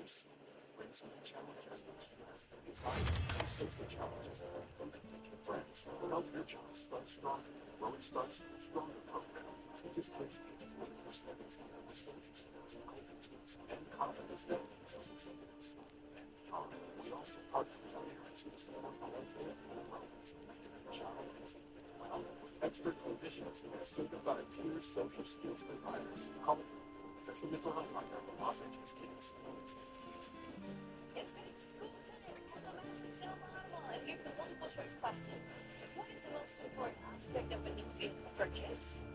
This brings many challenges, stress, anxiety, and social challenges from making friends. Help your child start strong. Well, it starts with a stronger program. Teaches kids ages 1 through 17 the social skills, coping tools, and confidence they need to succeed in school and beyond. We also partner with our parents to support the welfare and wellness of your child physically and well. Expert clinicians and certified peer social skills providers. Call it official mental health partner for Los Angeles kids. It's back to school time at the Massive Sale Model, and here's a multiple choice question. What is the most important aspect of a new vehicle purchase?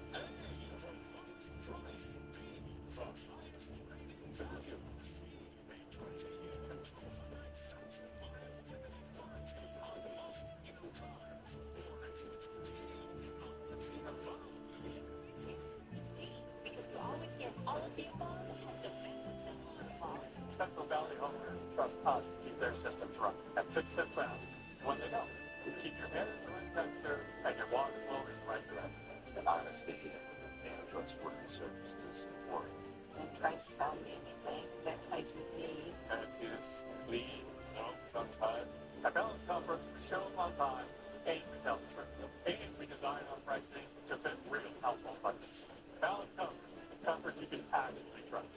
Because you always get all of the above at the Massive Sale Model. Central Valley homeowners trust us to keep their systems running and fix them fast when they don't. Keep your head in the right temperature and your water flow in the right direction. The honesty and trustworthy service is important. Don't try to sell me anything that fights with me. Attitudes, lead, no, sometimes. At Balance Conference, we show up on time, and we tell the truth. And we design our pricing to fit real household budgets. Balance Conference, comfort you can actually trust.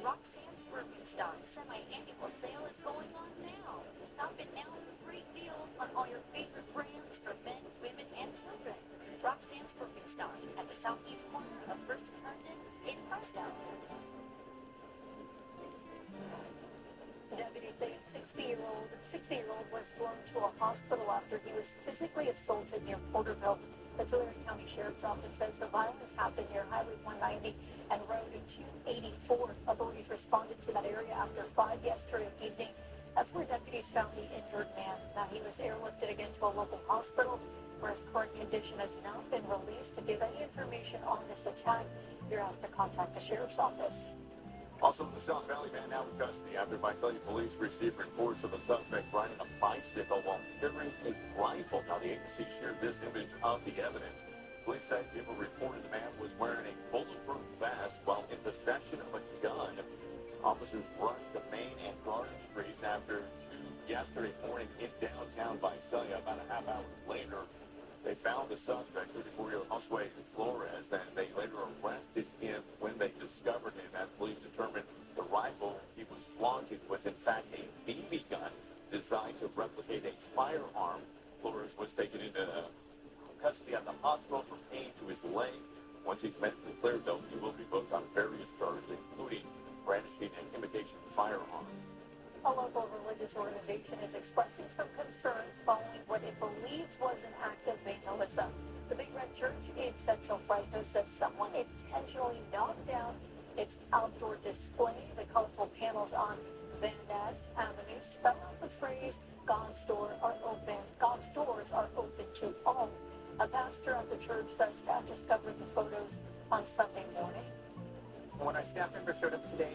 Roxanne's Birkenstock semi-annual sale is going on now. Stop it now for great deals on all your favorite brands for men, women, and children. Roxanne's Birkenstock at the southeast corner of First and Herndon in Fresno. Deputies say a 60-year-old was flown to a hospital after he was physically assaulted near Porterville. The Tulare County Sheriff's Office says the violence happened near Highway 190 and Road 284. Authorities responded to that area after 5 yesterday evening. That's where deputies found the injured man. Now, he was airlifted again to a local hospital where his current condition has not been released. To give any information on this attack, you're asked to contact the Sheriff's Office. Also in the South Valley man now in custody after Visalia police received reports of a suspect riding a bicycle while carrying a rifle. Now the agency shared this image of the evidence. Police said people reported the man was wearing a bulletproof vest while in possession of a gun. Officers rushed to Main and Garden Streets after 2 yesterday morning in downtown Visalia. About a half hour later, they found the suspect, 34-year-old Josue Flores, and they later arrested him when they discovered him. As police determined, the rifle he was flaunting was in fact a BB gun designed to replicate a firearm. Flores was taken into custody at the hospital for pain to his leg. Once he's medically cleared, though, he will be booked on various charges, including brandishing an imitation firearm. A local religious organization is expressing some concerns following what it believes was an act of vandalism. The Big Red Church in Central Fresno says someone intentionally knocked down its outdoor display. The colorful panels on Van Ness Avenue spell out the phrase, God's doors are open to all. A pastor at the church says staff discovered the photos on Sunday morning. When our staff members showed up today,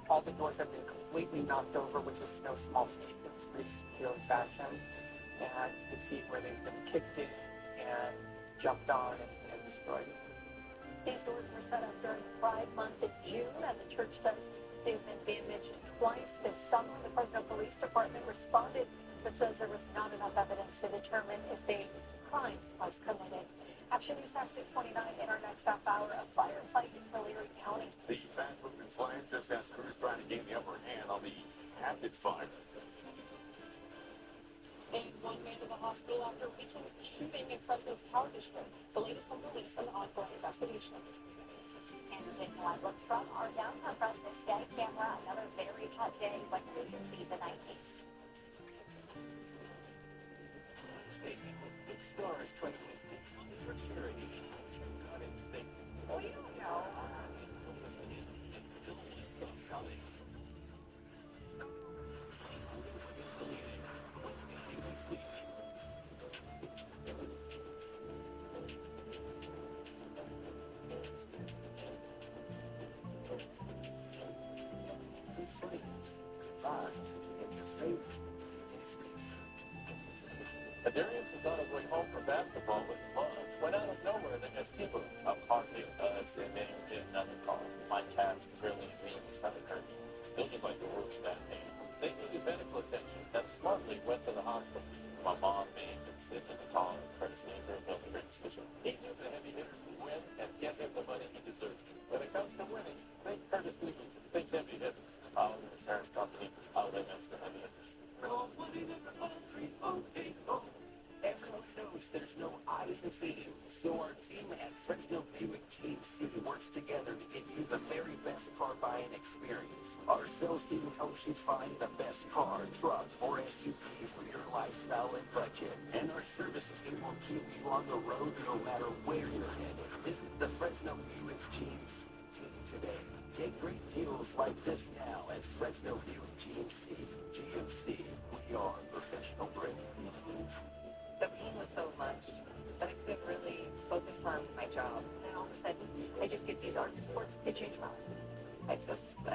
all the doors have been completely knocked over, which is no small feat. It's pretty securely fashioned. And you can see where they've been kicked in and jumped on and destroyed. These doors were set up during Pride Month in June, and the church says they've been damaged twice this summer. The Fresno Police Department responded, but says there was not enough evidence to determine if a crime was committed. Action News Time 629 in our next half hour, a firefight in Tulare County. The fast-moving flame just as crews trying to gain the upper hand on the Hatchet fire. And one man to the hospital after weekend shooting in Fresno's Tower District. The latest from police on the ongoing investigation. And we're taking a live look from our downtown Fresno sky camera. Another very hot day, like we can see the 19th. Big stars trying to make big money for charity. God, it's big. Well, you don't know. Darius was on his way home from basketball with Mom. Went out of nowhere, they just hit a car hit us, and then hit another car. My calves really immediately started last company. Oh, they messed up. No, 1-800-308-0. Everyone knows there's no I in C, so our team at Fresno Buick GMC works together to get you the very best car buying experience. Our sales team helps you find the best car, truck, or SUV for your lifestyle and budget. And our service team will keep you on the road no matter where you're headed. Visit the Fresno Buick GMC today. Get great deals like this now at Fresno Buick GMC. GMC, we are professional grade. The pain was so much that I couldn't really focus on my job. And all of a sudden, I just get these art sports. It changed my life. I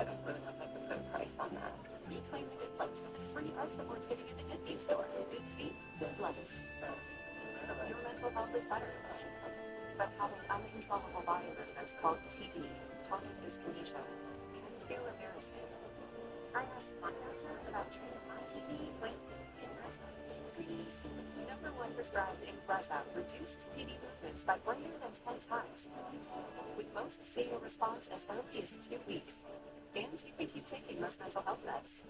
don't really know if I could put a price on that. Reclaim the good life with the free art support giving you the Good Feet store. Good Feet, good life. Your mental health is better, but having uncontrollable body movements called TD, total dyskinesia, can feel embarrassing. I asked my doctor about treating my TD with Ingrezza. 3DC, #1 prescribed Ingrezza, reduced TD movements by greater than 10 times, with most seeing a response as early as 2 weeks. And you can keep taking most mental health meds.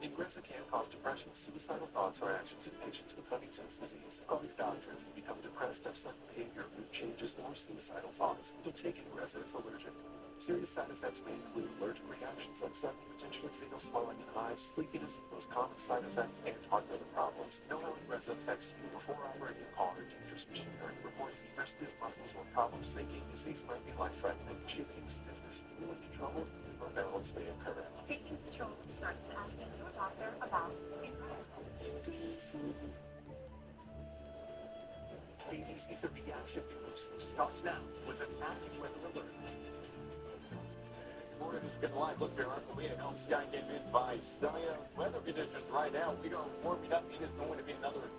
Ingrezza can cause depression, suicidal thoughts, or actions in patients with Huntington's disease. Call your doctor if you become depressed, have sudden behavior, mood changes, or suicidal thoughts. Don't take Ingrezza if allergic. Serious side effects may include allergic reactions like sudden, potentially fatal swelling and hives, sleepiness, the most common side effect, and heart rhythm problems. Know how Ingrezza affects you before operating a car or dangerous machinery. Report fever, stiff muscles, or problems thinking. Disease might be life-threatening. Shaking, stiffness, feeling in trouble, or balance may occur. Taking control starts with asking your doctor about Ingrezza. ABC 30 Action News starts now with an active weather alert. Good morning, it's Good Live. Look here, Uncle Lee, Elm Sky game in by Celia. Weather conditions right now, we are warming up. It is going to be another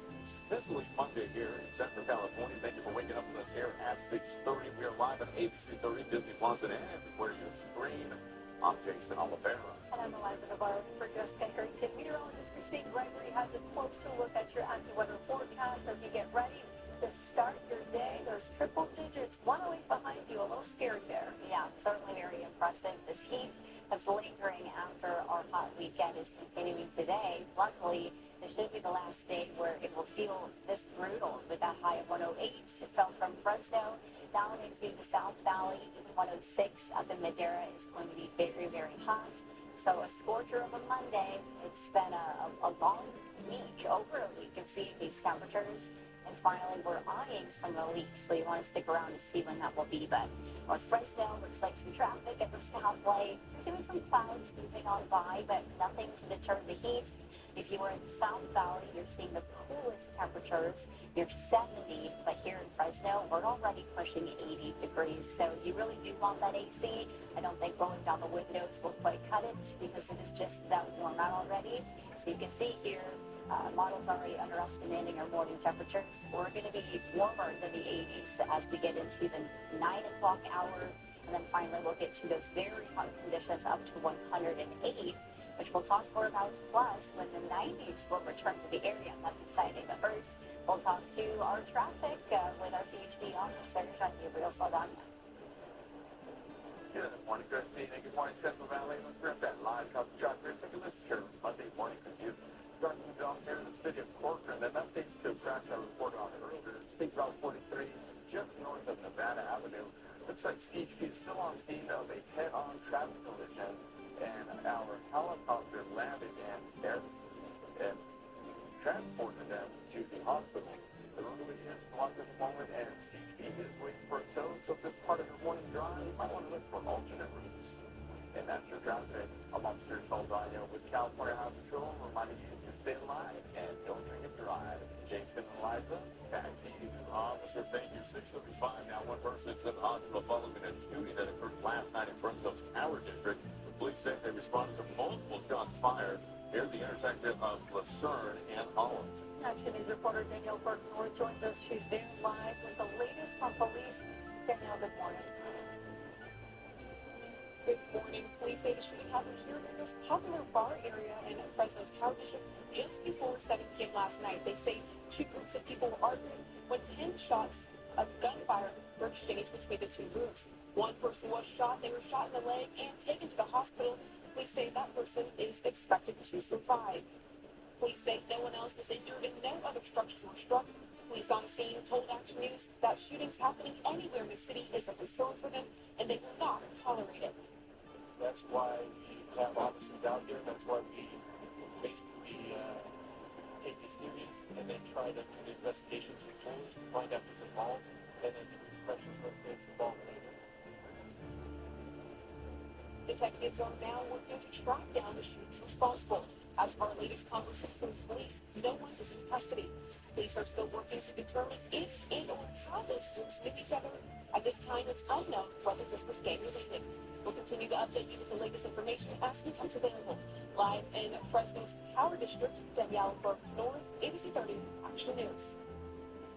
sizzling Monday here in Central California. Thank you for waking up with us here at 6:30. We are live on ABC 30, Disney Plus, and everywhere you stream. I'm Jason Oliveira. And I'm Eliza Navarro for Jessica Harrington. Meteorologist Christine Gregory has a closer look at your AccuWeather forecast as you get ready to start your day. Those triple digits, 108 behind you, a little scary there. Yeah, certainly very impressive. This heat that's lingering after our hot weekend is continuing today. Luckily, this should be the last day where it will feel this brutal with that high of 108. It fell from Fresno down into the South Valley. 106 up in Madera is going to be very, very hot. So a scorcher of a Monday. It's been a long week, over a week of seeing these temperatures. And finally, we're eyeing some relief, so you want to stick around and see when that will be. But North Fresno looks like some traffic at the stoplight. Doing some clouds moving on by, but nothing to deter the heat. If you were in the South Valley, you're seeing the coolest temperatures. You're 70, but here in Fresno, we're already pushing 80 degrees. So you really do want that AC. I don't think rolling down the windows will quite cut it because it is just that warm out already. So you can see here, models already underestimating our morning temperatures. We're going to be warmer than the 80s as we get into the 9 o'clock hour. And then finally, we'll get to those very hot conditions up to 108, which we'll talk more about. Plus, when the 90s will return to the area. That's exciting. But first, we'll talk to our traffic with our CHP officer, Jean-Gabriel Saldana. Good morning, good evening. Good morning, Central Valley. Let's grab that live coverage shot here. Take a listen here. Monday morning commute. Starting down here in the city of Corcoran. An update to a crash I reported on earlier. State Route 43, just north of Nevada Avenue. Looks like CHP is still on scene of a head-on traffic collision, and our helicopter landed and transported them to the hospital. The roadway is blocked at the moment, and CHP is waiting for a tow. So if this is part of your morning drive, you might want to look for alternate routes. And that's your traffic. I'm Officer Saldana with California Highway Patrol, reminding you to stay alive and don't drink and drive. Jason and Eliza, back to you. Officer, thank you. 6:35 now. One person is in the hospital following a shooting that occurred last night in Fresno's Tower District. Police said they responded to multiple shots fired near the intersection of Lucerne and Holland. Action News reporter Danielle Burton-North joins us. She's there live with the latest from police. Danielle, good morning. Good morning. Police say the shooting happened here in this popular bar area in Fresno's Tower District just before 7 p.m. last night. They say two groups of people were arguing when 10 shots of gunfire were exchanged between the two groups. One person was shot. They were shot in the leg and taken to the hospital. Police say that person is expected to survive. Police say no one else was injured and no other structures were struck. Police on scene told Action News that shootings happening anywhere in the city is a concern for them and they will not tolerate it. That's why we have officers out there. That's why we basically take this serious and then try to do the investigation to the fullest to find out who's involved and then do pressure for those involved later. Detectives are now working to track down the shooters responsible. As of our latest conversation with police, no one is in custody. Police are still working to determine if and or how those groups knew each other. At this time, it's unknown whether this was gang-related. We'll continue to update you with the latest information as it becomes available. Live in Fresno's Tower District, Debbie Allenberg, North, ABC 30, Action News.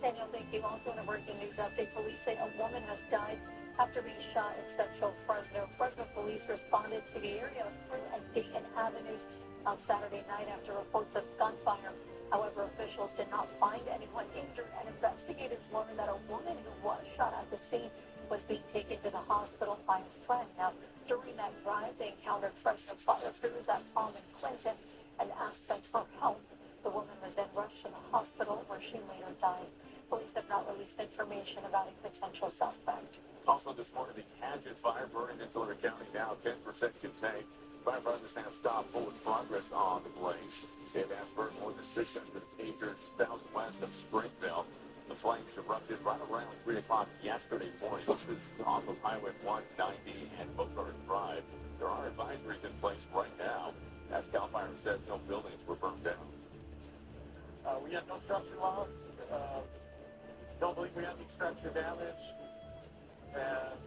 Daniel, thank you. Also in a breaking news update, police say a woman has died after being shot in Central Fresno. Fresno police responded to the area of Fruit and Dayton Avenues on Saturday night after reports of gunfire. However, officials did not find anyone injured, and investigators learned that a woman who was shot at the scene was being taken to the hospital by a friend. Now, during that drive, they encountered Fresno fire crews at Palm and Clinton and asked them for help. The woman was then rushed to the hospital where she later died. Police have not released information about a potential suspect. Also this morning, the Paget fire burning in Tulare County, now 10% contained. Firefighters have stopped forward progress on the blaze. They've asked for more than 600 acres southwest of Springville. The flames erupted right around 3 o'clock yesterday morning. This is off of Highway 190 and Bogart Drive. There are advisories in place right now. As CAL FIRE says, no buildings were burned down. We had no structure loss. Don't believe we had any structure damage. And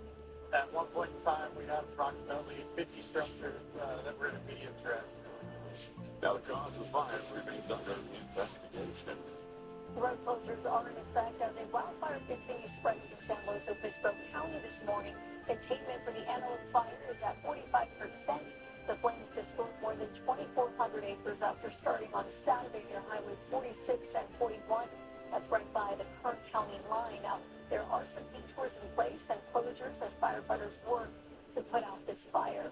at one point in time, we had approximately 50 structures that were in immediate threat. Now, the cause of the fire remains under investigation. Road closures are in effect as a wildfire continues spreading in San Luis Obispo County this morning. Containment for the Antelope fire is at 45%. The flames destroyed more than 2,400 acres after starting on Saturday near Highways 46 and 41. That's right by the Kern County line. Now, there are some detours in place and closures as firefighters work to put out this fire.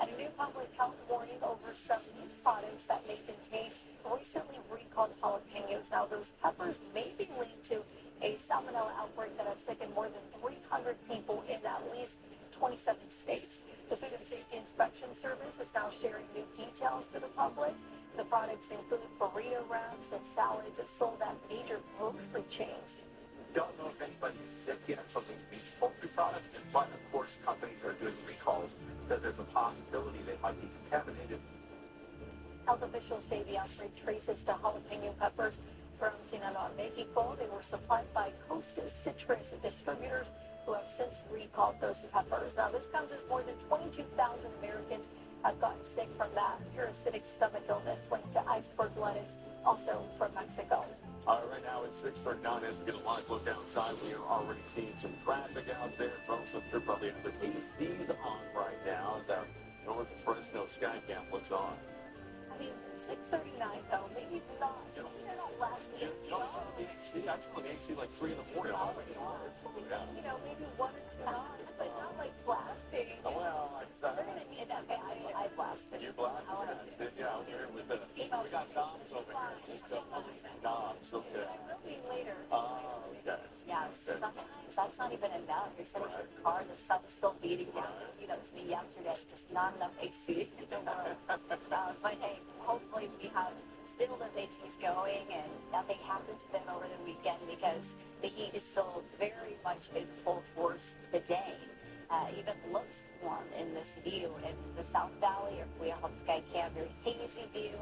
And a new public health warning over some meat products that may contain recently recalled jalapenos. Now, those peppers may be linked to a salmonella outbreak that has sickened more than 300 people in at least 27 states. The Food and Safety Inspection Service is now sharing new details to the public. The products include burrito wraps and salads sold at major grocery chains. Don't know if anybody's sick yet from these beef poultry products, but of course companies are doing recalls because there's a possibility they might be contaminated. Health officials say the outbreak traces to jalapeno peppers from Sinaloa, Mexico. They were supplied by Costa Citrus distributors who have since recalled those peppers. Now, this comes as more than 22,000 Americans have gotten sick from that parasitic stomach illness linked to iceberg lettuce, also from Mexico. Right now it's 6:39. As we get a live look outside, we are already seeing some traffic out there. Folks, I'm sure probably have the ACs on right now as our North Fresno Skycam looks on. I mean, 6:39 though, maybe not. Maybe they're not lasting. You know, the AC, I turn on the AC like 3 in the morning. You know, maybe 1 or 2 hours, but not like blasting. Oh, well, They're gonna need that. I blasted. You blasted, yeah, out here with the, we got knobs over here. Just knobs, okay. I will be later. Okay. Yeah, sometimes that's not even enough. You're sitting in your car, the sun's still beating down. You know, it was me yesterday, just not enough AC in the world. But hey, hopefully we have still those ACs going and nothing happened to them over the weekend because the heat is still very much in full force today. Even looks warm in this view in the South Valley or Cuyahoga Skycam, very hazy view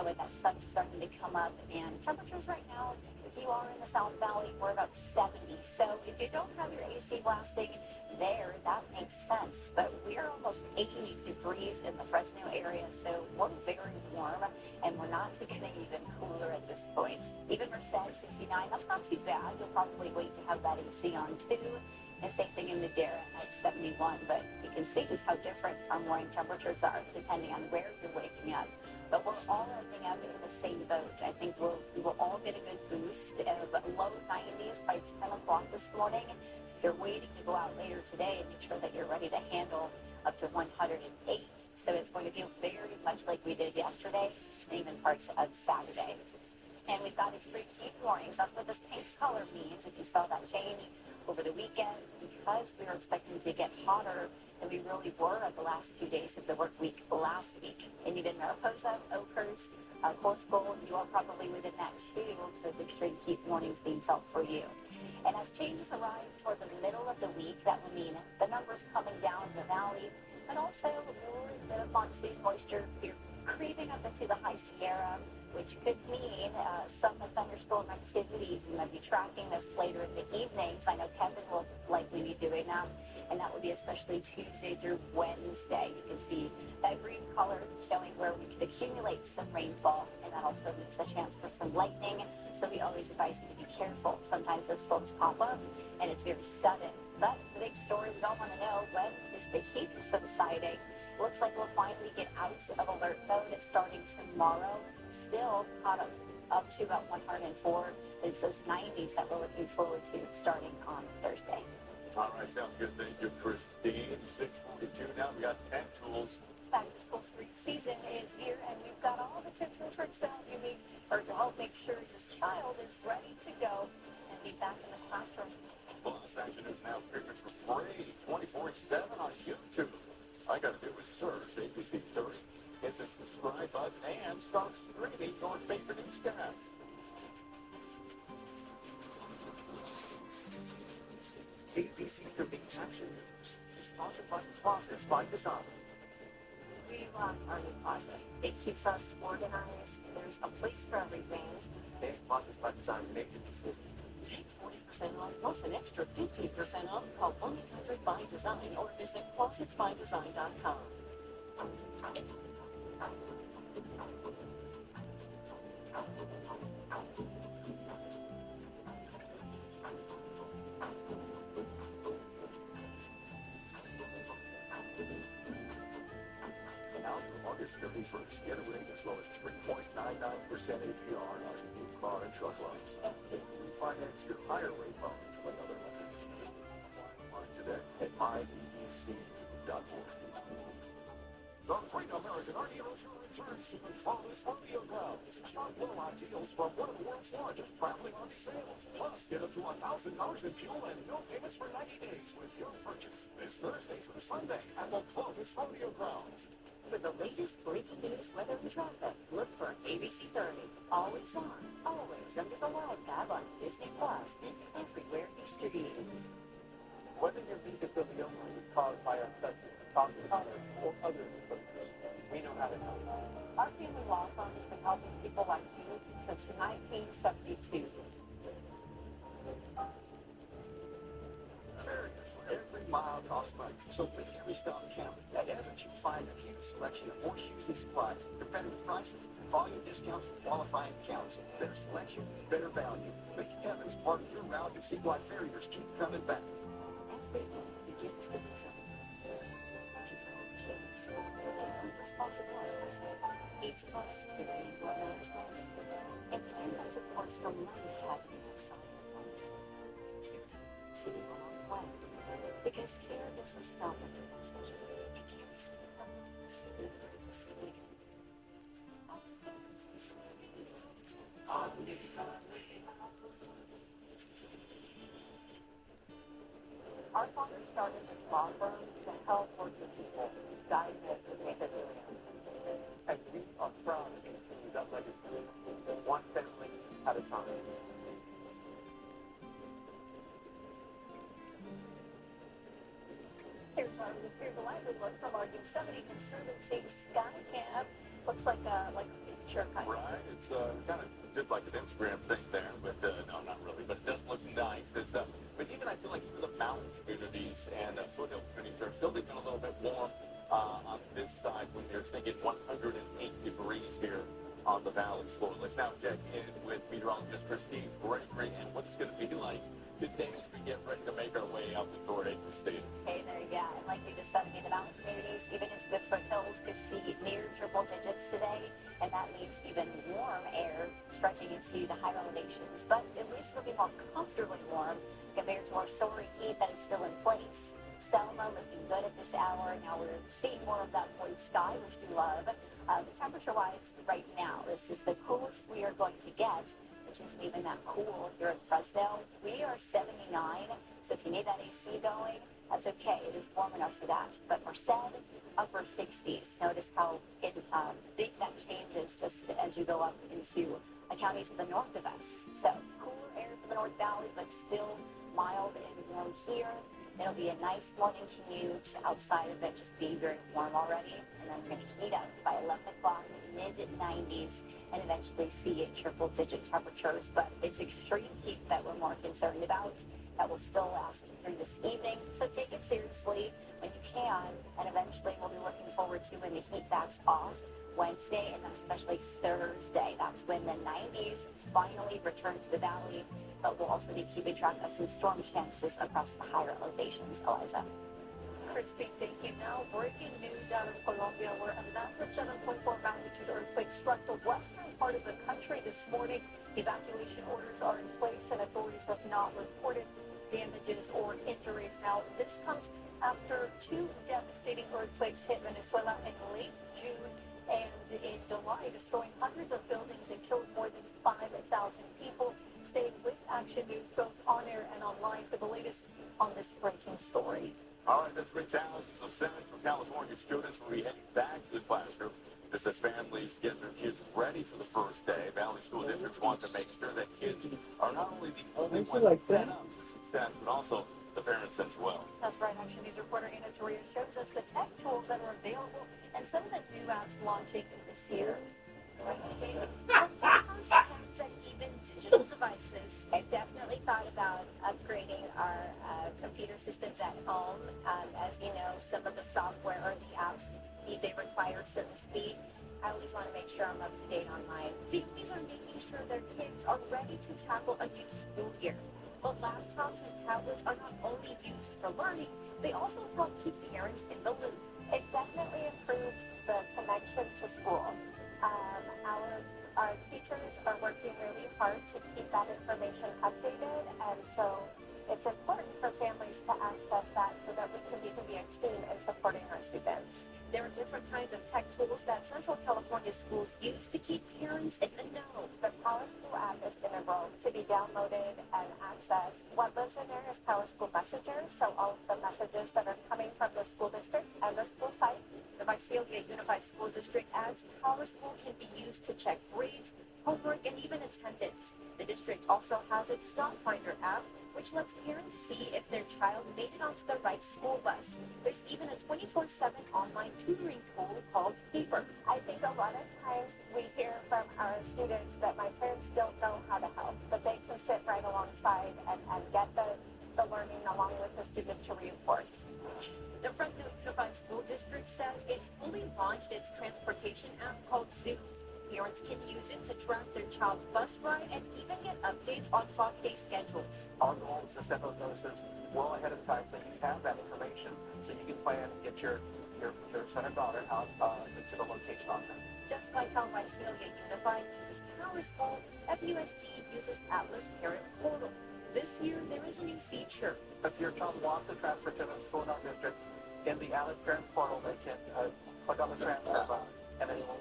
with that sun starting to come up. And temperatures right now, if you are in the South Valley, we're about 70. So if you don't have your AC blasting there, that makes sense. But we're almost 80 degrees in the Fresno area, so we're very warm, and we're not getting even cooler at this point. Even Merced, 69, that's not too bad. You'll probably wait to have that AC on too. And same thing in Madera at 71, but you can see just how different our morning temperatures are depending on where you're waking up. but we're all ending up in the same boat. I think we will all get a good boost of low 90s by 10 o'clock this morning. So if you're waiting to go out later today, make sure that you're ready to handle up to 108. So it's going to feel very much like we did yesterday and even parts of Saturday. And we've got extreme heat warnings. That's what this pink color means. If you saw that change over the weekend, because we were expecting to get hotter than we really were at the last 2 days of the work week last week. And even Mariposa, Oakhurst, Corscoll, you are probably within that too, those extreme heat warnings being felt for you. And as changes arrive toward the middle of the week, that will mean the numbers coming down in the valley, but also a little bit of monsoon moisture creeping up into the high Sierra, which could mean some thunderstorm activity. You might be tracking this later in the evenings. I know Kevin will likely be doing that, and that will be especially Tuesday through Wednesday. You can see that green color showing where we could accumulate some rainfall, and that also means a chance for some lightning. So we always advise you to be careful. Sometimes those storms pop up, and it's very sudden. But the big story we don't want to know, when is the heat subsiding? It looks like we'll finally get out of alert mode. It's starting tomorrow. Still caught up to about 104. It's those 90s that we're looking forward to starting on Thursday. All right, sounds good. Thank you, Christine. 6:42 now. We got 10 tools. Back to school spring season is here, and we've got all the tips and tricks that you need to help make sure your child is ready to go and be back in the classroom. Plus, Action News Now streamers for free 24/7 on YouTube. All you got to do is search ABC 30, hit the subscribe button, and start streaming your favorite newscasts. ABC 30 Action News, sponsored by Closets by Design. We love our new closet. It keeps us organized. There's a place for everything. There's Closets by Design made in decision. Take 40% off plus an extra 15% off. Call 1-800-BY-DESIGN or visit closetsbydesign.com. Now through August 31st, get a rate as low as 3.99% APR on new car and truck loans. Refinance your higher rate loans with other lenders. Apply today at mybbc.org. The Great American Art Dealer Tour returns to the Flawless Rodeo Grounds. Shop blowout deals from one of the world's largest traveling RV sales. Plus, get up to $1,000 in fuel and no payments for 90 days with your purchase. This Thursday through Sunday at the Clovis Rodeo Grounds. For the latest breaking news, weather, and traffic, look for ABC 30. Always on, always under the Live tab on Disney Plus and everywhere you stream. Whether your mesothelioma is caused by asbestos toxicity or other exposures, we know how to help. Our family law firm has been helping people like you since 1972. Barriers for every mile costs money, so make every stop count. At Evans, you'll find a huge selection of horse shoes and supplies, competitive prices, volume discounts for qualifying accounts, better selection, better value. Make Evans part of your route and see why farriers keep coming back. Everything begins with design. Develop teams, take responsibilities. Each of us carrying what matters most. And plan those of course from life happening outside the house. Sitting along plan. Because care doesn't stop at the decision. It carries the colors and brings the Our father started this law firm to help working people diagnosed with mesothelioma. And we are proud to continue that legacy, one family at a time. Here's a lively look from our Yosemite Conservancy Sky Cab. Looks like a picture kind of. Right, it's kind of did like an Instagram thing there, but no, not really. But it does look nice. It's but even I feel like even the mountain communities and foothill communities are still leaving a little bit warm on this side when you're thinking 108 degrees here on the valley floor. Let's now check in with meteorologist Christine Gregory and what it's going to be like today as we get ready to make our way out the door at Acre Stadium. Hey there, yeah, and like we just said, the mountain communities, even into the foothills, could see near triple digits today, and that means even warm air stretching into the higher elevations, but at least it'll be more comfortably warm compared to our soaring heat that is still in place. Selma looking good at this hour. Now we're seeing more of that blue sky, which we love. Temperature-wise, right now, this is the coolest we are going to get, which isn't even that cool here in Fresno. We are 79, so if you need that AC going, that's okay. It is warm enough for that. But Merced, upper 60s. Notice how big that changes just as you go up into a county to the north of us. So cooler air for the North Valley, but still mild and warm here. It'll be a nice morning commute outside of it, just being very warm already. And then we're going to heat up by 11 o'clock, mid-90s, and eventually see triple-digit temperatures. But it's extreme heat that we're more concerned about. That will still last through this evening. So take it seriously when you can. And eventually we'll be looking forward to when the heat backs off Wednesday and then especially Thursday. That's when the 90s finally return to the valley. But we'll also be keeping track of some storm chances across the higher elevations. Eliza. Christy, thank you. Now, breaking news out of Colombia, where a massive 7.4 magnitude earthquake struck the western part of the country this morning. Evacuation orders are in place, and authorities have not reported damages or injuries. Now, this comes after two devastating earthquakes hit Venezuela in late June and in July, destroying hundreds of buildings and killed more than 5,000 people. Stay with Action News, both on air and online, for the latest on this breaking story. All right, this week, thousands of Central California students will be heading back to the classroom. This as families get their kids ready for the first day. Valley School Districts want to make sure that kids are not only the only ones set up for success, but also the parents as well. That's right. Action News reporter Anna Torria shows us the tech tools that are available and some of the new apps launching this year. And even digital devices. I've definitely thought about upgrading our computer systems at home. As you know, some of the software or the apps, they require certain speed. I always want to make sure I'm up to date on mine. Families are making sure their kids are ready to tackle a new school year. But laptops and tablets are not only used for learning, they also help keep parents in the loop. It definitely improves the connection to school. Our teachers are working really hard to keep that information updated, and so it's important for families to access that so that we can be a team in supporting our students. There are different kinds of tech tools that Central California schools use to keep parents in the know. The PowerSchool app is integral to be downloaded and accessed. What lives in there is PowerSchool Messenger, so all of the messages that are coming from the school district and the school site. The Visalia Unified School District adds PowerSchool can be used to check grades, homework, and even attendance. The district also has its Stop Finder app, which lets parents see if their child made it onto the right school bus. There's even a 24/7 online tutoring tool called Paper. I think a lot of times we hear from our students that my parents don't know how to help, but they can sit right alongside and get the learning along with the student to reinforce. The Fresno Unified School District says it's fully launched its transportation app called Zoom. Parents can use it to track their child's bus ride and even get updates on fog day schedules. Our goal is to send those notices well ahead of time so you have that information so you can plan and get your son or daughter out to the location on time. Just like how Visalia Unified uses PowerSchool, FUSD uses Atlas Parent Portal. This year, there is a new feature. If your child wants to transfer to the school in our district, in the Atlas Parent Portal, they can click on the transfer button, and then it will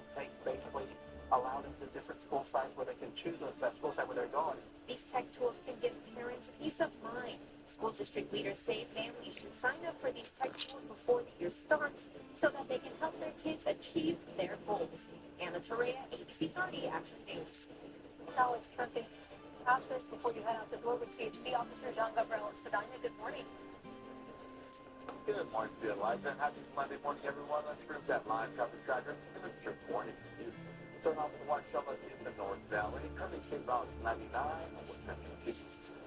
allow them to different school sites where they can choose that school site where they're going. These tech tools can give parents peace of mind. School district leaders say families should sign up for these tech tools before the year starts so that they can help their kids achieve their goals. Anna Torrea, ABC 30 Action News. Now let's turn things past this before you head out the door with CHP Officer John Gabriel and Spadina. Good morning. Good morning to you, Eliza, and happy Monday morning, everyone. Let's group that live coverage tracker. It's your morning commute. Starting off with the watch show in the North Valley. Currently, St. Rob's 99, and we're coming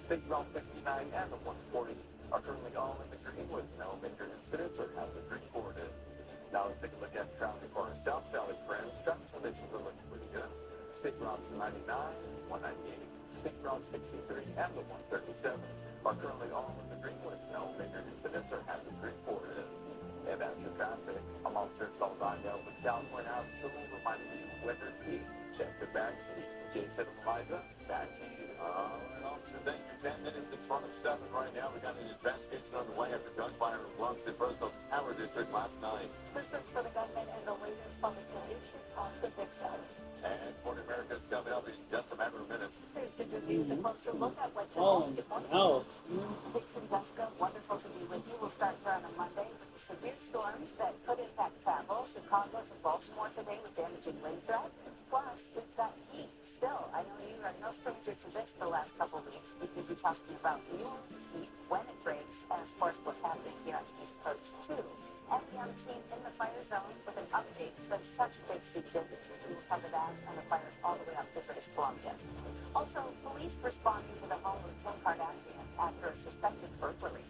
St. Rob's 59, and the 140 are currently all in the green with no major incidents or hazard reported. Now let's take a look at traffic for our South Valley friends. Traffic conditions are looking pretty good. St. Rob's 99, 198, St. Rob's 63, and the 137 are currently all in the green list. No major incidents or have been reported. And that's your traffic. I'm Officer Saldana with California Avenue. Reminding you, weather speed. Check the backseat. Jason and Eliza, back to you. All right, officer, thank you. 10 minutes in front of 7 right now. We got an investigation underway after gunfire in Bronx in Fresno Tower District last night. The search for the gunman and the latest on the condition of the victim. And Morning America's coming up in just a matter of minutes. Here's Ginger Z with a closer look at what's ahead. Good morning. Jason, Jessica, wonderful to be with you. We'll start here on a Monday with the severe storms that could impact travel. Chicago to Baltimore today with damaging wind threat. Plus, we've got heat still. I know you are no stranger to this the last couple of weeks. We could be talking about your heat, when it breaks, and of course what's happening here on the East Coast too. And we have a team in the fire zone with an update. It's been such a big season. We will cover that and the fires all the way up to British Columbia. Also, police responding to the home of Kim Kardashian after a suspected burglary.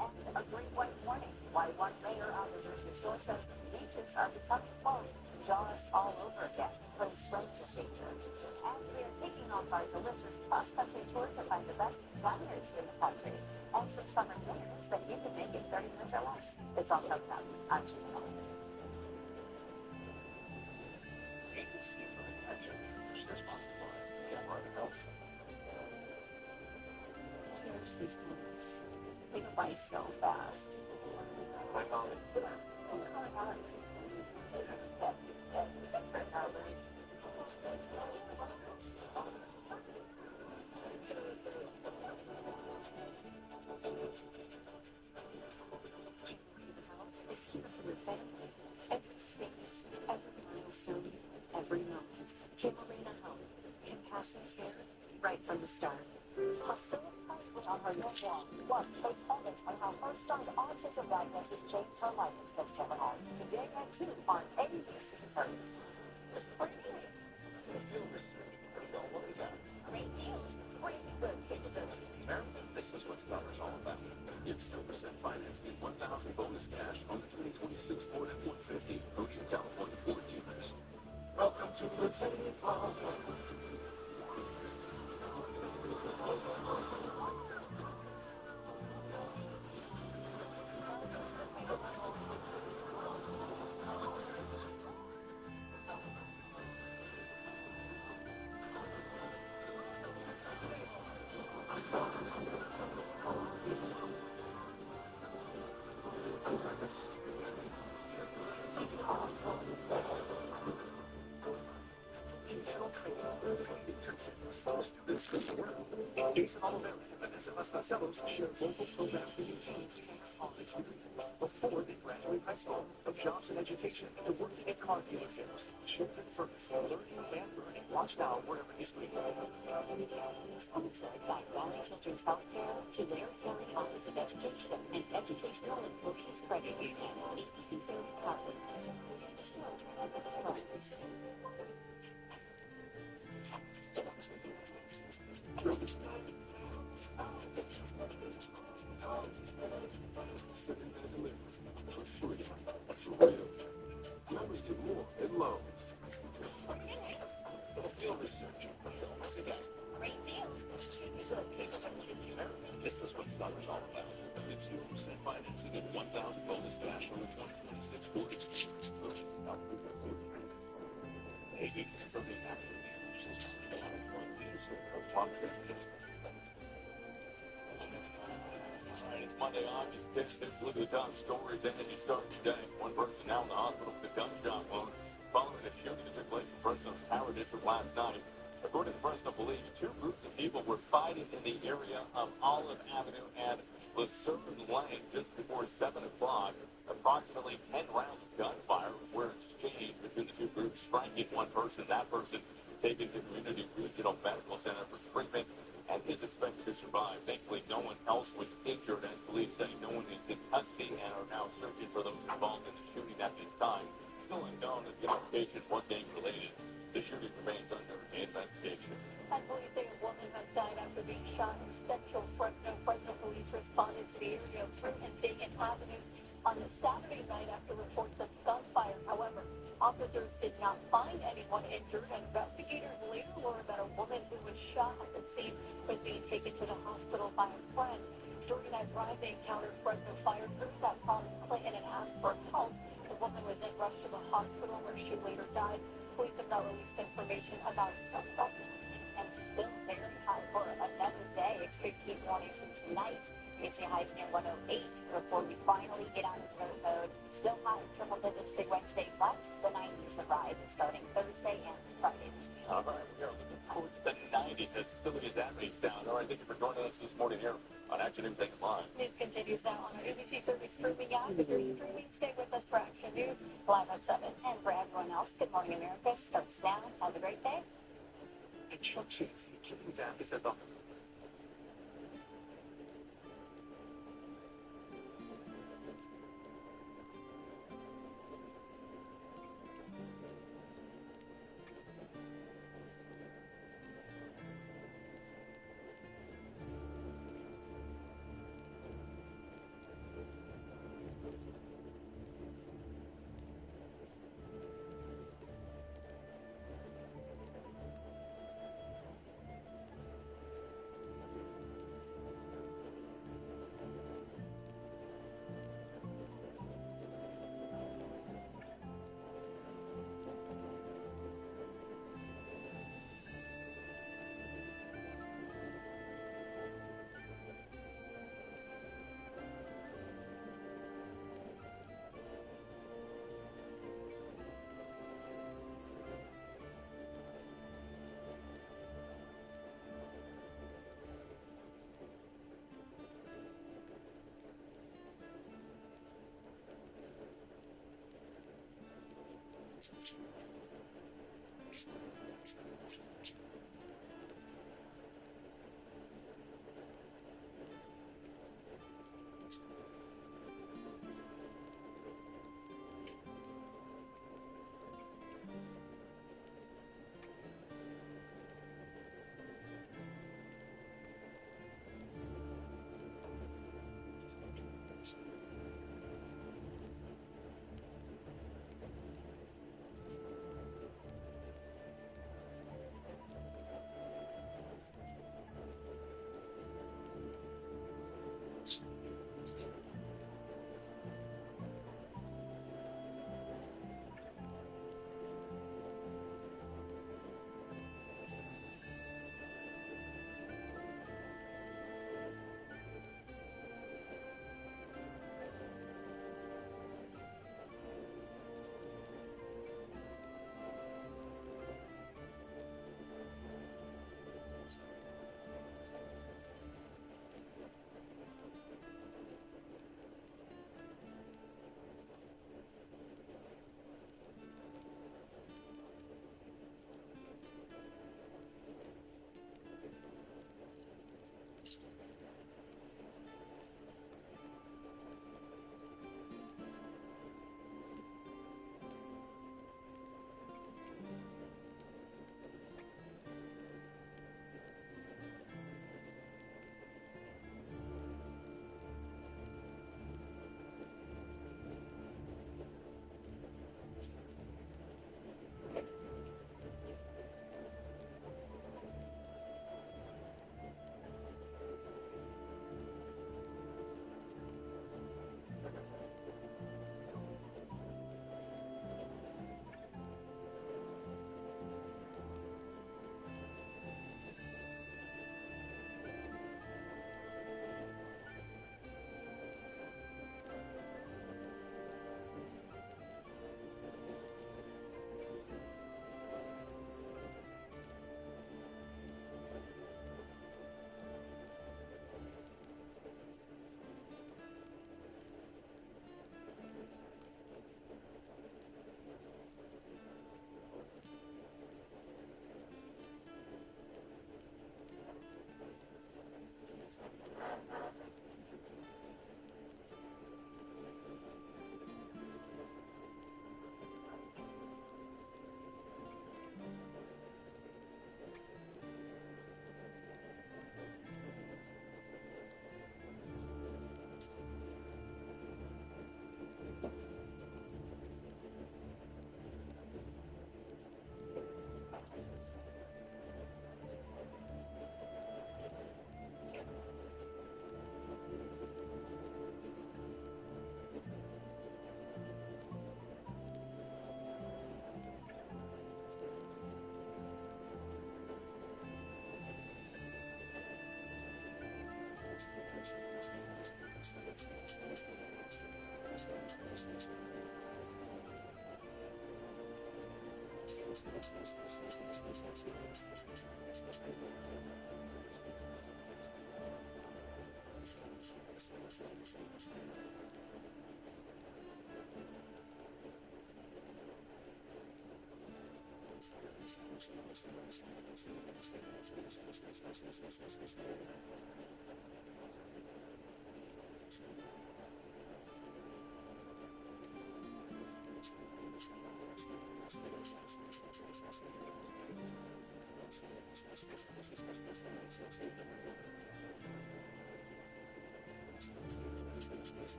And a great white warning. Why one mayor on the Jersey Shore says beaches are becoming, quote, Jaws all over again, putting swims in danger. And we are taking off our delicious cross-country tour to find the best diners in the country and some summer dinners that you can make in 30 minutes or less. It's all coming up on Channel. Agency for the Action News is sponsored by Florida Health. Cherish these moments. They go by so fast. My mom. Is here for your family. Every stage, every milestone, every moment. Jim Arena Health. Compassion care right from the start. Priscilla Presley on her new wall. What they comment on how her son's autism diagnosis changed her life as Taylor Hall. Today at 2 on ABC 30. Great deals, crazy good capability. Maryland, this is what summer's all about. Get 0% financing and 1,000 bonus cash on the 2026 Ford F-150. Go to your California Ford dealers. Welcome to the Table Park. Jason Oliveira and Vanessa Vasconcelos share local programs that teens hands-on experience before they graduate high school. From jobs and education to working at car dealerships. Children first, learning and learning. Watch now wherever you stream. Sponsored by Valley Children's Healthcare to Larry Perry Office of Education and Educational Employees Credit Union. ABC 30 Conference. Children first. Second-day delivery for free. For real. Members get more at Lowe's. Field research. Once again, Great deals. this is what summer's all about. It's 0% financing and 1,000 bonus cash on the 2026 Ford Experience. ABC from the Action News is Alright, it's Monday, August 10th. Let's look at the top stories and you start today. One person now in the hospital with a gunshot wound following a shooting that took place in Fresno's Tower District last night. According to Fresno police, two groups of people were fighting in the area of Olive Avenue and Lucerne Lane just before 7 o'clock. Approximately 10 rounds of gunfire were exchanged between the two groups, striking one person. That person taken to Community Regional Medical Center for treatment and is expected to survive. Thankfully, no one else was injured, as police say no one is in custody and are now searching for those involved in the shooting at this time. Still unknown if the altercation was gang-related. The shooting remains under investigation. And police say a woman has died after being shot in central Fresno. Fresno police responded to the area of Fruit and Bacon Avenues on a Saturday night after reports of gunfire. However, Officers did not find anyone injured. Investigators later learned that a woman who was shot at the scene was being taken to the hospital by a friend. During that drive, they encountered Fresno fire crews that called Clinton and asked for help. The woman was then rushed to the hospital where she later died. Police have not released information about the suspect. And still very high for another day. Extreme heat warnings tonight. You can see highs near 108 before we finally get out of cold mode. Still high, triple digits through Wednesday, but the 90s arrive starting Thursday and Friday this week. All right, we are looking towards the 90s, as silly as that may sound. All right, thank you for joining us this morning here on Action News 8 Live. News continues now on our ABC 30 streaming app. If you're streaming, stay with us for Action News live at 7. And for everyone else, Good Morning America starts now. Have a great day. And Chuck Chansey, giving back is at the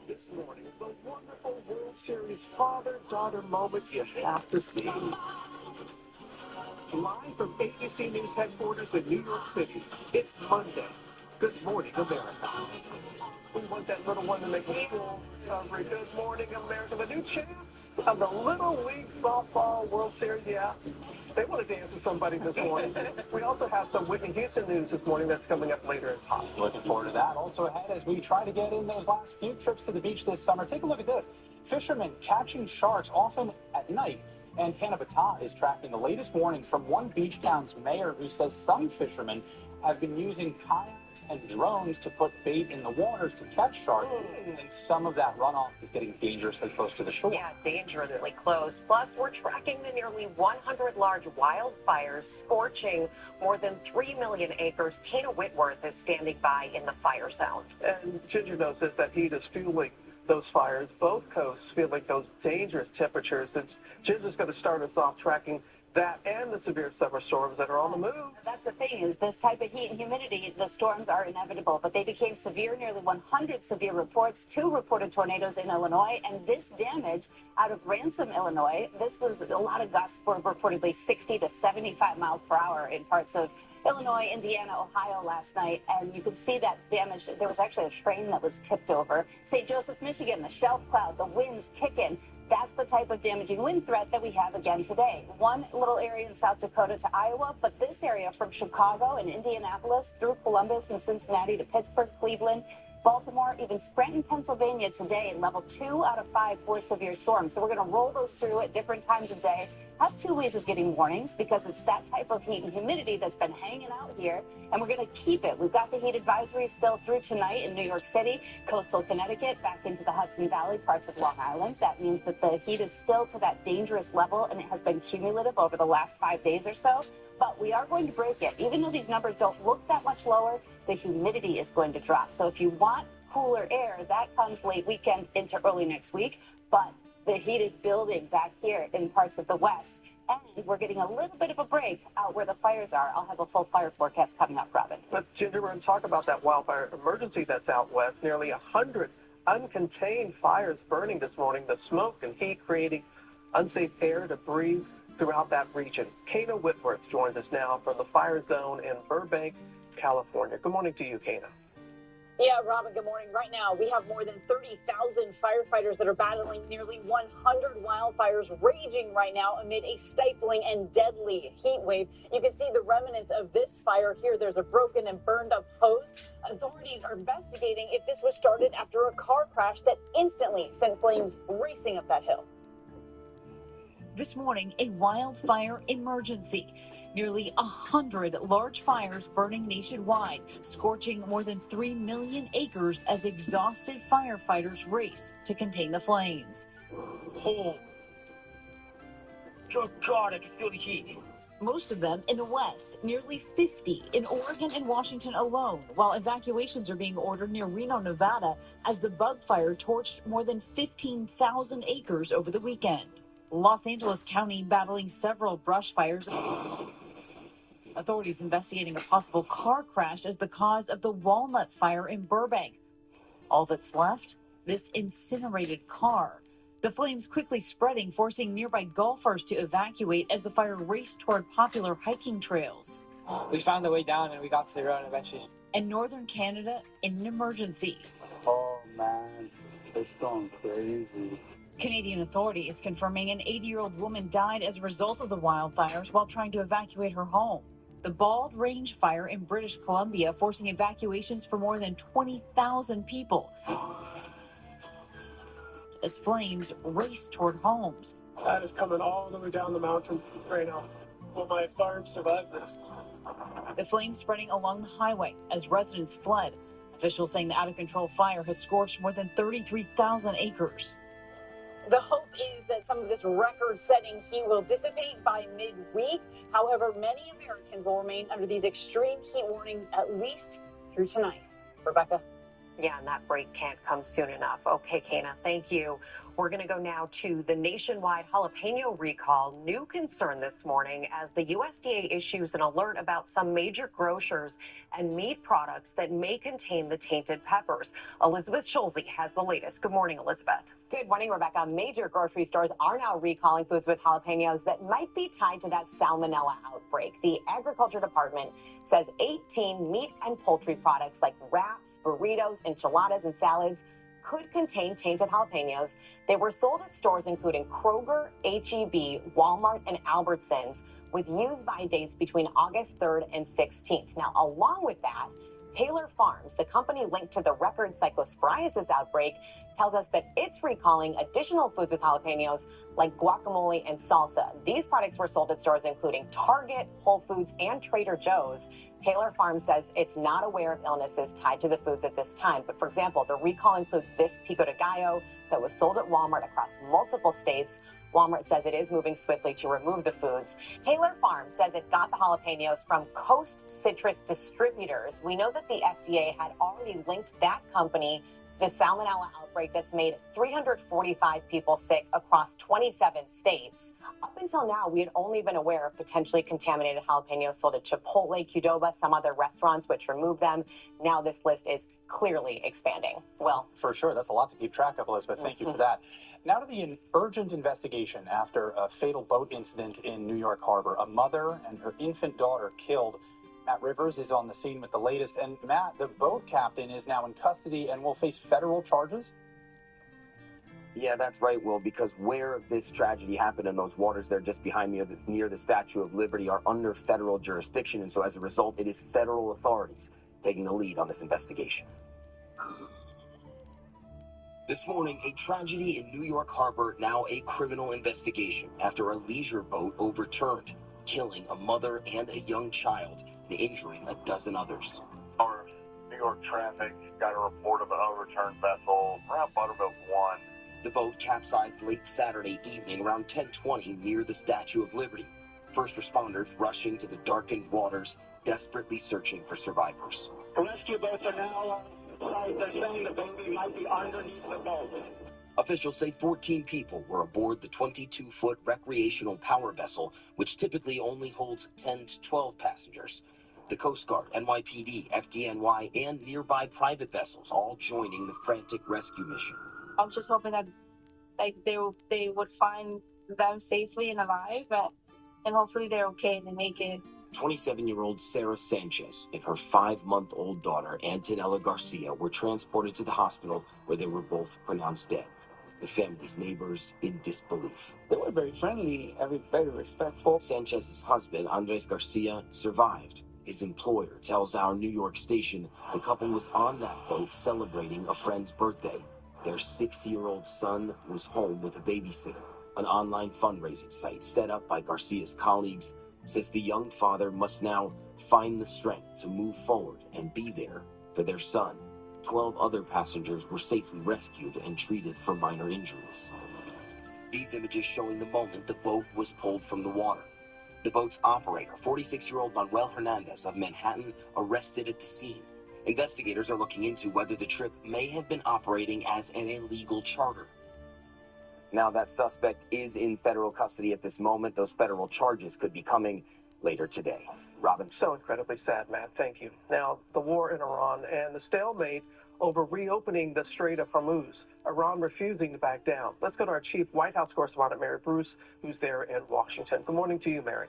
This morning, the wonderful World Series father-daughter moment you have to see. Live from ABC News headquarters in New York City, it's Monday. Good morning, America. We want that little one to make a full recovery. Good morning, America. The new champ of the Little League Softball World Series, yeah. They want to dance with somebody this morning. We also have some Whitney Houston news this morning that's coming up later in Pop. Looking forward to that. Also ahead as we try to get in those last few trips to the beach this summer. Take a look at this. Fishermen catching sharks often at night. And Hannah Batat is tracking the latest warning from one beach town's mayor who says some fishermen have been using kayaks and drones to put bait in the waters to catch sharks. And some of that runoff is getting dangerously close to the shore. Yeah, dangerously close. Plus, we're tracking the nearly 100 large wildfires scorching more than 3 million acres. Kana Whitworth is standing by in the fire zone. And Ginger Knows says that heat is fueling those fires. Both coasts feeling those dangerous temperatures. And Ginger's going to start us off tracking that and the severe summer storms that are on the move. That's the thing, is this type of heat and humidity, the storms are inevitable, but they became severe. Nearly 100 severe reports, 2 reported tornadoes in Illinois, and this damage out of Ransom, Illinois. This was a lot of gusts were reportedly 60 to 75 miles per hour in parts of Illinois, Indiana, Ohio last night, and you could see that damage. There was actually a train that was tipped over. St. Joseph, Michigan, the shelf cloud, the winds kicking. That's the type of damaging wind threat that we have again today. One little area in South Dakota to Iowa, but this area from Chicago and Indianapolis through Columbus and Cincinnati to Pittsburgh, Cleveland, Baltimore, even Scranton, Pennsylvania today, level 2 out of 5 for severe storms. So we're going to roll those through at different times of day. Have 2 ways of getting warnings because it's that type of heat and humidity that's been hanging out here, and we're going to keep it. We've got the heat advisory still through tonight in New York City, coastal Connecticut, back into the Hudson Valley, parts of Long Island. That means that the heat is still to that dangerous level, and it has been cumulative over the last 5 days or so. But we are going to break it. Even though these numbers don't look that much lower, the humidity is going to drop. So if you want cooler air, that comes late weekend into early next week. But the heat is building back here in parts of the west. And we're getting a little bit of a break out where the fires are. I'll have a full fire forecast coming up, Robin. But Ginger, we're going to talk about that wildfire emergency that's out west. Nearly 100 uncontained fires burning this morning. The smoke and heat creating unsafe air to breathe throughout that region. Kana Whitworth joins us now from the fire zone in Burbank, California. Good morning to you, Kana. Yeah, Robin, good morning. Right now, we have more than 30,000 firefighters that are battling nearly 100 wildfires raging right now amid a stifling and deadly heat wave. You can see the remnants of this fire here. There's a broken and burned up hose. Authorities are investigating if this was started after a car crash that instantly sent flames racing up that hill. This morning, a wildfire emergency. Nearly 100 large fires burning nationwide, scorching more than 3 million acres as exhausted firefighters race to contain the flames. Oh, good God, I can feel the heat. Most of them in the West, nearly 50 in Oregon and Washington alone, while evacuations are being ordered near Reno, Nevada, as the bug fire torched more than 15,000 acres over the weekend. Los Angeles County battling several brush fires. Authorities investigating a possible car crash as the cause of the Walnut Fire in Burbank. All that's left? This incinerated car. The flames quickly spreading, forcing nearby golfers to evacuate as the fire raced toward popular hiking trails. We found the way down and we got to the road eventually. And northern Canada in an emergency. Oh man, it's going crazy. Canadian authorities confirming an 80-year-old woman died as a result of the wildfires while trying to evacuate her home. The Bald Range fire in British Columbia forcing evacuations for more than 20,000 people as flames race toward homes. That is coming all the way down the mountain right now. Will my farm survive this? The flames spreading along the highway as residents fled. Officials saying the out-of-control fire has scorched more than 33,000 acres. The hope is that some of this record-setting heat will dissipate by midweek. However, many Americans will remain under these extreme heat warnings at least through tonight. Rebecca? Yeah, and that break can't come soon enough. Okay, Kana, thank you. We're going to go now to the nationwide jalapeno recall. New concern this morning as the USDA issues an alert about some major grocers and meat products that may contain the tainted peppers. Elizabeth Schulze has the latest. Good morning, Elizabeth. Good morning, Rebecca. Major grocery stores are now recalling foods with jalapenos that might be tied to that salmonella outbreak. The Agriculture Department says 18 meat and poultry products like wraps, burritos, enchiladas, and salads could contain tainted jalapenos. They were sold at stores including Kroger, H-E-B, Walmart, and Albertsons with use-by dates between August 3rd and 16th. Now, along with that, Taylor Farms, the company linked to the record cyclosporiasis outbreak, tells us that it's recalling additional foods with jalapenos like guacamole and salsa. These products were sold at stores including Target, Whole Foods, and Trader Joe's. Taylor Farms says it's not aware of illnesses tied to the foods at this time. But for example, the recall includes this pico de gallo that was sold at Walmart across multiple states. Walmart says it is moving swiftly to remove the foods. Taylor Farms says it got the jalapenos from Coast Citrus Distributors. We know that the FDA had already linked that company the salmonella outbreak that's made 345 people sick across 27 states. Up until now, we had only been aware of potentially contaminated jalapenos sold at Chipotle, Qdoba, some other restaurants which removed them. Now this list is clearly expanding. Well, for sure. That's a lot to keep track of, Elizabeth. Thank you for that. Now to the urgent investigation after a fatal boat incident in New York Harbor. A mother and her infant daughter killed. Matt Rivers is on the scene with the latest. And Matt, the boat captain is now in custody and will face federal charges? Yeah, that's right, Will, because where this tragedy happened in those waters there just behind me near the Statue of Liberty are under federal jurisdiction. And so as a result, it is federal authorities taking the lead on this investigation. This morning, a tragedy in New York Harbor, now a criminal investigation after a leisure boat overturned, killing a mother and a young child and injuring a dozen others. Our New York traffic got a report of an overturned vessel around Buttermilk 1. The boat capsized late Saturday evening around 10:20 near the Statue of Liberty. First responders rushing to the darkened waters, desperately searching for survivors. The rescue boats are now outside. They're saying the baby might be underneath the boat. Officials say 14 people were aboard the 22-foot recreational power vessel, which typically only holds 10 to 12 passengers. The Coast Guard, NYPD, FDNY, and nearby private vessels all joining the frantic rescue mission. I'm just hoping that they would find them safely and alive, and hopefully they're okay and they make it. 27-year-old Sarah Sanchez and her 5-month-old daughter, Antonella Garcia, were transported to the hospital where they were both pronounced dead. The family's neighbors in disbelief. They were very friendly, very respectful. Sanchez's husband, Andres Garcia, survived. His employer tells our New York station the couple was on that boat celebrating a friend's birthday. Their 6-year-old son was home with a babysitter. An online fundraising site set up by Garcia's colleagues says the young father must now find the strength to move forward and be there for their son. 12 other passengers were safely rescued and treated for minor injuries. These images showing the moment the boat was pulled from the water. The boat's operator, 46-year-old Manuel Hernandez of Manhattan, arrested at the scene. Investigators are looking into whether the trip may have been operating as an illegal charter. Now that suspect is in federal custody at this moment. Those federal charges could be coming later today. Robin. So incredibly sad, Matt. Thank you. Now, the war in Iran and the stalemate over reopening the Strait of Hormuz. Iran refusing to back down. Let's go to our chief White House correspondent, Mary Bruce, who's there in Washington. Good morning to you, Mary.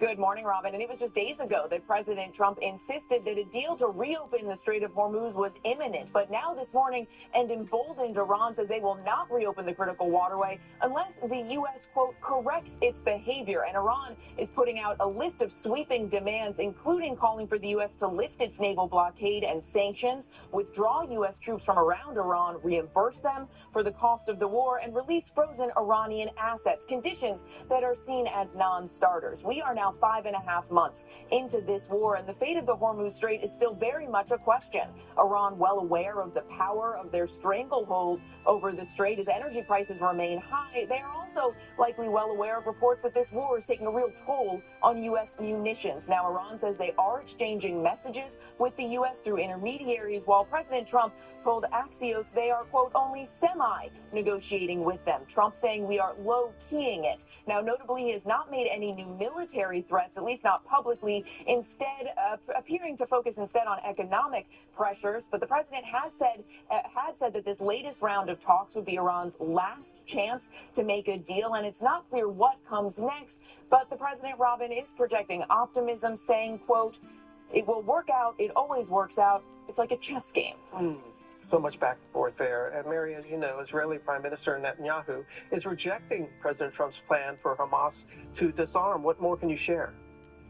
Good morning, Robin. And it was just days ago that President Trump insisted that a deal to reopen the Strait of Hormuz was imminent. But now this morning, and emboldened, Iran says they will not reopen the critical waterway unless the U.S., quote, corrects its behavior. And Iran is putting out a list of sweeping demands, including calling for the U.S. to lift its naval blockade and sanctions, withdraw U.S. troops from around Iran, reimburse them for the cost of the war, and release frozen Iranian assets, conditions that are seen as non-starters. We are now 5.5 months into this war, and the fate of the Hormuz Strait is still very much a question. Iran, well aware of the power of their stranglehold over the strait as energy prices remain high, they are also likely well aware of reports that this war is taking a real toll on U.S. munitions. Now, Iran says they are exchanging messages with the U.S. through intermediaries, while President Trump told Axios they are, quote, only semi-negotiating with them. Trump saying we are low-keying it. Now, notably, he has not made any new military threats, at least not publicly, instead appearing to focus instead on economic pressures. But the president had said that this latest round of talks would be Iran's last chance to make a deal, and it's not clear what comes next. But the president, Robin, is projecting optimism, saying, quote, it will work out. It always works out. It's like a chess game. So much back and forth there. And Mary, as you know, Israeli Prime Minister Netanyahu is rejecting President Trump's plan for Hamas to disarm. What more can you share?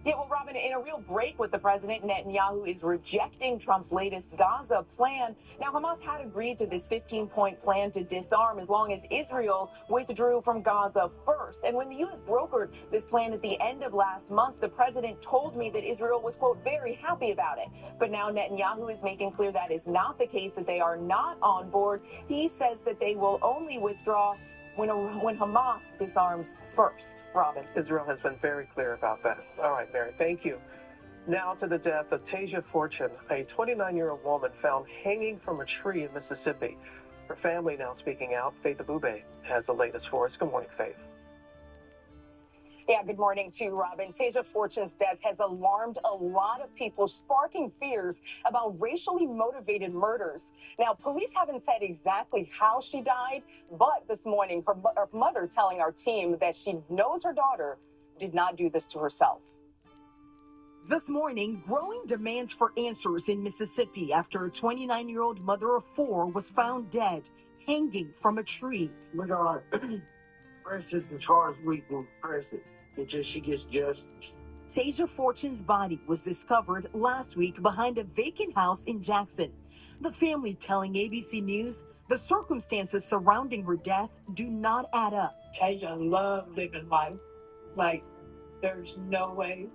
Yeah, well, Robin, in a real break with the president, Netanyahu is rejecting Trump's latest Gaza plan. Now, Hamas had agreed to this 15-point plan to disarm as long as Israel withdrew from Gaza first. And when the U.S. brokered this plan at the end of last month, the president told me that Israel was, quote, very happy about it. But now Netanyahu is making clear that is not the case, that they are not on board. He says that they will only withdraw when Hamas disarms first. Robin. Israel has been very clear about that. All right, Mary, thank you. Now to the death of Tasia Fortune, a 29-year-old woman found hanging from a tree in Mississippi. Her family now speaking out. Faith Abube has the latest for us. Good morning, Faith. Yeah, good morning to you, Robin. Tasia Fortune's death has alarmed a lot of people, sparking fears about racially motivated murders. Now, police haven't said exactly how she died, but this morning, her mother telling our team that she knows her daughter did not do this to herself. This morning, growing demands for answers in Mississippi after a 29-year-old mother of 4 was found dead, hanging from a tree. We're going to press it as hard as we can press it until she gets justice. Tasia Fortune's body was discovered last week behind a vacant house in Jackson. The family telling ABC News the circumstances surrounding her death do not add up. Tasia loved living life. Like, there's no way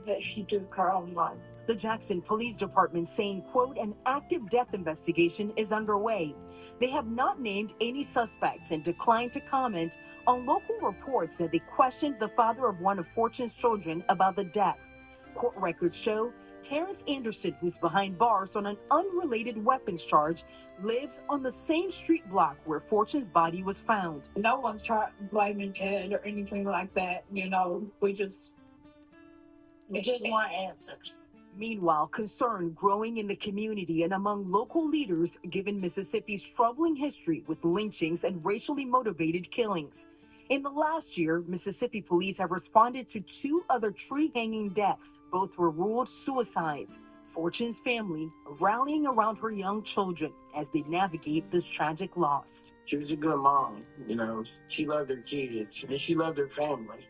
that she took her own life. The Jackson Police Department saying, quote, an active death investigation is underway. They have not named any suspects and declined to comment on local reports that they questioned the father of one of Fortune's children about the death. Court records show Terrence Anderson, who's behind bars on an unrelated weapons charge, lives on the same street block where Fortune's body was found. No one's trying blaming Ted or anything like that. You know, we just want answers. Meanwhile, concern growing in the community and among local leaders given Mississippi's troubling history with lynchings and racially motivated killings. In the last year, Mississippi police have responded to 2 other tree-hanging deaths. Both were ruled suicides. Fortune's family rallying around her young children as they navigate this tragic loss. She was a good mom, you know. She loved her kids and she loved her family.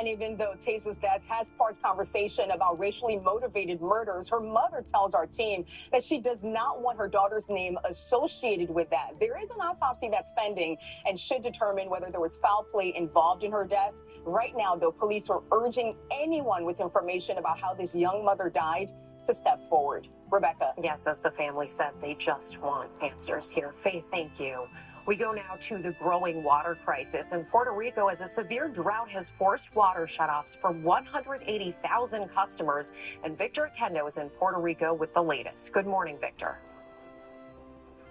And even though Taza's death has sparked conversation about racially motivated murders, her mother tells our team that she does not want her daughter's name associated with that. There is an autopsy that's pending and should determine whether there was foul play involved in her death. Right now, though, police are urging anyone with information about how this young mother died to step forward. Rebecca. Yes, as the family said, they just want answers here. Faith, thank you. We go now to the growing water crisis in Puerto Rico as a severe drought has forced water shutoffs for 180,000 customers. And Victor Akendo is in Puerto Rico with the latest. Good morning, Victor.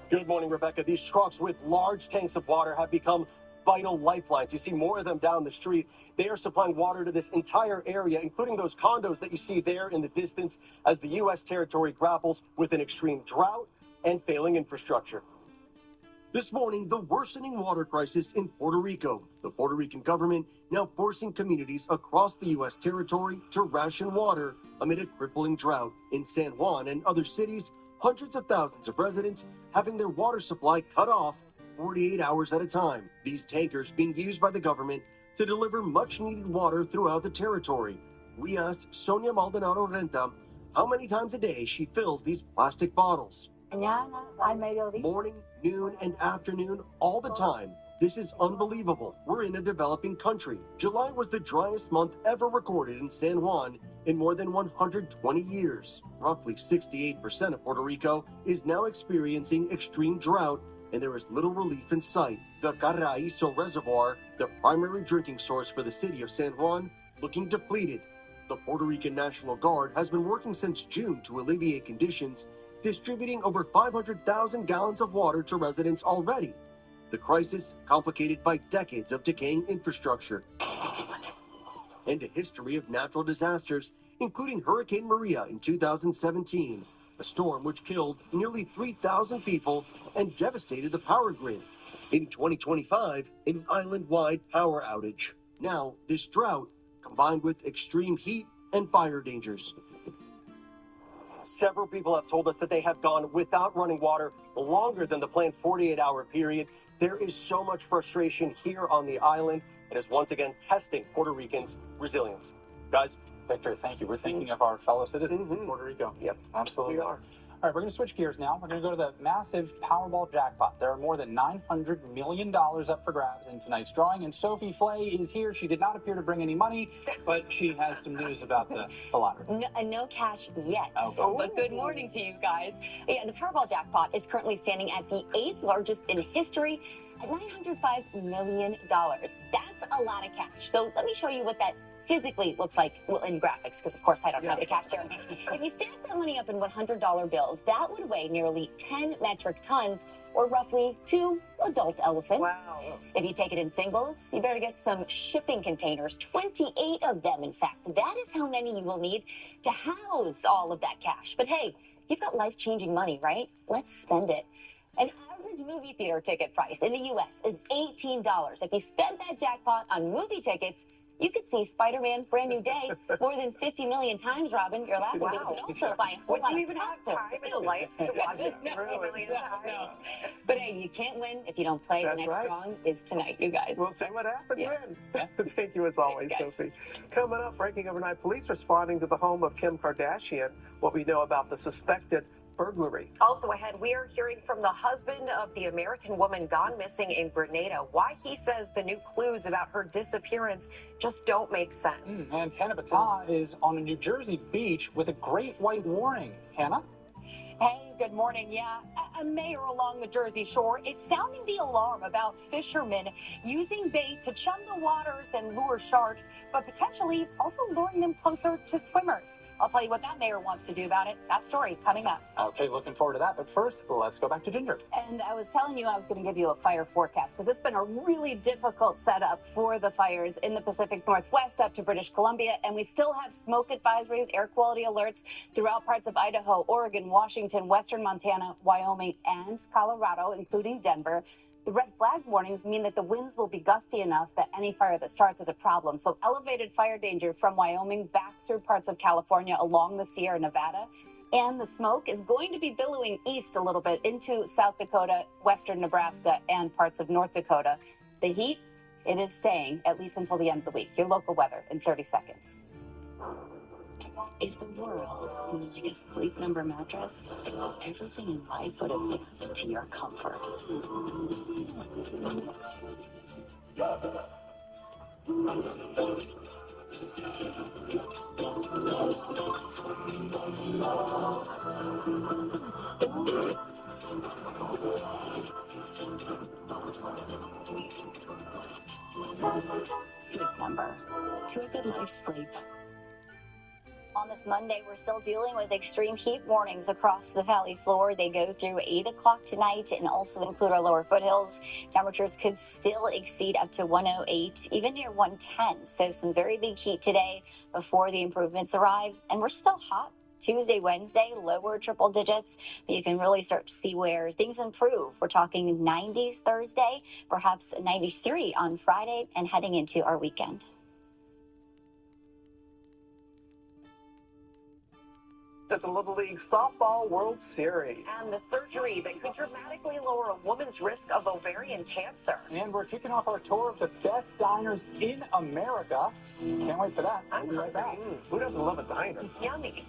Good morning, Rebecca. These trucks with large tanks of water have become vital lifelines. You see more of them down the street. They are supplying water to this entire area, including those condos that you see there in the distance as the U.S. territory grapples with an extreme drought and failing infrastructure. This morning, the worsening water crisis in Puerto Rico. The Puerto Rican government now forcing communities across the U.S. territory to ration water amid a crippling drought. In San Juan and other cities, hundreds of thousands of residents having their water supply cut off 48 hours at a time. These tankers being used by the government to deliver much-needed water throughout the territory. We asked Sonia Maldonado Renta how many times a day she fills these plastic bottles. Morning, noon, and afternoon, all the time. This is unbelievable. We're in a developing country. July was the driest month ever recorded in San Juan in more than 120 years. Roughly 68% of Puerto Rico is now experiencing extreme drought, and there is little relief in sight. The Carraizo Reservoir, the primary drinking source for the city of San Juan, looking depleted. The Puerto Rican National Guard has been working since June to alleviate conditions, distributing over 500,000 gallons of water to residents already. The crisis complicated by decades of decaying infrastructure and a history of natural disasters, including Hurricane Maria in 2017, a storm which killed nearly 3,000 people and devastated the power grid. In 2025, an island-wide power outage. Now, this drought, combined with extreme heat and fire dangers. Several people have told us that they have gone without running water longer than the planned 48-hour period. There is so much frustration here on the island. It is once again testing Puerto Ricans' resilience. Guys. Victor, thank you. We're thinking of our fellow citizens in Puerto Rico. Yep, absolutely. We are. All right, we're going to switch gears now. We're going to go to the massive Powerball jackpot. There are more than $900 million up for grabs in tonight's drawing, and Sophie Flay is here. She did not appear to bring any money, but she has some news about the lottery. No cash yet. Okay. But good morning to you guys. Yeah, the Powerball jackpot is currently standing at the 8th largest in history at $905 million. That's a lot of cash. So let me show you what that physically looks like in graphics, because of course I don't have the cash here. If you stack that money up in $100 bills, that would weigh nearly 10 metric tons, or roughly 2 adult elephants. Wow. If you take it in singles, you better get some shipping containers, 28 of them, in fact. That is how many you will need to house all of that cash. But hey, you've got life-changing money, right? Let's spend it. An average movie theater ticket price in the U.S. is $18. If you spend that jackpot on movie tickets, you could see Spider-Man Brand New Day more than 50 million times, Robin. You're laughing, but you could also buy a whole Would lot you of even have popcorn. time in life to watch it a million times? But hey, you can't win if you don't play. The next drawing is tonight, you guys. We'll see what happens then. Thank you as always, Sophie. Coming up, breaking overnight, police responding to the home of Kim Kardashian. What we know about the suspected burglary. Also ahead, we are hearing from the husband of the American woman gone missing in Grenada, why he says the new clues about her disappearance just don't make sense. And Hannah Battah is on a New Jersey beach with a great white warning. Hannah? Hey, good morning. Yeah, a mayor along the Jersey Shore is sounding the alarm about fishermen using bait to chum the waters and lure sharks, but potentially also luring them closer to swimmers. I'll tell you what that mayor wants to do about it. That story coming up. Okay, looking forward to that. But first, let's go back to Ginger. And I was telling you I was going to give you a fire forecast because it's been a really difficult setup for the fires in the Pacific Northwest up to British Columbia. And we still have smoke advisories, air quality alerts throughout parts of Idaho, Oregon, Washington, western Montana, Wyoming, and Colorado, including Denver. The red flag warnings mean that the winds will be gusty enough that any fire that starts is a problem. So elevated fire danger from Wyoming back through parts of California along the Sierra Nevada. And the smoke is going to be billowing east a little bit into South Dakota, western Nebraska, and parts of North Dakota. The heat It is staying at least until the end of the week. Your local weather in 30 seconds. If the world were like a Sleep Number mattress, everything in life would adapt to your comfort. Sleep Number. To a good night's sleep. On this Monday, we're still dealing with extreme heat warnings across the valley floor. They go through 8 o'clock tonight and also include our lower foothills. Temperatures could still exceed up to 108, even near 110. So some very big heat today before the improvements arrive. And we're still hot. Tuesday, Wednesday, lower triple digits. But you can really start to see where things improve. We're talking 90s Thursday, perhaps 93 on Friday, and heading into our weekend. At the Little League Softball World Series. And the surgery that could dramatically lower a woman's risk of ovarian cancer. And we're kicking off our tour of the best diners in America. Can't wait for that. We'll be right back. Who doesn't love a diner? Yummy.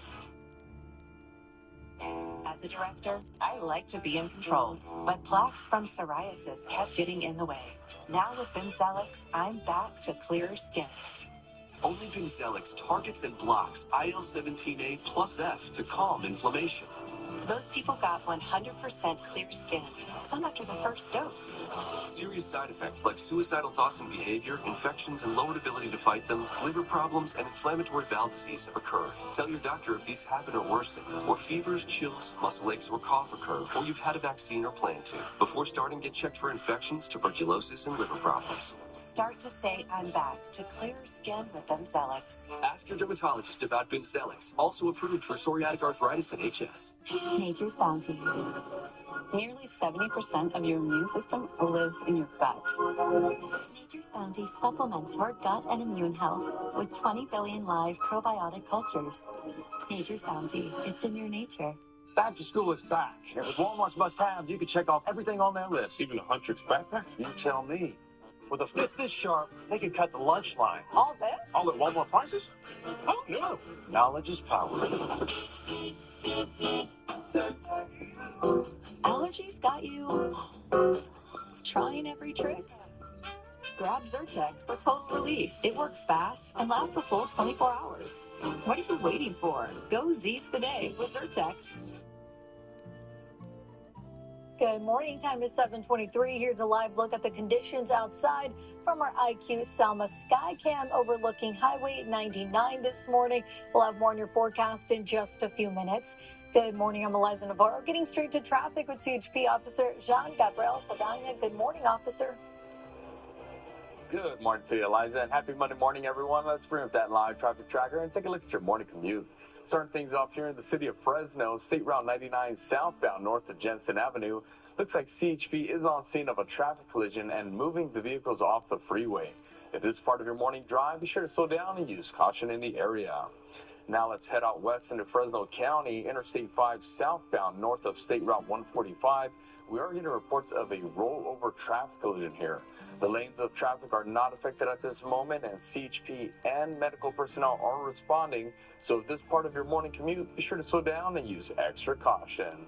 As a director, I like to be in control, but plaques from psoriasis kept getting in the way. Now with Bimzelx, I'm back to clearer skin. Only Bimzelx targets and blocks IL-17A plus F to calm inflammation. Most people got 100% clear skin, some after the first dose. Serious side effects like suicidal thoughts and behavior, infections and lowered ability to fight them, liver problems, and inflammatory bowel disease have occurred. Tell your doctor if these happen or worsen, or fevers, chills, muscle aches, or cough occur, or you've had a vaccine or plan to. Before starting, get checked for infections, tuberculosis, and liver problems. Start to say I'm back to clearer skin with Bimzelx. Ask your dermatologist about Bimzelx, also approved for psoriatic arthritis and HS. Nature's Bounty. Nearly 70% of your immune system lives in your gut. Nature's Bounty supplements your gut and immune health with 20 billion live probiotic cultures. Nature's Bounty. It's in your nature. Back to school is back. And with Walmart's must-haves, you can check off everything on their list. Even a Huntrix backpack? You tell me. With a fit this sharp, they can cut the lunch line. All this? All at Walmart prices? Oh, no. Knowledge is power. Allergies got you trying every trick? Grab Zyrtec for total relief. It works fast and lasts a full 24 hours. What are you waiting for? Go Z's the day with Zyrtec. Good morning. Time is 7:23. Here's a live look at the conditions outside from our IQ Selma Skycam overlooking Highway 99 this morning. We'll have more on your forecast in just a few minutes. Good morning. I'm Eliza Navarro. Getting straight to traffic with CHP Officer Jean-Gabriel Saldana. Good morning, officer. Good morning to you, Eliza, and happy Monday morning, everyone. Let's bring up that live traffic tracker and take a look at your morning commute. Starting things off here in the city of Fresno, State Route 99 southbound north of Jensen Avenue. Looks like CHP is on scene of a traffic collision and moving the vehicles off the freeway. If this is part of your morning drive, be sure to slow down and use caution in the area. Now let's head out west into Fresno County, Interstate 5 southbound north of State Route 145. We are getting reports of a rollover traffic collision here. The lanes of traffic are not affected at this moment, and CHP and medical personnel are responding. So if this is part of your morning commute, be sure to slow down and use extra caution.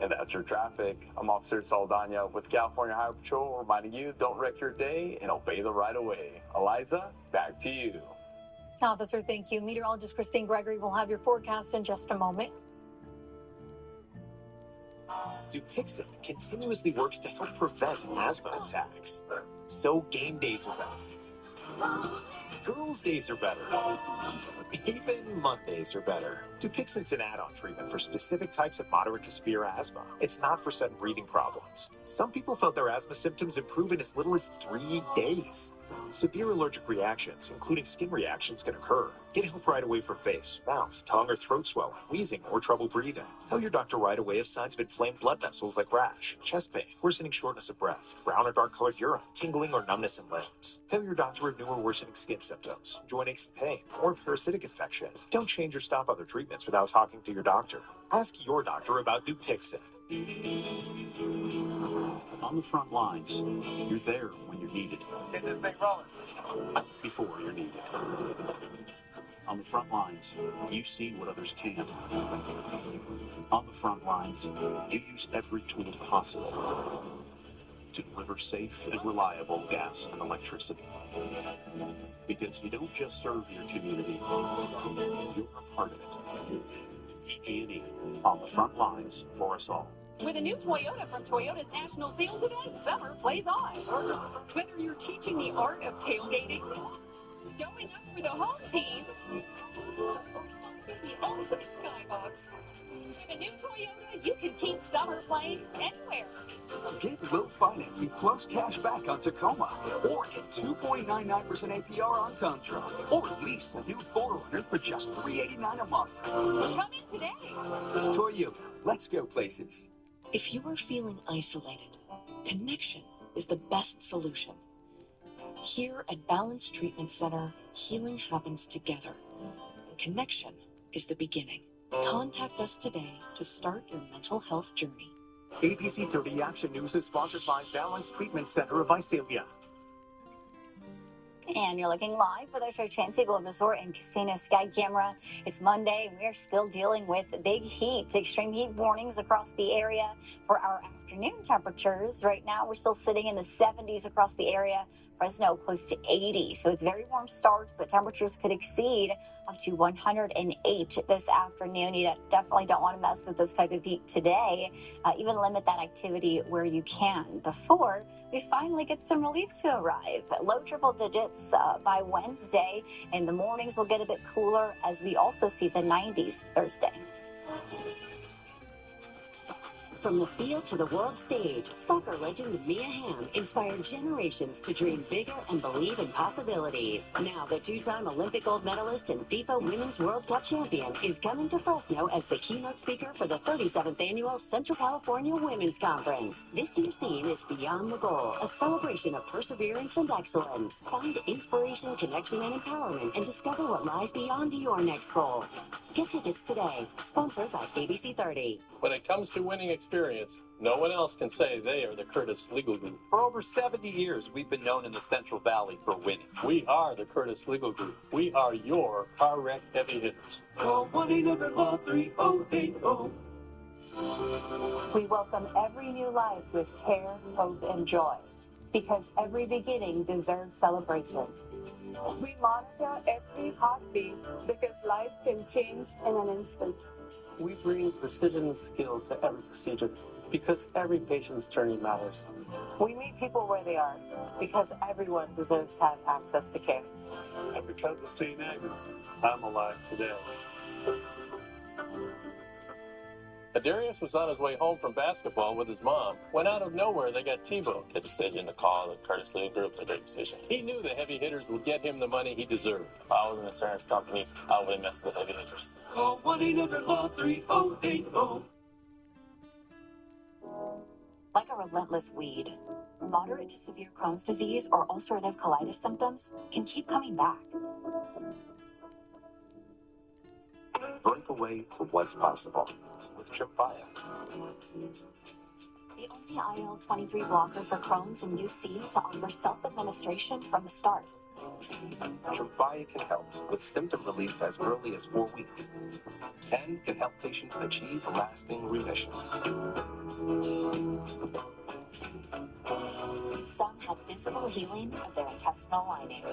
And that's your traffic. I'm Officer Saldana with California Highway Patrol, reminding you, don't wreck your day and obey the right of way. Eliza, back to you. Officer, thank you. Meteorologist Christine Gregory will have your forecast in just a moment. Dupixent continuously works to help prevent asthma attacks. So game days are better. Girls' days are better. Even Mondays are better. Dupixent's an add-on treatment for specific types of moderate to severe asthma. It's not for sudden breathing problems. Some people felt their asthma symptoms improve in as little as 3 days. Severe allergic reactions, including skin reactions, can occur. Get help right away for face, mouth, tongue, or throat swelling, wheezing, or trouble breathing. Tell your doctor right away if signs of inflamed blood vessels like rash, chest pain, worsening shortness of breath, brown or dark-colored urine, tingling or numbness in limbs. Tell your doctor of new or worsening skin symptoms, joint aches and pain, or parasitic infection. Don't change or stop other treatments without talking to your doctor. Ask your doctor about Dupixent. On the front lines, you're there when you're needed. Get this thing rolling. Before you're needed. On the front lines, you see what others can't. On the front lines, you use every tool possible to deliver safe and reliable gas and electricity. Because you don't just serve your community, you're a part of it. PG&E, on the front lines for us all. With a new Toyota from Toyota's National Sales Event, summer plays on. Whether you're teaching the art of tailgating, going up for the home team, or the ultimate skybox, with a new Toyota, you can keep summer playing anywhere. Get low financing plus cash back on Tacoma, or get 2.99% APR on Tundra, or lease a new 4Runner for just $389 a month. Come in today. Toyota, let's go places. If you are feeling isolated, connection is the best solution. Here at Balance Treatment Center, healing happens together. Connection is the beginning. Contact us today to start your mental health journey. ABC 30 Action News is sponsored by Balance Treatment Center of Visalia. And you're looking live with our Chancey Gold Resort and Casino Sky Camera. It's Monday, and we're still dealing with big heat, extreme heat warnings across the area for our afternoon temperatures. Right now, we're still sitting in the 70s across the area. Fresno close to 80, so it's a very warm start, but temperatures could exceed up to 108 this afternoon. You definitely don't want to mess with this type of heat today. Even limit that activity where you can before we finally get some relief to arrive. Low triple digits by Wednesday, and the mornings will get a bit cooler as we also see the 90s Thursday. From the field to the world stage, soccer legend Mia Hamm inspired generations to dream bigger and believe in possibilities. Now, the two-time Olympic gold medalist and FIFA Women's World Cup champion is coming to Fresno as the keynote speaker for the 37th Annual Central California Women's Conference. This year's theme is Beyond the Goal, a celebration of perseverance and excellence. Find inspiration, connection, and empowerment, and discover what lies beyond your next goal. Get tickets today. Sponsored by ABC 30. When it comes to winning experience, no one else can say they are the Curtis Legal Group. For over 70 years, we've been known in the Central Valley for winning. We are the Curtis Legal Group. We are your car wreck heavy hitters. Call 1-800-LAW-3080. We welcome every new life with care, hope, and joy, because every beginning deserves celebration. We monitor every heartbeat because life can change in an instant. We bring precision and skill to every procedure because every patient's journey matters. We meet people where they are because everyone deserves to have access to care. And because of St. Agnes, I'm alive today. Darius was on his way home from basketball with his mom when out of nowhere they got T-boned. The decision to call the Curtis Legal Group was a great decision. He knew the heavy hitters would get him the money he deserved. If I was an insurance company, I would have messed with the heavy hitters. Call 1-800-LAW-3080. Like a relentless weed, moderate to severe Crohn's disease or ulcerative colitis symptoms can keep coming back. Break away to what's possible with Tremfya. The only IL-23 blocker for Crohn's and UC to offer self-administration from the start. Tremfya can help with symptom relief as early as 4 weeks and can help patients achieve lasting remission. Some had visible healing of their intestinal lining.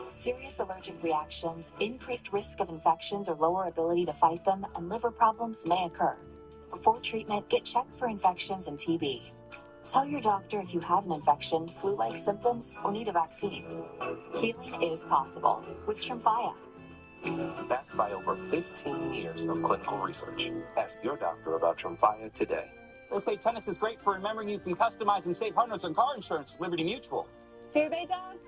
Serious allergic reactions, increased risk of infections or lower ability to fight them, and liver problems may occur. Before treatment, get checked for infections and TB. Tell your doctor if you have an infection, flu-like symptoms, or need a vaccine. Healing is possible with Tremfya. Backed by over 15 years of clinical research. Ask your doctor about Tremfya today. They'll say tennis is great for remembering you can customize and save hundreds on car insurance with Liberty Mutual. Survey dog?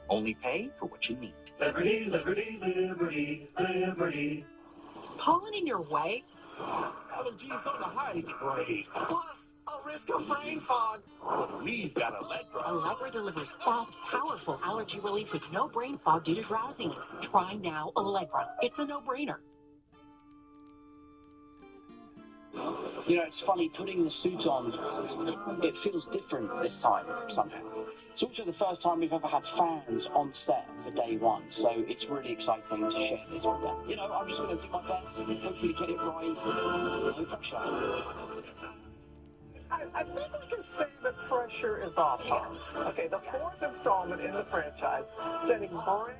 Only pay for what you need. Liberty, liberty, liberty, liberty. Pollen in your way? Allergies on the high grade. Plus, a risk of brain fog. But we've got Allegra. Allegra delivers fast, powerful allergy relief with no brain fog due to drowsiness. Try now Allegra. It's a no-brainer. You know, it's funny, putting the suit on, it feels different this time, somehow. It's also the first time we've ever had fans on set for day one, so it's really exciting to share this with them. You know, I'm just going to do my best, hopefully get it right, no pressure. I think we can say the pressure is off. Okay, the fourth installment in the franchise, setting brand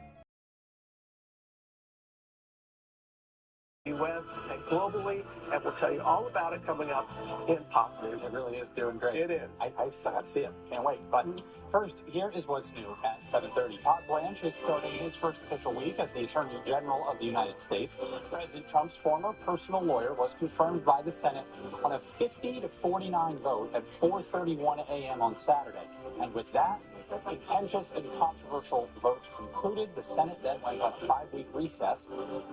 U.S. and globally, and we'll tell you all about it coming up in Pop News. It really is doing great. It is. I still have to see it. Can't wait. But first, here is what's new at 7:30. Todd Blanche is starting his first official week as the Attorney General of the United States. President Trump's former personal lawyer was confirmed by the Senate on a 50-49 vote at 4:31 a.m. on Saturday. And with that, contentious and controversial vote concluded. The Senate then went on a 5-week recess.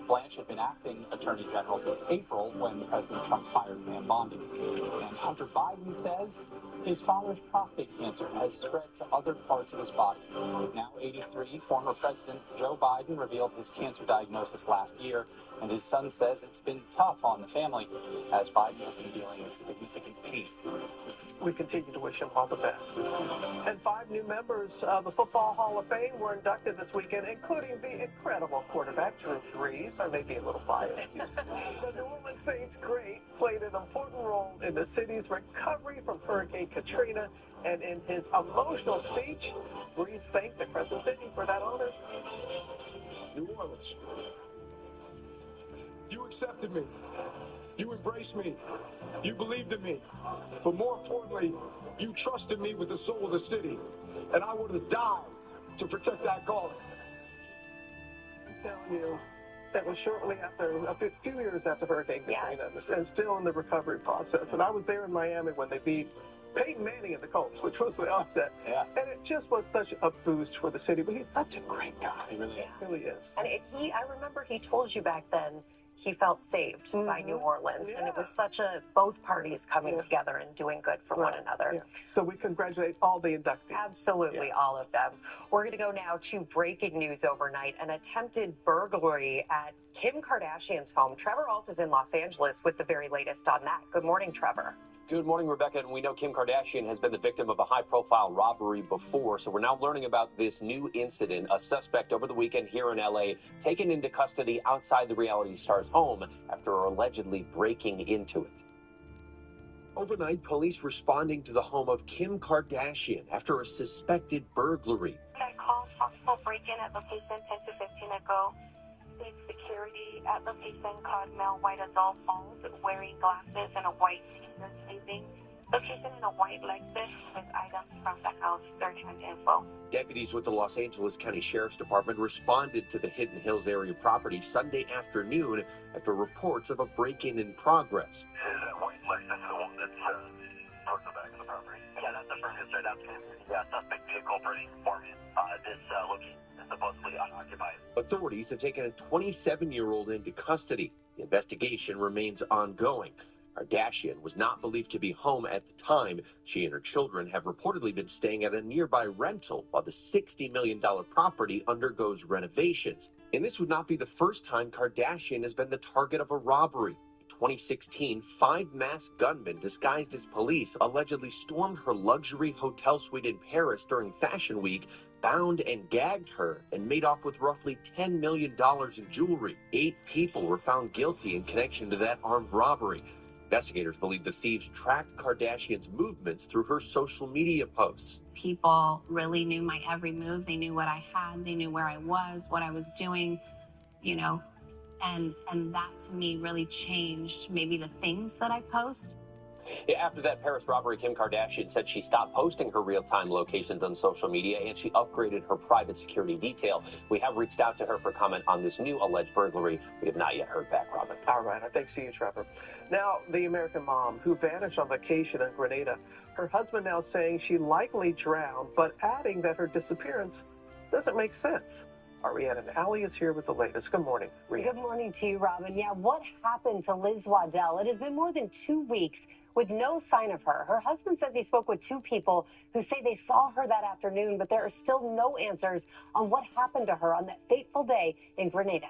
Blanche had been acting Attorney General since April when President Trump fired Pam Bondi. And Hunter Biden says his father's prostate cancer has spread to other parts of his body. Now 83, former President Joe Biden revealed his cancer diagnosis last year, and his son says it's been tough on the family as Biden has been dealing with significant pain. We continue to wish him all the best. And 5 new members of the Football Hall of Fame were inducted this weekend, including the incredible quarterback Drew Brees. I may be a little biased. The New Orleans Saints great played an important role in the city's recovery from Hurricane Katrina, and in his emotional speech, Brees thanked the Crescent City for that honor. New Orleans, you accepted me. You embraced me. You believed in me. But more importantly, you trusted me with the soul of the city. And I would have died to protect that calling. I'm telling you, that was shortly after, a few years after Hurricane Katrina, and still in the recovery process. And I was there in Miami when they beat Peyton Manning and the Colts, which was the upset. Yeah. And it just was such a boost for the city. But he's such a great guy. He really is. He really is. And I remember he told you back then he felt saved by New Orleans. And it was such both parties coming together and doing good for one another. Yeah. So we congratulate all the inductees. Absolutely, all of them. We're going to go now to breaking news overnight. An attempted burglary at Kim Kardashian's home. Trevor Ault is in Los Angeles with the very latest on that. Good morning, Trevor. Good morning, Rebecca. And we know Kim Kardashian has been the victim of a high-profile robbery before, so we're now learning about this new incident. A suspect over the weekend here in L.A. taken into custody outside the reality star's home after allegedly breaking into it. Overnight, police responding to the home of Kim Kardashian after a suspected burglary. I called possible break-in at location 10 to 15 ago. State security at location called male white adult phones wearing glasses and a white t-shirt sleeping. Location in a white Lexus with items from the house. Search and info. Deputies with the Los Angeles County Sheriff's Department responded to the Hidden Hills area property Sunday afternoon after reports of a break-in in progress. That white Lexus, the one that's towards the back of the property. Yeah, that's the front straight out. Yeah, suspect vehicle pretty informant. This location is supposedly unoccupied. Authorities have taken a 27-year-old into custody. The investigation remains ongoing. Kardashian was not believed to be home at the time. She and her children have reportedly been staying at a nearby rental while the $60 million property undergoes renovations. And this would not be the first time Kardashian has been the target of a robbery. In 2016, 5 masked gunmen disguised as police allegedly stormed her luxury hotel suite in Paris during Fashion Week, bound and gagged her, and made off with roughly $10 million in jewelry. 8 people were found guilty in connection to that armed robbery. Investigators believe the thieves tracked Kardashian's movements through her social media posts. People really knew my every move. They knew what I had. They knew where I was, what I was doing, you know, and that to me really changed maybe the things that I post. After that Paris robbery, Kim Kardashian said she stopped posting her real-time locations on social media and she upgraded her private security detail. We have reached out to her for comment on this new alleged burglary. We have not yet heard back, Robin. All right. Thanks to you, Trevor. Now, the American mom who vanished on vacation in Grenada, her husband now saying she likely drowned, but adding that her disappearance doesn't make sense. Our Rhiannon Alley is here with the latest. Good morning, Rhiannon. Good morning to you, Robin. Yeah, what happened to Liz Waddell? It has been more than 2 weeks with no sign of her. Her husband says he spoke with 2 people who say they saw her that afternoon, but there are still no answers on what happened to her on that fateful day in Grenada.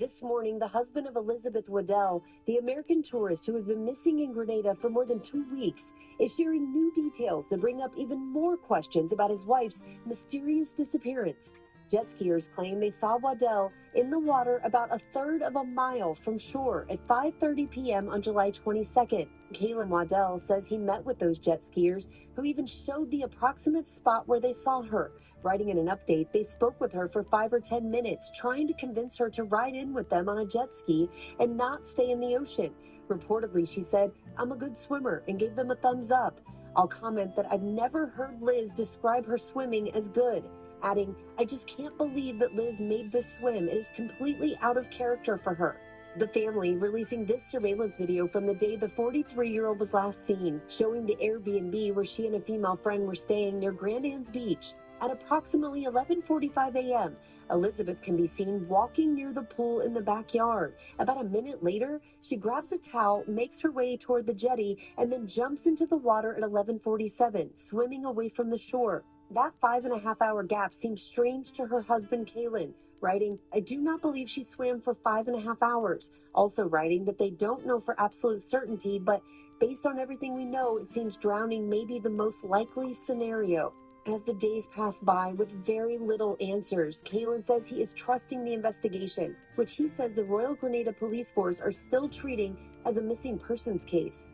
This morning, the husband of Elizabeth Waddell, the American tourist who has been missing in Grenada for more than 2 weeks, is sharing new details that bring up even more questions about his wife's mysterious disappearance. Jet skiers claim they saw Waddell in the water about a third of a mile from shore at 5:30 p.m. on July 22nd. Kalen Waddell says he met with those jet skiers who even showed the approximate spot where they saw her. Writing in an update, they spoke with her for 5 or 10 minutes, trying to convince her to ride in with them on a jet ski and not stay in the ocean. Reportedly, she said, "I'm a good swimmer," and gave them a thumbs up. I'll comment that I've never heard Liz describe her swimming as good, adding, "I just can't believe that Liz made this swim. It is completely out of character for her." The family releasing this surveillance video from the day the 43-year-old was last seen, showing the Airbnb where she and a female friend were staying near Grand Anse Beach. At approximately 11:45 a.m., Elizabeth can be seen walking near the pool in the backyard. About a minute later, she grabs a towel, makes her way toward the jetty, and then jumps into the water at 11:47, swimming away from the shore. That 5.5-hour gap seems strange to her husband, Kalen, writing, "I do not believe she swam for 5.5 hours. Also writing that they don't know for absolute certainty, but based on everything we know, it seems drowning may be the most likely scenario. As the days pass by with very little answers, Kalen says he is trusting the investigation, which he says the Royal Grenada Police Force are still treating as a missing persons case.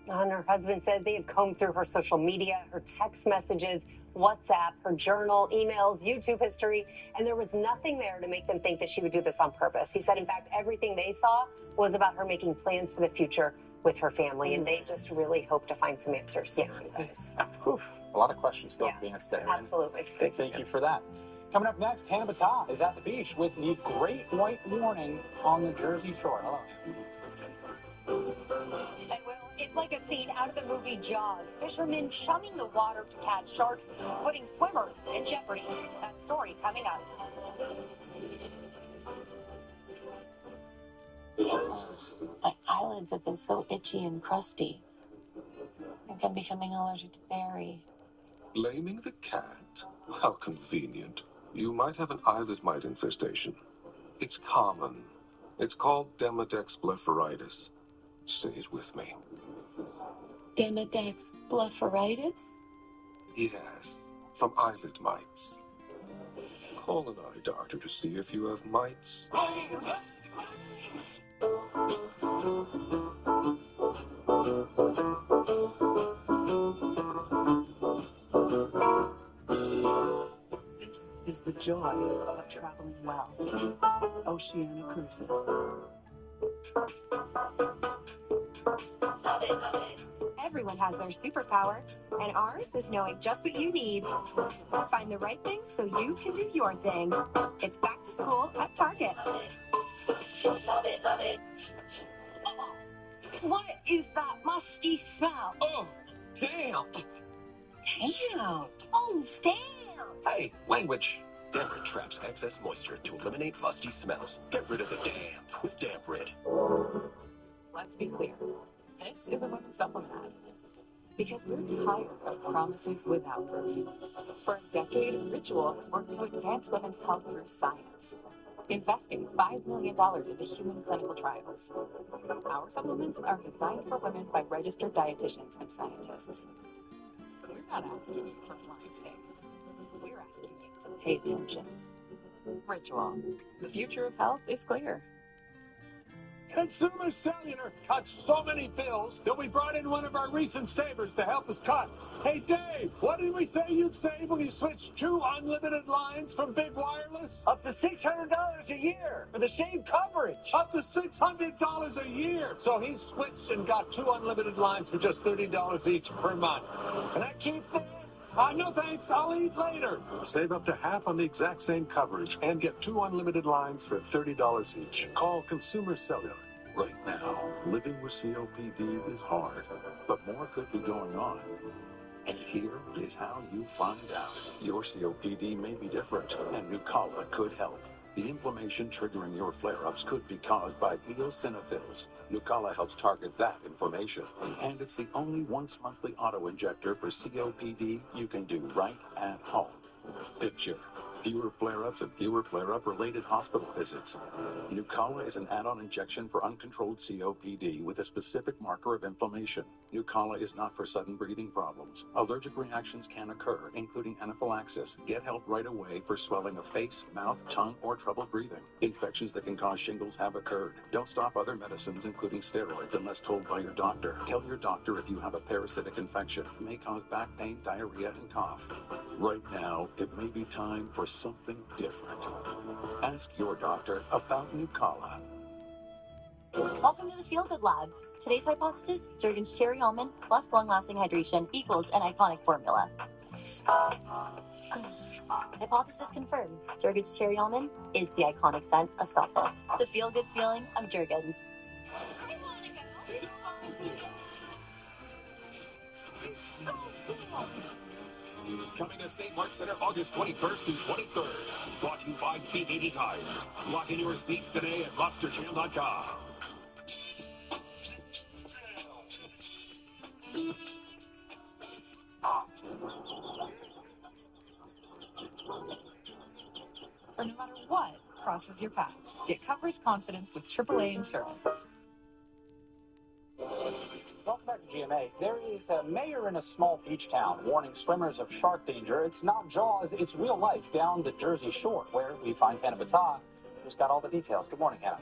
And her husband says they have combed through her social media, her text messages, WhatsApp, her journal, emails, YouTube history, and there was nothing there to make them think that she would do this on purpose. He said, in fact, everything they saw was about her making plans for the future with her family, and they just really hope to find some answers soon, you guys. A lot of questions still to be answered. Absolutely. Thank you for that. Coming up next, Hannah Battah is at the beach with the Great White Warning on the Jersey Shore. Hello. And well, it's like a scene out of the movie Jaws. Fishermen chumming the water to catch sharks, putting swimmers in jeopardy. That story coming up. My eyelids have been so itchy and crusty. I think I'm becoming allergic to berry. Blaming the cat? How convenient. You might have an eyelid mite infestation. It's common. It's called Demodex blepharitis. Say it with me. Demodex blepharitis? Yes, from eyelid mites. Call an eye doctor to see if you have mites. This is the joy of traveling well. Oceana Cruises. Everyone has their superpower, and ours is knowing just what you need. Find the right things so you can do your thing. It's back to school at Target. Love it, love it. What is that musty smell? Oh, damn! Damn! Oh, damn! Hey, language. Damper traps excess moisture to eliminate musty smells. Get rid of the damp with Damp Rid. Let's be clear. This is a women's supplement ad. Because we're tired of promises without proof. For a decade, Ritual has worked to advance women's health through science, investing $5 million into human clinical trials. Our supplements are designed for women by registered dietitians and scientists. But we're not asking you for blind faith. We're asking you to pay attention. Ritual. The future of health is clear. Consumer Cellular cut so many bills that we brought in one of our recent savers to help us cut. Hey, Dave, what did we say you'd save when you switched to unlimited lines from Big Wireless? Up to $600 a year for the same coverage. Up to $600 a year. So he switched and got 2 unlimited lines for just $30 each per month. Can I keep that? No thanks, I'll eat later. Save up to half on the exact same coverage and get 2 unlimited lines for $30 each. Call Consumer Cellular. Right now, living with COPD is hard, but more could be going on. And here is how you find out. Your COPD may be different, and Nucala could help. The inflammation triggering your flare-ups could be caused by eosinophils. Nucala helps target that inflammation. And it's the only once-monthly auto-injector for COPD you can do right at home. Picture fewer flare-ups and fewer flare-up-related hospital visits. Nucala is an add-on injection for uncontrolled COPD with a specific marker of inflammation. Nucala is not for sudden breathing problems. Allergic reactions can occur, including anaphylaxis. Get help right away for swelling of face, mouth, tongue, or trouble breathing. Infections that can cause shingles have occurred. Don't stop other medicines, including steroids, unless told by your doctor. Tell your doctor if you have a parasitic infection. It may cause back pain, diarrhea, and cough. Right now, it may be time for something different. Ask your doctor about Nucala. Welcome to the Feel Good Labs. Today's hypothesis, Jergens Cherry Almond plus long-lasting hydration equals an iconic formula. Hypothesis confirmed. Jergens Cherry Almond is the iconic scent of softness. The feel-good feeling of Jergens. Coming to St. Mark's Center August 21st through 23rd. Brought to you by Big 80 Tires. Lock in your seats today at lobsterjam.com. For no matter what crosses your path, get coverage confidence with AAA insurance. Welcome back to GMA. There is a mayor in a small beach town warning swimmers of shark danger. It's not Jaws, it's real life down the Jersey Shore, where we find Hannah Battah, who's got all the details. Good morning, Hannah.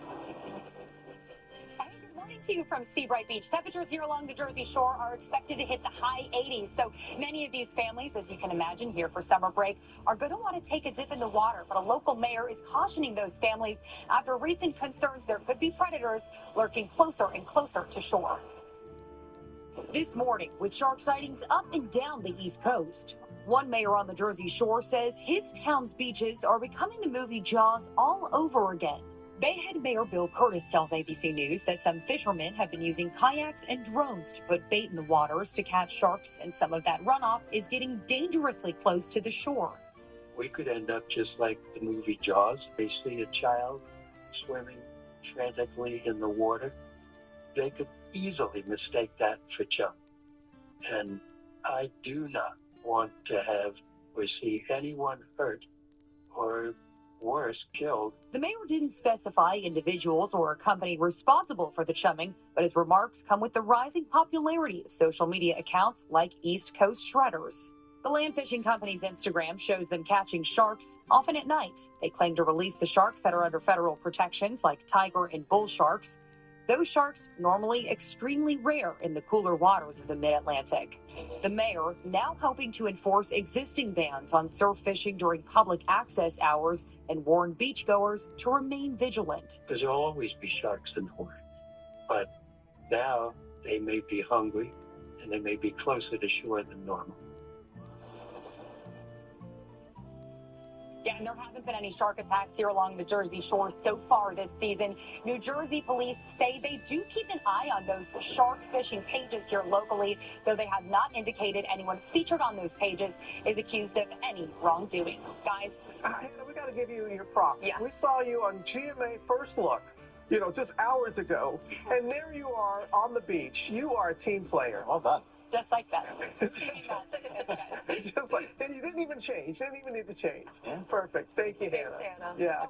Good morning to you from Seabright Beach. Temperatures here along the Jersey Shore are expected to hit the high 80s. So many of these families, as you can imagine, here for summer break, are going to want to take a dip in the water. But a local mayor is cautioning those families after recent concerns there could be predators lurking closer and closer to shore. This morning, with shark sightings up and down the East Coast, one mayor on the Jersey Shore says his town's beaches are becoming the movie Jaws all over again. Bayhead Mayor Bill Curtis tells ABC News that some fishermen have been using kayaks and drones to put bait in the waters to catch sharks, and some of that runoff is getting dangerously close to the shore. We could end up just like the movie Jaws. They see a child swimming frantically in the water. They could easily mistake that for chum. And I do not want to have or see anyone hurt or worse, killed. The mayor didn't specify individuals or a company responsible for the chumming, but his remarks come with the rising popularity of social media accounts like East Coast Shredders. The land fishing company's Instagram shows them catching sharks, often at night. They claim to release the sharks that are under federal protections like tiger and bull sharks. Those sharks normally extremely rare in the cooler waters of the mid-Atlantic. The mayor now hoping to enforce existing bans on surf fishing during public access hours and warn beachgoers to remain vigilant. Because there'll always be sharks in the water. But now they may be hungry and they may be closer to shore than normal. Yeah, and there haven't been any shark attacks here along the Jersey Shore so far this season. New Jersey police say they do keep an eye on those shark fishing pages here locally, though they have not indicated anyone featured on those pages is accused of any wrongdoing. Guys? Hannah, we got to give you your props. Yes. We saw you on GMA First Look, just hours ago, and there you are on the beach. You are a team player. Well done. Just like that. Just like, and you didn't even change. Didn't even need to change. Yeah. Perfect. Thank you, Thanks, Hannah. Hannah. Yeah,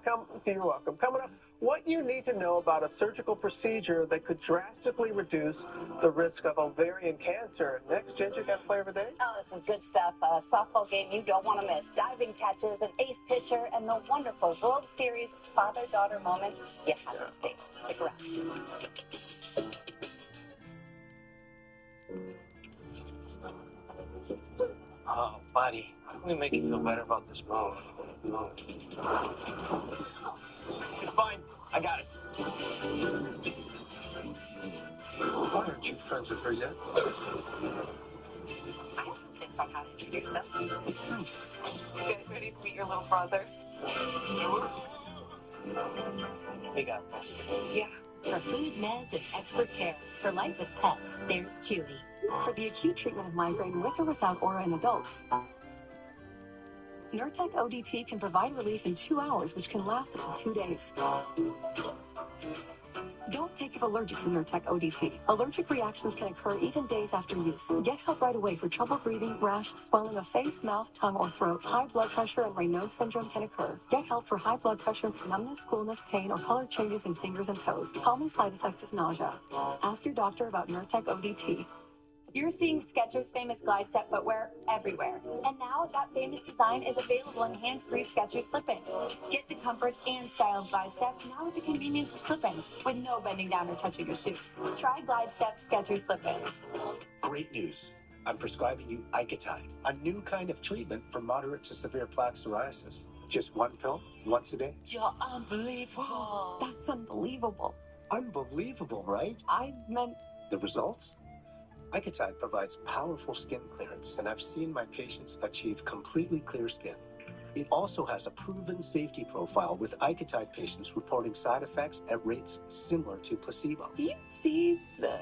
you're welcome. Coming up, what you need to know about a surgical procedure that could drastically reduce the risk of ovarian cancer. Next, Ginger, got a play of the day? Oh, this is good stuff. A softball game you don't want to miss. Diving catches, an ace pitcher, and the wonderful World Series father-daughter moment you haven't seen. Stick around. Oh, buddy, how can we make you feel better about this move? It's fine. I got it. Why aren't you friends with her yet? I have some tips on how to introduce them. You guys ready to meet your little brother? We got this. Yeah. For food, meds, and expert care. For life with pets, there's Chewy. For the acute treatment of migraine with or without aura in adults, Nurtec ODT can provide relief in 2 hours, which can last up to 2 days. Don't take if allergic to Nurtec ODT. Allergic reactions can occur even days after use. Get help right away for trouble breathing, rash, swelling of face, mouth, tongue, or throat. High blood pressure and Raynaud's syndrome can occur. Get help for high blood pressure, numbness, coolness, pain, or color changes in fingers and toes. Common side effect is nausea. Ask your doctor about Nurtec ODT. You're seeing Skechers' famous glide step footwear everywhere. And now that famous design is available in hands-free Skechers slip-ins. Get the comfort and style of glide step now with the convenience of slip-ins, with no bending down or touching your shoes. Try glide step Skechers slip-ins. Great news. I'm prescribing you Icotide, a new kind of treatment for moderate to severe plaque psoriasis. Just one pill, once a day. You're unbelievable. That's unbelievable. Unbelievable, right? I meant... The results? Icotide provides powerful skin clearance, and I've seen my patients achieve completely clear skin. It also has a proven safety profile, with Icotide patients reporting side effects at rates similar to placebo. Do you see the...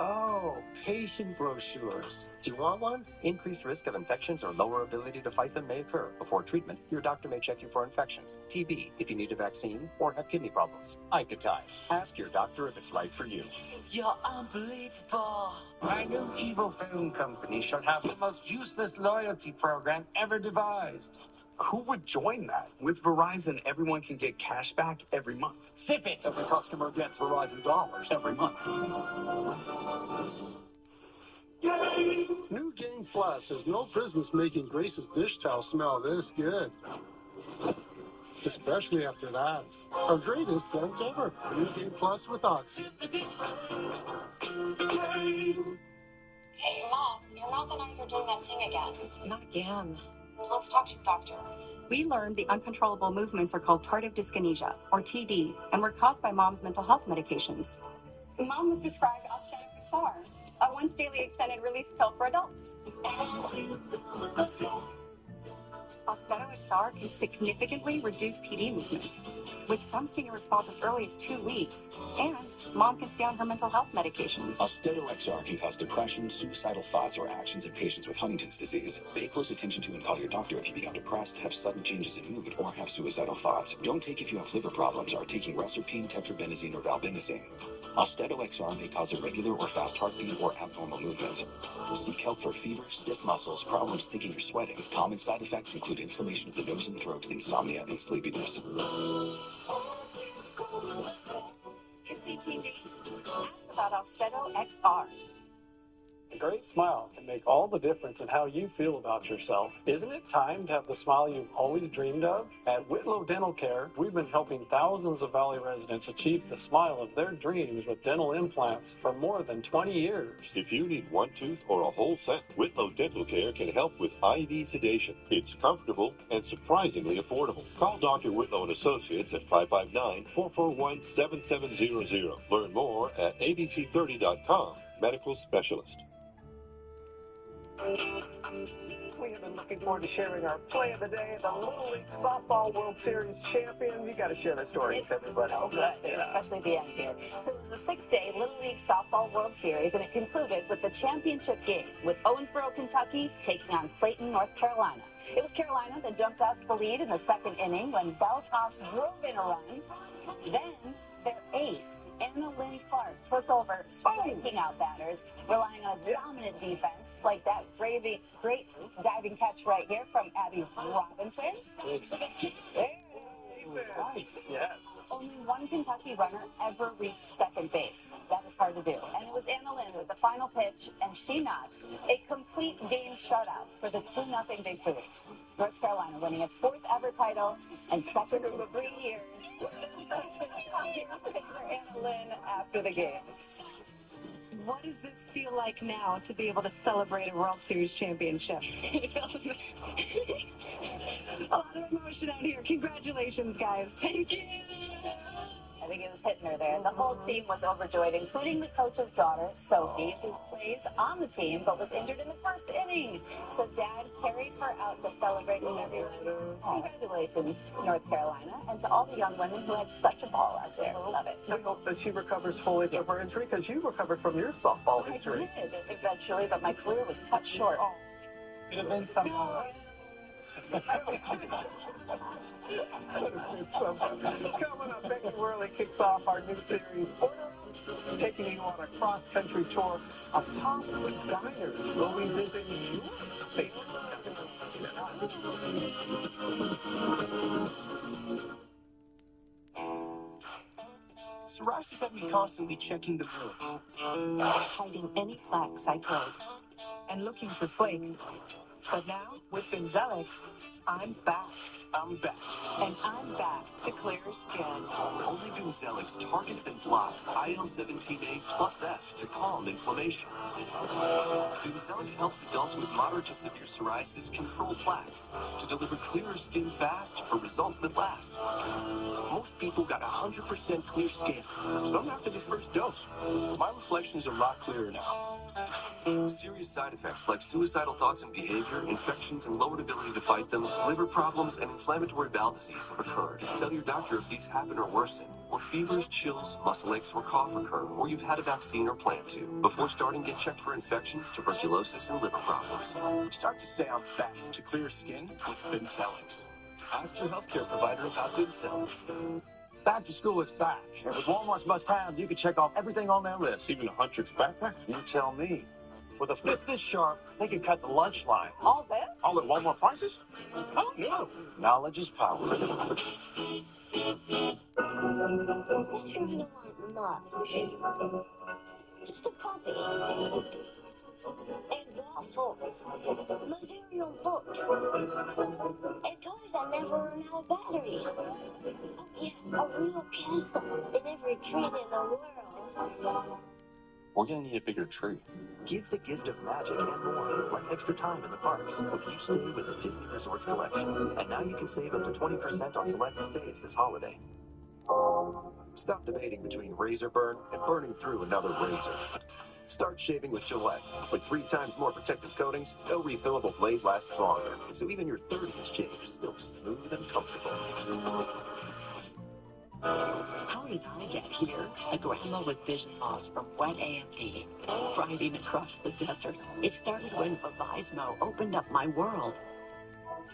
Oh, patient brochures. Do you want one? Increased risk of infections or lower ability to fight them may occur. Before treatment, your doctor may check you for infections, TB, if you need a vaccine, or have kidney problems. Icotide. Ask your doctor if it's right for you. You're unbelievable. My new evil phone company should have the most useless loyalty program ever devised. Who would join that? With Verizon, everyone can get cash back every month. Sip it! Every customer gets Verizon dollars every month. New Game Plus has no business making Grace's dish towel smell this good. Especially after that. Our greatest scent ever. New Game Plus with Oxy. Hey, Mom, your mouth and eyes are doing that thing again. Not again. Let's talk to your doctor. We learned the uncontrollable movements are called tardive dyskinesia, or TD, and were caused by Mom's mental health medications. Mom was prescribed Austedo XR, a once-daily extended-release pill for adults. Austedo XR can significantly reduce TD movements, with some seeing a response as early as 2 weeks, and Mom can stay on her mental health medications. Austedo XR can cause depression, suicidal thoughts, or actions in patients with Huntington's disease. Pay close attention to and call your doctor if you become depressed, have sudden changes in mood, or have suicidal thoughts. Don't take if you have liver problems, are taking reserpine, tetrabenazine, or valbenazine. Austedo XR may cause irregular or fast heartbeat or abnormal movements. Seek help for fever, stiff muscles, problems thinking or sweating. Common side effects include inflammation of the nose and throat, insomnia, and sleepiness. CTD. Ask about Austedo XR. A great smile can make all the difference in how you feel about yourself. Isn't it time to have the smile you've always dreamed of? At Whitlow Dental Care, we've been helping thousands of Valley residents achieve the smile of their dreams with dental implants for more than 20 years. If you need one tooth or a whole set, Whitlow Dental Care can help with IV sedation. It's comfortable and surprisingly affordable. Call Dr. Whitlow and Associates at 559-441-7700. Learn more at abc30.com. Medical Specialist. We have been looking forward to sharing our play of the day, the Little League Softball World Series champion. You got to share the story with everybody. So good, especially the end here. So it was a 6-day Little League Softball World Series, and it concluded with the championship game, with Owensboro, Kentucky, taking on Clayton, North Carolina. It was Carolina that jumped out to the lead in the second inning when Belle Cox drove in a run. Then their ace, Anna Lynn Clark, took over, striking out batters, relying on a dominant defense like that great diving catch right here from Abby Robinson. Yes. Only one Kentucky runner ever reached second base. That was hard to do. And it was Anna Lynn with the final pitch, and she notched a complete game shutout for the 2-0 victory. North Carolina winning its 4th ever title and second in 3 years. Anna Lynn after the game. What does this feel like now to be able to celebrate a World Series championship? A lot of emotion out here. Congratulations, guys. Thank you. I think it was Hittner there. The whole team was overjoyed, including the coach's daughter, Sophie, who plays on the team but was injured in the first inning. So Dad carried her out to celebrate with everyone. Congratulations, North Carolina, and to all the young women who had such a ball out there. Love it. We hope that she recovers fully from her injury, because you recovered from your softball injury. I did eventually, but my career was cut short. Could have been something. Coming up, Becky Worley kicks off our new series, Order, taking you on a cross-country tour of top diners. We'll be visiting your favorite. Psoriasis had me constantly checking the room, hiding any plaques I could, and looking for flakes. But now, with Benzellix, I'm back. I'm back. And I'm back to clear skin. Only Benzellix targets and blocks IL-17A plus F to calm inflammation. Benzellix helps adults with moderate to severe psoriasis control plaques to deliver clearer skin fast for results that last. Most people got 100% clear skin, some after the first dose. My reflection's a lot clearer now. Serious side effects like suicidal thoughts and behavior, infections and lowered ability to fight them, liver problems, and inflammatory bowel disease have occurred. Tell your doctor if these happen or worsen, or fevers, chills, muscle aches, or cough occur, or you've had a vaccine or plan to. Before starting, get checked for infections, tuberculosis, and liver problems. Start to say I'm back to clear skin with Benzellix. Ask your healthcare provider about Benzellix. Back to school is back. And with Walmart's must-haves, you can check off everything on their list. Even a Huntrix backpack? You tell me. With a fifth this sharp, they can cut the lunch line. All this? All at Walmart prices? Oh, no. Knowledge is power. Mr. I don't want much. Just a coffee. And waffles. My very own book. And toys that never run out of batteries. Oh, yeah, a real castle in every tree in the world. We're gonna need a bigger tree. Give the gift of magic and more, like extra time in the parks, if you stay with the Disney Resorts collection. And now you can save up to 20% on select stays this holiday. Stop debating between razor burn and burning through another razor. Start shaving with Gillette. With 3 times more protective coatings, no refillable blade lasts longer. So even your 30th shave is still smooth and comfortable. How did I get here? A grandma with vision loss from wet AMD, riding across the desert. It started when Vabysmo opened up my world.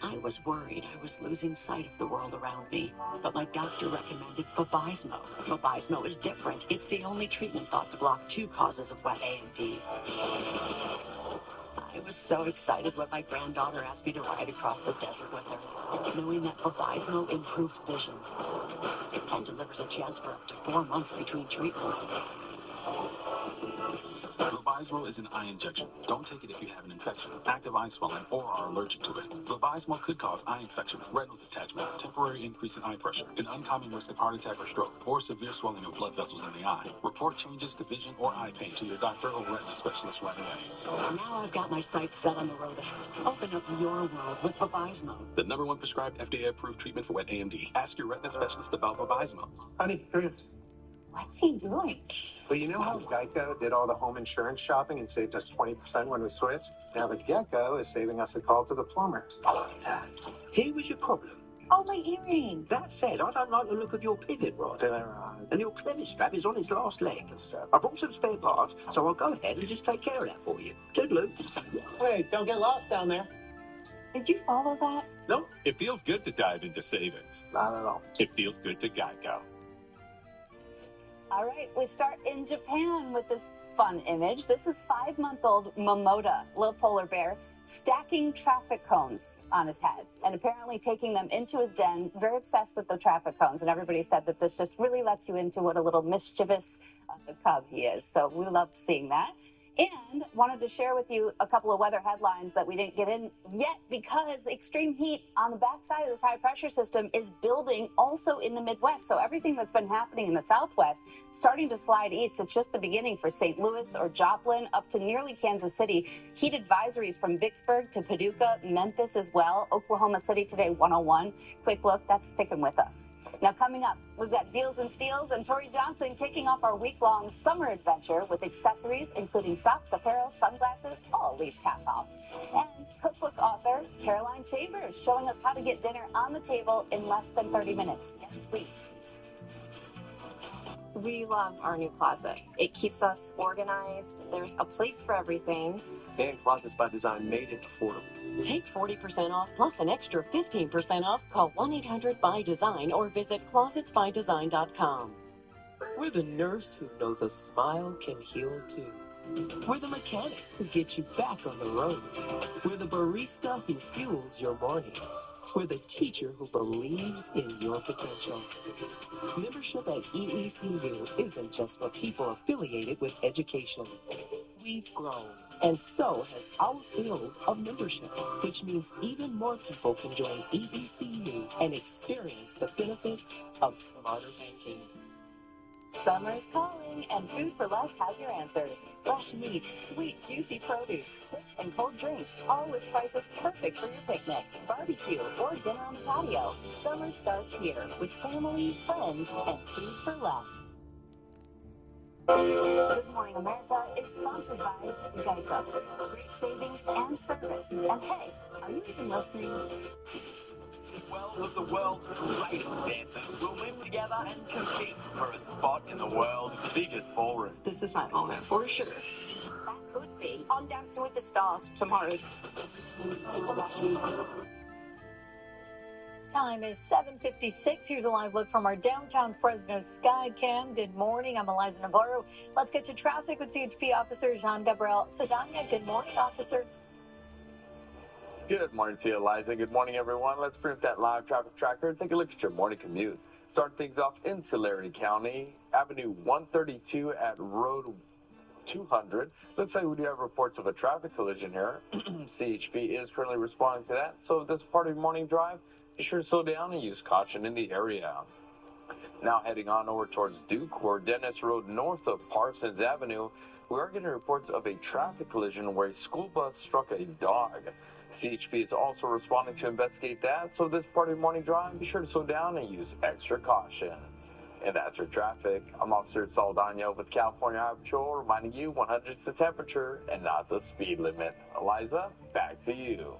I was worried I was losing sight of the world around me, but my doctor recommended Vabysmo. Vabysmo is different. It's the only treatment thought to block 2 causes of wet AMD. I was so excited when my granddaughter asked me to ride across the desert with her, knowing that Vabysmo improves vision and delivers a chance for up to 4 months between treatments. Vabysmo is an eye injection. Don't take it if you have an infection, active eye swelling, or are allergic to it. Vabysmo could cause eye infection, retinal detachment, temporary increase in eye pressure, an uncommon risk of heart attack or stroke, or severe swelling of blood vessels in the eye. Report changes to vision or eye pain to your doctor or retina specialist right away. Now I've got my sights set on the road ahead. Open up your world with Vabysmo. The #1 prescribed FDA-approved treatment for wet AMD. Ask your retina specialist about Vabysmo. Honey, here it is. What's he doing? Well, you know how Geico did all the home insurance shopping and saved us 20% when we switched? Now the Gecko is saving us a call to the plumber. Here was your problem. Oh, my earring. That said, I don't like the look of your pivot rod. And your clever strap is on its last leg. I brought some spare parts, so I'll go ahead and just take care of that for you. Toodaloo. Hey, don't get lost down there. Did you follow that? No, it feels good to dive into savings. Not at all. It feels good to Geico. All right, we start in Japan with this fun image. This is 5-month-old Momoda, little polar bear, stacking traffic cones on his head and apparently taking them into his den, very obsessed with the traffic cones. And everybody said that this just really lets you into what a little mischievous cub he is. So we loved seeing that. And wanted to share with you a couple of weather headlines that we didn't get in yet because extreme heat on the backside of this high pressure system is building also in the Midwest. So everything that's been happening in the Southwest starting to slide east. It's just the beginning for St. Louis or Joplin up to nearly Kansas City. Heat advisories from Vicksburg to Paducah, Memphis as well. Oklahoma City today 101. Quick look, that's sticking with us. Now coming up, we've got Deals and Steals and Tori Johnson kicking off our week-long summer adventure with accessories including socks, apparel, sunglasses, all at least half off. And cookbook author Caroline Chambers showing us how to get dinner on the table in less than 30 minutes. Yes, please. We love our new closet. It keeps us organized. There's a place for everything. And Closets by Design made it affordable. Take 40% off plus an extra 15% off. Call 1-800-BY-DESIGN or visit closetsbydesign.com. We're the nurse who knows a smile can heal too. We're the mechanic who gets you back on the road. We're the barista who fuels your morning. We're the teacher who believes in your potential. Membership at EECU isn't just for people affiliated with education. We've grown, and so has our field of membership, which means even more people can join EECU and experience the benefits of smarter banking. Summer's calling, and Food for Less has your answers. Fresh meats, sweet, juicy produce, chips, and cold drinks, all with prices perfect for your picnic, barbecue, or dinner on the patio. Summer starts here with family, friends, and Food for Less. Good Morning America is sponsored by Geico. Great savings and service. And hey, are you even listening? 12 of the world's greatest dancers will live together and compete for a spot in the world's biggest ballroom. This is my moment for sure. That could be on Dancing with the Stars tomorrow. Time is 7:56. Here's a live look from our downtown Fresno Skycam. Good morning. I'm Eliza Navarro. Let's get to traffic with CHP Officer Jean-Gabriel Sedania. Good morning, Officer. Good morning to you, Eliza. Good morning, everyone. Let's bring up that live traffic tracker and take a look at your morning commute. Start things off in Tulare County, Avenue 132 at Road 200. Looks like we do have reports of a traffic collision here. CHP is currently responding to that. So if this is part of your morning drive, be sure to slow down and use caution in the area. Now heading on over towards Duke or Dennis Road north of Parsons Avenue, we are getting reports of a traffic collision where a school bus struck a dog. CHP is also responding to investigate that, so this part of your morning drive, be sure to slow down and use extra caution. And that's your traffic. I'm Officer Saldana with California Highway Patrol, reminding you 100 is the temperature and not the speed limit. Eliza, back to you.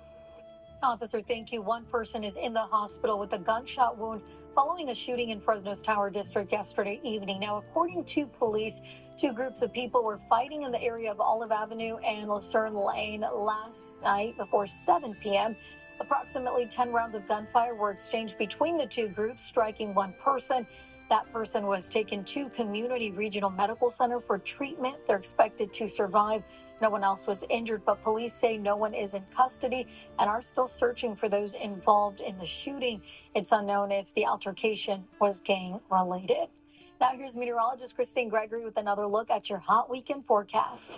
Officer, thank you. One person is in the hospital with a gunshot wound following a shooting in Fresno's Tower District yesterday evening. Now, according to police, two groups of people were fighting in the area of Olive Avenue and Lucerne Lane last night before 7 p.m. Approximately 10 rounds of gunfire were exchanged between the two groups, striking one person. That person was taken to Community Regional Medical Center for treatment. They're expected to survive. No one else was injured, but police say no one is in custody and are still searching for those involved in the shooting. It's unknown if the altercation was gang-related. Now here's meteorologist Christine Gregory with another look at your hot weekend forecast.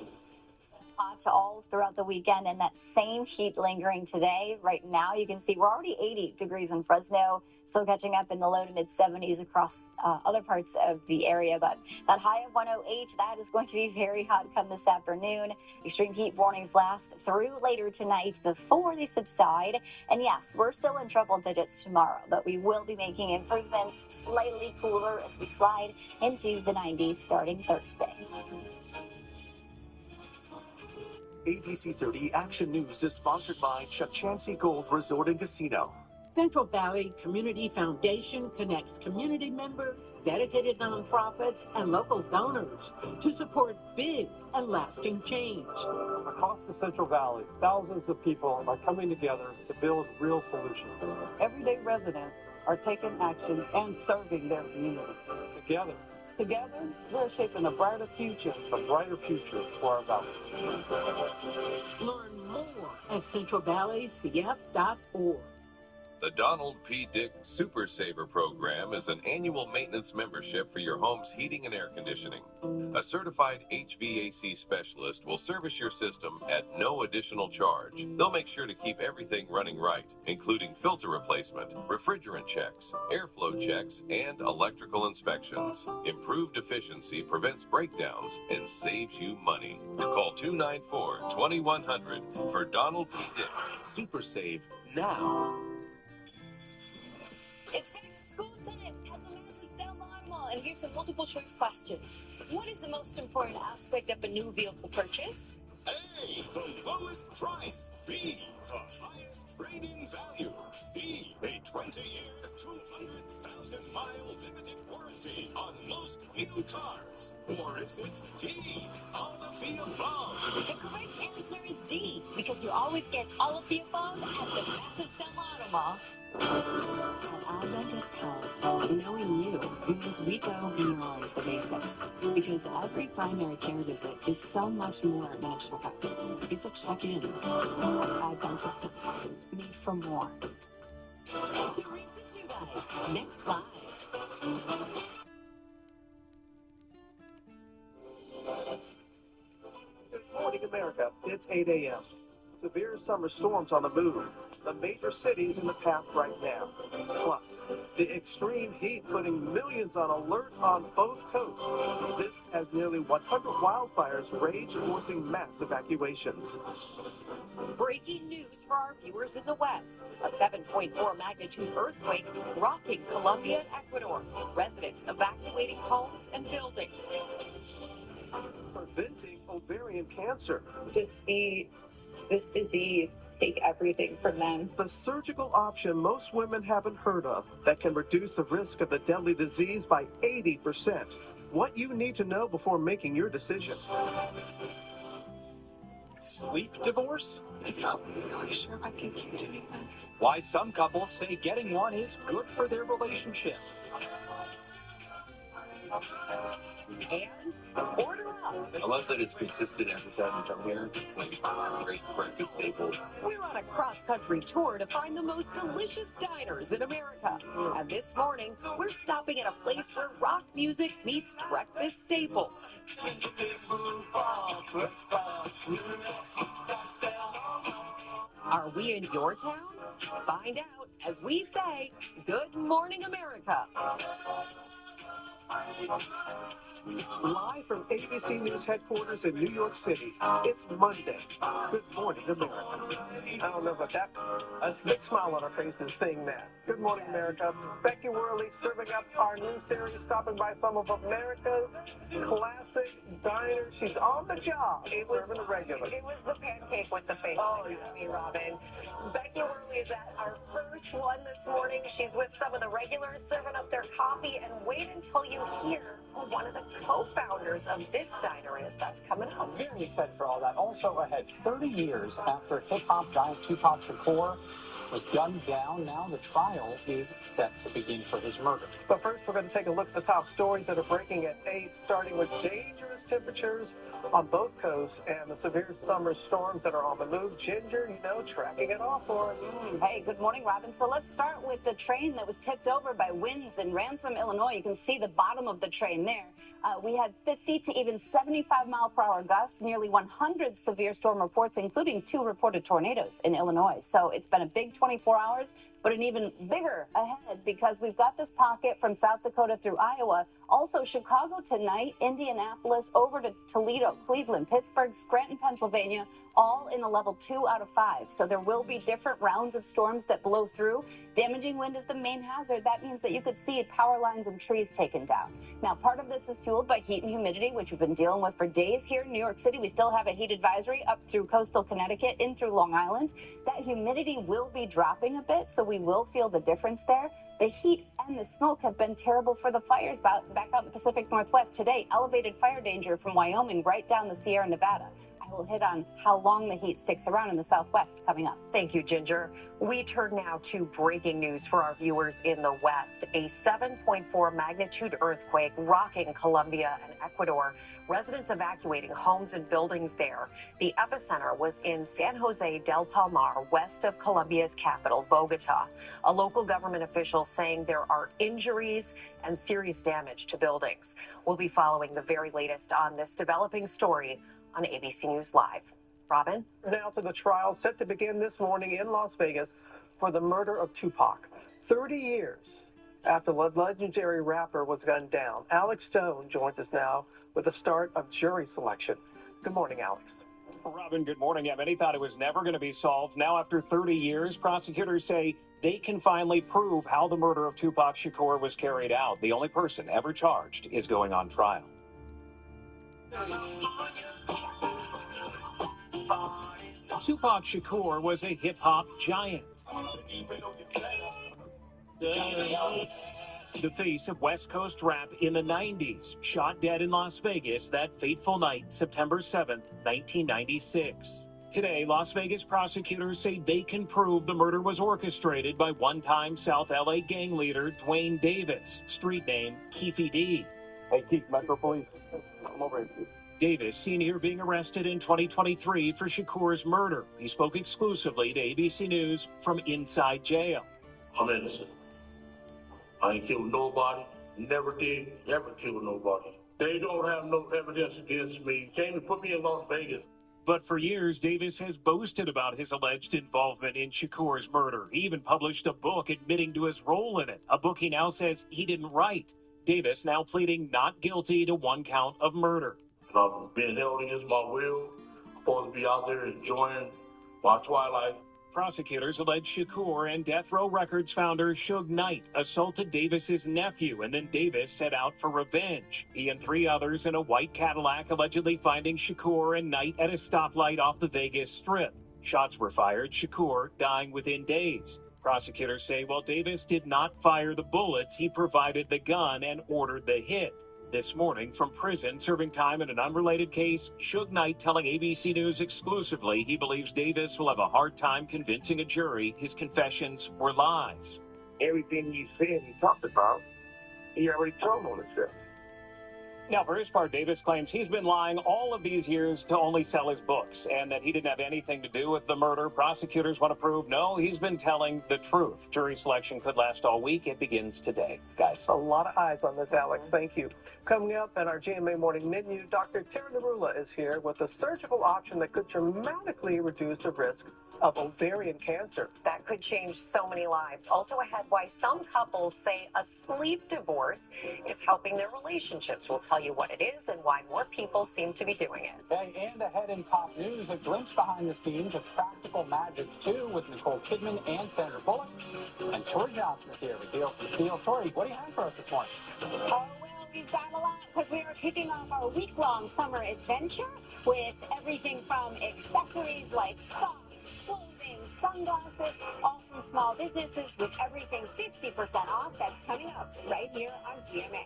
Hot all throughout the weekend, and that same heat lingering today. Right now, you can see we're already 80 degrees in Fresno, still catching up in the low to mid 70s across other parts of the area. But that high of 108, that is going to be very hot come this afternoon. Extreme heat warnings last through later tonight before they subside. And yes, we're still in triple digits tomorrow, but we will be making improvements, slightly cooler as we slide into the 90s starting Thursday. ABC 30 Action News is sponsored by Chachansey Gold Resort and Casino. Central Valley Community Foundation connects community members, dedicated nonprofits, and local donors to support big and lasting change. Across the Central Valley, thousands of people are coming together to build real solutions. Everyday residents are taking action and serving their community. Together, we're shaping a brighter future. A brighter future for our valley. Learn more at centralvalleycf.org. The Donald P. Dick Super Saver Program is an annual maintenance membership for your home's heating and air conditioning. A certified HVAC specialist will service your system at no additional charge. They'll make sure to keep everything running right, including filter replacement, refrigerant checks, airflow checks, and electrical inspections. Improved efficiency prevents breakdowns and saves you money. Call 294-2100 for Donald P. Dick Super Save now. It's back to school time at the massive Sound Line Mall, and here's a multiple choice question. What is the most important aspect of a new vehicle purchase? A, the lowest try Speed, the highest trade-in value. Speed, a 20-year, 200,000-mile limited warranty on most new cars. Or is it D, all of the above? The correct answer is D, because you always get all of the above at the massive Selma Auto Mall. At Adventist Health, knowing you means we go beyond the basics. Because every primary care visit is so much more than a checkup. It's a check-in. Adventist Health, made for more. Teresa Giudice, next live. Good morning, America. It's 8 a.m. Severe summer storms on the move. The major cities in the path right now. Plus, the extreme heat putting millions on alert on both coasts. This as nearly 100 wildfires rage, forcing mass evacuations. Breaking news for our viewers in the West. A 7.4 magnitude earthquake rocking Colombia and Ecuador. Residents evacuating homes and buildings. Preventing ovarian cancer. To see this disease take everything from them. The surgical option most women haven't heard of that can reduce the risk of the deadly disease by 80%. What you need to know before making your decision. Sleep divorce? I'm not really sure if I can keep doing this. Why some couples say getting one is good for their relationship. And order up. I love that it's consistent every time you come here. It's like a great breakfast staple. We're on a cross-country tour to find the most delicious diners in America. And this morning, we're stopping at a place where rock music meets breakfast staples. Are we in your town? Find out as we say, Good Morning, America. Live from ABC News headquarters in New York City, it's Monday. Good morning, America. I don't know about that. A big smile on our faces saying that. Good morning, America. Becky Worley serving up our new series, stopping by some of America's classic diners. She's on the job. Serving the regulars. It was the pancake with the face that got me, Robin. Becky Worley is at our first one this morning. She's with some of the regulars serving up their coffee, and wait until you hear who one of the co-founders of this diner is. That's coming up. Very excited for all that. Also ahead, 30 years after hip-hop giant Tupac Shakur was gunned down, now the trial is set to begin for his murder. But first, we're going to take a look at the top stories that are breaking at 8, starting with dangerous temperatures on both coasts and the severe summer storms that are on the move. Ginger, tracking it off for us. Hey, good morning, Robin. So let's start with the train that was tipped over by winds in Ransom, Illinois. You can see the bottom of the train there. We had 50 to even 75-mile-per-hour gusts, nearly 100 severe storm reports, including 2 reported tornadoes in Illinois. So it's been a big 24 hours, but an even bigger ahead because we've got this pocket from South Dakota through Iowa. Also, Chicago tonight, Indianapolis, over to Toledo, Cleveland, Pittsburgh, Scranton, Pennsylvania, all in a level 2 out of 5. So there will be different rounds of storms that blow through. Damaging wind is the main hazard. That means that you could see power lines and trees taken down. Now, part of this is fueled by heat and humidity, which we've been dealing with for days here in New York City. We still have a heat advisory up through coastal Connecticut, in through Long Island. That humidity will be dropping a bit, so we will feel the difference there. The heat and the smoke have been terrible for the fires back out in the Pacific Northwest. Today, elevated fire danger from Wyoming right down the Sierra Nevada. I will hit on how long the heat sticks around in the Southwest coming up. Thank you, Ginger. We turn now to breaking news for our viewers in the West. A 7.4 magnitude earthquake rocking Colombia and Ecuador. Residents evacuating homes and buildings there. The epicenter was in San Jose del Palmar, west of Colombia's capital, Bogota. A local government official saying there are injuries and serious damage to buildings. We'll be following the very latest on this developing story on ABC News Live. Robin? Now to the trial set to begin this morning in Las Vegas for the murder of Tupac. 30 years after the legendary rapper was gunned down. Alex Stone joins us now with the start of jury selection. Good morning, Alex. Robin, good morning. Yeah, many thought it was never going to be solved. Now, after 30 years, prosecutors say they can finally prove how the murder of Tupac Shakur was carried out. The only person ever charged is going on trial. Tupac Shakur was a hip-hop giant. The face of West Coast rap in the 90s, shot dead in Las Vegas that fateful night, September 7th, 1996. Today, Las Vegas prosecutors say they can prove the murder was orchestrated by one-time South LA gang leader Dwayne Davis, street name Keefe D. Hey, Keith, Metro Police. Come over here, Keith. Davis, seen here being arrested in 2023 for Shakur's murder. He spoke exclusively to ABC News from inside jail. I'm innocent. I ain't killed nobody, never did, ever kill nobody. They don't have no evidence against me. Came to put me in Las Vegas. But for years, Davis has boasted about his alleged involvement in Shakur's murder. He even published a book admitting to his role in it, a book he now says he didn't write. Davis now pleading not guilty to one count of murder. I've been held against my will. I'm supposed to be out there enjoying my twilight. Prosecutors allege Shakur and Death Row Records founder Suge Knight assaulted Davis's nephew, and then Davis set out for revenge. He and 3 others in a white Cadillac allegedly finding Shakur and Knight at a stoplight off the Vegas Strip. Shots were fired, Shakur dying within days. Prosecutors say while Davis did not fire the bullets, he provided the gun and ordered the hit. This morning, from prison, serving time in an unrelated case, Suge Knight telling ABC News exclusively he believes Davis will have a hard time convincing a jury his confessions were lies. Everything he said, he talked about, he already told on himself. Now, for his part, Davis claims he's been lying all of these years to only sell his books and that he didn't have anything to do with the murder. Prosecutors want to prove, no, he's been telling the truth. Jury selection could last all week. It begins today. Guys. A lot of eyes on this, Alex. Thank you. Coming up at our GMA Morning Menu, Dr. Tara Narula is here with a surgical option that could dramatically reduce the risk of ovarian cancer. That could change so many lives. Also ahead, why some couples say a sleep divorce is helping their relationships. We'll tell you what it is and why more people seem to be doing it. Hey, and ahead in pop news, a glimpse behind the scenes of Practical Magic 2 with Nicole Kidman and Sandra Bullock. And Tori Johnson is here with Deals and Steals. Tori, what do you have for us this morning? Oh, well, we've got a lot because we are kicking off our week-long summer adventure with everything from accessories like socks, clothing, sunglasses, all from small businesses with everything 50% off. That's coming up right here on GMA.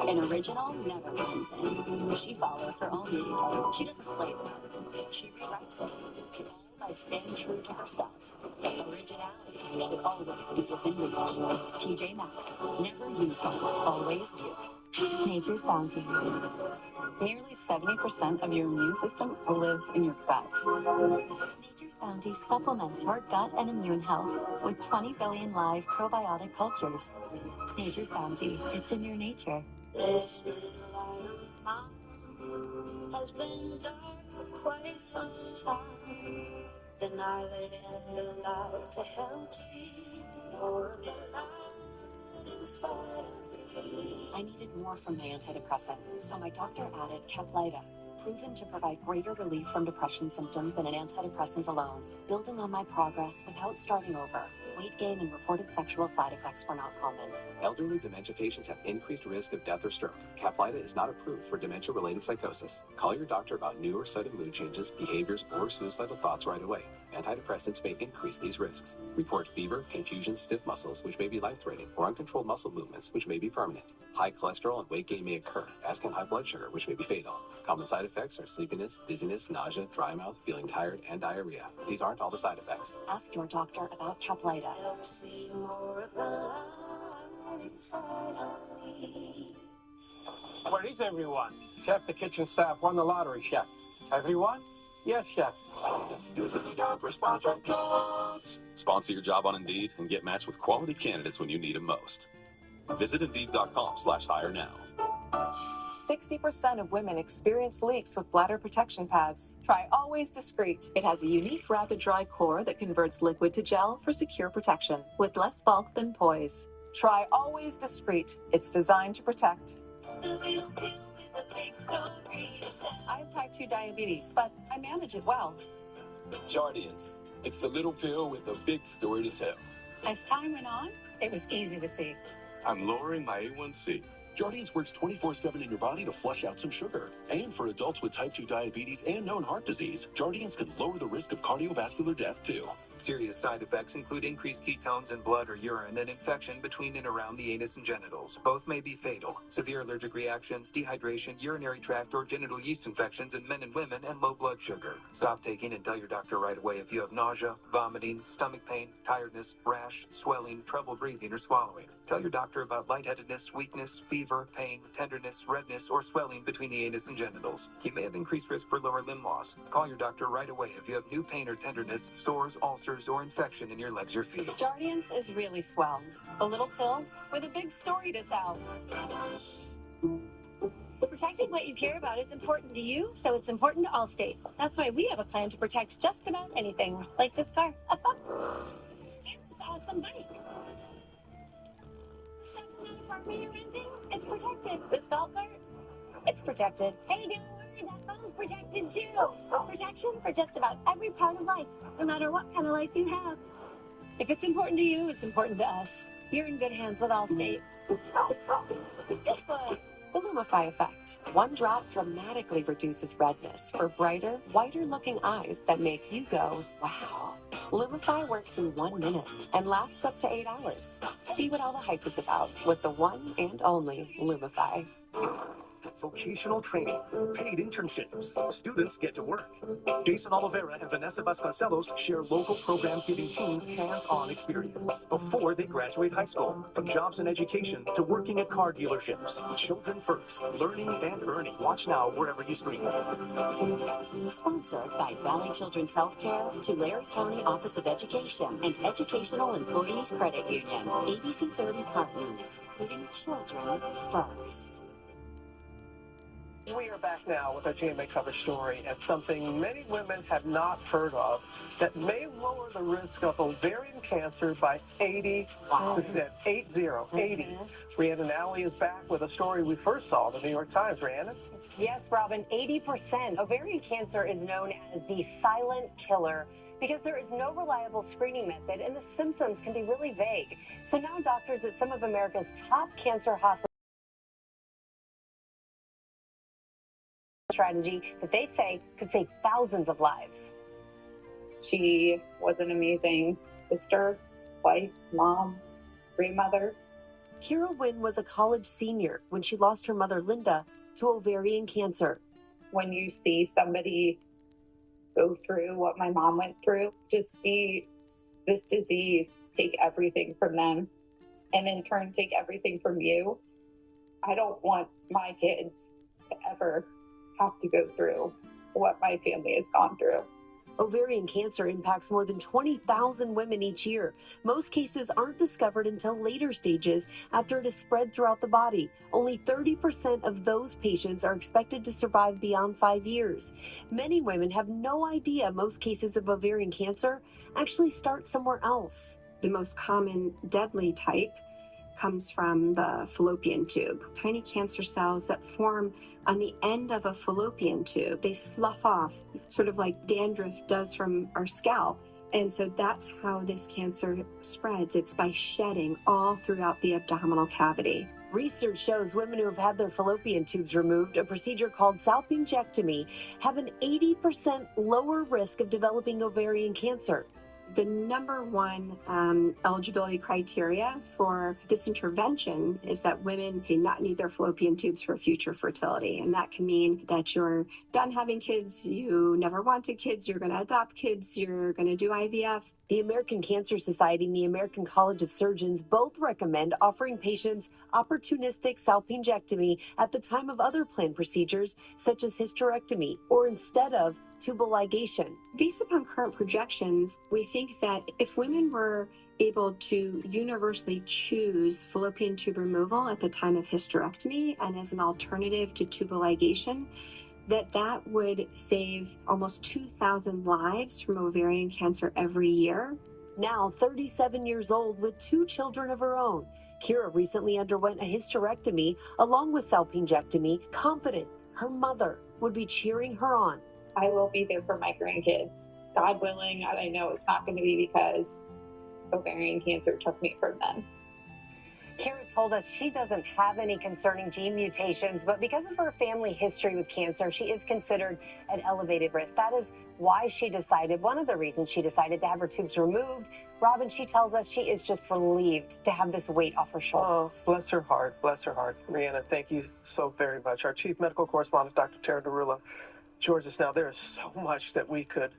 An original never blends in. She follows her own lead. She doesn't play the part. She rewrites it. All by staying true to herself. Originality should always be within reach. TJ Maxx. Never uniform. Always you. Nature's Bounty. Nearly 70% of your immune system lives in your gut. Nature's Bounty supplements your gut and immune health with 20 billion live probiotic cultures. Nature's Bounty. It's in your nature. This little light of mine has been dark for quite some time. Then I let in the light to help see more of the light inside of me. I needed more from my antidepressant, so my doctor added Caplyta, proven to provide greater relief from depression symptoms than an antidepressant alone, building on my progress without starting over. Weight gain and reported sexual side effects were not common. Elderly dementia patients have increased risk of death or stroke. Caplyta is not approved for dementia-related psychosis. Call your doctor about new or sudden mood changes, behaviors, or suicidal thoughts right away. Antidepressants may increase these risks. Report fever, confusion, stiff muscles, which may be life-threatening, or uncontrolled muscle movements, which may be permanent. High cholesterol and weight gain may occur, as can high blood sugar, which may be fatal. Common side effects are sleepiness, dizziness, nausea, dry mouth, feeling tired, and diarrhea. These aren't all the side effects. Ask your doctor about Caplyta. Where is everyone? Chef, the kitchen staff won the lottery, Chef. Everyone? Yes, Chef. Use Indeed for sponsored jobs. Sponsor your job on Indeed and get matched with quality candidates when you need them most. Visit Indeed.com/hire now. 60% of women experience leaks with bladder protection pads. Try Always Discreet. It has a unique rapid dry core that converts liquid to gel for secure protection with less bulk than Poise. Try Always Discreet. It's designed to protect. I have type 2 diabetes, but I manage it well. Jardiance. It's the little pill with a big story to tell. As time went on, it was easy to see. I'm lowering my A1C. Jardiance works 24/7 in your body to flush out some sugar. And for adults with type 2 diabetes and known heart disease, Jardiance can lower the risk of cardiovascular death too. Serious side effects include increased ketones in blood or urine and infection between and around the anus and genitals. Both may be fatal. Severe allergic reactions, dehydration, urinary tract or genital yeast infections in men and women, and low blood sugar. Stop taking and tell your doctor right away if you have nausea, vomiting, stomach pain, tiredness, rash, swelling, trouble breathing or swallowing. Tell your doctor about lightheadedness, weakness, fever, pain, tenderness, redness, or swelling between the anus and genitals. You may have increased risk for lower limb loss. Call your doctor right away if you have new pain or tenderness, sores, ulcers, or infection in your legs or feet. Jardiance is really swell. A little pill with a big story to tell. Protecting what you care about is important to you, so it's important to Allstate. That's why we have a plan to protect just about anything, like this car. And this awesome bike. Second apartment you're renting, it's protected. This golf cart, it's protected. Hey, don't worry, that phone's protected too. Protection for just about every part of life, no matter what kind of life you have. If it's important to you, it's important to us. You're in good hands with Allstate. The Lumify effect. One drop dramatically reduces redness for brighter, whiter-looking eyes that make you go, wow. Lumify works in 1 minute and lasts up to 8 hours. See what all the hype is about with the one and only Lumify. Vocational training, paid internships, students get to work. Jason Oliveira and Vanessa Vasconcelos share local programs giving teens hands-on experience before they graduate high school. From jobs and education to working at car dealerships. Children first, learning and earning. Watch now wherever you stream. Sponsored by Valley Children's Healthcare, Tulare County Office of Education, and Educational Employees Credit Union. ABC 30 partners, putting children first. We are back now with our GMA cover story and something many women have not heard of that may lower the risk of ovarian cancer by 80%. 80. Rhiannon Alley is back with a story we first saw in the New York Times. Rhiannon? Yes, Robin, 80%. Ovarian cancer is known as the silent killer because there is no reliable screening method and the symptoms can be really vague. So now doctors at some of America's top cancer hospitals strategy that they say could save thousands of lives. She was an amazing sister, wife, mom, grandmother. Carol Wynn was a college senior when she lost her mother, Linda, to ovarian cancer. When you see somebody go through what my mom went through, just see this disease take everything from them and in turn take everything from you. I don't want my kids to ever have to go through what my family has gone through. Ovarian cancer impacts more than 20,000 women each year. Most cases aren't discovered until later stages after it is spread throughout the body. Only 30% of those patients are expected to survive beyond 5 years. Many women have no idea most cases of ovarian cancer actually start somewhere else. The most common deadly type comes from the fallopian tube. Tiny cancer cells that form on the end of a fallopian tube. They slough off, sort of like dandruff does from our scalp. And so that's how this cancer spreads. It's by shedding all throughout the abdominal cavity. Research shows women who have had their fallopian tubes removed, a procedure called salpingectomy, have an 80% lower risk of developing ovarian cancer. The number one eligibility criteria for this intervention is that women do not need their fallopian tubes for future fertility. And that can mean that you're done having kids, you never wanted kids, you're going to adopt kids, you're going to do IVF. The American Cancer Society and the American College of Surgeons both recommend offering patients opportunistic salpingectomy at the time of other planned procedures, such as hysterectomy, or instead of tubal ligation. Based upon current projections, we think that if women were able to universally choose fallopian tube removal at the time of hysterectomy and as an alternative to tubal ligation, that would save almost 2,000 lives from ovarian cancer every year. Now 37 years old with 2 children of her own, Kira recently underwent a hysterectomy along with salpingectomy, confident her mother would be cheering her on. I will be there for my grandkids. God willing, I know it's not going to be because ovarian cancer took me from them. Kara told us she doesn't have any concerning gene mutations, but because of her family history with cancer, she is considered at elevated risk. That is why she decided, one of the reasons she decided to have her tubes removed. Robin, she tells us she is just relieved to have this weight off her shoulders. Oh, bless her heart. Bless her heart. Rhianna, thank you so very much. Our chief medical correspondent, Dr. Tara Darula, joins us now. There is so much that we could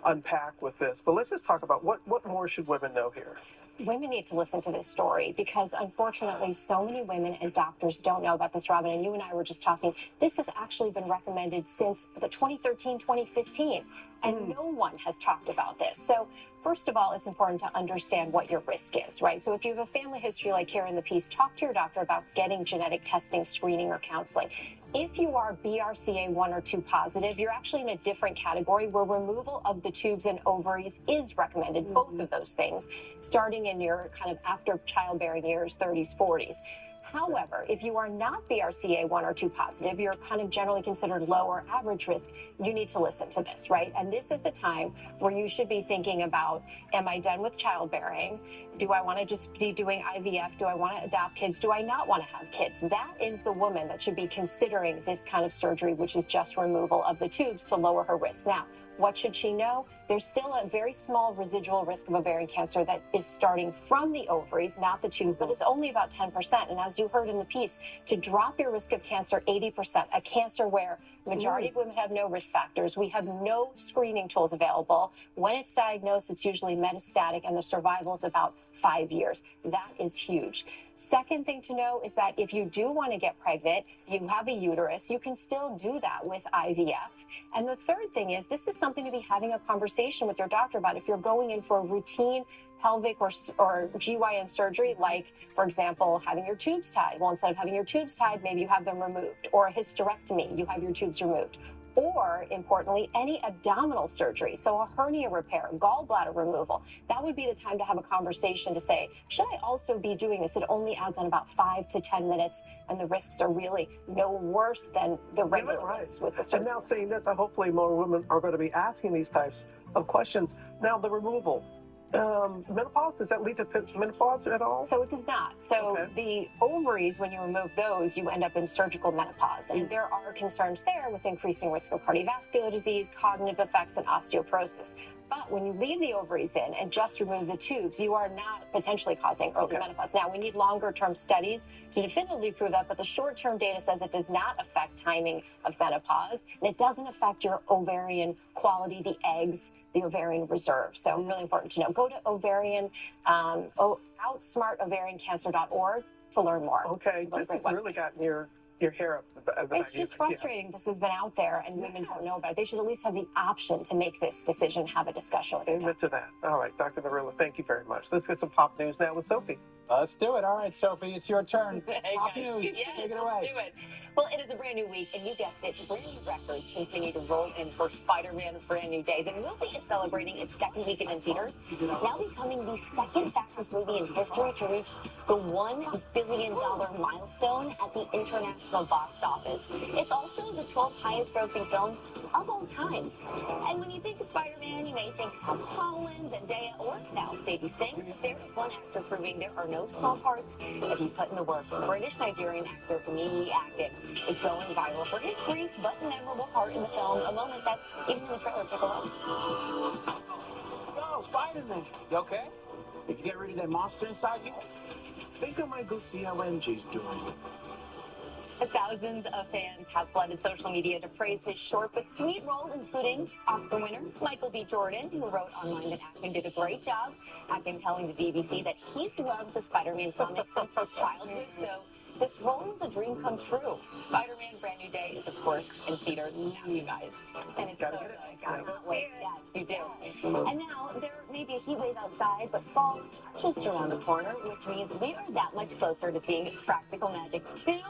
unpack with this, but let's just talk about what more should women know here? Women need to listen to this story because unfortunately so many women and doctors don't know about this, Robin, and you and I were just talking. This has actually been recommended since the 2013-2015, and no one has talked about this. So first of all, it's important to understand what your risk is, right? So if you have a family history like here in the piece, talk to your doctor about getting genetic testing, screening, or counseling. If you are BRCA1 or 2 positive, you're actually in a different category where removal of the tubes and ovaries is recommended, both of those things, starting in your kind of after childbearing years, 30s, 40s. However, if you are not BRCA1 or 2 positive, you're kind of generally considered low or average risk, you need to listen to this, right? And this is the time where you should be thinking about, am I done with childbearing? Do I want to just be doing IVF? Do I want to adopt kids? Do I not want to have kids? That is the woman that should be considering this kind of surgery, which is just removal of the tubes to lower her risk. Now, what should she know? There's still a very small residual risk of ovarian cancer that is starting from the ovaries, not the tubes, but it's only about 10%. And as you heard in the piece, to drop your risk of cancer 80%, a cancer where the majority of women have no risk factors, we have no screening tools available. When it's diagnosed, it's usually metastatic, and the survival is about 5 years. That is huge. Second thing to know is that if you do want to get pregnant, you have a uterus, you can still do that with IVF. And the third thing is, this is something to be having a conversation with your doctor about if you're going in for a routine pelvic or GYN surgery, like, for example, having your tubes tied. Well, instead of having your tubes tied, maybe you have them removed. Or a hysterectomy, you have your tubes removed. Or, importantly, any abdominal surgery, so a hernia repair, gallbladder removal. That would be the time to have a conversation to say, should I also be doing this? It only adds on about 5 to 10 minutes, and the risks are really no worse than the regular risks with the surgery. And now saying this, hopefully more women are going to be asking these types of questions. Now, the removal. Menopause, does that lead to menopause at all? So it does not. So the ovaries, when you remove those, you end up in surgical menopause. And there are concerns there with increasing risk of cardiovascular disease, cognitive effects, and osteoporosis. But when you leave the ovaries in and just remove the tubes, you are not potentially causing early menopause. Now, we need longer-term studies to definitively prove that, but the short-term data says it does not affect timing of menopause, and it doesn't affect your ovarian quality, the eggs, the ovarian reserve. So really important to know. Go to outsmartovariancancer.org to learn more. Okay, this has really gotten your hair up. It's just frustrating. This has been out there, and women don't know about it. They should at least have the option to make this decision, have a discussion with Amen to that. All right, Dr. Darula, thank you very much. Let's get some pop news now with Sophie. Let's do it. All right, Sophie, it's your turn. Pop news. Yes, Take it away. do it. Well, it is a brand new week, and you guessed it, brand new records continue to roll in for Spider-Man's Brand New Days. And the movie is celebrating its second weekend in theaters, now becoming the second fastest movie in history to reach the $1 billion milestone at the international box office. It's also the 12th highest grossing film of all time. And when you think of Spider-Man, you may think Tom Holland, Zendaya, or now Sadie Sink. There's one actor proving there are no small parts that he put in the work. British-Nigerian actor Funmi Akpan is going viral for his brief but memorable part in the film, a moment that even in the trailer took a look. Yo, Spider-Man, you okay? Did you get rid of that monster inside you? Think I might go see how MJ's doing. Thousands of fans have flooded social media to praise his short but sweet role, including Oscar winner Michael B. Jordan, who wrote online that Akpan did a great job. Akpan telling the BBC that he's loved the Spider-Man comics since his childhood, so this role is a dream come true. Spider-Man Brand New Day is, of course, in theaters now, you guys. And it's gotta get it. Gotta wait. Yes, you do. And now, there may be a heat wave outside, but fall is just around the corner, which means we are that much closer to seeing Practical Magic 2 on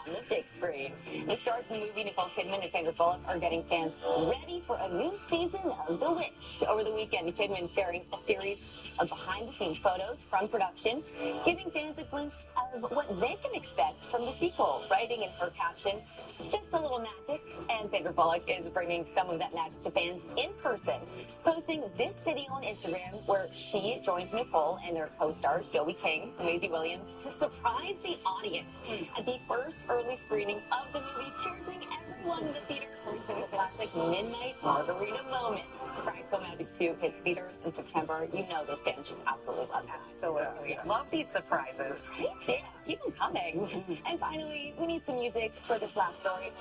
the big screen. The stars in the movie, Nicole Kidman and Sandra Bullock, are getting fans ready for a new season of The Witch. Over the weekend, Kidman sharing a series of behind-the-scenes photos from production, giving fans a glimpse of what they can expect from the sequel, writing in her caption, "Just a little magic," and Sandra Bullock is bringing some of that magic to fans in person, posting this video on Instagram where she joins Nicole and their co-stars Joey King and Maisie Williams to surprise the audience at the first early screening of the movie, cheering everyone in the theater to the classic midnight margarita moment. Practical Magic 2 hits theaters in September. You know those fans just absolutely love it. Absolutely. Love these surprises. Right? Yeah, keep them coming. And finally, we need some music for this last story.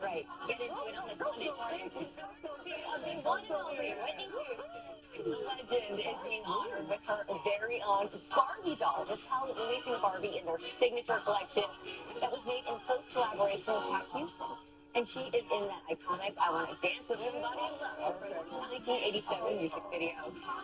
Right. Get into it on this Monday morning. The one and only Whitney Houston, the legend, is being honored with her very own Barbie doll. Mattel releasing Barbie in their signature collection that was made in close collaboration with Pat Houston. And she is in that iconic I Wanna Dance with Somebody in Love 1987 music video.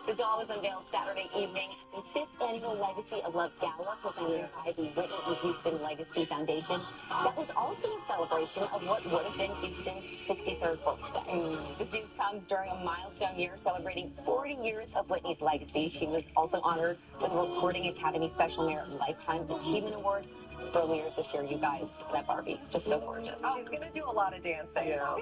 The doll was unveiled Saturday evening at the 5th Annual Legacy of Love Gala presented by the Whitney and Houston Legacy Foundation. That was also a celebration of what would have been Houston's 63rd birthday. This news comes during a milestone year celebrating 40 years of Whitney's legacy. She was also honored with the Recording Academy Special Merit Lifetime Achievement Award earlier this year, you guys. That Barbie's just so gorgeous. Oh, she's gonna do a lot of dancing. Yeah.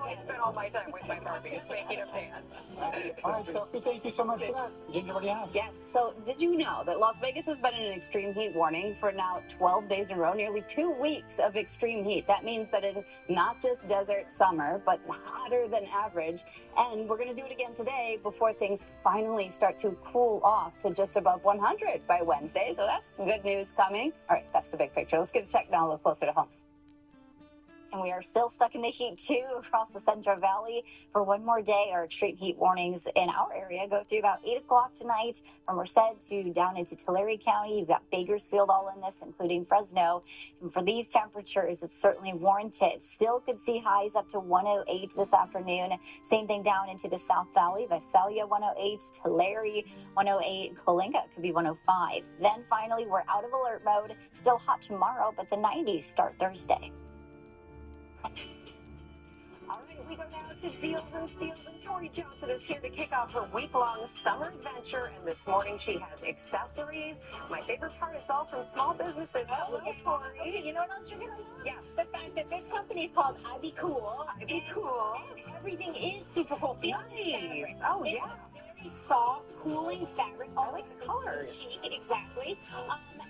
I spend all my time with my Barbies making them dance. All right, Sophie, thank you so much for that. Ginger, what do you have? Yes, so did you know that Las Vegas has been in an extreme heat warning for now 12 days in a row, nearly 2 weeks of extreme heat? That means that it's not just desert summer, but hotter than average. And we're going to do it again today before things finally start to cool off to just above 100 by Wednesday. So that's some good news coming. All right, that's the big picture. Let's get a check now a little closer to home. And we are still stuck in the heat, too, across the Central Valley for one more day. Our extreme heat warnings in our area go through about 8 o'clock tonight from Merced to down into Tulare County. You've got Bakersfield all in this, including Fresno. And for these temperatures, it's certainly warranted. Still could see highs up to 108 this afternoon. Same thing down into the South Valley. Visalia 108, Tulare 108, Coalinga could be 105. Then finally, we're out of alert mode. Still hot tomorrow, but the 90s start Thursday. All right, we go now to Deals and Steals, and Tori Johnson is here to kick off her week-long summer adventure. And this morning she has accessories. My favorite part, it's all from small businesses. Hello, Tori. Okay, you know what else you're going to love? Yes. The fact that this company is called I Be Cool. I Be Cool. And everything is super cool. Feel the fabric. Oh, it's yeah. Very soft, cooling fabric. I like the colors. Exactly.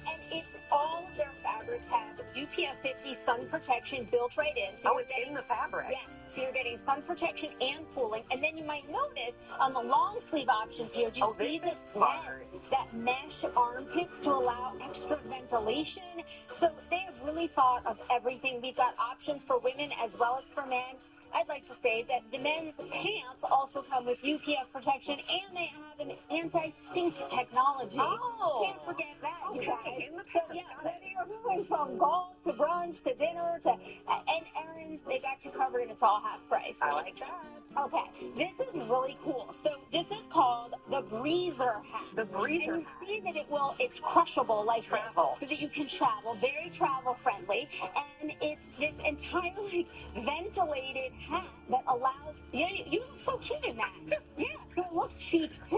And it's all of their fabrics have UPF 50 sun protection built right in. So it's in the fabric. Yes. So you're getting sun protection and cooling. And then you might notice on the long sleeve options here, do you see this the is smart. that mesh armpits to allow extra ventilation? So they have really thought of everything. We've got options for women as well as for men. I'd like to say that the men's pants also come with UPF protection, and they have an anti-stink technology. Oh. Can't forget that, you Okay, guys. in the So, pants. yeah, whether you're going from golf to brunch to dinner to and errands, they got you covered, and it's all half price. I like that. Okay, this is really cool. So this is called the Breezer hat. The Breezer and you hat. see that it's crushable like Travel. this, so that you can travel, very travel friendly. And it's this entirely ventilated hat that allows, you look so cute in that. Yeah, so it looks chic too.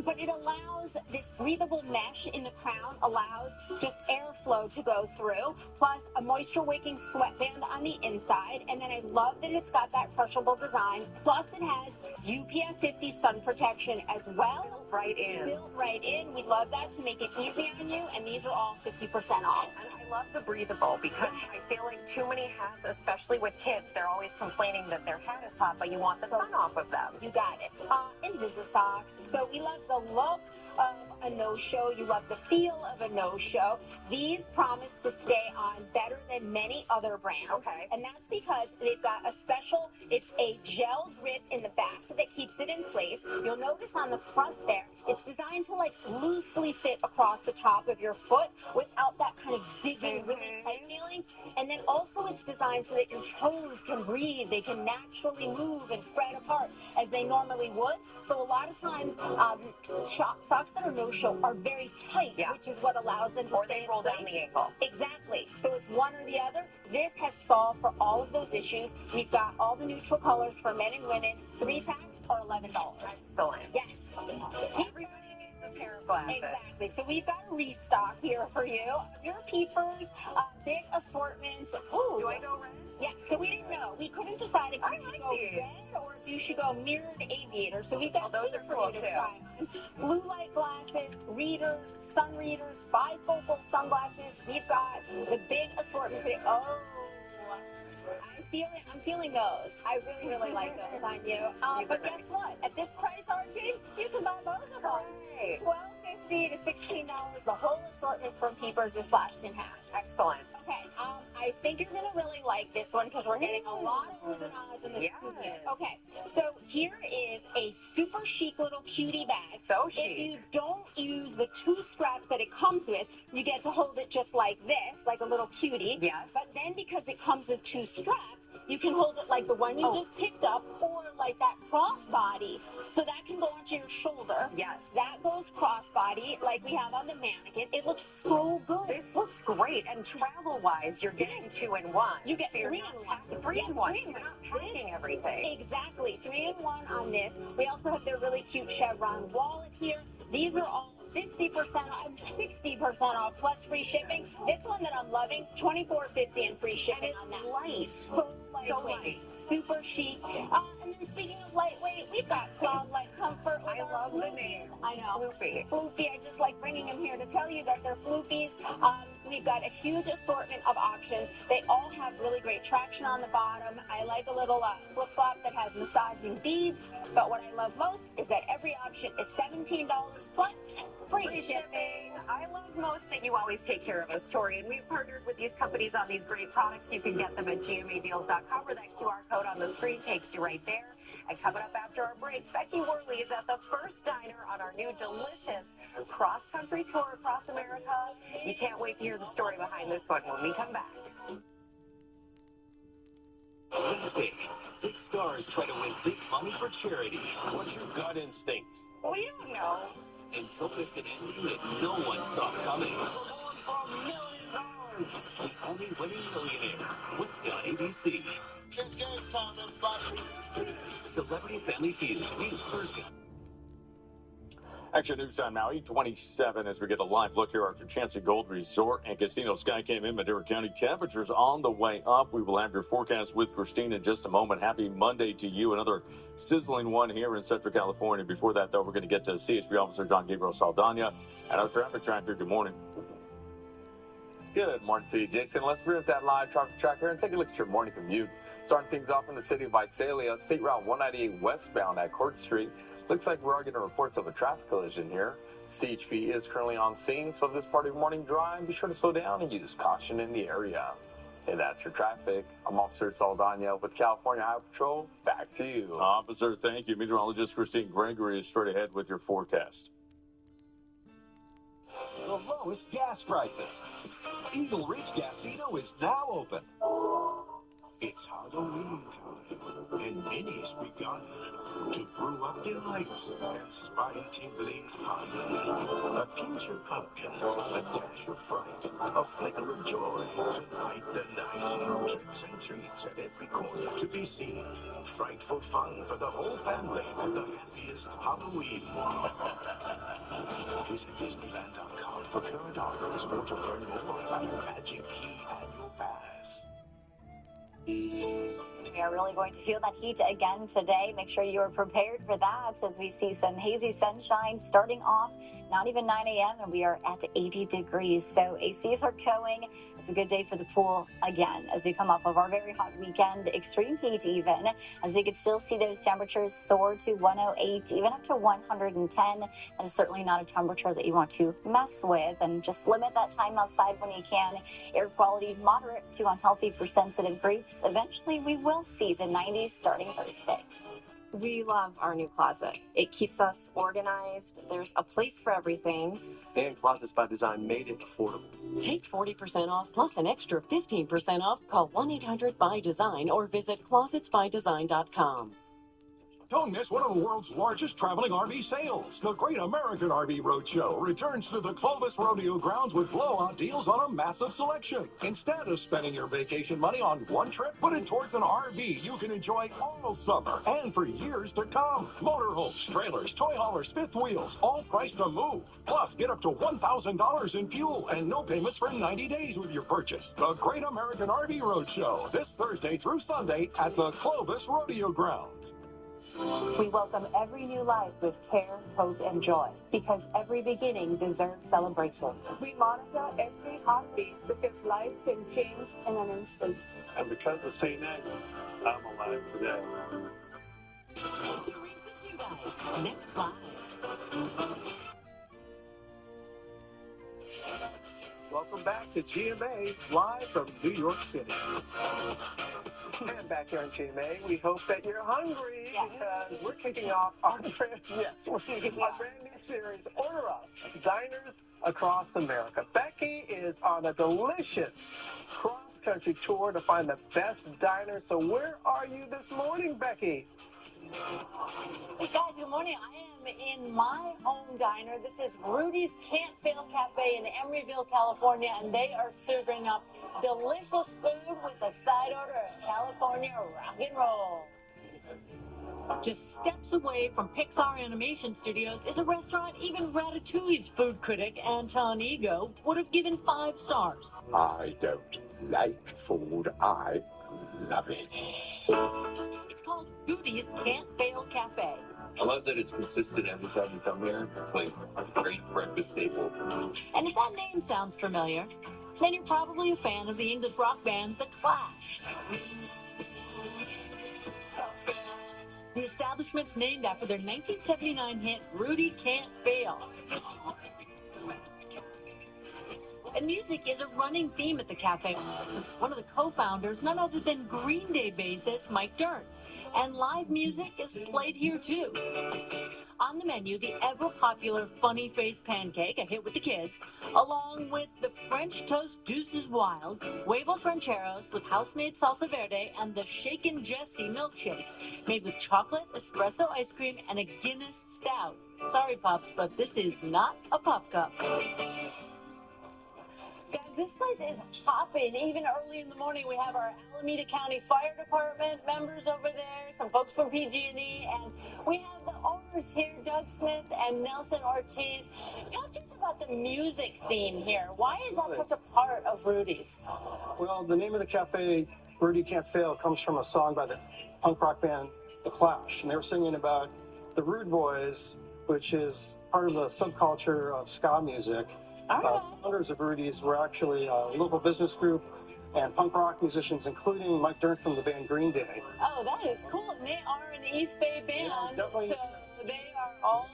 But it allows this breathable mesh in the crown, allows just airflow to go through, plus a moisture wicking sweatband on the inside. And then I love that it's got that crushable design. Plus it has UPF 50 sun protection as well. Built right in. Built right in. We love that to make it easy on you. And these are all 50% off. And I love the breathable because I feel like too many hats, especially with kids, they're always complaining that their hat is hot, but you want the sun off of them. You got it. And business socks. So we love the look of a no-show. You love the feel of a no-show. These promise to stay on better than many other brands. Okay. And that's because they've got a special, it's a gel grip in the back that keeps it in place. You'll notice on the front there, it's designed to like loosely fit across the top of your foot without that kind of digging, really tight feeling. And then also it's designed so that your toes can breathe. They can naturally move and spread apart as they normally would. So a lot of times, socks that are no-show are very tight, which is what allows them to stay they roll down the ankle. Exactly. So it's one or the other. This has solved for all of those issues. We've got all the neutral colors for men and women. 3 packs are $11. Excellent. Yes. Everybody needs a pair of glasses. Exactly. So we've got a restock here for you. Your peepers, big assortment. Ooh. Do I go red? Yeah, so we didn't know. We couldn't decide if you should go red or if you should go mirrored aviator. So we've got those are cool too. Blue light glasses, readers, sun readers, bifocal sunglasses. We've got the big assortment today. Oh, I'm feeling those. I really, really like those on you. But guess what? At this price, RJ, you can buy both of them. Right. $12.50 to $16. The whole assortment from Peepers is slashed in half. Excellent. Okay, I think you're going to really like this one because we're getting a lot of oohs and ahs in this studio. Okay, so here is a super chic little cutie bag. So chic. If you don't use the 2 straps that it comes with, you get to hold it just like this, like a little cutie. Yes. But then because it comes with 2 straps, you can hold it like the one you just picked up or like that crossbody. So that can go onto your shoulder. Yes. That goes crossbody like we have on the mannequin. It looks so good. This looks great. And travel-wise, you're getting 2-in-1. You get so 3-in-1. 3-in-1. You're not packing everything. Exactly. 3-in-1 on this. We also have their really cute chevron wallet here. These are all 50% off, 60% off, plus free shipping. This one that I'm loving, $24.50 and free shipping on that. Light. So lightweight. Super chic. And then speaking of lightweight, we've got Cloud Light Comfort. I love the name. I know. Floopy. Floopy. I just like bringing them here to tell you that they're Floopies. We've got a huge assortment of options. They all have really great traction on the bottom. I like a little flip-flop that has massaging beads. But what I love most is that every option is $17 plus free shipping. I love most that you always take care of us, Tori. And we've partnered with these companies on these great products. You can get them at gmadeals.com, or that QR code on the screen takes you right there. And coming up after our break, Becky Worley is at the First Diner on our new delicious cross-country tour across America. You can't wait to hear the story behind this one when we come back. Wednesday, big stars try to win big money for charity. What's your gut instinct? We don't know. Until this an ending that no one saw coming. $1 million! The only winning millionaire. Wednesday on ABC. It's game time, everybody. Celebrity Family Feud. Meet Thursday. Action News Time now, 8:27 as we get a live look here at the Chauncey Gold Resort and Casino Sky Cam in Madera County. Temperatures on the way up. We will have your forecast with Christine in just a moment. Happy Monday to you. Another sizzling one here in Central California. Before that, though, we're going to get to CHP Officer John Gabriel Saldana and our traffic tracker. Good morning. Good morning to you, Jason. Let's bring up that live traffic tracker and take a look at your morning commute. Starting things off in the city of Visalia, State Route 198 westbound at Court Street. Looks like we are getting reports of a traffic collision here. CHP is currently on scene, so if this part of your morning drive, be sure to slow down and use caution in the area. And that's your traffic. I'm Officer Saldana with California Highway Patrol. Back to you. Officer, thank you. Meteorologist Christine Gregory is straight ahead with your forecast. The lowest gas prices. Eagle Ridge Casino is now open. It's Halloween time, and Minnie's begun to brew up delights and spine-tingling fun. A pinch of pumpkin, a dash of fright, a flicker of joy to light the night. Tricks and treats at every corner to be seen. Frightful fun for the whole family at the happiest Halloween. Visit Disneyland.com for current offers or to learn more about your Magic Key annual pass. We are really going to feel that heat again today. Make sure you are prepared for that as we see some hazy sunshine starting off not even 9 a.m., and we are at 80 degrees. So ACs are going. It's a good day for the pool again as we come off of our very hot weekend, extreme heat even, as we could still see those temperatures soar to 108, even up to 110. That is certainly not a temperature that you want to mess with, and just limit that time outside when you can. Air quality moderate to unhealthy for sensitive groups. Eventually, we will see the 90s starting Thursday. We love our new closet. It keeps us organized. There's a place for everything. And Closets by Design made it affordable. Take 40% off plus an extra 15% off. Call 1-800-BY-DESIGN or visit closetsbydesign.com. Don't miss one of the world's largest traveling RV sales. The Great American RV Roadshow returns to the Clovis Rodeo Grounds with blowout deals on a massive selection. Instead of spending your vacation money on one trip, put it towards an RV you can enjoy all summer and for years to come. Motorhomes, trailers, toy haulers, fifth wheels, all priced to move. Plus, get up to $1,000 in fuel and no payments for 90 days with your purchase. The Great American RV Roadshow, this Thursday through Sunday at the Clovis Rodeo Grounds. We welcome every new life with care, hope, and joy, because every beginning deserves celebration. We monitor every heartbeat because life can change in an instant. And because of St. Agnes, I'm alive today. Teresa Giudice, next live. Welcome back to GMA, live from New York City. And back here on GMA, we hope that you're hungry because we're kicking off our brand new series, Order Up, Diners Across America. Becky is on a delicious cross-country tour to find the best diners. So where are you this morning, Becky? Hey guys, good morning. I am in my home diner. This is Rudy's Can't Fail Cafe in Emeryville, California, and they are serving up delicious food with a side order of California rock and roll. Just steps away from Pixar Animation Studios is a restaurant even Ratatouille's food critic, Anton Ego, would have given 5 stars. I don't like food, I love it. It's called Rudy's Can't Fail Cafe. I love that it's consistent every time you come here. It's like a great breakfast staple. And if that name sounds familiar, then you're probably a fan of the English rock band The Clash. The establishment's named after their 1979 hit, Rudy Can't Fail. And music is a running theme at the cafe. One of the co-founders, none other than Green Day bassist Mike Dirnt. And live music is played here too. On the menu, the ever-popular Funny Face Pancake, a hit with the kids, along with the French Toast Deuces Wild, Huevos Rancheros with house-made salsa verde, and the Shaken Jessie milkshake, made with chocolate, espresso ice cream, and a Guinness stout. Sorry, pups, but this is not a pup cup. Guys, this place is hopping. Even early in the morning, we have our Alameda County Fire Department members over there, some folks from PG&E, and we have the owners here, Doug Smith and Nelson Ortiz. Talk to us about the music theme here. Why is that such a part of Rudy's? Well, the name of the cafe, Rudy Can't Fail, comes from a song by the punk rock band The Clash, and they were singing about the Rude Boys, which is part of the subculture of ska music. Founders of Rudy's were actually a local business group and punk rock musicians, including Mike Dirnt from the band Green Day. Oh, that is cool. And they are an East Bay band, so they are all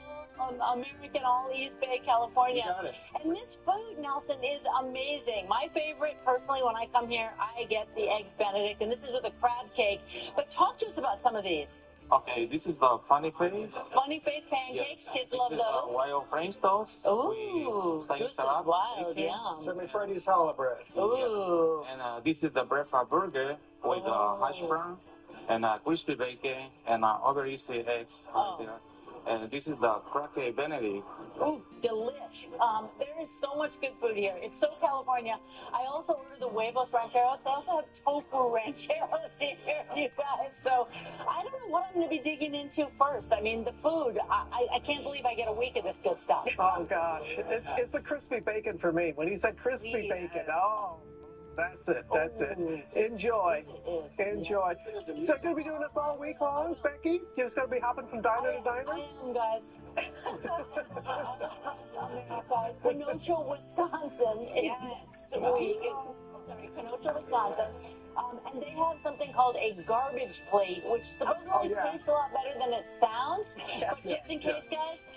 American, all East Bay, California. You got it. And this food, Nelson, is amazing. My favorite, personally, when I come here, I get the Eggs Benedict, and this is with a crab cake. But talk to us about some of these. Okay, this is the Funny Face. Funny Face pancakes, kids love those. Wild French toast. Ooh, this is wild, yeah. Semi-Freddy's challah bread. Ooh. And this is the breakfast burger with hash brown and crispy bacon and other easy eggs right there. And this is the Cracker Benedict. Ooh, delish. There is so much good food here. It's so California. I also ordered the Huevos Rancheros. They also have tofu rancheros here, you guys. So I don't know what I'm going to be digging into first. I mean, the food, I can't believe I get a week of this good stuff. Oh, gosh. It's the crispy bacon for me. When he said crispy bacon, That's it. That's it. Enjoy. Enjoy. So you're going to be doing this all week long, Becky? You're just going to be hopping from diner to diner? I am, guys. Kenosha, Wisconsin is next week. Kenosha, Wisconsin. And they have something called a garbage plate, which supposedly tastes a lot better than it sounds. But just in case, guys,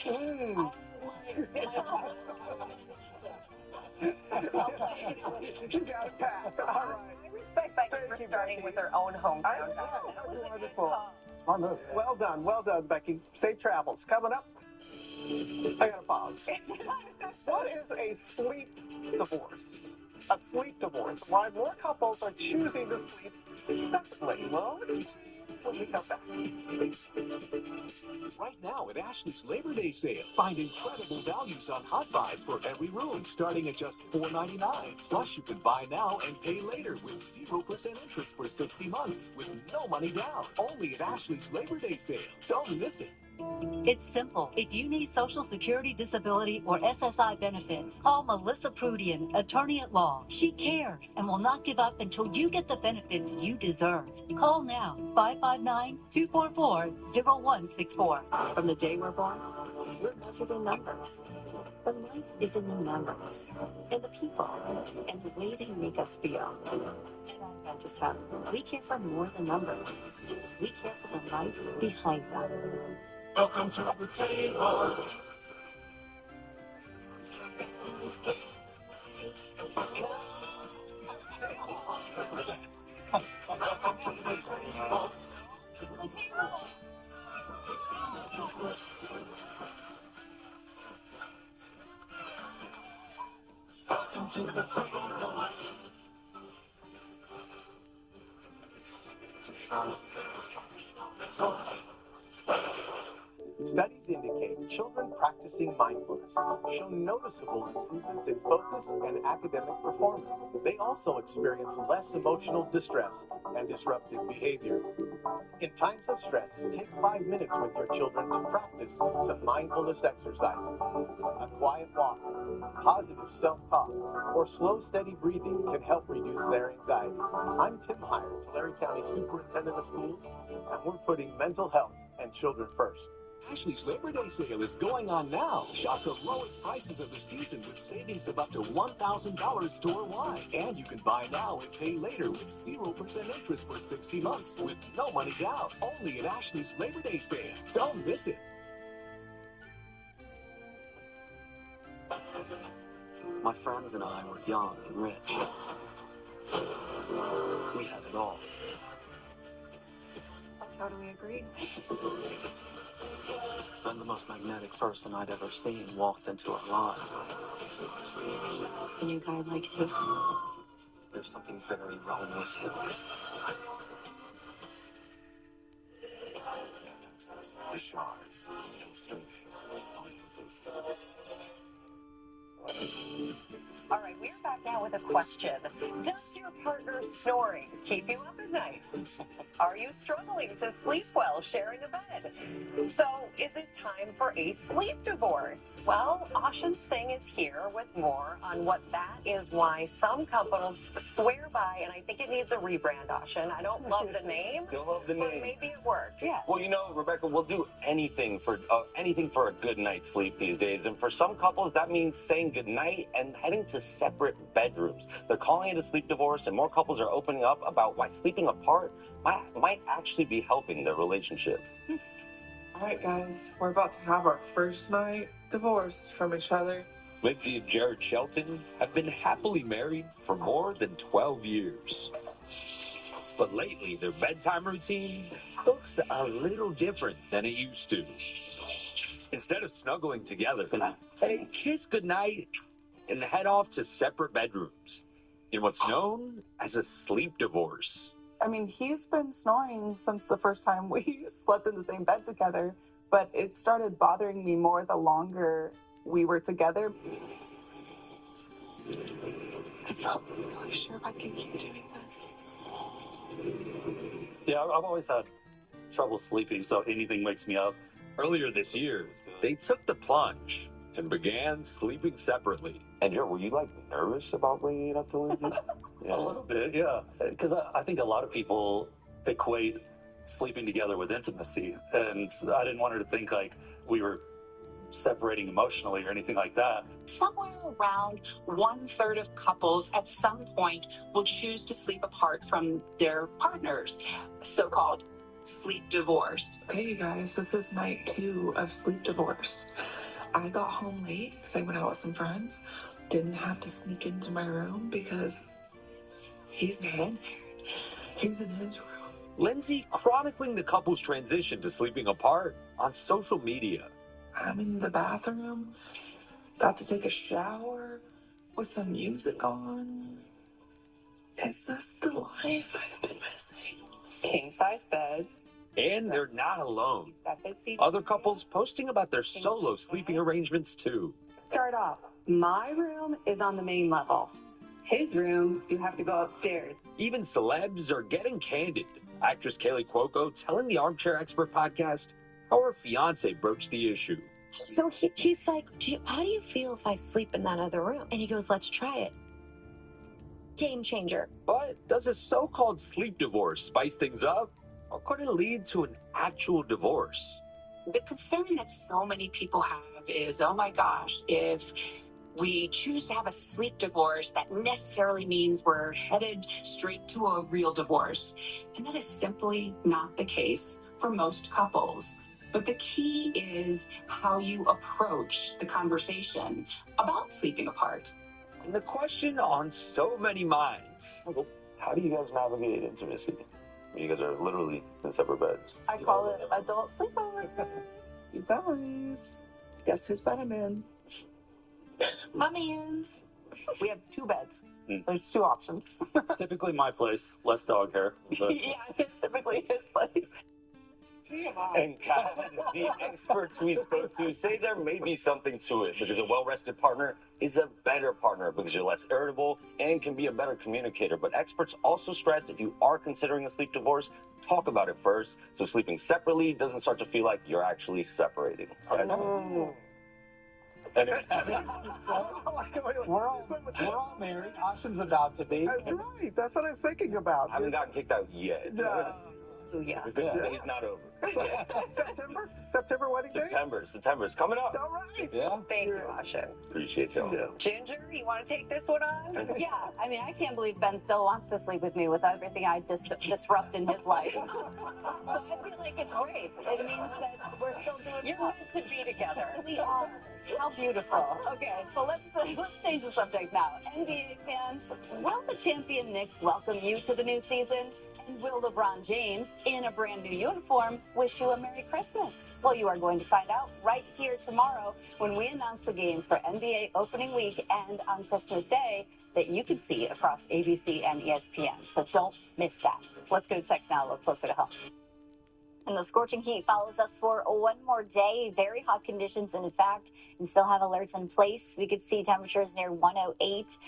You got it, Pat. All right. I respect Becky for starting with her own hometown. That was a good call. Smart move. Well done, Becky. Safe travels. Coming up, I got to pause. What is a sleep divorce? A sleep divorce. Why more couples are choosing to sleep separately? Well, when we come back. Right now at Ashley's Labor Day sale, find incredible values on hot buys for every room, starting at just $4.99. Plus, you can buy now and pay later with 0% interest for 60 months with no money down. Only at Ashley's Labor Day sale. Don't miss it. It's simple. If you need Social Security, Disability, or SSI benefits, call Melissa Prudian, attorney at law. She cares and will not give up until you get the benefits you deserve. Call now, 559-244-0164. From the day we're born, we're measured in numbers. But life is in the numbers, and the people, and the way they make us feel. At Adventist Home, we care for more than numbers. We care for the life behind them. Welcome to the table. Studies indicate children practicing mindfulness show noticeable improvements in focus and academic performance. They also experience less emotional distress and disruptive behavior. In times of stress, take 5 minutes with your children to practice some mindfulness exercises. A quiet walk, positive self-talk, or slow, steady breathing can help reduce their anxiety. I'm Tim Heyer, Tulare County Superintendent of Schools, and we're putting mental health and children first. Ashley's Labor Day sale is going on now. Shop the lowest prices of the season with savings of up to $1,000 store-wide. And you can buy now and pay later with 0% interest for 60 months with no money down. Only at Ashley's Labor Day sale. Don't miss it. My friends and I were young and rich. We had it all. How do we agree? Then the most magnetic person I'd ever seen walked into our lives. The new guy likes you. There's something very wrong with him. The shards. All right, we're back now with a question. Does your partner snoring keep you up at night? Are you struggling to sleep well sharing a bed? So, is it time for a sleep divorce? Well, Ashan Singh is here with more on what that is, why some couples swear by, and I think it needs a rebrand, Ashan. I don't love the name. Don't love the but name. maybe it works. Yeah. Well, you know, Rebecca, we'll do anything for a good night's sleep these days. And for some couples, that means saying goodnight and heading to separate bedrooms. They're calling it a sleep divorce, and more couples are opening up about why sleeping apart might actually be helping their relationship. All right, guys, we're about to have our first night divorced from each other. Lindsay and Jared Shelton have been happily married for more than 12 years. But lately, their bedtime routine looks a little different than it used to. Instead of snuggling together, they kiss goodnight and head off to separate bedrooms in what's known as a sleep divorce. I mean, he's been snoring since the first time we slept in the same bed together, but it started bothering me more the longer we were together. I'm not really sure if I can keep doing this. Yeah, I've always had trouble sleeping, so anything wakes me up. Earlier this year, they took the plunge and began sleeping separately. And Jared, were you nervous about bringing it up to Lindsay? A little bit, yeah. Because I think a lot of people equate sleeping together with intimacy, and I didn't want her to think like we were separating emotionally or anything like that. Somewhere around 1/3 of couples at some point will choose to sleep apart from their partners, so-called sleep divorced. Okay, you guys, this is night 2 of sleep divorce. I got home late because I went out with some friends. Didn't have to sneak into my room because he's not in there. He's in his room. Lindsay chronicling the couple's transition to sleeping apart on social media. I'm in the bathroom, about to take a shower with some music on. Is this the life I've been missing? King-size beds. And they're not alone. Other couples posting about their solo sleeping arrangements too. Start off. My room is on the main level. His room, you have to go upstairs. Even celebs are getting candid. Actress Kaylee Cuoco telling the Armchair Expert podcast how her fiance broached the issue. So he's like, how do you feel if I sleep in that other room? And he goes, let's try it. Game changer. But does a so-called sleep divorce spice things up? Or could it lead to an actual divorce? The concern that so many people have is, oh my gosh, if we choose to have a sleep divorce, that necessarily means we're headed straight to a real divorce. And that is simply not the case for most couples. But the key is how you approach the conversation about sleeping apart. And the question on so many minds. How do you guys navigate intimacy? You guys are literally in separate beds. I call it adult sleepover. You guys, guess whose bed I'm in? My man's. We have 2 beds. There's 2 options. It's typically my place, less dog hair. But... Yeah, it's typically his place. And guys, the experts we spoke to say there may be something to it because a well-rested partner is a better partner because you're less irritable and can be a better communicator. But experts also stress if you are considering a sleep divorce, talk about it first so sleeping separately doesn't start to feel like you're actually separating. And we're all married. Ashin's about to be. That's right. That's what I was thinking about. I haven't gotten kicked out yet. Yeah. The day's not over. September wedding day? September. It's coming up. All right. Yeah. Thank you, Ashin. Appreciate you. Ginger, you want to take this one on? Yeah, I mean, I can't believe Ben still wants to sleep with me with everything I disrupt in his life. So I feel like it's great. It means that we're still doing. You're meant to be together. We are. How beautiful. Okay, so let's change the subject now. NBA fans, will the champion Knicks welcome you to the new season? And will LeBron James, in a brand new uniform, wish you a Merry Christmas? Well, you are going to find out right here tomorrow when we announce the games for NBA opening week and on Christmas Day that you can see across ABC and ESPN. So don't miss that. Let's go check now a little closer to home. And the scorching heat follows us for one more day. Very hot conditions. And in fact, we still have alerts in place. We could see temperatures near 108,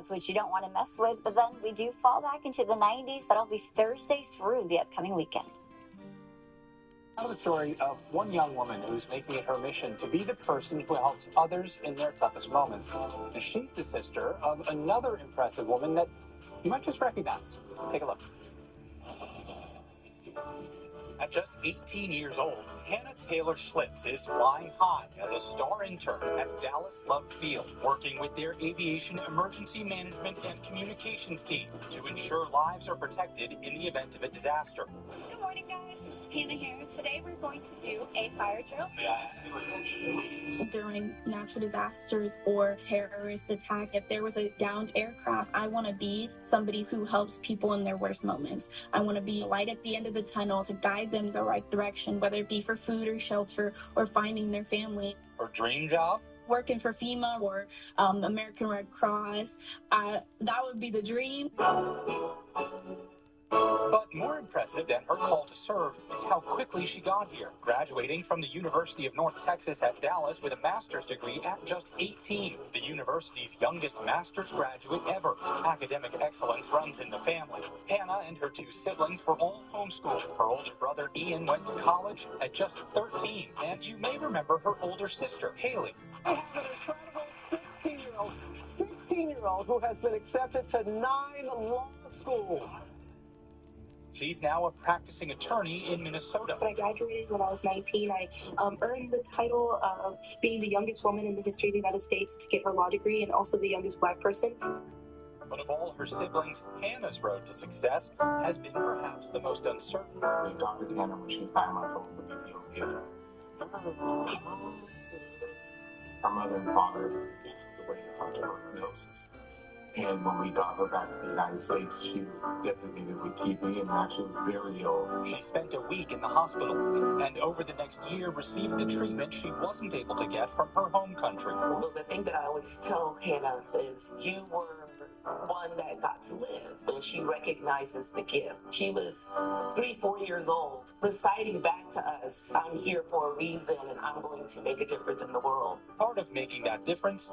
which you don't want to mess with. But then we do fall back into the 90s. That'll be Thursday through the upcoming weekend. I have a story of one young woman who's making it her mission to be the person who helps others in their toughest moments. And she's the sister of another impressive woman that you might just recognize. Take a look. At just 18 years old, Hannah Taylor Schlitz is flying high as a star intern at Dallas Love Field, working with their aviation emergency management and communications team to ensure lives are protected in the event of a disaster. Good morning, guys. This is Hannah here. Today we're going to do a fire drill. During natural disasters or terrorist attacks, if there was a downed aircraft, I want to be somebody who helps people in their worst moments. I want to be a light at the end of the tunnel to guide them the right direction, whether it be for food or shelter or finding their family. Her dream job? Working for FEMA or American Red Cross. That would be the dream. But more impressive than her call to serve is how quickly she got here, graduating from the University of North Texas at Dallas with a master's degree at just 18, the university's youngest master's graduate ever. Academic excellence runs in the family. Hannah and her 2 siblings were all homeschooled. Her older brother Ian went to college at just 13, and you may remember her older sister, Haley. I have an incredible 16-year-old 18-year-old who has been accepted to 9 law schools. She's now a practicing attorney in Minnesota. When I graduated when I was 19, I earned the title of being the youngest woman in the history of the United States to get her law degree and also the youngest Black person. But of all her siblings, Hannah's road to success has been perhaps the most uncertain. We adopted Hannah when she was 9 months old with a baby. Our mother and father gave us the way to come to her diagnosis. And when we got her back to the United States, she was designated with TB and actually was very ill. She spent a week in the hospital and over the next year received the treatment she wasn't able to get from her home country. Well, the thing that I always tell Hannah is you were one that got to live, and she recognizes the gift. She was 3-4 years old, reciting back to us, I'm here for a reason and I'm going to make a difference in the world. Part of making that difference,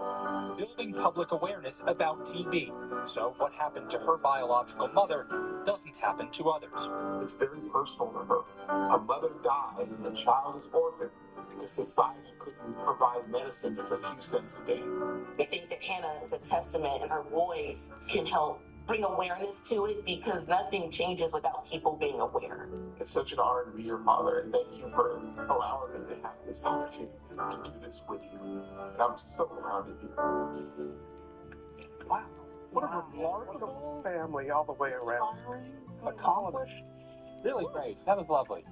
building public awareness about TB. So what happened to her biological mother doesn't happen to others. It's very personal to her. A mother dies and the child is orphaned because society couldn't provide medicine that's a few cents a day. I think that Hannah is a testament, and her voice can help bring awareness to it, because nothing changes without people being aware. It's such an honor to be your father, and thank you for allowing me to have this opportunity to do this with you. And I'm so proud of you. Wow. What a remarkable family all the way around. Accomplished. Really great. That was lovely.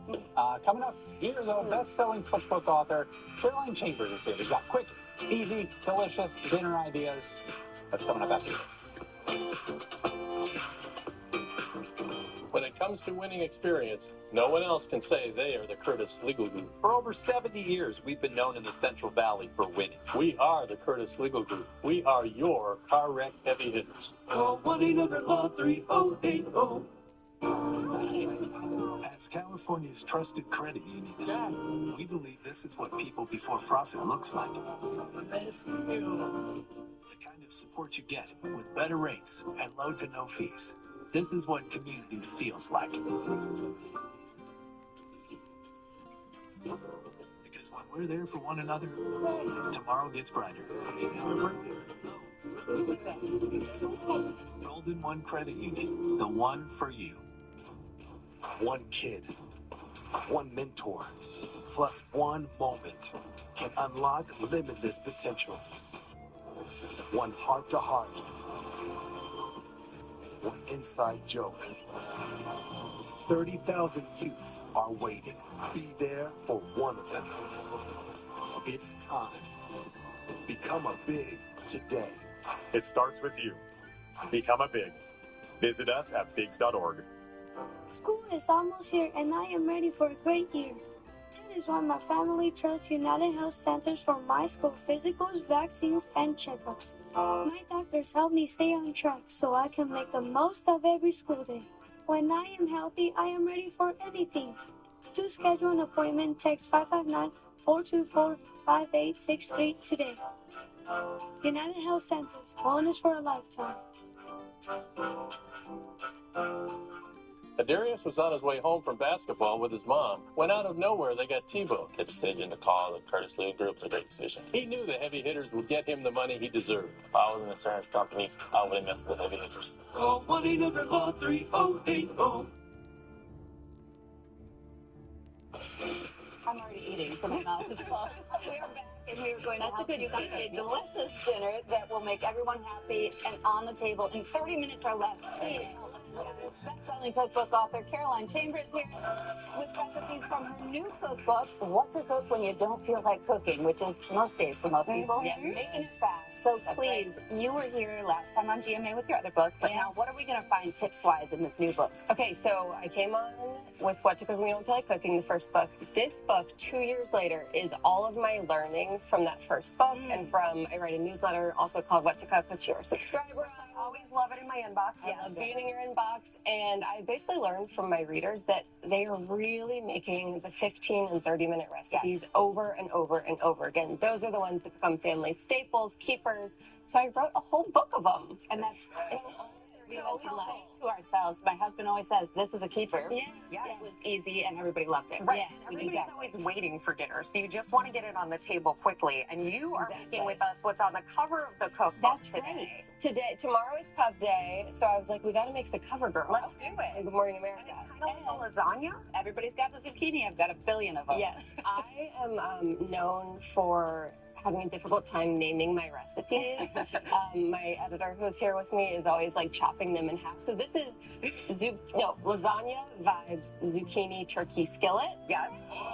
Coming up, here, though, best-selling cookbook author Caroline Chambers is here. We've got quick, easy, delicious dinner ideas. That's coming up after you. When it comes to winning experience, no one else can say they are the Curtis Legal Group. For over 70 years, we've been known in the Central Valley for winning. We are the Curtis Legal Group. We are your car wreck heavy hitters. Call 1-800-LAW-3080. As California's trusted credit union, we believe this is what people before profit looks like. The kind of support you get with better rates and low to no fees. This is what community feels like. Because when we're there for one another, tomorrow gets brighter. Golden One Credit Union, the one for you. One kid, one mentor, plus one moment can unlock limitless potential. One heart-to-heart, one inside joke. 30,000 youth are waiting. Be there for one of them. It's time. Become a big today. It starts with you. Become a big. Visit us at bigs.org. School is almost here, and I am ready for a great year. That is why my family trusts United Health Centers for my school physicals, vaccines, and checkups. My doctors help me stay on track so I can make the most of every school day. When I am healthy, I am ready for anything. To schedule an appointment, text 559-424-5863 today. United Health Centers, wellness for a lifetime. Adarius was on his way home from basketball with his mom when out of nowhere they got T-boned. The decision to call the Curtis Legal Group was a great decision. He knew the heavy hitters would get him the money he deserved. If I was an insurance company, I would have messed with the heavy hitters. Call 1-800-LAW-3080. I'm already eating, so my mouth is full. We are back, and we are going to have a delicious dinner that will make everyone happy and on the table in 30 minutes or less. Please. Best-selling cookbook author Caroline Chambers here with recipes from her new cookbook, What to Cook When You Don't Feel Like Cooking, which is most days for most people. Yeah, making it fast. So please, you were here last time on GMA with your other book, but now what are we going to find tips-wise in this new book? Okay, so I came on with What to Cook When You Don't Feel Like Cooking, the first book. This book, 2 years later, is all of my learnings from that first book and from, I write a newsletter also called What to Cook with Your Subscribers. I always love it in my inbox. I love being in your inbox. And I basically learned from my readers that they are really making the 15 and 30-minute recipes over and over and over again. Those are the ones that become family staples, keepers. So I wrote a whole book of them. And that's We left to ourselves. My husband always says, this is a keeper. Yes. It was easy and everybody loved it. Right. Yeah, Everybody's always waiting for dinner, so you just want to get it on the table quickly. And you are making with us what's on the cover of the cookbook today. Tomorrow is Pub Day, so I was like, we got to make the cover girl. Let's do it. Good Morning America. And it's kind of like a lasagna. Everybody's got the zucchini. I've got a billion of them. Yes. I am known for having a difficult time naming my recipes. My editor who's here with me is always like chopping them in half. So this is lasagna vibes zucchini turkey skillet. Yes.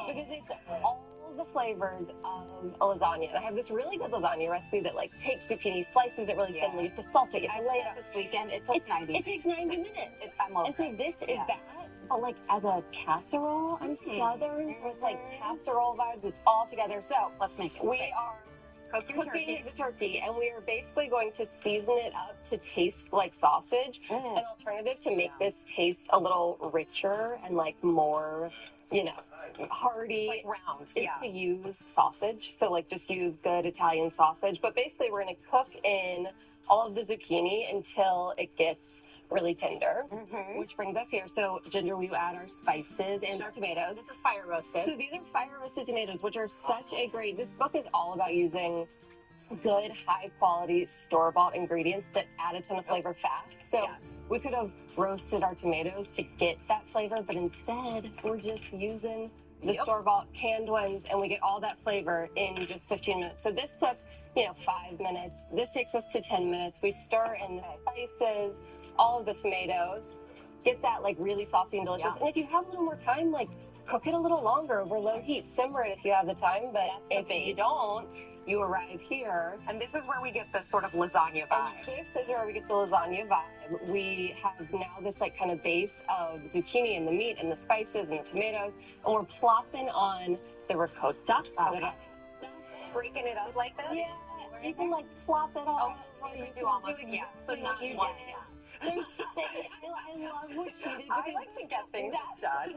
Because it's all the flavors of a lasagna. And I have this really good lasagna recipe that like takes zucchini, slices it really thinly, you have to salt it, you have to lay it out. This weekend, it took 90 minutes. It takes 90 minutes. And so this is that. But like as a casserole, I'm Southern, so it's like casserole vibes. It's all together. So let's make it. We are cooking the turkey, and we are basically going to season it up to taste like sausage. An alternative to make this taste a little richer and like more, hearty, like round, is to use sausage. So like just use good Italian sausage. But basically we're going to cook in all of the zucchini until it gets really tender, which brings us here. So, Ginger, we add our spices and our tomatoes. This is fire roasted. So these are fire roasted tomatoes, which are such a great. This book is all about using good, high quality, store-bought ingredients that add a ton of flavor fast. So we could have roasted our tomatoes to get that flavor, but instead we're just using the store-bought canned ones, and we get all that flavor in just 15 minutes. So this took, 5 minutes. This takes us to 10 minutes. We stir in the spices, all of the tomatoes, get that like really saucy and delicious. And if you have a little more time, like cook it a little longer over low heat. Simmer it if you have the time, but if you don't, you arrive here. And this is where we get the sort of lasagna vibe. And this is where we get the lasagna vibe. We have now this like kind of base of zucchini and the meat and the spices and the tomatoes, and we're plopping on the ricotta. Breaking it up like this? Yeah. You can like plop it on. So you do almost, so not one. I love what she did. I like to get things done.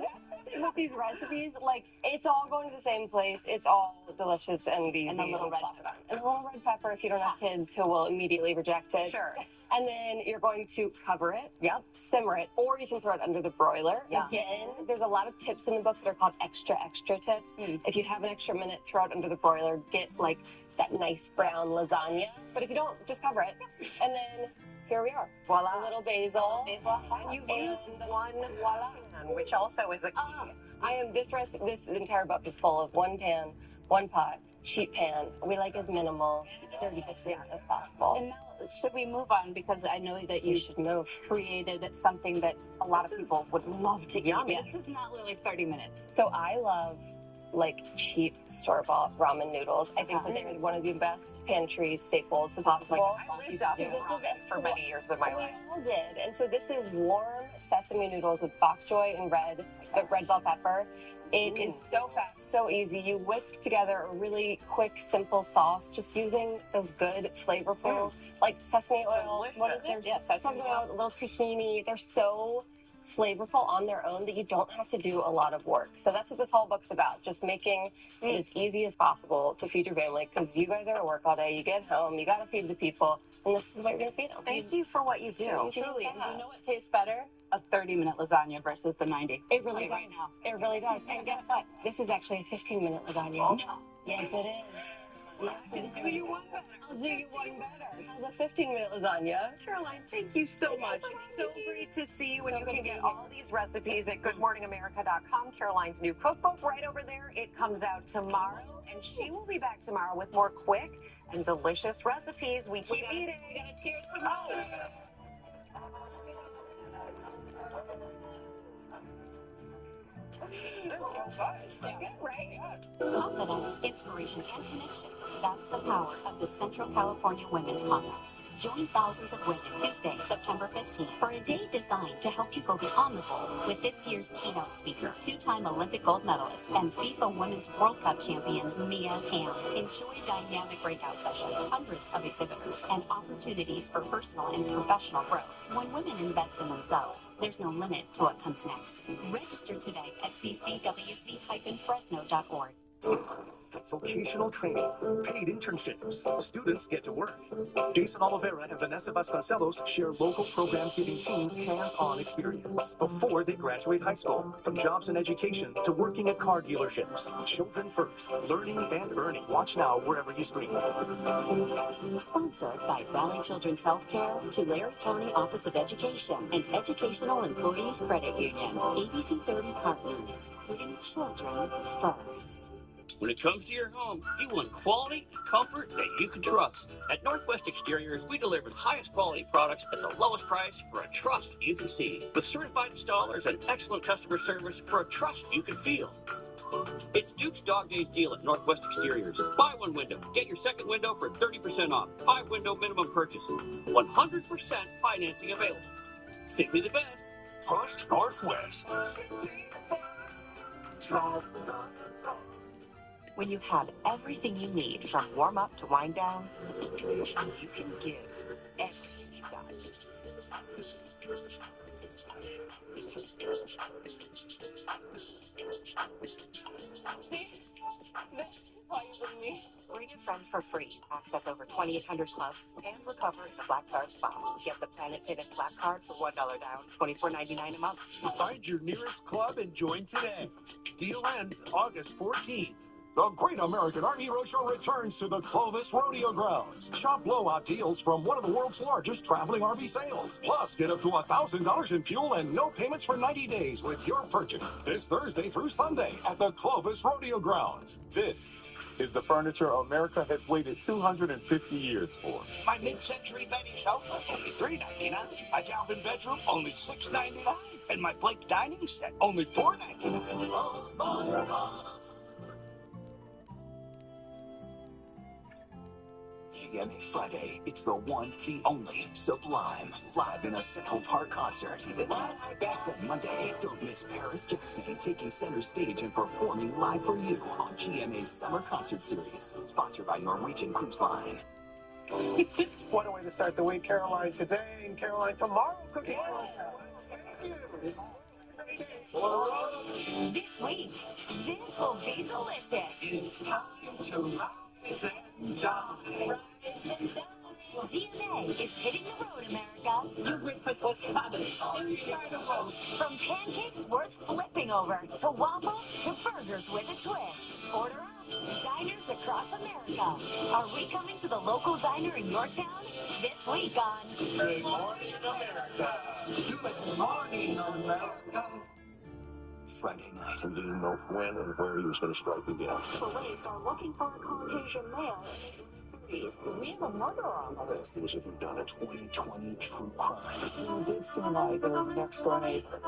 With these recipes, like, it's all going to the same place. It's all delicious and easy. And a little red pepper. And a little red pepper if you don't have kids who will immediately reject it. Sure. And then you're going to cover it. Yep. Simmer it. Or you can throw it under the broiler. Yeah. Again, there's a lot of tips in the book that are called extra tips. If you have an extra minute, throw it under the broiler. Get, like, that nice brown lasagna. But if you don't, just cover it. And then here we are. Voila. A little basil. And you use one pan, which also is a key. This entire book is full of one pan, one pot, cheap pan. We like as minimal dirty dishes as possible. And now, should we move on? Because I know that you should created something that a lot of people would love to eat. This is not really 30 minutes. So I love like cheap store-bought ramen noodles. I think that they're one of the best pantry staples possible. I lived off of ramen for many years of my life. We all did. And so this is warm sesame noodles with bok choy and red bell pepper. It is so fast, so easy. You whisk together a really quick, simple sauce, just using those good, flavorful, like sesame oil. What is there? Yeah, sesame oil, a little tahini. They're so flavorful on their own that you don't have to do a lot of work. So that's what this whole book's about, just making it as easy as possible to feed your family, because you guys are at work all day, you get home, you got to feed the people, and this is what you're going to feed them. Thank you for what you do. Truly. And do you know what tastes better? A 30-minute lasagna versus the 90. It really does. Right now. It really does. And guess what? This is actually a 15-minute lasagna. Oh, no. Yes, it is. I'll do you one better. I'll do you one better. How's a 15-minute lasagna? Caroline, thank you so much. It's so great to see you, and you can get all these recipes at goodmorningamerica.com. Caroline's new cookbook right over there. It comes out tomorrow, and she will be back tomorrow with more quick and delicious recipes. We keep eating. We got to cheers for more. Confidence, inspiration, and connection. That's the power of the Central California Women's Conference. Join thousands of women Tuesday, September 15th for a day designed to help you go beyond the goal with this year's keynote speaker, two-time Olympic gold medalist and FIFA Women's World Cup champion, Mia Hamm. Enjoy dynamic breakout sessions, hundreds of exhibitors, and opportunities for personal and professional growth. When women invest in themselves, there's no limit to what comes next. Register today at ccwc-fresno.org. Vocational training, paid internships, students get to work. Jason Oliveira and Vanessa Vasconcelos share local programs giving teens hands-on experience before they graduate high school. From jobs and education to working at car dealerships. Children first, learning and earning. Watch now wherever you stream. Sponsored by Valley Children's Healthcare, Tulare County Office of Education, and Educational Employees Credit Union. ABC 30 partners, putting children first. When it comes to your home, you want quality and comfort that you can trust. At Northwest Exteriors, we deliver the highest quality products at the lowest price for a trust you can see. With certified installers and excellent customer service for a trust you can feel. It's Duke's Dog Days deal at Northwest Exteriors. Buy one window, get your second window for 30% off. 5-window minimum purchase. 100% financing available. Simply the best. Trust Northwest. When you have everything you need from warm up to wind down, you can give everything you've got. See? This is why you bring me. Bring a friend for free. Access over 2,800 clubs and recover in the Black Card Spa. Get the Planet Fitness Black Card for $1 down, $24.99 a month. Find your nearest club and join today. Deal ends August 14th. The Great American RV Roadshow returns to the Clovis Rodeo Grounds. Shop blowout deals from one of the world's largest traveling RV sales. Plus, get up to $1,000 in fuel and no payments for 90 days with your purchase. This Thursday through Sunday at the Clovis Rodeo Grounds. This is the furniture America has waited 250 years for. My mid-century bedding sofa, only $3.99. My Calvin bedroom, only $6.99. And my Blake dining set, only $4.99. GMA Friday. It's the one, the only Sublime, live in a Central Park concert. Then Monday, don't miss Paris Jackson taking center stage and performing live for you on GMA's Summer Concert Series, sponsored by Norwegian Cruise Line. What a way to start the week. Caroline today and Caroline tomorrow. Cooking. This week, this will be delicious. It's time to rise and shine. GMA is hitting the road, America. Your breakfast was fabulous. Incredible. From pancakes worth flipping over to waffles to burgers with a twist. Order up. Diners across America. Are we coming to the local diner in your town? This week on Good Morning America. Good Morning America. Friday night. And didn't know when and where he was going to strike again. Police are looking for a Caucasian male. We have a murder on the loose. It was a whodunit 2020 true crime. He did seem like a next door neighbor.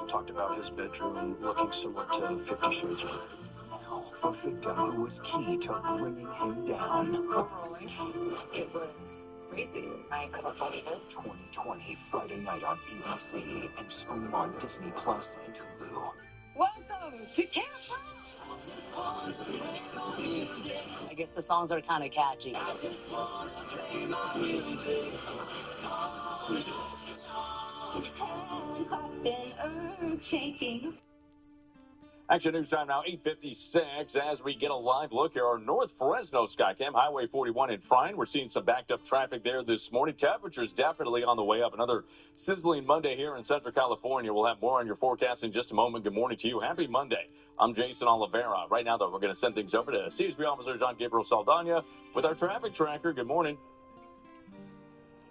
Talked about his bedroom looking similar to 50 Shades of Grey. Now, for victim who was key to bringing him down. It was crazy. I couldn't believe it. 2020 Friday night on ABC and stream on Disney Plus and Hulu. Welcome to Camp Rock. I guess the songs are kind of catchy. Action News Time now, 8:56. As we get a live look here, our North Fresno Skycam, Highway 41 in Frine. We're seeing some backed up traffic there this morning. Temperatures definitely on the way up. Another sizzling Monday here in Central California. We'll have more on your forecast in just a moment. Good morning to you. Happy Monday. I'm Jason Oliveira. Right now, though, we're going to send things over to CSB Officer John Gabriel Saldana with our traffic tracker. Good morning.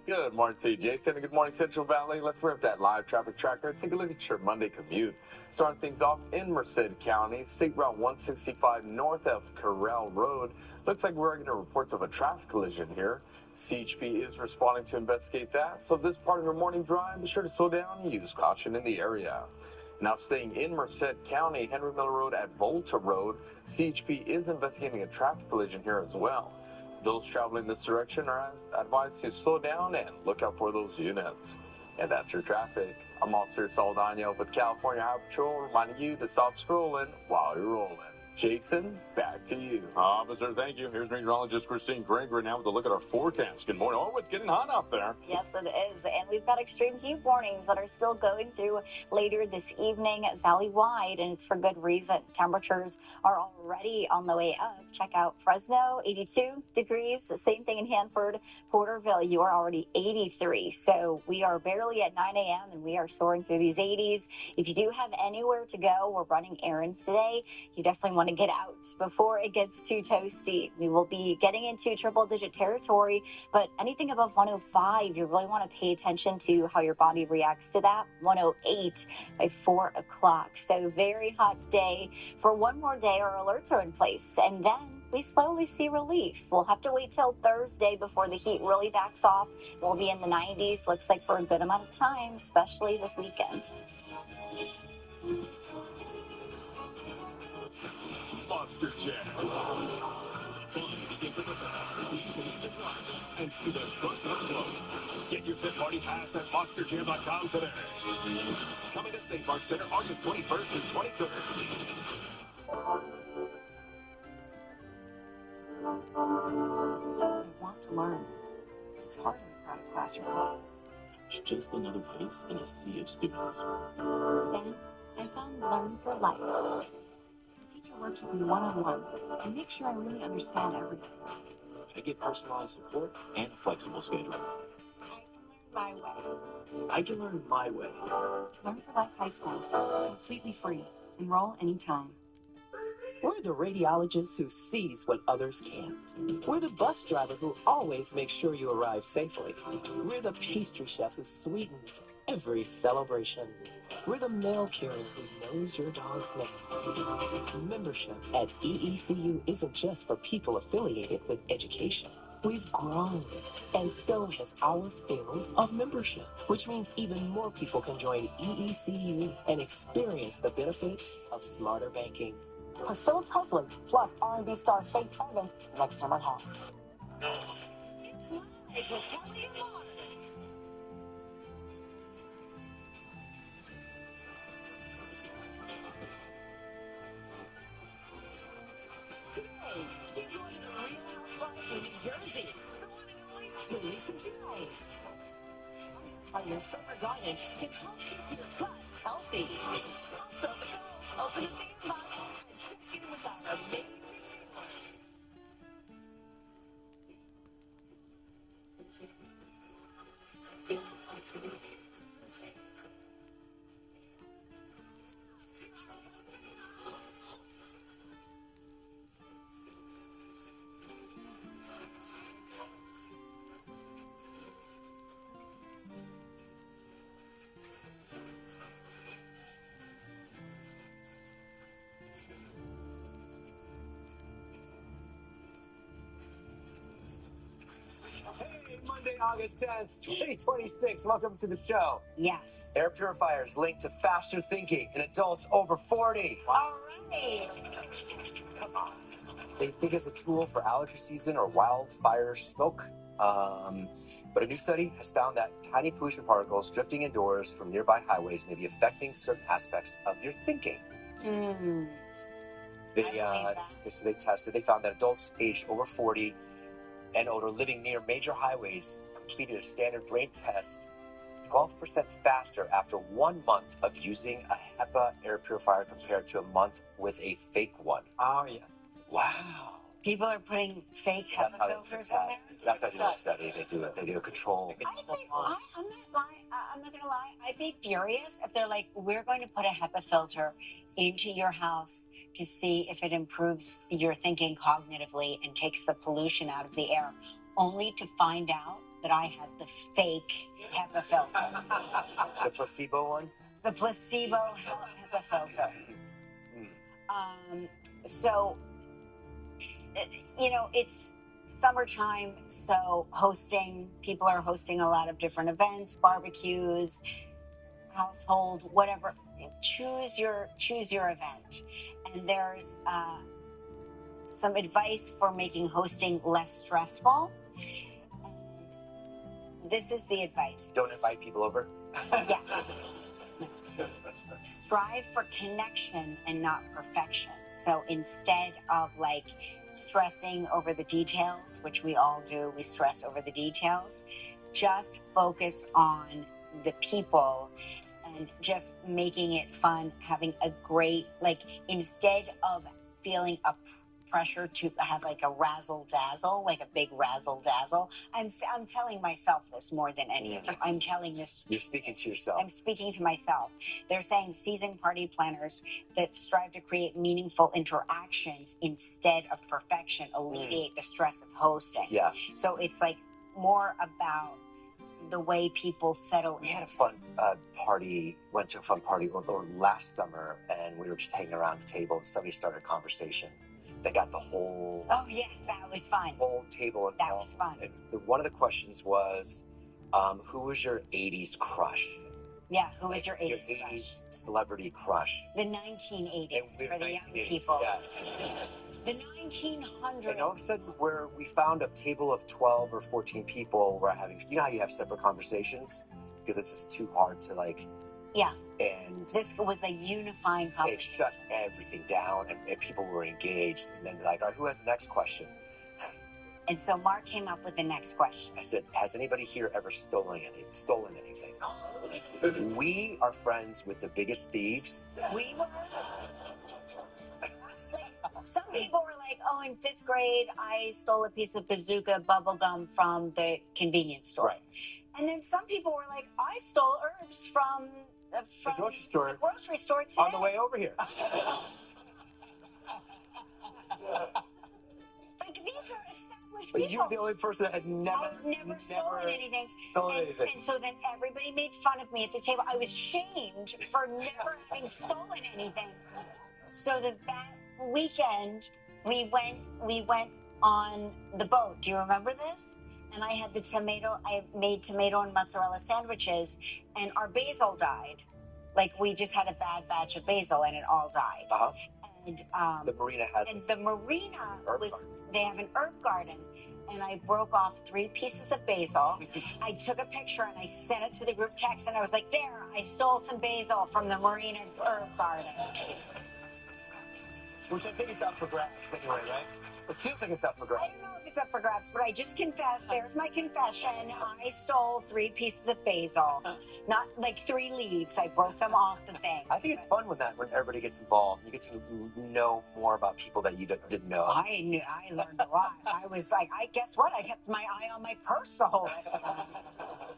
Good morning to you, Jason, and good morning, Central Valley. Let's rip that live traffic tracker. Take a look at your Monday commute. Starting things off in Merced County, State Route 165 north of Corral Road. Looks like we're getting reports of a traffic collision here. CHP is responding to investigate that. So this part of your morning drive, be sure to slow down and use caution in the area. Now staying in Merced County, Henry Miller Road at Volta Road, CHP is investigating a traffic collision here as well. Those traveling this direction are advised to slow down and look out for those units. And that's your traffic. I'm Officer Saldana with California Highway Patrol, reminding you to stop scrolling while you're rolling. Jason, back to you. Officer, thank you. Here's meteorologist Christine Gregory now with a look at our forecast. Good morning. Oh, it's getting hot out there. Yes, it is. And we've got extreme heat warnings that are still going through later this evening valley-wide, and it's for good reason. Temperatures are already on the way up. Check out Fresno, 82 degrees. The same thing in Hanford, Porterville. You are already 83. So we are barely at 9 a.m. and we are soaring through these 80s. If you do have anywhere to go, we're running errands today. You definitely want to get out before it gets too toasty. We will be getting into triple-digit territory, but anything above 105, you really want to pay attention to how your body reacts to that. 108 by 4 o'clock. So very hot day. For one more day, our alerts are in place, and then we slowly see relief. We'll have to wait till Thursday before the heat really backs off. We'll be in the 90s, looks like for a good amount of time, especially this weekend. Monster Jam. Fun begins at the back. We meet the drivers and see their trucks up close. Get your pit party pass at monsterjam.com today. Coming to St. Mark's Center August 21st and 23rd. I want to learn. It's hard in a crowded classroom. It's just another face in a sea of students. Then I found Learn for Life. The teacher works with me one-on-one and makes sure I really understand everything. I get personalized support and a flexible schedule. My way. I can learn my way. Learn for Life High School is completely free. Enroll anytime. We're the radiologist who sees what others can't. We're the bus driver who always makes sure you arrive safely. We're the pastry chef who sweetens every celebration. We're the mail carrier who knows your dog's name. Membership at EECU isn't just for people affiliated with education. We've grown, and so has our field of membership, which means even more people can join EECU and experience the benefits of smarter banking. Priscilla Presley plus R&B star Faith Evans next summer home. Today, we're going to the Real Housewives of New Jersey. The one and only Teresa Giles. How your summer garden can help keep your gut healthy. Also, open a theme box and check in with our amazing Hey, Monday, August 10th, 2026. Welcome to the show. Yes. Air purifiers linked to faster thinking in adults over 40. All right. Come on. They think it's a tool for allergy season or wildfire smoke. But a new study has found that tiny pollution particles drifting indoors from nearby highways may be affecting certain aspects of your thinking. They tested. They found that adults aged over 40 and older living near major highways completed a standard brain test 12% faster after 1 month of using a HEPA air purifier compared to a month with a fake one. Oh, yeah. Wow. People are putting fake That's how HEPA they filters test. in there? That's how they do a study. They do a control. I'm not gonna lie. I'd be furious if they're like, we're going to put a HEPA filter into your house to see if it improves your thinking cognitively and takes the pollution out of the air, only to find out that I had the fake HEPA filter. The placebo one? The placebo HEPA filter. So, you know, it's summertime, so people are hosting a lot of different events, barbecues, household, whatever. Choose your event. And there's some advice for making hosting less stressful. This is the advice. Don't invite people over? Yes. strive for connection and not perfection. So instead of like stressing over the details, which we all do, we stress over the details, just focus on the people and just making it fun, having a great, like, instead of feeling a pressure to have like a razzle dazzle, like a big razzle dazzle. I'm telling myself this more than any of you. I'm telling this. You're speaking to yourself. I'm speaking to myself. They're saying seasoned party planners that strive to create meaningful interactions instead of perfection alleviate the stress of hosting. Yeah. So it's like more about the way people settle We in. had a fun party, went to a fun party or last summer, and we were just hanging around the table, and somebody started a conversation. They got the whole Oh yes, that was fun. whole table involved. That was fun. And one of the questions was, who was your 80s crush? Yeah, who was your 80s Your crush? 80s celebrity crush. The 1980s And we're for the young 1980s, people. yeah. The 1900s. And all of a sudden, where we found a table of 12 or 14 people were having, you know how you have separate conversations? Because it's just too hard to like, Yeah, and this was a unifying it conversation. shut everything down, and people were engaged. And then they're like, all right, who has the next question? And so Mark came up with the next question. I said, has anybody here ever stolen anything? We are friends with the biggest thieves. We were. Some people were like, oh, in 5th grade, I stole a piece of bazooka bubble gum from the convenience store. Right. And then some people were like, I stole herbs from The grocery store. the grocery store today. On the way over here. Like, these are established But people. you're the only person that had never, I've never stolen anything. stolen And, anything. and so then everybody made fun of me at the table. I was shamed for never having stolen anything. So that weekend we went on the boat. Do you remember this? And I had I made tomato and mozzarella sandwiches, and our basil died. Like, we just had a bad batch of basil and it all died. Uh-huh. And The marina has and the marina herb was garden. they have an herb garden, and I broke off 3 pieces of basil. I took a picture and I sent it to the group text, and I was like, there, I stole some basil from the marina herb garden. Which I think is up for grabs anyway, right? It feels like it's up for I grabs. don't know if it's up for grabs, but I just confessed. There's my confession. I stole 3 pieces of basil, not like 3 leaves. I broke them off the thing. I think it's fun when everybody gets involved. You get to know more about people that you didn't know. I learned a lot. I was like, guess what? I kept my eye on my purse the whole rest of the night.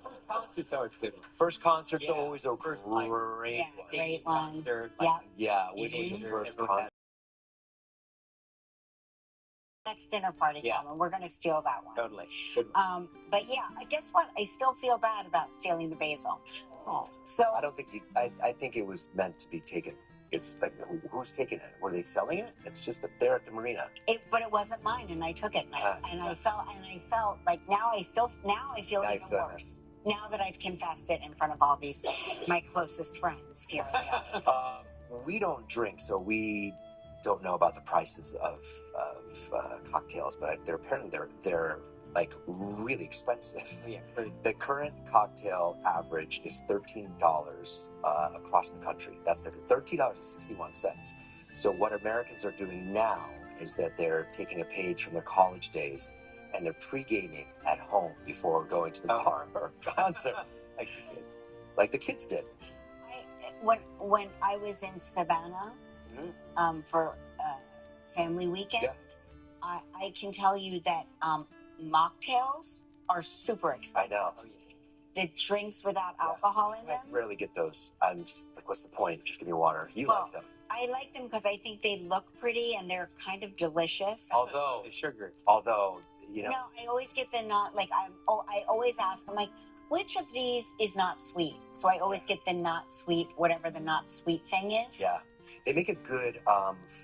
First concert's always good. First concert's Yeah. always a First, like, great Yeah, one. great one. Concert, Yeah. Yeah, which was Eating your first or- concert? Next dinner party Yeah. coming. We're gonna steal that one. Totally. Good one. But yeah, guess what? I still feel bad about stealing the basil. So I don't think you. I think it was meant to be taken. It's like, who's taking it? Were they selling it? It's just up there at the marina. but it wasn't mine, and I took it, and I felt like now I feel Now you even feel worse. Now that I've confessed it in front of all these my closest friends here. We don't drink, so we don't know about the prices of cocktails, but they're like really expensive. Yeah. The current cocktail average is $13 across the country. That's $13.61. So what Americans are doing now is that they're taking a page from their college days, and they're pre-gaming at home before going to the bar or concert, like the kids did. When I was in Savannah for family weekend, Yeah. I can tell you that mocktails are super I expensive. know. The drinks without alcohol in I them. rarely get those. I'm just like, what's the point? Just give me water. You Well, like them. I like them because I think they look pretty and they're kind of delicious. Although, sugar. you know, No, I always get the not like I always ask. I'm like, which of these is not sweet? So I always get the not sweet, whatever the not sweet thing is. yeah, they make a good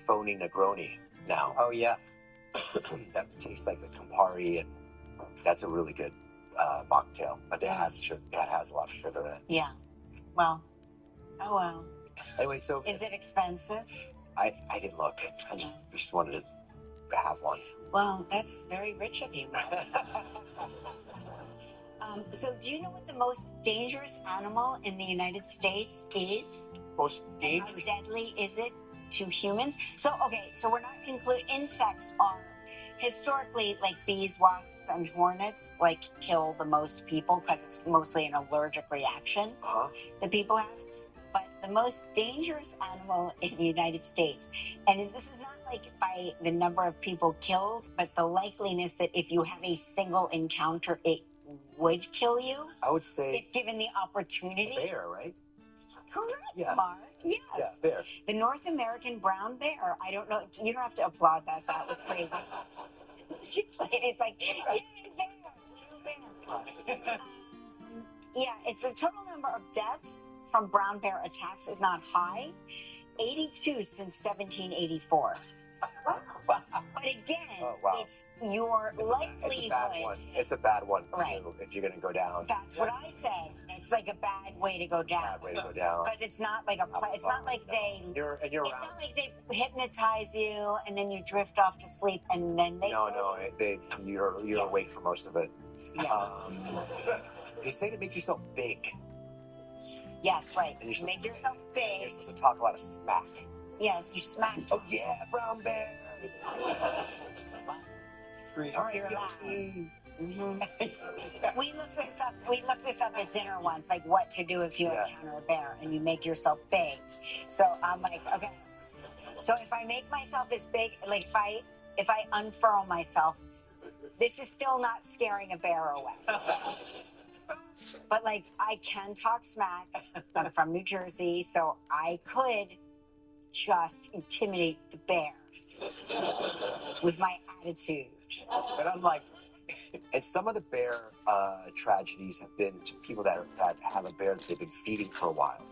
phony Negroni now. Oh yeah. That tastes like the Campari, and that's a really good mocktail. But it has a lot of sugar in it. Yeah. Well. Oh well. Anyway, so Is it expensive? I didn't look. I just wanted to have one. Well, that's very rich of you. So do you know what the most dangerous animal in the United States is? Most dangerous. How deadly is it to humans? So, okay, so we're not including insects are historically like bees, wasps, and hornets like kill the most people because it's mostly an allergic reaction that people have. But the most dangerous animal in the United States, and this is not like by the number of people killed, but the likeliness that if you have a single encounter, it would kill you. I would say if given the opportunity. Bear, right? Correct, Mark. Yes. Yeah, bear. The North American brown bear. I don't know. You don't have to applaud that. That was crazy. It's like, yay, bear. Yeah, it's a total number of deaths from brown bear attacks is not high. 82 since 1784. But again, it's your likelihood. It's a bad one, too, Right. if you're going to go down. That's what I said. It's like a bad way to go down. Bad way to go down. Because it's not like it's not like they. You're It's around. not like they hypnotize you and then you drift off to sleep and then they. No, you're awake for most of it. They say to make yourself big. Yes, right. Make yourself big. You're supposed to talk a lot of smack. Yes, you smack. Oh yeah, brown bear. All right, You're guilty. We looked this up. We looked this up at dinner once, like what to do if you encounter a bear and you make yourself big. So I'm like, okay. So if I make myself as big, like if I unfurl myself, this is still not scaring a bear away. But like I can talk smack. I'm from New Jersey, so I could just intimidate the bear with my attitude. But I'm like, and some of the bear tragedies have been to people that have a bear that they've been feeding for a while.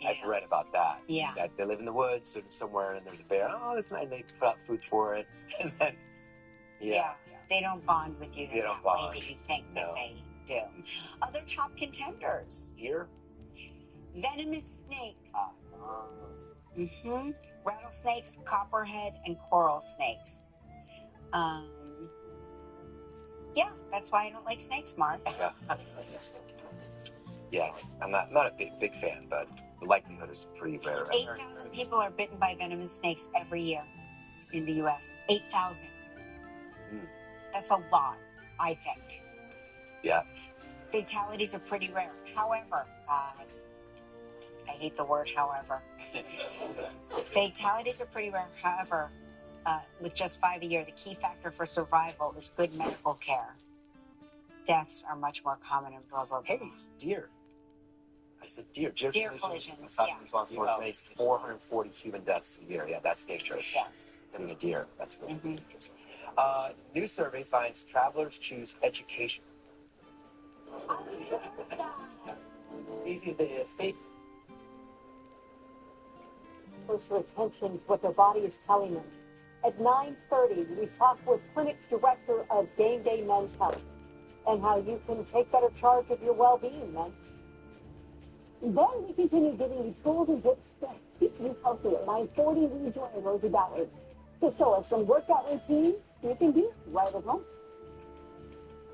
I've read about that. Yeah. That they live in the woods or somewhere and there's a bear. Oh, that's nice. And they put out food for it. And then, they don't bond with you They don't that way bond. that you think that they do. Other top contenders. Here? Venomous snakes. Rattlesnakes, copperhead, and coral snakes. Yeah, that's why I don't like snakes, Mark. Yeah, I'm not a big fan, but the likelihood is pretty rare. 8,000 people are bitten by venomous snakes every year in the U.S. 8,000. That's a lot, I think. Yeah. Fatalities are pretty rare. However, I hate the word however. Fatalities are pretty rare. However, with just 5 a year, the key factor for survival is good medical care. Deaths are much more common in blah, blah, blah. Hey, deer. I said deer. Deer collisions, Responsible for at least 440 human deaths a year. Yeah, that's dangerous. Yeah. Hitting a deer, that's really dangerous. New survey finds travelers choose education. Easy the fake. Closer attention to what their body is telling them. At 9:30, we talk with clinic director of Game Day Men's Health and how you can take better charge of your well-being, men. Then we continue giving you tools and tips to keep you healthy. At 9:40, we join Rosie Ballard to show us some workout routines you can do right at home.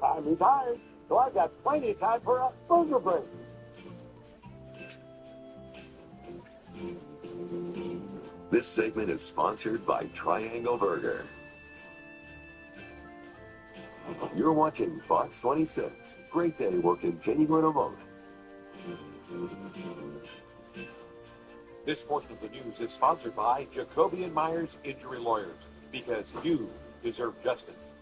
I'm retired, so I've got plenty of time for a burger break. This segment is sponsored by Triangle Burger. You're watching Fox 26. Great day will continue in a moment. This portion of the news is sponsored by Jacoby & Myers Injury Lawyers, because you deserve justice.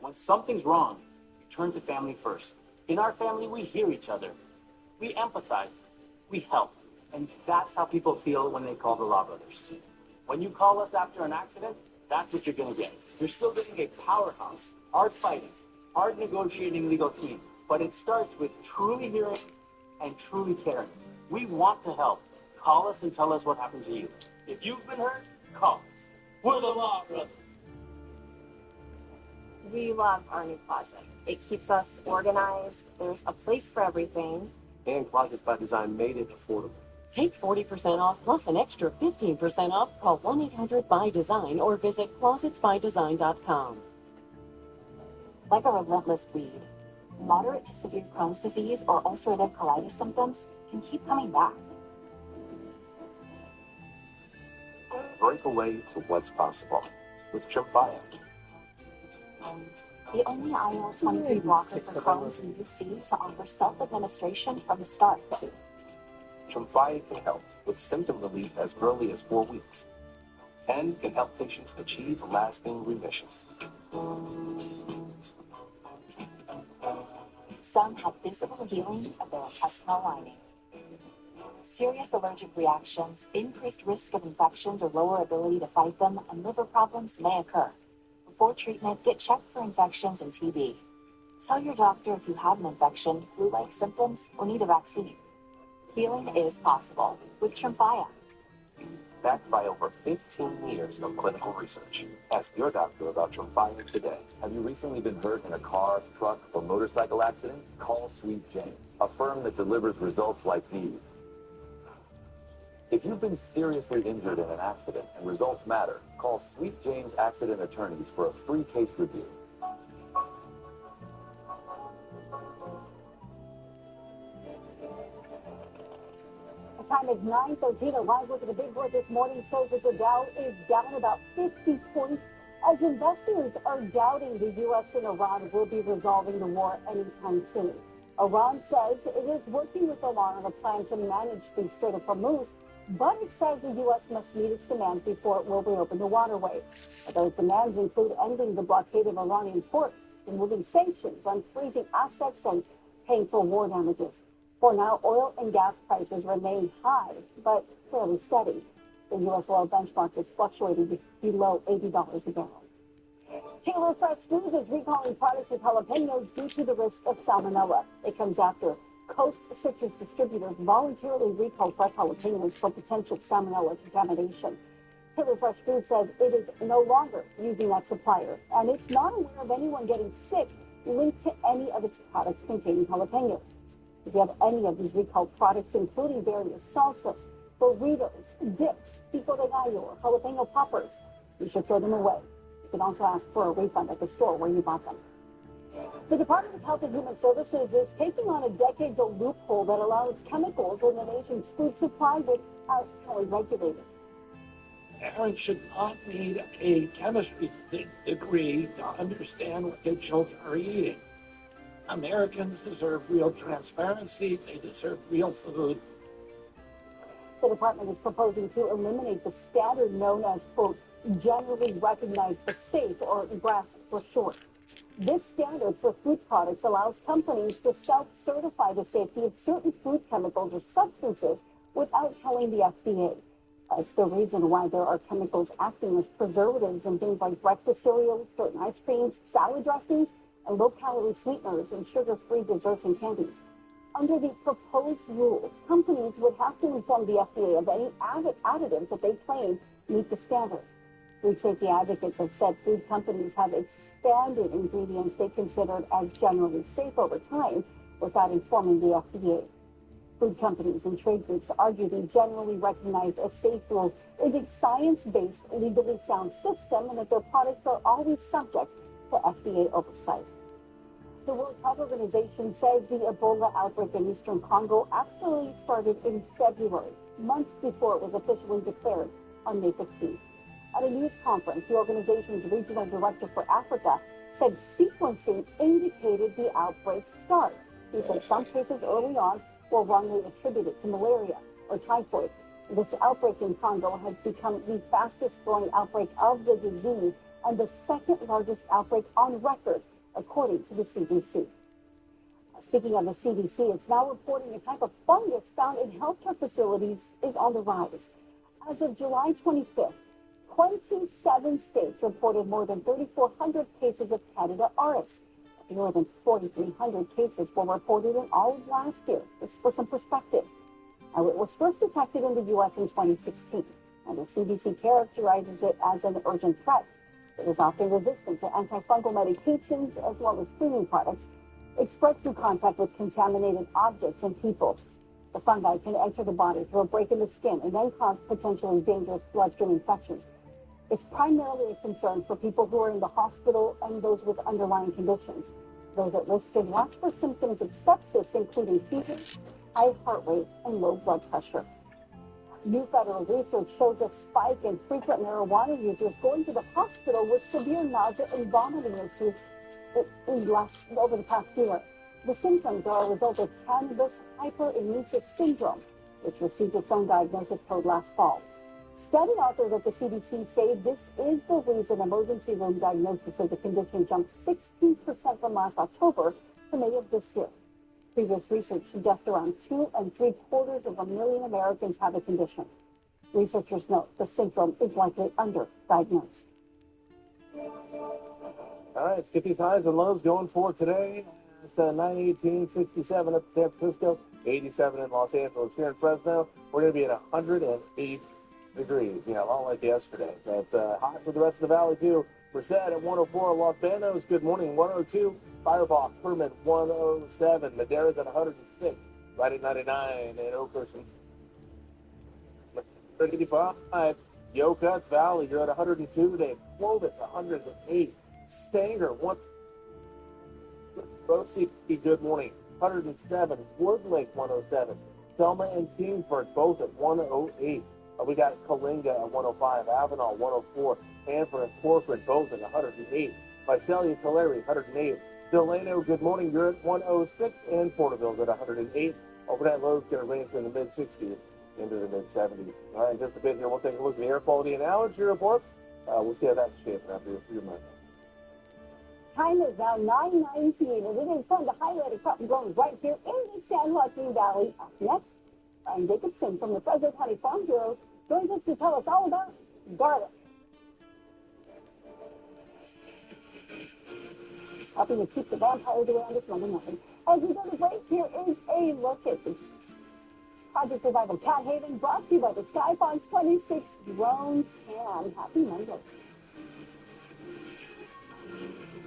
When something's wrong, you turn to family first. In our family, we hear each other. We empathize. We help. And that's how people feel when they call the Law Brothers. When you call us after an accident, that's what you're going to get. You're still getting a powerhouse, hard fighting, hard negotiating legal team. But it starts with truly hearing and truly caring. We want to help. Call us and tell us what happened to you. If you've been hurt, call us. We're the Law Brothers. We love our new closet. It keeps us organized. There's a place for everything. And Closets by Design made it affordable. Take 40% off plus an extra 15% off. Call 1-800-BY-DESIGN or visit closetsbydesign.com. Like a relentless weed, Moderate to severe Crohn's disease or ulcerative colitis symptoms can keep coming back. Break away to what's possible with Tremfya. The only IL-23 blocker for Crohn's and UC to offer self-administration from the start. Tremfya can help with symptom relief as early as 4 weeks and can help patients achieve lasting remission. Some have visible healing of their intestinal lining. Serious allergic reactions, increased risk of infections or lower ability to fight them, and liver problems may occur. Before treatment, get checked for infections and TB. Tell your doctor if you have an infection, flu-like symptoms, or need a vaccine. Healing is possible with Tremfya. Backed by over 15 years of clinical research. Ask your doctor about Tremfya today. Have you recently been hurt in a car, truck, or motorcycle accident? Call Sweet James, a firm that delivers results like these. If you've been seriously injured in an accident and results matter, call Sweet James Accident Attorneys for a free case review. The time is 9:13. A live look at the big board this morning shows that the Dow is down about 50 points as investors are doubting the U.S. and Iran will be resolving the war anytime soon. Iran says it is working with Iran on a plan to manage the Strait of Hormuz, but it says the U.S. must meet its demands before it will reopen the waterway. Those demands include ending the blockade of Iranian ports, removing sanctions, unfreezing assets, and paying for war damages. For now, oil and gas prices remain high, but fairly steady. The U.S. oil benchmark is fluctuating below $80 a barrel. Taylor Fresh Foods is recalling products with jalapenos due to the risk of salmonella. It comes after Coast Citrus distributors voluntarily recalled fresh jalapenos for potential salmonella contamination. Taylor Fresh Foods says it is no longer using that supplier, and it's not aware of anyone getting sick linked to any of its products containing jalapenos. If you have any of these recalled products, including various salsas, burritos, dips, pico de gallo, or jalapeno poppers, you should throw them away. You can also ask for a refund at the store where you bought them. The Department of Health and Human Services is taking on a decades-old loophole that allows chemicals in the nation's food supply without telling regulators. Parents should not need a chemistry degree to understand what their children are eating. Americans deserve real transparency. They deserve real food. The department is proposing to eliminate the standard known as, quote, generally recognized as safe, or GRAS for short. This standard for food products allows companies to self-certify the safety of certain food chemicals or substances without telling the FDA. That's the reason why there are chemicals acting as preservatives in things like breakfast cereals, certain ice creams, salad dressings, and low-calorie sweeteners and sugar-free desserts and candies. Under the proposed rule, companies would have to inform the FDA of any additives that they claim meet the standard. Food safety advocates have said food companies have expanded ingredients they considered as generally safe over time without informing the FDA. Food companies and trade groups argue the generally recognized as safe rule is a science-based, legally sound system and that their products are always subject to FDA oversight. The World Health Organization says the Ebola outbreak in eastern Congo actually started in February, months before it was officially declared on May 15th. At a news conference, the organization's regional director for Africa said sequencing indicated the outbreak's start. He said some cases early on were wrongly attributed to malaria or typhoid. This outbreak in Congo has become the fastest growing outbreak of the disease and the second largest outbreak on record, according to the CDC. Speaking of the CDC, it's now reporting a type of fungus found in healthcare facilities is on the rise. As of July 25th, 27 states reported more than 3,400 cases of Candida auris. More than 4,300 cases were reported in all of last year. Just for some perspective. Now, it was first detected in the U.S. in 2016, and the CDC characterizes it as an urgent threat. It is often resistant to antifungal medications as well as cleaning products. It spreads through contact with contaminated objects and people. The fungi can enter the body through a break in the skin and then cause potentially dangerous bloodstream infections. It's primarily a concern for people who are in the hospital and those with underlying conditions. Those at risk should watch for symptoms of sepsis, including fever, high heart rate, and low blood pressure. New federal research shows a spike in frequent marijuana users going to the hospital with severe nausea and vomiting issues over the past year. The symptoms are a result of cannabis hyperemesis syndrome, which received its own diagnosis code last fall. Study authors at the CDC say this is the reason emergency room diagnosis of the condition jumped 16% from last October to May of this year. Previous research suggests around 2.75 million Americans have the condition. Researchers note the syndrome is likely underdiagnosed. All right, let's get these highs and lows going for today. At 918, 67 up in San Francisco, 87 in Los Angeles. Here in Fresno, we're going to be at 108 degrees. Yeah, a lot like yesterday. But hot for the rest of the valley, too. Merced at 104, Los Banos, good morning, 102. Firebach, Permit, 107. Madera's at 106. Right at 99 in Oakhurst. 85. Yokuts Valley, you're at 102 today. Clovis, 108. Stanger, 1. Rose City, good morning, 107. Woodlake, 107. Selma and Kingsburg, both at 108. We got Kalinga at 105. Avenal, 104. Hanford and Corcoran, both at 108. Visalia, Tulare, 108. Delano, good morning, you're at 106. And Porterville's at 108. Overnight lows going to range in the mid-60s into the mid-70s. All right, in just a bit here, we'll take a look at the air quality and allergy report. We'll see how that's shaping up here for your Monday. Time is now 9:19, and it is time to highlight a crop growing right here in the San Joaquin Valley. Up next, Brian Jacobson from the Fresno County Farm Bureau joins us to tell us all about garlic. Helping to keep the vampires away on this Monday morning. As we go to break, here is a look at the Project Survival Cat Haven, brought to you by the Sky Fox 26 Drone Cam. Happy Monday.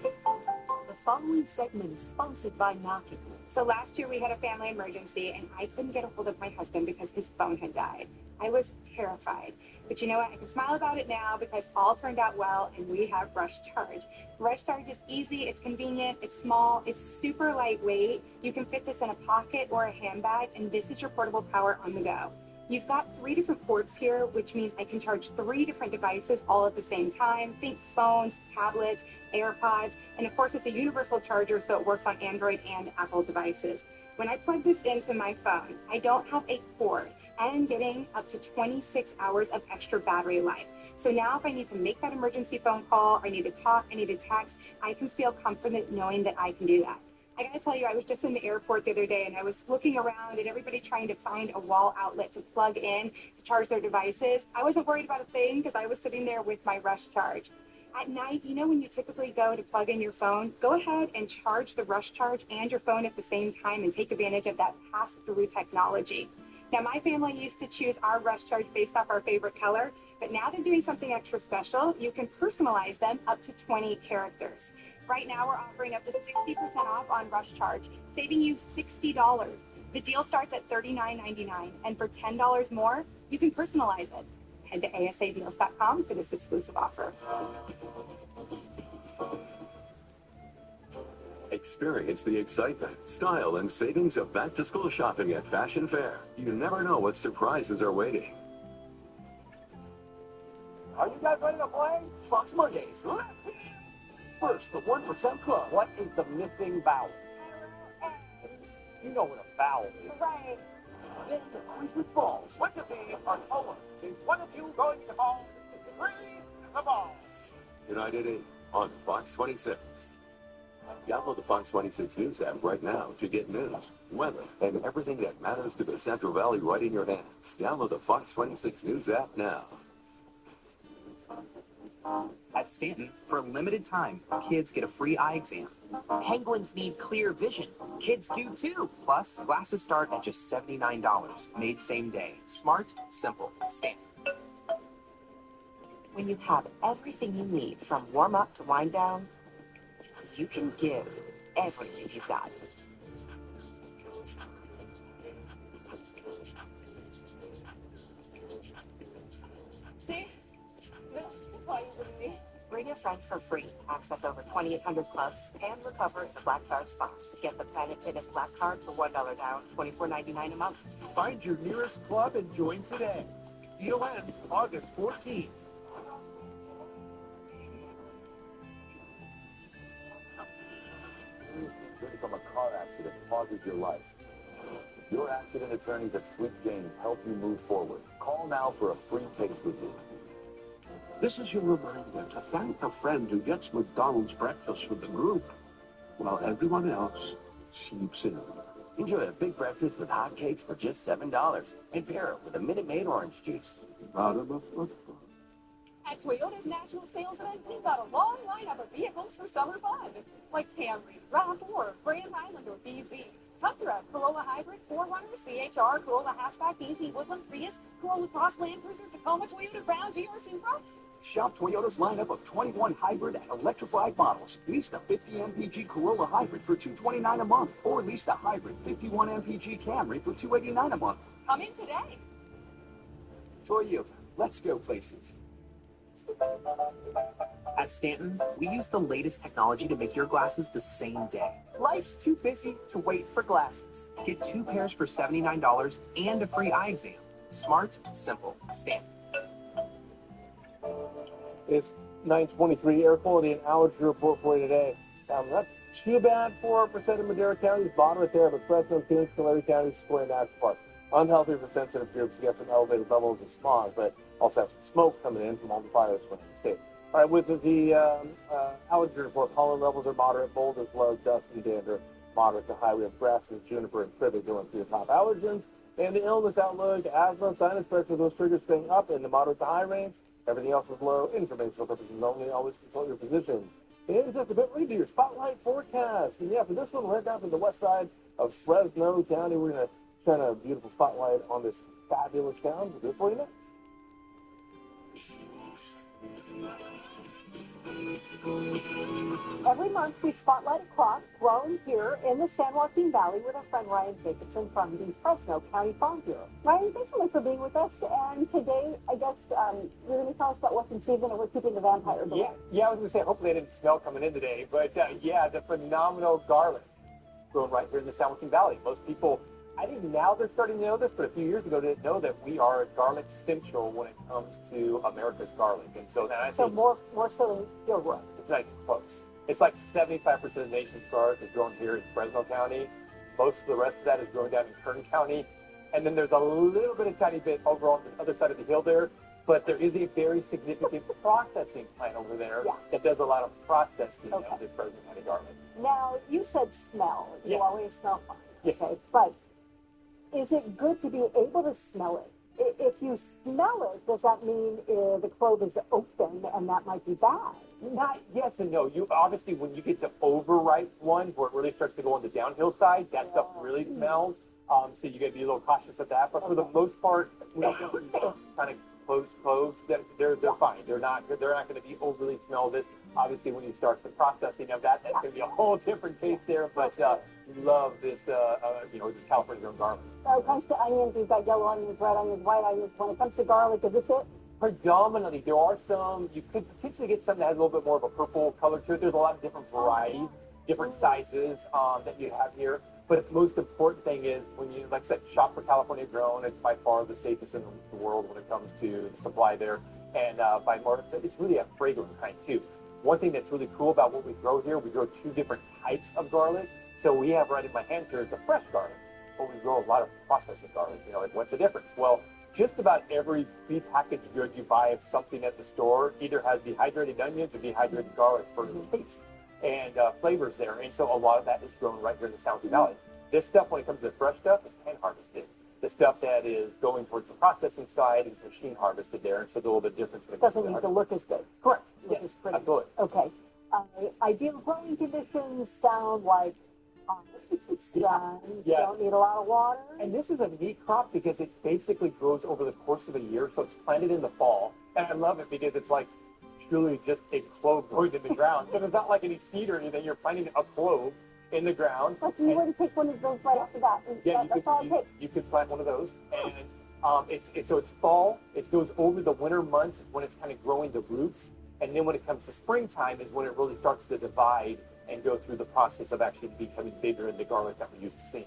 The following segment is sponsored by Knocking. So last year we had a family emergency and I couldn't get a hold of my husband because his phone had died. I was terrified. But you know what? I can smile about it now because all turned out well and we have Rush Charge. Rush Charge is easy, it's convenient, it's small, it's super lightweight. You can fit this in a pocket or a handbag, and this is your portable power on the go. You've got 3 different ports here, which means I can charge 3 different devices all at the same time. Think phones, tablets, AirPods, and of course it's a universal charger, so it works on Android and Apple devices. When I plug this into my phone, I don't have a cord, and I'm getting up to 26 hours of extra battery life. So now if I need to make that emergency phone call, I need to talk, I need to text, I can feel confident knowing that I can do that. I gotta tell you, I was just in the airport the other day and I was looking around and everybody trying to find a wall outlet to plug in to charge their devices. I wasn't worried about a thing because I was sitting there with my Rush Charge. At night, you know when you typically go to plug in your phone, go ahead and charge the Rush Charge and your phone at the same time and take advantage of that pass-through technology. Now, my family used to choose our Rush Charge based off our favorite color, but now they're doing something extra special. You can personalize them up to 20 characters. Right now, we're offering up to 60% off on Rush Charge, saving you $60. The deal starts at $39.99, and for $10 more, you can personalize it. Head to asadeals.com for this exclusive offer. Experience the excitement, style, and savings of back-to-school shopping at Fashion Fair. You never know what surprises are waiting. Are you guys ready to play? Fox Mondays. First, the 1% Club. What is the missing vowel? You know what a vowel is. Right. Then the quiz with balls. What of these are Thomas? Is one of you going to ball? Freeze the ball. Tonight at 8 on Fox 26. Download the Fox 26 News app right now to get news, weather, and everything that matters to the Central Valley right in your hands. Download the Fox 26 News app now. At Stanton, for a limited time, kids get a free eye exam. Penguins need clear vision. Kids do too. Plus, glasses start at just $79. Made same day. Smart, simple. Stanton. When you have everything you need from warm up to wind down, you can give everything you've got. See? This is why you believe me. Bring a friend for free. Access over 2,800 clubs and recover the Black Card Spa. Get the Planet Fitness Black Card for $1 down, $24.99 a month. Find your nearest club and join today. Deal ends August 14th. From a car accident pauses your life. Your accident attorneys at Sweet James help you move forward. Call now for a free case review. This is your reminder to thank a friend who gets McDonald's breakfast with the group, while everyone else sleeps in. Enjoy a big breakfast with hot cakes for just $7 and pair it with a Minute Maid orange juice. At Toyota's national sales event, we've got a long lineup of vehicles for summer fun, like Camry, RAV4, Grand Highlander, BZ, Tundra, Corolla Hybrid, 4Runner, CHR, Corolla Hatchback, BZ, Woodland, Prius, Corolla Cross, Land Cruiser, Tacoma, Toyota Crown, GR Supra. Shop Toyota's lineup of 21 hybrid and electrified models. Lease the 50 mpg Corolla Hybrid for $229 a month, or lease the hybrid 51 mpg Camry for $289 a month. Come in today. Toyota, let's go places. At Stanton, we use the latest technology to make your glasses the same day. Life's too busy to wait for glasses. Get 2 pairs for $79 and a free eye exam. Smart, simple, Stanton. It's 9:23. Air quality and allergy report for you today. Not too bad for 4% of Madera County. It's moderate there, but Fresno, Phoenix, Tulare County, Sequoia National Park. Unhealthy for sensitive groups. You got some elevated levels of smog, but also have some smoke coming in from all the fires within the state. All right, with the allergy report, pollen levels are moderate, mold is low, dust and dander moderate to high. We have grasses, juniper, and privet going through the top allergens. And the illness outlook, asthma, sinus pressure, those triggers staying up in the moderate to high range. Everything else is low. Informational purposes only. Always consult your physician. And just a bit, read to your spotlight forecast. And yeah, for this one, we'll head down to the west side of Fresno County. We're going to shine a beautiful spotlight on this fabulous town. We'll do it for you next. Every month, we spotlight a crop grown here in the San Joaquin Valley with our friend Ryan Jacobson from the Fresno County Farm Bureau. Ryan, thanks so much for being with us. And today, I guess you're going to tell us about what's in season and we're keeping the vampires away. Yeah, I was going to say, hopefully I didn't smell coming in today. But yeah, the phenomenal garlic grown right here in the San Joaquin Valley. Most people, I think now they're starting to know this, but a few years ago didn't know that we are garlic central when it comes to America's garlic. And so now I think more so than Gilroy. It's not even close. It's like 75% of the nation's garlic is grown here in Fresno County. Most of the rest of that is grown down in Kern County. And then there's a little bit, a tiny bit over on the other side of the hill there. But there is a very significant processing plant over there that does a lot of processing of this Fresno County garlic. Now, you said smell. You Yes. always smell fine. Yes. Okay, but is it good to be able to smell it? If you smell it, does that mean the clove is open and that might be bad? Not yes and no. You obviously, when you get the overripe ones where it really starts to go on the downhill side, that stuff really smells. So you got to be a little cautious of that. But for the most part, when you kind of closed cloves, they're fine. They're not going to be overly smelled. This obviously when you start the processing of that, that's going to be a whole different case there. But love this this California grown garlic. When it comes to onions, we've got yellow onions, red onions, white onions. When it comes to garlic, is this it? Predominantly, there are some, you could potentially get some that has a little bit more of a purple color to it. There's a lot of different varieties, different sizes that you have here. But the most important thing is when you, like I said, shop for California grown, it's by far the safest in the world when it comes to the supply there. And by more, it's really a fragrant kind too. One thing that's really cool about what we grow here, we grow 2 different types of garlic. So we have right in my hands here is the fresh garlic, but we grow a lot of processed garlic. You know, like what's the difference? Well, just about every prepackaged good you buy of something at the store either has dehydrated onions or dehydrated garlic for taste and flavors there. And so a lot of that is grown right here in the San Joaquin Valley. This stuff, when it comes to the fresh stuff, is hand harvested. The stuff that is going towards the processing side is machine harvested there, and so there's a little bit different. It doesn't need to look as good. Correct. Look Yes, as pretty. absolutely. Okay. Ideal growing conditions sound like sun, Yes. don't need a lot of water. And this is a neat crop because it basically grows over the course of a year, so it's planted in the fall. And I love it because it's like truly just a clove growing in the ground. So there's not like any seed or anything. You're planting a clove in the ground. But you were to take one of those right after that. Yeah, That's all it takes. you could plant one of those. And it's fall. It goes over the winter months is when it's kind of growing the roots. And then when it comes to springtime is when it really starts to divide and go through the process of actually becoming bigger in the garlic that we're used to seeing.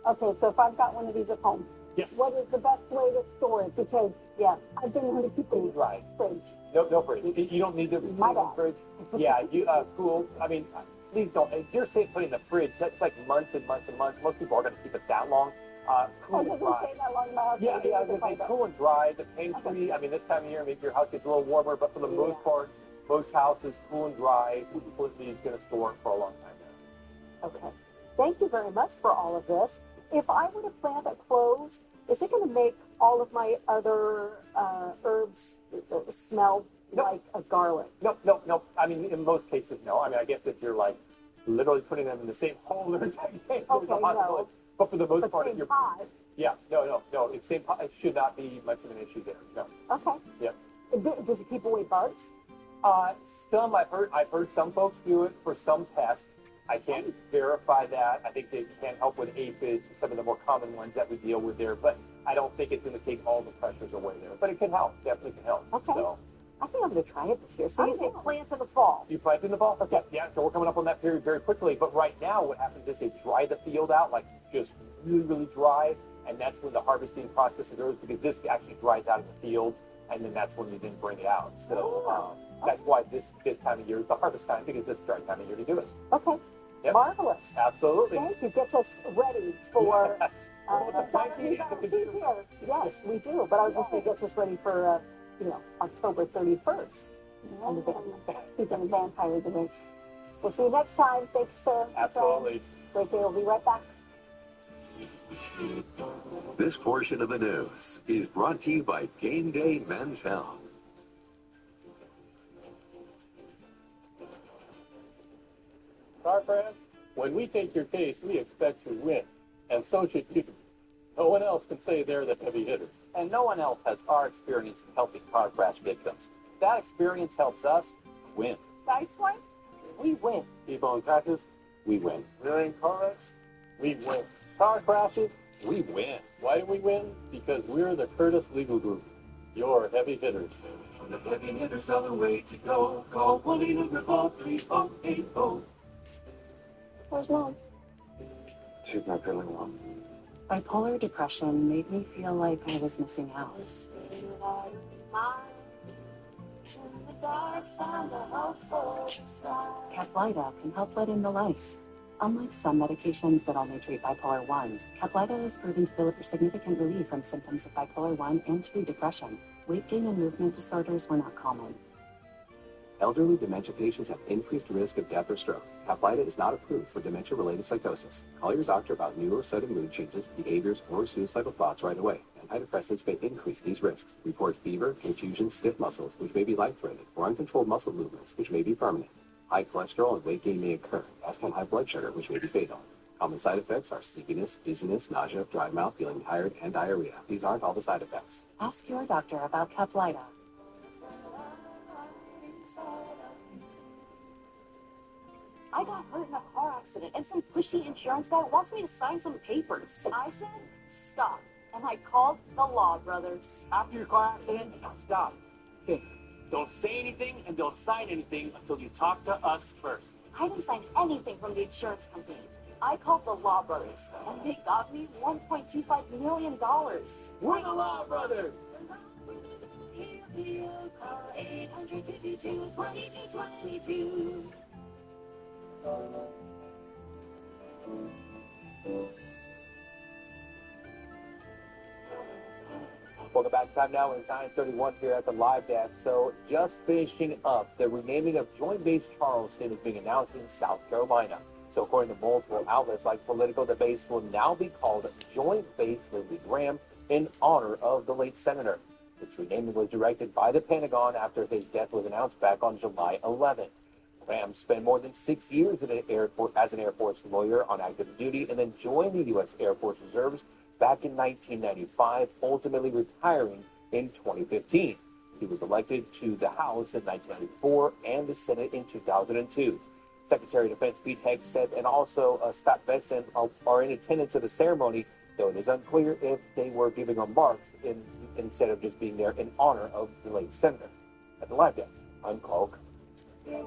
Okay, so if I've got one of these at home, yes, what is the best way to store it? Because, yeah, I've been known to keep it in right. Fridge. No fridge. You don't need to put it in the fridge. Yeah, you cool. I mean, please don't. If you're saying put it in the fridge, that's like months and months and months. Most people are going to keep it that long. Cool and dry. That long in my house. Yeah, I was going to say cool and dry. The pain-free. Okay. I mean, this time of year, maybe your house gets a little warmer, but for the most part, most houses cool and dry. Completely is going to store it for a long time now. Okay. Thank you very much for all of this. If I were to plant a clove, is it going to make all of my other herbs smell like a garlic? No. I mean, in most cases, no. I mean, I guess if you're like literally putting them in the same holders, there's a possibility. No. But for the most part, if you're pot. Yeah, no. It's same pot. It should not be much of an issue there. No. Okay. Yeah. Does it keep away bugs? Some I've heard some folks do it for some pests. I can't verify that. I think they can help with aphids, some of the more common ones that we deal with there, but I don't think it's going to take all the pressures away there. But it can help. Definitely can help. Okay. So, I think I'm going to try it this year. So you say plant in the fall? You plant in the fall? Okay. Yeah, so we're coming up on that period very quickly. But right now, what happens is they dry the field out, like just really, really dry, and that's when the harvesting process occurs because this actually dries out in the field, and then that's when we then bring it out. So that's why this time of year is the harvest time because this is the right time of year to do it. Okay. Yep. Marvelous. Absolutely. Thank you. Gets us ready for yes. Yes, we do. But I was going to say gets us ready for October 31st. And the speaking of vampires, we'll see you next time. Thank you, sir. Absolutely. Great day. We'll be right back. This portion of the news is brought to you by Game Day Men's Health. Car friends, when we take your case, we expect to win, and so should you. No one else can say they're the heavy hitters. And no one else has our experience in helping car crash victims. That experience helps us win. Sideswipe, we win. T-bone crashes, we win. Million car wrecks, we win. Car crashes, we win. Why do we win? Because we're the Curtis Legal Group, your heavy hitters. The heavy hitters are the way to go. Call 1-800-434-8080. Where's Mom? She's not feeling well. Bipolar depression made me feel like I was missing out. Caplyta can help let in the light. Unlike some medications that only treat bipolar 1, Caplyta is proven to deliver significant relief from symptoms of bipolar 1 and 2 depression. Weight gain and movement disorders were not common. Elderly dementia patients have increased risk of death or stroke. Caplyta is not approved for dementia-related psychosis. Call your doctor about new or sudden mood changes, behaviors, or suicidal thoughts right away. Antidepressants may increase these risks. Report fever, confusion, stiff muscles, which may be life-threatening, or uncontrolled muscle movements, which may be permanent. High cholesterol and weight gain may occur, as can high blood sugar, which may be fatal. Common side effects are sleepiness, dizziness, nausea, dry mouth, feeling tired, and diarrhea. These aren't all the side effects. Ask your doctor about Caplyta. I got hurt in a car accident, and some pushy insurance guy wants me to sign some papers. I said, stop. And I called the Law Brothers. After your car accident, stop. Think. Don't say anything and don't sign anything until you talk to us first. I didn't sign anything from the insurance company. I called the Law Brothers, and they got me $1.25 million. We're the Law Brothers! Call 852-2222. Welcome back. Time now is 9:31 here at the live desk. So just finishing up, the renaming of Joint Base Charleston is being announced in South Carolina. So according to multiple outlets like Political, the base will now be called Joint Base Lindsey Graham in honor of the late senator. This renaming was directed by the Pentagon after his death was announced back on July 11th. Graham spent more than 6 years as an Air Force lawyer on active duty and then joined the U.S. Air Force Reserves back in 1995, ultimately retiring in 2015. He was elected to the House in 1994 and the Senate in 2002. Secretary of Defense Pete Hegseth and also Scott Bessent are in attendance at the ceremony, though it is unclear if they were giving remarks instead of just being there in honor of the late senator. At the live desk, I'm Coke. All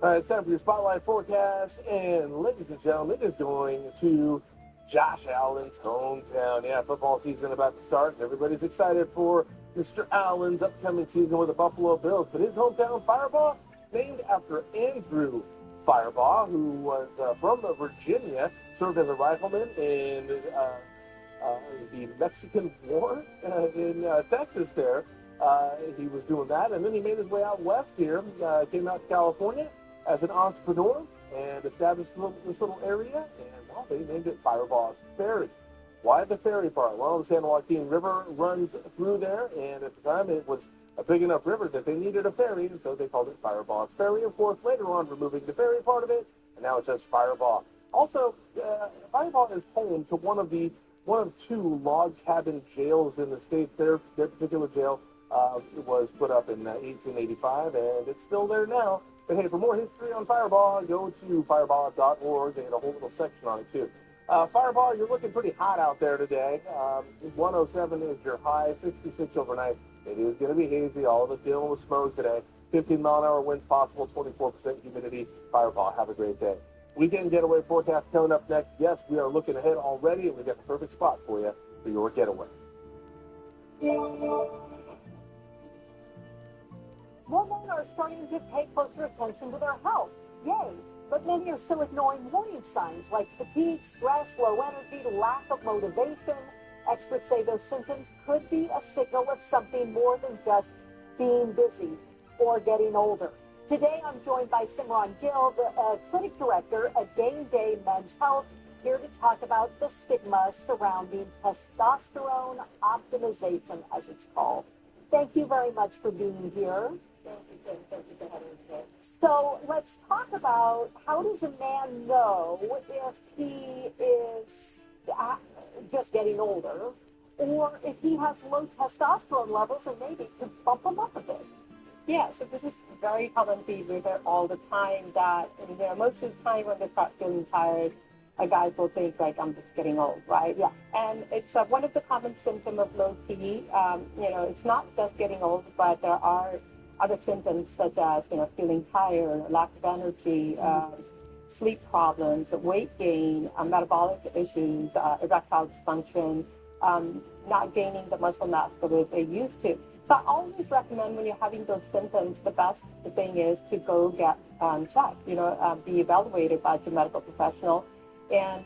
right, it's time for your Spotlight forecast. And ladies and gentlemen, it is going to Josh Allen's hometown. Yeah, football season about to start, and everybody's excited for Mr. Allen's upcoming season with the Buffalo Bills. But his hometown, Firebaugh, named after Andrew Firebaugh, who was from Virginia, served as a rifleman in the Mexican War in Texas there. He was doing that, and then he made his way out west here, came out to California as an entrepreneur and established this little area, and, well, they named it Firebaugh's Ferry. Why the ferry part? Well, the San Joaquin River runs through there, and at the time it was a big enough river that they needed a ferry, and so they called it Firebaugh's Ferry. Of course, later on, removing the ferry part of it, and now it's just Firebaugh. Also, Firebaugh is home to one of two log cabin jails in the state. Their particular jail was put up in 1885, and it's still there now. But hey, for more history on Firebaugh, go to firebaugh.org. They had a whole little section on it, too. Firebaugh, you're looking pretty hot out there today. 107 is your high, 66 overnight. It is going to be hazy. All of us dealing with smoke today. 15-mile-an-hour winds possible, 24% humidity. Firebaugh, have a great day. Weekend getaway forecast coming up next. Yes, we are looking ahead already, and we got the perfect spot for you for your getaway. More men are starting to pay closer attention to their health. Yay! But many are still ignoring warning signs like fatigue, stress, low energy, lack of motivation. Experts say those symptoms could be a signal of something more than just being busy or getting older. Today, I'm joined by Simran Gill, the clinic director at Game Day Men's Health, here to talk about the stigma surrounding testosterone optimization, as it's called. Thank you very much for being here. So let's talk about, how does a man know if he is just getting older, or if he has low testosterone levels and maybe could bump him up a bit? Yeah, so this is very common thing. We hear all the time that, and, most of the time when they start feeling tired, guys will think like, I'm just getting old, right? Yeah. And it's one of the common symptoms of low T. It's not just getting old, but there are other symptoms such as, feeling tired, lack of energy, sleep problems, weight gain, metabolic issues, erectile dysfunction, not gaining the muscle mass the way they used to. So I always recommend when you're having those symptoms, the best thing is to go get checked, be evaluated by your medical professional and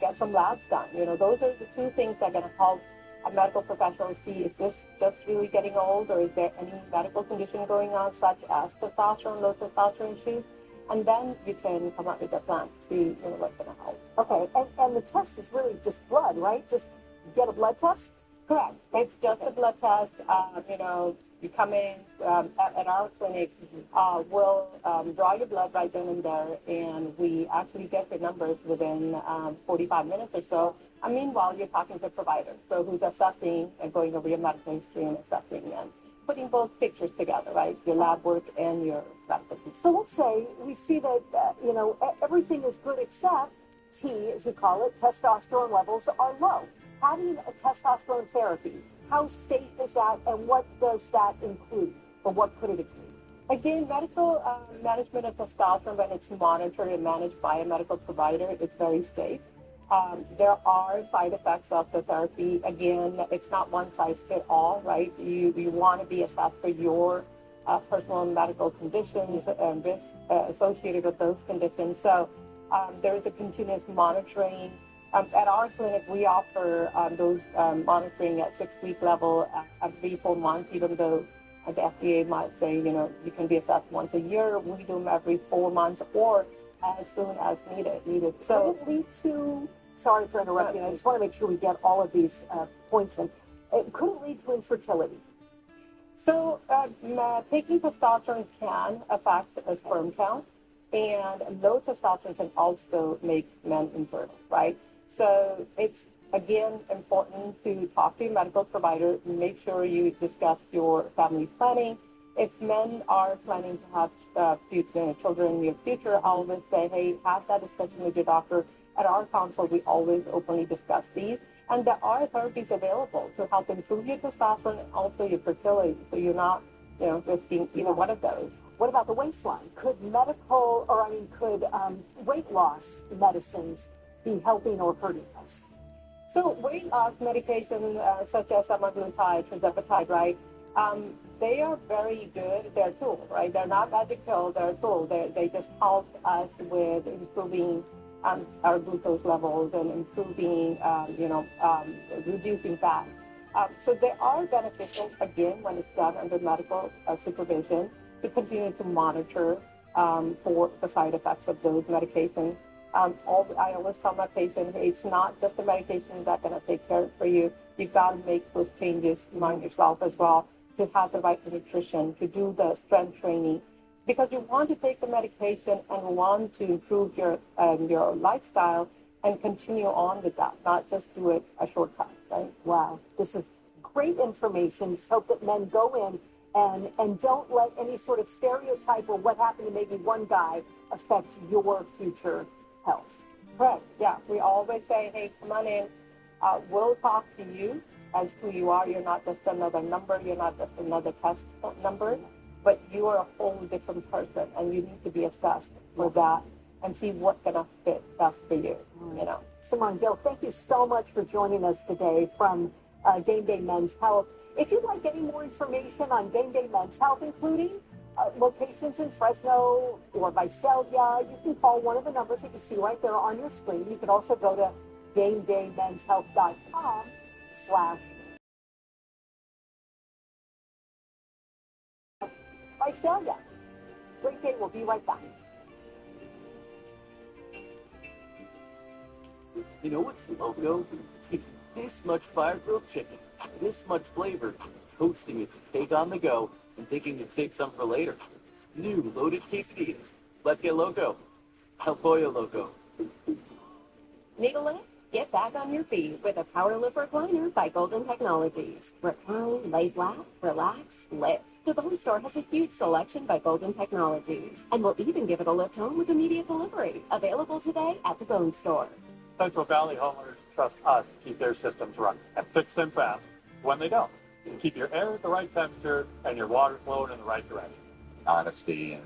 get some labs done. Those are the two things that are going to help a medical professional see, is this just really getting old, or is there any medical condition going on, such as testosterone, low testosterone issues? And then you can come up with a plan to see what's going to help. Okay, and the test is really just blood, right? Just get a blood test? Correct. It's just a blood test. You come in at our clinic, we'll draw your blood right then and there, and we actually get your numbers within 45 minutes or so. And meanwhile, you're talking to a provider, so who's assessing and going over your medical history and assessing and putting both pictures together, right? Your lab work and your medical history. So let's say we see that, everything is good except T, as you call it, testosterone levels are low. Having a testosterone therapy, how safe is that, and what does that include, or what could it include? Again, medical management of testosterone, when it's monitored and managed by a medical provider, it's very safe. There are side effects of the therapy. Again, it's not one size fit all, right? You want to be assessed for your personal medical conditions and risks associated with those conditions. So there is a continuous monitoring. At our clinic, we offer those monitoring at 6-week level every 4 months, even though the FDA might say, you can be assessed once a year. We do them every 4 months or as soon as needed. So could it lead to, sorry for interrupting, I just want to make sure we get all of these points in. Could it lead to infertility? So taking testosterone can affect a sperm count, and low testosterone can also make men infertile, right? So it's, again, important to talk to your medical provider, make sure you discuss your family planning. If men are planning to have children in your future, I always say, hey, have that discussion with your doctor at our council, we always openly discuss these. And there are therapies available to help improve your testosterone and also your fertility. So you're not, risking either one of those. What about the waistline? Could weight loss medicines be helping or hurting us? So weight loss medication such as semaglutide, tirzepatide, right? They are very good. They're a tool, right? They're not magic pills. They're a tool. They just help us with improving our glucose levels and improving, reducing fat. So they are beneficial, again, when it's done under medical supervision, to continue to monitor for the side effects of those medications. I always tell my patients, it's not just the medication that's going to take care of it for you. You've got to make those changes among yourself as well, to have the right nutrition, to do the strength training, because you want to take the medication and want to improve your lifestyle and continue on with that, not just do it a shortcut, right? Wow, this is great information. Just hope that men go in and don't let any sort of stereotype or what happened to maybe one guy affect your future health. Correct. Yeah, we always say, hey, come on in. We'll talk to you as who you are. You're not just another number. You're not just another test number, but you are a whole different person, and you need to be assessed for that and see what's going to fit best for you, Simone Gill, thank you so much for joining us today from Game Day Men's Health. If you'd like any more information on Game Day Men's Health, including locations in Fresno or Visalia, you can call one of the numbers that you see right there on your screen. You can also go to GameDayMen'sHealth.com/Visalia. Great day. We'll be right back. You know what's loco? Taking this much fire-grilled chicken, this much flavor, toasting it to take on the go, and thinking you'd save some for later. New loaded quesadillas. Let's get loco. El Pollo Loco. Need a lift? Get back on your feet with a Power Lift Recliner by Golden Technologies. Recline, lay flat, relax, lift. The Bone Store has a huge selection by Golden Technologies, and we'll even give it a lift home with immediate delivery. Available today at the Bone Store. Central Valley homeowners trust us to keep their systems running and fix them fast when they don't. Keep your air at the right temperature and your water flowing in the right direction. Honesty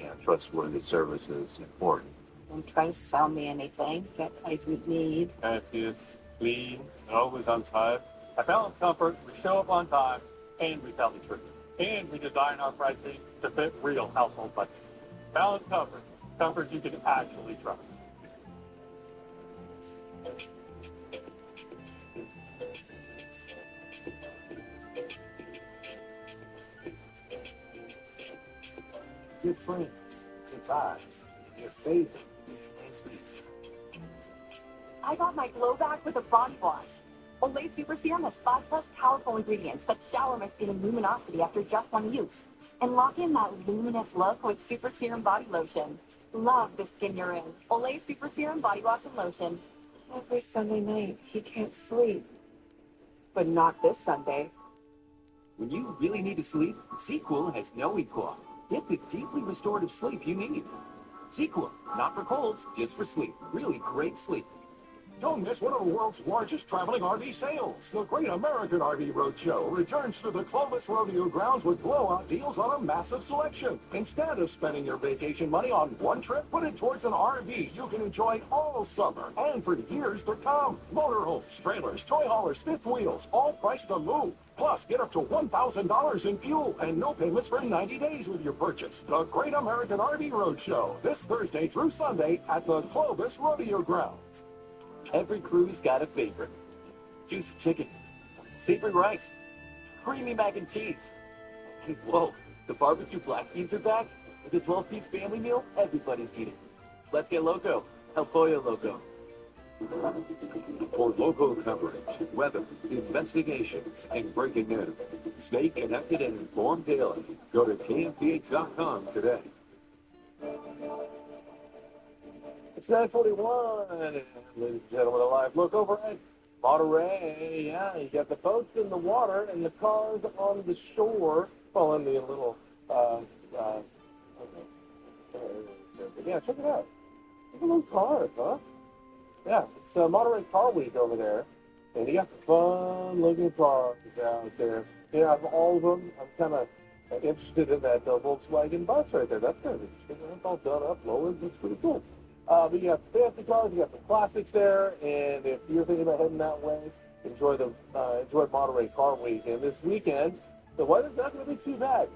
and trustworthy service is important. Don't try to sell me anything. Get what we need. Courteous, clean, and always on time. At Balance Comfort, we show up on time and we tell the truth. And we design our pricing to fit real household budgets. Balance Comfort. Comfort you can actually trust. Good friends, good vibes, and your favorite Men's Pizza. I got my glow back with a body wash. Olay Super Serum has 5+ powerful ingredients that shower my skin in luminosity after just one use. And lock in that luminous look with Super Serum Body Lotion. Love the skin you're in. Olay Super Serum Body Wash and Lotion. Every Sunday night, he can't sleep. But not this Sunday. When you really need to sleep, Sequel has no equal. Get the deeply restorative sleep you need. Sequel, not for colds, just for sleep. Really great sleep. Don't miss one of the world's largest traveling RV sales. The Great American RV Roadshow returns to the Clovis Rodeo Grounds with blowout deals on a massive selection. Instead of spending your vacation money on one trip, put it towards an RV you can enjoy all summer and for years to come. Motorhomes, trailers, toy haulers, fifth wheels, all priced to move. Plus, get up to $1,000 in fuel and no payments for 90 days with your purchase. The Great American RV Roadshow, this Thursday through Sunday at the Clovis Rodeo Grounds. Every crew's got a favorite. Juicy chicken, savory rice, creamy mac and cheese. And whoa, the barbecue black beans are back. With a 12-piece family meal, everybody's eating. Let's get loco. El Pollo Loco. For local coverage, weather, investigations, and breaking news, stay connected and informed daily. Go to KMPH.com today. It's 9:41, and ladies and gentlemen, a live look over at Monterey. Yeah, you got the boats in the water and the cars on the shore. Well, in the little, yeah, check it out. Look at those cars, huh? Yeah, it's Monterey Car Week over there, and you got some fun-looking cars out there. Yeah, out of all of them, I'm kind of interested in that Volkswagen bus right there. That's kind of interesting. It's all done up, lowered. Looks pretty cool. But you got some fancy cars, you got some classics there, and if you're thinking about heading that way, enjoy Monterey Car Week. And this weekend, the weather's not going to be too bad.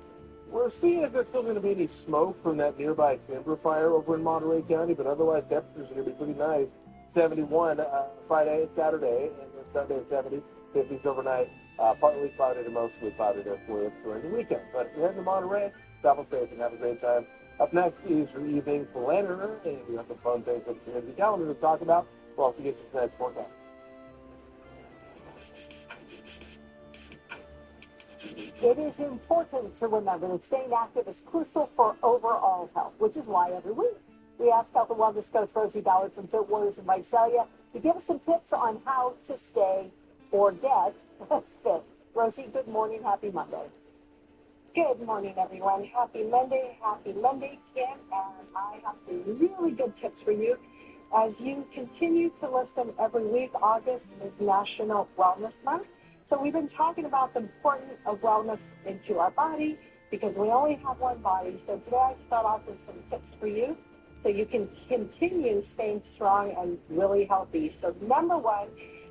We're seeing if there's still going to be any smoke from that nearby timber fire over in Monterey County, but otherwise temperatures are going to be pretty nice. 71 Friday, Saturday, and then Sunday 70, 50s overnight. Partly cloudy to mostly cloudy there for you during the weekend. But if you're heading to Monterey, travel safe and have a great time. Up next is your evening planner, and we have some fun things with the community calendar to talk about. We'll also get you tonight's forecast. It is important to remember that staying active is crucial for overall health, which is why every week we ask Health and Wellness Coach Rosie Ballard from Fit Warriors in Visalia to give us some tips on how to stay or get fit. Rosie, good morning. Happy Monday. Good morning, everyone. Happy Monday, Kim, and I have some really good tips for you. As you continue to listen every week, August is National Wellness Month. So we've been talking about the importance of wellness into our body because we only have one body. So today I start off with some tips for you so you can continue staying strong and really healthy. So number one,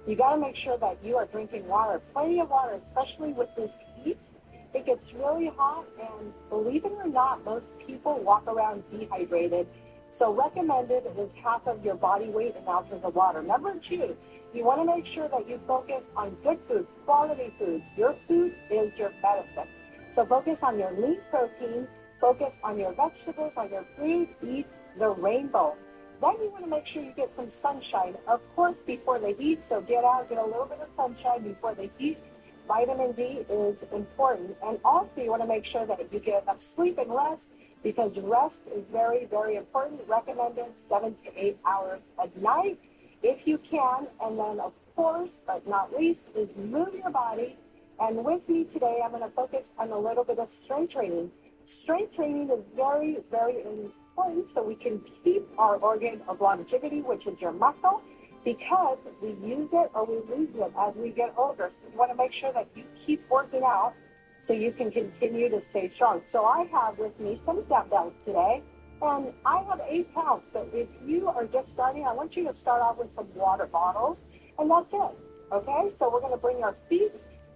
you got to make sure that you are drinking water, plenty of water, especially with this heat. It gets really hot, and believe it or not, most people walk around dehydrated. So recommended is half of your body weight in ounces of water. Number two, you want to make sure that you focus on good food, quality food. Your food is your medicine. So focus on your lean protein, focus on your vegetables, on your fruit, eat the rainbow. Then you want to make sure you get some sunshine, of course, before the heat. So get out, get a little bit of sunshine before the heat. Vitamin D is important. And also you want to make sure that you get enough sleep and rest because rest is very, very important. Recommended 7 to 8 hours a night if you can. And then, of course, but not least, is move your body. And with me today, I'm going to focus on a little bit of strength training. Strength training is very, very important so we can keep our organ of longevity, which is your muscle, because we use it or we lose it as we get older. So you want to make sure that you keep working out so you can continue to stay strong. So I have with me some dumbbells today, and I have 8 pounds, but if you are just starting, I want you to start off with some water bottles, and that's it, okay? So we're going to bring our feet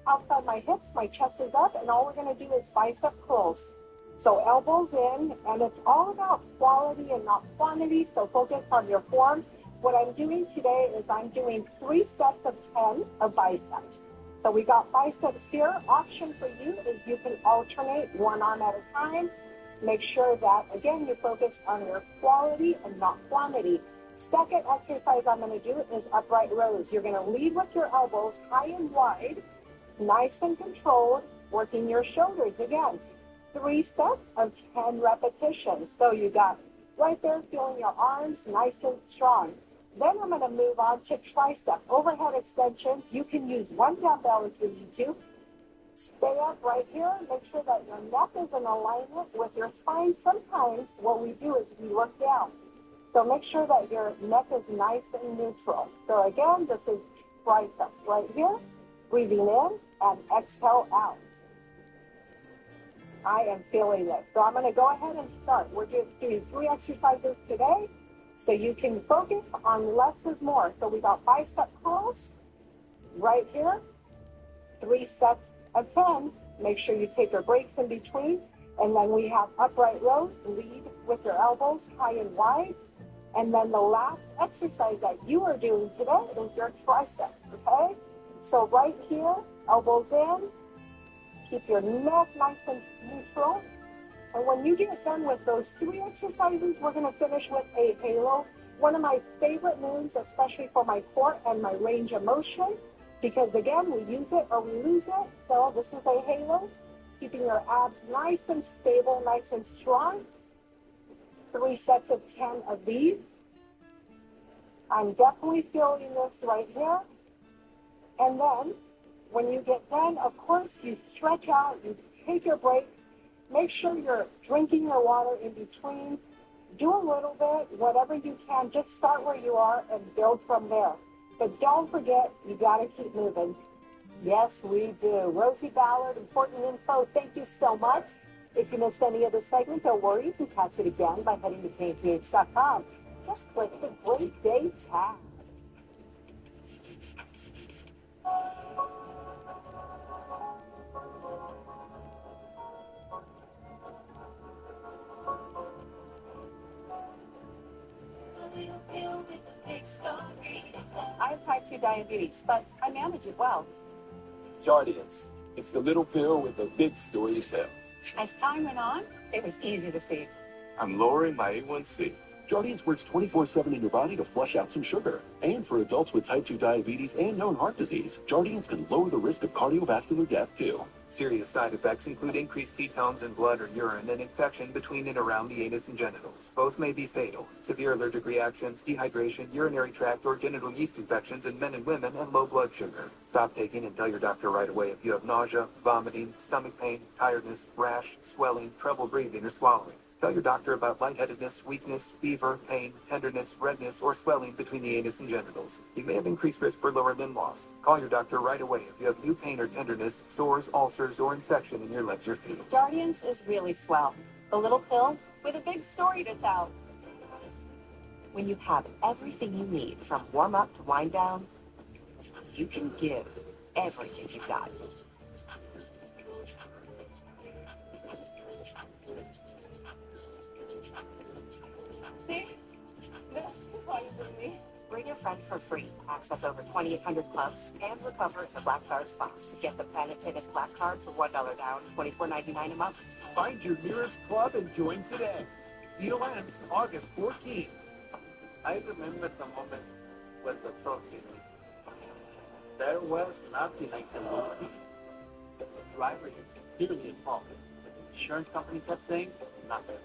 outside my hips, my chest is up, and all we're going to do is bicep curls. So elbows in, and it's all about quality and not quantity, so focus on your form. What I'm doing today is I'm doing 3 sets of 10 of biceps. So we got biceps here. Option for you is you can alternate one arm at a time. Make sure that, again, you focus on your quality and not quantity. Second exercise I'm going to do is upright rows. You're going to lead with your elbows high and wide, nice and controlled, working your shoulders. Again, 3 sets of 10 repetitions. So you got right there feeling your arms nice and strong. Then I'm going to move on to tricep overhead extensions. You can use one dumbbell if you need to. Stay up right here. Make sure that your neck is in alignment with your spine. Sometimes what we do is we look down. So make sure that your neck is nice and neutral. So again, this is triceps right here. Breathing in and exhale out. I am feeling this. So I'm going to go ahead and start. We're just doing 3 exercises today. So you can focus on less is more. So we got bicep curls right here, 3 sets of 10. Make sure you take your breaks in between. And then we have upright rows, lead with your elbows high and wide. And then the last exercise that you are doing today is your triceps, okay? So right here, elbows in, keep your neck nice and neutral. And when you get done with those 3 exercises, we're going to finish with a halo. One of my favorite moves, especially for my core and my range of motion, because again, we use it or we lose it. So this is a halo, keeping your abs nice and stable, nice and strong. 3 sets of 10 of these. I'm definitely feeling this right here. And then when you get done, of course, you stretch out, you take your breaks. Make sure you're drinking your water in between. Do a little bit, whatever you can. Just start where you are and build from there. But don't forget, you got to keep moving. Yes, we do. Rosie Ballard, important info. Thank you so much. If you missed any of the segment, don't worry. You can catch it again by heading to KMPH.com. Just click the Great Day tab. I have type 2 diabetes, but I manage it well. Jardiance. It's the little pill with a big story to tell. As time went on, it was easy to see. I'm lowering my A1C. Jardiance works 24/7 in your body to flush out some sugar. And for adults with type 2 diabetes and known heart disease, Jardiance can lower the risk of cardiovascular death too. Serious side effects include increased ketones in blood or urine and infection between and around the anus and genitals. Both may be fatal. Severe allergic reactions, dehydration, urinary tract or genital yeast infections in men and women, and low blood sugar. Stop taking and tell your doctor right away if you have nausea, vomiting, stomach pain, tiredness, rash, swelling, trouble breathing, or swallowing. Tell your doctor about lightheadedness, weakness, fever, pain, tenderness, redness, or swelling between the anus and genitals. You may have increased risk for lower limb loss. Call your doctor right away if you have new pain or tenderness, sores, ulcers, or infection in your legs or feet. Jardiance is really swell. The little pill with a big story to tell. When you have everything you need from warm up to wind down, you can give everything you've got. See? This is why you bring me. Bring a friend for free. Access over 2,800 clubs and recover at the Black Card Spa. Get the Planet Fitness Black Card for $1 down, $24.99 a month. Find your nearest club and join today. Deal ends August 14th. I remember the moment when the truck hit me. There was nothing I could do. The driver was clearly involved. But the insurance company kept saying, nothing.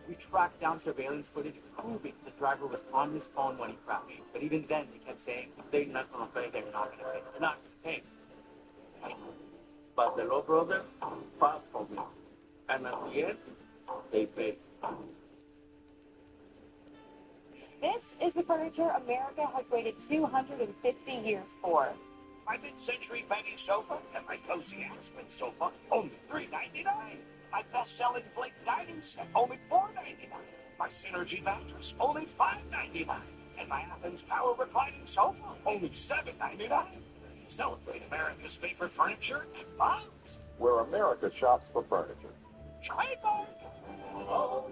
We tracked down surveillance footage proving the driver was on his phone when he crashed. But even then, they kept saying, they're not going to pay, they're not going to pay, they're not going to pay. But the Lowe brothers fought for me. And at the end, they paid. This is the furniture America has waited 250 years for. My mid-century bedding sofa and my cozy Aspen sofa, only $3.99. My best-selling Blake dining set, only $4.99. My Synergy mattress, only $5.99. And my Athens Power reclining sofa, only $7.99. Celebrate America's favorite furniture and Bob's. Where America shops for furniture. Trademark! All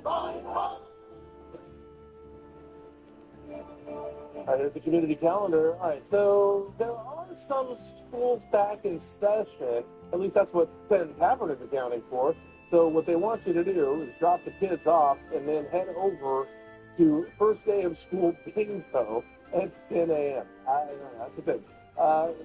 right, here's the community calendar. All right, so there are some schools back in session. At least that's what Penn Tavern is accounting for. So what they want you to do is drop the kids off and then head over to first day of school bingo at 10 a.m. That's a thing.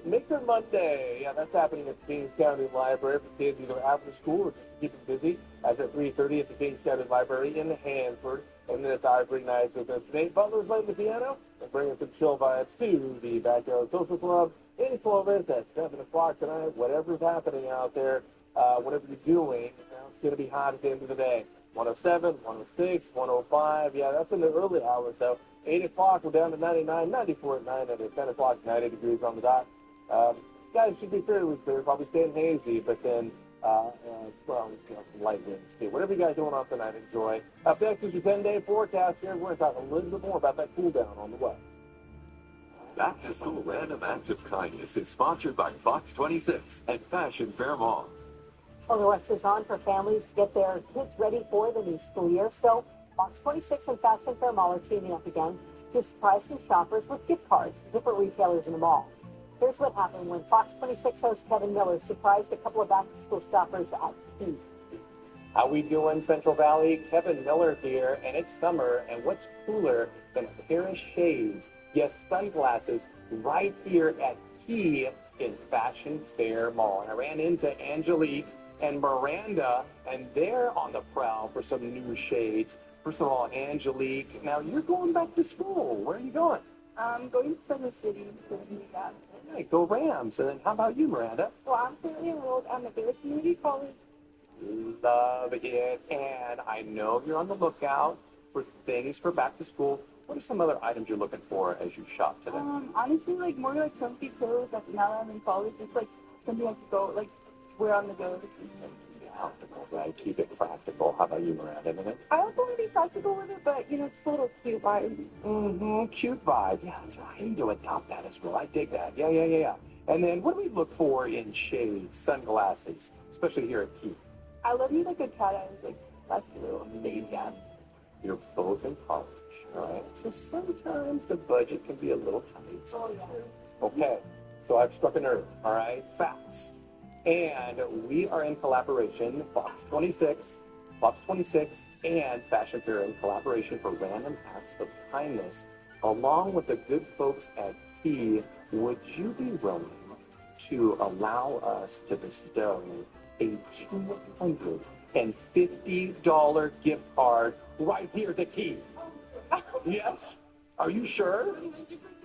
Maker Monday, yeah, that's happening at the Kings County Library for kids either after school or just to keep them busy. That's at 3:30 at the Kings County Library in Hanford. And then it's Ivory Nights with Mr. Nate Butler playing the piano and bringing some chill vibes to the Backyard Social Club in Clovis at 7 o'clock tonight. Whatever's happening out there, whatever you're doing, it's going to be hot at the end of the day. 107, 106, 105. Yeah, that's in the early hours, though. 8 o'clock, we're down to 99, 94 at 9, and at 10 o'clock, 90 degrees on the dot. Skies should be fairly clear, probably staying hazy, but then, some light winds, too. Whatever you guys doing off tonight, enjoy. Up next is your 10-day forecast here. We're going to talk a little bit more about that cool down on the way. Back to School Random Acts of Kindness is sponsored by Fox 26 and Fashion Fair Mall. Well, the rush is on for families to get their kids ready for the new school year. So Fox 26 and Fashion Fair Mall are teaming up again to surprise some shoppers with gift cards to different retailers in the mall. Here's what happened when Fox 26 host Kevin Miller surprised a couple of back-to-school shoppers at Key. How we doing, Central Valley? Kevin Miller here, and it's summer, and what's cooler than a pair of shades, yes, sunglasses, right here at Key in Fashion Fair Mall. And I ran into Angelique and Miranda, and they're on the prowl for some new shades. First of all, Angelique, now you're going back to school. Where are you going? I'm going to the city to meet them. Hey, go Rams. And then how about you, Miranda? Well, I'm currently enrolled at McGill Community College. Love it. And I know you're on the lookout for things for back to school. What are some other items you're looking for as you shop today? Honestly, like more like comfy clothes. Like now that I'm in college, it's like something I could go like wear on the go. Right, keep it practical. How about you, Miranda? I also want to be practical with it, but you know, just a little cute vibe. Mm-hmm, cute vibe. Yeah, I need to adopt that as well. I dig that. Yeah. And then what do we look for in shades, sunglasses, especially here at Key? I love me like a cat eyes, like that's a little shade, yeah. You're both in college, all right? So sometimes the budget can be a little tight. Oh, yeah. Okay, so I've struck a nerve, all right? Facts. And we are in collaboration, Fox 26, and Fashion Fair in collaboration for Random Acts of Kindness. Along with the good folks at Key, would you be willing to allow us to bestow a $250 gift card right here at the Key? Yes? Are you sure?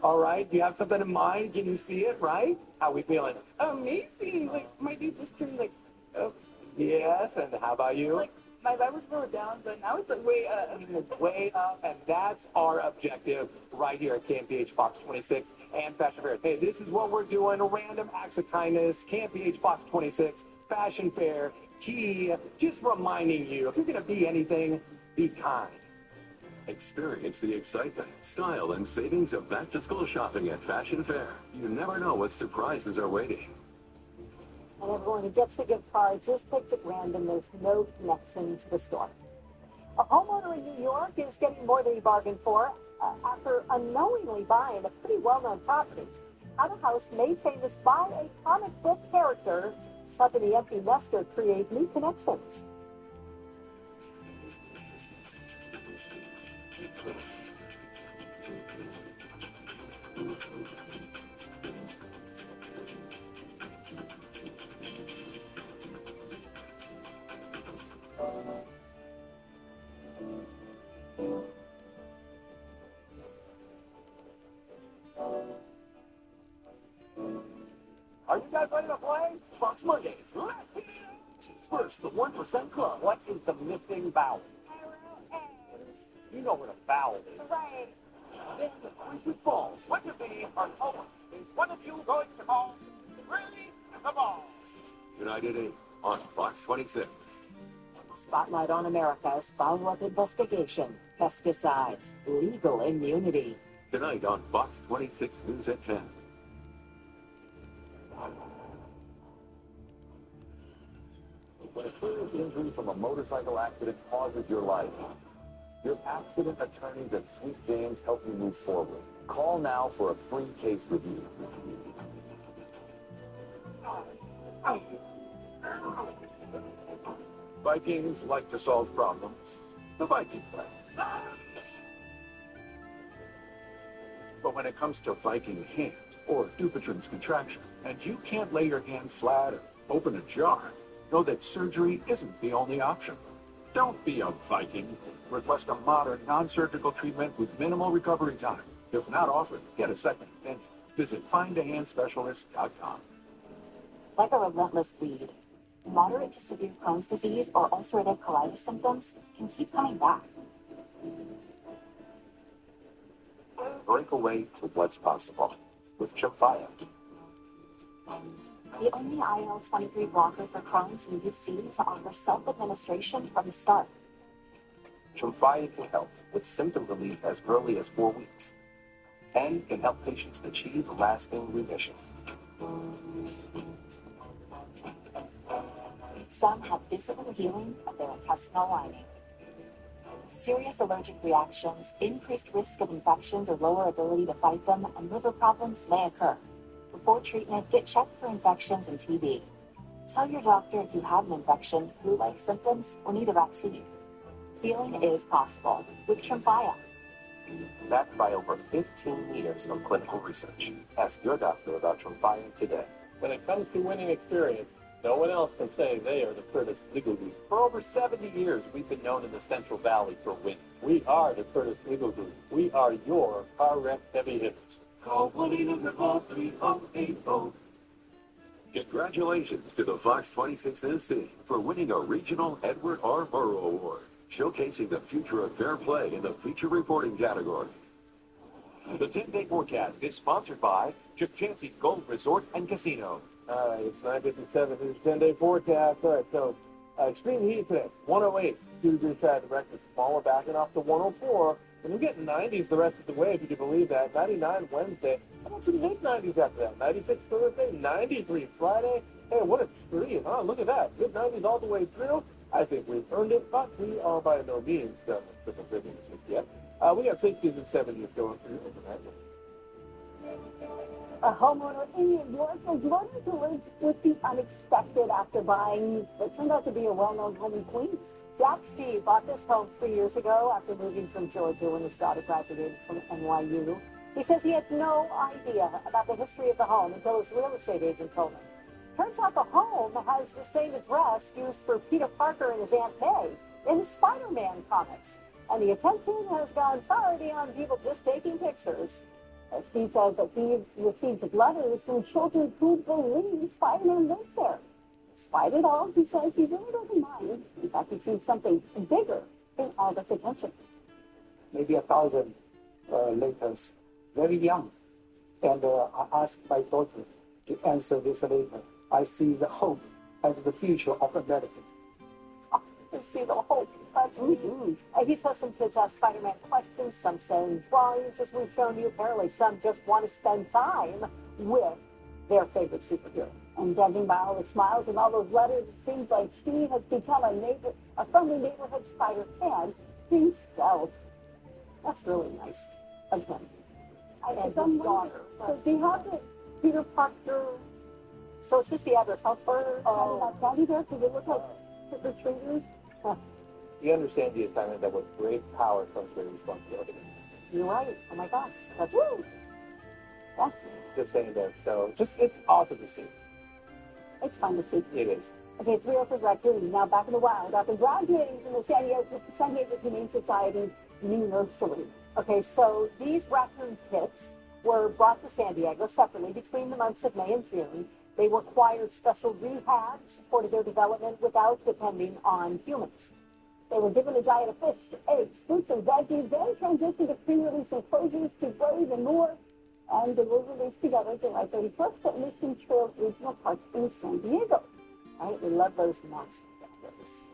All right. Do you have something in mind? Can you see it, right? How we feeling? Amazing. Like, my dude just turned, like, up. Yes, and how about you? Like, my vibe was a little down, but now it's, like, way up. Way up, and that's our objective right here at KMPH Fox 26 and Fashion Fair. Hey, this is what we're doing. Random Acts of Kindness, KMPH Fox 26, Fashion Fair, Key. Just reminding you, if you're going to be anything, be kind. Experience the excitement, style, and savings of back-to-school shopping at Fashion Fair. You never know what surprises are waiting. And everyone who gets the gift cards is picked at random. There's no connection to the store. A homeowner in New York is getting more than he bargained for after unknowingly buying a pretty well-known property. How the house made famous by a comic book character is helping the empty nester create new connections. Are you guys ready to play? Fox Mondays. First, the 1% Club. What is the missing vowel? You know where the vowel is. Right. Then the Quiz Balls. What of these are homework? Is one of you going to call release the ball? Tonight at 8 on Fox 26. Spotlight on America's follow-up investigation. Pesticides. Legal immunity. Tonight on Fox 26 News at 10. When a serious injury from a motorcycle accident causes your life, your accident attorneys at Sweet James help you move forward. Call now for a free case review. Vikings like to solve problems the Viking way. But when it comes to Viking hand or Dupuytren's contraction, and you can't lay your hand flat or open a jar, know that surgery isn't the only option. Don't be a Viking. Request a modern, non-surgical treatment with minimal recovery time. If not offered, get a second opinion. Visit findahandspecialist.com. Like a relentless weed, moderate to severe Crohn's disease or ulcerative colitis symptoms can keep coming back. Break away to what's possible with Tremfya. The only IL-23 blocker for Crohn's and UC to offer self-administration from the start. Tremfya can help with symptom relief as early as 4 weeks and can help patients achieve lasting remission. Some have visible healing of their intestinal lining. Serious allergic reactions, increased risk of infections or lower ability to fight them, and liver problems may occur. Before treatment, get checked for infections and TB. Tell your doctor if you have an infection, flu-like symptoms, or need a vaccine. Healing is possible with Tremfya. Backed by over 15 years of clinical research. Ask your doctor about Tremfya today. When it comes to winning experience, no one else can say they are the Curtis Legal Group. For over 70 years, we've been known in the Central Valley for winning. We are the Curtis Legal Group. We are your car wreck heavy hitters. Call 1-800-430-8080. Congratulations to the Fox 26 MC for winning a regional Edward R. Murrow Award. showcasing the future of fair play in the feature reporting category. The 10-day forecast is sponsored by Chukchansi Gold Resort and Casino. All right, it's 9:57. Here's 10-day forecast. All right, so extreme heat today, 108. 2 degrees south of the record. Tomorrow backing off to 104. And we're getting 90s the rest of the way, if you can believe that. 99 Wednesday. How about some mid-90s after that? 96 Thursday, 93 Friday. Hey, what a treat, huh? Look at that. Mid-90s all the way through. I think we've earned it, but we are by no means triple digits just yet. We got 60s and 70s going through overnight. A homeowner in New York was learning to live with the unexpected after buying what turned out to be a well-known home in Queens. Jack Shee bought this home 3 years ago after moving from Georgia when his daughter graduated from NYU. He says he had no idea about the history of the home until his real estate agent told him. Turns out the home has the same address used for Peter Parker and his Aunt May in the Spider-Man comics. And the attention has gone far beyond people just taking pictures. She says that he's received letters from children who believe Spider-Man lives there. Despite it all, he says he really doesn't mind. In fact, he sees something bigger in all this attention. Maybe 1,000 letters, very young. And I asked my daughter to answer this letter. I see the hope and the future of America. Oh, I see the hope. That's He says some kids ask Spider-Man questions, some send drawings, as we've shown you. Apparently, some just want to spend time with their favorite superhero. And judging by all the smiles and all those letters, it seems like she has become a friendly neighborhood spider fan himself. That's really nice of him. And his daughter. Does he have the Peter Parker? So it's just the address. How far that candy there? Because it looks like trick-or-treaters. Huh. He understands the assignment that with great power comes great responsibility. You're right. Oh my gosh. That's woo. Yeah. Just saying there. So it's awesome to see. It's fun to see. It is. Okay, 3 orphans raccoons now back in the wild after graduating from the San Diego Humane Society's new nursery. Okay, so these raccoon kits were brought to San Diego separately between the months of May and June. They required special rehab, supported their development without depending on humans. They were given a diet of fish, eggs, fruits, and veggies, then transitioned to pre-release enclosures to brave and more. And they were released together July 31st at Mission Trails Regional Park in San Diego. All right, we love those massive gathers.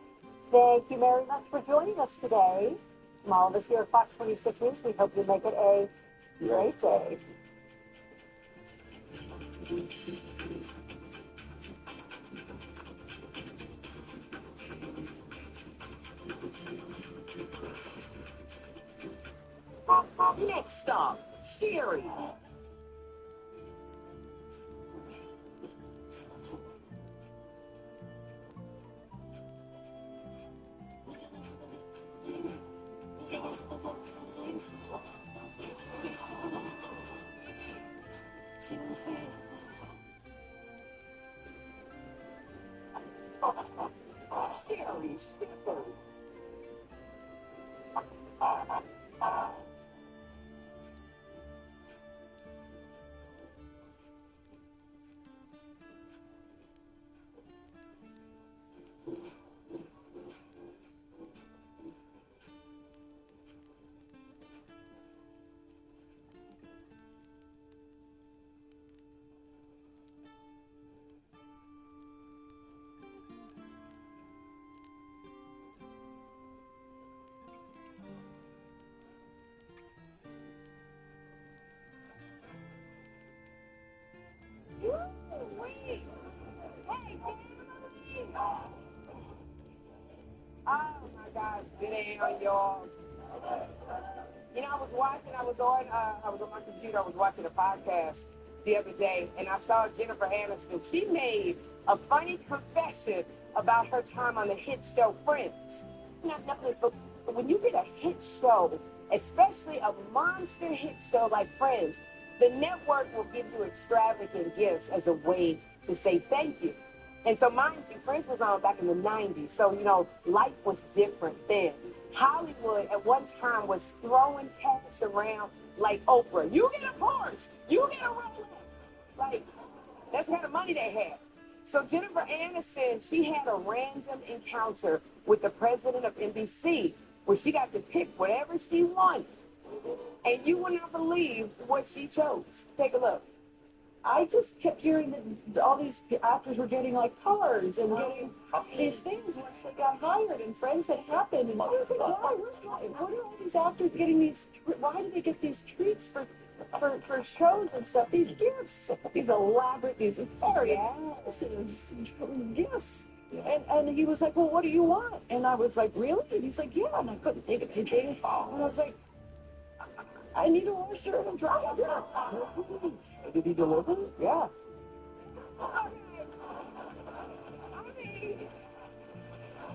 Thank you very much for joining us today. From all of us here at Fox 26 News, we hope you make it a great day. Next stop, Sherry. Sherry Shepard. Oh my gosh, good day on y'all. You know, I was on my computer, I was watching a podcast the other day, and I saw Jennifer Aniston. She made a funny confession about her time on the hit show Friends. Not nothing, but when you get a hit show, especially a monster hit show like Friends, the network will give you extravagant gifts as a way to say thank you. And so mind you, Friends was on back in the 90s, so, you know, life was different then. Hollywood at one time was throwing cash around like Oprah. You get a Porsche, you get a Rolex. Like, that's the kind of money they had. So Jennifer Aniston, she had a random encounter with the president of NBC where she got to pick whatever she wanted. And you will not believe what she chose. Take a look. I just kept hearing that all these actors were getting like cars and getting these things once they got hired, and friends had happened. And I was like, why? What are all these actors getting these? Why do they get these treats for shows and stuff? These gifts, these elaborate, these very expensive gifts. And he was like, well, what do you want? And I was like, really? And he's like, yeah. And I couldn't think of anything. And I was like, I need a washer and a dryer. Did he deliver? Yeah. I mean,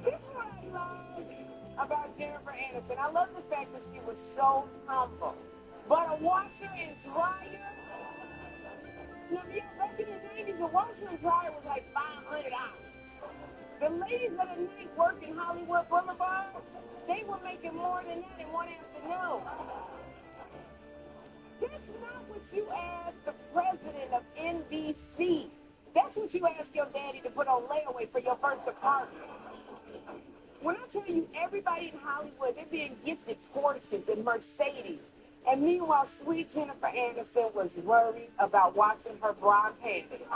this is what I love about Jennifer Aniston. I love the fact that she was so humble. But a washer and dryer, now, back in the 90s, a washer and dryer was like $500. The ladies of the night working Hollywood Boulevard, they were making more than that in one afternoon. That's not what you ask the president of NBC. That's what you ask your daddy to put on layaway for your first apartment. When I tell you everybody in Hollywood, they're being gifted Porsches and Mercedes. And meanwhile, sweet Jennifer Aniston was worried about washing her bra panties.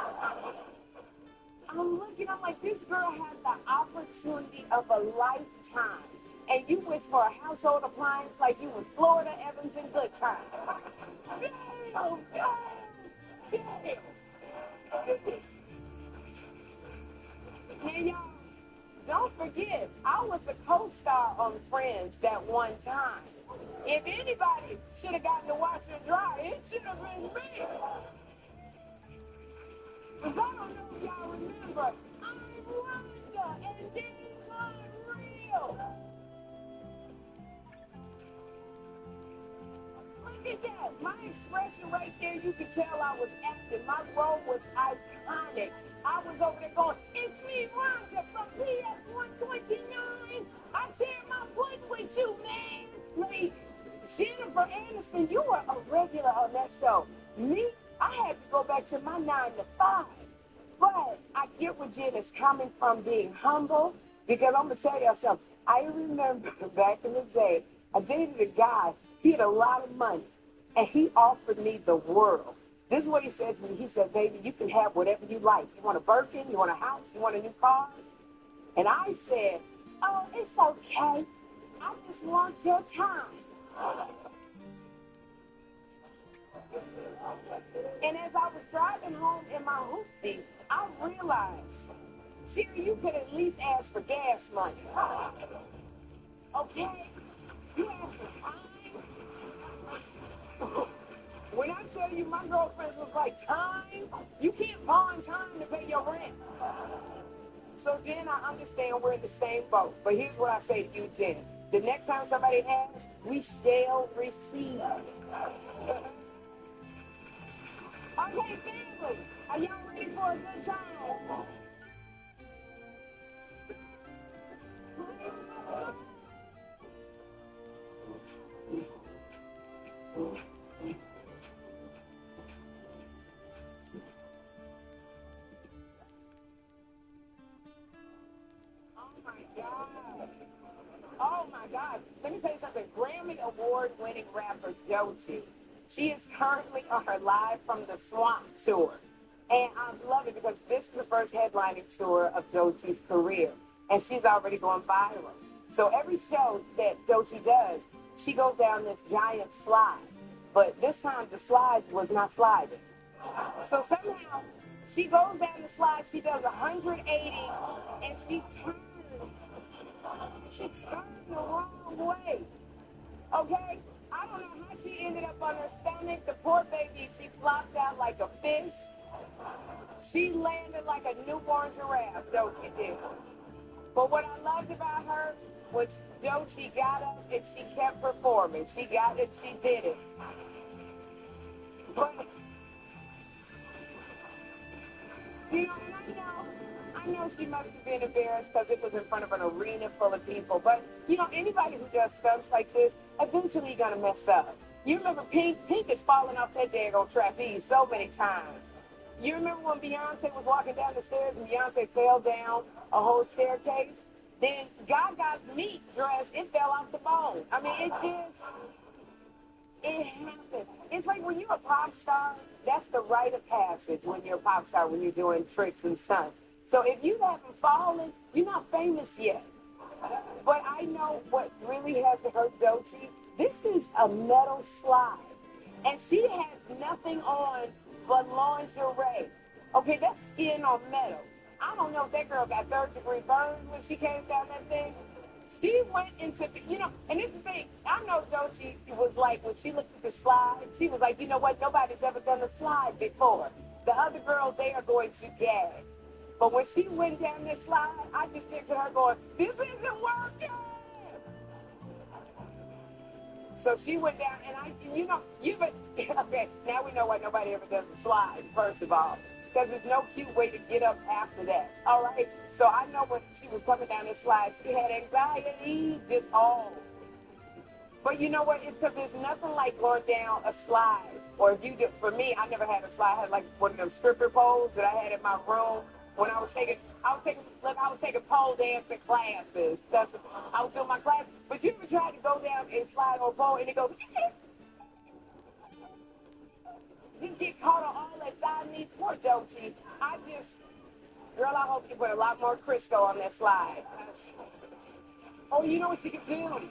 I'm looking, I'm like, this girl had the opportunity of a lifetime. And you wish for a household appliance like you was Florida Evans in Good Time. Damn, damn. Hey, y'all, don't forget, I was a co-star on Friends that one time. If anybody should have gotten the washer and dryer, it should have been me. Because I don't know if y'all remember, I'm Rhonda, and these aren't real. Look at that. My expression right there, you could tell I was acting. My role was iconic. I was over there going, it's me, Rhonda, from PS 129. I share my pudding with you, man. Like, Jennifer Aniston, you were a regular on that show. Me, I had to go back to my 9 to 5. But I get where Jen is coming from, being humble, because I'm going to tell y'all something. I remember back in the day, I dated a guy, he had a lot of money, and he offered me the world. This is what he said to me. He said, baby, you can have whatever you like. You want a Birkin? You want a house? You want a new car? And I said, oh, it's okay. I just want your time. And as I was driving home in my hoopty, I realized, Sherry, you could at least ask for gas money. Okay? You asked for time? When I tell you my girlfriends was like, time? You can't pawn time to pay your rent. So, Jen, I understand we're in the same boat. But here's what I say to you, Jen. The next time somebody asks, we shall receive. Okay, family, are y'all ready for a good time? Oh my God. Let me tell you something. Grammy Award-winning rapper Doechii. She is currently on her Live from the Swamp tour. And I love it because this is the first headlining tour of Doechii's career. And she's already going viral. So every show that Doechii does, she goes down this giant slide. But this time the slide was not sliding. So somehow she goes down the slide, she does 180, and she turned the wrong way. Okay? I don't know how she ended up on her stomach. The poor baby, she flopped out like a fish. She landed like a newborn giraffe, Doechii did. But what I loved about her was Doechii got up and she kept performing. She got it, she did it. But, you know, and I know she must have been embarrassed because it was in front of an arena full of people. But, you know, anybody who does stunts like this, eventually you're going to mess up. You remember Pink? Pink is falling off that daggone trapeze so many times. You remember when Beyonce was walking down the stairs and Beyonce fell down a whole staircase? Then Gaga's meat dress, it fell off the bone. I mean, it happens. It's like when you're a pop star, that's the rite of passage when you're a pop star, when you're doing tricks and stunts. So if you haven't fallen, you're not famous yet. But I know what really has hurt Doechii. This is a metal slide. And she has nothing on but lingerie. Okay, that's skin on metal. I don't know if that girl got third-degree burns when she came down that thing. She went into, and this is the thing. I know Doechii was like, when she looked at the slide, she was like, you know what, nobody's ever done a slide before. The other girls, they are going to gag. But when she went down this slide, I just pictured her going, this isn't working. So she went down, and okay, now we know why nobody ever does a slide, first of all. Because there's no cute way to get up after that. All right? So I know when she was coming down this slide, she had anxiety, just all. But you know what? It's because there's nothing like going down a slide. Or if you do, for me, I never had a slide. I had like one of them stripper poles that I had in my room when I was taking pole dancing classes. I was doing my class. But you ever tried to go down and slide on a pole and it goes, just get caught on all that thigh meat. Poor Doechii. Girl, I hope you put a lot more Crisco on that slide. Oh, you know what you could do?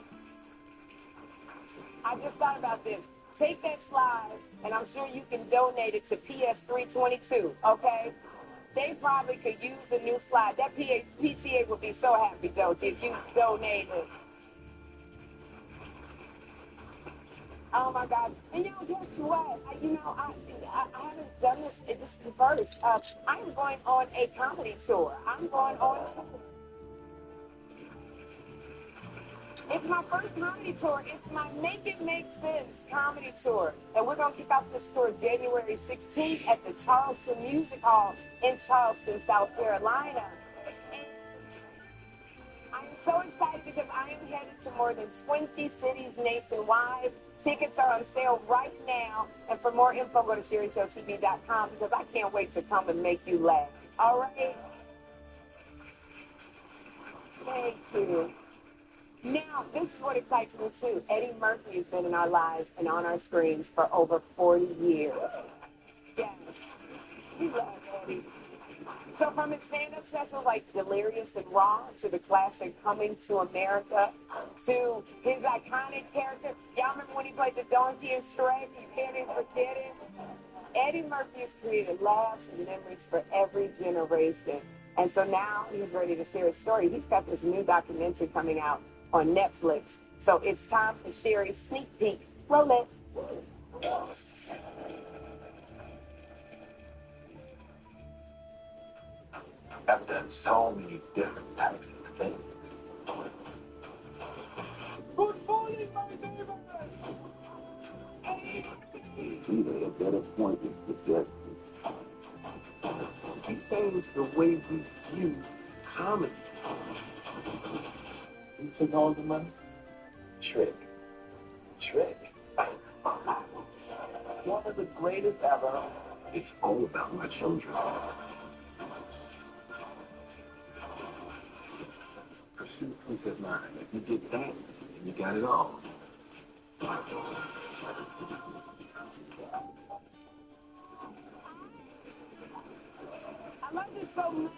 I just thought about this. Take that slide, and I'm sure you can donate it to PS322, okay? They probably could use the new slide. That PTA would be so happy, Doechii, if you donated. Oh my God! And guess what? I haven't done this. This is the first. I'm going on a comedy tour. It's my first comedy tour. It's my Make It Make Sense comedy tour. And we're going to kick off this tour January 16th at the Charleston Music Hall in Charleston, South Carolina. And I'm so excited because I am headed to more than 20 cities nationwide. Tickets are on sale right now. And for more info, go to SherryShowTV.com because I can't wait to come and make you laugh. All right? Thank you. Now, this is what excites me too. Eddie Murphy has been in our lives and on our screens for over 40 years. Yes, we love Eddie. So from his stand-up specials like Delirious and Raw to the classic Coming to America to his iconic character. Y'all remember when he played the donkey in Shrek? You can't even forget it. Eddie Murphy has created laughs and memories for every generation. And so now he's ready to share his story. He's got this new documentary coming out on Netflix. So it's time for Sherry's sneak peek. Roll it. I've done so many different types of things. Good morning, my neighbor. Either a better point with destiny. He changed the way we view comedy. You took all the money? Trick. One of the greatest ever. It's all about my children. Pursue peace of mind. If you get that, then you got it all. I love this so much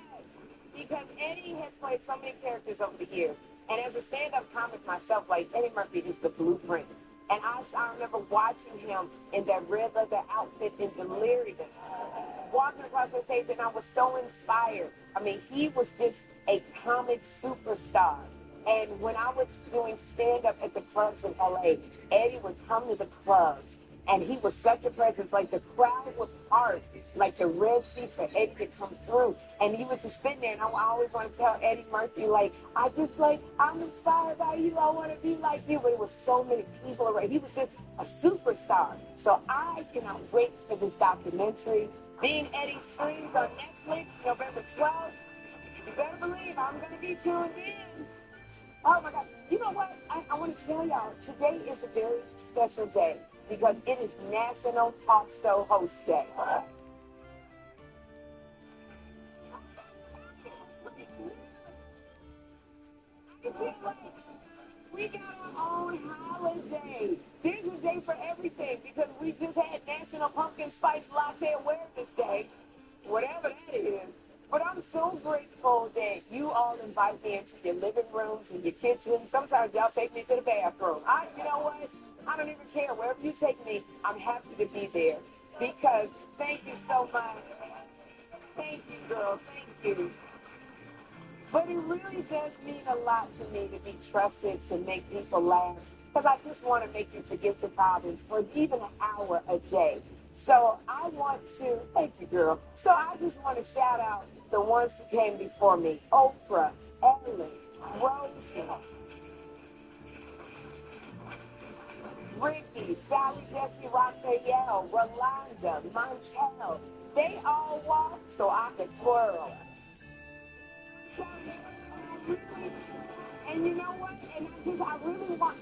because Eddie has played so many characters over the years. And as a stand-up comic myself, like Eddie Murphy is the blueprint. And I remember watching him in that red leather outfit in Delirious, walking across the stage, and I was so inspired. I mean, he was just a comic superstar. And when I was doing stand-up at the clubs in LA, Eddie would come to the clubs, and he was such a presence. Like, the crowd was hard, like the Red Sea for Eddie to come through. And he was just sitting there, and I always want to tell Eddie Murphy, I'm inspired by you. I want to be like you. But it was so many people around. He was just a superstar. So I cannot wait for this documentary. Being Eddie streams on Netflix November 12th. You better believe I'm going to be tuned in. Oh, my God. You know what? I want to tell y'all, today is a very special day because it is National Talk Show Host Day. holiday. There's a day for everything because we just had National Pumpkin Spice Latte Awareness Day, whatever that is. But I'm so grateful that you all invite me into your living rooms and your kitchens. Sometimes y'all take me to the bathroom. You know what? I don't even care. Wherever you take me, I'm happy to be there. Because thank you so much. Thank you, girl. Thank you. But it really does mean a lot to me to be trusted, to make people laugh. Because I just want to make you forget your problems for even an hour a day. So I want to, thank you, girl. So I just want to shout out the ones who came before me. Oprah, Ellen, Rosie, Ricky, Sally Jesse Raphael, Rolanda, Montel. They all walk so I could twirl. And you know what? And I really want,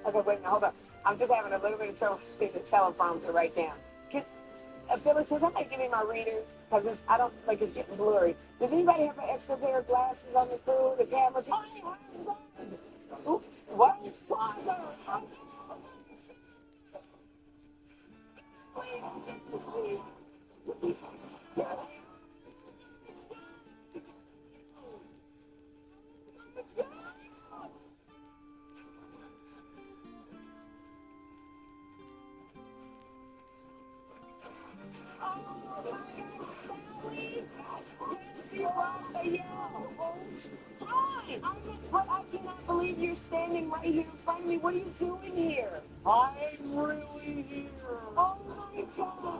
okay, wait, now hold up. I'm just having a little bit of trouble with the teleprompter right now. Phyllis, does somebody give me my readers? Because I don't, like, it's getting blurry. Does anybody have an extra pair of glasses on the crew? The camera? What? But I cannot believe you're standing right here in front of me. What are you doing here? I'm really here. Oh my God.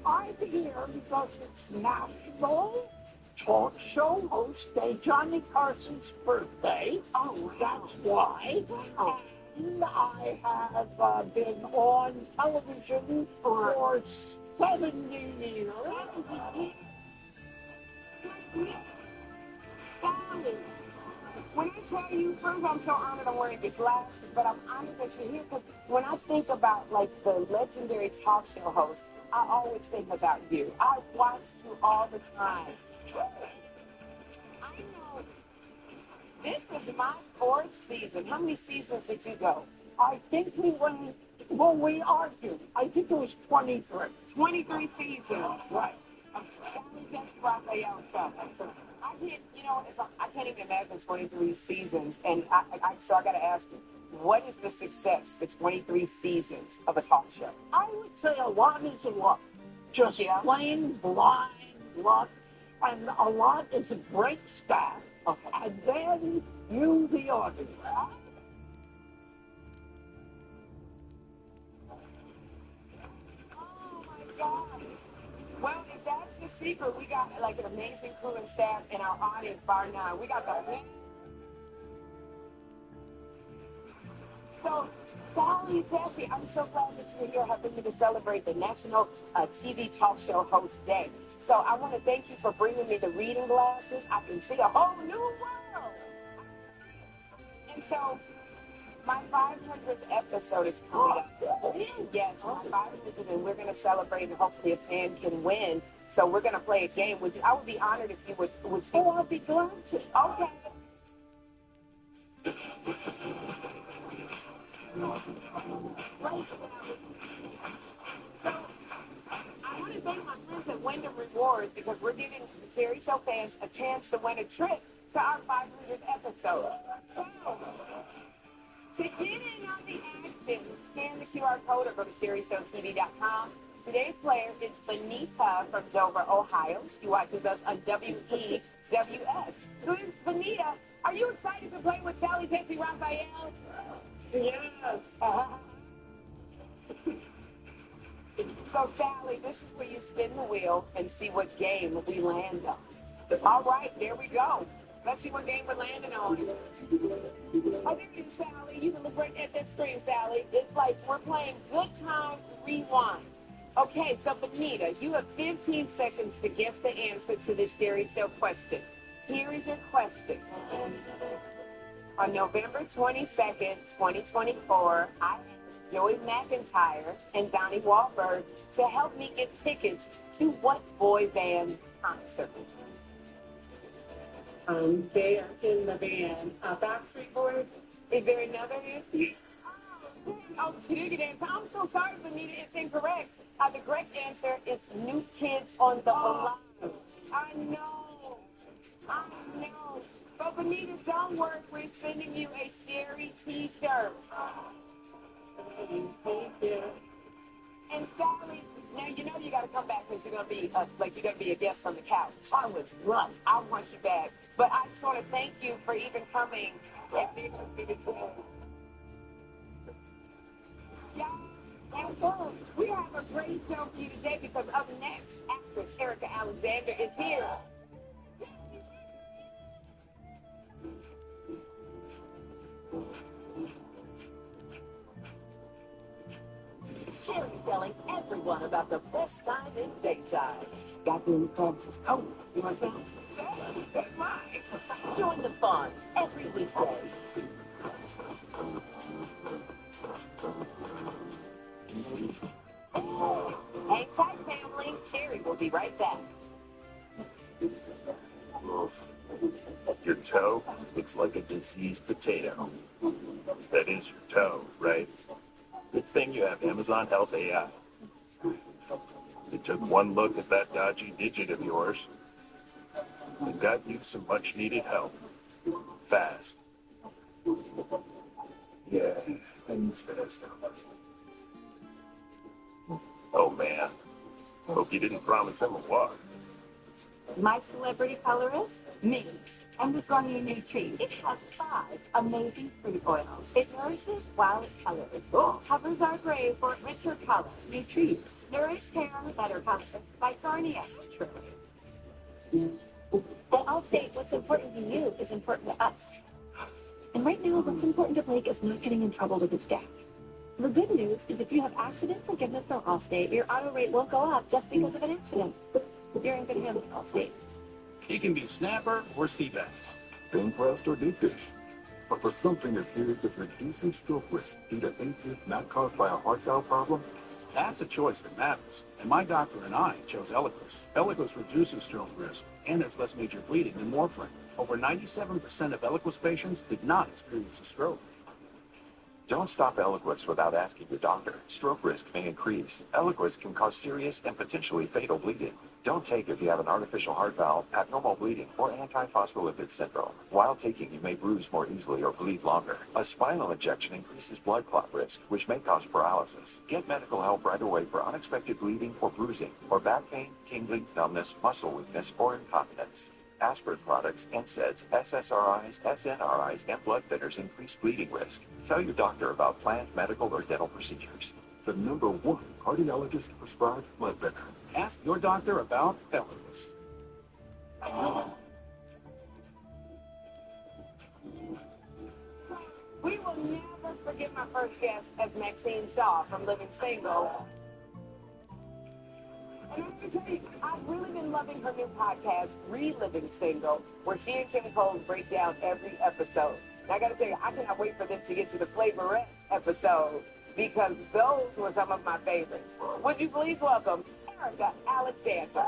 I'm here because it's National Talk Show Host Day, Johnny Carson's birthday. Oh, that's why. And I have been on television for 70 years. Sally, when I tell you, first I'm so honored I'm wearing your glasses, but I'm honored that you're here because when I think about like the legendary talk show host, I always think about you. I've watched you all the time. I know. This is my 4th season. How many seasons did you go? I think we went, well, we argued. I think it was 23. 23 seasons. Right. Sally Jesse Raphael stuff. I can't, you know, I can't even imagine 23 seasons. And so I got to ask you, what is the success to 23 seasons of a talk show? I would say a lot is a luck. Just plain blind luck. And a lot is a great staff. Okay. And then you, the audience. Oh my God. Well, if that's the secret, we got like an amazing crew and staff in our audience, bar none. We got the. So, Sally Jesse, I'm so glad that you're here helping me to celebrate the National TV Talk Show Host Day. So I want to thank you for bringing me the reading glasses. I can see a whole new world. And so, my 500th episode is coming up. Yes, my 500th, and we're going to celebrate, and hopefully a fan can win. So we're going to play a game. I would be honored if you would. Oh, I'll be glad to. Okay. I want to thank my friends at Wyndham Rewards because we're giving the Sherry Show fans a chance to win a trip to our 500th episode. So, to get in on the action, scan the QR code or go to SherryShowTV.com. Today's player is Benita from Dover, Ohio. She watches us on WEWS. So, Benita, are you excited to play with Sally Jesse Raphael? Yes. So, Sally, this is where you spin the wheel and see what game we land on. All right, there we go. Let's see what game we're landing on. Oh, there it is, Sally. You can look right at that screen, Sally. It's like we're playing Good Time Rewind. Okay, so Benita, you have 15 seconds to guess the answer to this Sherry Show question. Here is your question. On November 22nd, 2024, I asked Joey McIntyre and Donnie Wahlberg to help me get tickets to what boy band concert? They are in the van. Backstreet Boys. Is there another answer? Oh, she did get answer. I'm so sorry, Benita. It's incorrect. The correct answer is New Kids on the Block. I know. I know. But Benita, don't worry. We're sending you a Sherry T-shirt. Thank you. And Sally, now you know you got to come back because you're gonna be you're gonna be a guest on the couch. I would love. I want you back. But I just want to thank you for even coming and being with me today. Yeah, and so we have a great show for you today because up next, actress Erica Alexander is here. Sherry's telling everyone about the best time in daytime. Got any Francis coat? You want some? That's mine. Join the fun every weekday. Hang tight, family. Sherry will be right back. Oof. Your toe looks like a diseased potato. That is your toe, right? Good thing you have Amazon Health AI. It took one look at that dodgy digit of yours and got you some much-needed help. Fast. Yeah, I need fast help. Oh, man. Hope you didn't promise him a walk. My celebrity colorist? Me. I'm the Garnier Nutrice. It has 5 amazing fruit oils. It nourishes while it colors. Covers our gray for richer color. Nutrice. Nourish hair better colors by Garnier. True. But I'll say what's important to you is important to us. And right now, what's important to Blake is not getting in trouble with his dad. The good news is if you have accident forgiveness from Allstate, your auto rate won't go up just because of an accident. You're in good hands with Allstate. He can be snapper or Seabass. Thin crust or deep dish. But for something as serious as reducing stroke risk due to AFib not caused by a heart valve problem, That's a choice that matters. And my doctor and I chose Eliquis. Eliquis reduces stroke risk and has less major bleeding than warfarin. Over 97% of Eliquis patients did not experience a stroke. Don't stop Eliquis without asking your doctor. Stroke risk may increase. Eliquis can cause serious and potentially fatal bleeding. Don't take if you have an artificial heart valve, abnormal bleeding, or antiphospholipid syndrome. While taking, you may bruise more easily or bleed longer. A spinal injection increases blood clot risk, which may cause paralysis. Get medical help right away for unexpected bleeding or bruising, or back pain, tingling, numbness, muscle weakness, or incontinence. Aspirin products, NSAIDs, SSRIs, SNRIs, and blood thinners increase bleeding risk. Tell your doctor about planned medical or dental procedures. the #1 cardiologist prescribed blood thinner. Ask your doctor about Eliquis. We will never forget my first guest as Maxine Shaw from Living Single. And I'm going to tell you, I've really been loving her new podcast, Reliving Single, where she and Kim Coles break down every episode. And I got to tell you, I cannot wait for them to get to the Flavorette episode because those were some of my favorites. Would you please welcome Erica Alexander?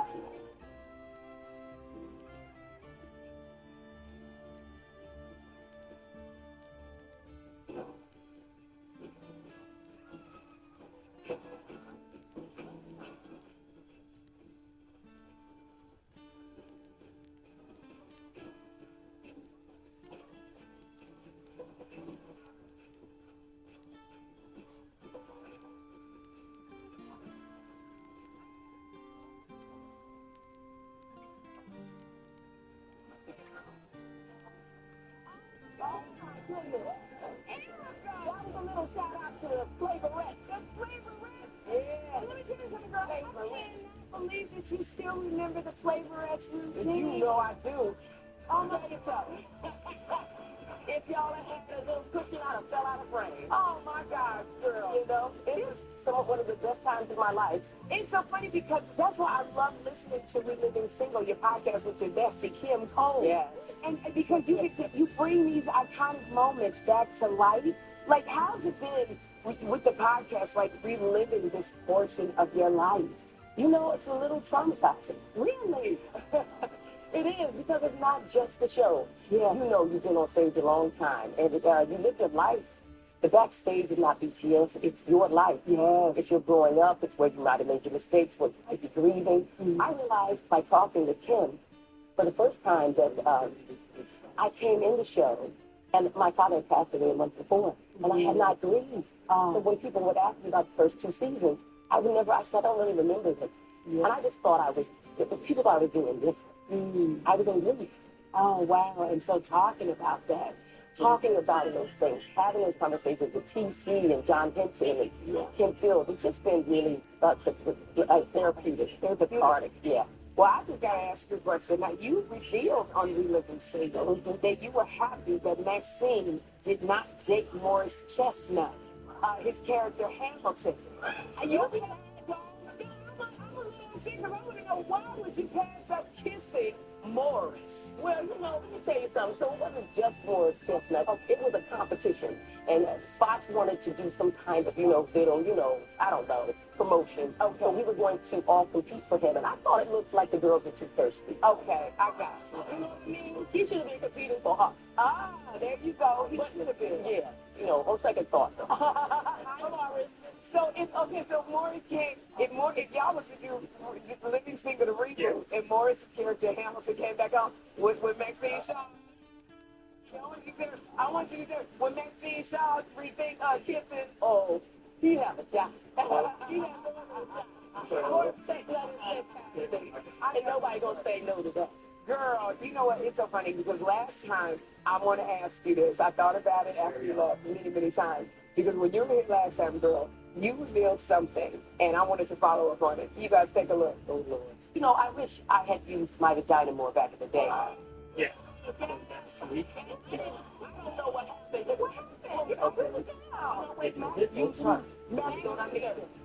That was a little shout out to the Flavorette. The Flavorette? Yeah. And let me tell you something, girl. I cannot believe that you still remember the Flavorette routine. You know I do. I'll tell you something. If y'all had had a little cushion, I'd have fell out of frame. Oh my gosh, girl. You know, it was one of the best times of my life. It's so funny because that's why I love listening to Reliving Single, your podcast with your bestie, Kim Cole. Yes. And because you bring these iconic moments back to life. Like, how's it been with the podcast, like reliving this portion of your life? You know, it's a little traumatizing. Really? It is, because it's not just the show. Yeah. You know you've been on stage a long time, and you live your life. The backstage is not BTS, it's your life. Yes. It's your growing up, it's where you might have made your mistakes, where you might be grieving. Mm-hmm. I realized by talking to Kim, for the first time, that I came in the show, and my father had passed away a month before, and I had not grieved. So when people would ask me about the first 2 seasons, I said, I don't really remember them. Yeah. And I just thought people thought I was doing different. I was in grief. Oh, wow. And so talking about that. Talking about those things, having those conversations with TC and John Hinton and Kim Fields, it's just been really therapeutic, cathartic, yeah. Well, I just got to ask you a question. Now, you revealed on Reliving Single that you were happy that Maxine did not date Morris Chestnut, his character Hamilton. And you be like, I'm a little secret. I want to know, why would you pass up kissing Morris? Well, let me tell you something. So it wasn't just Morris Chestnut. It was a competition. And Fox wanted to do some kind of, little, I don't know, promotion. Okay. So we were going to all compete for him. And I thought it looked like the girls were too thirsty. Okay, I got you. You know what I mean? He should have been competing for us. Ah, there you go. He should have been. Yeah. On second thought, though. Hi, Morris. So Morris can't. If y'all was to do Living Single the reboot, and Morris' character Hamilton came back on with Maxine Shaw. I want you to do when Maxine Shaw rethink kissing. Oh, he have a shot. He have a shot. Ain't nobody gonna say no to that. Girl, you know what? It's so funny because last time I want to ask you this. I thought about it after you left many, many times. Because when you were here last time, girl, you revealed something, and I wanted to follow up on it. You guys take a look. Oh, Lord. I wish I had used my vagina more back in the day. Yeah. I don't know what happened. What happened?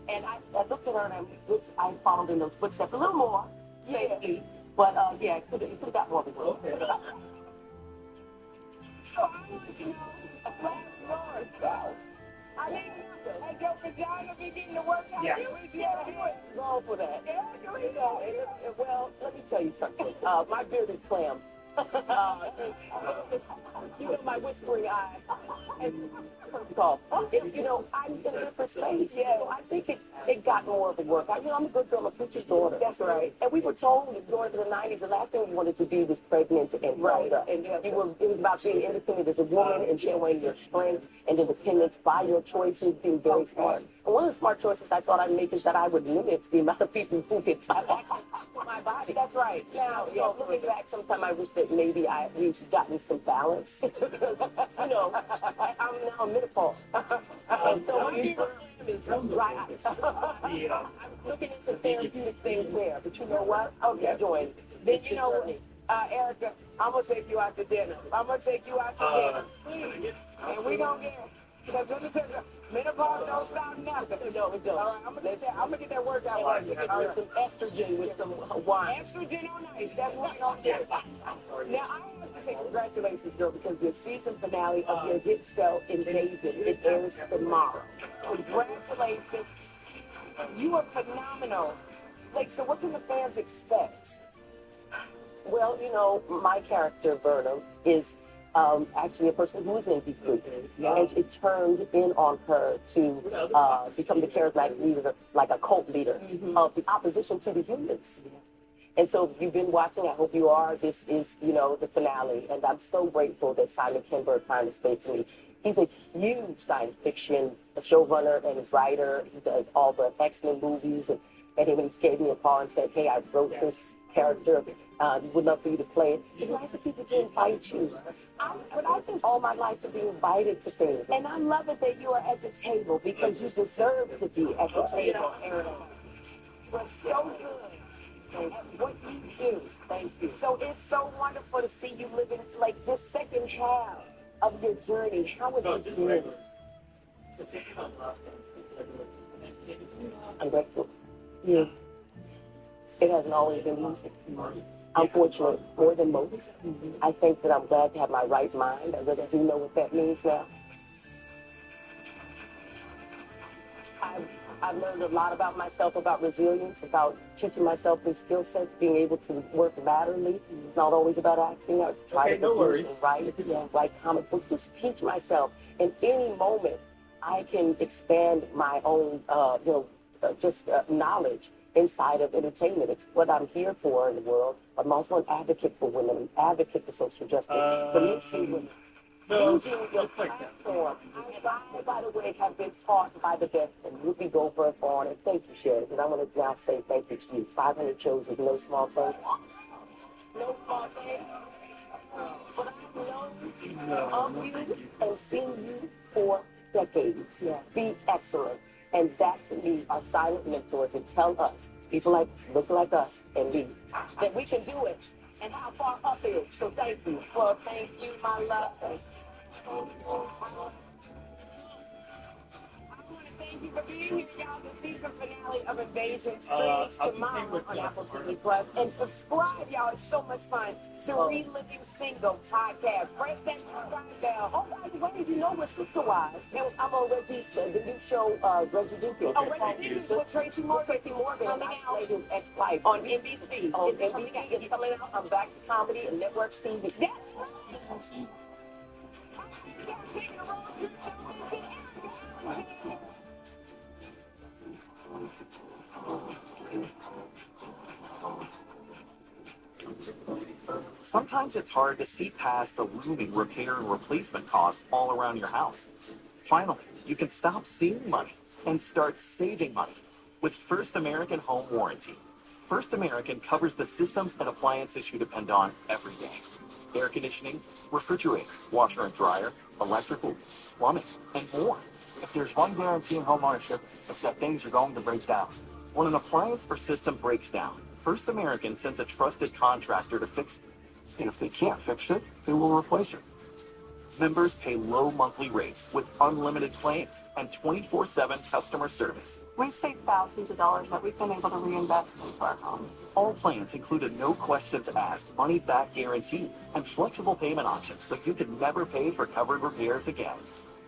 And I looked at her and I followed in those footsteps a little more safely. But it could have got more of a So I want to know, last north, south. I mean, has your vagina been getting to work out? Yeah. Go for that. Yeah, go ahead. Well, let me tell you something. My bearded clam. My whispering eye. I'm in a different space. Yeah, I think it got more of a work. I'm a good girl, a preacher's daughter. That's right. And we were told going into the 90s, the last thing we wanted to be was pregnant and right. And it was about being independent as a woman and showing your strength and independence by your choices, being very smart. And one of the smart choices I thought I'd make is that I would limit the amount of people who could have access to my body. That's right. Now, looking back, sometimes I wish that maybe we've gotten some balance. Because, I'm now a menopause. And so my beard is dry ice. I'm looking into therapeutic things there. But you know what? Okay, join. Then you know what? Erica, I'm going to take you out to dinner. Please. And we don't get, because let me tell you, menopause don't stop nothing. No, it don't. All right, I'm going to get that workout right. With some estrogen with some wine. Estrogen on ice. That's what we're going to do. Now, I have to say congratulations, girl, because the season finale of your hit show, Invasion, it airs tomorrow. Congratulations. You are phenomenal. So what can the fans expect? Well, my character, Burnham, is actually a person who is in deep grief. And it turned in on her to become the charismatic leader, like a cult leader of the opposition to the humans. And so if you've been watching, I hope you are. This is, the finale. And I'm so grateful that Simon Kinberg found a space for me. He's a huge science fiction showrunner and writer. He does all the X-Men movies. And he gave me a call and said, hey, I wrote this character. Would love for you to play it. It's nice for people to invite you. But I just all my life to be invited to things. And I love it that you are at the table because you deserve to be at the table, Aaron. You're so good at what you do. Thank you. So it's so wonderful to see you living like this second half of your journey. How was it been? I'm grateful. Yeah. It hasn't always been easy. I'm fortunate more than most. I think that I'm glad to have my right mind. I really do know what that means now. I've learned a lot about myself, about resilience, about teaching myself new skill sets, being able to work laterally. It's not always about acting. I try to produce and write comic books, just teach myself. In any moment, I can expand my own, knowledge inside of entertainment. It's what I'm here for in the world. I'm also an advocate for women, an advocate for social justice, for missing women. Using your platform. I, by the way, have been taught by the best, and Whoopi Goldberg on, and thank you, Sherry, because I want to now say thank you to you. 500 shows is no small thing. No small thing. But I've known of you and seen you for decades. Be excellent. And that, to me, are silent mentors and tell us, people look like us and me, that we can do it. And how far up is. So thank you. Well, thank you, my love. Thank you for being here, y'all. The season finale of Invasion streams tomorrow on Apple TV Plus. And subscribe, y'all. It's so much fun to Reliving Single podcast. Press that subscribe bell. Oh, by the way, you know we're sister wives. I'm on Reggie, the new show, Reggie Duke. Oh, Reggie Duke with Tracy Morgan. Coming out. His ex-wife on NBC. On NBC. It's coming out. I'm back to comedy and network TV. That's right. Taking a road trip to Sometimes it's hard to see past the looming repair and replacement costs all around your house. Finally, you can stop seeing money and start saving money with First American Home Warranty. First American covers the systems and appliances you depend on every day. Air conditioning, refrigerator, washer and dryer, electrical, plumbing, and more. If there's one guarantee in home ownership, it's that things are going to break down. When an appliance or system breaks down, First American sends a trusted contractor to fix it. And if they can't fix it, they will replace it. Members pay low monthly rates with unlimited claims and 24/7 customer service. We've saved thousands of dollars that we've been able to reinvest into our home. All plans include a no questions asked money back guarantee and flexible payment options so you can never pay for covered repairs again.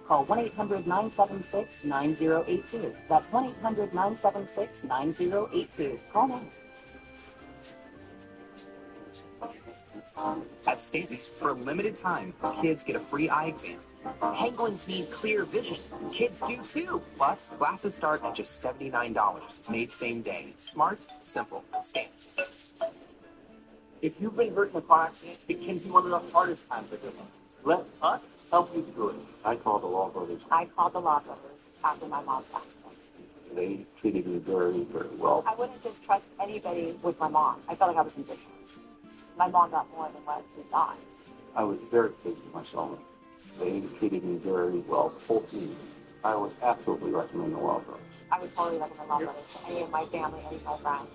Call 1-800-976-9082. That's 1-800-976-9082. Call now. At Stanton, for a limited time, kids get a free eye exam. Penguins need clear vision. Kids do too. Plus, glasses start at just $79. Made same day. Smart, simple. Stanton. If you've been hurt in a car accident, it can be one of the hardest times of your life. Let us help you through it. I called the Law Brothers. I called the Law Brothers after my mom's accident. They treated me very, very well. I wouldn't just trust anybody with my mom. I felt like I was in good hands. My mom got more than what she got. I was very pleased with myself. They treated me very well, the full team. I would absolutely recommend the Law Brothers. I would totally recommend Law Brothers to any of my family, any of my friends.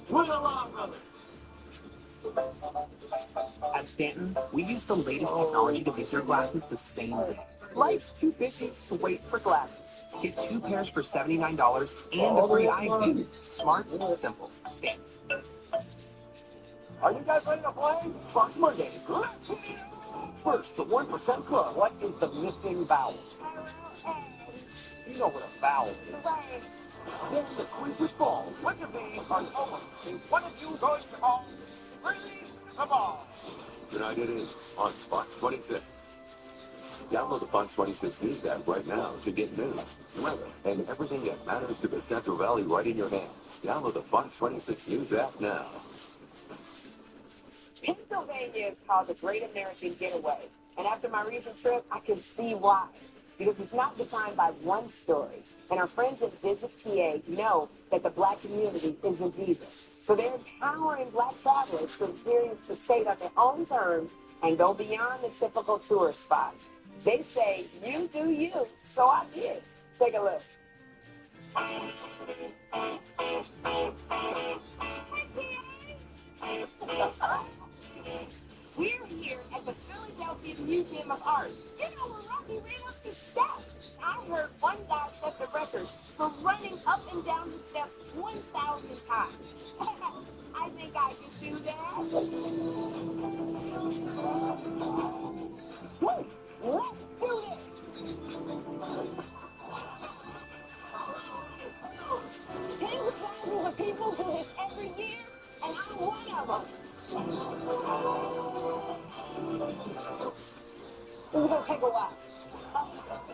Join the Law Brothers! At Stanton, we use the latest technology to make your glasses the same day. Life's too busy to wait for glasses. Get 2 pairs for $79 and a free eye exam. Smart, simple. Stanton. Are you guys ready to play? Fox Mondays. First, the 1% Club. What is the missing vowel? You know what a vowel is. Then the quiz with balls. What of these are Owen? Is one of you going to call Release the Ball? Tonight it is on Fox 26. Download the Fox 26 News app right now to get news, weather, and everything that matters to the Central Valley right in your hands. Download the Fox 26 News app now. Pennsylvania is called the Great American Getaway. And after my recent trip, I can see why. Because it's not defined by one story. And our friends at Visit PA know that the Black community is a diva. So they're empowering Black travelers to experience the state on their own terms and go beyond the typical tourist spots. They say, you do you. So I did. Take a look. We're here at the Philadelphia Museum of Art. You know where Rocky ran up the steps. I heard one guy set the record for running up and down the steps 1,000 times. I think I can do that. Let's do this. People do this every year, and I'm one of them. This is gonna take a while.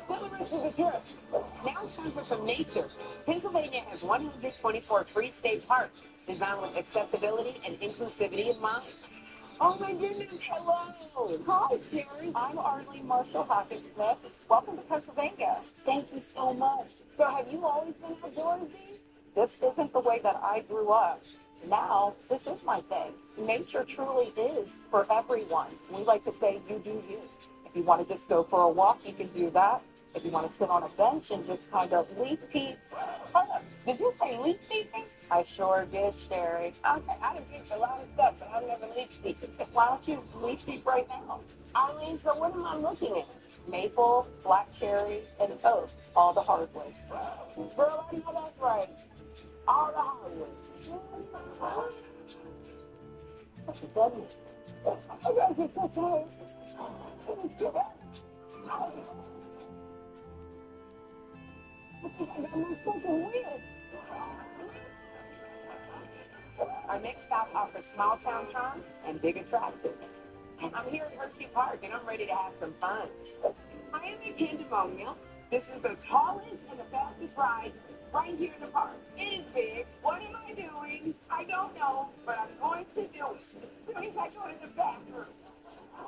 Let me rinse the trip. Now it's time for some nature. Pennsylvania has 124 free state parks designed with accessibility and inclusivity in mind. Oh my goodness, hello. Hi, Sherry. I'm Arlene Marshall Hawkins Smith. Welcome to Pennsylvania. Thank you so much. So have you always been outdoorsy? This isn't the way that I grew up. Now, this is my thing. Nature truly is for everyone. We like to say, you do you. If you want to just go for a walk, you can do that. If you want to sit on a bench and just kind of leaf peep. Hold up. Did you say leaf peeping? I sure did, Sherry. Okay, I done peeped a lot of stuff, but I've never leaf peeped. Why don't you leaf peep right now? Arlene, so what am I looking at? Maple, black cherry, and oak. All the hardwoods. Girl, I know that's right. All the hardwoods. What's the W? You guys are so tired. Let's give up. I think I got my fucking wheel. Our next stop offers small town charm and big attractions. I'm here at Hershey Park and I'm ready to have some fun. I am in Pandemonium. This is the tallest and the fastest ride right here in the park. It is big. What am I doing? I don't know, but I'm going to do it as soon as I go to the bathroom. I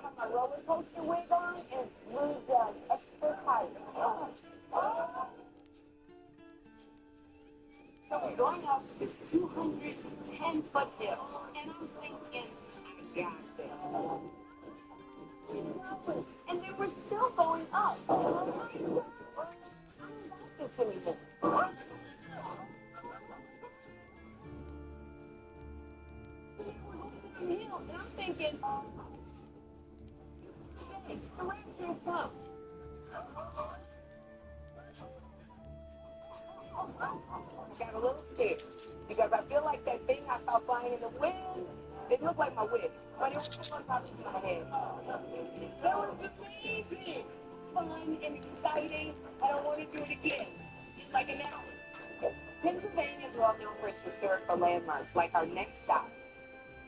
have my roller coaster wig on and it's blue gel, extra tight. So we're going up this 210-foot hill, and I'm thinking, I got this. And then we're still going up. I don't got this anymore. And I'm thinking, hey, the rapture has come. I got a little scared because I feel like that thing I saw flying in the wind, it looked like my wig, but it was still on top of my head. That was amazing, fun and exciting. I don't want to do it again. Like an hour. Pennsylvania is well known for its historical landmarks, like our next stop.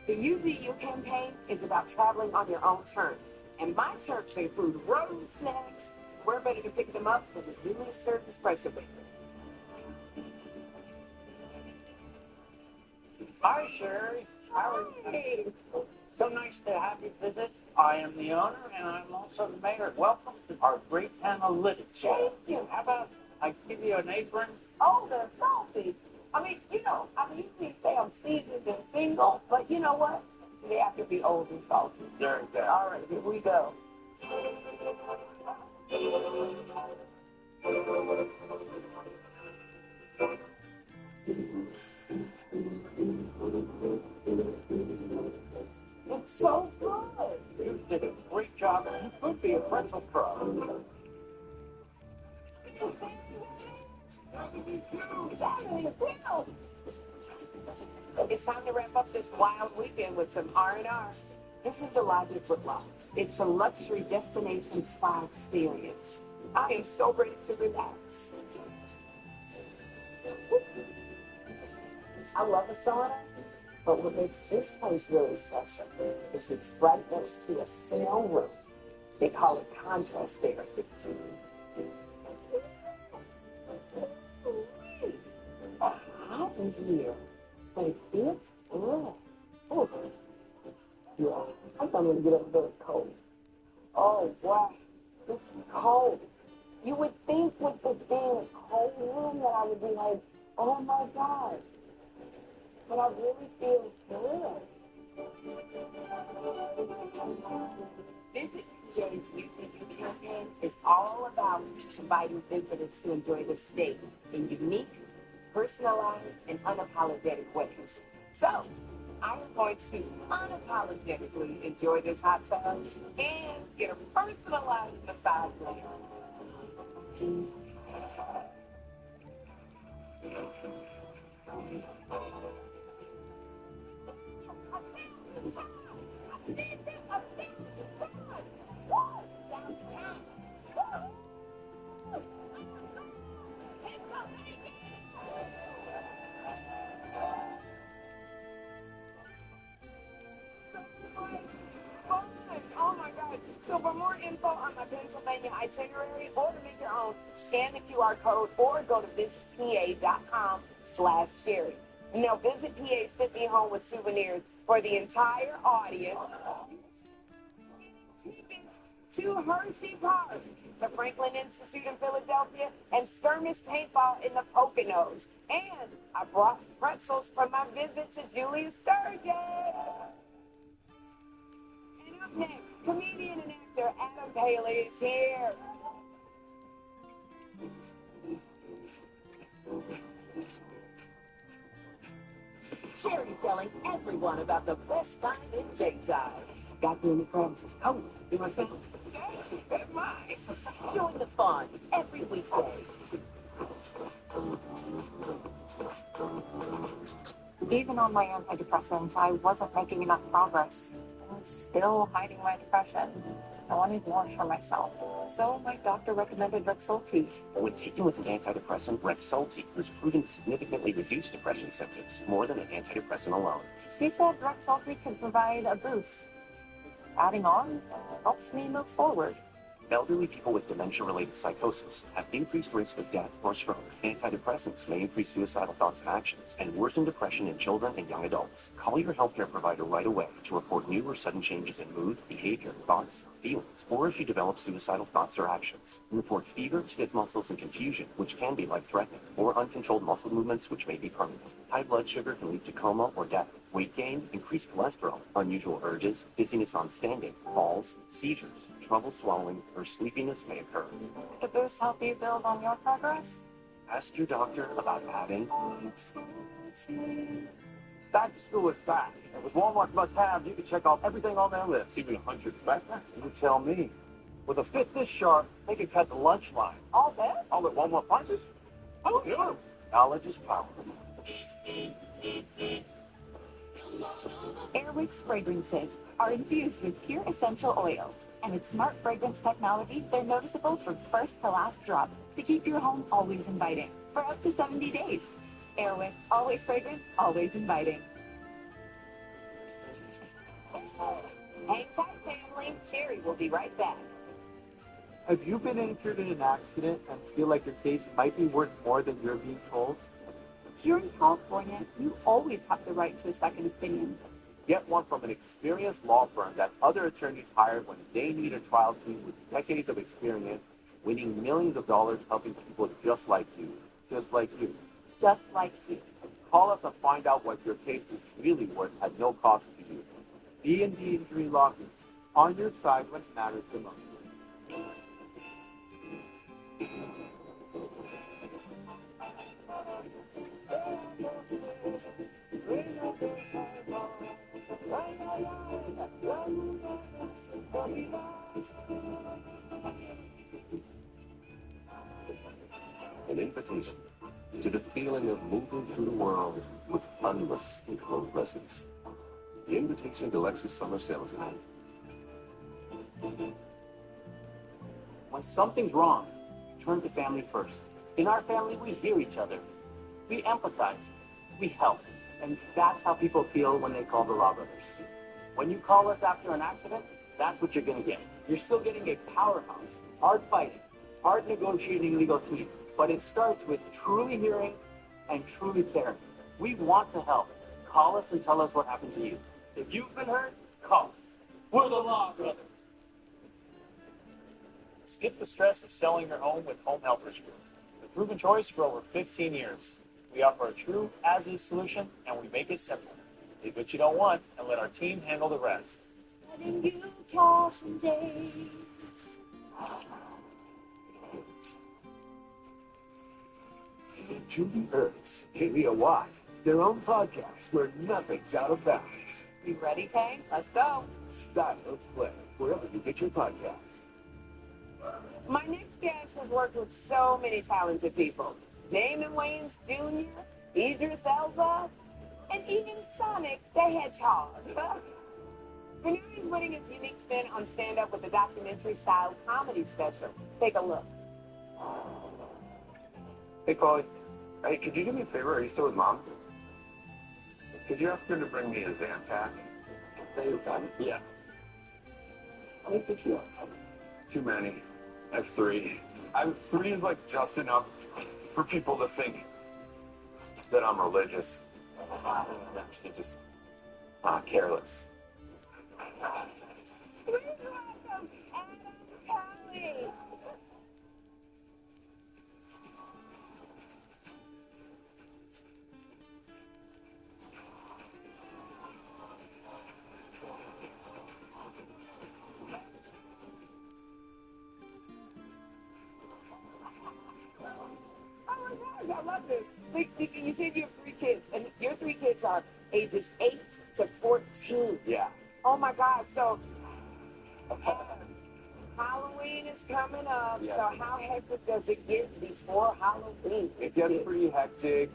The UDU campaign is about traveling on your own terms, and my terms include road snacks. We're ready to pick them up for the newly served espresso maker. Hi, Sherry. How are you? So nice to have you visit. I am the owner, and I'm also the mayor. Welcome to our great analytics show. Thank you. How about I give you an apron? Oh, they're salty. I mean, you know, I usually say I'm seasoned and single, but you know what? They have to be old and salty. There you go. All right, here we go. It's so good. You did a great job. You could be a pretzel pro. It's time to wrap up this wild weekend with some R&R. This is the Lodge at Footlock. It's a luxury destination spa experience. I am so ready to relax. I love a sauna, but what makes this place really special is it's right next to a snow room. They call it contrast therapy. Hot in here, but it feels good. Oh, yeah, I think I'm gonna get a bit cold. Oh, wow, this is cold. You would think with this being a cold room that I would be like, oh my God. But I really feel good. Visit today's UTU campaign is all about inviting visitors to enjoy the state in unique, personalized, and unapologetic ways. So, I am going to unapologetically enjoy this hot tub and get a personalized massage later. So for more info on my Pennsylvania itinerary or to make your own, scan the QR code or go to visitpa.com/Sherry. Now, Visit PA sent me home with souvenirs for the entire audience. To Hershey Park, the Franklin Institute in Philadelphia, and Skirmish Paintball in the Poconos. And I brought pretzels for my visit to Julius Sturgis. And up next, comedian and actor Adam Paley is here. Sherry's telling everyone about the best time in daytime. Got any promises? Oh, you want to mine. Join the fun every weekday. Even on my antidepressants, I wasn't making enough progress. I was still hiding my depression. I wanted more for myself. So my doctor recommended Rexulti. When taken with an antidepressant, Rexulti was proven to significantly reduce depression symptoms more than an antidepressant alone. She said Rexulti could provide a boost. Adding on helped me move forward. Elderly people with dementia-related psychosis have increased risk of death or stroke. Antidepressants may increase suicidal thoughts and actions and worsen depression in children and young adults. Call your healthcare provider right away to report new or sudden changes in mood, behavior, thoughts, feelings, or if you develop suicidal thoughts or actions. Report fever, stiff muscles, and confusion, which can be life-threatening, or uncontrolled muscle movements, which may be permanent. High blood sugar can lead to coma or death. Weight gain, increased cholesterol, unusual urges, dizziness on standing, falls, seizures, trouble swallowing, or sleepiness may occur. Could the boost help you build on your progress? Ask your doctor about adding. Back to school is back. And with Walmart's must-have, you can check off everything on their list. Even 100 backpack? You tell me. With a fit this sharp, they can cut the lunch line. All that? All at Walmart prices? Oh, yeah. Knowledge is power. Airwick's fragrances are infused with pure essential oils, and with smart fragrance technology, they're noticeable from first to last drop to keep your home always inviting for up to 70 days. Airwick, always fragrant, always inviting. Hang tight, family. Sherry will be right back. Have you been injured in an accident and feel like your case might be worth more than you're being told? Here in California, you always have the right to a second opinion. Get one from an experienced law firm that other attorneys hire when they need a trial team with decades of experience, winning millions of dollars helping people just like you. Just like you. Just like you. Call us and find out what your case is really worth at no cost to you. D&D Injury Law Group, on your side when it matters the most. An invitation to the feeling of moving through the world with unmistakable presence. The invitation to Lexus Summer Sales Event. When something's wrong, turn to family first. In our family, we hear each other. We empathize. We help. And that's how people feel when they call the Law Brothers. When you call us after an accident, that's what you're going to get. You're still getting a powerhouse, hard fighting, hard negotiating legal team. But it starts with truly hearing and truly caring. We want to help. Call us and tell us what happened to you. If you've been hurt, call us. We're the Law Brothers. Skip the stress of selling your home with Home Helpers Group. The proven choice for over 15 years. We offer a true as-is solution, and we make it simple. Leave what you don't want, and let our team handle the rest. Letting you cash and days. Julie Ertz, Area Watt, their own podcast where nothing's out of bounds. You ready, Kay? Let's go. Style of Play, wherever you get your podcasts. My next guest has worked with so many talented people. Damon Wayans Jr., Idris Elba, and even Sonic the Hedgehog. But now he's putting his unique spin on stand-up with a documentary-style comedy special. Take a look. Hey, Chloe. Hey, could you do me a favor? Are you still with Mom? Could you ask her to bring me a Zantac? Yeah. How many kids do you have? Too many. I have 3. Three is like just enough for people to think that I'm religious. I'm actually just careless. I love this. Like, you said you have 3 kids, and your 3 kids are ages 8 to 14. Yeah. Oh my gosh! So Halloween is coming up. Yeah. So how hectic does it get before Halloween? It gets pretty hectic.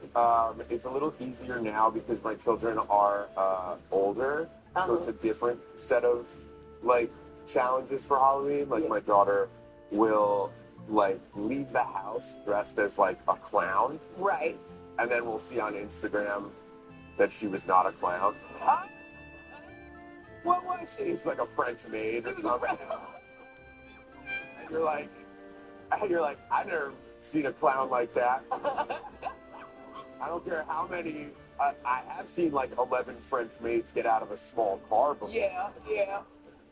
It's a little easier now because my children are older, so it's a different set of like challenges for Halloween. Like my daughter will like leave the house dressed as like a clown, right? And then we'll see on Instagram that she was not a clown. What was she? It's like a French maid or something. And you're like, I never seen a clown like that. I don't care how many. I have seen like 11 French maids get out of a small car before. Yeah, yeah.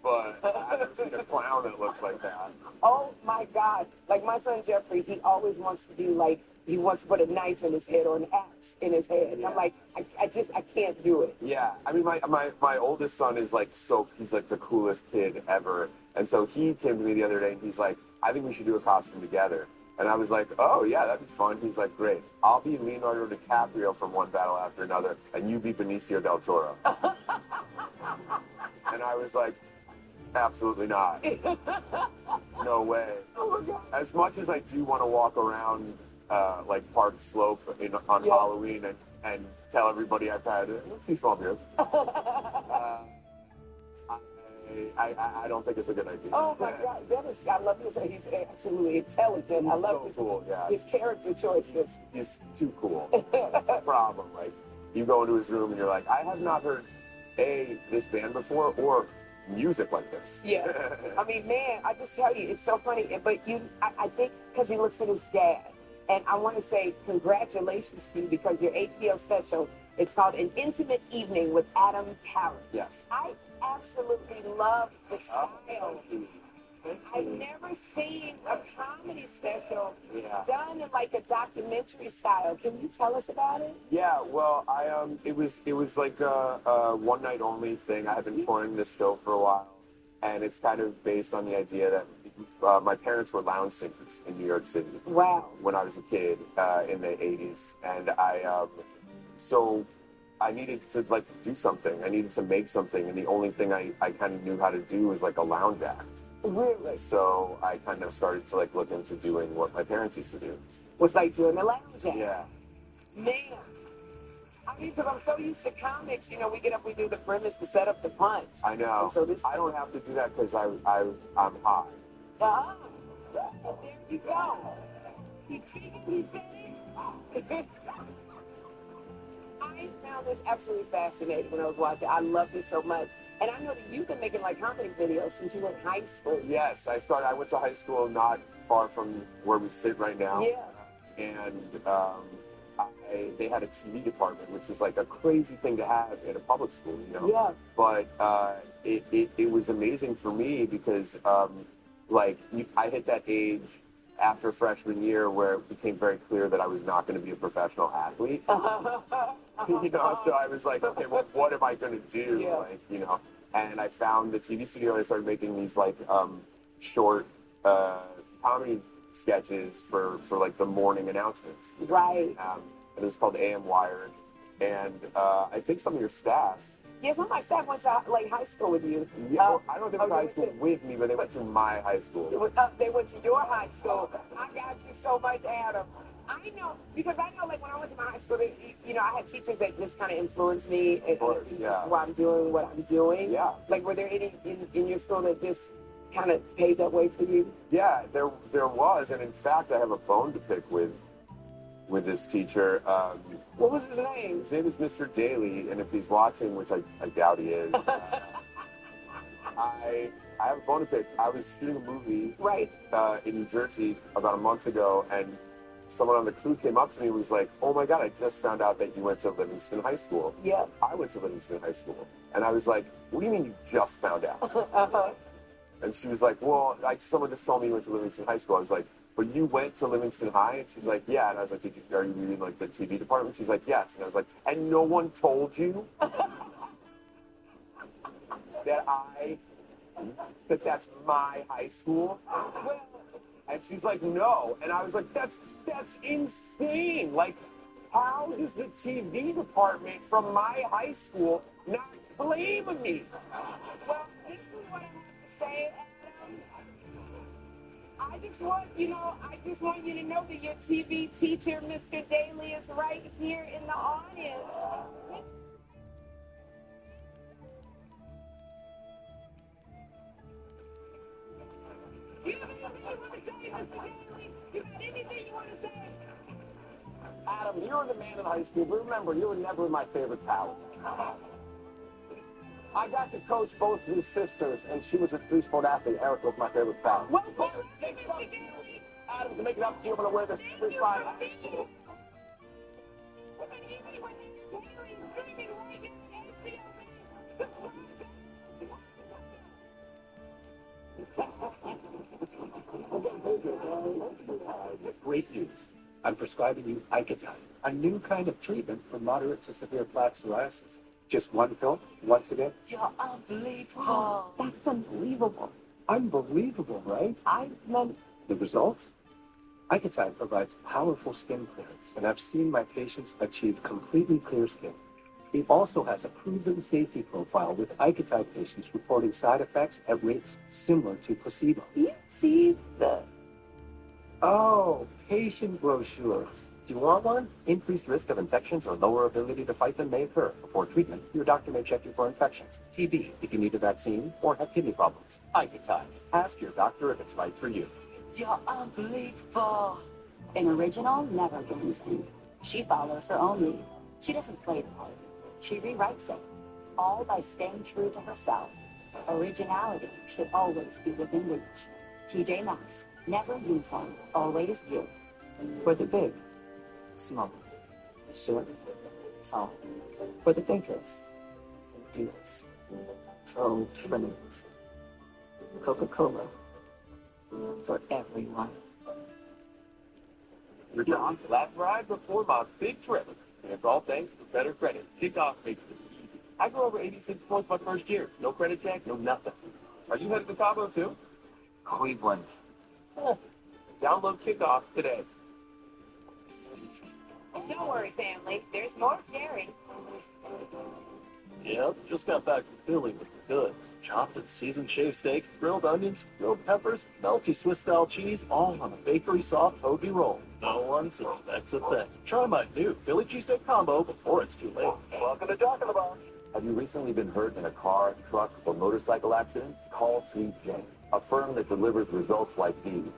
But I've never seen a clown that looks like that. Oh my God! Like my son Jeffrey, he always wants to do like he wants to put a knife in his head or an axe in his head. Yeah. I'm like, I can't do it. Yeah, I mean, my oldest son is like he's like the coolest kid ever, and so he came to me the other day and he's like, I think we should do a costume together. And I was like, oh yeah, that'd be fun. He's like, great. I'll be Leonardo DiCaprio from one battle after another, and you be Benicio del Toro. And I was like, absolutely not. No way. Oh my God. As much as I do want to walk around like Park Slope on Halloween and tell everybody I've had 2 small beers, I don't think it's a good idea. Oh my God, I love this. He's absolutely intelligent. I love his, cool, yeah. His character choices. He's too cool. That's the problem. Like, you go into his room and you're like, I have not heard this band before or music like this. Yeah. I mean, man, I just tell you, it's so funny. But I think because he looks at his dad, and I want to say congratulations to you because your HBO special, it's called An Intimate Evening with Adam Parrott. Yes. I absolutely love the style. I've never seen a comedy special done in like a documentary style. Can you tell us about it? Yeah, well, it was like a one night only thing. I had been touring this show for a while, and it's kind of based on the idea that my parents were lounge singers in New York City. Wow. When I was a kid in the 80s, and so I needed to like do something. I needed to make something, and the only thing I kind of knew how to do was like a lounge act. Really? So I kind of started to like look into doing what my parents used to do. Was like doing the lounge act. Yeah. Man. I mean, because I'm so used to comics, you know, we get up, we do the premise, the setup, the punch. I know. And so this, I don't have to do that because I'm high. Ah, there you go. He's speaking, he's saying. I found this absolutely fascinating when I was watching. I love this so much. And I know that you've been making like comedy videos since you were in high school. Yes, I went to high school not far from where we sit right now. Yeah. And they had a TV department, which was like a crazy thing to have in a public school, you know? Yeah. But it was amazing for me because I hit that age after freshman year where it became very clear that I was not going to be a professional athlete. You know, so I was like, okay, well, what am I going to do? Yeah. Like, you know, and I found the TV studio and I started making these like short comedy sketches for like the morning announcements. Right. And it was called AM Wired. And I think some of your staff. Yeah, some of my staff went to like high school with you. Yeah, well, I don't think they went to high school with me, but they went to my high school. They went to your high school. I got you so much, Adam. I know, because I know, like, when I went to my high school, you know, I had teachers that just kind of influenced me. Of course, and yeah. This is why I'm doing what I'm doing. Yeah. Like, were there any in your school that just kind of paved that way for you? Yeah, there was, and in fact, I have a bone to pick with this teacher. What was his name? His name is Mr. Daly, and if he's watching, which I doubt he is, I I have a bone to pick. I was shooting a movie right in New Jersey about a month ago, and someone on the crew came up to me and was like, "Oh my God, I just found out that you went to Livingston High School." Yeah. I went to Livingston High School. And I was like, "What do you mean you just found out?" Uh-huh. And she was like, "Well, like someone just told me you went to Livingston High School." I was like, "But you went to Livingston High?" And she's like, "Yeah." And I was like, "Are you reading like the TV department?" She's like, "Yes." And I was like, "And no one told you that that's my high school?" And she's like, "No." And I was like, that's insane. Like, how does the TV department from my high school not claim me? Well, this is what I have to say, Adam. I just want you to know that your TV teacher, Mr. Daly, is right here in the audience. You have anything you want to say, Mr. Daly? You got anything you want to say? Adam, you were the man in high school, but remember, you were never my favorite pal. I got to coach both of his sisters, and she was a three-sport athlete. Eric was my favorite pal. Well, Adam, to make it up to you, I'm going to wear this 3-5. Great news. I'm prescribing you Icatine, a new kind of treatment for moderate to severe plaque psoriasis. Just one pill, once a day. You're unbelievable. That's unbelievable. Unbelievable, right? I meant The results? Icatine provides powerful skin clearance, and I've seen my patients achieve completely clear skin. It also has a proven safety profile, with Icatine patients reporting side effects at rates similar to placebo. Do you see the... Oh, patient brochures. Do you want one? Increased risk of infections or lower ability to fight them may occur. Before treatment, your doctor may check you for infections, TB if you need a vaccine, or have kidney problems. Icatine. Ask your doctor if it's right for you. You're unbelievable. An original never blends in. She follows her own lead. She doesn't play the part. She rewrites it, all by staying true to herself. Originality should always be within reach. TJ Maxx, never uniform, always you. For the big, small, short, tall. For the thinkers, and doers. For old friends. Coca-Cola. For everyone. Your John, last ride before my big trip. And it's all thanks to Better Credit. Kickoff makes it easy. I grew over 86 points my first year. No credit check, no nothing. Are you headed to Cabo too? Cleveland. Download Kickoff today. Don't worry, family. There's more Jerry. Yep, just got back from Philly with the goods. Chopped and seasoned shaved steak, grilled onions, grilled peppers, melty Swiss-style cheese, all on a bakery soft hoagie roll. No one suspects a thing. Try my new Philly cheesesteak combo before it's too late. Welcome to Talking About. Have you recently been hurt in a car, truck, or motorcycle accident? Call Sweet James, a firm that delivers results like these.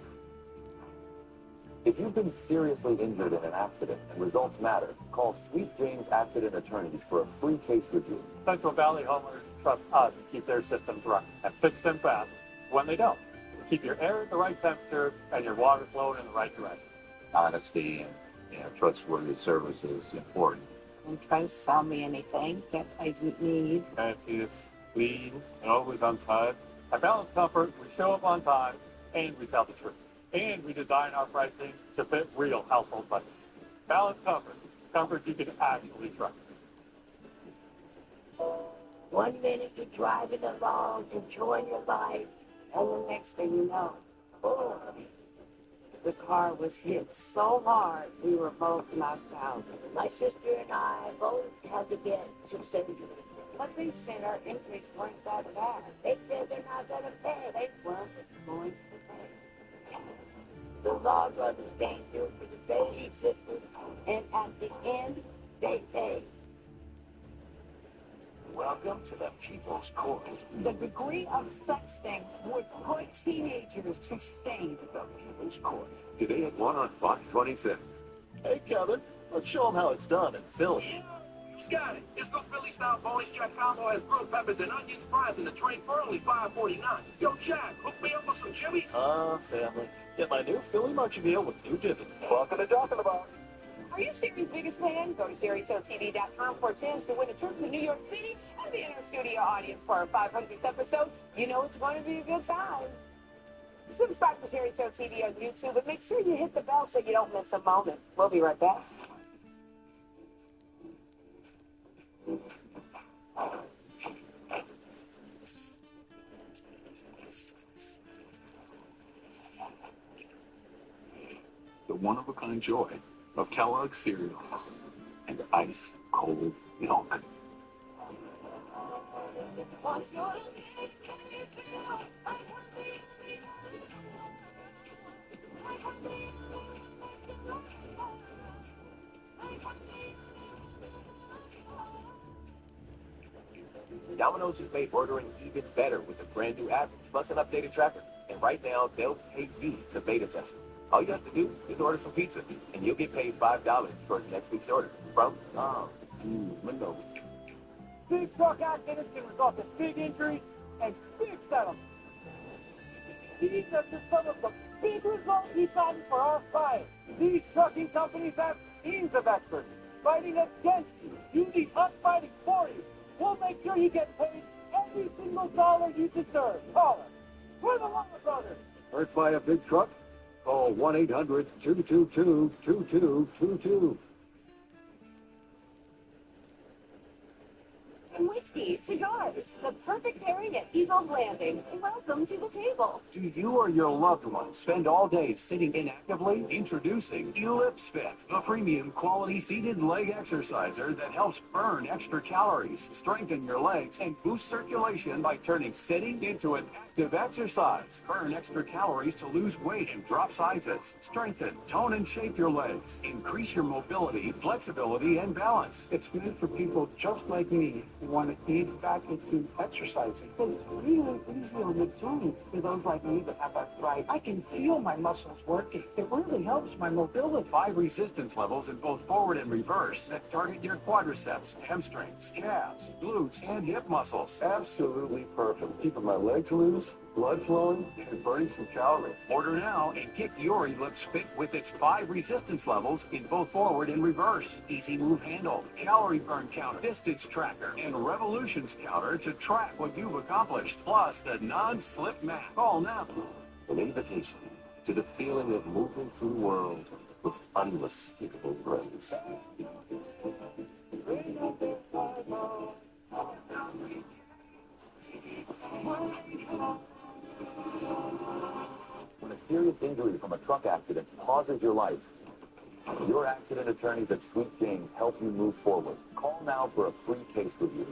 If you've been seriously injured in an accident and results matter, call Sweet James Accident Attorneys for a free case review. Central Valley homeowners trust us to keep their systems running and fix them fast when they don't. Keep your air at the right temperature and your water flowing in the right direction. Honesty and trustworthy service is important. Don't try to sell me anything that I didn't need. Fancy is clean and always on time. At Balance Comfort, we show up on time and we tell the truth. And we design our pricing to fit real household budgets. Balance Comfort. Comfort you can actually trust. 1 minute you're driving along, enjoying your life, and the next thing you know, boom, the car was hit so hard we were both knocked out. My sister and I both had to get some surgery. But they said our injuries weren't that bad. They said they're not going to pay. They weren't going to pay. The law brothers came through for the baby sisters, and at the end, they paid. Welcome to the People's Court. The degree of sexting would put teenagers to shame. The People's Court. Today at 1 on Fox 26. Hey, Kevin, let's show them how it's done in Philly. Who's got it? It's the Philly-style bonus Jack combo has grilled peppers and onions, fries, and a drink for only $5.49. Yo, Jack, hook me up with some chilies. Family. Get my new Philly Munchie Meal with new divots. Welcome to Talking About. Are you Sherry's biggest fan? Go to SherryShowTV.com for a chance to win a trip to New York City and be in our studio audience for our 500th episode. You know it's going to be a good time. Subscribe to Sherry Show TV on YouTube and make sure you hit the bell so you don't miss a moment. We'll be right back. The one-of-a-kind joy of Kellogg's cereal and ice-cold milk. Domino's has made ordering even better with a brand new app plus an updated tracker. And right now, they'll pay you to beta test it. All you have to do is order some pizza, and you'll get paid $5 towards next week's order from Windows. Big truck accidents can result in big injuries and big settlements. These are just some of the big results we've gotten for our clients. These trucking companies have teams of experts fighting against you. You need us fighting for you. We'll make sure you get paid every single dollar you deserve. Call us. We're the Lava Brothers. Hurt by a big truck? Call 1-800-222-2222. And whiskey, cigars, the perfect pairing at Eagles Landing. Welcome to the table. Do you or your loved one spend all day sitting inactively? Introducing Ellipse Fit, the premium quality seated leg exerciser that helps burn extra calories, strengthen your legs, and boost circulation by turning sitting into an active exercise. Burn extra calories to lose weight and drop sizes. Strengthen, tone, and shape your legs. Increase your mobility, flexibility, and balance. It's made for people just like me who want to ease back into exercising. But it's really easy on the joints for those like me that have arthritis. I can feel my muscles working. It really helps my mobility. 5 resistance levels in both forward and reverse that target your quadriceps, hamstrings, calves, glutes, and hip muscles. Absolutely perfect. Keeping my legs loose, blood flowing, and burning some calories. Order now and get your Ellipse Fit with its 5 resistance levels in both forward and reverse. Easy move handle, calorie burn counter, distance tracker, and revolutions counter to track what you've accomplished. Plus the non-slip mat. Call now. An invitation to the feeling of moving through the world with unmistakable grace. When a serious injury from a truck accident pauses your life, your accident attorneys at Sweet James help you move forward. Call now for a free case review.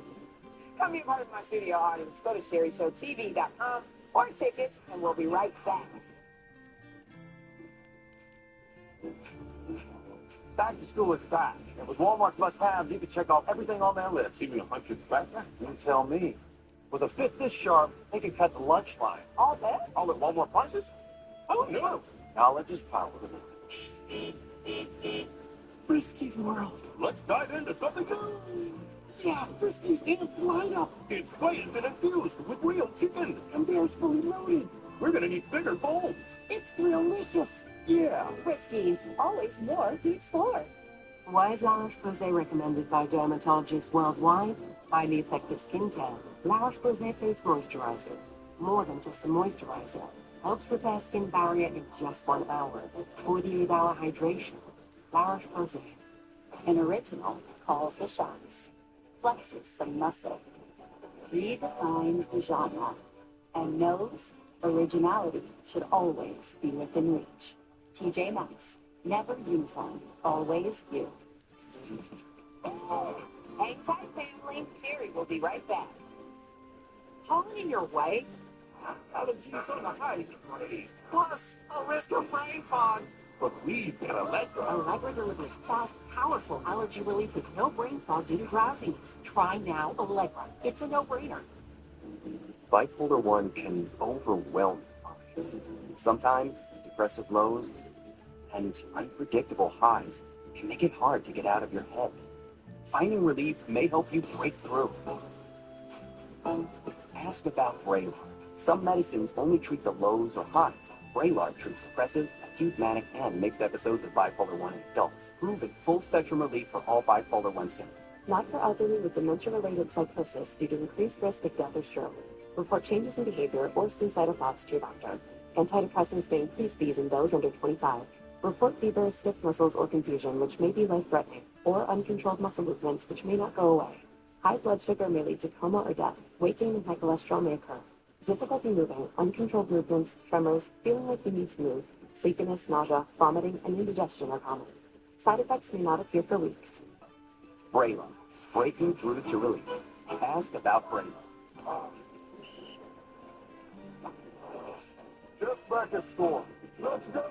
Come be a part of my studio audience. Go to SherryShowTV.com or tickets, and we'll be right back. Back to school is back. And with Walmart's must-haves, you can check off everything on their list. Even a hunter's backpack? You tell me. With a fit this sharp, they can cut the lunch line. All day? All at Walmart prices? Oh, no. Knowledge is power. Frisky's World. Let's dive into something new. Yeah, Frisky's amped lineup. It's glazed and infused with real chicken. And bear's fully loaded. We're gonna need bigger bowls. It's delicious. Yeah. Friskies, always more to explore. Why is La Roche-Posay recommended by dermatologists worldwide? Highly effective skincare. La Roche-Posay Face Moisturizer. More than just a moisturizer. Helps repair skin barrier in just 1 hour. 48-hour hydration. La Roche-Posay. An original calls the shots. Flexes some muscle. Redefines the genre. And knows originality should always be within reach. TJ Maxx. Never uniform. Always you. Hang tight, family. Sherry will be right back. Falling in your way? Allergies on the high. Plus, a risk of brain fog. But we've got Allegra. Allegra delivers fast, powerful allergy relief with no brain fog due to drowsiness. Try now Allegra. It's a no-brainer. Bipolar 1 can overwhelm you. Sometimes depressive lows and unpredictable highs can make it hard to get out of your head. Finding relief may help you break through. Ask about Vraylar. Some medicines only treat the lows or highs. Vraylar treats depressive, acute manic, and mixed episodes of bipolar 1 in adults. Proven full-spectrum relief for all bipolar 1 symptoms. Not for elderly with dementia-related psychosis due to increased risk of death or stroke. Report changes in behavior or suicidal thoughts to your doctor. Antidepressants may increase these in those under 25. Report fever, stiff muscles, or confusion, which may be life-threatening, or uncontrolled muscle movements, which may not go away. High blood sugar may lead to coma or death. Weight gain and high cholesterol may occur. Difficulty moving, uncontrolled movements, tremors, feeling like you need to move, sleepiness, nausea, vomiting, and indigestion are common. Side effects may not appear for weeks. Vraylar. Breaking through to relief. Ask about Vraylar. Just back as sore. Let's go.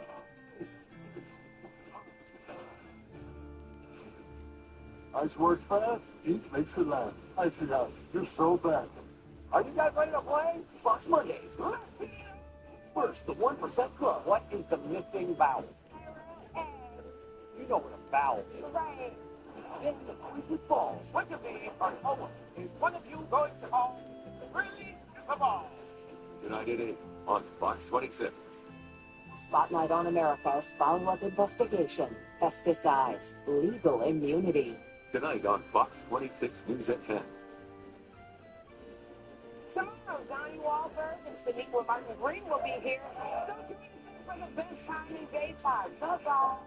Ice works fast, ink makes it last. Ice it out. You're so bad. Are you guys ready to play? Fox Mondays. First, the 1% Club. What is the missing vowel? You know what a vowel is. Right. Then the quiz with balls. What do they are Owen? Is one of you going to home? Release the ball. Tonight at 8 on Fox 26. Spotlight on America's follow-up investigation. Pesticides. Legal immunity. Tonight on Fox 26 News at 10. Tomorrow, Donnie Wahlberg and Shaniqua Martin Green will be here. So tune in for the best time in daytime. That's all.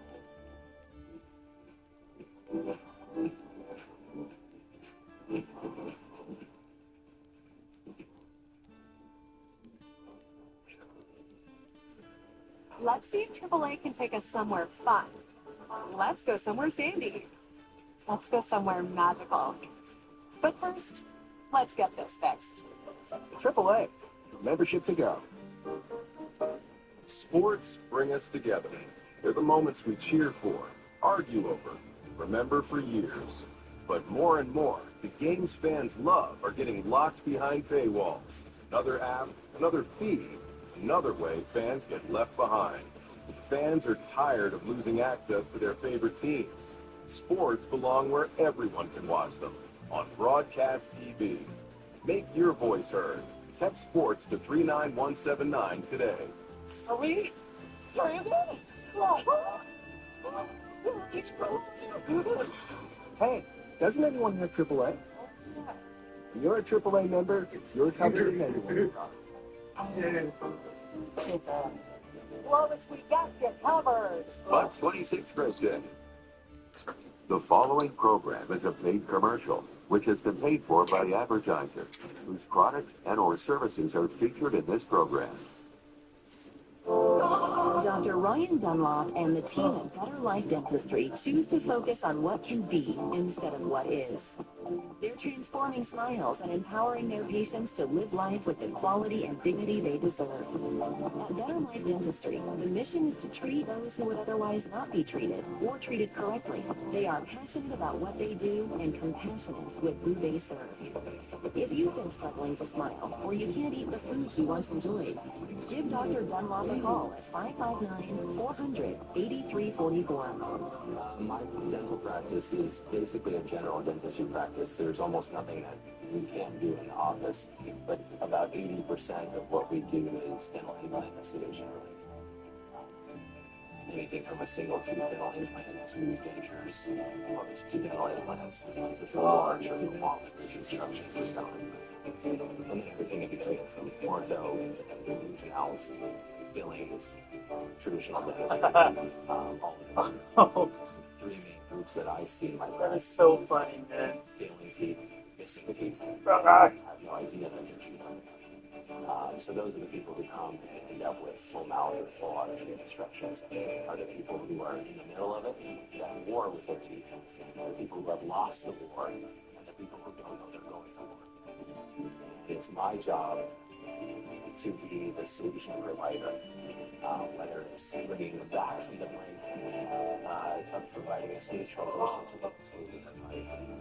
Let's see if AAA can take us somewhere fun. Let's go somewhere sandy. Let's go somewhere magical. But first, let's get this fixed. AAA, membership to go. Sports bring us together. They're the moments we cheer for, argue over, remember for years. But more and more, the games fans love are getting locked behind paywalls. Another app, another fee, another way fans get left behind. Fans are tired of losing access to their favorite teams. Sports belong where everyone can watch them, on broadcast TV. Make your voice heard. Text sports to 39179 today. Are we? Hey, doesn't anyone have AAA? When you're a AAA member, it's your covered and everyone's covered. Lotus, we got you covered. Fox 26 Great Day. The following program is a paid commercial, which has been paid for by the advertiser, whose products and or services are featured in this program. Dr. Ryan Dunlop and the team at Better Life Dentistry choose to focus on what can be instead of what is. They're transforming smiles and empowering their patients to live life with the quality and dignity they deserve. At Better Life Dentistry, the mission is to treat those who would otherwise not be treated or treated correctly. They are passionate about what they do and compassionate with who they serve. If you've been struggling to smile or you can't eat the foods you once enjoyed, give Dr. Dunlop a call at 559-400-8344. My dental practice is basically a general dentistry practice. There's almost nothing that we can do in the office, but about 80% of what we do is dental implant and sedation related. Anything from a single tooth dental implant to dentures, or to dental implants, to full arch or full wall reconstruction for dental implants, and then everything in between from ortho to root canals, fillings, traditional dentistry, all of the three main groups that I see in my practice. That is so funny, man. Failing teeth, missing teeth. I have no idea that they're teeth. So those are the people who come and end up with full mouth or full arch reconstructions. Are the people who are in the middle of it, who have war with their teeth, the people who have lost the war, and the people who don't know they're going to war. It's my job to be the solution provider, whether it's bringing them back from the brink, providing a smooth transition to them so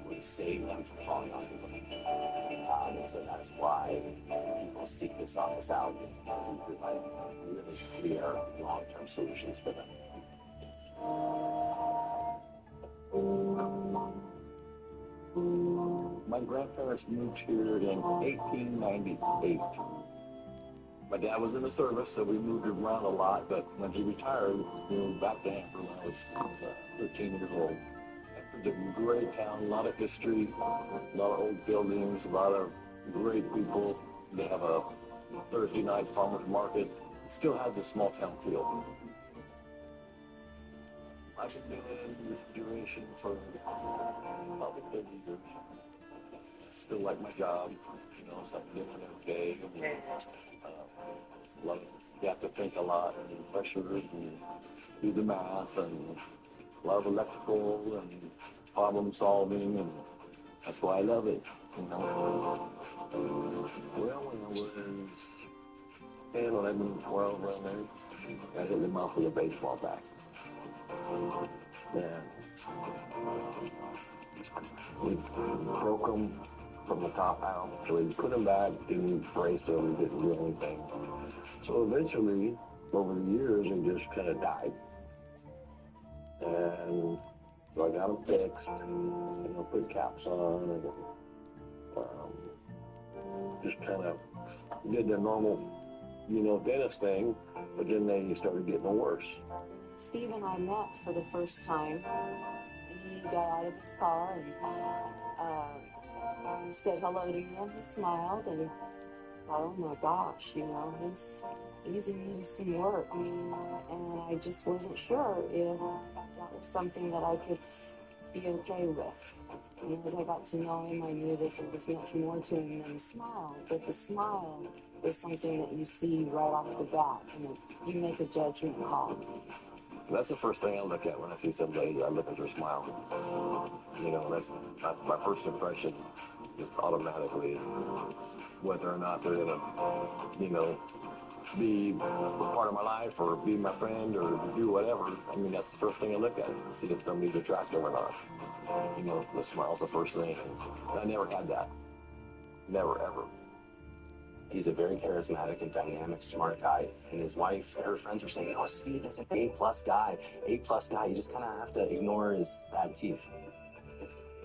we save them from falling off the brink. And so that's why people seek this office out, to provide really clear long-term solutions for them. My grandparents moved here in 1898. My dad was in the service, so we moved around a lot, but when he retired, we moved back to Hanford when I was 13 years old. Hanford's a great town, a lot of history, a lot of old buildings, a lot of great people. They have a Thursday night farmers market. It still has a small town feel. I've been doing this duration for probably 30 years. Still like my job, you know, something different every day. Love it. You have to think a lot and pressure and do the math and a lot of electrical and problem solving, and that's why I love it. You know. Well, when I was 10, 11, 12, around there, I hit the mouth with a baseball bat. And we broke them from the top out. So we put them back, didn't brace them, didn't do anything. So eventually, over the years, they just kind of died. And so I got them fixed, you know, put caps on, and just kind of did the normal, you know, dentist thing, but then they started getting worse. Steve and I met for the first time. He got out of his car and said hello to me, and he smiled, and oh my gosh, you know, he's in need of some work. And I just wasn't sure if that was something that I could be okay with. And as I got to know him, I knew that there was much more to him than a smile, but the smile is something that you see right off the bat, and you make a judgment call. That's the first thing I look at when I see somebody. I look at their smile. You know, that's my first impression. Just automatically is whether or not they're gonna, you know, be part of my life or be my friend or do whatever. I mean, that's the first thing I look at, is to see if somebody's attractive or not. You know, the smile's the first thing. And I never had that. Never, ever. He's a very charismatic and dynamic, smart guy. And his wife, her friends were saying, oh, Steve is an A-plus guy. A-plus guy. You just kind of have to ignore his bad teeth.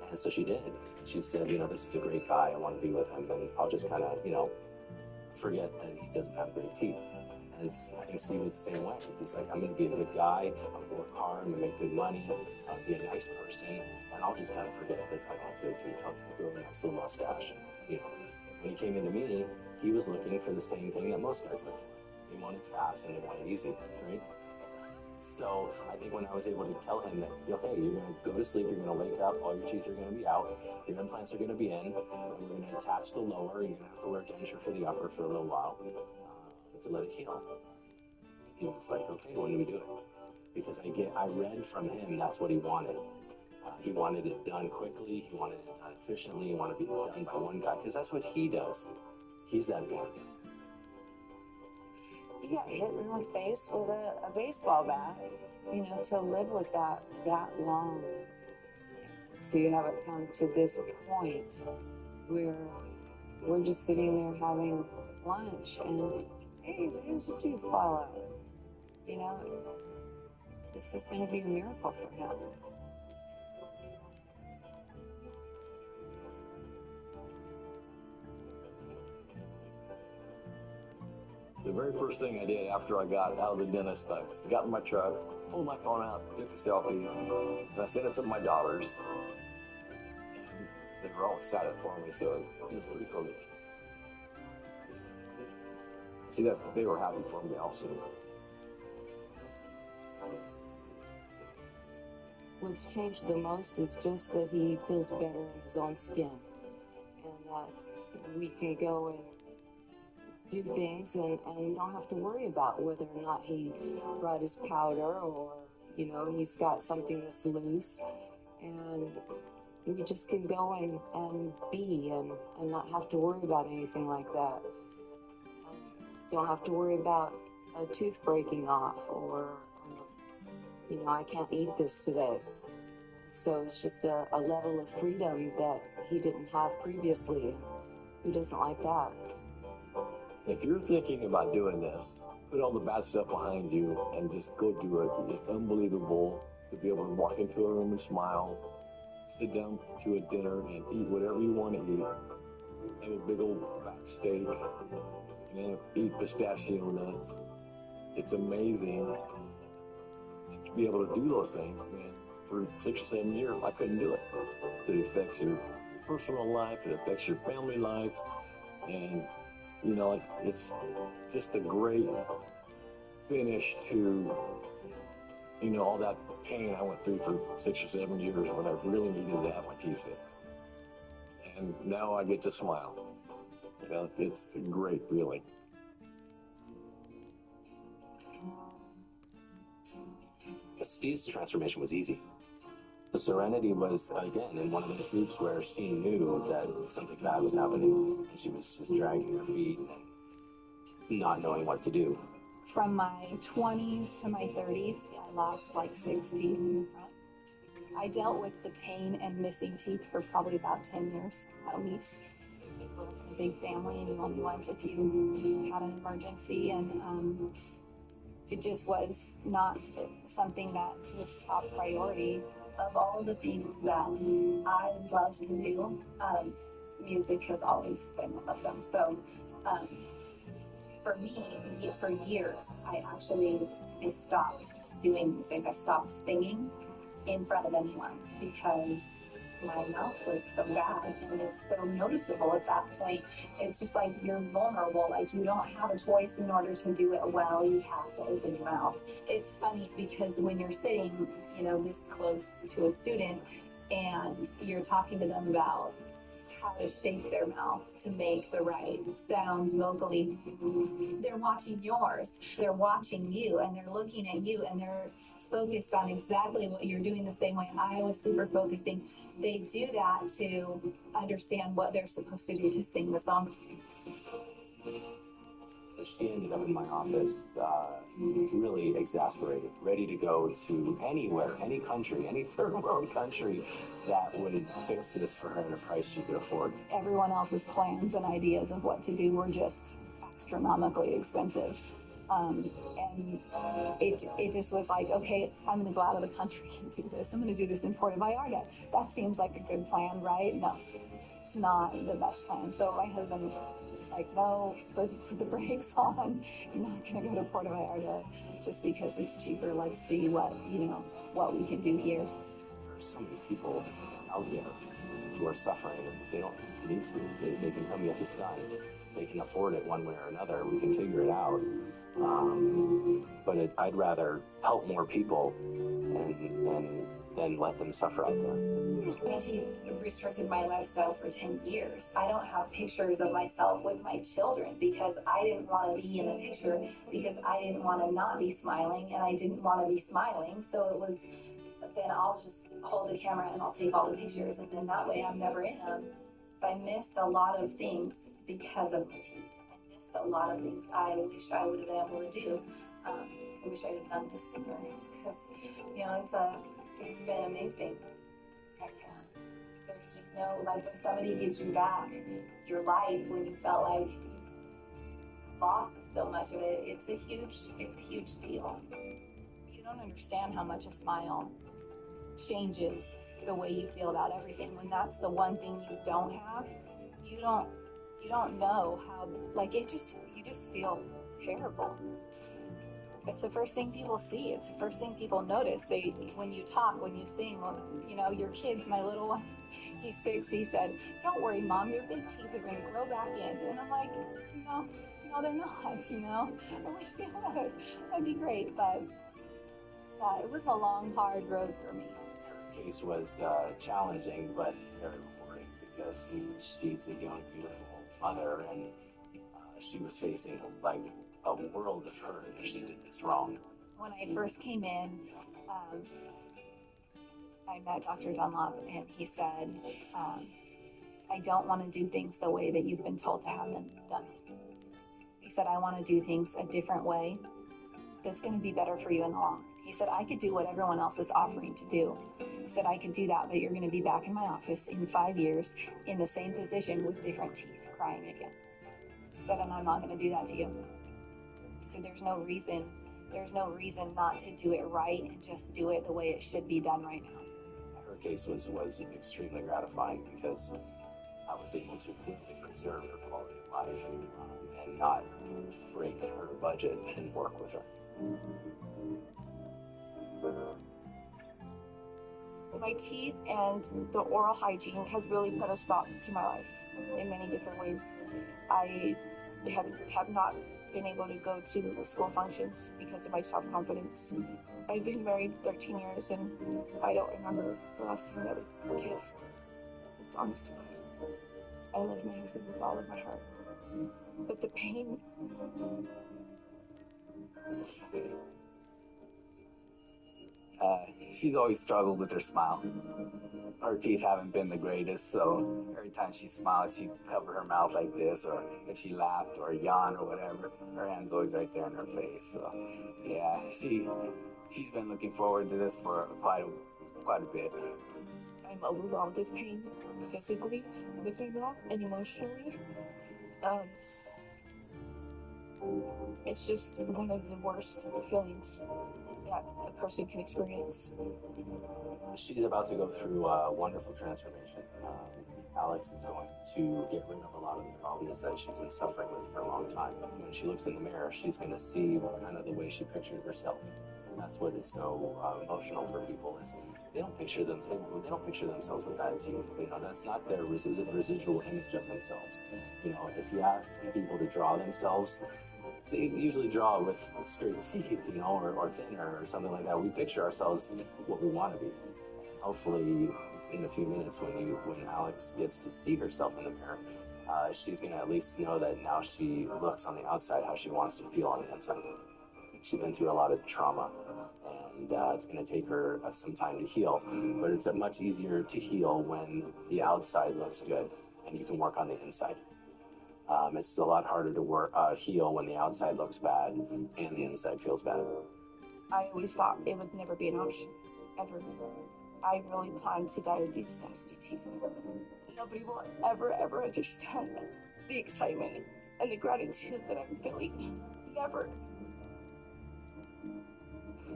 And so she did. She said, you know, this is a great guy. I want to be with him. And I'll just kind of, you know, forget that he doesn't have great teeth. And I think Steve was the same way. He's like, I'm going to be a good guy. I'm going to work hard. I'm going to make good money. I'll be a nice person. And I'll just kind of forget that I have great teeth. I'll grow a nice little mustache. You know, when he came into me, he was looking for the same thing that most guys look for. They wanted fast and they wanted easy, right? So I think when I was able to tell him that, okay, you're going to go to sleep, you're going to wake up, all your teeth are going to be out, your implants are going to be in, and we're going to attach the lower, you're going to have to wear a denture for the upper for a little while to let it heal. He was like, okay, when do we do it? Because I read from him that's what he wanted. He wanted it done quickly, he wanted it done efficiently, he wanted it done by one guy, because that's what he does. He's that guy. You got hit in the face with a baseball bat, you know, to live with that long, to have it come to this point where we're just sitting there having lunch and, hey, there's a tooth fall out. You know, this is going to be a miracle for him. The very first thing I did after I got out of the dentist, I got in my truck, pulled my phone out, took a selfie, and I sent it to my daughters. And they were all excited for me, so it was pretty cool. See, that they were happy for me also. What's changed the most is just that he feels better in his own skin, and that we can go and do things and we don't have to worry about whether or not he brought his powder or, you know, he's got something that's loose, and we just can go and be and not have to worry about anything like that. Don't have to worry about a tooth breaking off or, you know, I can't eat this today. So it's just a level of freedom that he didn't have previously. Who doesn't like that? If you're thinking about doing this, put all the bad stuff behind you and just go do it. It's unbelievable to be able to walk into a room and smile, sit down to a dinner and eat whatever you want to eat. Have a big old back steak, and then eat pistachio nuts. It's amazing to be able to do those things, man. For 6 or 7 years, I couldn't do it. It affects your personal life, it affects your family life, and you know, it's just a great finish to, you know, all that pain I went through for 6 or 7 years when I really needed to have my teeth fixed. And now I get to smile. You know, it's a great feeling. Steve's transformation was easy. The Serenity was, again, in one of those groups where she knew that something bad was happening, and she was just dragging her feet and not knowing what to do. From my 20s to my 30s, I lost like 6 teeth in the front. I dealt with the pain and missing teeth for probably about 10 years, at least. We grew up in a big family, and you only went if you had an emergency, and it just was not something that was top priority. Of all the things that I love to do, music has always been one of them. So for me, for years, I stopped doing music. I stopped singing in front of anyone because my mouth was so bad, and it's so noticeable at that point. It's just like you're vulnerable, like you don't have a choice. In order to do it well, you have to open your mouth. It's funny because when you're sitting, you know, this close to a student and you're talking to them about how to shape their mouth to make the right sounds vocally, they're watching yours, they're watching you, and they're looking at you, and they're focused on exactly what you're doing, the same way I was super focusing. They do that to understand what they're supposed to do to sing the song. So she ended up in my office really exasperated, ready to go to anywhere, any country, any third world country that would fix this for her at a price she could afford. Everyone else's plans and ideas of what to do were just astronomically expensive. And it just was like, okay, I'm going to go out of the country and do this. I'm going to do this in Puerto Vallarta. That seems like a good plan, right? No, it's not the best plan. So my husband was like, no, put the brakes on. You're not going to go to Puerto Vallarta just because it's cheaper. Let's see what we can do here. There's so many people out there who are suffering, and they don't need to. They can come get this done. They can afford it one way or another. We can figure it out. But I'd rather help more people and then let them suffer out there. My teeth restricted my lifestyle for 10 years. I don't have pictures of myself with my children because I didn't want to be in the picture, because I didn't want to not be smiling, and I didn't want to be smiling. So it was, then I'll just hold the camera and I'll take all the pictures, and then that way I'm never in them. So I missed a lot of things because of my teeth. I missed a lot of things I wish I would have been able to do. I wish I had done this sooner, because, you know, it's been amazing. I can't. There's just no, like, when somebody gives you back your life when you felt like you lost so much of it, it's a huge deal. You don't understand how much a smile changes the way you feel about everything. When that's the one thing you don't have, you don't know how, like, you just feel terrible. It's the first thing people see. It's the first thing people notice. When you talk, when you sing, you know, your kids, my little one, he's 6, he said, "Don't worry, Mom, your big teeth are going to grow back in." And I'm like, no, they're not, you know. I wish they would. That'd be great. But it was a long, hard road for me. Her case was challenging, but very rewarding, because she's a young, beautiful mother, and she was facing like a world of hurt if she did this wrong. When I first came in, I met Dr. Dunlop, and he said, I don't want to do things the way that you've been told to have them done. He said, I want to do things a different way that's going to be better for you in the long run. He said, I could do what everyone else is offering to do. He said, I could do that, but you're going to be back in my office in 5 years in the same position with different teeth, crying again. He said, and I'm not going to do that to you. He said, there's no reason not to do it right and just do it the way it should be done right now. Her case was extremely gratifying because I was able to really preserve her quality of life and not break her budget and work with her. My teeth and the oral hygiene has really put a stop to my life in many different ways. I have not been able to go to school functions because of my self-confidence. I've been married 13 years and I don't remember the last time that we kissed. It's honest to God. I love my husband with all of my heart. But the pain... She's always struggled with her smile. Her teeth haven't been the greatest, so every time she smiles, she'd cover her mouth like this, or if she laughed or yawned or whatever, her hand's always right there in her face. So, yeah, she's been looking forward to this for quite a bit. I'm overwhelmed with pain, physically, with my mouth, and emotionally. It's just one of the worst feelings that a person can experience. She's about to go through a wonderful transformation. Alex is going to get rid of a lot of the problems that she's been suffering with for a long time. When she looks in the mirror, she's going to see kind of the way she pictured herself. And that's what is so emotional for people is they don't picture themselves with bad teeth. You know, that's not their residual image of themselves. You know, if you ask people to draw themselves, they usually draw with straight teeth, you know, or thinner or something like that. We picture ourselves what we want to be. Hopefully, in a few minutes, when Alex gets to see herself in the mirror, she's going to at least know that now she looks on the outside how she wants to feel on the inside. She's been through a lot of trauma, and it's going to take her some time to heal. But it's much easier to heal when the outside looks good and you can work on the inside. It's a lot harder to heal when the outside looks bad and the inside feels bad. I always thought it would never be an option, ever. I really planned to die with these nasty teeth. Nobody will ever understand the excitement and the gratitude that I'm feeling. Never.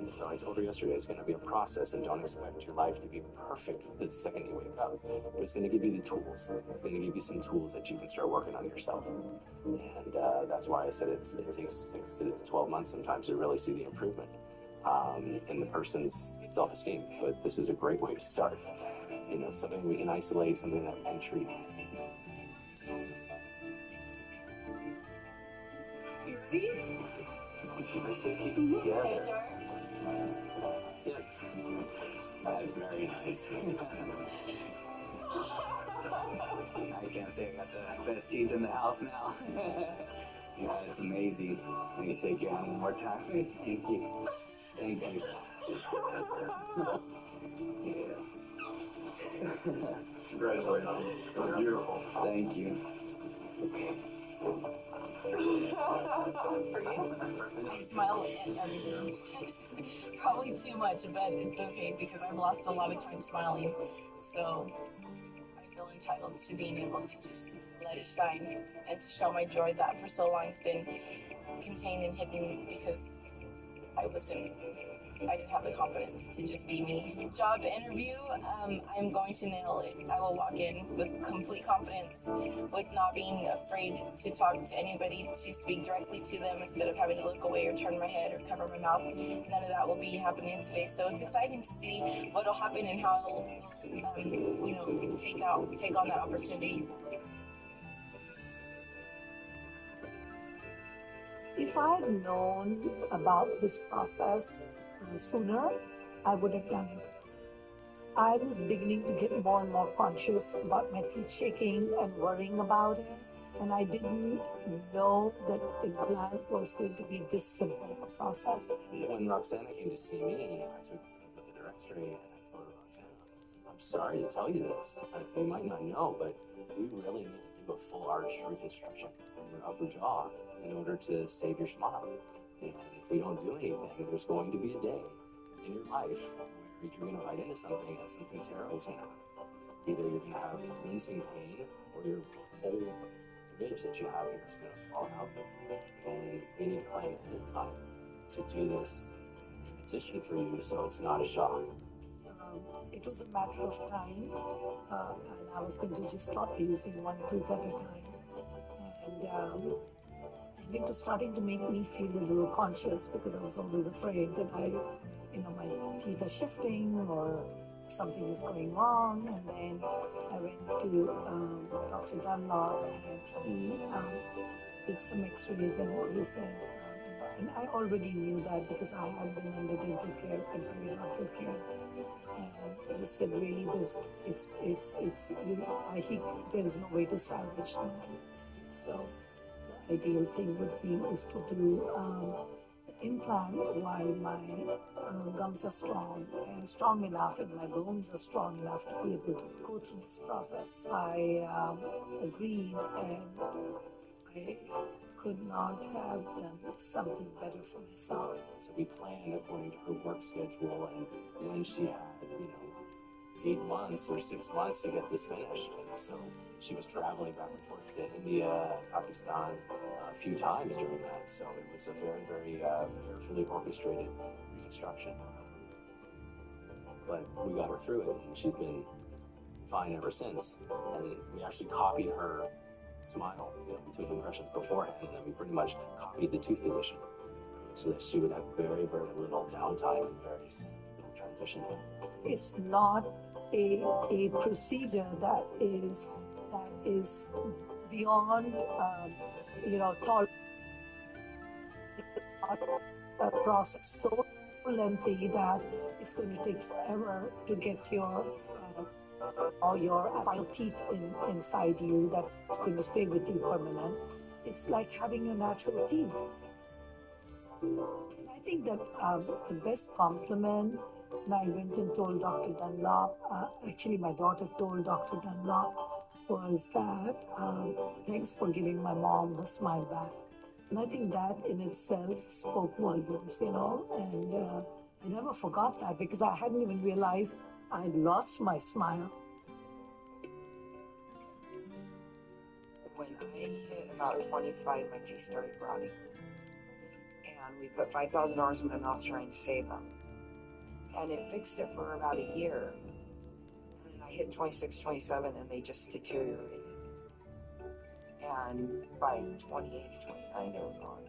So I told her yesterday it's going to be a process, and don't expect your life to be perfect the second you wake up. But it's going to give you the tools. It's going to give you some tools that you can start working on yourself. And that's why I said it takes 6 to 12 months sometimes to really see the improvement in the person's self-esteem. But this is a great way to start. You know, something we can isolate, something that we can treat. You ready? Yeah. Yes. That is very nice. I can't say I got the best teeth in the house now. Yeah, it's amazing. Let me shake your hand one more time. Thank you. Thank you. Yeah. Congratulations. You're beautiful. Thank you. For you? I smile at everything. Probably too much, but it's okay because I've lost a lot of time smiling. So I feel entitled to being able to just let it shine and to show my joy that for so long has been contained and hidden because I didn't have the confidence to just be me. Job interview, I'm going to nail it. I will walk in with complete confidence, with not being afraid to talk to anybody, to speak directly to them instead of having to look away or turn my head or cover my mouth. None of that will be happening today. So it's exciting to see what will happen and how I'll, take on that opportunity. If I'd known about this process sooner, I would have done it. I was beginning to get more and more conscious about my teeth shaking and worrying about it, and I didn't know that implant was going to be this simple a process. When Roxana came to see me, I took a look at her x-ray and I told her, Roxana, I'm sorry to tell you this. You might not know, but we really need to do a full arch reconstruction of your upper jaw in order to save your smile. And if we don't do anything, there's going to be a day in your life where you're going to bite into something and something terrible is going to happen. Either you're going to have mincing pain or your whole ridge that you have here is going to fall out. And we need to plan ahead of time to do this transition for you so it's not a shock. it was a matter of time, and I was going to just stop using one tooth at a time. And it was starting to make me feel a little conscious because I was always afraid that my teeth are shifting or something is going wrong. And then I went to Dr. Dunlop, and he did some x-rays, and he said, and I already knew that because I had been under dental care and periodontal care. And he said, really, there's no way to salvage them. So the ideal thing would be is to do the implant while my gums are strong enough, and my bones are strong enough to be able to go through this process. I agreed, and I could not have done something better for myself. So we planned according to her work schedule, and when she had, 8 months or 6 months to get this finished. And so she was traveling back and forth to India, Pakistan a few times during that. So it was a very, very carefully orchestrated reconstruction. But we got her through it, and she's been fine ever since. And we actually copied her smile. We took impressions beforehand, and then we pretty much copied the tooth position so that she would have very, very little downtime and very little transition. It's not a procedure that is beyond a process so lengthy that it's going to take forever to get your final teeth inside you that's going to stay with you permanent. It's like having your natural teeth. I think that the best compliment, and I went and told Dr. Dunlop, actually my daughter told Dr. Dunlop, was that thanks for giving my mom her smile back. And I think that in itself spoke volumes, and I never forgot that because I hadn't even realized I'd lost my smile. When I hit about 25, my teeth started rotting. And we put $5,000 in my mouth trying to save them. And it fixed it for about a year. And then I hit 26, 27, and they just deteriorated. And by 28, 29, they were gone.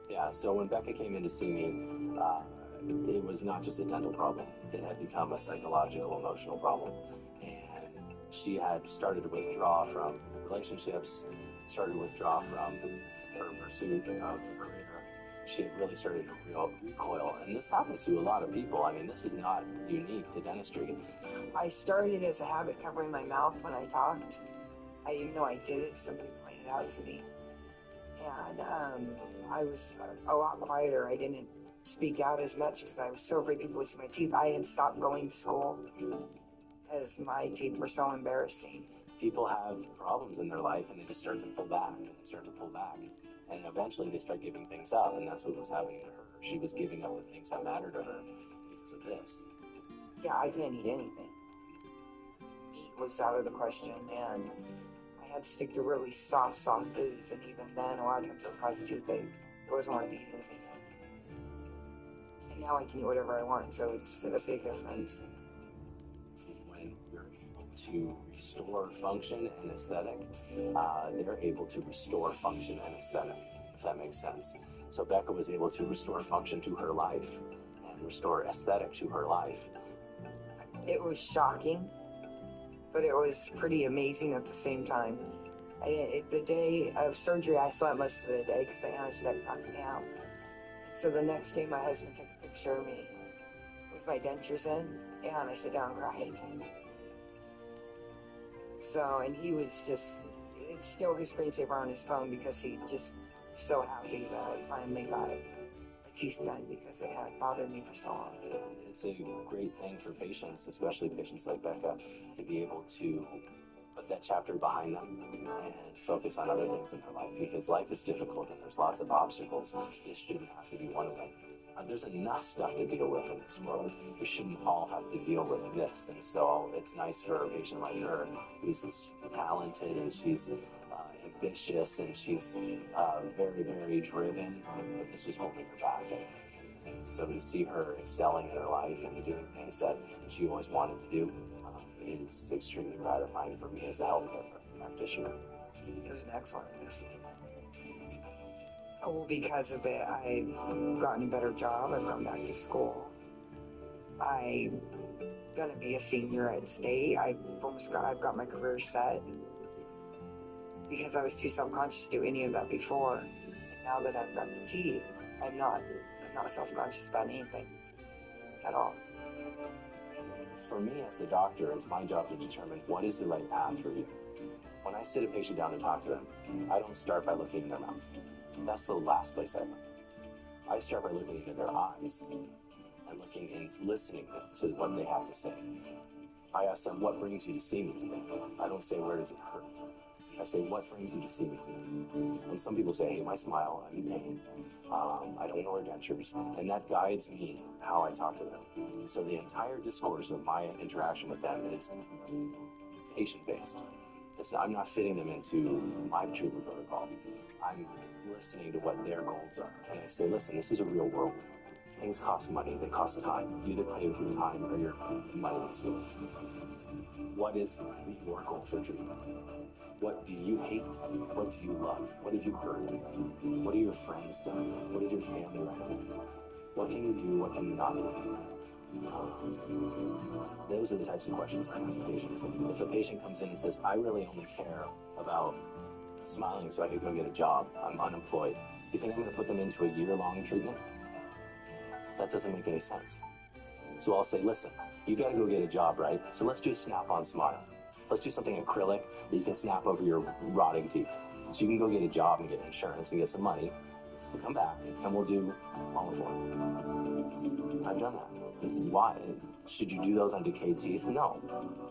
Yeah, so when Becca came in to see me, it was not just a dental problem. It had become a psychological, emotional problem. And she had started to withdraw from relationships, started to withdraw from her pursuit of a career. She had really started to recoil. And this happens to a lot of people. I mean, this is not unique to dentistry. I started as a habit covering my mouth when I talked. I didn't know I did it. Somebody pointed it out to me. And I was a lot quieter. I didn't speak out as much because I was so afraid people would see my teeth. I had stopped going to school because my teeth were so embarrassing. People have problems in their life and they just start to pull back and they start to pull back. And eventually they start giving things up, and that's what was happening to her. She was giving up the things that mattered to her because of this. Yeah, I didn't eat anything. Meat was out of the question, and I had to stick to really soft foods, and even then, a lot of times it would cause a toothache. It wasn't worth eating. And now I can eat whatever I want, so it's a big difference. When you're able to restore function and aesthetic, they're able to restore function and aesthetic, if that makes sense. So Becca was able to restore function to her life and restore aesthetic to her life. It was shocking, but it was pretty amazing at the same time. The day of surgery, I slept most of the day because the anesthetic knocked me out. So the next day, my husband took a picture of me with my dentures in, and I sat down and cried. So, and he was just, it's still his screensaver on his phone because he just so happy that I finally got my teeth done because it had bothered me for so long. It's a great thing for patients, especially patients like Becca, to be able to put that chapter behind them and focus on other things in their life, because life is difficult and there's lots of obstacles. This shouldn't have to be one of them. There's enough stuff to deal with in this world. We shouldn't all have to deal with this. And so it's nice for a patient like her who's talented and she's ambitious and she's very, very driven. But this was holding her back. And so to see her excelling in her life and doing things that she always wanted to do is extremely gratifying for me as a healthcare practitioner. It was an excellent investment. Well, because of it, I've gotten a better job. I've gone back to school. I'm gonna be a senior at state. I've got my career set because I was too self-conscious to do any of that before. And now that I've got the teeth, I'm not self-conscious about anything at all. For me as the doctor, it's my job to determine what is the right path for you. When I sit a patient down and talk to them, I don't start by looking in their mouth. That's the last place I look. I start by looking into their eyes and looking and listening to what they have to say. I ask them, what brings you to see me today? I don't say, where does it hurt? I say, what brings you to see me today? And some people say, hey, my smile, I'm in pain. I don't wear dentures. And that guides me how I talk to them. So the entire discourse of my interaction with them is patient-based. I'm not fitting them into my treatment protocol. I'm listening to what their goals are. And I say, listen, this is a real world. Things cost money, they cost time. You either play with your time or your money in school. What is your goal for treatment? What do you hate? What do you love? What have you heard? What have your friends done? What is your family recommend? What can you do? What can you not do? Those are the types of questions I ask patients. If a patient comes in and says, I really only care about smiling so I can go get a job, I'm unemployed, you think I'm going to put them into a year-long treatment? That doesn't make any sense. So I'll say, listen, you got to go get a job, right? So let's do a snap-on smile. Let's do something acrylic that you can snap over your rotting teeth. So you can go get a job and get insurance and get some money. We'll come back and we'll do all four. I've done that. Why? Should you do those on decayed teeth? No.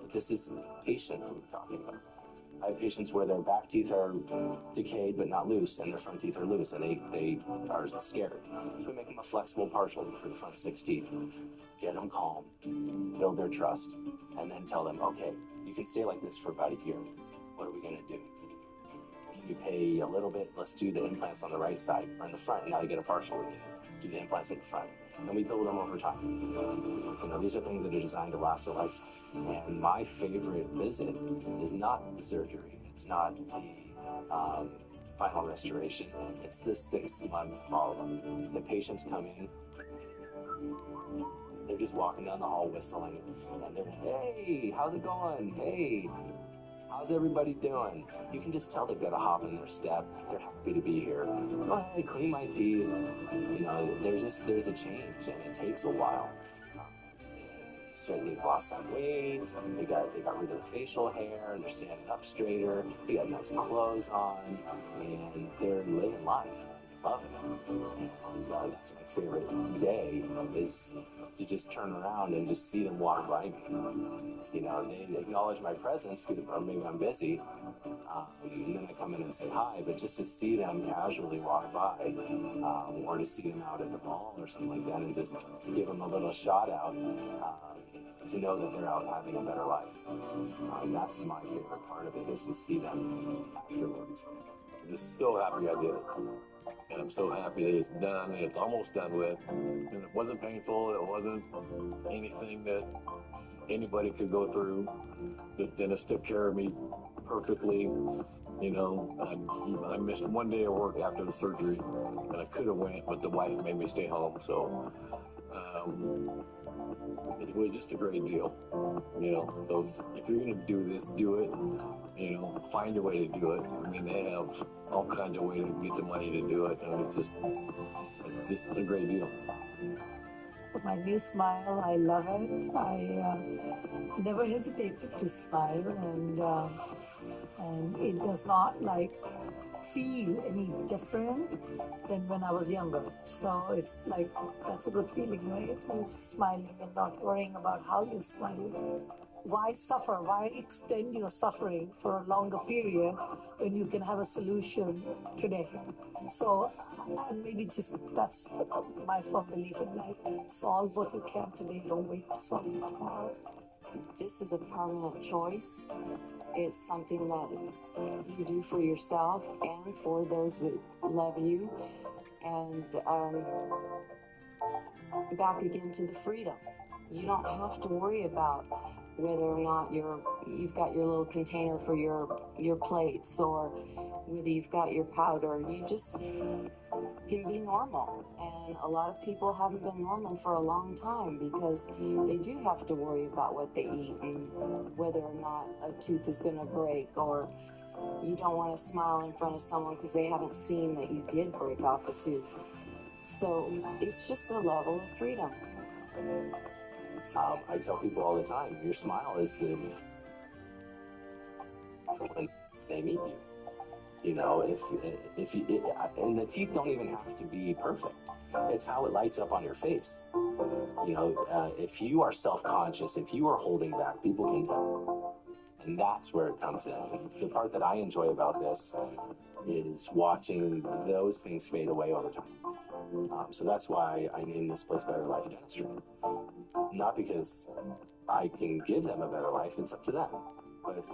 But this is patient who we're talking about. I have patients where their back teeth are decayed but not loose, and their front teeth are loose, and they are scared. So we make them a flexible partial for the front 6 teeth. Get them calm, build their trust, and then tell them, okay, you can stay like this for about a year. What are we going to do? Can you pay a little bit? Let's do the implants on the right side or in the front. Now you get a partial. We can do the implants in the front. And we build them over time. You know, these are things that are designed to last a life. And my favorite visit is not the surgery. It's not the final restoration. It's the 6-month follow-up. The patients come in. They're just walking down the hall whistling. And they're, hey, how's it going? Hey, how's everybody doing? You can just tell they've got a hop in their step. They're happy to be here. Go ahead, clean my teeth. You know, there's a change, and it takes a while. Certainly lost some weight. They got rid of the facial hair, and they're standing up straighter. They got nice clothes on, and they're living life. Love it. And that's my favorite day, is to just turn around and just see them walk by me. You know, they acknowledge my presence, or maybe I'm busy, and then I come in and say hi, but just to see them casually walk by, or to see them out at the mall or something like that, and just give them a little shout out, to know that they're out having a better life. That's my favorite part of it, is to see them afterwards. I'm just so happy I did it. And I'm so happy that it's done, and it's almost done with. And it wasn't painful, it wasn't anything that anybody could go through. The dentist took care of me perfectly. You know, I missed one day of work after the surgery, and I could have went, but the wife made me stay home. So it was just a great deal. You know, so if you're gonna do this, do it. You know, find a way to do it. I mean, they have all kinds of ways to get the money to do it, and it's just a great deal. My new smile, I love it. I never hesitated to smile, and it does not feel any different than when I was younger. So it's like, that's a good feeling, right? You're just smiling and not worrying about how you smile. Why suffer? Why extend your suffering for a longer period when you can have a solution today? So maybe just that's my firm belief in life. Solve what you can today. Don't wait to solve it tomorrow. This is a permanent choice. It's something that you do for yourself and for those that love you. And back again to the freedom. You don't have to worry about whether or not you've got your little container for your plates, or whether you've got your powder. You just can be normal. And a lot of people haven't been normal for a long time because they do have to worry about what they eat and whether or not a tooth is going to break, or you don't want to smile in front of someone because they haven't seen that you did break off a tooth. So it's just a level of freedom. I tell people all the time, your smile is when they meet you. You know, if you, and the teeth don't even have to be perfect. It's how it lights up on your face. You know, if you are self-conscious, if you are holding back, people can tell. And that's where it comes in. The part that I enjoy about this is watching those things fade away over time. So that's why I named this place Better Life Dentistry. Not because I can give them a better life, it's up to them. But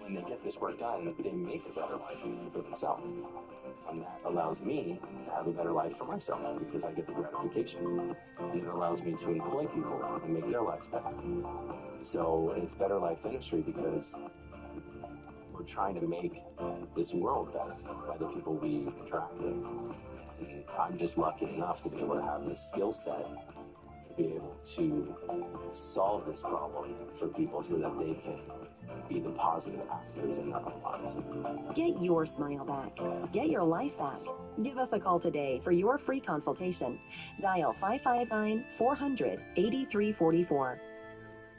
when they get this work done, they make a better life for themselves. And that allows me to have a better life for myself because I get the gratification. And it allows me to employ people and make their lives better. So it's Better Life Dentistry because we're trying to make this world better by the people we interact with. And I'm just lucky enough to be able to have this skill set to be able to solve this problem for people so that they can be the positive actors in their own lives. Get your smile back. Get your life back. Give us a call today for your free consultation. Dial 559-400-8344.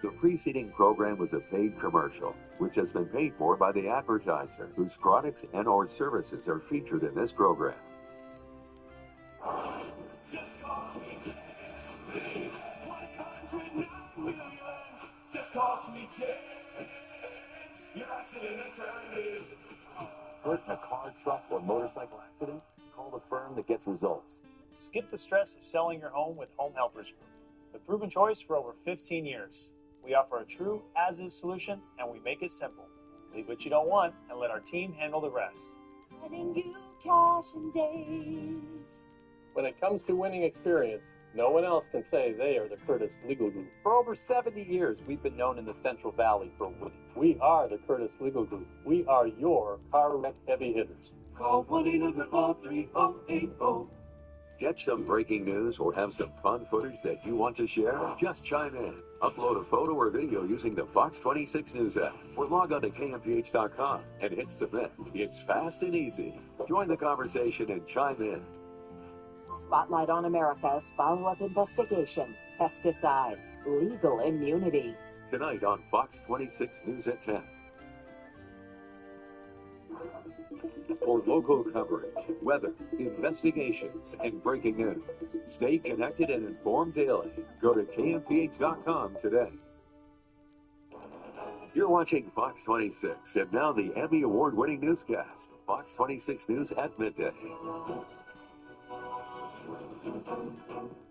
The preceding program was a paid commercial, which has been paid for by the advertiser, whose products and/or services are featured in this program. Just cost me 10. 109 million. Just cost me 10. Your accident attorney. Hurt in a car, truck, or motorcycle accident? Call the firm that gets results. Skip the stress of selling your home with Home Helpers Group, the proven choice for over 15 years. We offer a true as-is solution, and we make it simple. Leave what you don't want and let our team handle the rest. Getting you cash in days. When it comes to winning experience, no one else can say they are the Curtis Legal Group. For over 70 years, we've been known in the Central Valley for winning. We are the Curtis Legal Group. We are your car wreck heavy hitters. Call 1-800-430-8080. Get some breaking news or have some fun footage that you want to share? Just chime in. Upload a photo or video using the Fox 26 News app or log on to kmph.com and hit submit. It's fast and easy. Join the conversation and chime in. Spotlight on America's follow-up investigation. Pesticides. Legal immunity. Tonight on Fox 26 News at 10. For local coverage, weather, investigations, and breaking news, stay connected and informed daily. Go to kmph.com today. You're watching Fox 26 and now the Emmy Award-winning newscast, Fox 26 News at midday.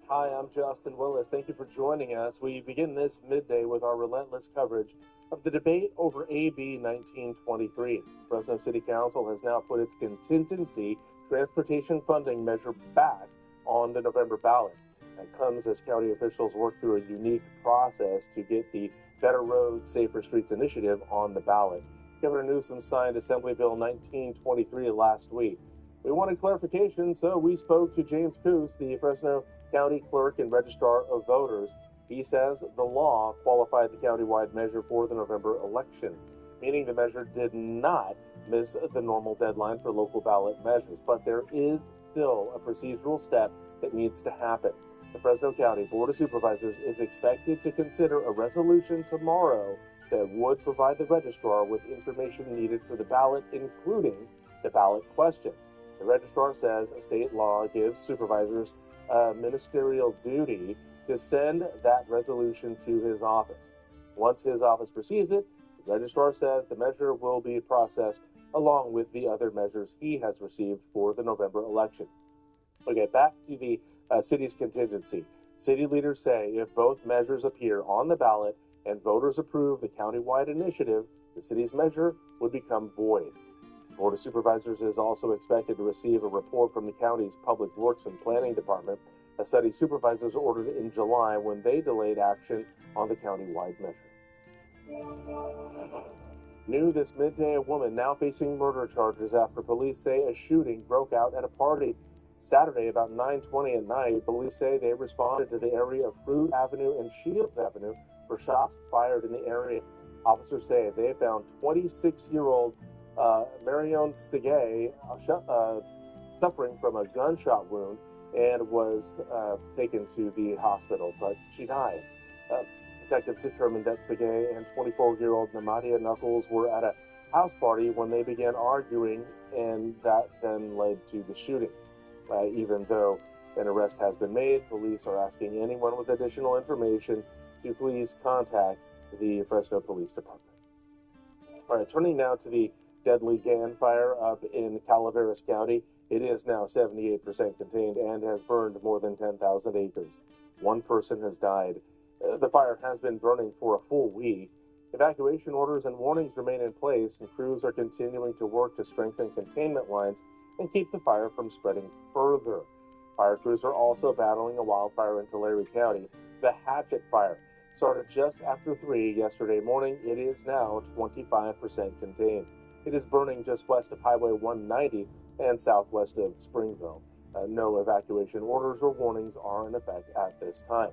Hi, I'm Justin Willis. Thank you for joining us. We begin this midday with our relentless coverage of the debate over AB 1923. Fresno City Council has now put its contingency transportation funding measure back on the November ballot. That comes as county officials work through a unique process to get the Better Roads, Safer Streets initiative on the ballot. Governor Newsom signed Assembly Bill 1923 last week. We wanted clarification, so we spoke to James Coos, the Fresno County Clerk and Registrar of Voters. He says the law qualified the countywide measure for the November election, meaning the measure did not miss the normal deadline for local ballot measures. But there is still a procedural step that needs to happen. The Fresno County Board of Supervisors is expected to consider a resolution tomorrow that would provide the registrar with information needed for the ballot, including the ballot question. The registrar says a state law gives supervisors a ministerial duty to send that resolution to his office. Once his office receives it, the registrar says the measure will be processed along with the other measures he has received for the November election. Okay, back to the city's contingency. City leaders say if both measures appear on the ballot and voters approve the countywide initiative, the city's measure would become void. The Board of Supervisors is also expected to receive a report from the county's Public Works and Planning Department a study supervisors ordered in July when they delayed action on the county-wide measure. New this midday, a woman now facing murder charges after police say a shooting broke out at a party. Saturday, about 9:20 at night, police say they responded to the area of Fruit Avenue and Shields Avenue for shots fired in the area. Officers say they found 26-year-old Marion Segay suffering from a gunshot wound and was taken to the hospital, but she died. Detectives determined that Segay and 24-year-old Namadia Knuckles were at a house party when they began arguing, and that then led to the shooting. Even though an arrest has been made, police are asking anyone with additional information to please contact the Fresno Police Department. All right, turning now to the deadly Gan fire up in Calaveras County. It is now 78% contained and has burned more than 10,000 acres. One person has died. The fire has been burning for a full week. Evacuation orders and warnings remain in place, and crews are continuing to work to strengthen containment lines and keep the fire from spreading further. Fire crews are also battling a wildfire in Tulare County. The Hatchet Fire started just after 3 yesterday morning. It is now 25% contained. It is burning just west of Highway 190 and southwest of Springville. No evacuation orders or warnings are in effect at this time.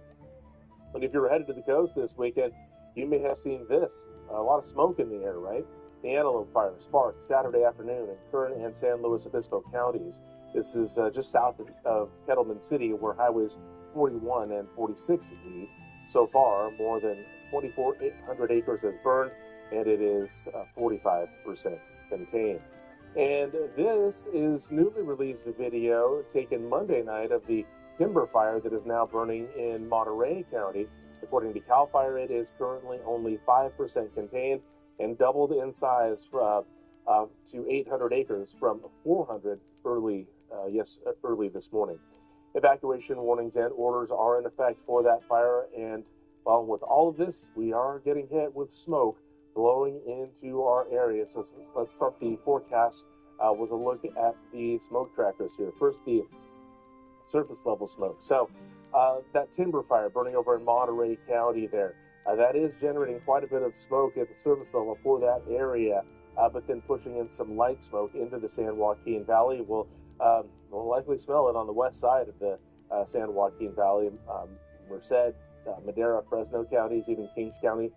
But if you're headed to the coast this weekend, you may have seen this. A lot of smoke in the air, right? The Antelope Fire sparked Saturday afternoon in Kern and San Luis Obispo counties. This is just south of Kettleman City, where highways 41 and 46 lead. So far, more than 2,400 acres has burned, and it is 45% contained. And this is newly released video taken Monday night of the timber fire that is now burning in Monterey County. According to CAL FIRE, it is currently only 5% contained and doubled in size to 800 acres from 400 early this morning. Evacuation warnings and orders are in effect for that fire, and well, with all of this, we are getting hit with smoke blowing into our area. So let's start the forecast with a look at the smoke trackers here. First, the surface level smoke. So that timber fire burning over in Monterey County there, that is generating quite a bit of smoke at the surface level for that area, but then pushing in some light smoke into the San Joaquin Valley. We'll likely smell it on the west side of the San Joaquin Valley. Merced, Madera, Fresno counties, even Kings County,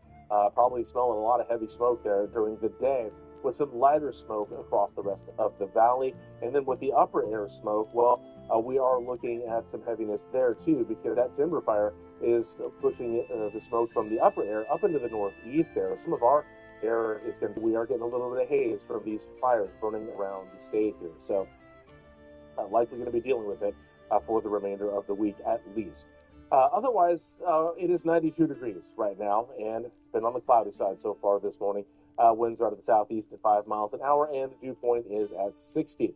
probably smelling a lot of heavy smoke there during the day, with some lighter smoke across the rest of the valley. And then with the upper air smoke, well, we are looking at some heaviness there too, because that timber fire is pushing the smoke from the upper air up into the northeast there. Some of our air is going to, we are getting a little bit of haze from these fires burning around the state here. So likely going to be dealing with it for the remainder of the week at least. Otherwise, it is 92 degrees right now, and it's been on the cloudy side so far this morning. Winds are out of the southeast at 5 miles an hour, and the dew point is at 60.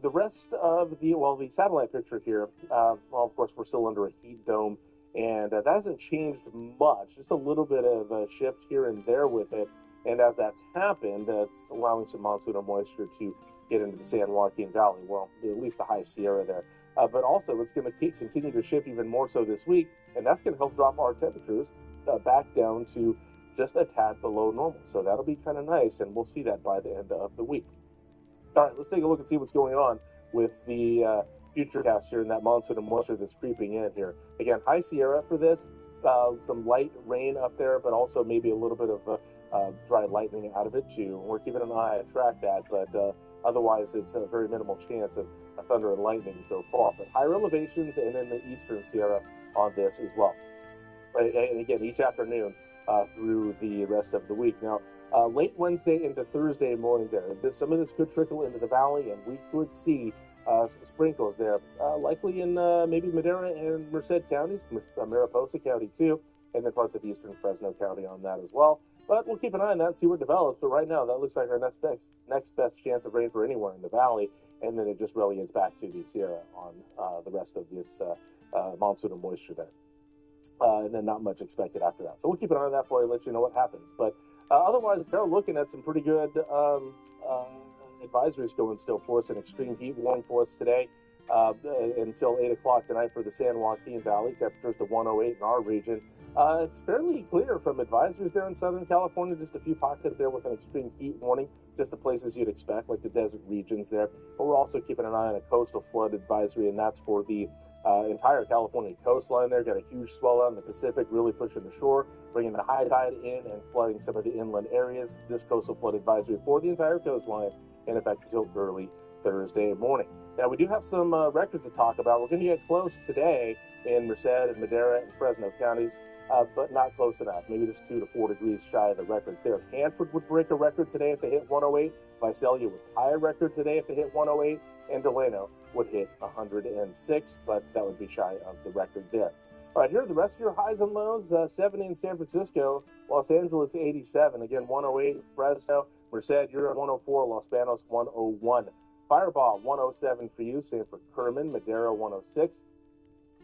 The rest of the satellite picture here, well, of course, we're still under a heat dome, and that hasn't changed much. Just a little bit of a shift here and there with it. And as that's happened, that's allowing some monsoonal moisture to get into the San Joaquin Valley, well, at least the high Sierra there. But also, it's going to continue to shift even more so this week, and that's going to help drop our temperatures back down to just a tad below normal. So that'll be kind of nice, and we'll see that by the end of the week. All right, let's take a look and see what's going on with the future cast here and that monsoon and moisture that's creeping in here. Again, high Sierra for this, some light rain up there, but also maybe a little bit of dry lightning out of it too. We're keeping an eye to track that, but otherwise it's a very minimal chance of thunder and lightning so far. But higher elevations and then the eastern Sierra on this as well. And again, each afternoon through the rest of the week. Now, late Wednesday into Thursday morning there, some of this could trickle into the valley, and we could see some sprinkles there, likely in maybe Madera and Merced counties, Mariposa County too, and then parts of eastern Fresno County on that as well. But we'll keep an eye on that and see what develops. But right now, that looks like our next best chance of rain for anywhere in the valley, and then it just really is back to the Sierra on the rest of this monsoon and moisture there. And then not much expected after that. So we'll keep an eye on that for you, let you know what happens. But otherwise, they're looking at some pretty good advisories going still for us, an extreme heat warning for us today. until 8 o'clock tonight for the San Joaquin Valley. Temperatures to 108 in our region. It's fairly clear from advisories there in Southern California. Just a few pockets there with an extreme heat warning. Just the places you'd expect, like the desert regions there. But we're also keeping an eye on a coastal flood advisory, and that's for the entire California coastline there. Got a huge swell out in the Pacific, really pushing the shore, bringing the high tide in and flooding some of the inland areas. This coastal flood advisory for the entire coastline in effect until early Thursday morning. Now, we do have some records to talk about. We're going to get close today in Merced and Madera and Fresno counties, but not close enough. Maybe just 2 to 4 degrees shy of the records there. Hanford would break a record today if they hit 108. Visalia would tie a record today if they hit 108. And Delano would hit 106, but that would be shy of the record there. All right, here are the rest of your highs and lows. 70 in San Francisco, Los Angeles 87, again 108, Fresno, Merced, you're at 104, Los Banos 101. Fireball 107 for you, same for Kerman, Madera 106.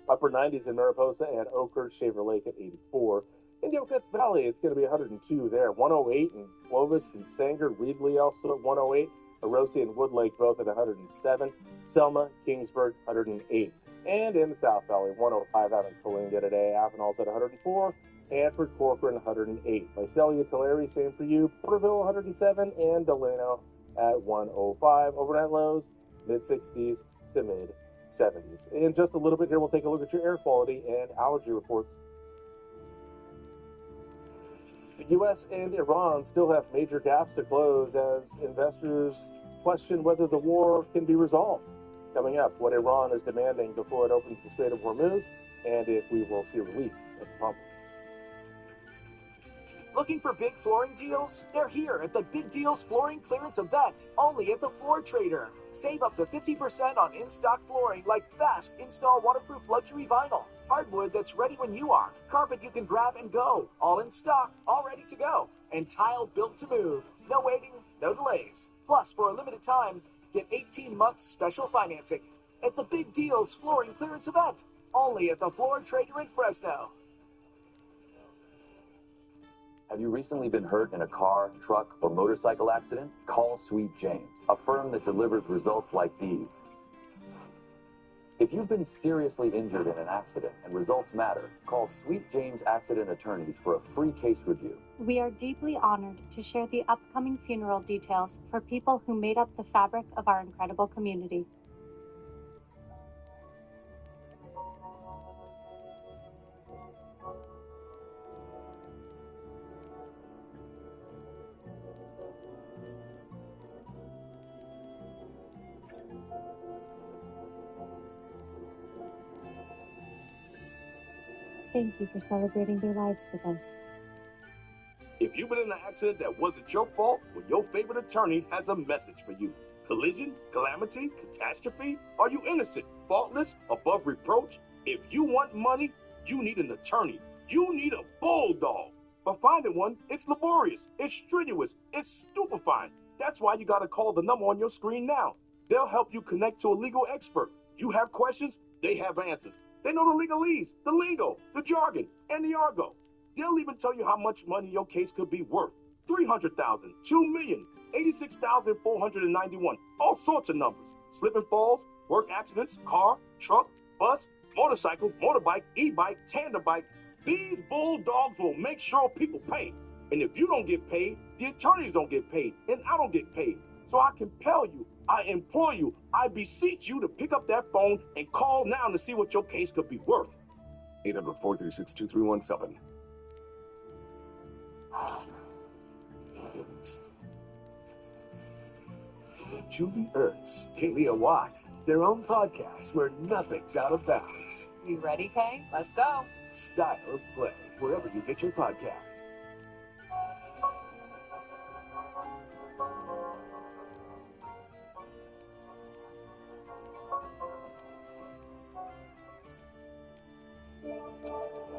Upper 90s in Mariposa and Oakhurst, Shaver Lake at 84. In Yokuts Valley, it's going to be 102 there. 108 in Clovis and Sanger, Reedley also at 108. Orosi and Woodlake both at 107. Selma, Kingsburg, 108. And in the South Valley, 105 out in Coalinga today. Avenal's at 104. Hanford, Corcoran, 108. Visalia, Tulare, same for you. Porterville, 107. And Delano at 105. Overnight lows, mid-60s to mid-70s. In just a little bit here, we'll take a look at your air quality and allergy reports. The U.S. and Iran still have major gaps to close as investors question whether the war can be resolved. Coming up, what Iran is demanding before it opens the Strait of Hormuz, and if we will see relief at the pump. Looking for big flooring deals? They're here at the Big Deals Flooring Clearance Event, only at the Floor Trader. Save up to 50% on in-stock flooring like fast install waterproof luxury vinyl, hardwood that's ready when you are, carpet you can grab and go, all in stock, all ready to go, and tile built to move. No waiting, no delays. Plus, for a limited time, get 18 months special financing at the Big Deals Flooring Clearance Event, only at the Floor Trader in Fresno. Have you recently been hurt in a car, truck, or motorcycle accident? Call Sweet James, a firm that delivers results like these. If you've been seriously injured in an accident and results matter, call Sweet James Accident Attorneys for a free case review. We are deeply honored to share the upcoming funeral details for people who made up the fabric of our incredible community. Thank you for celebrating their lives with us. If you've been in an accident that wasn't your fault, well, your favorite attorney has a message for you. Collision, calamity, catastrophe? Are you innocent, faultless, above reproach? If you want money, you need an attorney. You need a bulldog. But finding one, it's laborious, it's strenuous, it's stupefying. That's why you gotta call the number on your screen now. They'll help you connect to a legal expert. You have questions, they have answers. They know the legalese, the lingo, the jargon, and the argot. They'll even tell you how much money your case could be worth. $300,000, $2 million, $86,491, all sorts of numbers. Slip and falls, work accidents, car, truck, bus, motorcycle, motorbike, e-bike, tandem bike. These bulldogs will make sure people pay. And if you don't get paid, the attorneys don't get paid, and I don't get paid. So I compel you, I implore you, I beseech you to pick up that phone and call now to see what your case could be worth. 800-436-2317. Julie Ertz, Kaylee Watt, their own podcast where nothing's out of bounds. You ready, Kay? Let's go. Style of Play, wherever you get your podcasts.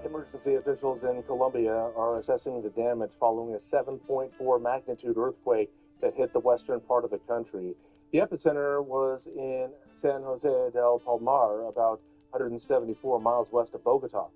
Emergency officials in Colombia are assessing the damage following a 7.4 magnitude earthquake that hit the western part of the country. The epicenter was in San Jose del Palmar, about 174 miles west of Bogota.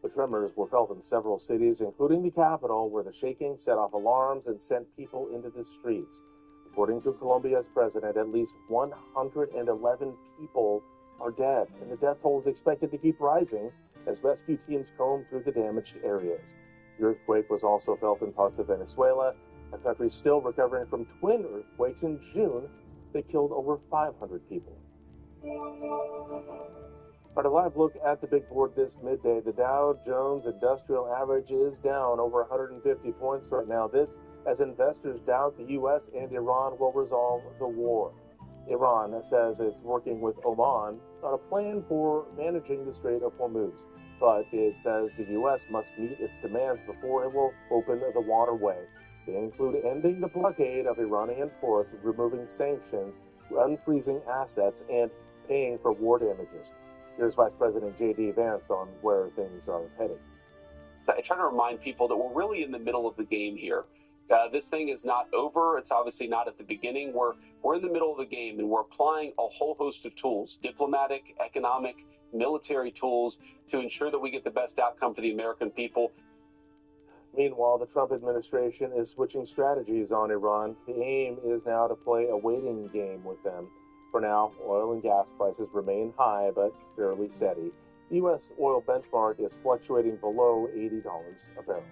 The tremors were felt in several cities, including the capital, where the shaking set off alarms and sent people into the streets. According to Colombia's president, at least 111 people are dead, and the death toll is expected to keep rising as rescue teams comb through the damaged areas. The earthquake was also felt in parts of Venezuela, a country still recovering from twin earthquakes in June that killed over 500 people. All right, a live look at the big board this midday. The Dow Jones Industrial Average is down over 150 points right now. This as investors doubt the U.S. and Iran will resolve the war. Iran says it's working with Oman on a plan for managing the Strait of Hormuz, but it says the U.S. must meet its demands before it will open the waterway. They include ending the blockade of Iranian ports, removing sanctions, unfreezing assets, and paying for war damages. Here's Vice President J.D. Vance on where things are heading. So I try to remind people that we're really in the middle of the game here. This thing is not over. It's obviously not at the beginning. We're in the middle of the game, and we're applying a whole host of tools, diplomatic, economic, military tools, to ensure that we get the best outcome for the American people. Meanwhile, the Trump administration is switching strategies on Iran. The aim is now to play a waiting game with them. For now, oil and gas prices remain high but fairly steady. The U.S. oil benchmark is fluctuating below $80 a barrel.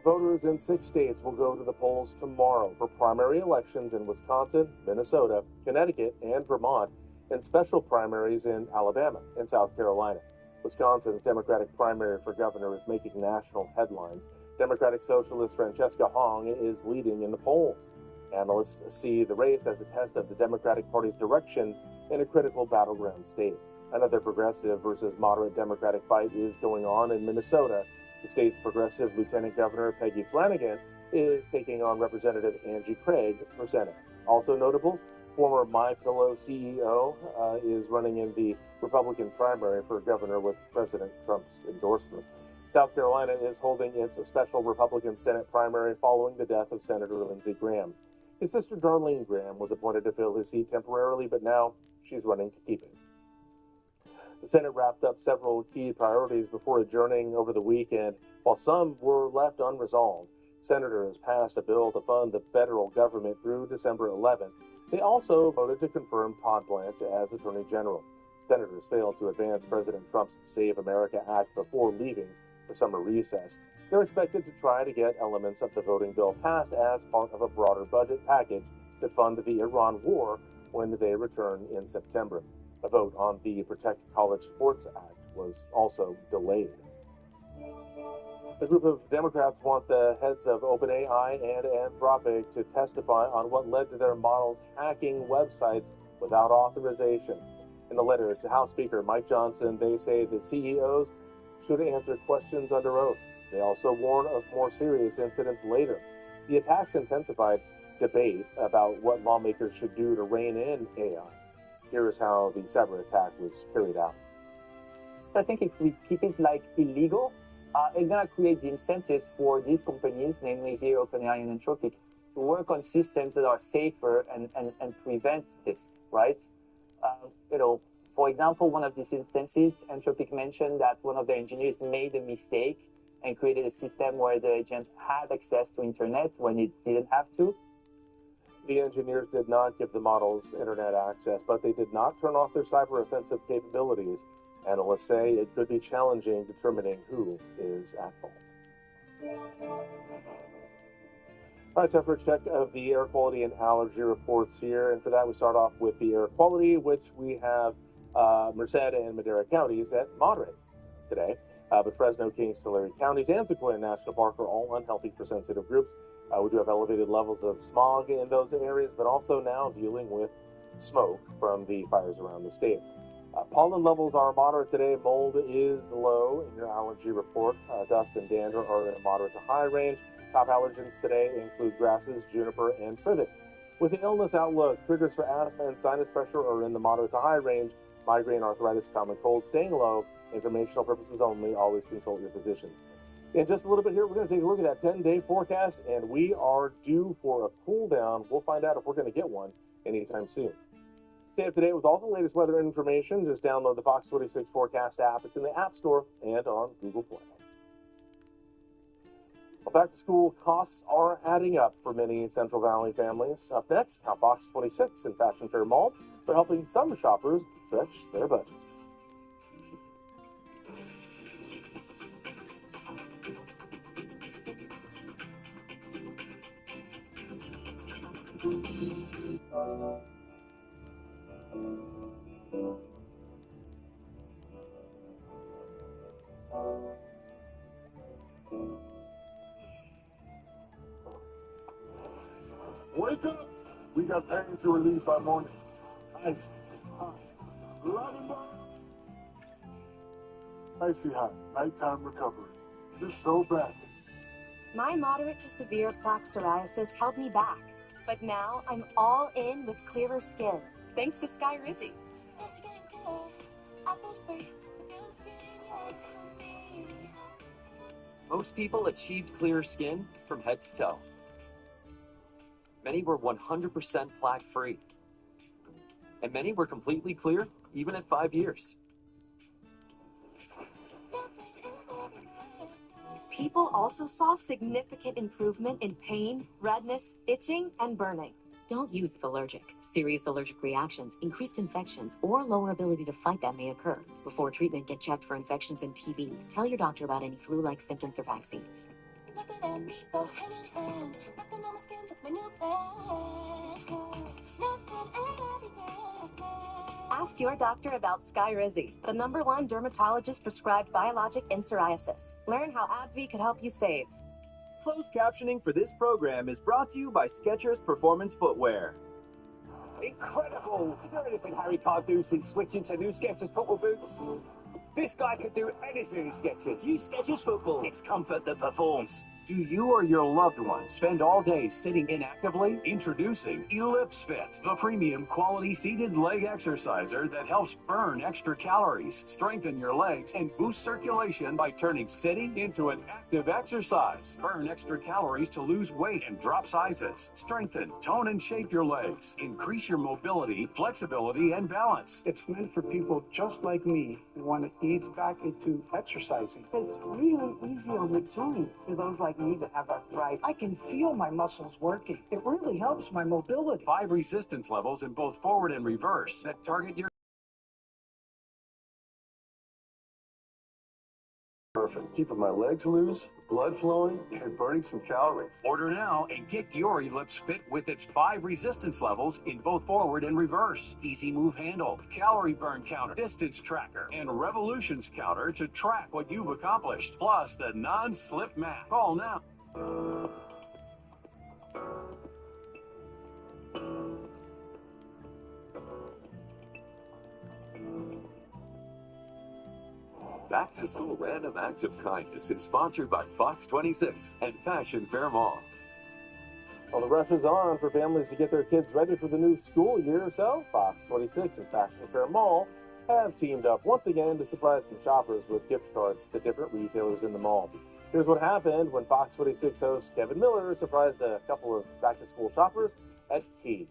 Voters in 6 states will go to the polls tomorrow for primary elections in Wisconsin, Minnesota, Connecticut, and Vermont, and special primaries in Alabama and South Carolina. Wisconsin's Democratic primary for governor is making national headlines. Democratic Socialist Francesca Hong is leading in the polls. Analysts see the race as a test of the Democratic Party's direction in a critical battleground state. Another progressive versus moderate Democratic fight is going on in Minnesota. The state's progressive Lieutenant Governor Peggy Flanagan is taking on Representative Angie Craig for Senate. Also notable, former MyPillow CEO is running in the Republican primary for governor with President Trump's endorsement. South Carolina is holding its special Republican Senate primary following the death of Senator Lindsey Graham. His sister Darlene Graham was appointed to fill his seat temporarily, but now she's running to keep it. The Senate wrapped up several key priorities before adjourning over the weekend. While some were left unresolved, senators passed a bill to fund the federal government through December 11th. They also voted to confirm Todd Blanche as Attorney General. Senators failed to advance President Trump's Save America Act before leaving for summer recess. They're expected to try to get elements of the voting bill passed as part of a broader budget package to fund the Iran war when they return in September. A vote on the Protect College Sports Act was also delayed. A group of Democrats want the heads of OpenAI and Anthropic to testify on what led to their models hacking websites without authorization. In a letter to House Speaker Mike Johnson, they say the CEOs should answer questions under oath. They also warn of more serious incidents later. The attacks intensified debate about what lawmakers should do to rein in AI. Here's how the cyber attack was carried out. I think if we keep it like illegal, it's going to create the incentives for these companies, namely here OpenAI and Anthropic, to work on systems that are safer and prevent this, right? For example, one of these instances, Anthropic mentioned that one of their engineers made a mistake and created a system where the agent had access to internet when it didn't have to. The engineers did not give the models internet access, but they did not turn off their cyber offensive capabilities. Analysts say it could be challenging determining who is at fault. All right, time for a check of the air quality and allergy reports here. And for that, we start off with the air quality, which we have Merced and Madera counties at moderate today. But Fresno, Kings, Tulare counties, and Sequoia National Park are all unhealthy for sensitive groups. We do have elevated levels of smog in those areas, but also now dealing with smoke from the fires around the state. Pollen levels are moderate today. Mold is low in your allergy report. Dust and dander are in a moderate to high range. Top allergens today include grasses, juniper, and privet. With the illness outlook, triggers for asthma and sinus pressure are in the moderate to high range. Migraine, arthritis, common cold staying low. Informational purposes only. Always consult your physicians. In just a little bit here, we're going to take a look at that 10-day forecast, and we are due for a cool down. We'll find out if we're going to get one anytime soon. Stay up to date with all the latest weather information. Just download the Fox 26 Forecast app. It's in the App Store and on Google Play. Well, back to school costs are adding up for many Central Valley families. Up next, how Fox 26 and Fashion Fair Mall are helping some shoppers stretch their budgets. Wake up! We got pain to relieve by morning. Ice hot. Lavender. Icy hot. Nighttime recovery. You're so bad. My moderate to severe plaque psoriasis held me back, but now I'm all in with clearer skin, thanks to Skyrizi. Most people achieved clearer skin from head to toe. Many were 100% plaque-free. And many were completely clear, even at 5 years. People also saw significant improvement in pain, redness, itching, and burning. Don't use if allergic. Serious allergic reactions, increased infections, or lower ability to fight them may occur. Before treatment, get checked for infections and TB. Tell your doctor about any flu-like symptoms or vaccines. Ask your doctor about Skyrizi, the #1 dermatologist-prescribed biologic in psoriasis. Learn how AbbVie could help you save. Closed captioning for this program is brought to you by Skechers Performance Footwear. Incredible! Is there anything Harry can't do since switching to new Skechers football boots? This guy could do anything in Skechers. Use Skechers Football. It's comfort that performs. Do you or your loved one spend all day sitting inactively? Introducing Ellipse Fit, the premium quality seated leg exerciser that helps burn extra calories, strengthen your legs, and boost circulation by turning sitting into an active exercise. Burn extra calories to lose weight and drop sizes. Strengthen, tone, and shape your legs. Increase your mobility, flexibility, and balance. It's meant for people just like me who want to ease back into exercising. It's really easy on the joints for those like me that have arthritis. I can feel my muscles working. It really helps my mobility. 5 resistance levels in both forward and reverse that target your Perfect. Keeping my legs loose, blood flowing, and burning some calories. Order now and get your Ellipse Fit with its 5 resistance levels in both forward and reverse. Easy move handle, calorie burn counter, distance tracker, and revolutions counter to track what you've accomplished. Plus the non-slip mat. Call now. Back to School Random Acts of Kindness is sponsored by Fox 26 and Fashion Fair Mall. Well, the rush is on for families to get their kids ready for the new school year, so Fox 26 and Fashion Fair Mall have teamed up once again to surprise some shoppers with gift cards to different retailers in the mall. Here's what happened when Fox 26 host Kevin Miller surprised a couple of back-to-school shoppers at Key.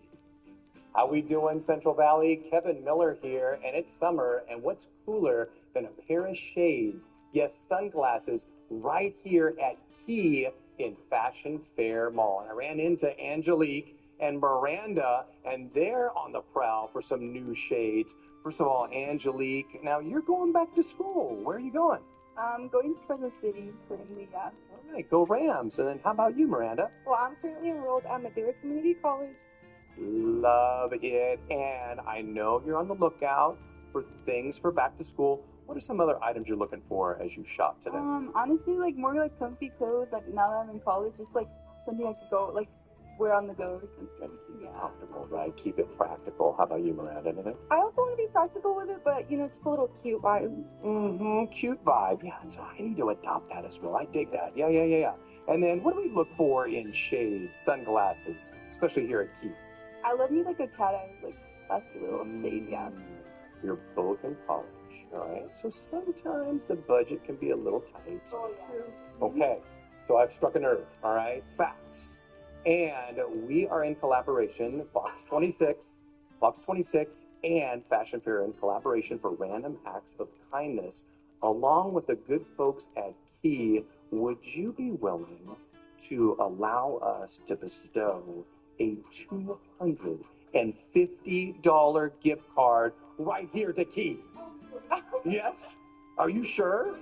How we doing, Central Valley? Kevin Miller here, and it's summer, and what's cooler than a pair of shades, yes, sunglasses, right here at Key in Fashion Fair Mall. And I ran into Angelique and Miranda, and they're on the prowl for some new shades. First of all, Angelique, now you're going back to school. Where are you going? I'm going to Fresno City currently, yeah. All right, go Rams. And then how about you, Miranda? Well, I'm currently enrolled at Madera Community College. Love it. And I know you're on the lookout for things for back to school. What are some other items you're looking for as you shop today? Honestly, like more like comfy clothes. Like now that I'm in college, just like something I could go like wear on the go or something. Yeah. Comfortable, right? Keep it practical. How about you, Miranda? Anything? I also want to be practical with it, but you know, just a little cute vibe. Mm-hmm. Cute vibe. Yeah, I need to adopt that as well. I dig that. Yeah. And then what do we look for in shades, sunglasses, especially here at Key? I love me like a cat eye, like classy little shade. Yeah. You're both in college. All right, so sometimes the budget can be a little tight. Oh, yeah. Okay, so I've struck a nerve, all right? Facts. And we are in collaboration, Fox 26, and Fashion Fair in collaboration for Random Acts of Kindness, along with the good folks at Key. would you be willing to allow us to bestow a $250 gift card right here to Key? Yes? Are you sure?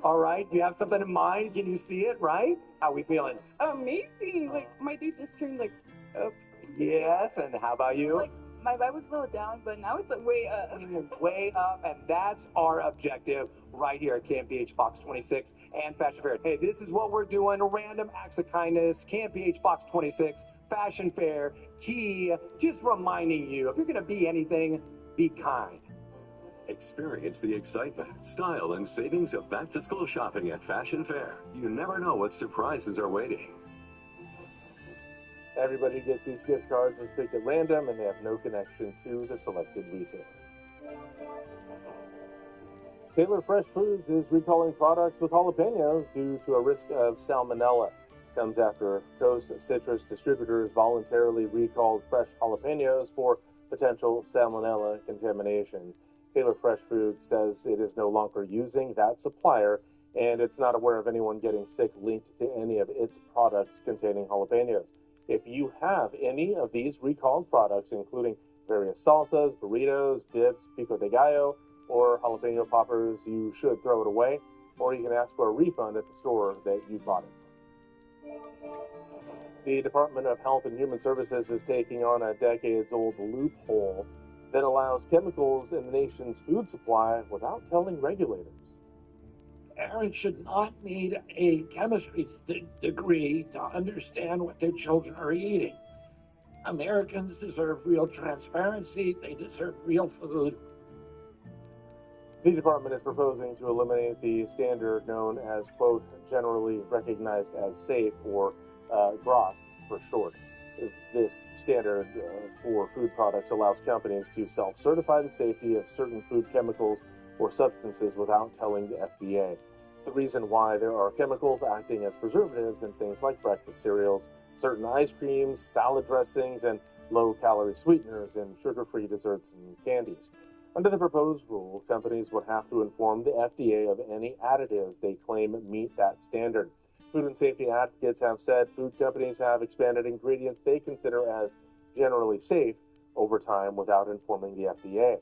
All right. Do you have something in mind? Can you see it, right? How we feeling? Amazing. Like, my day just turned, like, up. Yes. And how about you? Like, my vibe was a little down, but now it's, like, way up. Way up. And that's our objective right here at KMPH Fox 26 and Fashion Fair. Hey, this is what we're doing. Random acts of kindness. KMPH Fox 26, Fashion Fair, Key. Just reminding you, if you're going to be anything, be kind. Experience the excitement, style, and savings of back-to-school shopping at Fashion Fair. You never know what surprises are waiting. Everybody who gets these gift cards is picked at random, and they have no connection to the selected retailer. Taylor Fresh Foods is recalling products with jalapenos due to a risk of salmonella. Comes after Coast Citrus distributors voluntarily recalled fresh jalapenos for potential salmonella contamination. Taylor Fresh Foods says it is no longer using that supplier, and it's not aware of anyone getting sick linked to any of its products containing jalapenos. If you have any of these recalled products, including various salsas, burritos, dips, pico de gallo, or jalapeno poppers, you should throw it away, or you can ask for a refund at the store that you bought it from. The Department of Health and Human Services is taking on a decades-old loophole that allows chemicals in the nation's food supply without telling regulators. Parents should not need a chemistry degree to understand what their children are eating. Americans deserve real transparency. They deserve real food. The department is proposing to eliminate the standard known as, quote, generally recognized as safe, or GRAS for short. This standard for food products allows companies to self-certify the safety of certain food chemicals or substances without telling the FDA. It's the reason why there are chemicals acting as preservatives in things like breakfast cereals, certain ice creams, salad dressings, and low-calorie sweeteners in sugar-free desserts and candies. Under the proposed rule, companies would have to inform the FDA of any additives they claim meet that standard. Food and safety advocates have said food companies have expanded ingredients they consider as generally safe over time without informing the FDA.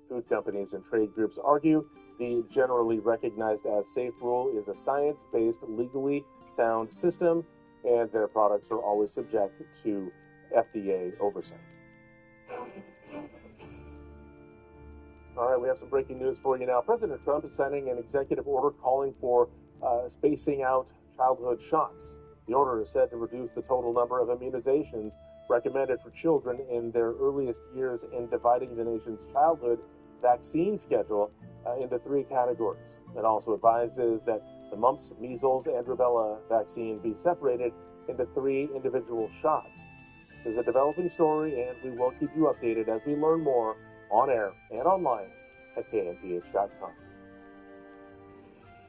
Food companies and trade groups argue the generally recognized as safe rule is a science-based, legally sound system, and their products are always subject to FDA oversight. All right, we have some breaking news for you now. President Trump is signing an executive order calling for spacing out childhood shots. The order is said to reduce the total number of immunizations recommended for children in their earliest years and dividing the nation's childhood vaccine schedule into 3 categories. It also advises that the mumps, measles, and rubella vaccine be separated into 3 individual shots. This is a developing story, and we will keep you updated as we learn more on air and online at KMPH.com.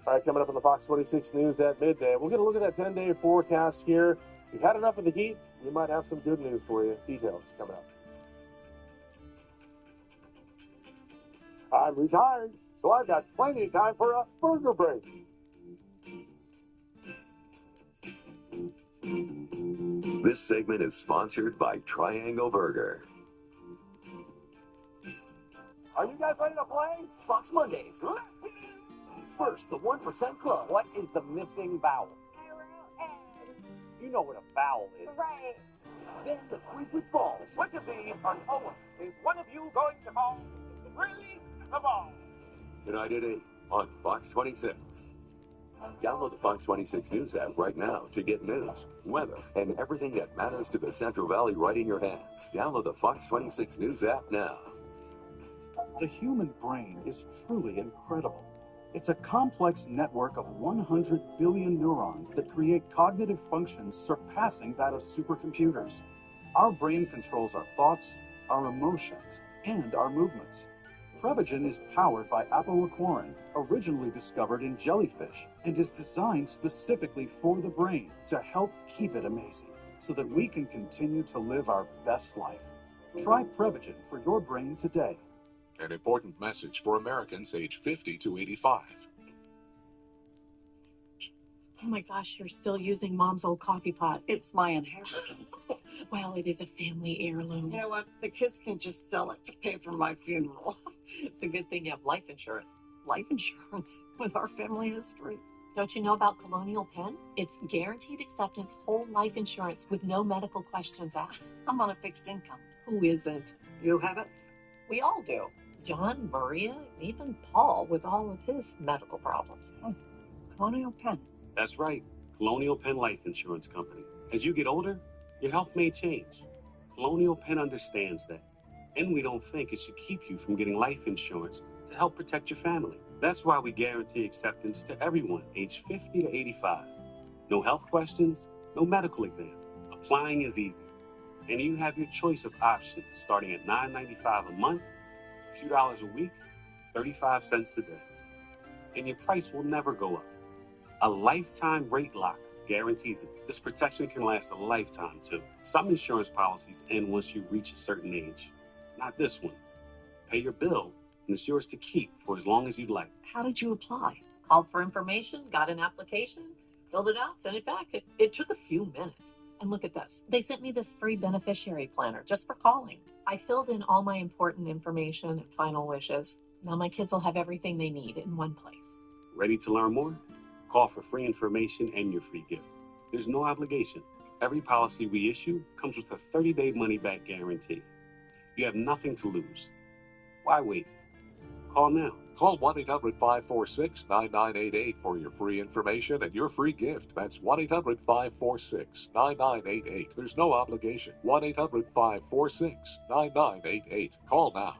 All right, coming up on the Fox 26 News at midday, we'll get a look at that 10-day forecast here. If you've had enough of the heat, we might have some good news for you. Details coming up. I'm retired, so I've got plenty of time for a burger break. This segment is sponsored by Triangle Burger. Are you guys ready to play? Fox Mondays. First, the 1% Club. What is the missing vowel? You know what a vowel is. Right. Then the quiz with balls. Which of these are Owen? Is one of you going to call? Release the ball. Tonight at 8 on Fox 26. Download the Fox 26 News app right now to get news, weather, and everything that matters to the Central Valley right in your hands. Download the Fox 26 News app now. The human brain is truly incredible. It's a complex network of 100 billion neurons that create cognitive functions surpassing that of supercomputers. Our brain controls our thoughts, our emotions, and our movements. Prevagen is powered by apoaquarin, originally discovered in jellyfish, and is designed specifically for the brain to help keep it amazing, so that we can continue to live our best life. Try Prevagen for your brain today. An important message for Americans age 50 to 85. Oh my gosh, you're still using Mom's old coffee pot. It's my inheritance. Well, it is a family heirloom. You know what? The kids can just sell it to pay for my funeral. It's a good thing you have life insurance. Life insurance with our family history. Don't you know about Colonial Penn? It's guaranteed acceptance whole life insurance with no medical questions asked. I'm on a fixed income. Who isn't? You have it? We all do. John, Maria, even Paul with all of his medical problems. Colonial Penn. That's right, Colonial Penn Life Insurance Company. As you get older, your health may change. Colonial Penn understands that. And we don't think it should keep you from getting life insurance to help protect your family. That's why we guarantee acceptance to everyone aged 50 to 85. No health questions, no medical exam. Applying is easy. And you have your choice of options starting at $9.95 a month, a few dollars a week, 35 cents a day. And your price will never go up. A lifetime rate lock guarantees it. This protection can last a lifetime, too. Some insurance policies end once you reach a certain age. Not this one. Pay your bill, and it's yours to keep for as long as you'd like. How did you apply? Called for information, got an application, filled it out, sent it back. It took a few minutes. And look at this. They sent me this free beneficiary planner just for calling. I filled in all my important information and final wishes. Now my kids will have everything they need in one place. Ready to learn more? Call for free information and your free gift. There's no obligation. Every policy we issue comes with a 30-day money-back guarantee. You have nothing to lose. Why wait? Call now. Call 1-800-546-9988 for your free information and your free gift. That's 1-800-546-9988. There's no obligation. 1-800-546-9988. Call now.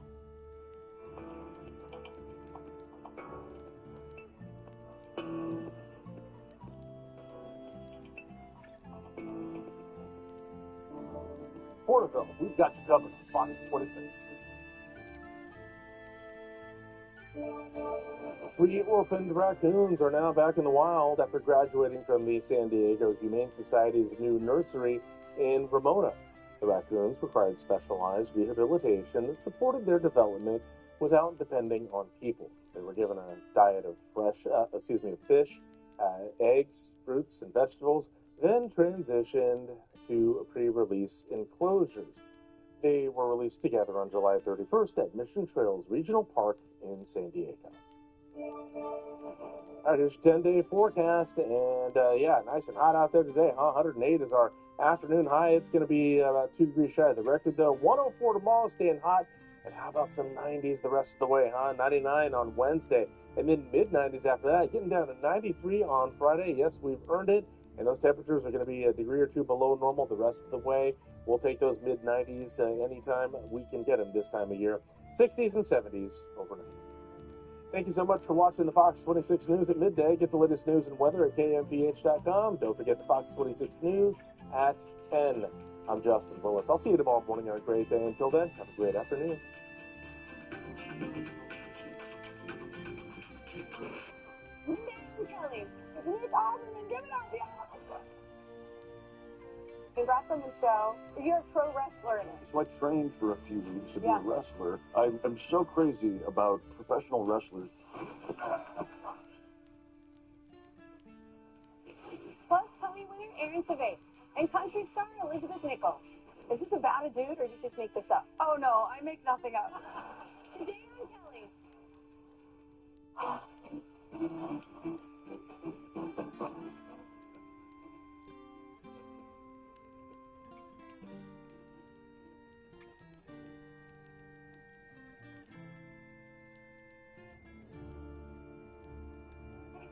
Porterville, we've got you covered on Fox 26. 3 orphaned raccoons are now back in the wild after graduating from the San Diego Humane Society's new nursery in Ramona. The raccoons required specialized rehabilitation that supported their development without depending on people. They were given a diet of fish, eggs, fruits, and vegetables, then transitioned to pre-release enclosures. They were released together on July 31st at Mission Trails Regional Park in San Diego. All right, here's your 10-day forecast, and nice and hot out there today, huh? 108 is our afternoon high. It's going to be about 2 degrees shy of the record, though. 104 tomorrow, staying hot, and how about some 90s the rest of the way, huh? 99 on Wednesday, and then mid-90s after that, getting down to 93 on Friday. Yes, we've earned it, and those temperatures are going to be a degree or two below normal the rest of the way. We'll take those mid-90s anytime we can get them this time of year. 60s and 70s overnight. Thank you so much for watching the Fox 26 News at midday. Get the latest news and weather at KMPH.com. Don't forget the Fox 26 News at 10. I'm Justin Willis. I'll see you tomorrow morning on a great day. Until then, have a great afternoon. Kelly, isn't it awesome? And give it up, y'all. Congrats on the show. You're a pro wrestler in it. So I trained for a few weeks to be a wrestler. I'm so crazy about professional wrestlers. Plus, Tony winner Aaron Tveit and country star Elizabeth Nichols. Is this about a dude, or did you just make this up? Oh, no, I make nothing up. Today on Kelly.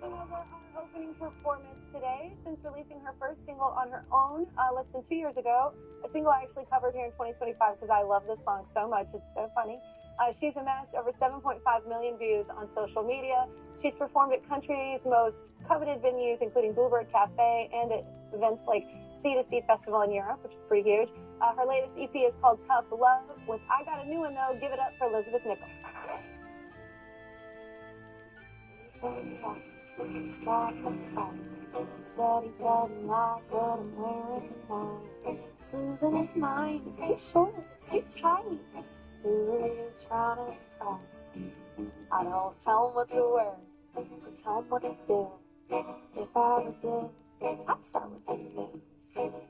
Our opening performance today, since releasing her first single on her own less than 2 years ago, a single I actually covered here in 2025 because I love this song so much. It's so funny. She's amassed over 7.5 million views on social media. She's performed at country's most coveted venues, including Bluebird Cafe, and at events like C2C Festival in Europe, which is pretty huge. Her latest EP is called Tough Love. With I Got a New One, though, give it up for Elizabeth Nichols. Start the fight. Said he doesn't like what I'm wearing tonight. Susan is mine. It's too short. It's too tight. Who are you trying to impress? I don't tell him what to wear, or tell him what to do. If I were dead, I'd start with him this.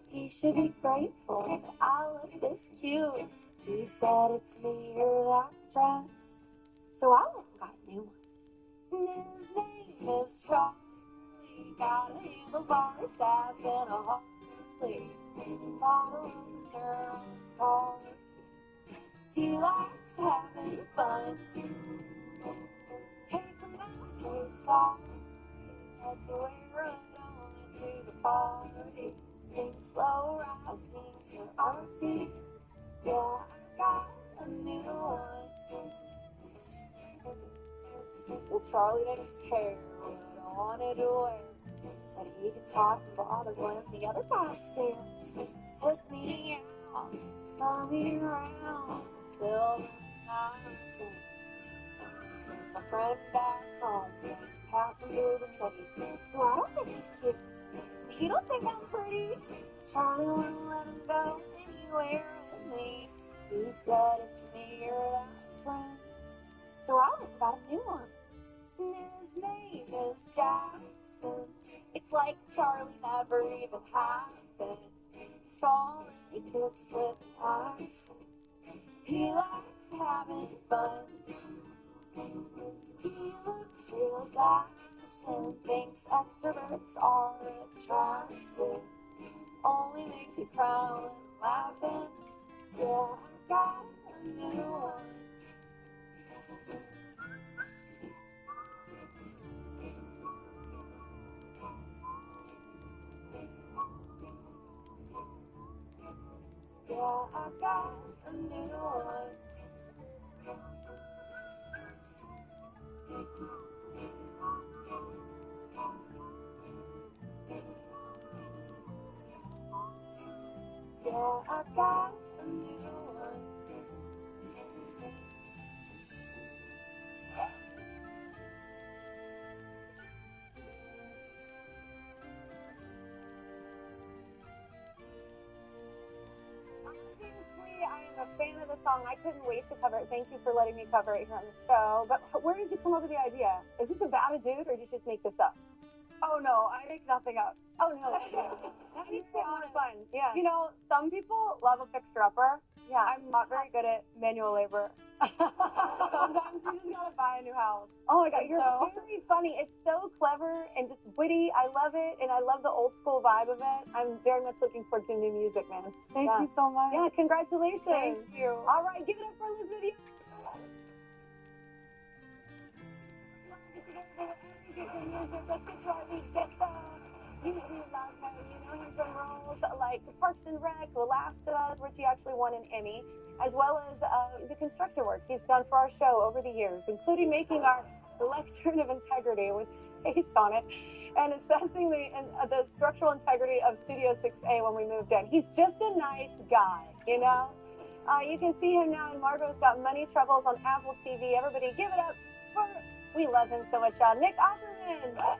He should be grateful that I look this cute. He said it's me or that dress. So I went and got a new one. His name is Charlie. Got a handlebar staff and a Harley. Bottle of the girl's car. He likes having fun. Hey, come out, so sorry. Let's wear it on to the party. Think slow, rising your RC. Yeah, I got a new one. Well, Charlie didn't care what I wanted to wear. Said he could talk and bother when the other guys stared. Took me out, spun me around till the night's end. My friend back home, passing through the city. Well, I don't think he's cute. He don't think I'm pretty. Charlie wouldn't let him go anywhere with me. He said it's me or that friend. So I went and got a new one. His name is Jackson. It's like Charlie never even happened. He's already kissed with an accent. He likes having fun. He looks real dash and thinks extroverts are attractive. Only makes you proud and laughing. Yeah, I got a new one. Yeah, I got a new one. Yeah, I got a new one. I'm a fan of the song. I couldn't wait to cover it. Thank you for letting me cover it here on the show. But where did you come up with the idea? Is this about a dude, or did you just make this up? Oh no, I make nothing up. Oh no, that makes it more fun. Yeah. You know, some people love a fixer-upper. Yeah. I'm not very good at manual labor. Sometimes you just gotta buy a new house. Oh my God, you're very funny. It's so clever and just witty. I love it, and I love the old school vibe of it. I'm very much looking forward to new music, man. Thank you so much. Yeah, congratulations. Thank you. All right, give it up for Elizabeth. Let's get to our week. You know we love her. You know him from roles like Parks and Rec, The Last of Us, which he actually won an Emmy, as well as the construction work he's done for our show over the years, including making our lectern of integrity with his face on it and assessing the structural integrity of Studio 6A when we moved in. He's just a nice guy, you know? You can see him now in Margot's Got Money Troubles on Apple TV. Everybody give it up for, we love him so much, y'all, Nick Offerman.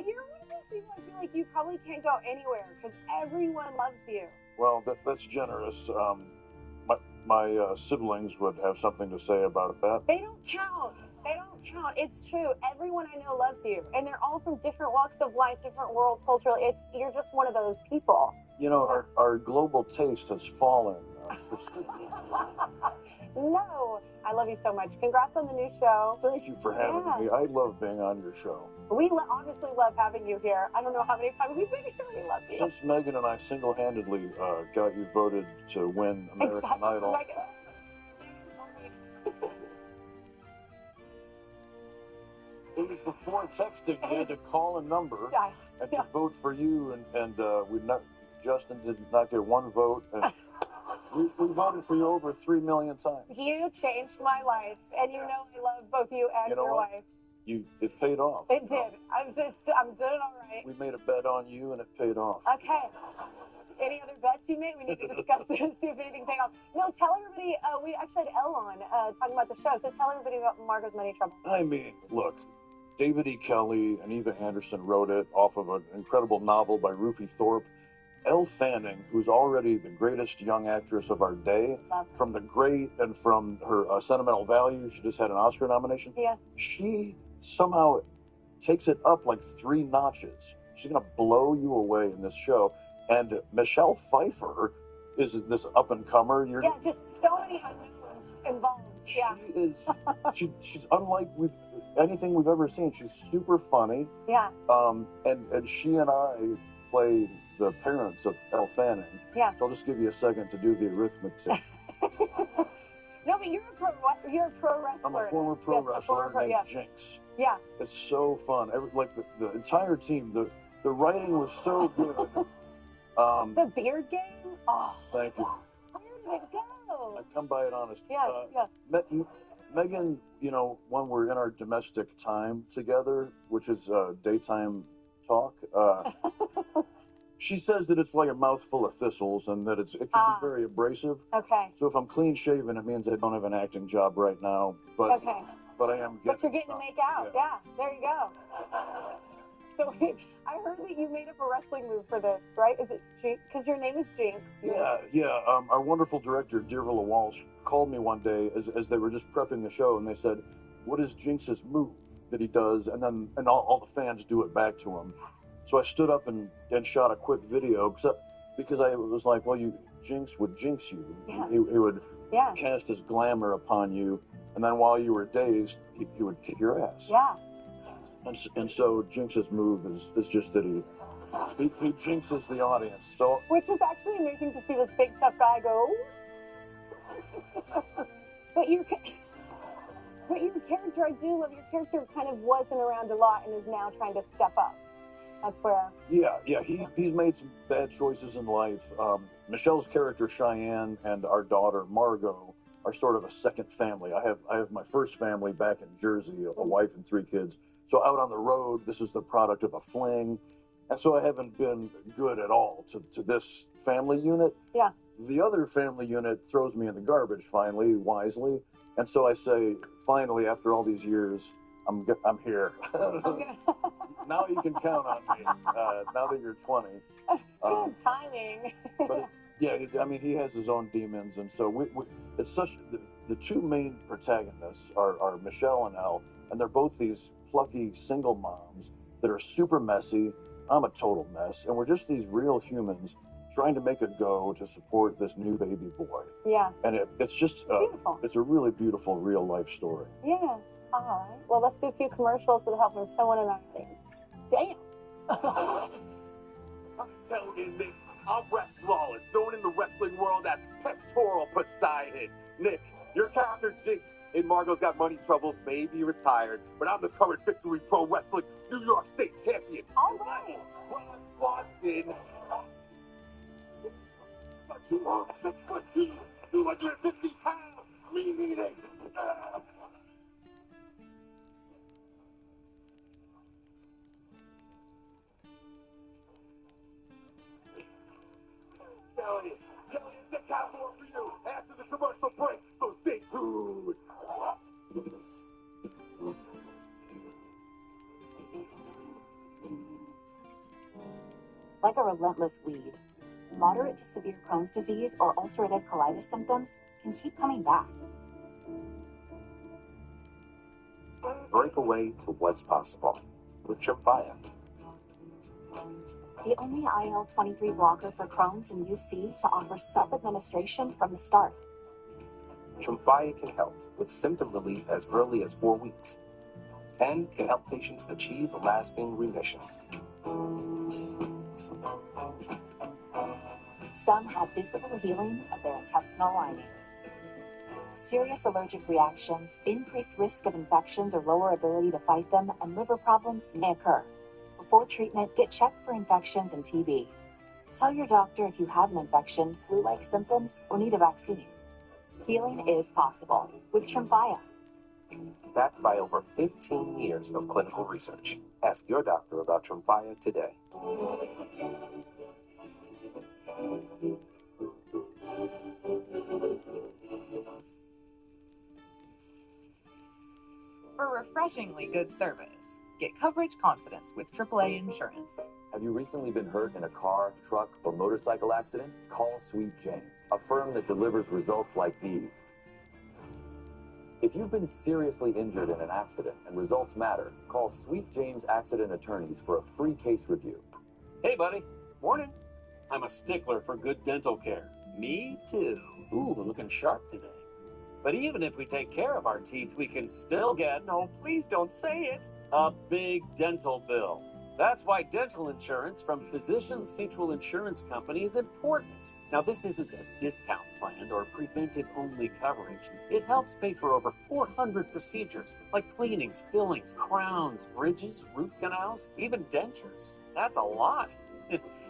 You're one of those people I feel like you probably can't go anywhere because everyone loves you. Well, that's generous. My siblings would have something to say about that. They don't count. They don't count. It's true. Everyone I know loves you, and they're all from different walks of life, different worlds, culturally. You're just one of those people. You know, our global taste has fallen. No, I love you so much. Congrats on the new show. Thank you for having me. I love being on your show. We obviously love having you here. I don't know how many times we've been here. We love you. Since Megan and I single-handedly got you voted to win American Idol. It was before texting. You had to call a number and to vote for you, and Justin did not get one vote. And We voted for you over 3 million times. You changed my life, and you know I love both you and You know your what? wife. It paid off. It did. I'm doing all right. We made a bet on you, and it paid off. Okay. Any other bets you made? We need to discuss it and see if anything paid off. No, tell everybody. We actually had Elle on talking about the show, so tell everybody about Margot's Money Trouble. I mean, look, David E. Kelly and Eva Anderson wrote it off of an incredible novel by Rufy Thorpe. Elle Fanning, who's already the greatest young actress of our day, from The Great and from her Sentimental Value, she just had an Oscar nomination. Yeah. She somehow takes it up like 3 notches. She's going to blow you away in this show. And Michelle Pfeiffer is this up-and-comer. Yeah, just so many unknowns involved. Yeah. She's unlike anything we've ever seen. She's super funny. Yeah. And she and I play the parents of Elle Fanning. Yeah. So I'll just give you a second to do the arithmetic. No, but you're a pro wrestler. I'm a former pro wrestler named Jinx. Yeah. It's so fun. The entire team, the writing was so good. The beard game? Oh. Thank you. Where did it go? I come by it honest. Yeah. Megan, when we're in our domestic time together, which is daytime talk, she says that it's like a mouthful of thistles and that it can be very abrasive. Okay. So if I'm clean shaven, it means I don't have an acting job right now. But I am. But you're getting to make out. Yeah. There you go. So I heard that you made up a wrestling move for this, right? Is it because your name is Jinx? Yeah. Our wonderful director, Dearvilla Walsh, called me one day as they were just prepping the show, and they said, "What is Jinx's move that he does?" And then all the fans do it back to him. So I stood up and shot a quick video, because I was like, well, Jinx would jinx you. Yeah. He would cast his glamour upon you, and then while you were dazed, he would kick your ass. Yeah. And so Jinx's move is just that he jinxes the audience. So which is actually amazing to see this big tough guy go. But your character, I do love your character. Kind of wasn't around a lot and is now trying to step up. That's where. Yeah. He's made some bad choices in life. Michelle's character Cheyenne and our daughter Margot are sort of a second family. I have my first family back in Jersey, a wife and 3 kids. So out on the road, this is the product of a fling. And so I haven't been good at all to this family unit. Yeah. The other family unit throws me in the garbage finally, wisely. And so I say, finally, after all these years, I'm here. Now you can count on me, now that you're 20. Good timing. But he has his own demons. And so it's such, the 2 main protagonists are Michelle and Elle, and they're both these plucky single moms that are super messy. I'm a total mess. And we're just these real humans trying to make a go to support this new baby boy. Yeah. And it's just beautiful. It's a really beautiful real life story. Yeah. All right. Well, let's do a few commercials with the help of someone in our audience. Damn. Hell in Nick. I'm Rex Lawless, known in the wrestling world as Pectoral Poseidon. Nick, your character Jinx in Margot's Got Money Trouble may be retired, but I'm the current Victory Pro Wrestling New York State Champion. All right. Ron Swanson. 6'2", 250 pounds. Me needing. Kelly, Nick has more for you after the commercial break, so stay tuned. Like a relentless weed, moderate to severe Crohn's disease or ulcerative colitis symptoms can keep coming back. Break away to what's possible with Tremfya. The only IL-23 blocker for Crohn's and UC to offer self-administration from the start. Tremfya can help with symptom relief as early as 4 weeks and can help patients achieve lasting remission. Some have visible healing of their intestinal lining. Serious allergic reactions, increased risk of infections or lower ability to fight them, and liver problems may occur. Before treatment, get checked for infections and TB. Tell your doctor if you have an infection, flu-like symptoms, or need a vaccine. Healing is possible with Tremfya. Backed by over 15 years of clinical research. Ask your doctor about Tremfya today. For refreshingly good service, get coverage confidence with AAA Insurance. Have you recently been hurt in a car, truck, or motorcycle accident? Call Sweet James, a firm that delivers results like these. If you've been seriously injured in an accident and results matter, call Sweet James Accident Attorneys for a free case review. Hey, buddy. Morning. I'm a stickler for good dental care. Me too. Ooh, looking sharp today. But even if we take care of our teeth, we can still get, no, please don't say it, a big dental bill. That's why dental insurance from Physicians Mutual Insurance Company is important. Now, this isn't a discount plan or preventive-only coverage. It helps pay for over 400 procedures, like cleanings, fillings, crowns, bridges, root canals, even dentures. That's a lot.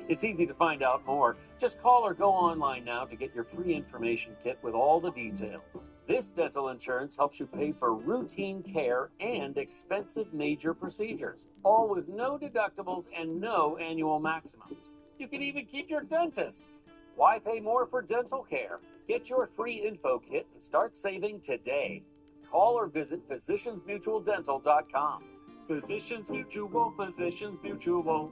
It's easy to find out more. Just call or go online now to get your free information kit with all the details. This dental insurance helps you pay for routine care and expensive major procedures, all with no deductibles and no annual maximums. You can even keep your dentist. Why pay more for dental care? Get your free info kit and start saving today. Call or visit physiciansmutualdental.com. Physicians Mutual, Physicians Mutual.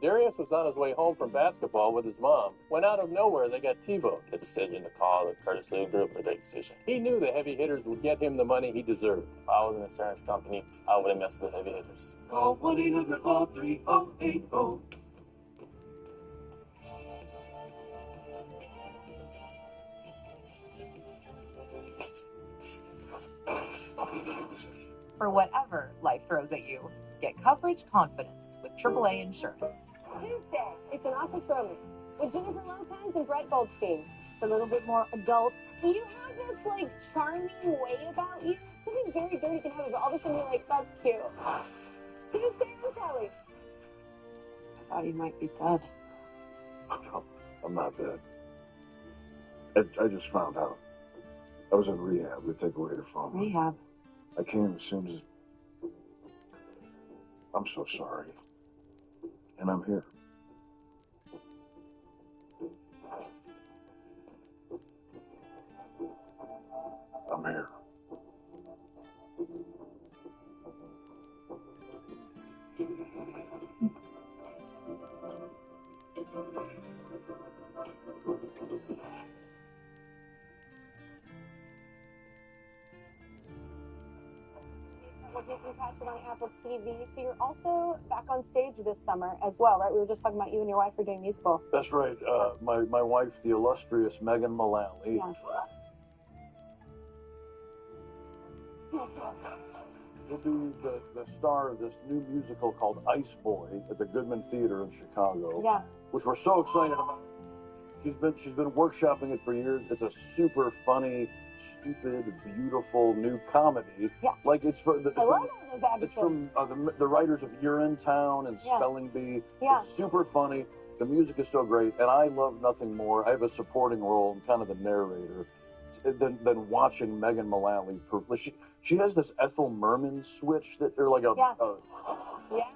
Darius was on his way home from basketball with his mom. When out of nowhere, they got TiVo. The decision to call the Curtis Lee Group was a big decision. He knew the heavy hitters would get him the money he deserved. If I was an insurance company, I wouldn't mess with the heavy hitters. Call 1-800-CALL-3080. For whatever life throws at you, get coverage confidence with AAA Insurance. Tuesday, it's an office romance with Jennifer Lopez and Brett Goldstein. It's a little bit more adult. You have this, like, charming way about you. Something very dirty can happen, but all of a sudden you're like, that's cute. Tuesday with Kelly. I thought you might be dead. I'm not dead. I just found out. I was in rehab. They take away the phone. Rehab. I came as soon as... I'm so sorry. And I'm here. I'm here. You can catch it on Apple TV. So you're also back on stage this summer as well, right? We were just talking about you and your wife are doing musical. That's right. My wife, the illustrious Megan Mullally. Yeah. Will be the star of this new musical called Ice Boy at the Goodman Theater in Chicago. Yeah. Which we're so excited about. She's been workshopping it for years. It's a super funny, stupid, beautiful new comedy. Yeah. Like it's for the. I love all those It's adjectives. from the writers of Urinetown and Yeah. Spelling Bee. Yeah. It's super funny. The music is so great, and I love nothing more. I have a supporting role and kind of the narrator than watching Megan Mullally. She has this Ethel Merman switch that they're like a. Yeah. Yeah.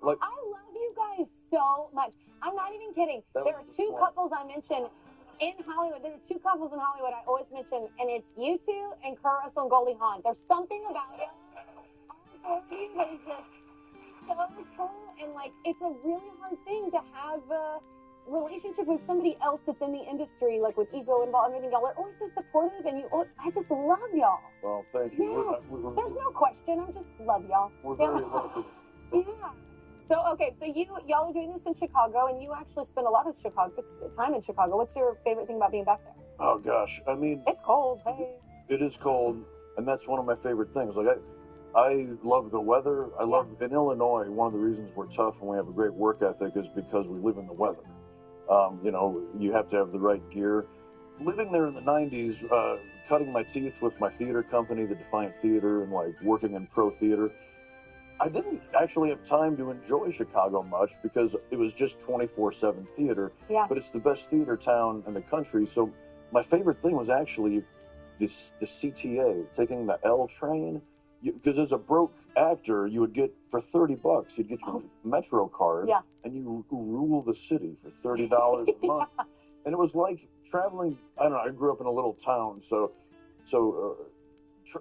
Like I love you guys so much. I'm not even kidding. That There was are the two point. couples I mention in Hollywood. There are two couples in Hollywood I always mention, and it's you two and Kurt Russell and Goldie Hawn. There's something about you, all four of you, that is just so cool. And like, it's a really hard thing to have a relationship with somebody else that's in the industry, like with ego involved and everything. Y'all are always so supportive, and I just love y'all. Well, thank you. Yes. We're There's no question. I just love y'all. we're very lucky. Yeah. So okay, so y'all are doing this in Chicago, and you actually spend a lot of time in Chicago. What's your favorite thing about being back there? Oh gosh, I mean, It's cold. Hey. it is cold, and that's one of my favorite things. Like I love the weather. I love in Illinois. One of the reasons we're tough and we have a great work ethic is because we live in the weather. You know, you have to have the right gear. Living there in the '90s, cutting my teeth with my theater company, the Defiant Theater, and like working in pro theater. I didn't actually have time to enjoy Chicago much because it was just 24/7 theater. Yeah. But it's the best theater town in the country. So my favorite thing was actually the CTA, taking the L train. Because as a broke actor, you would get, for $30, you'd get your Metro card, Yeah. and you rule the city for $30 a month. And it was like traveling. I don't know. I grew up in a little town, so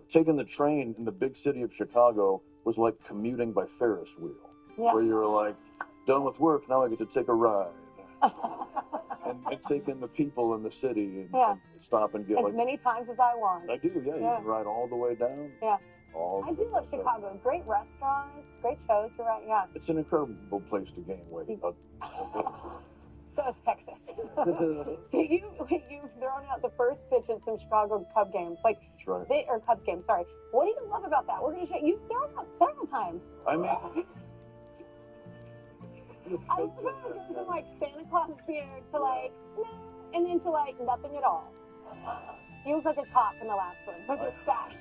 taking the train in the big city of Chicago was like commuting by Ferris wheel, Yeah. where you were like, done with work, now I get to take a ride. and take in the people in the city and, Yeah. and stop and get As like. many times as I want. I do, yeah. You Yeah. can ride all the way down. Yeah. All I the do way love down. Chicago. Great restaurants, great shows. You're right. Yeah. It's an incredible place to gain weight. So is Texas. So you've thrown out the first pitch at some Chicago Cub games, like That's right. or Cubs games. Sorry. What do you love about that? We're gonna show you've thrown out several times. I mean, I love how it goes from like Santa Claus beard to like no, and then to like nothing at all. You look like a cop in the last one, with your stash.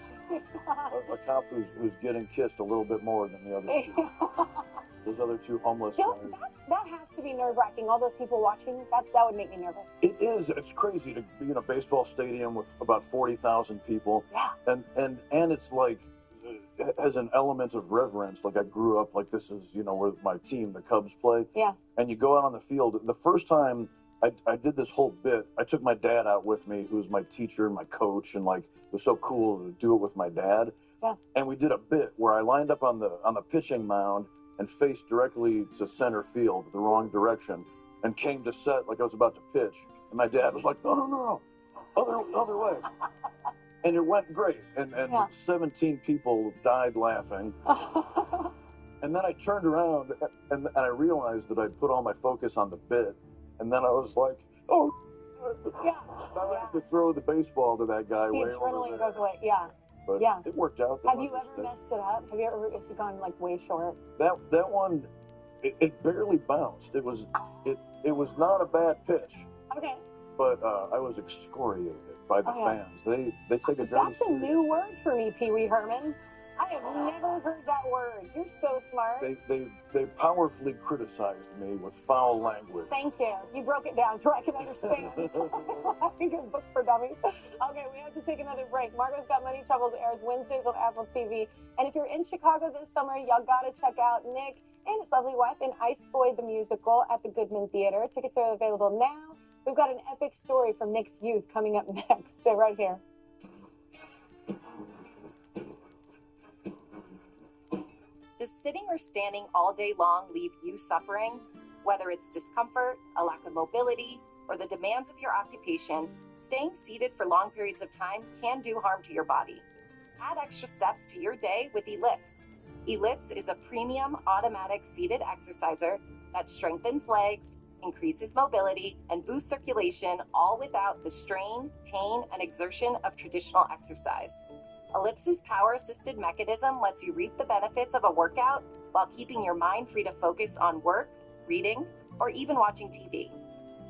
a cop who's getting kissed a little bit more than the other two. Those other two homeless guys. That has to be nerve wracking. All those people watching, that would make me nervous. It is. It's crazy to be in a baseball stadium with about 40,000 people. Yeah. And it's like it has an element of reverence. Like I grew up like this is where my team, the Cubs, play. Yeah. And you go out on the field. The first time I did this whole bit, I took my dad out with me, who was my teacher and my coach, and like it was so cool to do it with my dad. Yeah. And we did a bit where I lined up on the pitching mound and faced directly to center field, the wrong direction, and came to set like I was about to pitch. And my dad was like, no, other way. And it went great. And 17 people died laughing. And then I turned around and I realized that I'd put all my focus on the bit. And then I was like, oh, yeah. Now I have to throw the baseball to that guy The way over adrenaline there. goes away. Yeah. But Yeah. it worked out. Have you ever messed it up? Have you ever? It's gone like way short. That one, it barely bounced. It was not a bad pitch, Okay. but I was excoriated by the Oh, yeah. fans. They take it very That's a new word for me, Pee Wee Herman. I have never heard that word. You're so smart. They powerfully criticized me with foul language. Thank you. You broke it down so I can understand. I think it's book for dummies. Okay, we have to take another break. Margot's Got Money Troubles airs Wednesdays on Apple TV. And if you're in Chicago this summer, y'all got to check out Nick and his lovely wife in Ice Boy the Musical at the Goodman Theater. Tickets are available now. We've got an epic story from Nick's youth coming up next. Stay right here. Does sitting or standing all day long leave you suffering? Whether it's discomfort, a lack of mobility, or the demands of your occupation, staying seated for long periods of time can do harm to your body. Add extra steps to your day with Ellipse. Ellipse is a premium automatic seated exerciser that strengthens legs, increases mobility, and boosts circulation, all without the strain, pain, and exertion of traditional exercise. Ellipse's power-assisted mechanism lets you reap the benefits of a workout while keeping your mind free to focus on work, reading, or even watching TV.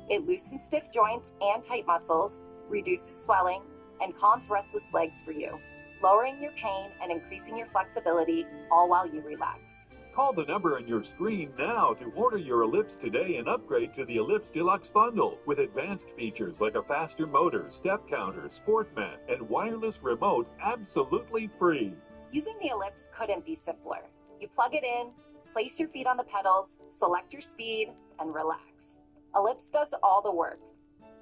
It loosens stiff joints and tight muscles, reduces swelling, and calms restless legs for you, lowering your pain and increasing your flexibility, all while you relax. Call the number on your screen now to order your Ellipse today and upgrade to the Ellipse Deluxe Bundle with advanced features like a faster motor, step counter, sport mat, and wireless remote absolutely free. Using the Ellipse couldn't be simpler. You plug it in, place your feet on the pedals, select your speed, and relax. Ellipse does all the work.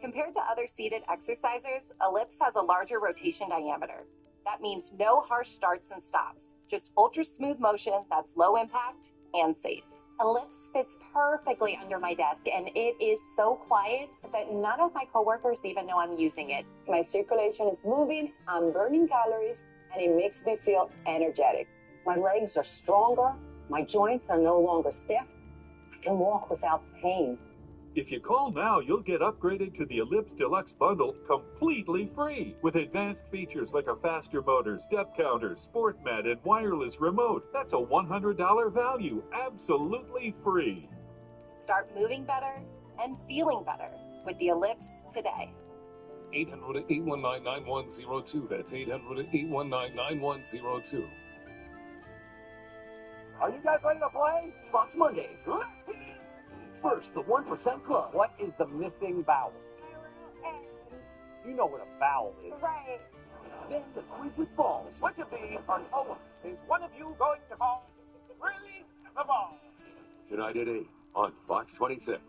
Compared to other seated exercisers, Ellipse has a larger rotation diameter. That means no harsh starts and stops, just ultra smooth motion that's low impact and safe. Ellipse fits perfectly under my desk, and it is so quiet that none of my coworkers even know I'm using it. My circulation is moving, I'm burning calories, and it makes me feel energetic. My legs are stronger, my joints are no longer stiff, I can walk without pain. If you call now, you'll get upgraded to the Ellipse Deluxe Bundle completely free with advanced features like a faster motor, step counter, sport mat, and wireless remote. That's a $100 value, absolutely free. Start moving better and feeling better with the Ellipse today. 800-819-9102. That's 800-819-9102. Are you guys ready to play? Fox Mondays. First, the 1% Club. What is the missing vowel? You know what a vowel is. Right. Then the quiz with balls. Which of these are Noah? Is one of you going to call? Release the ball. Tonight at 8 on Fox 26.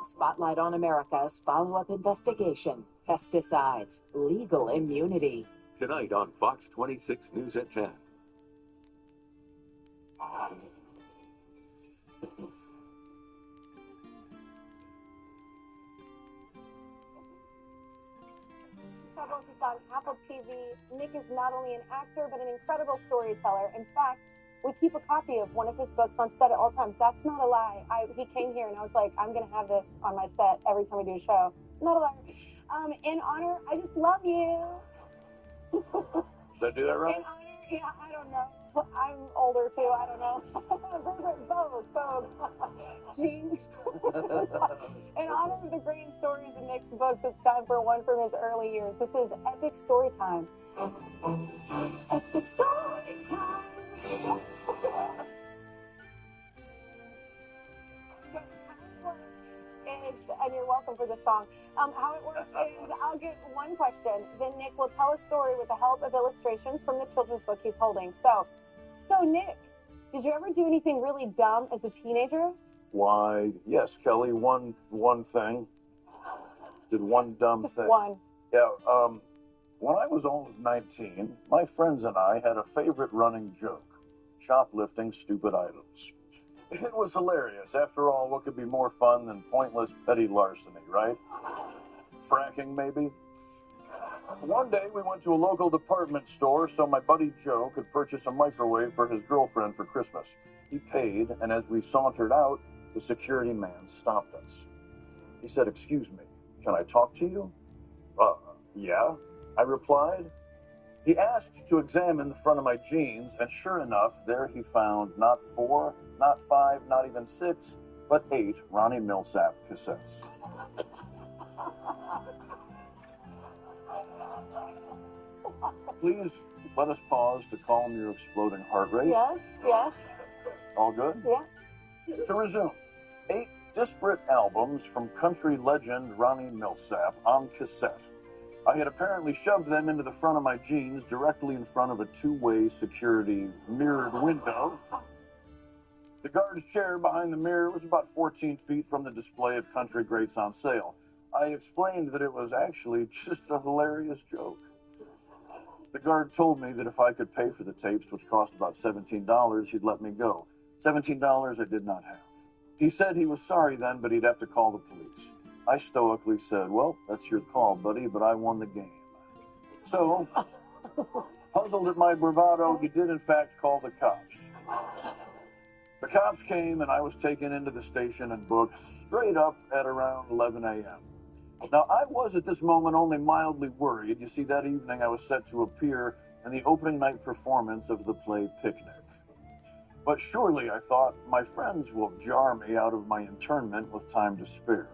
Spotlight on America's follow-up investigation. Pesticides. Legal immunity. Tonight on Fox 26 News at 10. Trouble if you've got Apple TV. Nick is not only an actor, but an incredible storyteller. In fact, we keep a copy of one of his books on set at all times. That's not a lie. He came here and I was like, I'm going to have this on my set every time we do a show. Not a liar. In honor, I just love you. Did I do that right? In honor, yeah, I don't know. I'm older too. I don't know. Vogue. Jinx. In honor of the great stories in Nick's books, it's time for one from his early years. This is Epic Story Time. Epic Story Time. And you're welcome for the song. How it works is I'll get one question, then Nick will tell a story with the help of illustrations from the children's book he's holding. So Nick, did you ever do anything really dumb as a teenager? Why, yes, Kelly, one thing. Did one dumb Just thing. one. Yeah, when I was almost 19, my friends and I had a favorite running joke. Shoplifting stupid items. It was hilarious. After all, what could be more fun than pointless petty larceny, right? Fracking, maybe? One day, we went to a local department store so my buddy Joe could purchase a microwave for his girlfriend for Christmas. He paid, and as we sauntered out, the security man stopped us. He said, "Excuse me, can I talk to you?" Yeah, I replied. He asked to examine the front of my jeans, and sure enough, there he found not 4, not 5, not even 6, but 8 Ronnie Millsap cassettes. Please let us pause to calm your exploding heart rate. Yes. All good? Yeah. To resume, 8 disparate albums from country legend Ronnie Millsap on cassette. I had apparently shoved them into the front of my jeans directly in front of a two-way security mirrored window. The guard's chair behind the mirror was about 14 feet from the display of country greats on sale. I explained that it was actually just a hilarious joke. The guard told me that if I could pay for the tapes, which cost about $17, he'd let me go. $17 I did not have. He said he was sorry then, but he'd have to call the police. I stoically said, "Well, that's your call, buddy, but I won the game." So, puzzled at my bravado, he did in fact call the cops. The cops came and I was taken into the station and booked straight up at around 11 a.m. Now, I was at this moment only mildly worried. You see, that evening I was set to appear in the opening night performance of the play Picnic. But surely, I thought, my friends will jar me out of my internment with time to spare.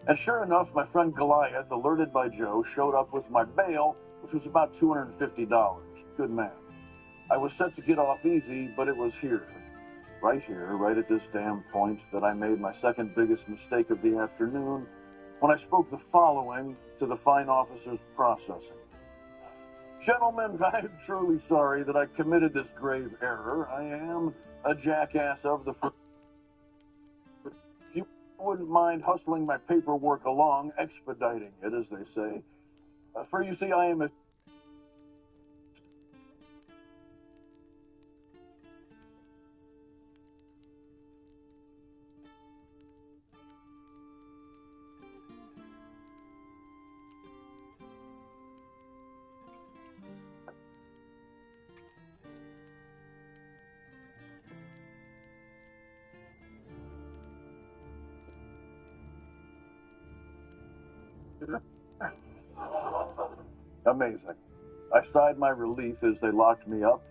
And sure enough, my friend Goliath, alerted by Joe, showed up with my bail, which was about $250. Good man. I was set to get off easy, but it was here, right at this damn point, that I made my second biggest mistake of the afternoon when I spoke the following to the fine officers processing. "Gentlemen, I am truly sorry that I committed this grave error. I am a jackass of the first. If you wouldn't mind hustling my paperwork along, expediting it, as they say. For you see, I am a..." Amazing. I sighed my relief as they locked me up.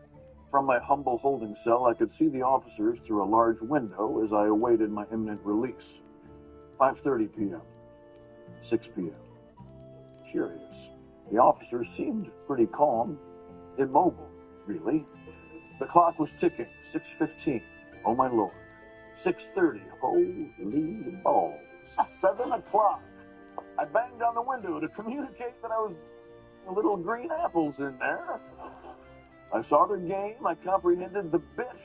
From my humble holding cell, I could see the officers through a large window as I awaited my imminent release. 5:30 p.m. 6 p.m. Curious. The officers seemed pretty calm, immobile, really. The clock was ticking. 6:15. Oh, my Lord. 6:30. Holy balls. 7 o'clock. I banged on the window to communicate that I was little green apples in there. I saw the game. I comprehended the bit.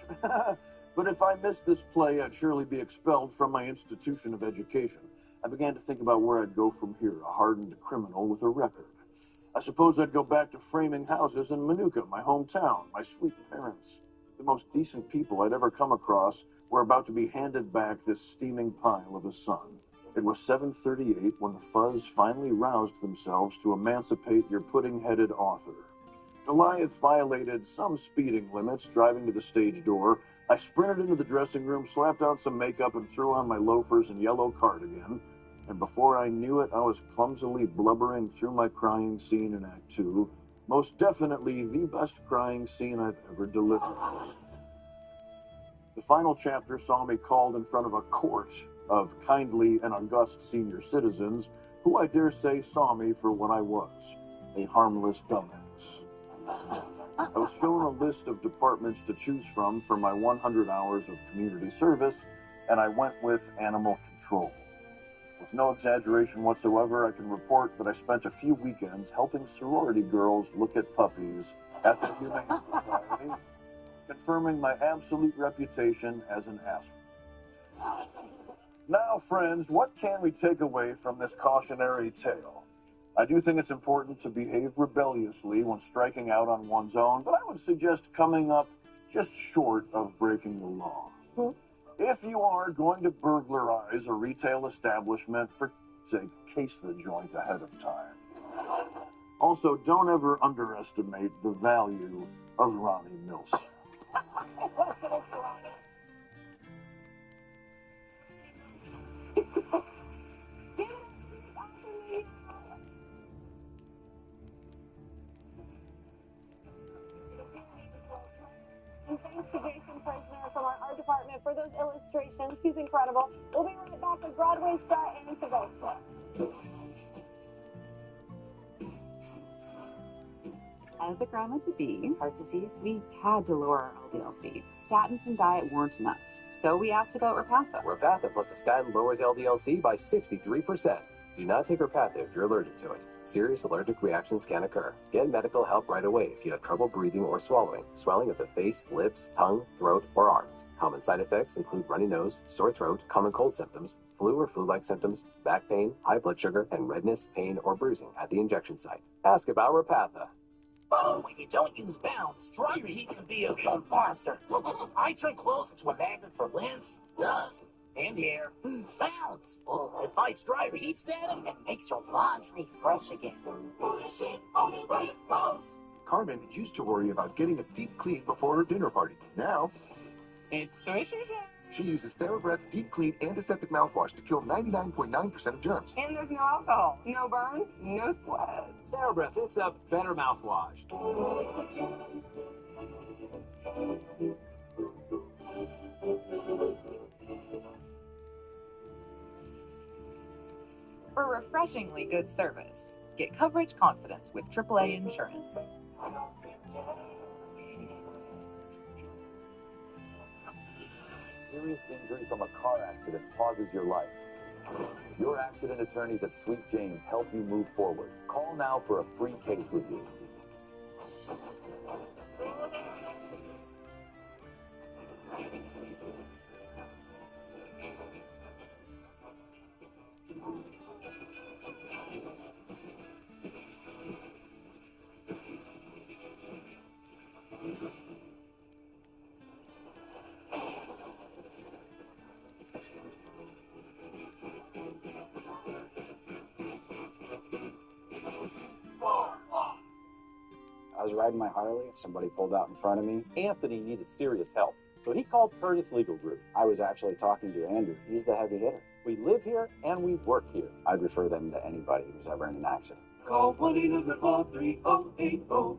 But if I missed this play, I'd surely be expelled from my institution of education. I began to think about where I'd go from here, a hardened criminal with a record. I suppose I'd go back to framing houses in Manuka, my hometown. My sweet parents, the most decent people I'd ever come across, were about to be handed back this steaming pile of a son. It was 7:38 when the Fuzz finally roused themselves to emancipate your pudding-headed author. Goliath violated some speeding limits driving to the stage door. I sprinted into the dressing room, slapped on some makeup, and threw on my loafers and yellow cardigan. And before I knew it, I was clumsily blubbering through my crying scene in Act 2. Most definitely the best crying scene I've ever delivered. The final chapter saw me called in front of a court of kindly and august senior citizens who I dare say saw me for what I was, a harmless dumbass. I was shown a list of departments to choose from for my 100 hours of community service, and I went with animal control. With no exaggeration whatsoever, I can report that I spent a few weekends helping sorority girls look at puppies at the Humane Society, confirming my absolute reputation as an asshole. Now, friends, what can we take away from this cautionary tale? I do think it's important to behave rebelliously when striking out on one's own, but I would suggest coming up just short of breaking the law. If you are going to burglarize a retail establishment, for sake, case the joint ahead of time. Also, don't ever underestimate the value of Ronnie Milsap. And thanks to Jason Preisner from our art department for those illustrations. He's incredible. We'll be right back with Broadway star Amy Tavola. As a grandma-to-be, heart disease, we had to lower our LDL-C. Statins and diet weren't enough, so we asked about Repatha. Repatha plus a statin lowers LDL-C by 63%. Do not take Repatha if you're allergic to it. Serious allergic reactions can occur. Get medical help right away if you have trouble breathing or swallowing, swelling of the face, lips, tongue, throat, or arms. Common side effects include runny nose, sore throat, common cold symptoms, flu or flu-like symptoms, back pain, high blood sugar, and redness, pain, or bruising at the injection site. Ask about Repatha. Oh, when you don't use Bounce, drier heat can be a monster. I turn clothes into a magnet for lint, dust, and air. Bounce! Oh, it fights drier heat static and makes your laundry fresh again. Push it only with Bounce. Carmen used to worry about getting a deep clean before her dinner party. Now, It's swishes. she uses TheraBreath Deep Clean Antiseptic Mouthwash to kill 99.9% of germs. And there's no alcohol, no burn, no sweat. TheraBreath, it's a better mouthwash. For refreshingly good service, get coverage confidence with AAA Insurance. Serious injury from a car accident pauses your life. Your accident attorneys at Sweet James help you move forward. Call now for a free case review. I was riding my Harley, somebody pulled out in front of me. Anthony needed serious help, so he called Curtis Legal Group. I was actually talking to Andrew. He's the heavy hitter. We live here and we work here. I'd refer them to anybody who's ever in an accident. Call 1-800-430-8080.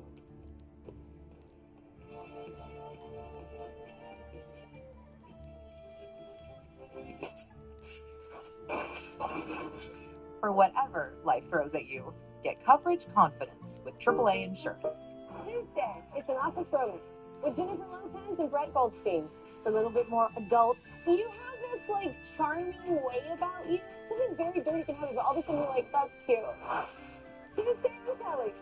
For whatever life throws at you, get coverage confidence with AAA Insurance. Tuesday, it's an office rodent. with Jennifer Lopez and Brett Goldstein. It's a little bit more adult. Do you have this, like, charming way about you? Something very dirty can happen, but all of a sudden you're like, that's cute. Here's Sarah Kelly.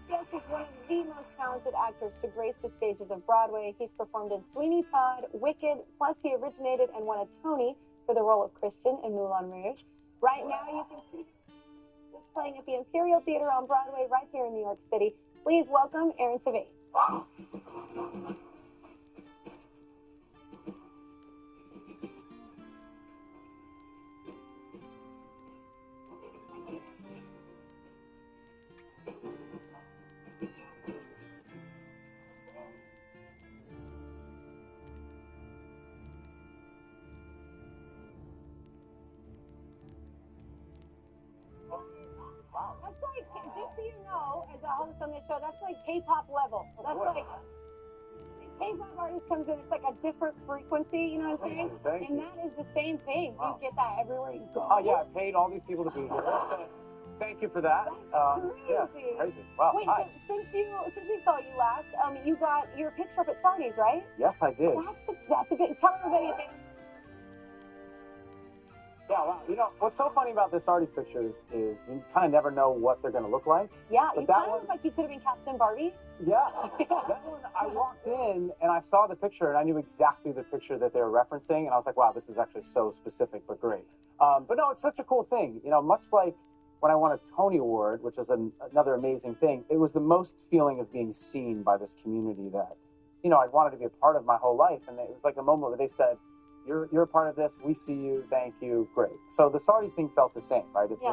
Yes, he's one of the most talented actors to grace the stages of Broadway. He's performed in Sweeney Todd, Wicked, plus he originated and won a Tony for the role of Christian in Moulin Rouge. Right now, you can see he's playing at the Imperial Theater on Broadway right here in New York City. Please welcome Aaron Tveit. That's like, just so you know, as a host on this show, that's like K-pop level. That's like, K-pop artist comes in, it's like a different frequency, you know what I'm saying? And that is the same thing. Do you get that everywhere you go? Oh, yeah, I paid all these people to be here. Thank you for that. That's crazy. Yeah, crazy. Wow. Wait, Hi. so since we saw you last, you got your picture up at Sardi's, right? Yes, I did. That's a big, tell everybody a bit. Yeah, wow. You know, what's so funny about the Sardi's pictures is you kind of never know what they're going to look like. Yeah, but you that kind of one, look like you could have been cast in Barbie. Yeah. That one, I walked in and I saw the picture and I knew exactly the picture that they were referencing. And I was like, wow, this is actually so specific, but great. But no, it's such a cool thing. You know, much like when I won a Tony Award, which is another amazing thing, it was the most feeling of being seen by this community that, you know, I wanted to be a part of my whole life. And it was like a moment where they said, you're a part of this. We see you. Thank you. Great. So the Sardi's thing felt the same, right? It's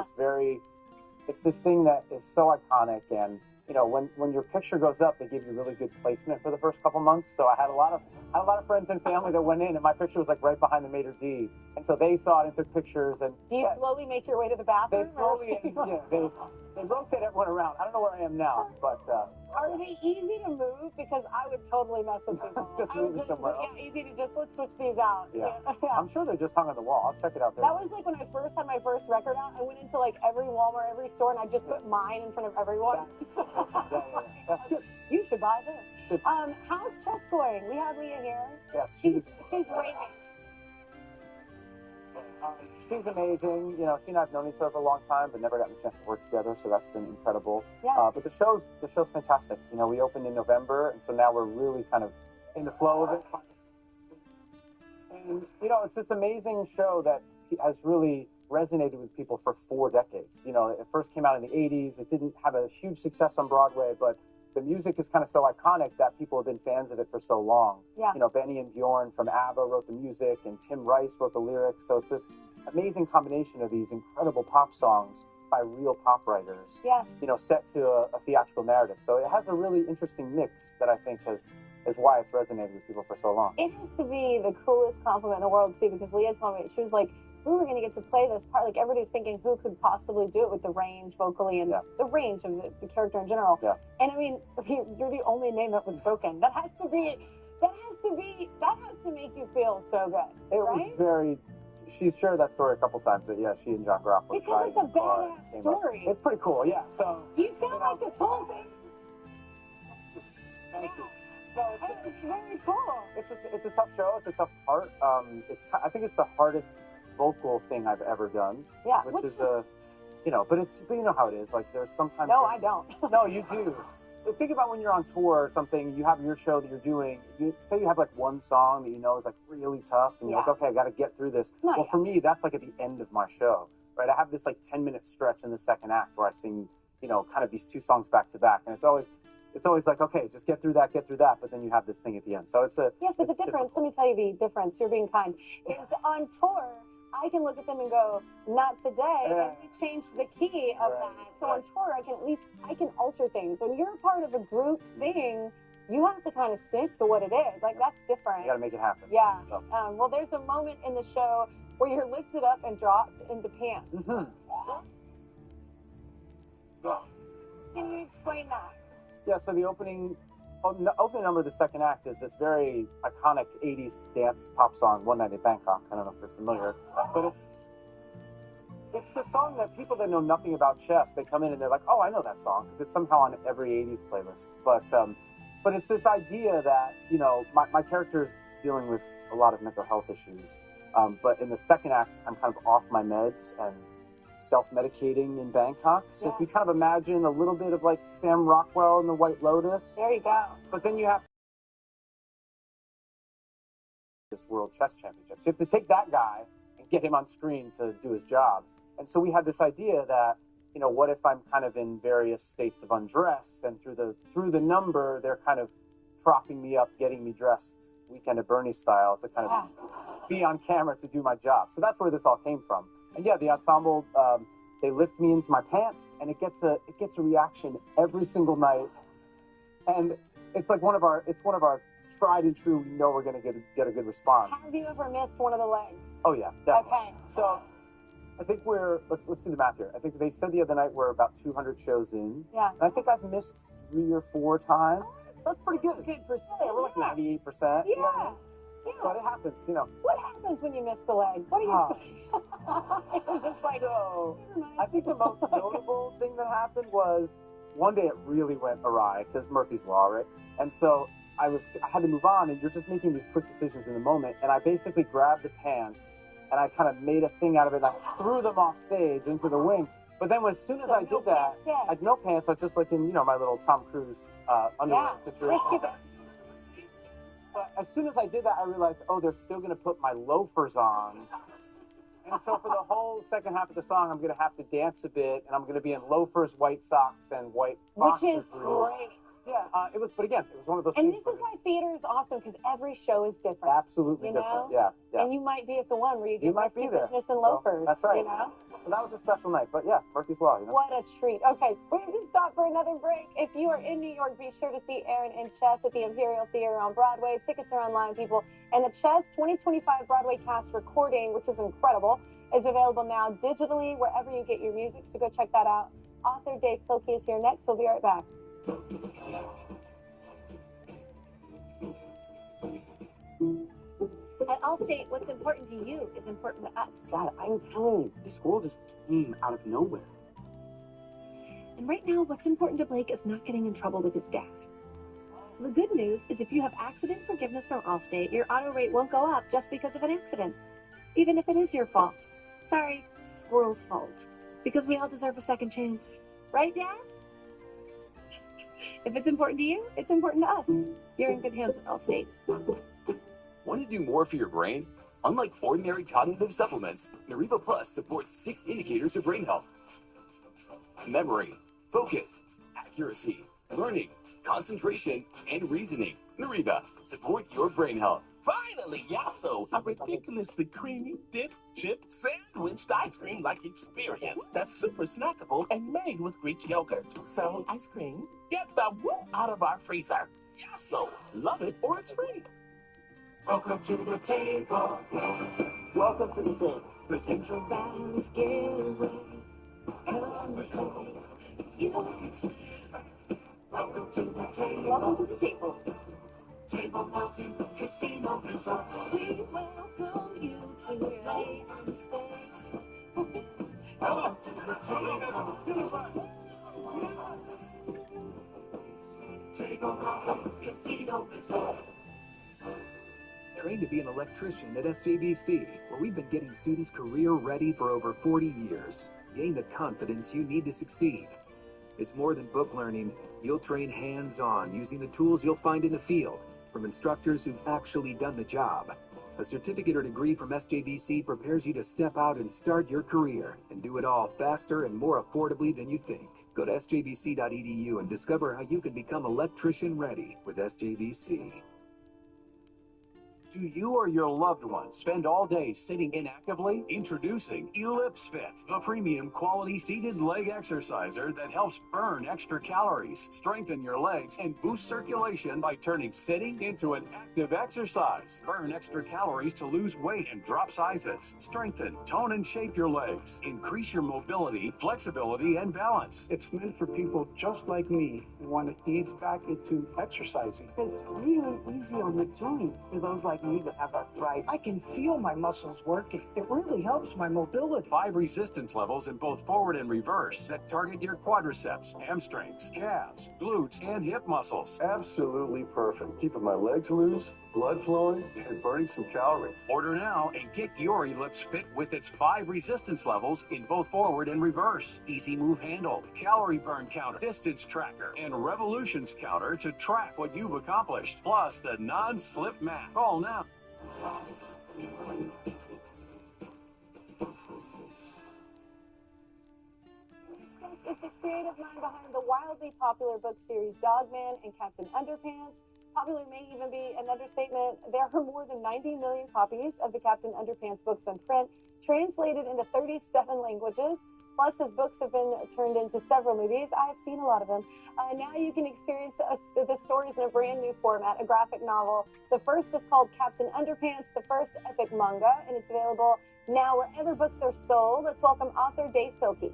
it's this thing that is so iconic. And, you know, when your picture goes up, they give you really good placement for the first couple months. So I had a lot of friends and family that went in and my picture was like right behind the maitre d'. And so they saw it and took pictures. And do you slowly make your way to the bathroom? They slowly, they rotate everyone around. I don't know where I am now, but. Are they easy to move? Because I would totally mess with people. Just move them somewhere else. Yeah, easy to just, let's switch these out. Yeah. I'm sure they're just hung on the wall. I'll check it out there. That was like when I first had my first record out. I went into like every Walmart, every store, and I just put mine in front of everyone. That's good. You should buy this. How's chess going? We have Leah here. Yes, she's raving. She's amazing. You know, she and I have known each other for a long time, but never gotten a chance to work together, so that's been incredible. Yeah. But the show's fantastic. You know, we opened in November, and so now we're really kind of in the flow of it. And, you know, it's this amazing show that has really resonated with people for 4 decades. You know, it first came out in the 80s. It didn't have a huge success on Broadway, but the music is kind of so iconic that people have been fans of it for so long. Yeah. You know, Benny and Bjorn from ABBA wrote the music, and Tim Rice wrote the lyrics. So it's this amazing combination of these incredible pop songs by real pop writers. Yeah. You know, set to a theatrical narrative. So it has a really interesting mix that I think is why it's resonated with people for so long. It has to be the coolest compliment in the world too, because Leah told me, she was like, who are going to get to play this part? Like, everybody's thinking who could possibly do it with the range vocally and the range of the character in general. Yeah. And I mean, you're the only name that was spoken. That has to make you feel so good. It was very. She's shared that story a couple times. That she and John Groff were because it's a badass story. It's pretty cool. Yeah. So you sound like the total thing. Thank you. No, it's very cool. It's a tough show. It's a tough part. I think it's the hardest vocal thing I've ever done. Yeah. Which is you know, but you know how it is. Like, there's sometimes. No, I don't. No, you do. Think about when you're on tour or something, you have your show that you're doing, say you have like one song that you know is like really tough, and you're like, okay, I got to get through this. For me, that's like at the end of my show, right? I have this like 10-minute stretch in the second act where I sing, you know, kind of these 2 songs back to back, and it's always like, okay, just get through that, but then you have this thing at the end. So it's a... Yes, but the difference, let me tell you the difference, you're being kind, is on tour, I can look at them and go, not today, and we changed the key of that. So on tour, I can alter things. When you're part of a group thing, you have to kind of stick to what it is. Like, that's different. You got to make it happen. Yeah. So. Well, there's a moment in the show where you're lifted up and dropped into pants. Mm-hmm. Can you explain that? Yeah, so the opening number of the second act is this very iconic 80s dance pop song, One Night in Bangkok. I don't know if you're familiar, but It's the song that people that know nothing about chess, they come in and they're like, oh, I know that song, because it's somehow on every 80s playlist. But it's this idea that, you know, my character's dealing with a lot of mental health issues. But in the second act, I'm kind of off my meds and self-medicating in Bangkok. So if you kind of imagine a little bit of like Sam Rockwell in The White Lotus. There you go. But then you have this World Chess Championship. So you have to take that guy and get him on screen to do his job. And so we had this idea that, you know, what if I'm kind of in various states of undress, and through the number, they're kind of propping me up, getting me dressed Weekend at Bernie style to kind of be on camera to do my job. So that's where this all came from. And yeah, the ensemble, they lift me into my pants, and it gets a reaction every single night. And it's like one of our tried and true. We know we're going to get a good response. Have you ever missed one of the legs? Oh yeah, definitely. Okay. So I think let's do the math here. I think they said the other night we're about 200 shows in. Yeah. And I think I've missed 3 or 4 times. That's pretty good. Good percent. Yeah, we're like 98%. Yeah. You know what I mean? Yeah. But it happens, you know. What happens when you miss the leg? What do you It was just like, so, I think the most notable thing that happened was one day it really went awry because Murphy's Law, right? And so I had to move on, and you're just making these quick decisions in the moment. And I basically grabbed the pants and I kind of made a thing out of it, and I threw them off stage into the wing. But then as soon as I did that, I had no pants. I was just like in, you know, my little Tom Cruise underwear situation. But as soon as I did that, I realized, oh, they're still going to put my loafers on. And so for the whole second half of the song, I'm going to have to dance a bit, and I'm going to be in loafers, white socks, and white boxers. Which is great. Yeah, but again, it was one of those and things. this is why theater is awesome, because every show is different. Absolutely different. Yeah. And you might be at the one where you get might be there. business and loafers. That's right. You know? So that was a special night. But yeah, Murphy's Law. You know? What a treat. Okay, we're going to stop for another break. If you are in New York, be sure to see Aaron in Chess at the Imperial Theater on Broadway. Tickets are online, people. And the Chess 2025 Broadway cast recording, which is incredible, is available now digitally wherever you get your music. So go check that out. Author Dave Pilkey is here next. We'll be right back. At Allstate, what's important to you is important to us. God, I'm telling you, this school just came out of nowhere. And right now, what's important to Blake is not getting in trouble with his dad. The good news is if you have accident forgiveness from Allstate, your auto rate won't go up just because of an accident, even if it is your fault. Sorry, Squirrel's fault. Because we all deserve a second chance. Right, Dad? If it's important to you, it's important to us. You're in good hands with Allstate. Want to do more for your brain? Unlike ordinary cognitive supplements, Nariva Plus supports 6 indicators of brain health: memory, focus, accuracy, learning, concentration, and reasoning. Nariva, support your brain health. Finally, Yasso, a ridiculously creamy, dip-chip, sandwiched ice cream-like experience that's super snackable and made with Greek yogurt. So, ice cream, get the woo out of our freezer. Yasso, love it or it's free. Welcome to the table. Welcome to the table. The Central Valley's getaway. Come and play. You can stay. Welcome to the table. Welcome to the table. Table melting, casino resort. We welcome you to play and stay. Welcome to the table. Table melting, casino resort. Trained to be an electrician at SJBC, where we've been getting students career ready for over 40 years. Gain the confidence you need to succeed. It's more than book learning. You'll train hands-on using the tools you'll find in the field from instructors who've actually done the job. A certificate or degree from SJBC prepares you to step out and start your career and do it all faster and more affordably than you think. Go to sjbc.edu and discover how you can become electrician ready with SJBC. Do you or your loved one spend all day sitting inactively? Introducing Ellipse Fit, the premium quality seated leg exerciser that helps burn extra calories, strengthen your legs, and boost circulation by turning sitting into an active exercise. Burn extra calories to lose weight and drop sizes. Strengthen, tone, and shape your legs. Increase your mobility, flexibility, and balance. It's meant for people just like me who want to ease back into exercising. It's really easy on the joints for those like me that have arthritis. I can feel my muscles working. It really helps my mobility. 5 resistance levels in both forward and reverse that target your quadriceps, hamstrings, calves, glutes, and hip muscles. Absolutely perfect. Keeping my legs loose, blood flowing, and burning some calories. Order now and get your Ellipse Fit with its 5 resistance levels in both forward and reverse. Easy move handle, calorie burn counter, distance tracker, and revolutions counter to track what you've accomplished. Plus the non-slip mat. Call now. It's the creative mind behind the wildly popular book series Dogman and Captain Underpants. Popular may even be an understatement. There are more than 90 million copies of the Captain Underpants books on print, translated into 37 languages. Plus, his books have been turned into several movies. I have seen a lot of them. Now you can experience the stories in a brand new format, a graphic novel. The first is called Captain Underpants, the first epic manga, and it's available now wherever books are sold. Let's welcome author Dave Pilkey.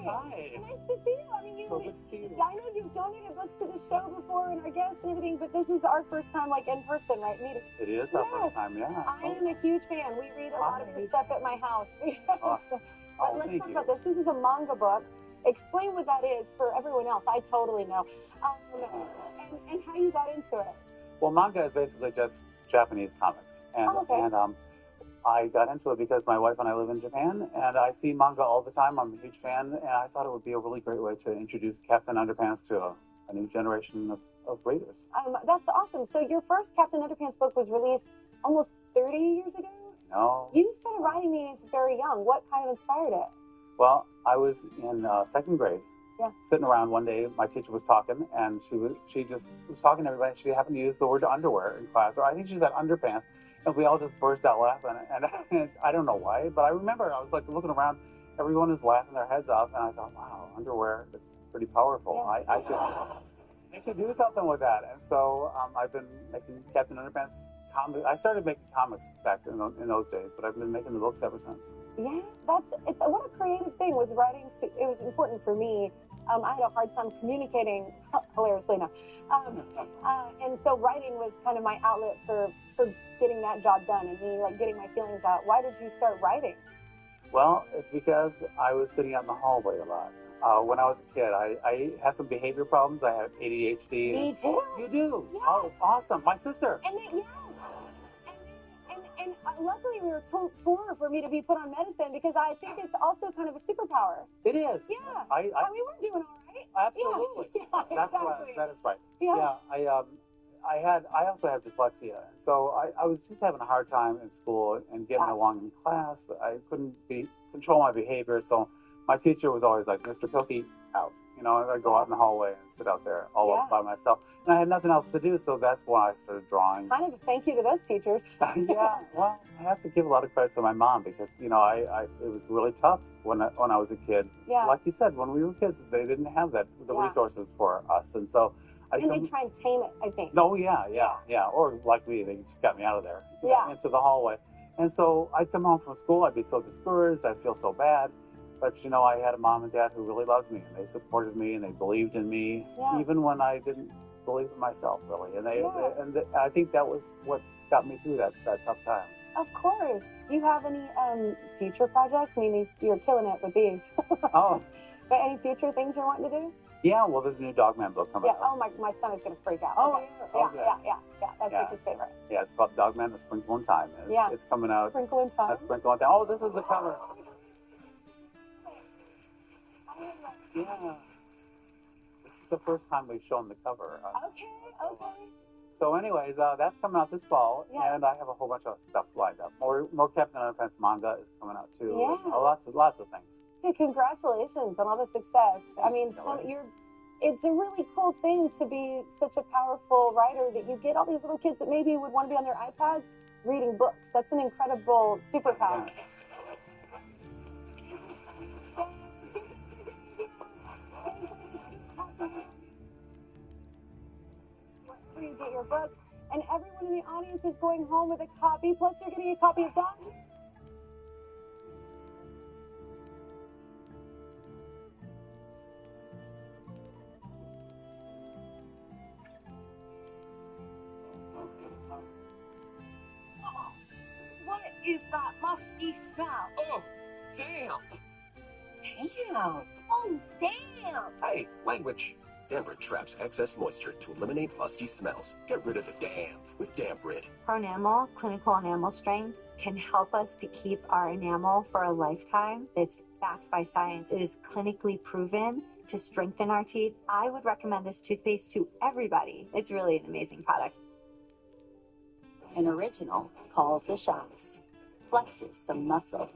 Hi. Nice to see you. I mean, So good to see you. I know you've donated books to the show before and our guests and everything, but this is our first time, like, in person, right? Meeting. It is our first time, yeah. I am a huge fan. We read a lot of your stuff at my house. Yes. But let's talk about this. This is a manga book. Explain what that is for everyone else. I totally know. And how you got into it. Well, manga is basically just Japanese comics. And, I got into it because my wife and I live in Japan, and I see manga all the time. I'm a huge fan, and I thought it would be a really great way to introduce Captain Underpants to a new generation of readers. That's awesome. So your first Captain Underpants book was released almost 30 years ago? No. You started writing these very young. What kind of inspired it? Well, I was in second grade. Yeah. Sitting around one day, my teacher was talking, and she just was talking to everybody. She happened to use the word underwear in class, or I think she said underpants, and we all just burst out laughing. And I don't know why, but I remember I was like looking around, everyone was laughing their heads off, and I thought, wow, underwear is pretty powerful. Yeah. I should do something with that. And so I've been making Captain Underpants comics. I started making comics back in those days, but I've been making the books ever since. Yeah, what a creative thing was writing. It was important for me. I had a hard time communicating, hilariously enough. And so writing was kind of my outlet for getting that job done and me like getting my feelings out. Why did you start writing? Well, it's because I was sitting out in the hallway a lot. When I was a kid, I had some behavior problems. I had ADHD. Me too. You do? Yes. Oh, awesome. My sister. And luckily we were told for me to be put on medicine because I think it's also kind of a superpower. It is. Yeah. I mean, we're doing all right. Absolutely. Yeah, exactly. That is right. Yeah. I also have dyslexia, so I was just having a hard time in school and getting along in class. I couldn't control my behavior, so my teacher was always like, "Mr. Pilkey, out." You know, I'd go out in the hallway and sit out there all up by myself. And I had nothing else to do, so that's why I started drawing. Kind of a thank you to those teachers. Yeah, well, I have to give a lot of credit to my mom because, you know, it was really tough when I was a kid. Yeah. Like you said, when we were kids, they didn't have the resources for us. And so they try and tame it, I think. No, yeah. Or like me, they just got me out of there into the hallway. And so I'd come home from school, I'd be so discouraged, I'd feel so bad. But, you know, I had a mom and dad who really loved me, and they supported me, and they believed in me, even when I didn't believe in myself, really. And I think that was what got me through that tough time. Of course. Do you have any future projects? I mean, you're killing it with these. Oh. But any future things you're wanting to do? Yeah, well, there's a new Dogman book coming out. Oh, my son is going to freak out. Oh, okay. yeah. That's his favorite. Yeah, it's called Dogman, The Sprinkle in Time. It's coming out. Sprinkle in Time. Sprinkle in Time. Oh, this is the cover. Yeah. This is the first time we've shown the cover. Okay. So anyways, that's coming out this fall, and I have a whole bunch of stuff lined up. More Captain Underpants manga is coming out too. Yeah. Lots of things. So congratulations on all the success. I mean, it's a really cool thing to be such a powerful writer that you get all these little kids that maybe would want to be on their iPads reading books. That's an incredible superpower. Yeah. Where you get your books. and everyone in the audience is going home with a copy. Plus, you're getting a copy of Don. What is that musty smell? Oh, damn! Damn. Oh, damn. Hey, language. Damp traps excess moisture to eliminate musty smells. Get rid of the damp with Damp Rid. Pronamel, clinical enamel strain, can help us to keep our enamel for a lifetime. It's backed by science. It is clinically proven to strengthen our teeth. I would recommend this toothpaste to everybody. It's really an amazing product. An original calls the shots, flexes some muscle,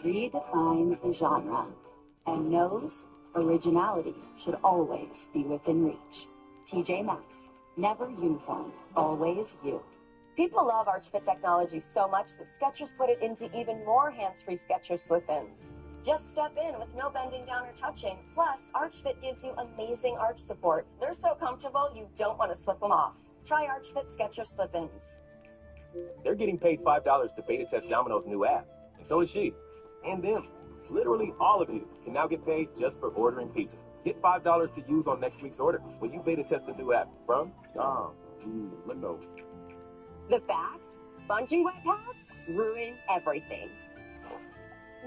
redefines the genre, and knows originality should always be within reach. TJ Maxx, never uniform, always you. People love ArchFit technology so much that Skechers put it into even more hands-free Skechers slip-ins. Just step in with no bending down or touching. Plus, ArchFit gives you amazing arch support. They're so comfortable, you don't want to slip them off. Try ArchFit Skechers slip-ins. They're getting paid $5 to beta test Domino's new app, and so is she. And them. Literally all of you can now get paid just for ordering pizza. Get $5 to use on next week's order when you beta test the new app from Domino. The facts? Bungee wet pads? Ruin everything.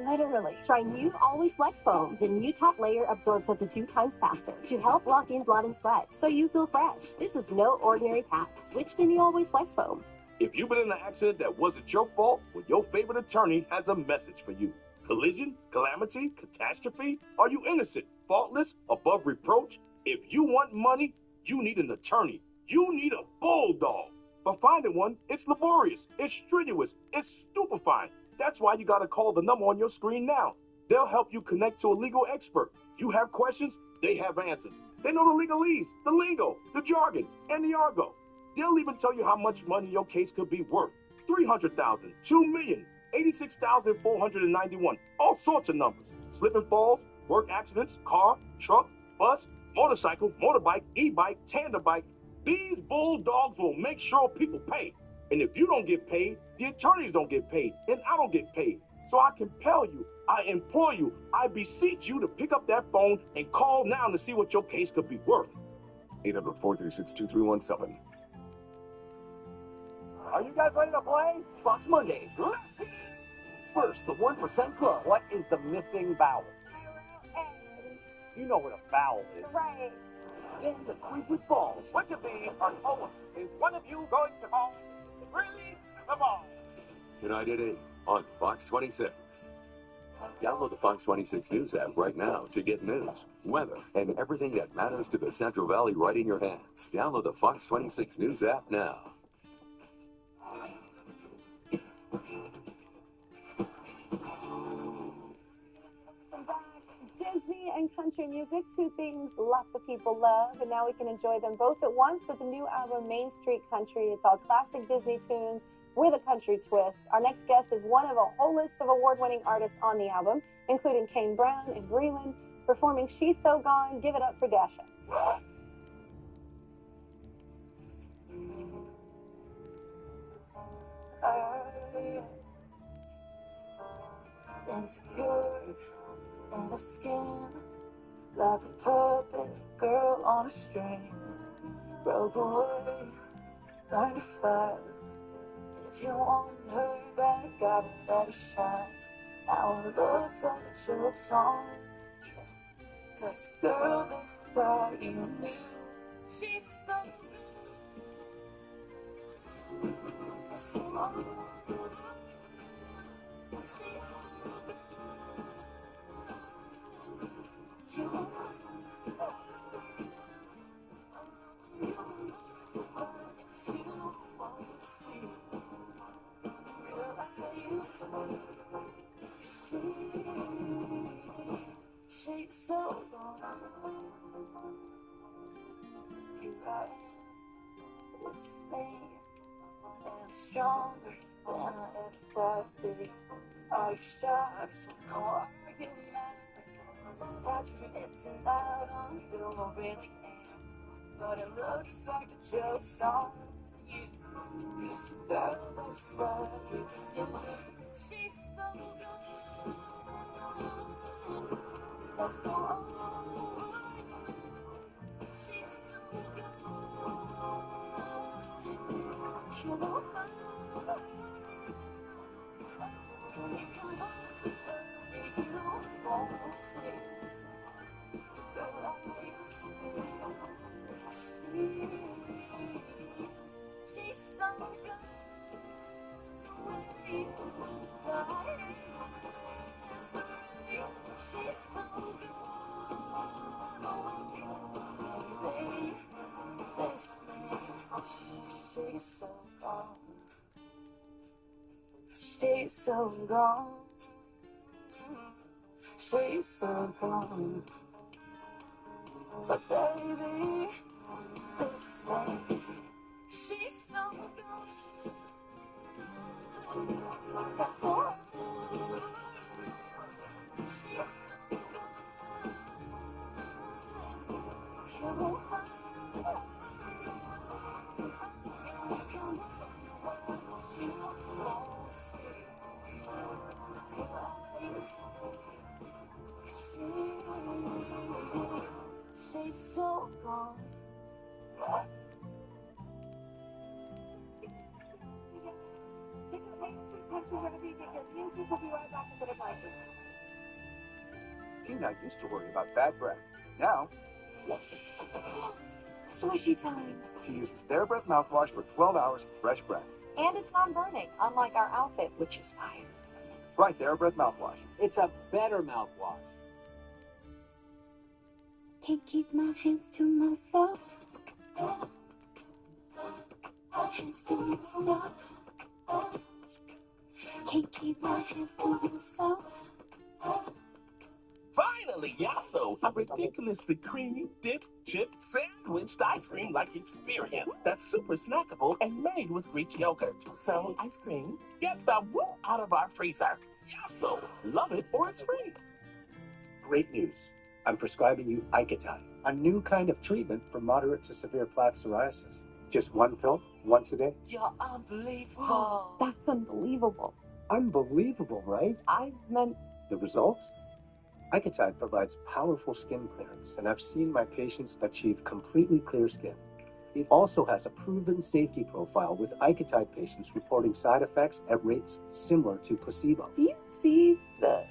Literally. Try new Always Flex Foam. The new top layer absorbs up to 2 times faster to help lock in blood and sweat so you feel fresh. This is no ordinary pad. Switch to new Always Flex Foam. If you've been in an accident that wasn't your fault, well, your favorite attorney has a message for you. Collision, calamity, catastrophe? Are you innocent, faultless, above reproach? If you want money, you need an attorney. You need a bulldog. But finding one, it's laborious, it's strenuous, it's stupefying. That's why you gotta call the number on your screen now. They'll help you connect to a legal expert. You have questions, they have answers. They know the legalese, the lingo, the jargon, and the argot. They'll even tell you how much money your case could be worth. $300,000, $2 million, 86,491, all sorts of numbers. Slip and falls, work accidents, car, truck, bus, motorcycle, motorbike, e-bike, tandem bike. These bulldogs will make sure people pay. And if you don't get paid, the attorneys don't get paid, and I don't get paid. So I compel you, I implore you, I beseech you to pick up that phone and call now to see what your case could be worth. 800-436-2317. Are you guys ready to play? Fox Mondays. First, the 1% Club. What is the missing vowel? You know what a vowel is. Right. Then the quiz with balls. Which of these are poems is one of you going to call Release the Ball? Tonight at 8 on Fox 26. Download the Fox 26 News app right now to get news, weather, and everything that matters to the Central Valley right in your hands. Download the Fox 26 News app now. Disney and country music, two things lots of people love, and now we can enjoy them both at once with the new album Main Street Country. It's all classic Disney tunes with a country twist. Our next guest is one of a whole list of award-winning artists on the album, including Kane Brown and Breland, performing She's So Gone. Give it up for Dasha. Insecure in a skin, like a puppet girl on a string. Broke away, learn to fight. If you want her back, gotta let her shine. Now it looks like a joke's on you. 'Cause girl, this girl you knew, she's so good. So good. She's so good. She's so gone. You got it's me, and stronger than I ever thought to be. Are you shy? So no argument. That you're missing out on who I really am. But it looks like a joke's on you. It's a girl that's lucky. She's so good. That's the one. She's so good. You will find. She's so good. She's so good. She's so gone. She's so gone. She's so gone. But baby, this way. She's so gone. That's all. She's so gone. You will find. She's so gone. Tina used to worry about bad breath. Now, Swishy time. she uses TheraBreath mouthwash for 12 hours of fresh breath. And it's non-burning, unlike our outfit, which is fire. Try TheraBreath mouthwash. It's a better mouthwash. Can't keep my hands to myself. Hands to myself. Can't keep my hands to myself. Finally, Yasso, a ridiculously creamy, dipped, chipped, sandwiched ice cream-like experience that's super snackable and made with Greek yogurt. So, ice cream, get the woo out of our freezer. Yasso, love it or it's free. Great news. I'm prescribing you Icatine, a new kind of treatment for moderate to severe plaque psoriasis. Just one pill, once a day. You're unbelievable. That's unbelievable. Unbelievable, right? I meant The results? Icatine provides powerful skin clearance, and I've seen my patients achieve completely clear skin. It also has a proven safety profile, with Icatine patients reporting side effects at rates similar to placebo. Do you see the...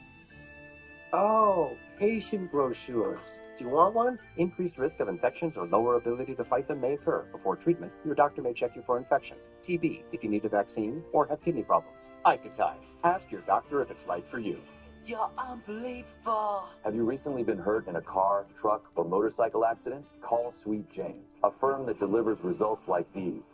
Oh, patient brochures. Do you want one? Increased risk of infections or lower ability to fight them may occur. Before treatment, your doctor may check you for infections, TB, if you need a vaccine, or have kidney problems. Icatine. Ask your doctor if it's right for you. You're unbelievable. Have you recently been hurt in a car, truck, or motorcycle accident? Call Sweet James, a firm that delivers results like these.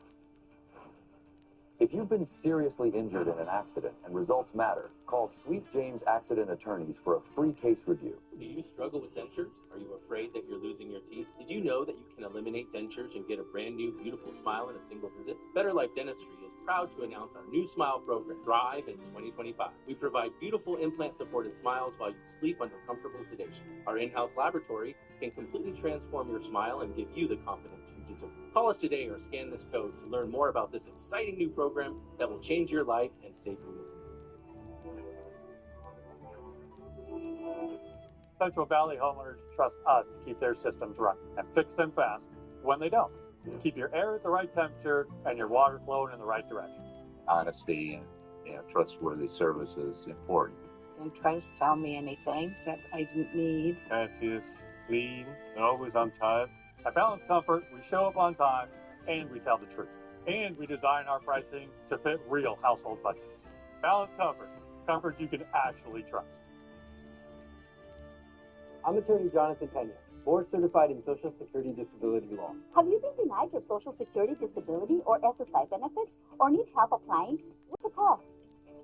If you've been seriously injured in an accident and results matter, call Sweet James Accident Attorneys for a free case review. Do you struggle with dentures? Are you afraid that you're losing your teeth? Did you know that you can eliminate dentures and get a brand new, beautiful smile in a single visit? Better Life Dentistry is proud to announce our new smile program, Thrive in 2025. We provide beautiful implant-supported smiles while you sleep under comfortable sedation. Our in-house laboratory can completely transform your smile and give you the confidence you deserve. Call us today or scan this code to learn more about this exciting new program that will change your life and save you. Central Valley homeowners trust us to keep their systems running and fix them fast when they don't. Keep your air at the right temperature and your water flowing in the right direction. Honesty and trustworthy service is important. Don't try to sell me anything that I didn't need. It's clean and always on time. At Balance Comfort, we show up on time and we tell the truth. And we design our pricing to fit real household budgets. Balance Comfort. Comfort you can actually trust. I'm attorney Jonathan Pena, board certified in Social Security Disability Law. Have you been denied your Social Security Disability or SSI benefits or need help applying? What's a call?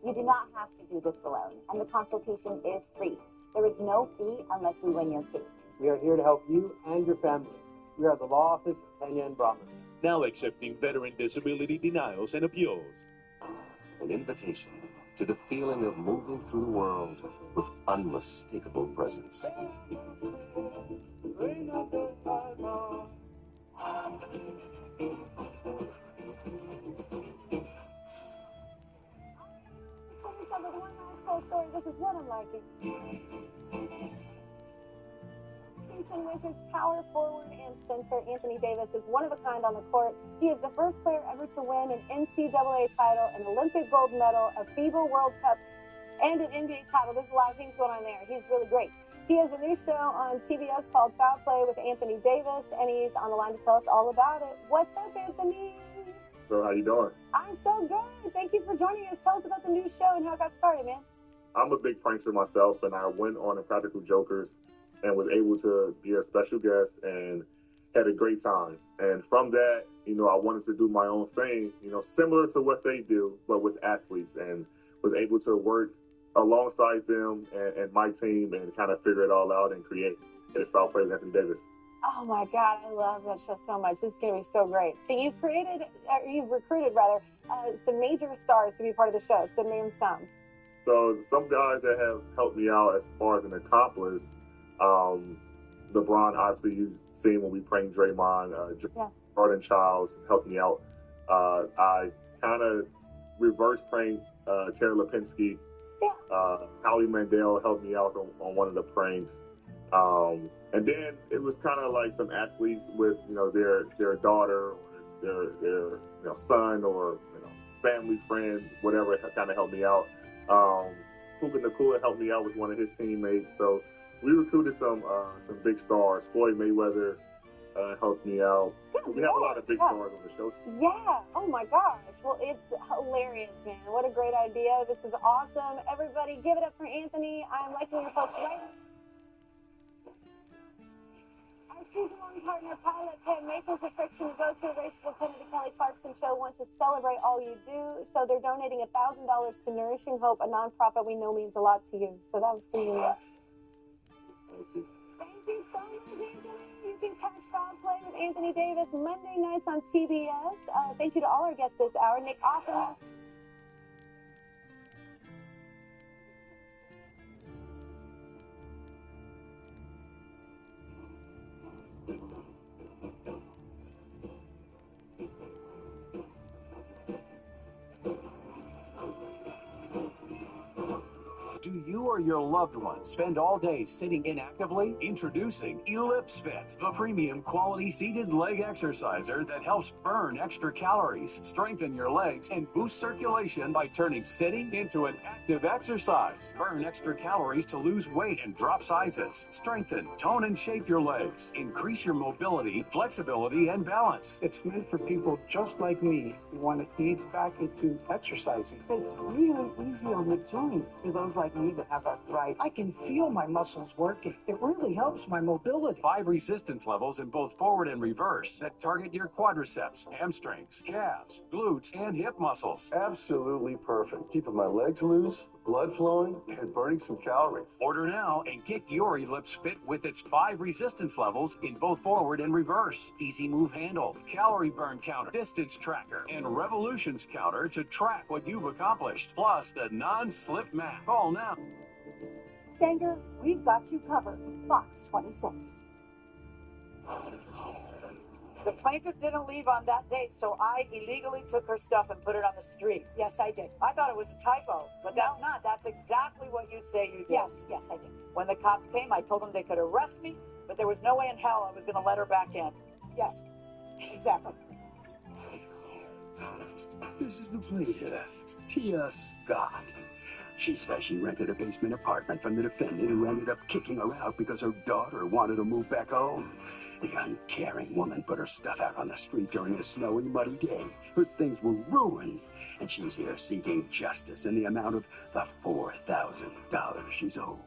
You do not have to do this alone, and the consultation is free. There is no fee unless we win your case. We are here to help you and your family. We are the law office of Pena and Brommer. Now accepting veteran disability denials and appeals. An invitation to the feeling of moving through the world with unmistakable presence. is what I'm liking. Washington Wizards power forward and center Anthony Davis is one of a kind on the court. He is the first player ever to win an NCAA title, an Olympic gold medal, a FIBA World Cup, and an NBA title. There's a lot of things going on there. He's really great. He has a new show on TBS called Foul Play with Anthony Davis, and he's on the line to tell us all about it. What's up, Anthony? So how you doing? I'm so good. Thank you for joining us. Tell us about the new show and how it got started, man. I'm a big prankster myself, and I went on Impractical Jokers and was able to be a special guest and had a great time. And from that, I wanted to do my own thing, similar to what they do, but with athletes, and was able to work alongside them and my team and kind of figure it all out and create Foul Play with Anthony Davis. Oh my God, I love that show so much. This is going to be so great. So you've recruited some major stars to be part of the show. So name some. So some guys that have helped me out as far as an accomplice, LeBron, obviously you've seen when we pranked Draymond, Jordan Childs helped me out. I kind of reverse pranked Terry Lipinski. Howie Mandel helped me out on one of the pranks. And then it was kind of like some athletes with, their daughter or their son or, family friend, whatever, kind of helped me out. Puka Nacua helped me out with one of his teammates. So we recruited some big stars. Floyd Mayweather helped me out. We have a lot of big stars on the show. Yeah. Oh my gosh. Well, it's hilarious, man. What a great idea. This is awesome. Everybody give it up for Anthony. I'm liking your post right now. Our season-long partner, Pilot Pen, makers of Friction, the go-to race for Pen of the Kelly Clarkson Show, want to celebrate all you do. So they're donating $1,000 to Nourishing Hope, a nonprofit we know means a lot to you. So that was for you. Thank you. Thank you so much, Anthony. You can catch Foul Play with Anthony Davis Monday nights on TBS. Thank you to all our guests this hour. Nick Offerman. Do you or your loved one spend all day sitting inactively? Introducing Ellipse Fit, the premium quality seated leg exerciser that helps burn extra calories, strengthen your legs, and boost circulation by turning sitting into an active exercise. Burn extra calories to lose weight and drop sizes. Strengthen, tone, and shape your legs. Increase your mobility, flexibility, and balance. It's meant for people just like me who want to ease back into exercising. It's really easy on the joints for those like me that have arthritis. I can feel my muscles working. It really helps my mobility. 5 resistance levels in both forward and reverse that target your quadriceps, hamstrings, calves, glutes, and hip muscles. Absolutely perfect. Keeping my legs loose, blood flowing, and burning some calories. Order now and get your Ellipse Fit with its 5 resistance levels in both forward and reverse. Easy move handle, calorie burn counter, distance tracker, and revolutions counter to track what you've accomplished. Plus the non-slip mat. Call now. Sanger, we've got you covered. Fox 26. The plaintiff didn't leave on that date, so I illegally took her stuff and put it on the street. Yes, I did. I thought it was a typo, but that's not. That's exactly what you say you did. Yes, I did. When the cops came, I told them they could arrest me, but there was no way in hell I was going to let her back in. Yes, exactly. This is the plaintiff, Tia Scott. She says she rented a basement apartment from the defendant who ended up kicking her out because her daughter wanted to move back home. The uncaring woman put her stuff out on the street during a snowy, muddy day. Her things were ruined, and she's here seeking justice in the amount of the $4,000 she's owed.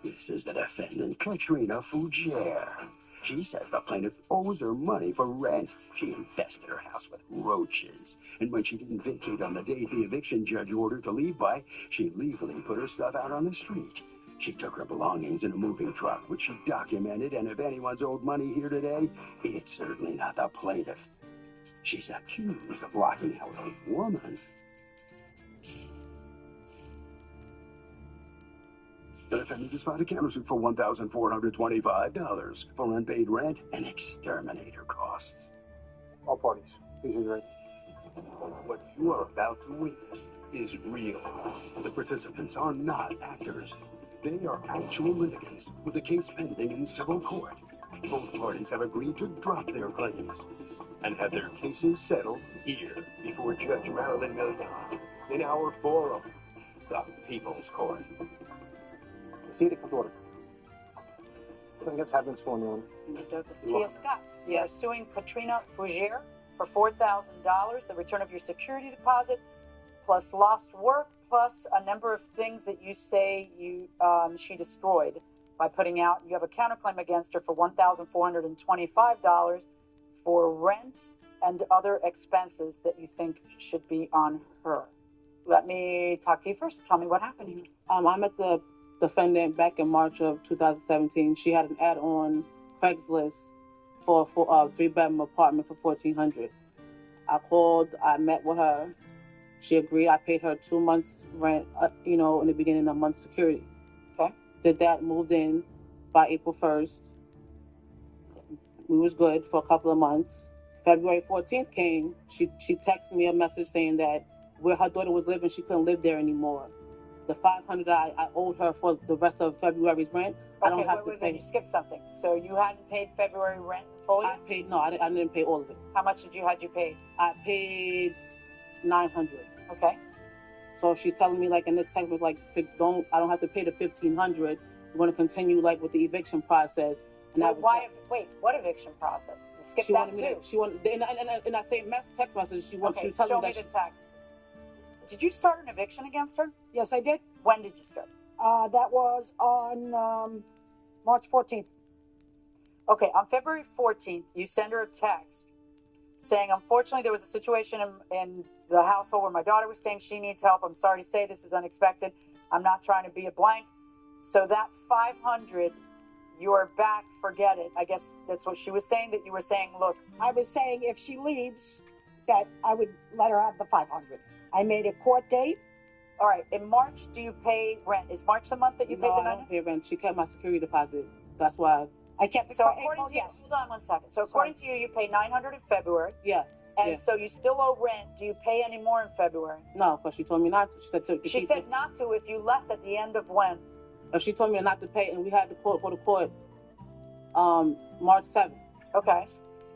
This is the defendant, Katrina Fougere. She says the plaintiff owes her money for rent. She infested her house with roaches. And when she didn't vacate on the day the eviction judge ordered to leave by, she legally put her stuff out on the street. She took her belongings in a moving truck, which she documented, and if anyone's owed money here today, it's certainly not the plaintiff. She's accused of locking out a woman. The defendant just filed a countersuit for $1,425 for unpaid rent and exterminator costs. All parties, please raise your right. What you are about to witness is real. The participants are not actors. They are actual litigants with a case pending in civil court. Both parties have agreed to drop their claims and have their cases settled here before Judge Marilyn Millian in our forum, the People's Court. See the order. I think it's having sworn in. Kia Scott, you are suing Katrina Fougere for $4,000, the return of your security deposit, plus lost work, plus a number of things that you say she destroyed by putting out. You have a counterclaim against her for $1,425 for rent and other expenses that you think should be on her. Let me talk to you first. Tell me what happened here. I met the defendant back in March of 2017. She had an ad on Craigslist for a 3-bedroom apartment for $1,400. I called, I met with her. She agreed. I paid her 2 months rent, in the beginning of the month security. Okay. Did that, moved in by April 1st. We was good for a couple of months. February 14th came. She texted me a message saying that where her daughter was living, she couldn't live there anymore. The $500 I owed her for the rest of February's rent, I don't have to pay. You skipped something. So you hadn't paid February rent fully? I didn't pay all of it. How much had you paid? I paid $900. Okay. So she's telling me, like, in this text was like, I don't have to pay the $1,500. We're going to continue, like, with the eviction process. And what eviction process? You skipped that too. In that same text message, she was telling show me me the text. Did you start an eviction against her? Yes, I did. When did you start? That was on March 14th. Okay, on February 14th, you send her a text saying, unfortunately, there was a situation in the household where my daughter was staying. She needs help. I'm sorry to say this is unexpected. I'm not trying to be a blank. So that $500, you're back, forget it. I guess that's what she was saying, that you were saying, look. I was saying if she leaves, that I would let her have the $500. I made a court date. All right. In March, do you pay rent? Is March the month that you paid the $900? No, I don't pay rent. She kept my security deposit. That's why I kept. So according to you, hold on one second. So according to you, you paid $900 in February. Yes. And so you still owe rent. Do you pay any more in February? No, because she told me not to. She said not to if you left at the end of when? If she told me not to pay, and we had to go to court March 7th. Okay.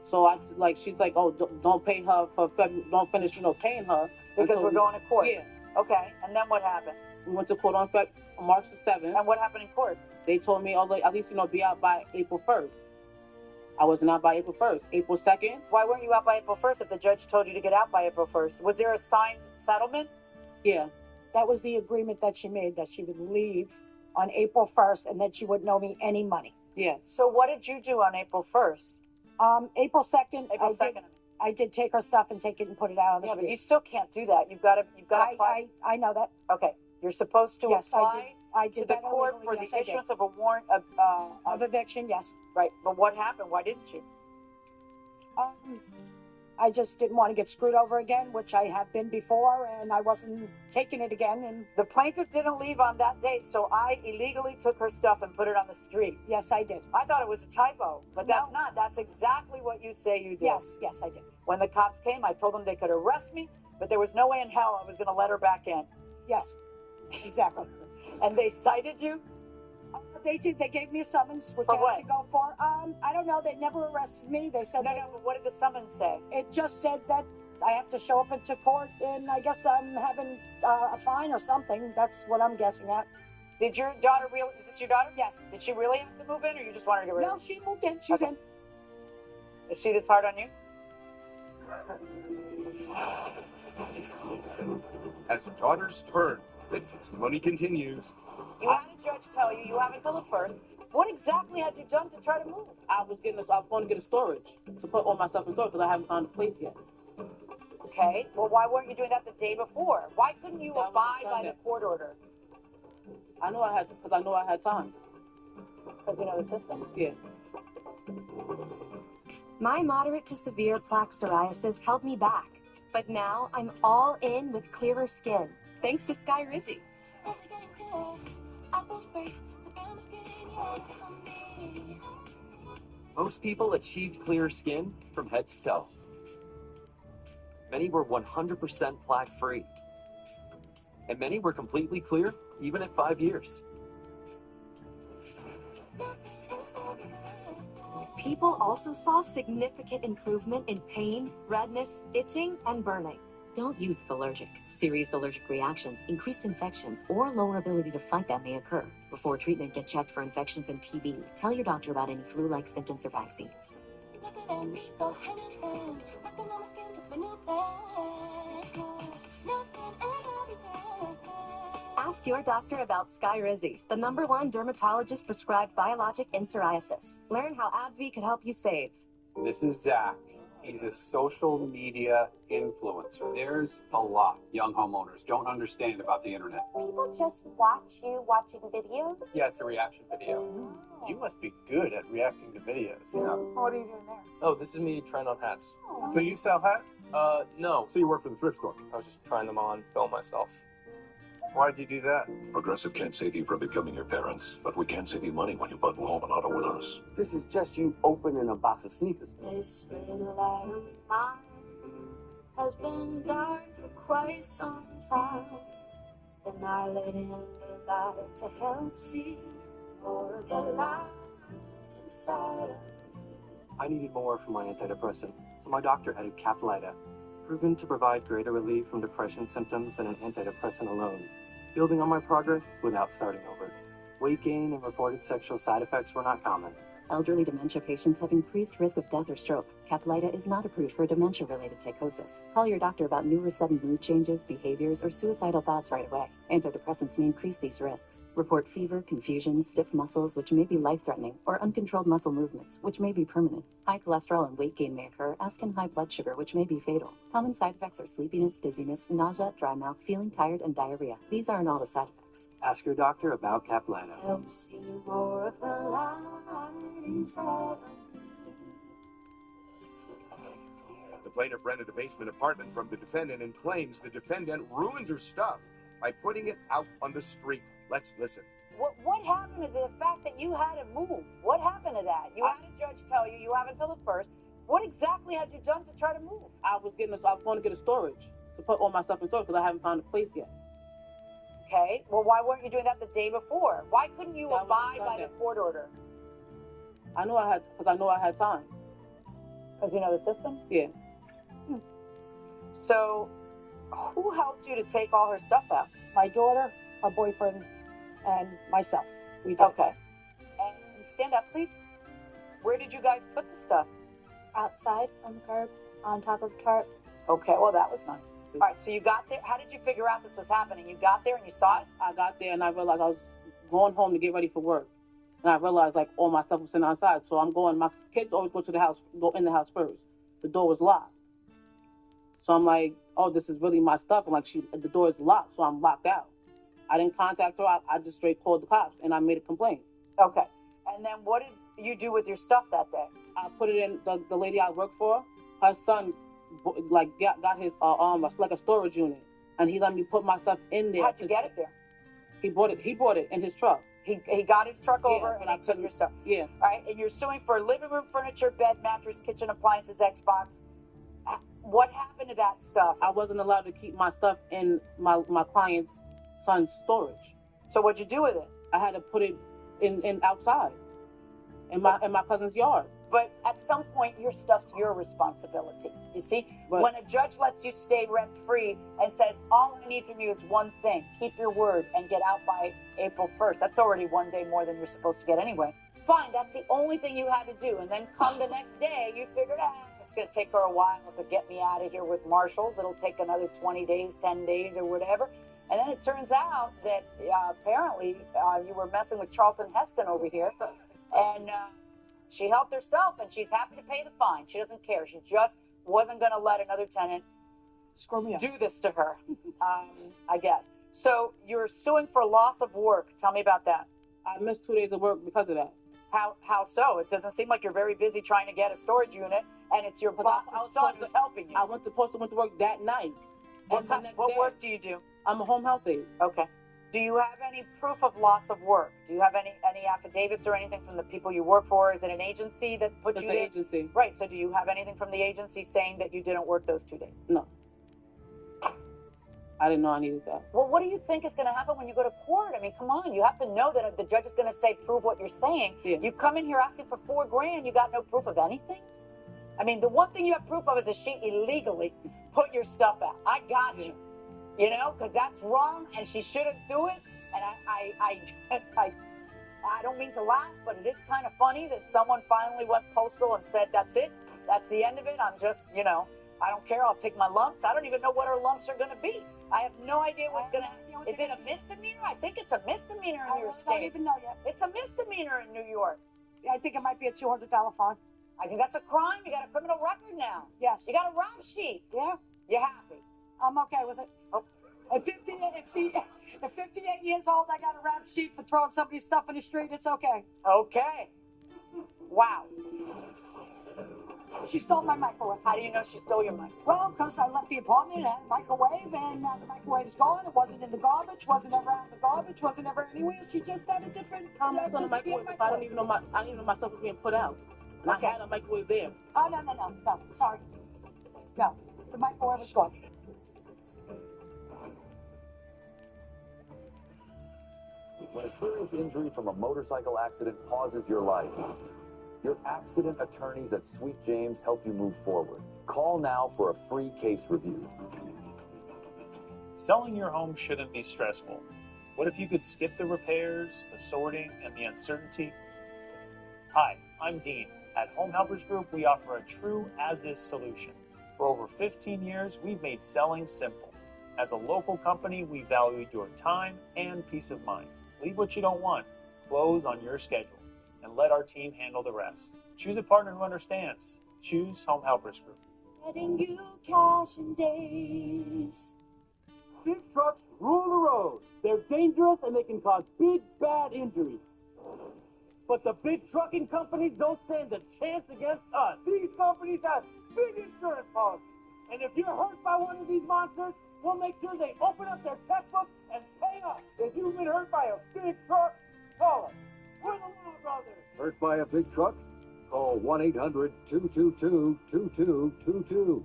So she's like, oh, don't pay her for February. Don't finish, paying her. Because we're going to court. Yeah. Okay. And then what happened? We went to court on March the 7th. And what happened in court? They told me, at least, be out by April 1st. I wasn't out by April 1st. April 2nd. Why weren't you out by April 1st if the judge told you to get out by April 1st? Was there a signed settlement? Yeah. That was the agreement that she made, that she would leave on April 1st and that she wouldn't owe me any money. Yes. So what did you do on April 1st? April 2nd, I did take her stuff and take it and put it out on the street. But you still can't do that. You've got to apply. I know that. Okay. You're supposed to apply I did to the that court illegally. for Yes, the I did. issuance of a warrant of eviction, yes. Right. But what happened? Why didn't you? I just didn't want to get screwed over again, which I have been before, and I wasn't taking it again. And the plaintiff didn't leave on that date, so I illegally took her stuff and put it on the street. Yes, I did. I thought it was a typo, but that's not. That's exactly what you say you did. Yes, I did. When the cops came, I told them they could arrest me, but there was no way in hell I was going to let her back in. Yes, exactly. And they cited you? They did. They gave me a summons, which For I what? had to go for. I don't know. They never arrested me. They said No, but what did the summons say? It just said that I have to show up into court, and I guess I'm having a fine or something. That's what I'm guessing at. Did your daughter is this your daughter? Yes. Did she really have to move in, or you just wanted to get rid of her? No, she moved in. She's in. Is she this hard on you? As the daughter's turn, the testimony continues. You had a judge tell you have until the 1st. What exactly had you done to try to move? I was going to get a storage to put all my stuff in storage because I haven't found a place yet. Okay. Well, why weren't you doing that the day before? Why couldn't you abide by the court order? I know I had time. Because you know the system. Yeah. My moderate to severe plaque psoriasis held me back, but now I'm all in with clearer skin, thanks to Sky Rizzy. Most people achieved clear skin from head to toe. Many were 100% plaque-free. And many were completely clear, even at 5 years. People also saw significant improvement in pain, redness, itching, and burning. Don't use Allergic. Serious allergic reactions, increased infections, or lower ability to fight them may occur. Before treatment, get checked for infections and TB. Tell your doctor about any flu-like symptoms or vaccines. Ask your doctor about Skyrizi, the #1 dermatologist prescribed biologic in psoriasis. Learn how AbbVie could help you save. This is Zach. He's a social media influencer. There's a lot young homeowners don't understand about the internet. People just watch you watching videos? Yeah, it's a reaction video. You must be good at reacting to videos. Yeah. What are you doing there? Oh, this is me trying on hats. So you sell hats? No. So you work for the thrift store? I was just trying them on, film myself. Why'd you do that? Progressive can't save you from becoming your parents, but we can save you money when you bundle home and auto with us. This is just you opening a box of sneakers. This little light of mine has been dark for quite some time. Then I let in the light to help see more of the light inside of me. I needed more from my antidepressant, so my doctor added Caplyta, proven to provide greater relief from depression symptoms than an antidepressant alone, building on my progress without starting over. Weight gain and reported sexual side effects were not common. Elderly dementia patients have increased risk of death or stroke. Caplyta is not approved for dementia-related psychosis. Call your doctor about new or sudden mood changes, behaviors, or suicidal thoughts right away. Antidepressants may increase these risks. Report fever, confusion, stiff muscles, which may be life-threatening, or uncontrolled muscle movements, which may be permanent. High cholesterol and weight gain may occur, as can high blood sugar, which may be fatal. Common side effects are sleepiness, dizziness, nausea, dry mouth, feeling tired, and diarrhea. These aren't all the side effects. Ask your doctor about Caplyta. Help see more of the light inside of me. The plaintiff rented a basement apartment from the defendant and claims the defendant ruined her stuff by putting it out on the street. Let's listen. What happened to the fact that you had to move? What happened to that? You had a judge tell you you have until the 1st. What exactly had you done to try to move? I was going to get a storage to put all my stuff in storage because I haven't found a place yet. Okay. Well, why weren't you doing that the day before? Why couldn't you That was abide by Sunday. the court order? I know I had time. Because you know the system? Yeah. So, who helped you to take all her stuff out? My daughter, her boyfriend, and myself. We did. Okay. And stand up, please. Where did you guys put the stuff? Outside on the curb, on top of the tarp. Okay, well, that was nice. All right, so you got there. How did you figure out this was happening? You got there and you saw it? I got there and I realized I was going home to get ready for work. And I realized like all my stuff was sitting outside. So I'm going, my kids always go in the house first. The door was locked. So I'm like, oh, this is really my stuff. And like the door is locked, so I'm locked out. I didn't contact her. I just straight called the cops and I made a complaint. Okay. And then what did you do with your stuff that day? I put it in the lady I work for. Her son like got his like a storage unit, and he let me put my stuff in there. How'd you get it there? He bought it in his truck. He got his truck over but and he took your stuff. Yeah. All right, and you're suing for living room furniture, bed, mattress, kitchen appliances, Xbox. What happened to that stuff? I wasn't allowed to keep my stuff in my client's son's storage. So what'd you do with it? I had to put it in outside, in my cousin's yard. But at some point, your stuff's your responsibility. You see, when a judge lets you stay rent-free and says, all I need from you is one thing, keep your word and get out by April 1st. That's already one day more than you're supposed to get anyway. Fine, that's the only thing you had to do. And then come the next day, you figured out it's going to take her a while to get me out of here with marshals. It'll take another 20 days, 10 days or whatever. And then it turns out that apparently you were messing with Charlton Heston over here. And she helped herself, and she's happy to pay the fine. She doesn't care. She just wasn't going to let another tenant do this to her, I guess. So you're suing for loss of work. Tell me about that. I missed 2 days of work because of that. How so? It doesn't seem like you're very busy trying to get a storage unit, and it's your boss's son who's helping you. I went to work that night. What work do you do? I'm a home health aide. Okay. Do you have any proof of loss of work? Do you have any affidavits or anything from the people you work for? Is it an agency that put you there? It's an agency. Right. So do you have anything from the agency saying that you didn't work those 2 days? No. I didn't know I needed that. Well, what do you think is going to happen when you go to court? I mean, come on. You have to know that the judge is going to say, prove what you're saying. Yeah. You come in here asking for $4,000. You got no proof of anything? I mean, the one thing you have proof of is that she illegally put your stuff out. I got you. You know, because that's wrong, and she shouldn't do it. And I don't mean to laugh, but it is kind of funny that someone finally went postal and said, that's it. That's the end of it. I'm just, you know, I don't care. I'll take my lumps. I don't even know what her lumps are going to be. I have no idea what's going to happen. Is it a misdemeanor? I think it's a misdemeanor in your state. I don't even know yet. It's a misdemeanor in New York. I think it might be a $200 fine. I think that's a crime. You got a criminal record now. Yes. You got a rap sheet. Yeah. You're happy. I'm okay with it. Oh. At 58 years old, I got a rap sheet for throwing somebody's stuff in the street. It's okay. Okay. Wow. She stole my microwave. How do you know she stole your microwave? Well, because I left the apartment and had a microwave, and the microwave's gone. It wasn't in the garbage. Wasn't ever out in the garbage. Wasn't ever anywhere. She just had a different. How am I on the microwave if I don't even know my stuff was being put out? And I had a microwave there. Oh no. Sorry. No, the microwave is gone. When a serious injury from a motorcycle accident pauses your life, your accident attorneys at Sweet James help you move forward. Call now for a free case review. Selling your home shouldn't be stressful. What if you could skip the repairs, the sorting, and the uncertainty? Hi, I'm Dean. At Home Helpers Group, we offer a true as-is solution. For over 15 years, we've made selling simple. As a local company, we value your time and peace of mind. Leave what you don't want, close on your schedule, and let our team handle the rest. Choose a partner who understands. Choose Home Helpers Group. Getting you cash in days. Big trucks rule the road. They're dangerous and they can cause big, bad injuries. But the big trucking companies don't stand a chance against us. These companies have big insurance policies. And if you're hurt by one of these monsters, we'll make sure they open up their checkbook and pay us. If you've been hurt by a big truck, call us. We're the Law Brothers. Hurt by a big truck? Call 1-800-222-2222.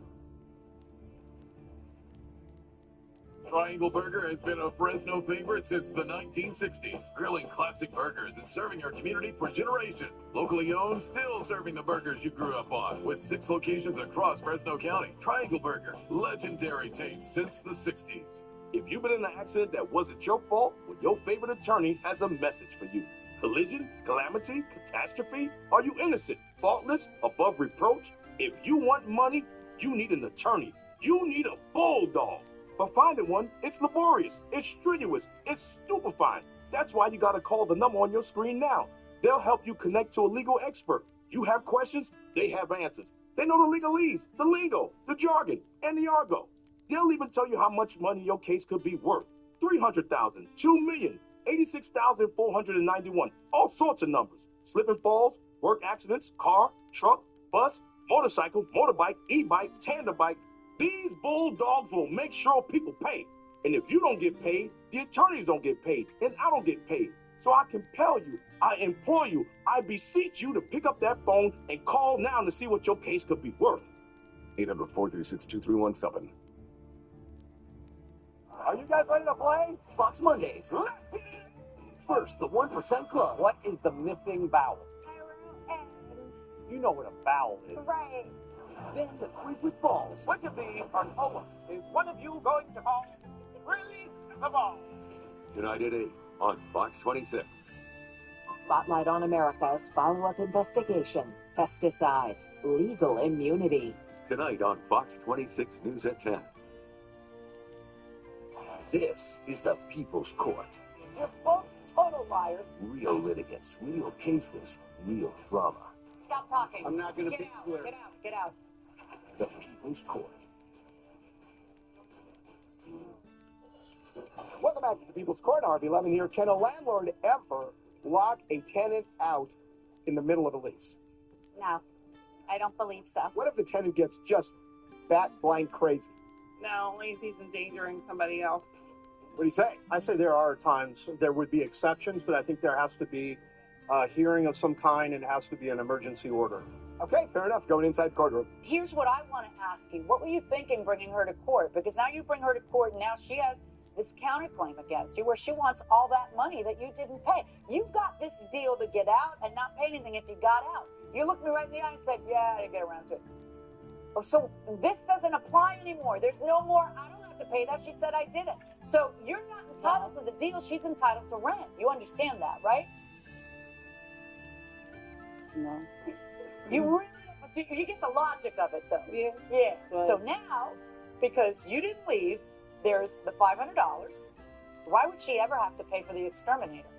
Triangle Burger has been a Fresno favorite since the 1960s. Grilling classic burgers and serving our community for generations. Locally owned, still serving the burgers you grew up on. With 6 locations across Fresno County. Triangle Burger, legendary taste since the 60s. If you've been in an accident that wasn't your fault, well, your favorite attorney has a message for you. Collision, calamity, catastrophe? Are you innocent, faultless, above reproach? If you want money, you need an attorney. You need a bulldog. But finding one, it's laborious, it's strenuous, it's stupefying. That's why you gotta call the number on your screen now. They'll help you connect to a legal expert. You have questions, they have answers. They know the legalese, the lingo, the jargon, and the argot. They'll even tell you how much money your case could be worth. $300,000, $2 million, $86,491, all sorts of numbers. Slip and falls, work accidents, car, truck, bus, motorcycle, motorbike, e-bike, tandem bike. These bulldogs will make sure people pay. And if you don't get paid, the attorneys don't get paid, and I don't get paid. So I compel you, I implore you, I beseech you to pick up that phone and call now to see what your case could be worth. 800-436-2317. Are you guys ready to play? Fox Mondays. First, the 1% Club. What is the missing vowel? You know what a vowel is. Right. Then the quiz with balls. Which of these are Noah? Is one of you going to call? Release the ball. Tonight at 8 on Fox 26. Spotlight on America's follow-up investigation. Pesticides. Legal immunity. Tonight on Fox 26 News at 10. This is the People's Court. You're both total liars. Real litigants, real cases, real drama. Stop talking. I'm not gonna Get be out. clear. Get out. Get out. The People's Court. Welcome back to the People's Court, RB11 here. Can a landlord ever lock a tenant out in the middle of a lease? No, I don't believe so. What if the tenant gets just bat blank crazy? No, only if he's endangering somebody else. What do you say? I say there are times there would be exceptions, but I think there has to be a hearing of some kind and it has to be an emergency order. Okay, fair enough. Going inside the courtroom. Here's what I want to ask you. What were you thinking bringing her to court? Because now you bring her to court, and now she has this counterclaim against you where she wants all that money that you didn't pay. You've got this deal to get out and not pay anything if you got out. You looked me right in the eye and said, yeah, I didn't get around to it. Oh, so this doesn't apply anymore. There's no more, I don't have to pay that. She said I didn't. So you're not entitled to the deal. She's entitled to rent. You understand that, right? No. You really, you get the logic of it, though. Yeah. Yeah. Right. So now, because you didn't leave, there's the $500. Why would she ever have to pay for the exterminator?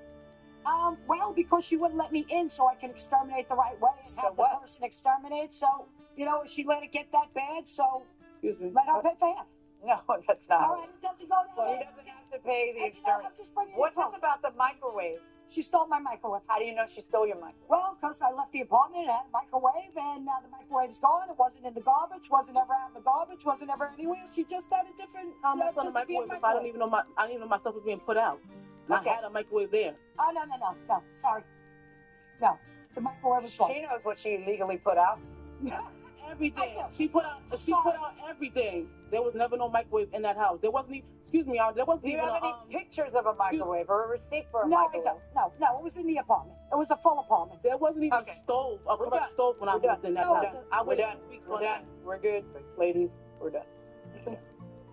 Well, because she wouldn't let me in so I can exterminate the right way and have the person exterminate. So, you know, she let it get that bad, so let her pay for half. No, that's not. All right, it doesn't go down. She doesn't have to pay the exterminator. What's this about the microwave? She stole my microwave. How do you know she stole your microwave? Well, because I left the apartment and had a microwave, and now the microwave's gone. It wasn't in the garbage, wasn't ever out in the garbage, wasn't ever anywhere. She just had a different. How am I on the microwave if I didn't even know my stuff was being put out? And I had a microwave there. Oh no, sorry, no, the microwave was gone. She knows what she illegally put out. Everything. She put out everything. There was never no microwave in that house. There wasn't even, excuse me, there wasn't Do you even have any pictures of a microwave or a receipt for a No, microwave? I don't. No, it was in the apartment. It was a full apartment. There wasn't even a stove, a correct stove when I moved in that house. I We're waited done. 2 weeks We're on done. that. We're good. Ladies, we're done.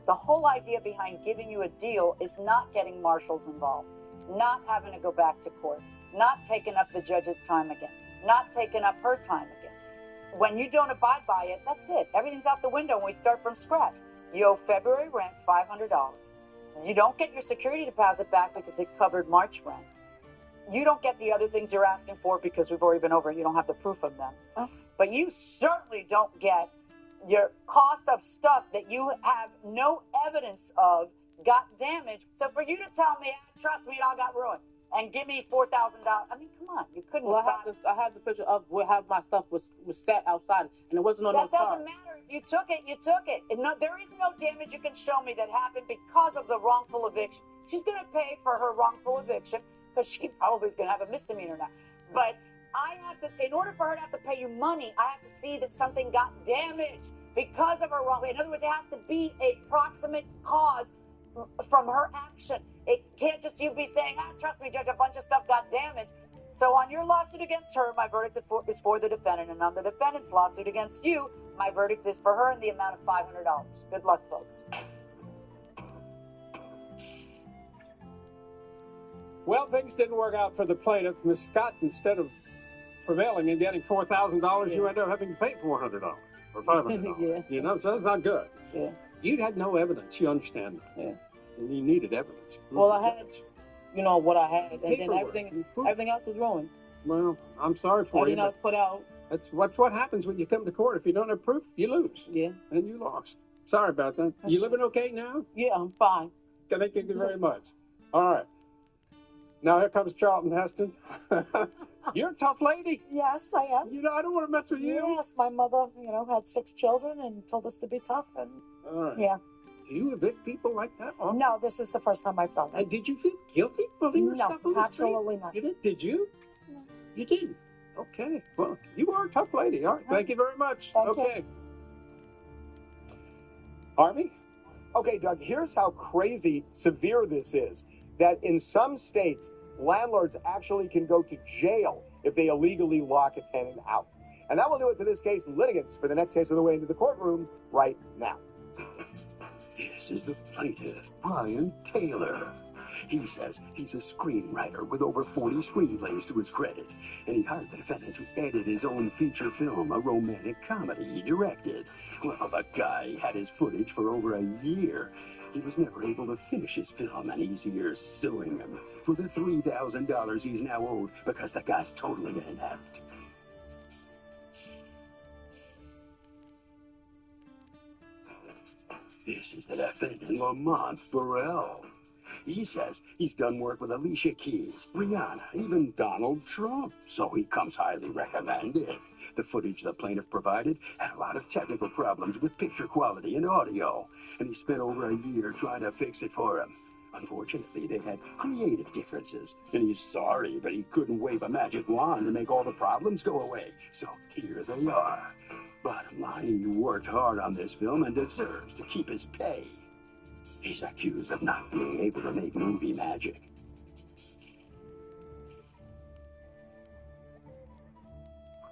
The whole idea behind giving you a deal is not getting marshals involved, not having to go back to court, not taking up the judge's time again, not taking up her time again. When you don't abide by it, that's it. Everything's out the window and we start from scratch. You owe February rent $500. You don't get your security deposit back because it covered March rent. You don't get the other things you're asking for because we've already been over it. You don't have the proof of them. But you certainly don't get your cost of stuff that you have no evidence of got damaged. So for you to tell me, trust me, it all got ruined, and give me $4,000, I mean, come on, you couldn't. Well, I have the picture of where my stuff was set outside, and it wasn't on no That car. doesn't matter. If you took it, you took it. And there is no damage you can show me that happened because of the wrongful eviction. She's going to pay for her wrongful eviction because she probably is going to have a misdemeanor now. But I have to, in order for her to have to pay you money, I have to see that something got damaged because of her wrongful. In other words, it has to be a proximate cause from her action. It can't just you be saying, trust me, Judge, a bunch of stuff got damaged. So on your lawsuit against her, my verdict is for the defendant. And on the defendant's lawsuit against you, my verdict is for her in the amount of $500. Good luck, folks. Well, things didn't work out for the plaintiff. Ms. Scott, instead of prevailing and getting $4,000, you end up having to pay $400 or $500. Yeah. You know, so that's not good. Yeah. You had no evidence. You understand that. Yeah. And you needed evidence. Well, I had, what I had, and then Paperwork. everything else was ruined. Well, I'm sorry for Everything you. else put out. That's what happens when you come to court. If you don't have proof, you lose. Yeah. And you lost. Sorry about that. You living okay now? Yeah, I'm fine. Thank you very much. All right. Now here comes Charlton Heston. You're a tough lady. Yes, I am. You know, I don't want to mess with you. Yes, my mother, had 6 children and told us to be tough. And All right. yeah. Do you evict people like that? Oh. No, this is the first time I've done it. And did you feel guilty putting your stuff on the absolutely street? not. You did? Did you? No. You didn't? Okay. Well, you are a tough lady. All right. Thank you very much. Thank you. Harvey? Okay, Doug, here's how crazy severe this is. That in some states, landlords actually can go to jail if they illegally lock a tenant out. And that will do it for this case. Litigants for the next case of the way into the courtroom right now. This is the plaintiff, Brian Taylor. He says he's a screenwriter with over 40 screenplays to his credit, and he hired the defendant to edit his own feature film, a romantic comedy he directed. Well, the guy had his footage for over a year. He was never able to finish his film, and he's here suing him for the $3,000 he's now owed because the guy's totally inept. This is the defendant, Lamont Burrell. He says he's done work with Alicia Keys, Rihanna, even Donald Trump, so he comes highly recommended. The footage the plaintiff provided had a lot of technical problems with picture quality and audio, and he spent over a year trying to fix it for him. Unfortunately, they had creative differences, and he's sorry, but he couldn't wave a magic wand to make all the problems go away. So here they are. Bottom line, he worked hard on this film and deserves to keep his pay. He's accused of not being able to make movie magic.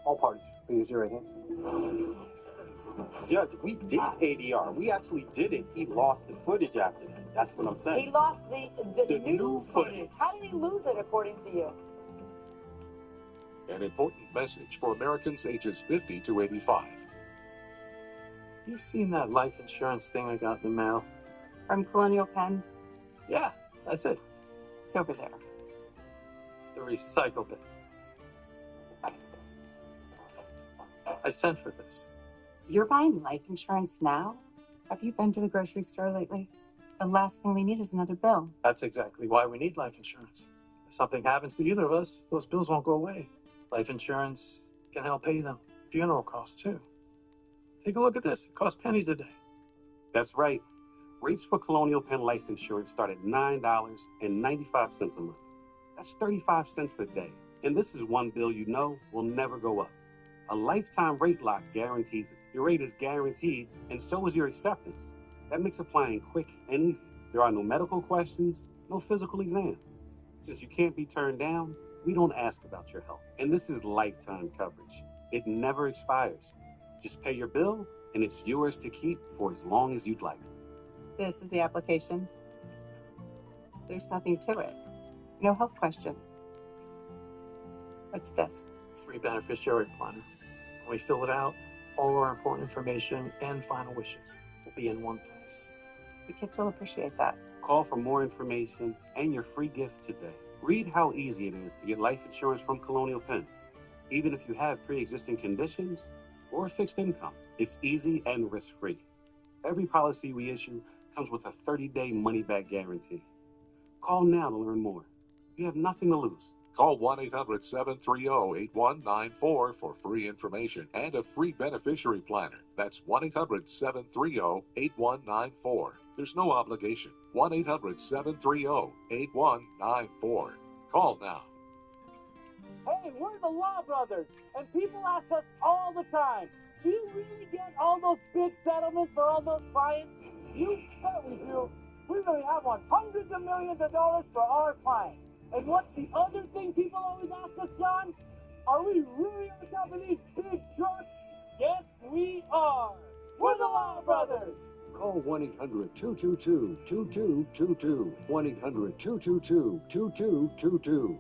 All parties, please, your right hand. Judge, we did ADR. We actually did it. He lost the footage after that. That's what I'm saying. He lost the new footage. How did he lose it, according to you? An important message for Americans ages 50 to 85. You seen that life insurance thing I got in the mail? From Colonial Penn? Yeah, that's it. It's over there. The recycle bin. I sent for this. You're buying life insurance now? Have you been to the grocery store lately? The last thing we need is another bill. That's exactly why we need life insurance. If something happens to either of us, those bills won't go away. Life insurance can help pay them. Funeral costs, too. Take a look at this. It costs pennies a day. That's right. Rates for Colonial Penn life insurance start at $9.95 a month. That's 35 cents a day. And this is one bill you know will never go up. A lifetime rate lock guarantees it. Your rate is guaranteed, and so is your acceptance. That makes applying quick and easy. There are no medical questions, no physical exam. Since you can't be turned down, we don't ask about your health. And this is lifetime coverage. It never expires. Just pay your bill, and it's yours to keep for as long as you'd like. This is the application. There's nothing to it. No health questions. What's this? Free beneficiary planner. When we fill it out, all our important information and final wishes will be in one place. The kids will appreciate that. Call for more information and your free gift today. Read how easy it is to get life insurance from Colonial Penn. Even if you have pre-existing conditions or fixed income, it's easy and risk-free. Every policy we issue comes with a 30-day money-back guarantee. Call now to learn more. You have nothing to lose. Call 1-800-730-8194 for free information and a free beneficiary planner. That's 1-800-730-8194. There's no obligation. 1-800-730-8194. Call now. Hey, we're the Law Brothers, and people ask us all the time, do you really get all those big settlements for all those clients? You bet we do. We really have won hundreds of millions of dollars for our clients. And what's the other thing people always ask us, John? Are we really on top of these big trucks? Yes, we are. We're the Law Brothers. Call 1-800-222-2222. 1-800-222-2222.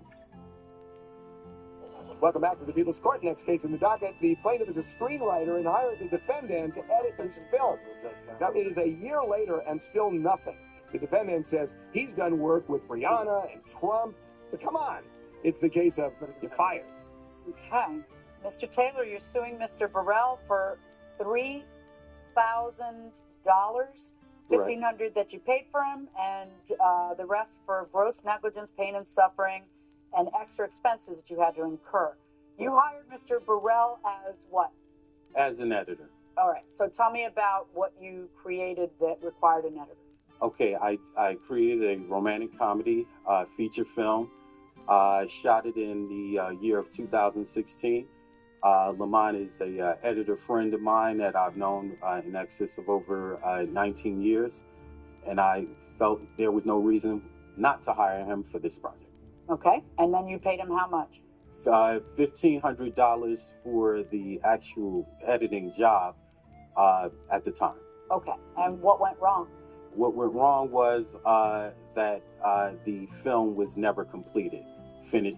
Welcome back to the People's Court. Next case in the docket, the plaintiff is a screenwriter and hired the defendant to edit his film. Now, it is a year later and still nothing. The defendant says he's done work with Rihanna and Trump. So come on. It's the case of you're fired. Okay. Mr. Taylor, you're suing Mr. Burrell for $3,000, $1,500 that you paid for him, and the rest for gross negligence, pain and suffering, and extra expenses that you had to incur. You hired Mr. Burrell as what? As an editor. All right. So tell me about what you created that required an editor. Okay, I created a romantic comedy feature film. I shot it in the year of 2016. Lamont is a editor friend of mine that I've known in excess of over 19 years, and I felt there was no reason not to hire him for this project. Okay, and then you paid him how much? $1,500 for the actual editing job at the time. Okay, and what went wrong? What went wrong was that the film was never completed, finished,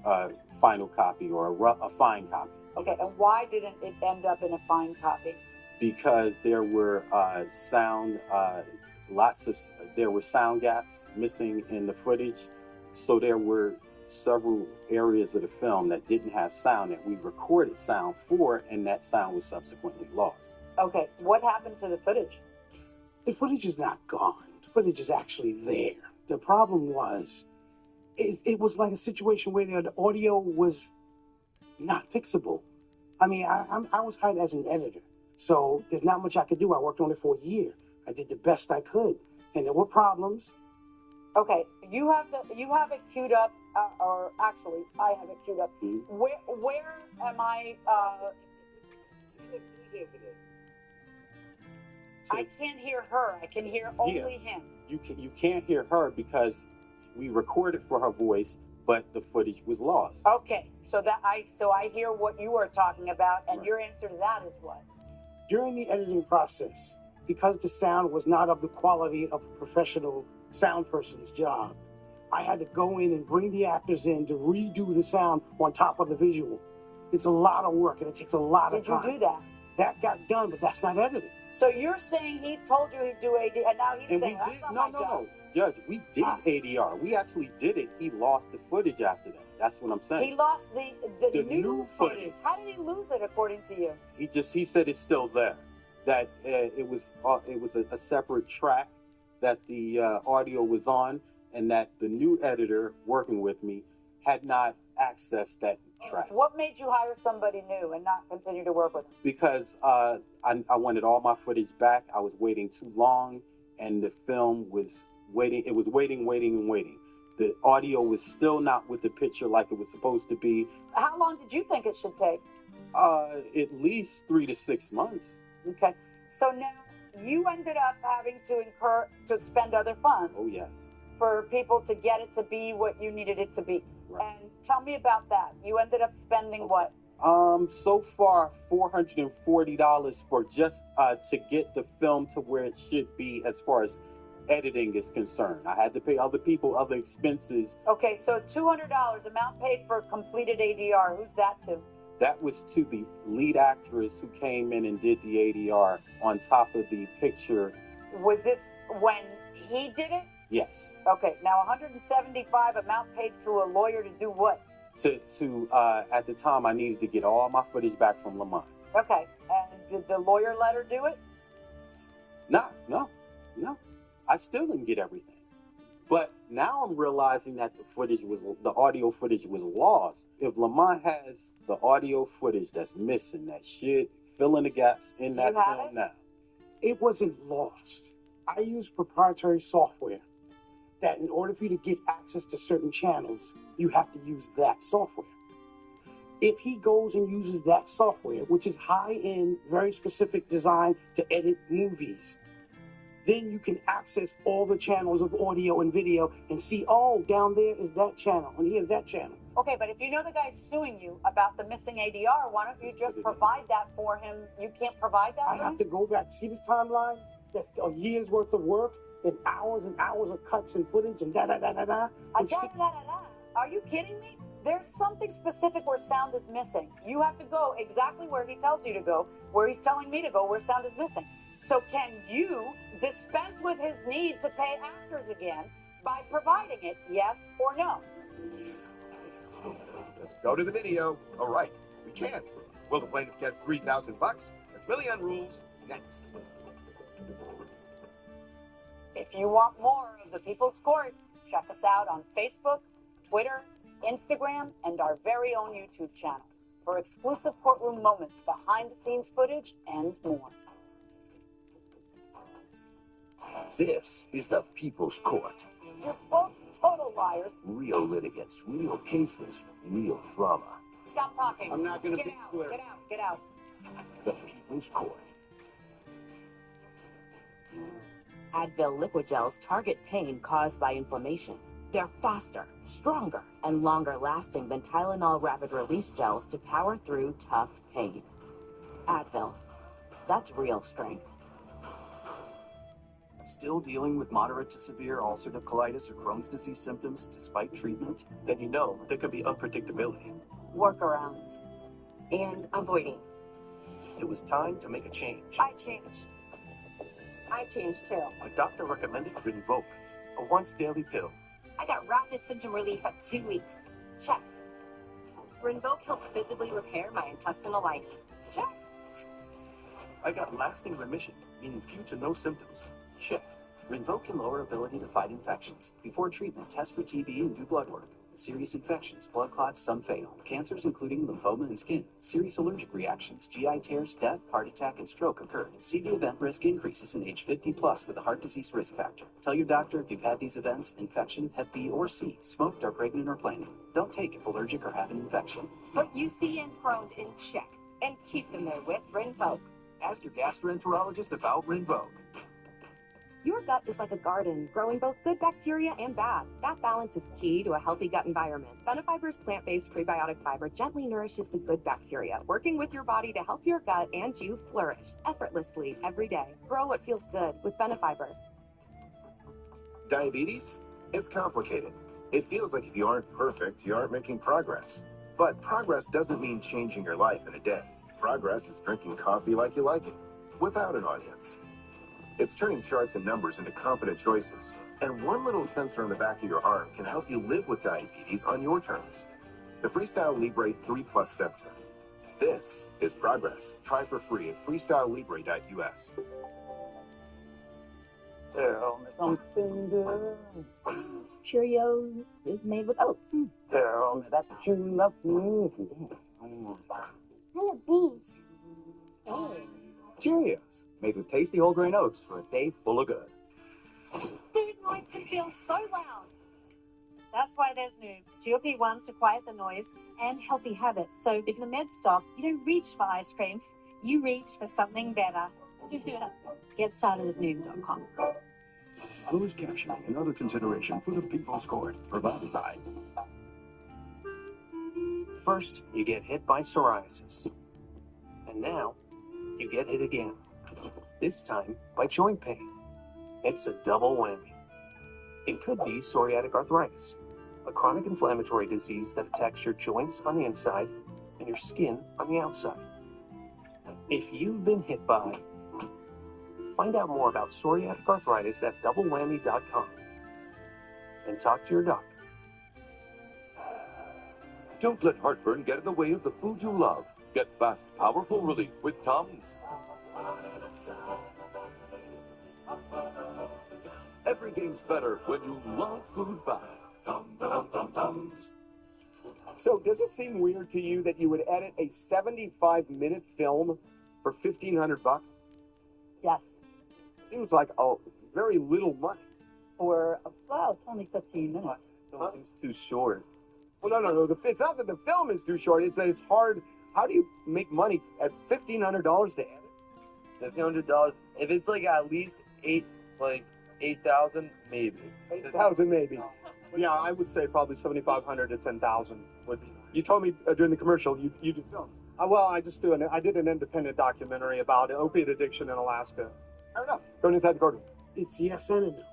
final copy or a fine copy. Okay, and why didn't it end up in a fine copy? Because there were sound gaps missing in the footage, so there were several areas of the film that didn't have sound that we recorded sound for, and that sound was subsequently lost. Okay, what happened to the footage? The footage is not gone. The footage is actually there. The problem was, it was like a situation where the audio was not fixable. I mean, I was hired as an editor, so there's not much I could do. I worked on it for a year. I did the best I could, and there were problems, Okay, you have it queued up, or actually, I have it queued up. Where am I? I can't hear her. I can hear only him. You can't hear her because we recorded for her voice, but the footage was lost. Okay, so I hear what you are talking about, and your answer to that is what? During the editing process, because the sound was not of the quality of a professional sound person's job, I had to go in and bring the actors in to redo the sound on top of the visual. It's a lot of work and it takes a lot of time. Did you do that? That got done, but that's not editing. So you're saying he told you he'd do AD, and now he's And saying we that's did not my job. no, Judge, we did ADR. We actually did it. He lost the footage after that. That's what I'm saying. He lost the new footage. How did he lose it, according to you? He said it's still there. That it was a separate track that the audio was on, and that the new editor working with me had not accessed that track. What made you hire somebody new and not continue to work with him? Because I wanted all my footage back. I was waiting too long, and the film was waiting. It was waiting. The audio was still not with the picture like it was supposed to be. How long did you think it should take? At least 3 to 6 months. Okay. So now you ended up having to expend other funds. Oh, yes. For people to get it to be what you needed it to be. Right. And tell me about that. You ended up spending what? So far, $440 for just to get the film to where it should be as far as editing is concerned. I had to pay other people other expenses. Okay, so $200 amount paid for completed ADR. Who's that to? That was to the lead actress who came in and did the ADR on top of the picture. Was this when he did it? Yes. Okay, now $175 amount paid to a lawyer to do what? To at the time I needed to get all my footage back from Lamont. Okay, and did the lawyer let her do it? No. I still didn't get everything. But now I'm realizing that the audio footage was lost. If Lamont has the audio footage that's missing, that should fill in the gaps in that film now. It wasn't lost. I use proprietary software that in order for you to get access to certain channels, you have to use that software. If he goes and uses that software, which is high-end, very specific design to edit movies, then you can access all the channels of audio and video and see, oh, down there is that channel, and here's that channel. Okay, but if you know the guy's suing you about the missing ADR, why don't you just provide that for him? You can't provide that I for have him? to go back, see this timeline? That's a year's worth of work, and hours of cuts and footage and da-da-da-da-da. Are you kidding me? There's something specific where sound is missing. You have to go exactly where he tells you to go, where he's telling me to go, where sound is missing. So can you dispense with his need to pay actors again by providing it, yes or no? Let's go to the video. All right, we can't. Will the plaintiff get $3,000? That's Willie on Rules next. If you want more of the People's Court, check us out on Facebook, Twitter, Instagram, and our very own YouTube channel for exclusive courtroom moments, behind-the-scenes footage, and more. This is the People's Court. You're both total liars. Real litigants, real cases, real drama. Stop talking. I'm not gonna Get be out. clear. Get out. Get out. The People's Court. Advil liquid gels target pain caused by inflammation. They're faster, stronger, and longer lasting than Tylenol rapid release gels to power through tough pain. Advil. That's real strength. Still dealing with moderate to severe ulcerative colitis or Crohn's disease symptoms despite treatment? Then you know there could be unpredictability. Workarounds. And avoiding. It was time to make a change. I changed. I changed too. My doctor recommended Rinvoq, a once-daily pill. I got rapid symptom relief at 2 weeks. Check. Rinvoq helped visibly repair my intestinal lining. Check. I got lasting remission, meaning few to no symptoms. Check. Rinvoq can lower ability to fight infections. Before treatment, test for TB and do blood work. Serious infections, blood clots, some fatal. Cancers including lymphoma and skin. Serious allergic reactions, GI tears, death, heart attack, and stroke occur. CV event risk increases in age 50 plus with a heart disease risk factor. Tell your doctor if you've had these events, infection, Hep B or C, smoked, are pregnant, or planning. Don't take if allergic or have an infection. Put UC and Crohn's in check and keep them there with Rinvoq. Ask your gastroenterologist about Rinvoq. Your gut is like a garden, growing both good bacteria and bad. That balance is key to a healthy gut environment. Benefiber's plant-based prebiotic fiber gently nourishes the good bacteria, working with your body to help your gut and you flourish effortlessly every day. Grow what feels good with Benefiber. Diabetes? It's complicated. It feels like if you aren't perfect, you aren't making progress. But progress doesn't mean changing your life in a day. Progress is drinking coffee like you like it, without an audience. It's turning charts and numbers into confident choices. And one little sensor on the back of your arm can help you live with diabetes on your terms. The Freestyle Libre 3 Plus sensor. This is progress. Try for free at freestylelibre.us. Tell me something good. Cheerios is made with oats. Tell me that you love me. Hello, bees. Cheerios, made with tasty whole grain oats for a day full of good. Food noise can feel so loud. That's why there's new GLP-1s to quiet the noise and healthy habits. So if the meds stop, you don't reach for ice cream, you reach for something better. Get started at Noom.com. Closed captioning and other consideration for the People's Court, provided by. First, you get hit by psoriasis. And now, you get hit again. This time by joint pain. It's a double whammy. It could be psoriatic arthritis, a chronic inflammatory disease that attacks your joints on the inside and your skin on the outside. If you've been hit by, find out more about psoriatic arthritis at doublewhammy.com and talk to your doctor. Don't let heartburn get in the way of the food you love. Get fast, powerful relief with Tums. Every game's better when you love food back. Tums. So does it seem weird to you that you would edit a 75-minute film for $1,500? Yes. Seems like a very little money. Well, it's only 15 minutes. It seems too short. Well, no. It's not that the film is too short. It's that it's hard. How do you make money at $1,500 to edit? $1,500. If it's like at least 8,000, maybe. 8,000 maybe. Yeah, I would say probably 7,500 to 10,000 would be. You told me during the commercial you do film. Well, I did an independent documentary about opiate addiction in Alaska. Fair enough. Going inside the courtroom. It's yes and a no.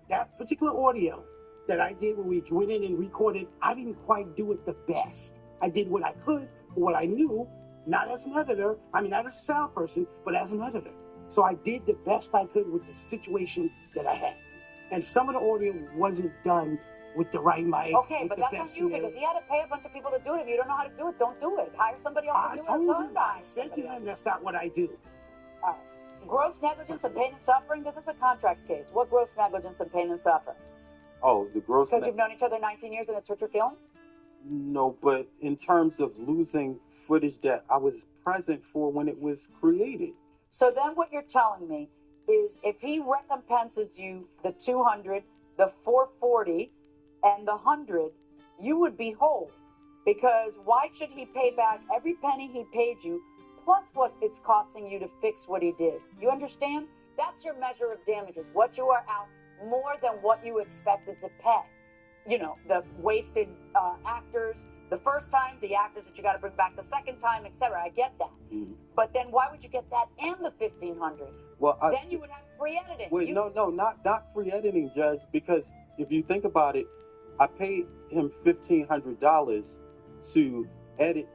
That particular audio that I did when we went in and recorded, I didn't quite do it the best. I did what I could, what I knew, not as an editor, not as a sound person, but as an editor. So I did the best I could with the situation that I had. And some of the audio wasn't done with the right mic. Okay, but that's on you because he had to pay a bunch of people to do it. If you don't know how to do it, don't do it. Hire somebody else to do it. I said to him, that's not what I do. All right. Gross negligence and pain and suffering. This is a contracts case. What gross negligence and pain and suffering? Oh, the gross. Because you've known each other 19 years and it's hurt your feelings? No, but in terms of losing footage that I was present for when it was created. So then what you're telling me is if he recompenses you the 200, the 440, and the 100, you would be whole. Because why should he pay back every penny he paid you plus what it's costing you to fix what he did? You understand? That's your measure of damages, what you are out more than what you expected to pay. You know, the wasted actors, the first time, the actors that you got to bring back the second time, etc. I get that. Mm-hmm. But then why would you get that and the 1,500? Well, then you would have free editing. Wait, not free editing, Judge, because if you think about it, I paid him $1,500 to edit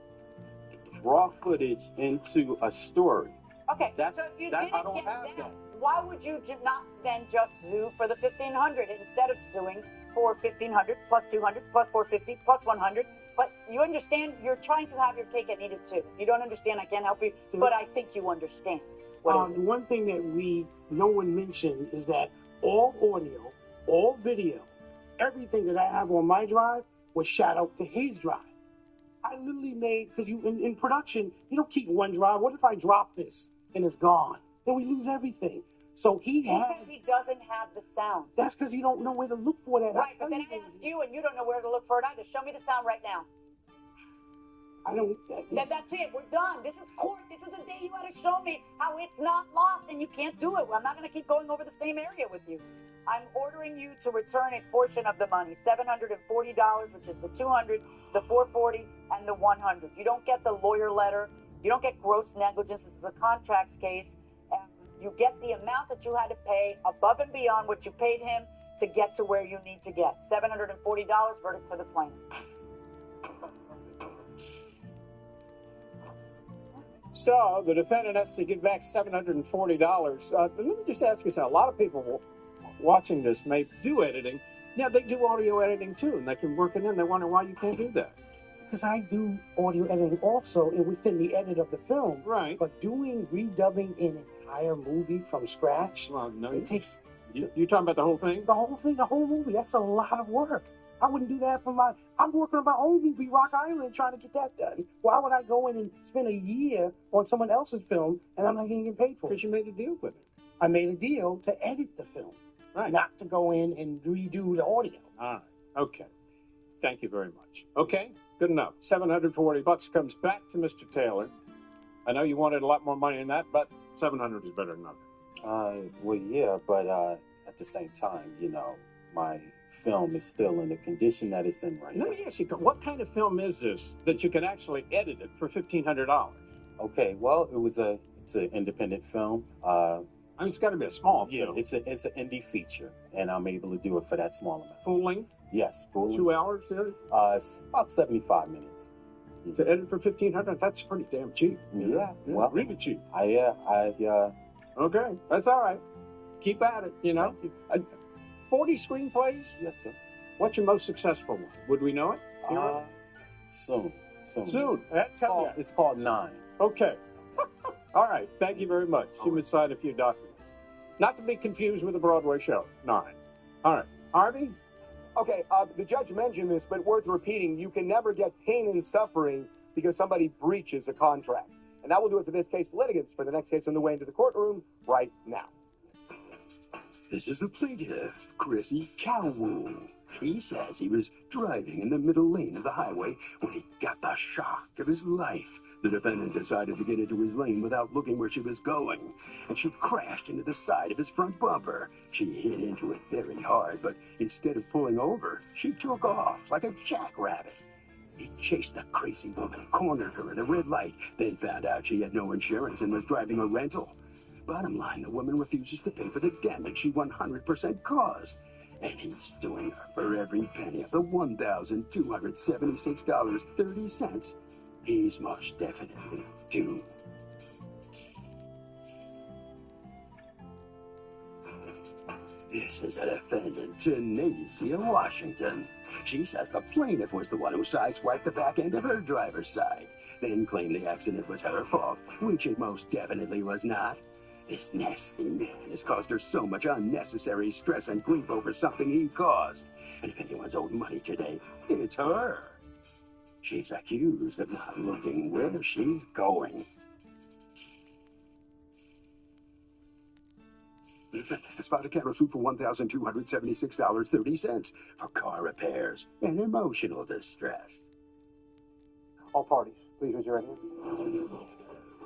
raw footage into a story. Okay, so if you didn't get that, why would you not then just sue for the 1,500 instead of suing for 1,500 plus 200 plus 450 plus 100? But you understand, you're trying to have your cake and eat it too. You don't understand, I can't help you, but I think you understand. What is it? One thing that no one mentioned is that all audio, all video, everything that I have on my drive was shot out to his drive. I literally made, because you in production, you don't keep one drive. What if I drop this and it's gone? Then we lose everything. So he says he doesn't have the sound. That's because you don't know where to look for that. Right, but then I asked you, and you don't know where to look for it either. Show me the sound right now. I don't. That's it. We're done. This is court. This is a day you got to show me how it's not lost, and you can't do it. I'm not going to keep going over the same area with you. I'm ordering you to return a portion of the money, $740, which is the $200, the $440, and the $100. You don't get the lawyer letter. You don't get gross negligence. This is a contracts case. And you get the amount that you had to pay above and beyond what you paid him to get to where you need to get. $740, verdict for the plaintiff. So the defendant has to give back $740. Let me just ask you something. A lot of people watching this may do editing. Yeah, they do audio editing too, and they can work it in. They wonder why you can't do that. Because I do audio editing also within the edit of the film. Right. But doing redubbing an entire movie from scratch, it takes... You're talking about the whole thing? The whole thing, the whole movie. That's a lot of work. I wouldn't do that for I'm working on my own movie, Rock Island, trying to get that done. Why would I go in and spend a year on someone else's film and I'm not getting paid for it? Because you made a deal with it. I made a deal to edit the film, not to go in and redo the audio. All right. Okay. Thank you very much. Okay. Good enough. $740 comes back to Mr. Taylor. I know you wanted a lot more money than that, but $700 is better than nothing. Well, yeah, but at the same time, you know, my film is still in the condition that it's in right now. Let me ask you, what kind of film is this that you can actually edit it for $1,500? Okay, well, it's an independent film. It's got to be a small film. It's an indie feature, and I'm able to do it for that small amount. Full length? Yes, full length. 2 hours? It's about 75 minutes. To edit for $1,500? That's pretty damn cheap. Yeah, well, really cheap. Okay, that's all right. Keep at it, you know. 40 screenplays? Yes, sir. What's your most successful one? Would we know it? Soon. That's it's called 9. Okay. All right. Thank you very much. You would sign a few documents. Not to be confused with the Broadway show. 9. All right. Harvey? Okay, the judge mentioned this, but worth repeating, you can never get pain and suffering because somebody breaches a contract. And that will do it for this case. Litigants for the next case on the way into the courtroom right now. This is the plaintiff, Chrissy Cowell. He says he was driving in the middle lane of the highway when he got the shock of his life. The defendant decided to get into his lane without looking where she was going, and she crashed into the side of his front bumper. She hit into it very hard, but instead of pulling over, she took off like a jackrabbit. He chased the crazy woman, cornered her at a red light, then found out she had no insurance and was driving a rental. Bottom line, the woman refuses to pay for the damage she 100% caused. And he's suing her for every penny of the $1,276.30. He's most definitely due. This is a defendant, Tanasia Washington. She says the plaintiff was the one who sideswiped the back end of her driver's side, then claimed the accident was her fault, which it most definitely was not. This nasty man has caused her so much unnecessary stress and grief over something he caused. And if anyone's owed money today, it's her. She's accused of not looking where she's going. The defendant has filed a countersuit for $1,276.30 for car repairs and emotional distress. All parties, please raise your right hand.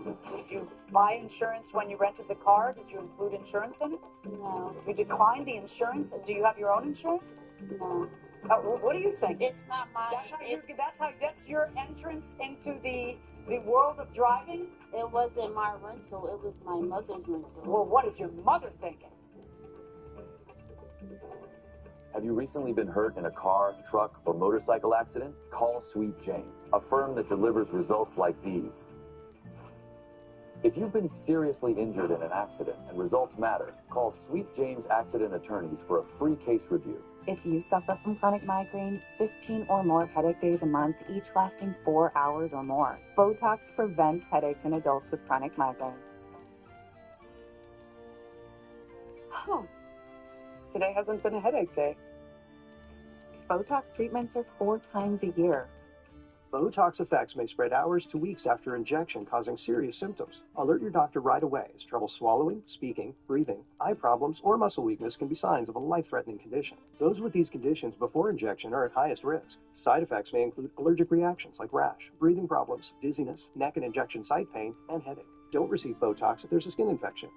Did you buy insurance when you rented the car? Did you include insurance in it? No. You declined the insurance? Do you have your own insurance? No. What do you think? It's not mine. That's your entrance into the world of driving? It wasn't my rental. It was my mother's rental. Well, what is your mother thinking? Have you recently been hurt in a car, truck, or motorcycle accident? Call Sweet James, a firm that delivers results like these. If you've been seriously injured in an accident and results matter, call Sweet James Accident Attorneys for a free case review. If you suffer from chronic migraine, 15 or more headache days a month, each lasting 4 hours or more. Botox prevents headaches in adults with chronic migraine. Oh, today hasn't been a headache day. Botox treatments are 4 times a year. Botox effects may spread hours to weeks after injection, causing serious symptoms. Alert your doctor right away, as trouble swallowing, speaking, breathing, eye problems, or muscle weakness can be signs of a life-threatening condition. Those with these conditions before injection are at highest risk. Side effects may include allergic reactions like rash, breathing problems, dizziness, neck and injection site pain, and headache. Don't receive Botox if there's a skin infection.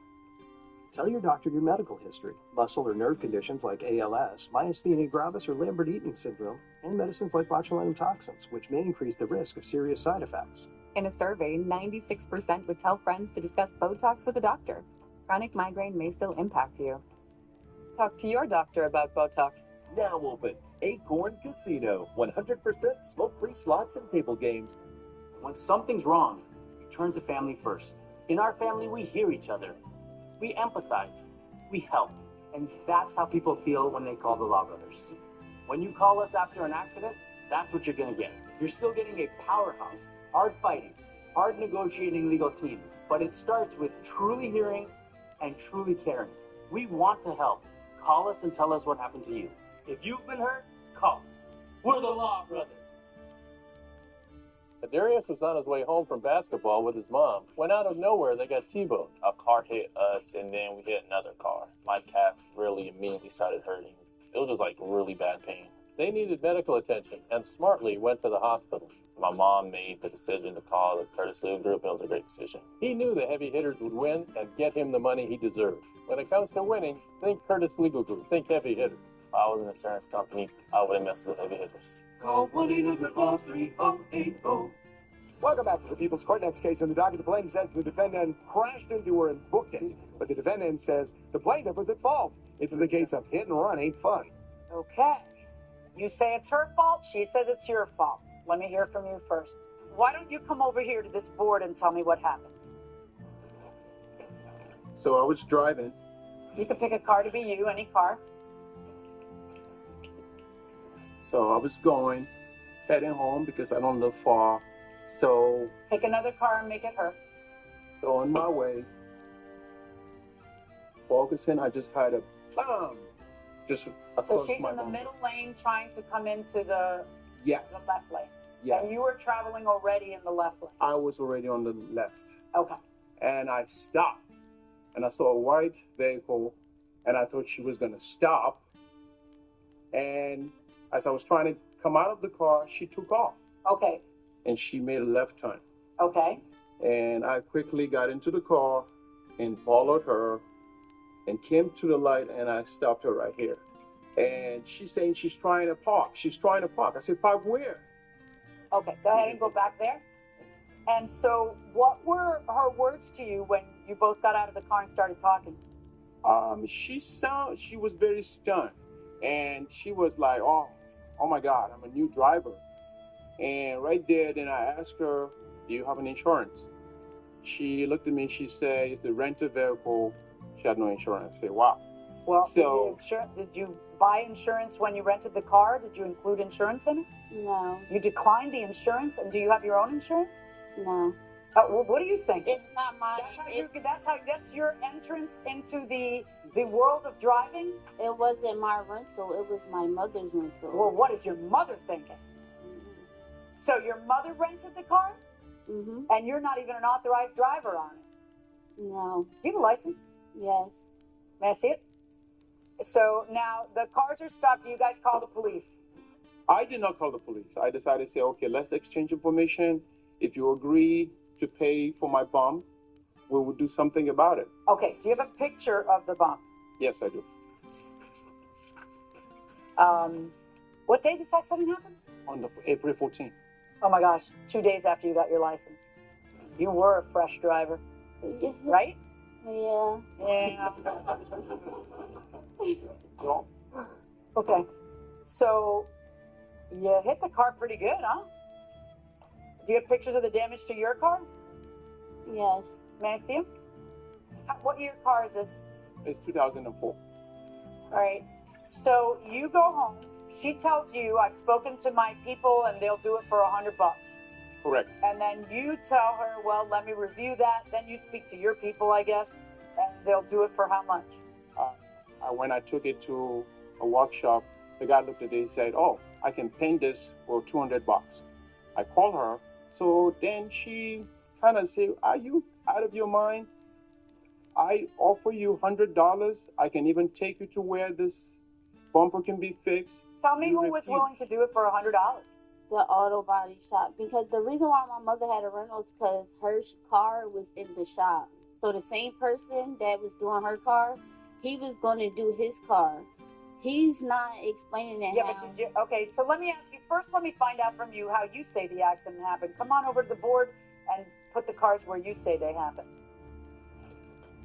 Tell your doctor your medical history, muscle or nerve conditions like ALS, myasthenia gravis, or Lambert-Eaton syndrome, and medicines like botulinum toxins, which may increase the risk of serious side effects. In a survey, 96% would tell friends to discuss Botox with a doctor. Chronic migraine may still impact you. Talk to your doctor about Botox. Now open, Acorn Casino. 100% smoke-free slots and table games. When something's wrong, you turn to family first. In our family, we hear each other. We empathize, we help, and that's how people feel when they call the Law Brothers. When you call us after an accident, that's what you're gonna get. You're still getting a powerhouse, hard-fighting, hard-negotiating legal team, but it starts with truly hearing and truly caring. We want to help. Call us and tell us what happened to you. If you've been hurt, call us. We're the Law Brothers. Darius was on his way home from basketball with his mom. When out of nowhere, they got T-boned. A car hit us, and then we hit another car. My calf really immediately started hurting. It was just like really bad pain. They needed medical attention and smartly went to the hospital. My mom made the decision to call the Curtis Legal Group. It was a great decision. He knew the heavy hitters would win and get him the money he deserved. When it comes to winning, think Curtis Legal Group. Think heavy hitters. If I was an insurance company, I would have messed with the heavy hitters. Call 1-800-430-8080. Welcome back to the People's Court. Next case on the docket. The plaintiff says the defendant crashed into her and booked it. But the defendant says the plaintiff was at fault. It's the case of hit and run ain't fun. Okay. You say it's her fault. She says it's your fault. Let me hear from you first. Why don't you come over here to this board and tell me what happened? So I was driving. You can pick a car to be you, any car. So I was heading home because I don't live far. So Pick another car and make it her. So on my way, focusing, I just had a bam. Just So across she's my in the bumper. middle lane trying to come into the Yes. left lane. Yes. And you were traveling already in the left lane. I was already on the left. Okay. And I stopped. And I saw a white vehicle, and I thought she was going to stop. And as I was trying to come out of the car, she took off. Okay. And she made a left turn. Okay. And I quickly got into the car and followed her and came to the light, and I stopped her right here. And she's saying she's trying to park. She's trying to park. I said, park where? Okay, go ahead and go back there. And so what were her words to you when you both got out of the car and started talking? She was very stunned. And she was like, oh my God, I'm a new driver. And right there, then I asked her, do you have an insurance? She looked at me, she said, it's a rental vehicle. She had no insurance. I said, wow. Well, So- did you buy insurance when you rented the car? Did you include insurance in it? No. You declined the insurance, and do you have your own insurance? No. Well, what do you think? It's not mine. That's your entrance into the world of driving? It wasn't my rental. It was my mother's rental. Well, what is your mother thinking? So your mother rented the car? Mm-hmm. And you're not even an authorized driver on it? No. Do you have a license? Yes. May I see it? So now the cars are stopped. Do you guys call the police? I did not call the police. I decided to say, okay, let's exchange information. If you agree to pay for my bump, we will do something about it. Okay. Do you have a picture of the bump? Yes, I do. What day did this accident happen? On the April 14th. Oh my gosh, 2 days after you got your license. You were a fresh driver, right? Yeah. Yeah. Okay. So you hit the car pretty good, huh? Do you have pictures of the damage to your car? Yes. May I see them? What year car is this? It's 2004. All right. So you go home. She tells you, I've spoken to my people and they'll do it for $100. Correct. And then you tell her, well, let me review that. Then you speak to your people, I guess, and they'll do it for how much? When I took it to a workshop, The guy looked at it and said, "Oh, I can paint this for $200." I call her. So then she kind of said, "Are you out of your mind? I offer you $100. I can even take you to where this bumper can be fixed." Tell me who was willing to do it for $100. The auto body shop. Because the reason why my mother had a rental is because her car was in the shop. So the same person that was doing her car, he was going to do his car. He's not explaining that. Yeah, but did you? Okay, so let me ask you first. Let me find out from you how you say the accident happened. Come on over to the board and put the cars where you say they happened.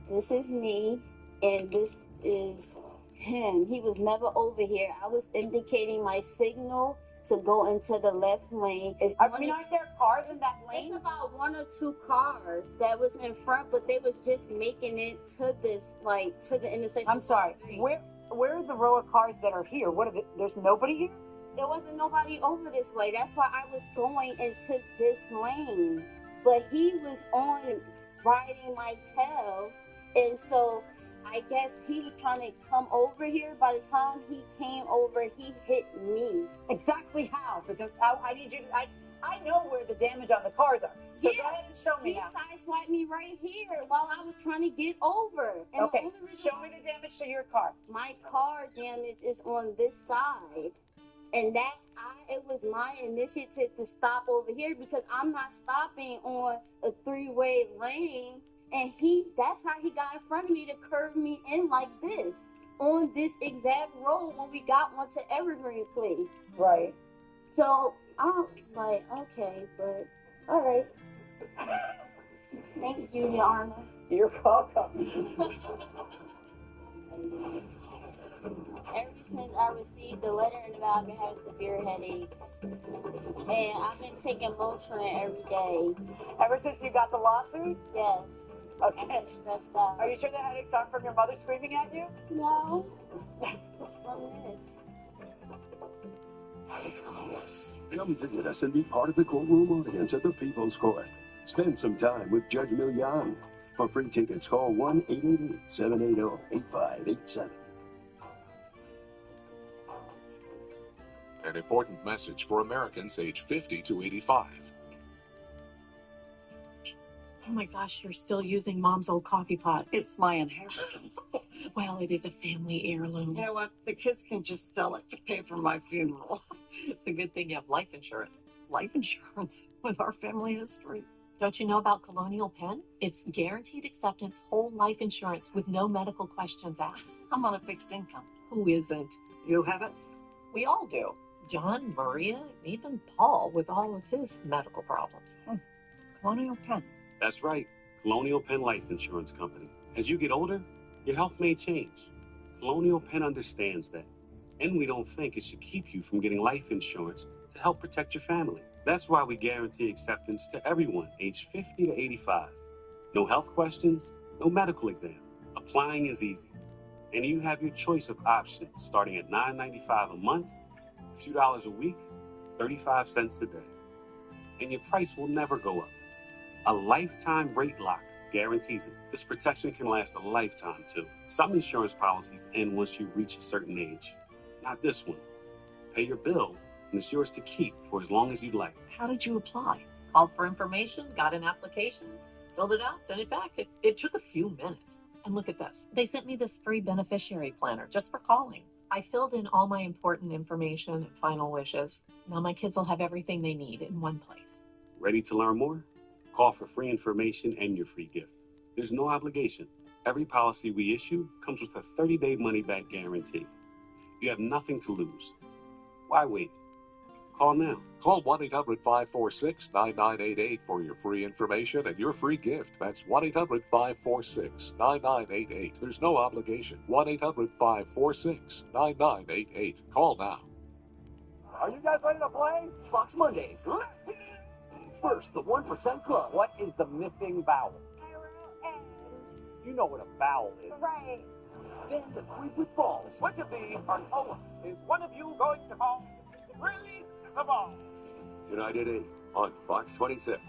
This is me, and this is him. He was never over here. I was indicating my signal to go into the left lane. Aren't there cars in that lane? It's about 1 or 2 cars that was in front, but they was just making it to this, like, to the intersection. I'm sorry. Where are the row of cars that are here? There's nobody here? There wasn't nobody over this way. That's why I was going into this lane. But he was on riding my tail, and so I guess he was trying to come over here. By the time he came over, he hit me. Exactly how? Because I need you. I know where the damage on the cars are. So Yeah, go ahead and show me he now. sideswiped me right here while I was trying to get over. And Okay, the only reason show me the damage to your car. My car damage is on this side. And it was my initiative to stop over here because I'm not stopping on a 3-way lane. And that's how he got in front of me to curve me in like this on this exact road when we got onto Evergreen Place. Right. So I'm like, okay, but all right. Thank you, Your Honor. You're welcome. Ever since I received the letter in the mail, I've been having severe headaches. And I've been taking Motrin every day. Ever since you got the lawsuit? Yes. Okay. I'm just stressed out. Are you sure the headaches aren't from your mother screaming at you? No. From this. Come visit us and be part of the courtroom audience at the People's Court. Spend some time with Judge Milian. For free tickets, call 1-888-780-8587. An important message for Americans aged 50 to 85. Oh my gosh, you're still using Mom's old coffee pot. It's my inheritance. Well, it is a family heirloom. You know what? The kids can just sell it to pay for my funeral. It's a good thing you have life insurance. Life insurance with our family history. Don't you know about Colonial Penn? It's guaranteed acceptance whole life insurance with no medical questions asked. I'm on a fixed income. Who isn't? You have it? We all do. John, Maria, even Paul with all of his medical problems. Colonial Penn. That's right, Colonial Penn Life Insurance Company. As you get older, your health may change. Colonial Penn understands that, and we don't think it should keep you from getting life insurance to help protect your family. That's why we guarantee acceptance to everyone aged 50 to 85. No health questions, no medical exam. Applying is easy, and you have your choice of options starting at $9.95 a month, a few dollars a week, 35 cents a day. And your price will never go up. A lifetime rate lock guarantees it. This protection can last a lifetime, too. Some insurance policies end once you reach a certain age. Not this one. Pay your bill, and it's yours to keep for as long as you'd like. How did you apply? Called for information, got an application, filled it out, sent it back. It took a few minutes. And look at this. They sent me this free beneficiary planner just for calling. I filled in all my important information and final wishes. Now my kids will have everything they need in one place. Ready to learn more? Call for free information and your free gift. There's no obligation. Every policy we issue comes with a 30-day money-back guarantee. You have nothing to lose. Why wait? Call now. Call 1-800-546-9988 for your free information and your free gift. That's 1-800-546-9988. There's no obligation. 1-800-546-9988. Call now. Are you guys ready to play? Fox Mondays. First, the 1% Club. What is the missing vowel? You know what a vowel is. Right. Then the quiz with balls. Which of these are colors? Is one of you going to call? Release the ball. Tonight at 8 on Fox 26.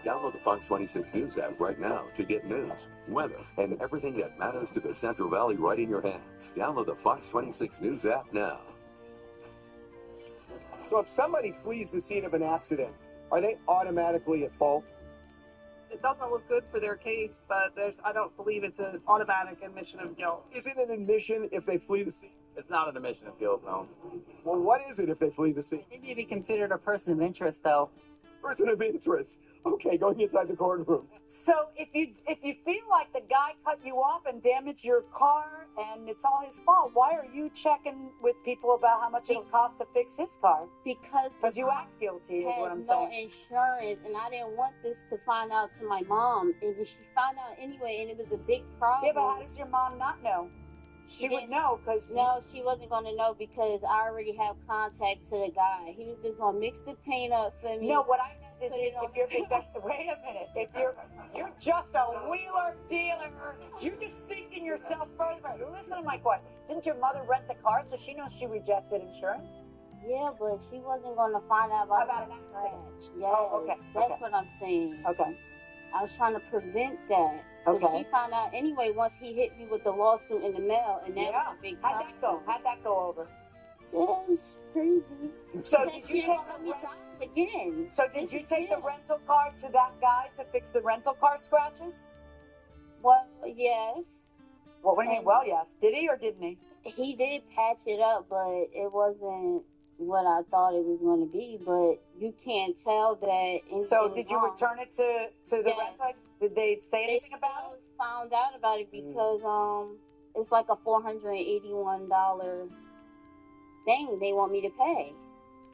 Download the Fox 26 News app right now to get news, weather, and everything that matters to the Central Valley right in your hands. Download the Fox 26 News app now. So if somebody flees the scene of an accident, are they automatically at fault? It doesn't look good for their case, but I don't believe it's an automatic admission of guilt. Is it an admission if they flee the scene? It's not an admission of guilt, no. Well, what is it if they flee the scene? They need to be considered a person of interest, though. Person of interest. Okay, going inside the courtroom. So if you feel like the guy cut you off and damaged your car and it's all his fault, why are you checking with people about how much it'll cost to fix his car? Because you act guilty, is what I'm has no saying. insurance, and I didn't want this to find out to my mom, and she found out anyway, and it was a big problem. Yeah, but how does your mom not know? She would know because no, she wasn't going to know because I already have contact to the guy. He was just going to mix the paint up for me. No, what I meant is if you're wait a minute, if you're just a wheeler dealer, you're just sinking yourself further. Listen to my question. Didn't your mother rent the car so she knows she rejected insurance? Yeah, but she wasn't going to find out about an accident. Yes, Oh, okay, that's okay. what I'm saying. Okay. I was trying to prevent that. But Okay. she found out anyway once he hit me with the lawsuit in the mail, and that Yeah. was a big How'd that go? How'd that go over? It was crazy. So Because did you she take won't let me drive again? So did you take the rental car to that guy to fix the rental car scratches? Well, yes. Well, what do you mean? Well, yes. Did he or didn't he? He did patch it up, but it wasn't what I thought it was going to be. But you can't tell that. So did you return it to the Yes. rental? Did they say They anything about it? found out about it because it's like a $481 thing they want me to pay.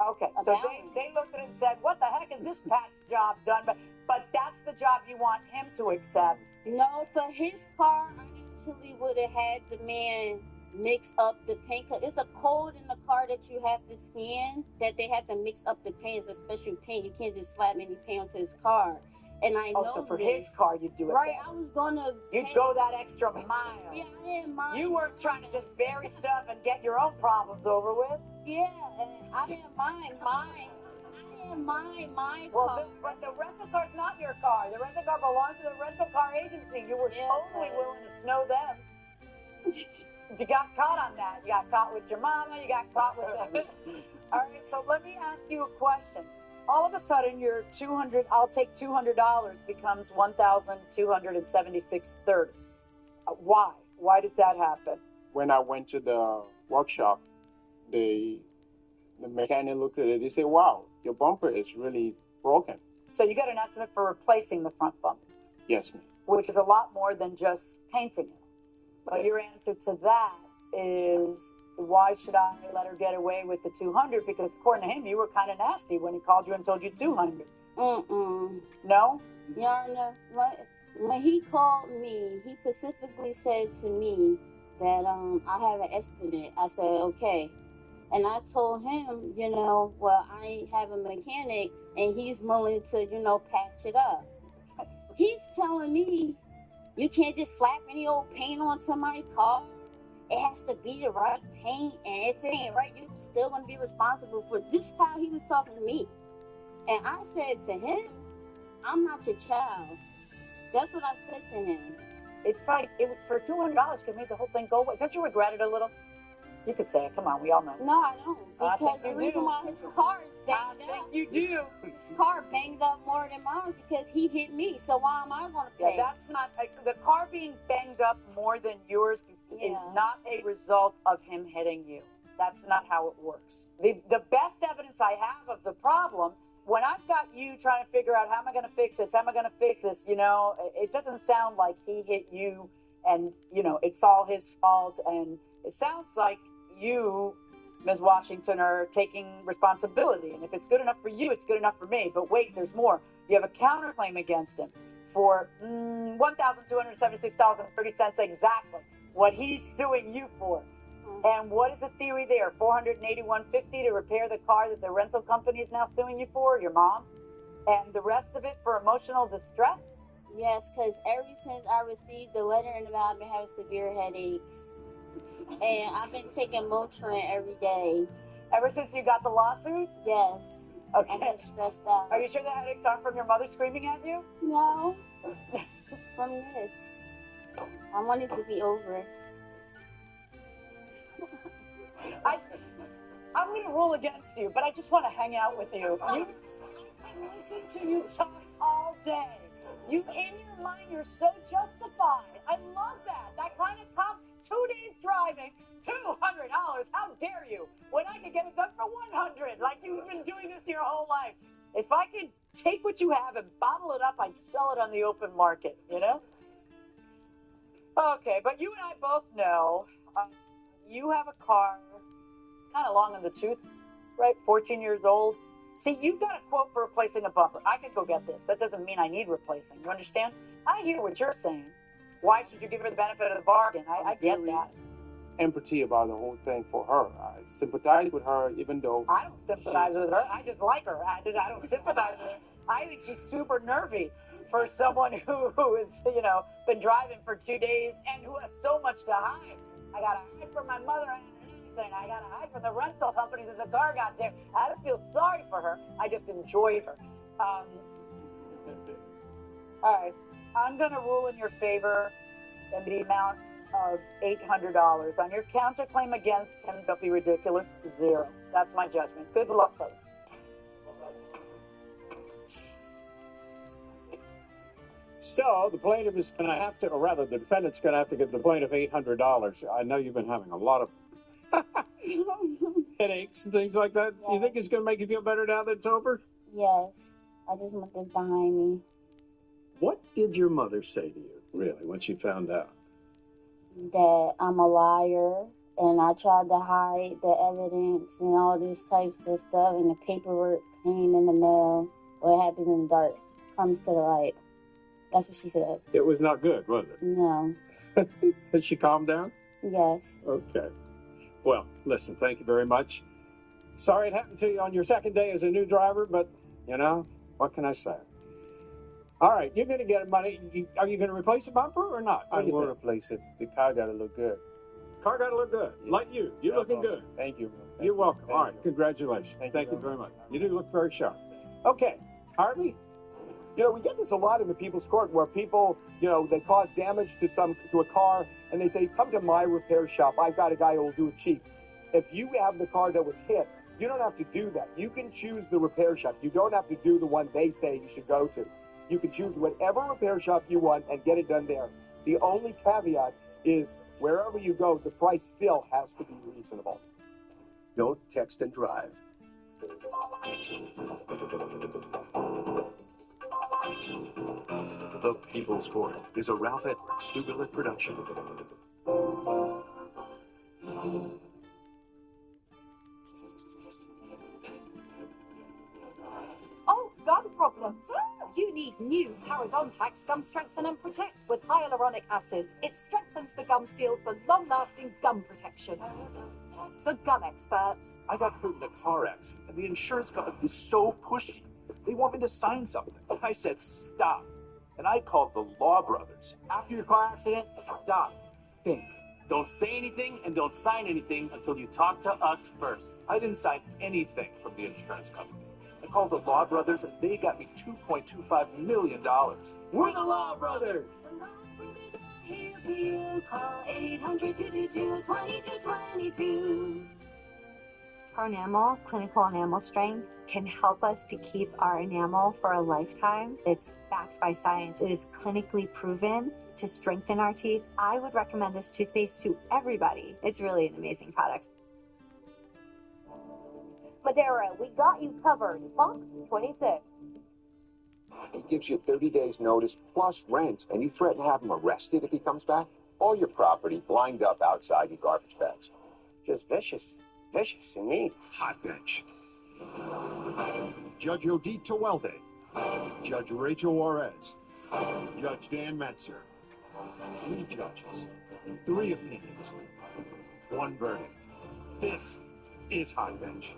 Okay, so they looked at it and said, "What the heck is this patch job done?" But that's the job you want him to accept. No, for his car, I actually would have had the man mix up the paint. 'Cause it's a code in the car that you have to scan, that they have to mix up the paint. It's a special paint. You can't just slap any paint onto his car. And I know so for this. his car, you'd do it. Right, then. I was going to You'd go that extra mile. Yeah, I didn't mind. You weren't trying to just bury stuff and get your own problems over with. Yeah, and I didn't mind mine. I didn't mind my car. But the rental car's not your car. The rental car belongs to the rental car agency. You were totally willing to snow them. You got caught on that. You got caught with your mama. You got caught with them. All right, so let me ask you a question. All of a sudden, your I'll take $200 becomes $1,276.30. Why? Why does that happen? When I went to the workshop, the mechanic looked at it. They said, "Wow, your bumper is really broken." So you got an estimate for replacing the front bumper, Yes, ma'am. which is a lot more than just painting it. But your answer to that is, why should I let her get away with the $200? Because according to him, you were kind of nasty when he called you and told you $200. No? Yeah, no. When he called me, he specifically said to me that I have an estimate. I said, okay. And I told him, well, I have a mechanic and he's willing to, patch it up. He's telling me you can't just slap any old paint onto my car. It has to be the right paint, and if it ain't right, you're still going to be responsible for it. This is how he was talking to me. And I said to him, I'm not your child. That's what I said to him. It's like, for $200 could make the whole thing go away. Don't you regret it a little? You could say it. Come on, we all know. No, I don't. I Because think the you reason do. why his car is banged up. You do. His car banged up more than mine because he hit me. So why am I going to pay? Yeah, that's not, the car being banged up more than yours is not a result of him hitting you. That's not how it works. The best evidence I have of the problem, when I've got you trying to figure out how am I going to fix this, it doesn't sound like he hit you and, it's all his fault. And it sounds like you, Ms. Washington, are taking responsibility. And if it's good enough for you, it's good enough for me. But wait, there's more. You have a counterclaim against him for $1,276.30 exactly. What he's suing you for. And what is the theory there? $481.50 to repair the car that the rental company is now suing you for, your mom? And the rest of it for emotional distress? Yes, because ever since I received the letter in the mail, I've been having severe headaches. And I've been taking Motrin every day. Ever since you got the lawsuit? Yes. Okay. I get stressed out. Are you sure the headaches aren't from your mother screaming at you? No. From this. I want it to be over. I'm going to rule against you, but I just want to hang out with you. You can listen to you talk all day. You, in your mind, you're so justified. I love that. That kind of talk. 2 days driving, $200. How dare you? When I could get it done for $100, like you've been doing this your whole life. If I could take what you have and bottle it up, I'd sell it on the open market, you know? Okay, but you and I both know you have a car kind of long in the tooth, right? 14 years old. See, you got a quote for replacing a bumper. I could go get this. That doesn't mean I need replacing. You understand? I hear what you're saying. Why should you give her the benefit of the bargain? I get that. Empathy about the whole thing for her. I sympathize with her, even though I don't sympathize with her. I just like her. I don't sympathize with her. I think she's super nervy for someone who has, been driving for 2 days and who has so much to hide. I got to hide from my mother and I got to hide from the rental company that the car got there. I don't feel sorry for her. I just enjoy her. All right. I'm going to rule in your favor in the amount of $800. On your counterclaim against him, don't be ridiculous, 0. That's my judgment. Good luck, folks. So the plaintiff is going to have to, or rather the defendant's going to have to give the plaintiff $800. I know you've been having a lot of headaches and things like that. Yeah. You think it's going to make you feel better now that it's over? Yes. I just want this behind me. What did your mother say to you, really, when she found out? That I'm a liar and I tried to hide the evidence and all these types of stuff, and the paperwork came in the mail. What happens in the dark comes to the light. That's what she said. It was not good, was it? No. Did she calm down? Yes. Okay. Well, listen, thank you very much. Sorry it happened to you on your second day as a new driver, but, what can I say? All right, you're going to get money. Are you going to replace the bumper or not? I will replace it. The car got to look good. Car got to look good. Yeah. Like you. You're looking good. Thank you. You're welcome. Thank All right, you. congratulations. Thank you very much. You do look very sharp. Okay, Harvey? We get this a lot in the people's court where people, they cause damage to a car and they say, come to my repair shop. I've got a guy who will do it cheap. If you have the car that was hit, you don't have to do that. You can choose the repair shop. You don't have to do the one they say you should go to. You can choose whatever repair shop you want and get it done there. The only caveat is wherever you go, the price still has to be reasonable. Don't text and drive. The People's Court is a Ralph Edwards Stubelet production. Oh, gum problems. You need new Parodontax Gum Strengthen and Protect with hyaluronic acid. It strengthens the gum seal for long-lasting gum protection. The gum experts. I got hurt in a car accident, and the insurance company is so pushy. They want me to sign something. I said, stop. And I called the Law Brothers. After your car accident, stop. Think. Don't say anything and don't sign anything until you talk to us first. I didn't sign anything from the insurance company. I called the Law Brothers, and they got me $2.25 million. We're the Law Brothers! The Law Brothers are here for you. Call 800-222-2222. Pronamel, clinical enamel strength, can help us to keep our enamel for a lifetime. It's backed by science. It is clinically proven to strengthen our teeth. I would recommend this toothpaste to everybody. It's really an amazing product. Madeira, we got you covered. Fox 26. He gives you 30 days notice plus rent, and you threaten to have him arrested if he comes back? All your property lined up outside in garbage bags. Just vicious. Vicious and mean. Hot bench. Judge Odette Tewelde. Judge Rachel Juarez. Judge Dan Metzer. 3 judges. 3 opinions. 1 verdict. This is Hot Bench.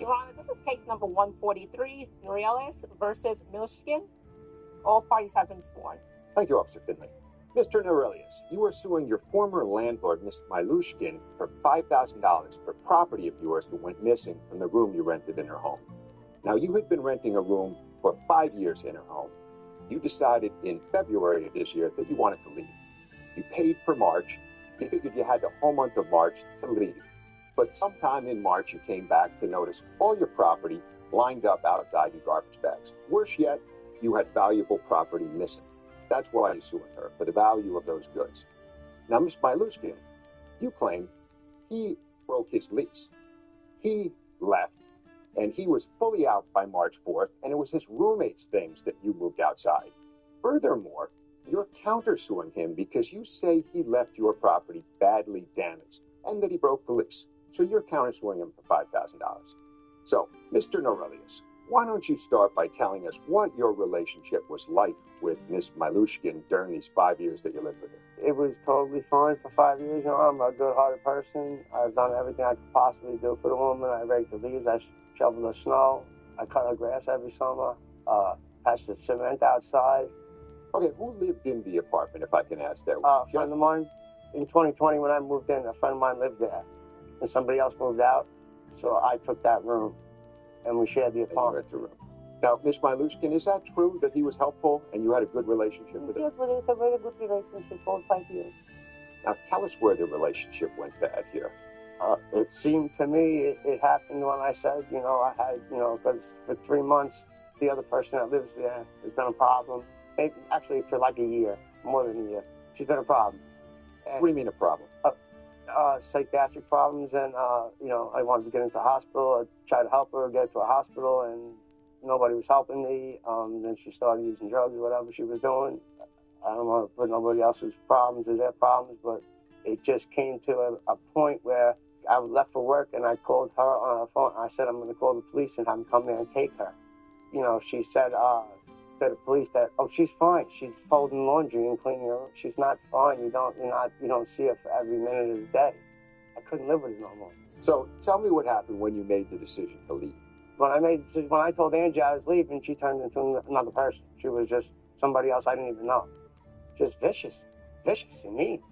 Your Honor, this is case number 143, Morales versus Milshkin. All parties have been sworn. Thank you, Officer Finley. Mr. Norelius, you are suing your former landlord, Miss Milushkin, for $5,000 for property of yours that went missing from the room you rented in her home. Now, you had been renting a room for 5 years in her home. You decided in February of this year that you wanted to leave. You paid for March. You figured you had the whole month of March to leave. But sometime in March, you came back to notice all your property lined up outside in garbage bags. Worse yet, you had valuable property missing. That's why you're suing her, for the value of those goods. Now, Miss Milushkin, you claim he broke his lease. He left, and he was fully out by March 4th, and it was his roommate's things that you moved outside. Furthermore, you're countersuing him because you say he left your property badly damaged and that he broke the lease. So you're countersuing him for $5,000. So, Mr. Norelius, why don't you start by telling us what your relationship was like with Miss Milushkin during these 5 years that you lived with her? It was totally fine for 5 years. You know, I'm a good-hearted person. I've done everything I could possibly do for the woman. I raked the leaves. I shoveled the snow. I cut her grass every summer. Patched the cement outside. Okay, who lived in the apartment, if I can ask that? A friend of mine. In 2020, when I moved in, a friend of mine lived there. And somebody else moved out. So I took that room. And we shared the apartment. Now, Miss Milushkin, is that true that he was helpful and you had a good relationship with him? Yes, we had a very good relationship for 5 years. Now, tell us where the relationship went bad here. It seemed to me it happened when I said, you know, I had, you know, because for 3 months, the other person that lives there has been a problem. Maybe, actually, for like a year, more than a year. She's been a problem. And, what do you mean a problem? Psychiatric problems, and you know, I wanted to get into a hospital. I tried to help her get to a hospital, and nobody was helping me. Then she started using drugs or whatever she was doing. I don't want to put nobody else's problems as their problems, but it just came to a point where I left for work, and I called her on the phone. I said, I'm going to call the police and have them come there and take her. You know, she said to the police that, oh, she's fine. She's folding laundry and cleaning her room. She's not fine. You don't see her for every minute of the day. I couldn't live with it no more. So tell me what happened when you made the decision to leave. When I told Angie I was leaving, she turned into another person. She was just somebody else I didn't even know. Just vicious and mean.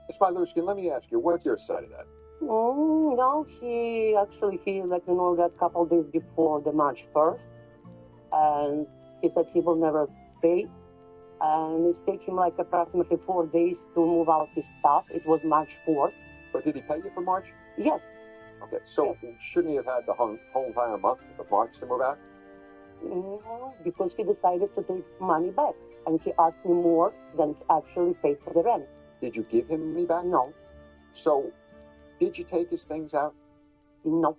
Miss Milushkin, let me ask you, what's your side of that? No, he let me know that a couple of days before the March 1st. And he said he will never pay. And it's taken him like approximately 4 days to move out his stuff. It was March 4th. But did he pay you for March? Yes. Okay, so shouldn't he have had the whole entire month of March to move out? No, because he decided to take money back. And he asked me more than he actually paid for the rent. Did you give him money back? No. So, did you take his things out? No.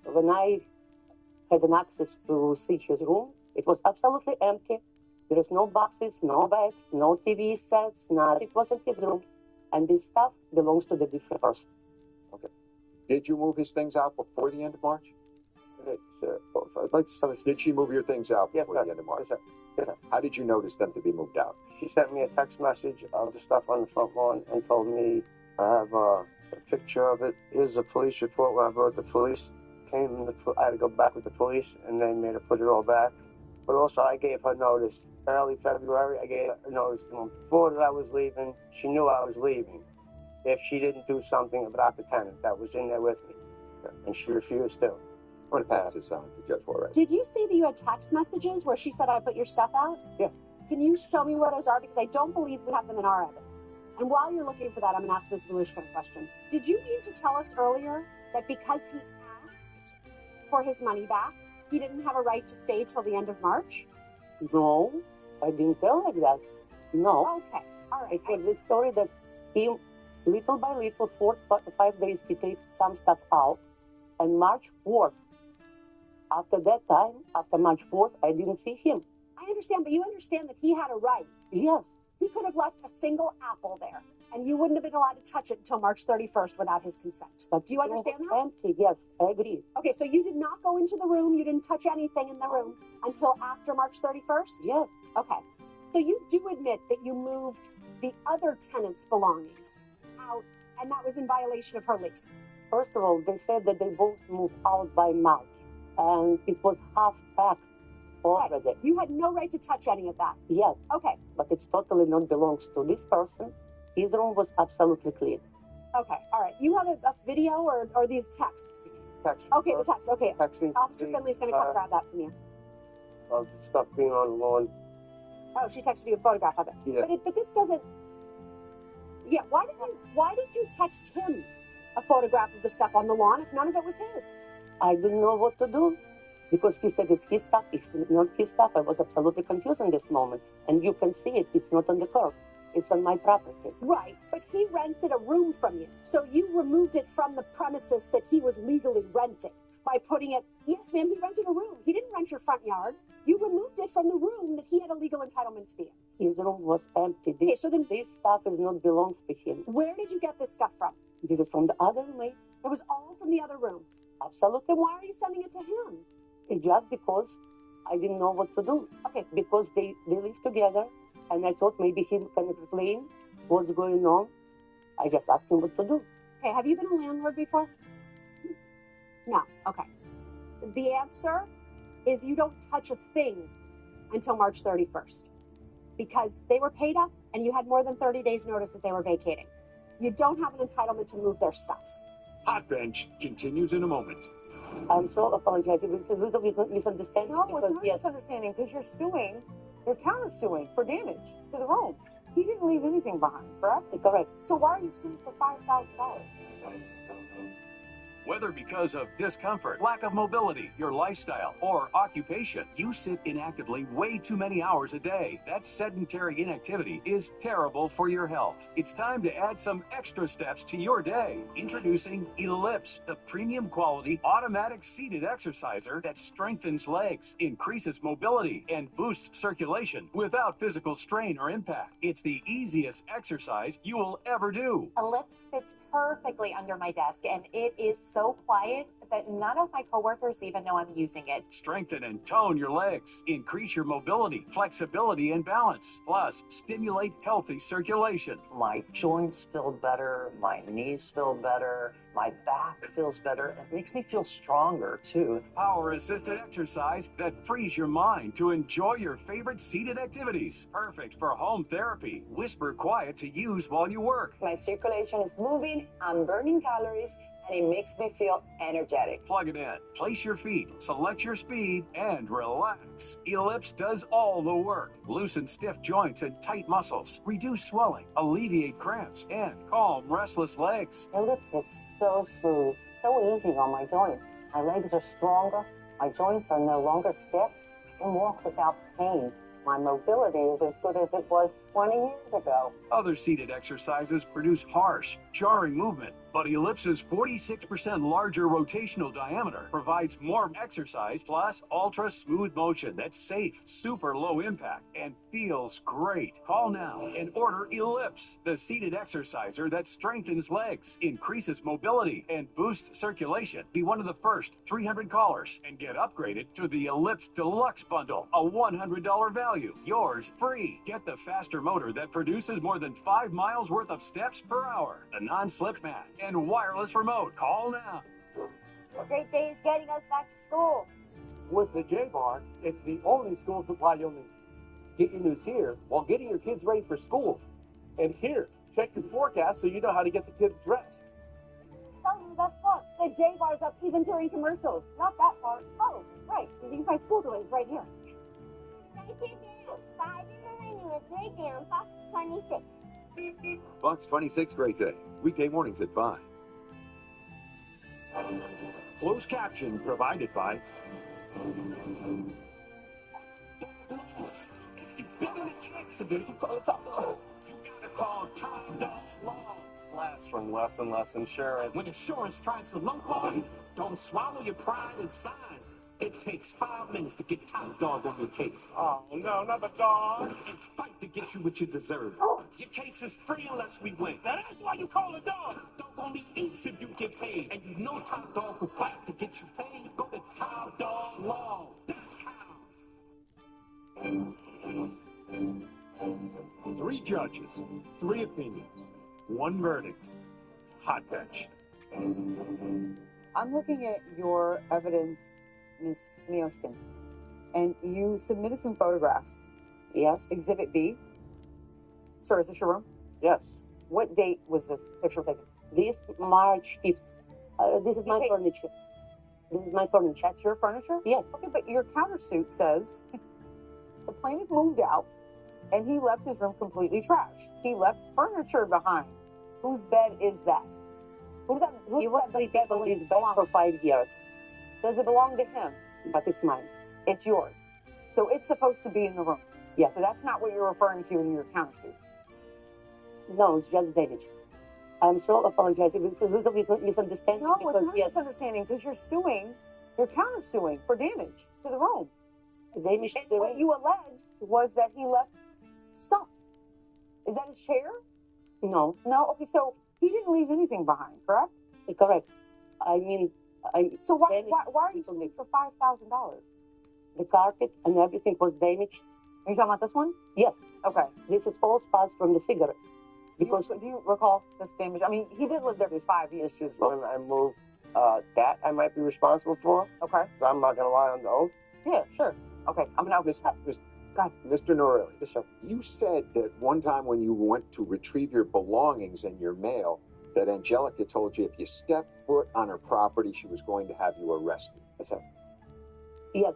When I had an access to see his room, it was absolutely empty. There is no boxes, no bag, no TV sets, nothing. It wasn't his room. And this stuff belongs to the different person. Okay. Did you move his things out before the end of March? Did she move your things out before the end of March? Yes, sir. Yes, sir. How did you notice them to be moved out? She sent me a text message of the stuff on the front lawn and told me I have a picture of it. Here's a police report. When I brought the police, I had to go back with the police, and they made her put it all back. But also, I gave her notice. Early February, I gave her notice the month before that I was leaving. She knew I was leaving if she didn't do something about the tenant that was in there with me. And she refused to. I'm going to pass this on to Judge Juarez. Did you say that you had text messages where she said I put your stuff out? Yeah. Can you show me where those are? Because I don't believe we have them in our evidence. And while you're looking for that, I'm going to ask Ms. Milushkin a question. Did you mean to tell us earlier that because he asked for his money back, he didn't have a right to stay till the end of March? No, I didn't tell like that. No. Okay, all right. It was the story that he, little by little, 4 to 5 days, he took some stuff out. And March 4th, after that time, after March 4th, I didn't see him. I understand, but you understand that he had a right. Yes. He could have left a single apple there, and you wouldn't have been allowed to touch it until March 31st without his consent. But do you understand that? Empty, yes, I agree. Okay, so you did not go into the room, you didn't touch anything in the room until after March 31st? Yes. Okay, so you do admit that you moved the other tenant's belongings out, and that was in violation of her lease? First of all, they said that they both moved out by March, and it was half packed. already. You had no right to touch any of that. Yes. Okay. But it's totally not belongs to this person. His room was absolutely clean. Okay. All right. You have a video or these texts? Text. Okay, the text. Okay. Texting. Officer Finley's going to come grab that from you. Of stuff being on the lawn. Oh, she texted you a photograph of it. Yeah. But this doesn't. Yeah. Why did you text him a photograph of the stuff on the lawn if none of it was his? I didn't know what to do because he said it's his stuff. It's not his stuff. I was absolutely confused in this moment. And you can see it. It's not on the curb. It's on my property. Right, but he rented a room from you. So you removed it from the premises that he was legally renting by putting it. Yes, ma'am, he rented a room. He didn't rent your front yard. You removed it from the room that he had a legal entitlement to be in. His room was empty. This stuff is not belongs to him. Where did you get this stuff from? This is from the other room. It was all from the other room. Absolutely. Then why are you sending it to him? It's just because I didn't know what to do. Okay. Because they live together, and I thought maybe he can explain what's going on. I just asked him what to do. Okay, have you been a landlord before? No. Okay. The answer is you don't touch a thing until March 31st because they were paid up and you had more than 30 days notice that they were vacating. You don't have an entitlement to move their stuff. Hot Bench continues in a moment. I'm so apologizing. It's a little bit misunderstanding. No, it's not misunderstanding because you're suing, you're countersuing for damage to the room. He didn't leave anything behind, correct? Correct. So why are you suing for $5,000? Whether because of discomfort, lack of mobility, your lifestyle, or occupation, you sit inactively way too many hours a day. That sedentary inactivity is terrible for your health. It's time to add some extra steps to your day. Introducing Ellipse, the premium quality automatic seated exerciser that strengthens legs, increases mobility, and boosts circulation without physical strain or impact. It's the easiest exercise you will ever do. Ellipse fits perfectly under my desk, and it is so quiet that none of my coworkers even know I'm using it. Strengthen and tone your legs. Increase your mobility, flexibility, and balance. Plus, stimulate healthy circulation. My joints feel better. My knees feel better. My back feels better. It makes me feel stronger, too. Power-assisted exercise that frees your mind to enjoy your favorite seated activities. Perfect for home therapy. Whisper quiet to use while you work. My circulation is moving, I'm burning calories, and it makes me feel energetic. Plug it in, place your feet, select your speed, and relax. Ellipse does all the work. Loosen stiff joints and tight muscles. Reduce swelling, alleviate cramps, and calm restless legs. Ellipse is so smooth, so easy on my joints. My legs are stronger. My joints are no longer stiff. I can walk without pain. My mobility is as good as it was 20 years ago. Other seated exercises produce harsh, jarring movement, but Ellipse's 46% larger rotational diameter provides more exercise plus ultra smooth motion that's safe, super low impact, and feels great. Call now and order Ellipse, the seated exerciser that strengthens legs, increases mobility, and boosts circulation. Be one of the first 300 callers and get upgraded to the Ellipse Deluxe Bundle, a $100 value. Yours free. Get the faster motor that produces more than 5 miles worth of steps per hour, the non-slip mat, and wireless remote. Call now. A great day is getting us back to school. With the J-Bar, it's the only school supply you'll need. Get your news here while getting your kids ready for school. And here, check your forecast so you know how to get the kids dressed. Tell me the best part. The J-Bar's up even during commercials. Not that part. Oh, right. You can find school delays right here. Five in the morning with Great Day on Fox 26. Fox 26 Great Day. Weekday mornings at 5. Closed caption provided by Blast from Less and Less Insurance. When insurance tries to lowball you, don't swallow your pride and sign. It takes 5 minutes to get Top Dog on your case. Oh, no, not the dog. And fight to get you what you deserve. Your case is free unless we win. Now that's why you call a dog. Dog only eats if you get paid. And you know Top Dog will fight to get you paid. Go to TopDogLaw.com. 3 judges, 3 opinions, 1 verdict. Hot Bench. I'm looking at your evidence, Ms. Mioshkin. and you submitted some photographs. Yes. Exhibit B. Sir, is this your room? Yes. What date was this picture taken? This March 5th. This is my furniture. This is my furniture. That's your furniture? Yes. Okay, but your countersuit says the plaintiff moved out and he left his room completely trashed. He left furniture behind. Whose bed is that? He was sleeping in his bed for 5 years. Does it belong to him? But it's mine. It's yours. So it's supposed to be in the room. Yes. So that's not what you're referring to in your countersuit. No, it's just damage. I'm so apologizing. It's a little bit misunderstanding. No, it's because, not misunderstanding because you're countersuing for damage to the room. Damage to the room. What you alleged was that he left stuff. Is that his chair? No. No? Okay, so he didn't leave anything behind, correct? Correct. I mean, so why are you suing for $5,000? The carpet and everything was damaged. Are you talking about this one? Yes. Okay. This is all spots from the cigarettes. Because do you recall this damage? I mean, he did live there for 5 years. This is when I moved. That I might be responsible for. Okay. So I'm not going to lie on the oath. Yeah, sure. Okay, I'm going to... Mr. Norelli, you said that one time when you went to retrieve your belongings and your mail, that Angelica told you if you stepped foot on her property, she was going to have you arrested. Yes.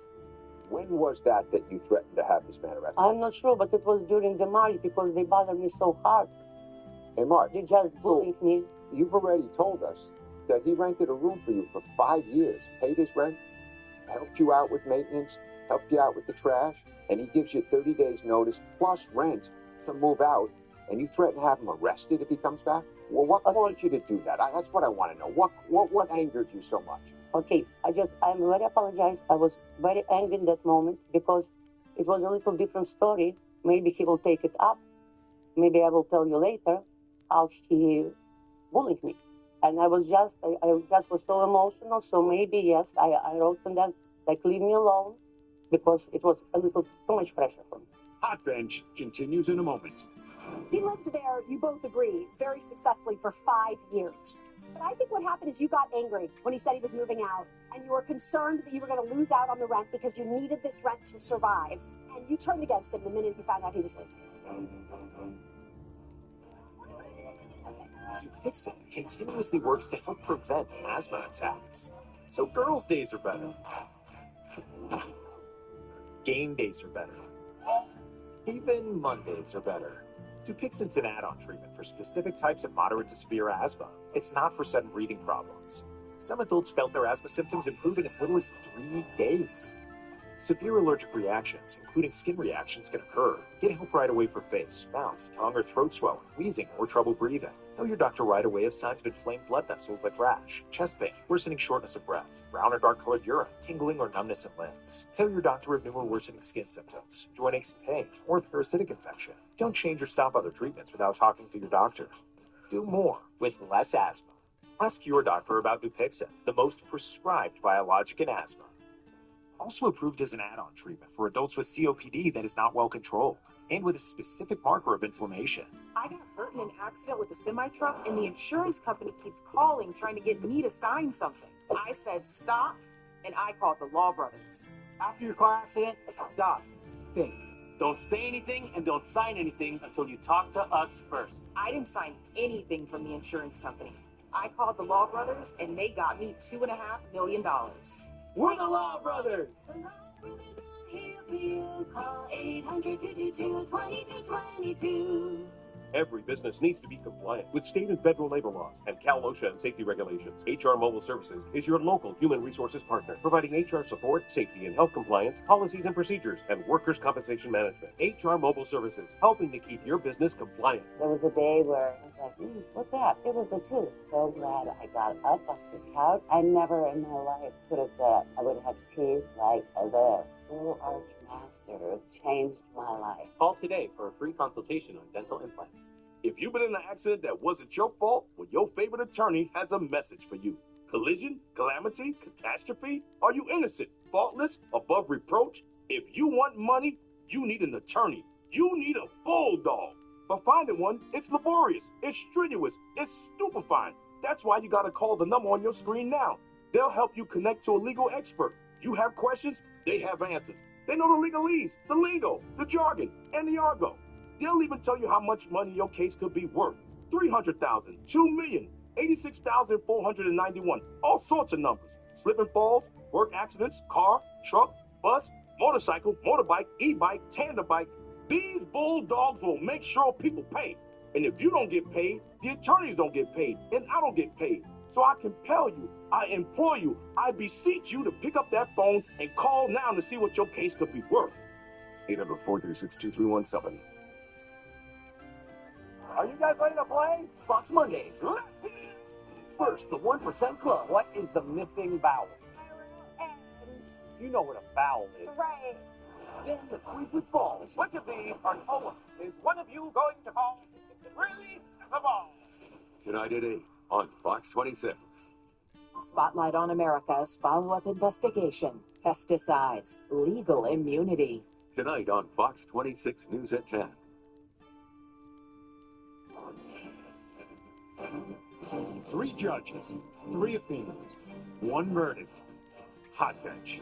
When was that you threatened to have this man arrested? I'm not sure, but it was during the March because they bothered me so hard. Hey, Mark. They just bullied me. You've already told us that he rented a room for you for 5 years, paid his rent, helped you out with maintenance, helped you out with the trash, and he gives you 30 days notice plus rent to move out, and you threaten to have him arrested if he comes back? Well, what caused you to do that? That's what I want to know. What angered you so much? Okay, I'm very apologize. I was very angry in that moment because it was a little different story. Maybe he will take it up. Maybe I will tell you later how he bullied me. And I just was so emotional. So maybe, yes, I wrote to them, like, leave me alone because it was a little too much pressure for me. Hot Bench continues in a moment. He lived there, you both agree, very successfully for 5 years. But I think what happened is you got angry when he said he was moving out, and you were concerned that you were going to lose out on the rent because you needed this rent to survive. And you turned against him the minute you found out he was leaving. Dupixent continuously works to help prevent asthma attacks. So girls' days are better. Game days are better. Even Mondays are better. Dupixent's an add-on treatment for specific types of moderate to severe asthma. It's not for sudden breathing problems. Some adults felt their asthma symptoms improve in as little as 3 days. Severe allergic reactions, including skin reactions, can occur. Get help right away for face, mouth, tongue, or throat swelling, wheezing, or trouble breathing. Tell your doctor right away if signs of inflamed blood vessels like rash, chest pain, worsening shortness of breath, brown or dark colored urine, tingling or numbness in limbs. Tell your doctor of new or worsening skin symptoms, joint aches and pain, or parasitic infection. Don't change or stop other treatments without talking to your doctor. Do more with less asthma. Ask your doctor about Dupixent, the most prescribed biologic in asthma. Also approved as an add-on treatment for adults with COPD that is not well controlled and with a specific marker of inflammation. I got hurt in an accident with a semi-truck, and the insurance company keeps calling, trying to get me to sign something. I said stop, and I called the Law Brothers. After your car accident, stop. Think. Don't say anything and don't sign anything until you talk to us first. I didn't sign anything from the insurance company. I called the Law Brothers, and they got me $2.5 million. We're the Law Brothers! Here for you. Call 800-222-2222. Every business needs to be compliant with state and federal labor laws and Cal OSHA and safety regulations. HR Mobile Services is your local human resources partner, providing HR support, safety and health compliance, policies and procedures, and workers' compensation management. HR Mobile Services, helping to keep your business compliant. There was a day where I was like, what's that? It was the truth. So glad I got up off the couch. I never in my life could have said I would have teeth like this. Blue Arch Masters changed my life. Call today for a free consultation on dental implants. If you've been in an accident that wasn't your fault, well, your favorite attorney has a message for you. Collision, calamity, catastrophe? Are you innocent, faultless, above reproach? If you want money, you need an attorney. You need a bulldog. But finding one, it's laborious, it's strenuous, it's stupefying. That's why you gotta call the number on your screen now. They'll help you connect to a legal expert. You have questions, they have answers. They know the legalese, the lingo, the jargon, and the argot. They'll even tell you how much money your case could be worth. 300,000, 2 million, 86,491, all sorts of numbers. Slip and falls, work accidents, car, truck, bus, motorcycle, motorbike, e-bike, tandem bike. These bulldogs will make sure people pay. And if you don't get paid, the attorneys don't get paid, and I don't get paid. So I compel you, I implore you, I beseech you to pick up that phone and call now to see what your case could be worth. 800-436-2317. Are you guys ready to play? Fox Mondays. First, the 1% Club. What is the missing vowel? You know what a vowel is. Right. Then the quiz with balls. Which of these are poems is one of you going to call? Release the ball. Tonight at 8 on Fox 26. Spotlight on America's follow-up investigation. Pesticides. Legal immunity. Tonight on Fox 26 News at 10. Three judges, three opinions, one verdict. Hot bench.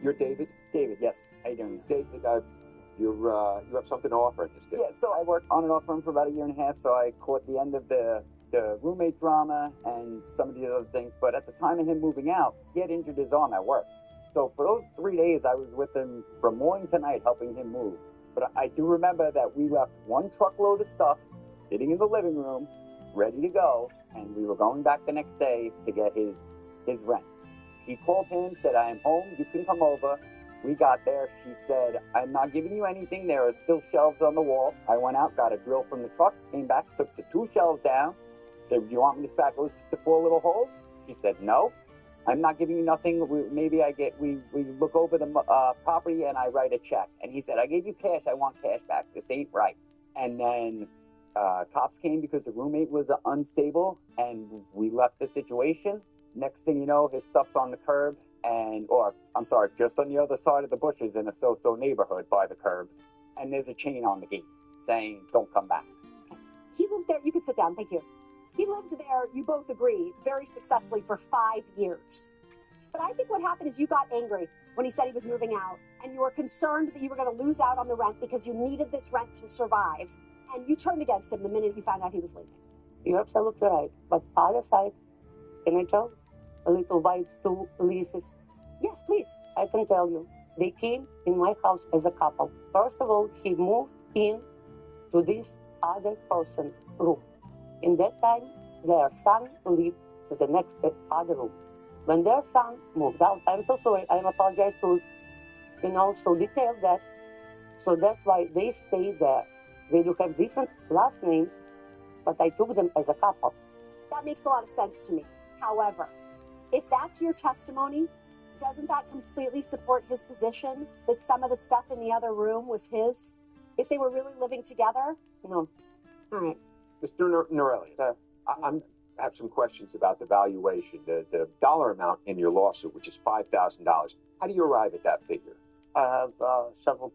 You're David? David, yes. How you doing? David, you have something to offer in this case. Yeah, so I worked on and off for him for about a year and a half, so I caught the end of the roommate drama and some of the other things. But at the time of him moving out, he had injured his arm at work. So for those 3 days, I was with him from morning to night helping him move. But I do remember that we left one truckload of stuff sitting in the living room, ready to go, and we were going back the next day to get his rent. He called him, said, I am home, you can come over. We got there, she said, I'm not giving you anything, there are still shelves on the wall. I went out, got a drill from the truck, came back, took the 2 shelves down, said, do you want me to spackle the 4 little holes? She said, no, I'm not giving you nothing. We look over the property and I write a check. And he said, I gave you cash, I want cash back, this ain't right. And then cops came because the roommate was unstable and we left the situation. Next thing you know, his stuff's on the curb just on the other side of the bushes in a so-so neighborhood by the curb. And there's a chain on the gate saying, don't come back. He lived there. You can sit down. Thank you. He lived there, you both agree, very successfully for 5 years. But I think what happened is you got angry when he said he was moving out, and you were concerned that you were going to lose out on the rent because you needed this rent to survive. And you turned against him the minute you found out he was leaving. You're absolutely right. But other side, can I tell a little bites to Lisa's? Yes, please. I can tell you. They came in my house as a couple. First of all, he moved in to this other person's room. In that time, their son lived to the next other room. When their son moved out, I'm so sorry, I apologize to, so detailed that. So that's why they stayed there. They do have different last names, but I took them as a couple. That makes a lot of sense to me. However, if that's your testimony, doesn't that completely support his position that some of the stuff in the other room was his? If they were really living together? No. All right. Mr. Norelius, I have some questions about the valuation, the dollar amount in your lawsuit, which is $5,000. How do you arrive at that figure? I have several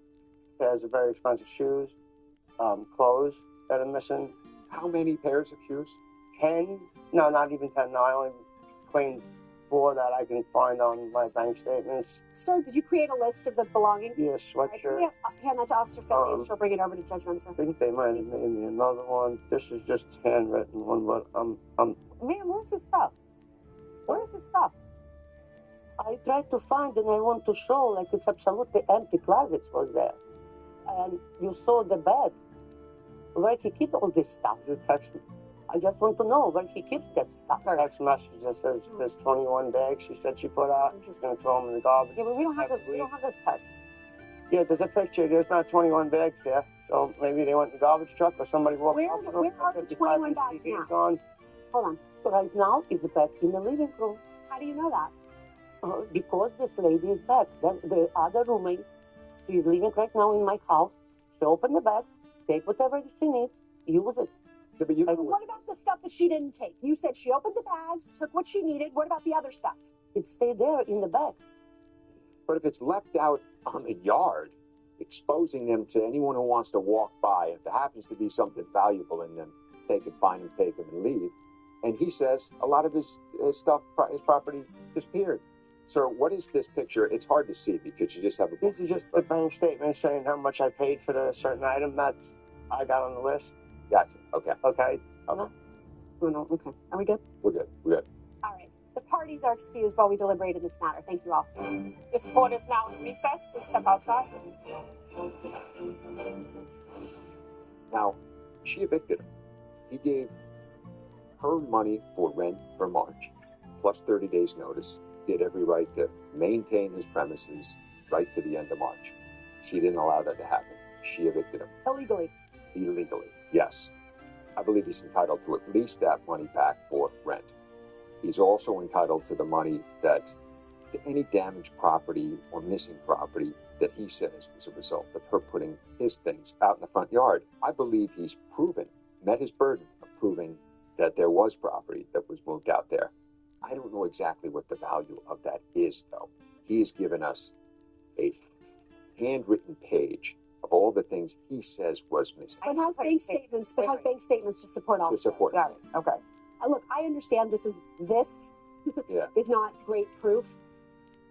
pairs of very expensive shoes, clothes that are missing. How many pairs of shoes? 10? No, not even 10. No, I only claimed 4 that I can find on my bank statements. Sir, did you create a list of the belongings? Yeah, All right, sweatshirt. can we hand that to Officer Finley and she'll bring it over to Judge Mensa? I think they might have made me another one. This is just a handwritten one, but Man, where's his stuff? Where's his stuff? I tried to find and I want to show like it's absolutely empty closets was there. And you saw the bed where he keep all this stuff. You text me. I just want to know where he keeps that stuff. Text message that says there's 21 bags she said she put out. She's going to throw them in the garbage. Yeah, but we don't have the set. Yeah, there's a picture. There's not 21 bags there. So maybe they went in the garbage truck or somebody walked Where up. are the 21 bags now? Gone. Hold on. Right now, it's back in the living room. How do you know that? Because this lady is back. The other roommate, she's living right now in my house. She opened the bags, take whatever she needs, use it. Yeah, but you know What about the stuff that she didn't take? You said she opened the bags, took what she needed. What about the other stuff? It stayed there in the bags. But if it's left out on the yard, exposing them to anyone who wants to walk by, if there happens to be something valuable in them, they can find them, take them, and leave. And he says a lot of his stuff, his property disappeared. Sir, what is this picture? It's hard to see because you just have a. This is just a bank statement saying how much I paid for the certain item that's I got on the list. Gotcha. Okay. Okay. Oh, no. Okay. Are we good? We're good. We're good. All right. The parties are excused while we deliberate in this matter. Thank you all. This court is now in recess. Please step outside. Now, she evicted him. He gave her money for rent for March, plus 30 days notice. He had every right to maintain his premises right to the end of March. She didn't allow that to happen. She evicted him. Illegally. Illegally, yes. I believe he's entitled to at least that money back for rent. He's also entitled to the money to any damaged property or missing property that he says was a result of her putting his things out in the front yard. I believe he's met his burden of proving that there was property that was moved out there. I don't know exactly what the value of that is, though. He has given us a handwritten page of all the things he says was missing. But has bank statements. But has bank statements to support all. To support. Got it. Okay. Look, I understand this Yeah. is not great proof.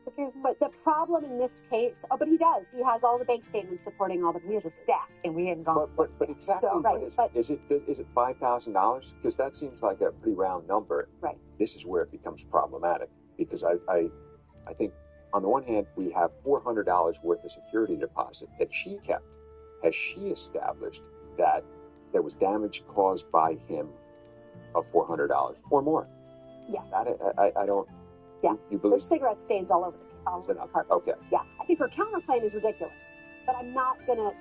But the problem in this case, but he does. He has all the bank statements supporting all the. He has a stack, and we hadn't gone. But exactly, So, right, is it $5,000? Because that seems like a pretty round number. Right. This is where it becomes problematic because I think on the one hand we have $400 worth of security deposit that she kept. Has she established that there was damage caused by him of $400 or more? Yeah. I don't. Yeah. You believe? There's cigarette stains all over the carpet. Okay. Yeah. I think her counterclaim is ridiculous. But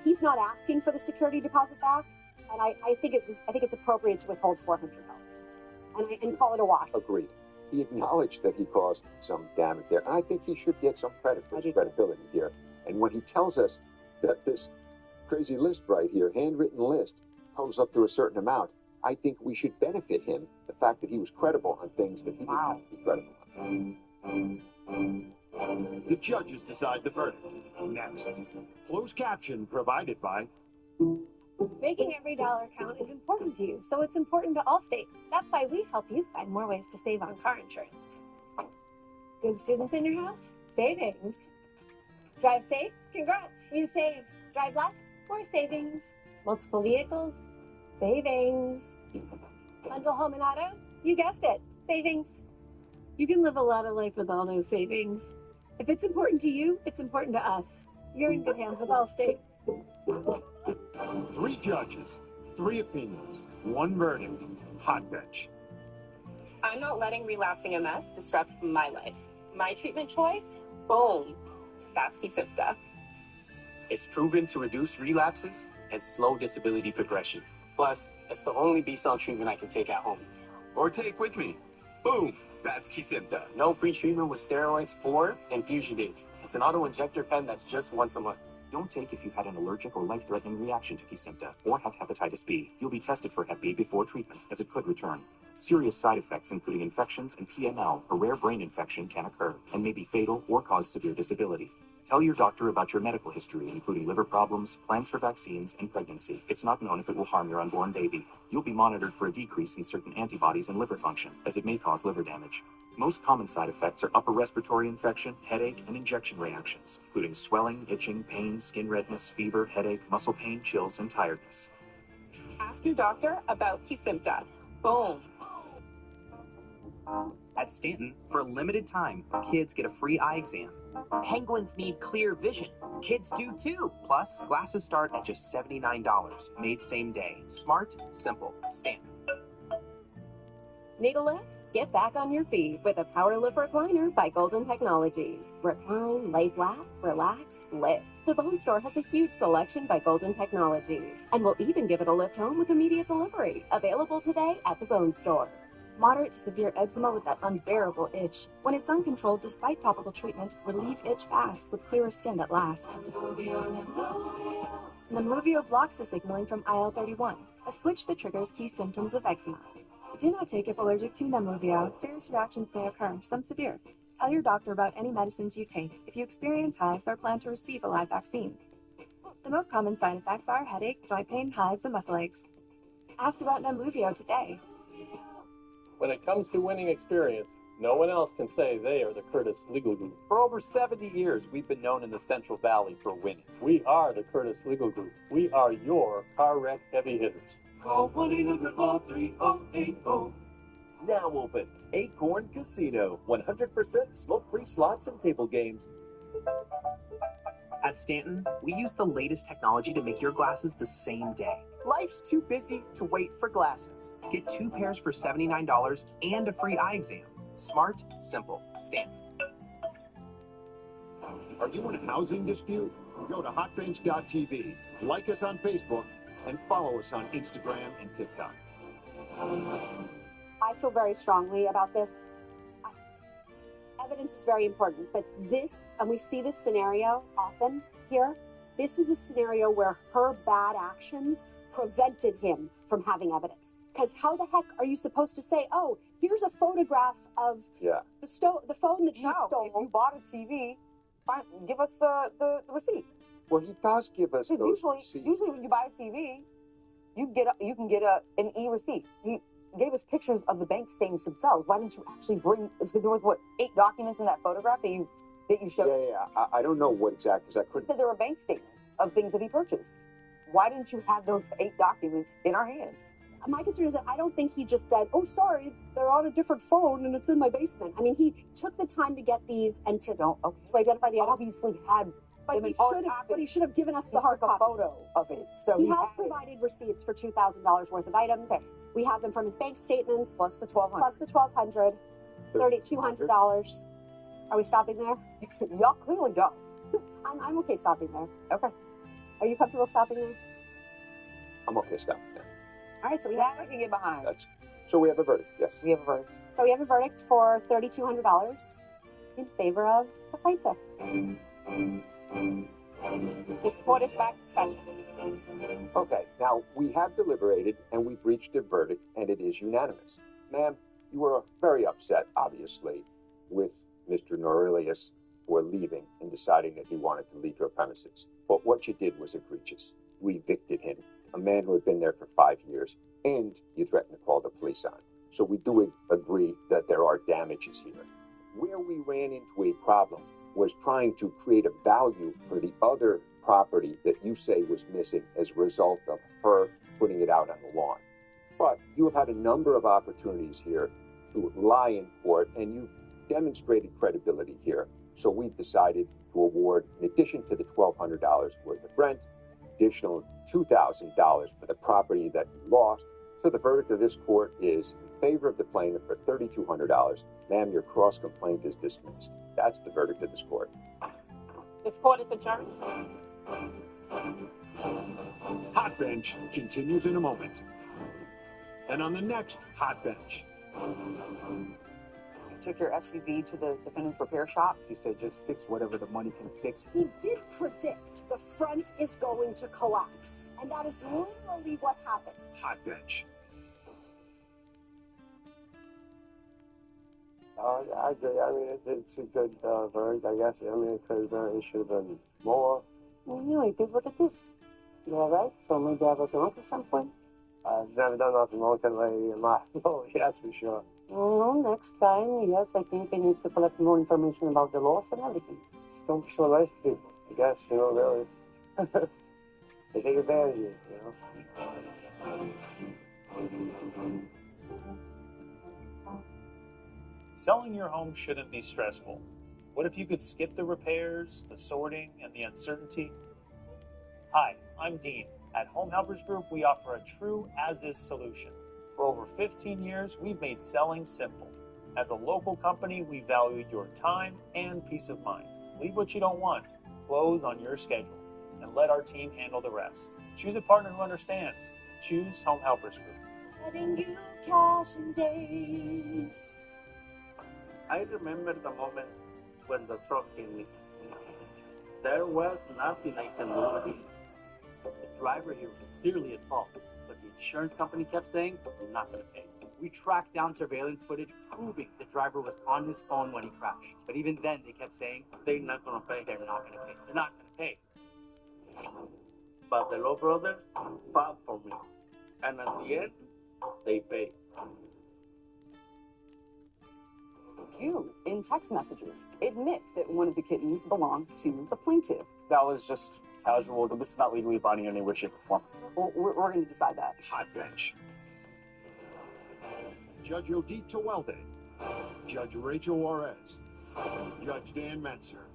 he's not asking for the security deposit back. And I think it's appropriate to withhold $400 and call it a wash. Agreed. He acknowledged that he caused some damage there. And I think he should get some credit for his credibility here. And when he tells us that this crazy list right here, handwritten list, totals up to a certain amount, I think we should benefit him the fact that he was credible on things that he didn't have to be credible on. The judges decide the verdict. Next. Closed caption provided by. Making every dollar count is important to you, so it's important to Allstate. That's why we help you find more ways to save on car insurance. Good students in your house? Savings. Drive safe? Congrats, you saved. Drive less? More savings. Multiple vehicles? Savings. Bundle home and auto? You guessed it. Savings. You can live a lot of life with all those savings. If it's important to you, it's important to us. You're in good hands with Allstate. 3 judges, 3 opinions, 1 verdict. Hot bench. I'm not letting relapsing MS disrupt my life. My treatment choice? Boom. That's Kesimpta. It's proven to reduce relapses and slow disability progression. Plus, it's the only B-cell treatment I can take at home. Or take with me. Boom! That's Kesimpta. No pre-treatment with steroids or infusion days. It's an auto-injector pen that's just once a month. Don't take if you've had an allergic or life-threatening reaction to Kesimpta or have hepatitis B. You'll be tested for Hep B before treatment, as it could return. Serious side effects, including infections and PML, a rare brain infection, can occur and may be fatal or cause severe disability. Tell your doctor about your medical history, including liver problems, plans for vaccines, and pregnancy. It's not known if it will harm your unborn baby. You'll be monitored for a decrease in certain antibodies and liver function, as it may cause liver damage. Most common side effects are upper respiratory infection, headache, and injection reactions, including swelling, itching, pain, skin redness, fever, headache, muscle pain, chills, and tiredness. Ask your doctor about Kesimpta. Boom. At Stanton, for a limited time, kids get a free eye exam. Penguins need clear vision. Kids do too. Plus, glasses start at just $79. Made same day. Smart, simple. Stanton. Need a lift? Get back on your feet with a Power Lift Recliner by Golden Technologies. Recline, lay flat, relax, lift. The Bone Store has a huge selection by Golden Technologies, and we'll even give it a lift home with immediate delivery. Available today at the Bone Store. Moderate to severe eczema with that unbearable itch. When it's uncontrolled despite topical treatment, relieve itch fast with clearer skin that lasts. Nemluvio blocks the signaling from IL-31, a switch that triggers key symptoms of eczema. Do not take if allergic to Nemluvio. Serious reactions may occur, some severe. Tell your doctor about any medicines you take if you experience hives or plan to receive a live vaccine. The most common side effects are headache, joint pain, hives, and muscle aches. Ask about Nemluvio today. When it comes to winning experience, No one else can say they are the Curtis Legal Group. For over 70 years, we've been known in the Central Valley for winning. We are the Curtis Legal Group. We are your car wreck heavy hitters. Call 1-800-LAW-3080. Now open Acorn Casino. 100% smoke-free slots and table games. At Stanton, we use the latest technology to make your glasses the same day. Life's too busy to wait for glasses. Get 2 pairs for $79 and a free eye exam. Smart, simple, Stanton. Are you in a housing dispute? Go to hotbench.tv, like us on Facebook, and follow us on Instagram and TikTok. I feel very strongly about this. Evidence is very important, but this, and we see this scenario often here, this is a scenario where her bad actions prevented him from having evidence. Because how the heck are you supposed to say, oh, here's a photograph of the phone that you stole? If you bought a TV, fine, give us the receipt. Well, he does give us those Usually when you buy a TV, you can get an e-receipt. He gave us pictures of the bank statements themselves. Why didn't you actually bring? There was 8 documents in that photograph that you showed. Yeah. I don't know what exactly, because I He couldn't. said there were bank statements of things that he purchased. Why didn't you have those 8 documents in our hands? My concern is that I don't think he just said, oh, sorry, they're on a different phone and it's in my basement. I mean, he took the time to get these and to identify the evidence. Obviously had But he should have given us the hard took a photo of it. So he he has had it. provided receipts for $2,000 worth of items. Okay. We have them from his bank statements. Plus the $1,200. Plus the $1,200. $200. Are we stopping there? Y'all clearly don't. I'm okay stopping there. Okay. Are you comfortable stopping there? I'm okay stopping there. All right, so we That we can get behind. So we have a verdict, yes. We have a verdict. So we have a verdict for $3,200 in favor of the plaintiff. This court is back in session. Okay, now we have deliberated and we've reached a verdict, and it is unanimous. Ma'am, you were very upset, obviously, with Mr. Norelius for leaving and deciding that he wanted to leave your premises. But what you did was egregious. You evicted him, a man who had been there for 5 years, and you threatened to call the police on him. So we do agree that there are damages here. Where we ran into a problem was trying to create a value for the other property that you say was missing as a result of her putting it out on the lawn. But you have had a number of opportunities here to lie in court, and you demonstrated credibility here. So we've decided to award, in addition to the $1,200 worth of rent, additional $2,000 for the property that you lost. So the verdict of this court is in favor of the plaintiff for $3,200. Ma'am, your cross complaint is dismissed. That's the verdict of this court. This court is adjourned. Hot Bench continues in a moment. And on the next Hot Bench. Took your SUV to the defendant's repair shop. She said just fix whatever the money can fix. He did predict the front is going to collapse. And that is literally what happened. Hot Bench. I agree. I mean, it's a good verdict, I guess. I mean, it should have been more. It is what it is. You're right. So maybe I was wrong at some point. I've never done nothing wrong with that lady in my life, that's for sure. Next time, yes, I think I need to collect more information about the laws and everything. Just don't be so nice to people, I guess, really. They take advantage of you, Selling your home shouldn't be stressful. What if you could skip the repairs, the sorting, and the uncertainty? Hi, I'm Dean. At Home Helpers Group, we offer a true as-is solution. For over 15 years, we've made selling simple. As a local company, we value your time and peace of mind. Leave what you don't want, close on your schedule, and let our team handle the rest. Choose a partner who understands. Choose Home Helpers Group. Letting you cash in days. I remember the moment when the truck hit me. There was nothing I can do. The driver here was clearly at fault, but the insurance company kept saying they're not going to pay. We tracked down surveillance footage proving the driver was on his phone when he crashed. But even then, they kept saying they're not going to pay. They're not going to pay. They're not going to pay. But the Law Brothers fought for me, and at the end, they paid. You, in text messages, admit that one of the kittens belonged to the plaintiff. That was just casual. This is not legally binding in any way, shape, or form. Well, we're going to decide that. Hot bench. Judge Odette Tewelde. Judge Rachel Juarez. Judge Dan Metzer.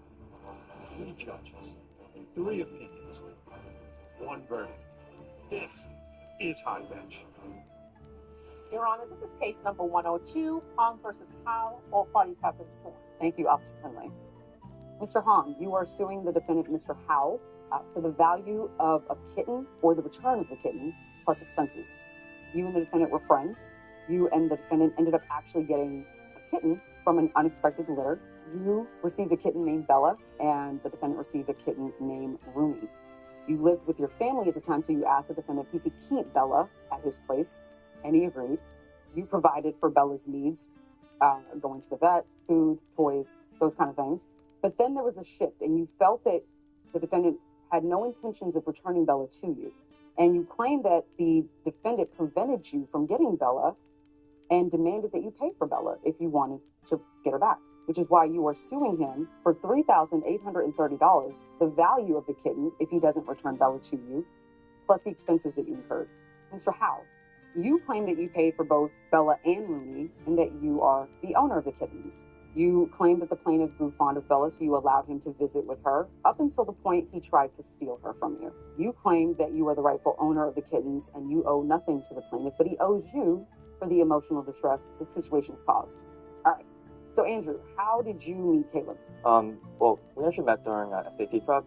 3 judges. 3 opinions. 1 verdict. This is hot bench. Your Honor, this is case number 102, Hong versus Howe. All parties have been sworn. Thank you, Officer Finlay. Mr. Hong, you are suing the defendant, Mr. Howe, for the value of a kitten or the return of the kitten plus expenses. You and the defendant were friends. You and the defendant ended up actually getting a kitten from an unexpected litter. You received a kitten named Bella, and the defendant received a kitten named Rooney. You lived with your family at the time, so you asked the defendant if he could keep Bella at his place, and he agreed. You provided for Bella's needs, going to the vet, food, toys, those kind of things. But then there was a shift, and you felt that the defendant had no intentions of returning Bella to you. And you claimed that the defendant prevented you from getting Bella and demanded that you pay for Bella if you wanted to get her back, which is why you are suing him for $3,830, the value of the kitten if he doesn't return Bella to you, plus the expenses that you incurred. Mr. Howe, you claim that you paid for both Bella and Rooney and that you are the owner of the kittens. You claim that the plaintiff grew fond of Bella, so you allowed him to visit with her up until the point he tried to steal her from you. You claim that you are the rightful owner of the kittens and you owe nothing to the plaintiff, but he owes you for the emotional distress the situation's caused. All right. So, Andrew, how did you meet Caleb? Well, we actually met during a SAT prep.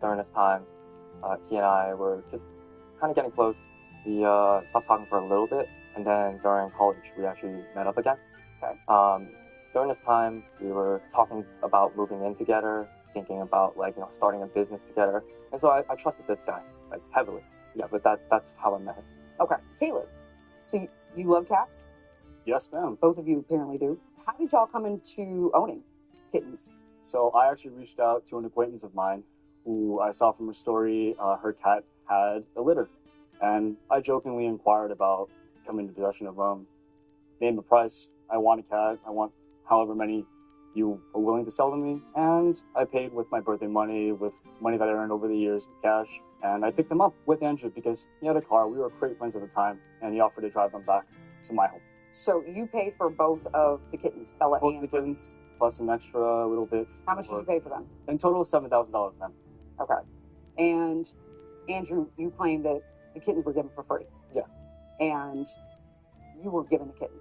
During this time, he and I were just kind of getting close. We stopped talking for a little bit, and then during college, we actually met up again. Okay. During this time, we were talking about moving in together, thinking about starting a business together, and so I trusted this guy heavily. Yeah, but that's how I met him. Okay, Caleb. So you love cats? Yes, ma'am. Both of you apparently do. How did y'all come into owning kittens? So I actually reached out to an acquaintance of mine who I saw from her story, her cat had a litter. And I jokingly inquired about coming into possession of named a price. I want a cat. I want however many you are willing to sell to me. And I paid with my birthday money, with money that I earned over the years, cash. And I picked them up with Andrew because he had a car. We were great friends at the time. And he offered to drive them back to my home. So you paid for both of the kittens, Bella Both and the kittens, plus an extra little bit. How much did you pay for them? In total, $7,000, ma'am. Okay. And Andrew, you claimed that the kittens were given for free. Yeah. And you were given a kitten.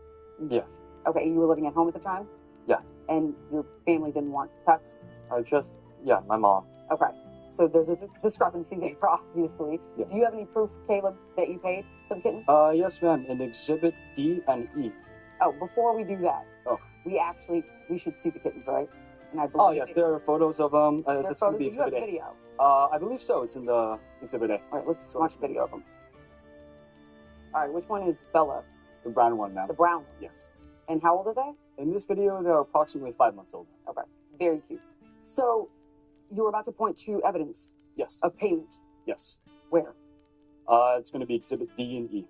Yes. Okay, and you were living at home at the time? Yeah. And your family didn't want pets? My mom. Okay. So there's a discrepancy there, obviously. Yeah. Do you have any proof, Caleb, that you paid for the kitten? Yes, ma'am. In Exhibit D and E. Oh, before we do that, we should see the kittens, right? And I believe yes, there are photos of them. There's photos. You have a video. I believe so. It's in the Exhibit A. All right, let's watch a video of them. All right, which one is Bella? The brown one, ma'am. The brown one? Yes. And how old are they? In this video, they're approximately 5 months old. Okay, very cute. So, you were about to point to evidence Yes. of payment. Yes. Where? It's going to be Exhibit D and E.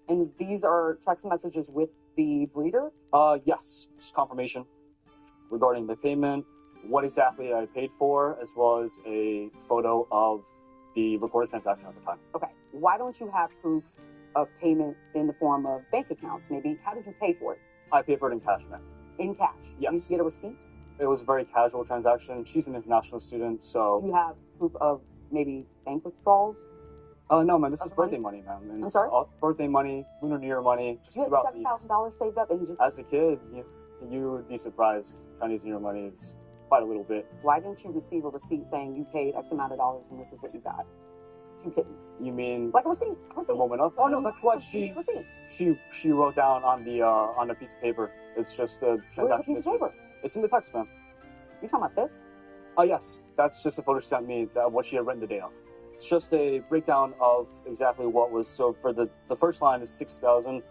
And these are text messages with the breeder? Yes. Just confirmation regarding the payment, what exactly I paid for, as well as a photo of the recorded transaction at the time. Okay. Why don't you have proof of payment in the form of bank accounts? Maybe. How did you pay for it? I paid for it in cash, ma'am. In cash? Yes. You get a receipt? It was a very casual transaction. She's an international student, so... Do you have proof of maybe bank withdrawals? No, man. This is birthday money, ma'am. And I'm sorry? Birthday money, Lunar New Year money. Just You had throughout $7,000 saved up and just... As a kid, you would be surprised. Chinese New Year money is quite a little bit. Why didn't you receive a receipt saying you paid X amount of dollars and this is what you got? 2 kittens. You mean like a receipt? The moment of? Oh no, that's what she wrote down on a piece of paper. It's just a transaction. Where's the piece of paper? It's in the text, ma'am. You talking about this? Oh yes, that's just a photo she sent me. What she had written the day of. It's just a breakdown of exactly what was. So for the first line is $6,000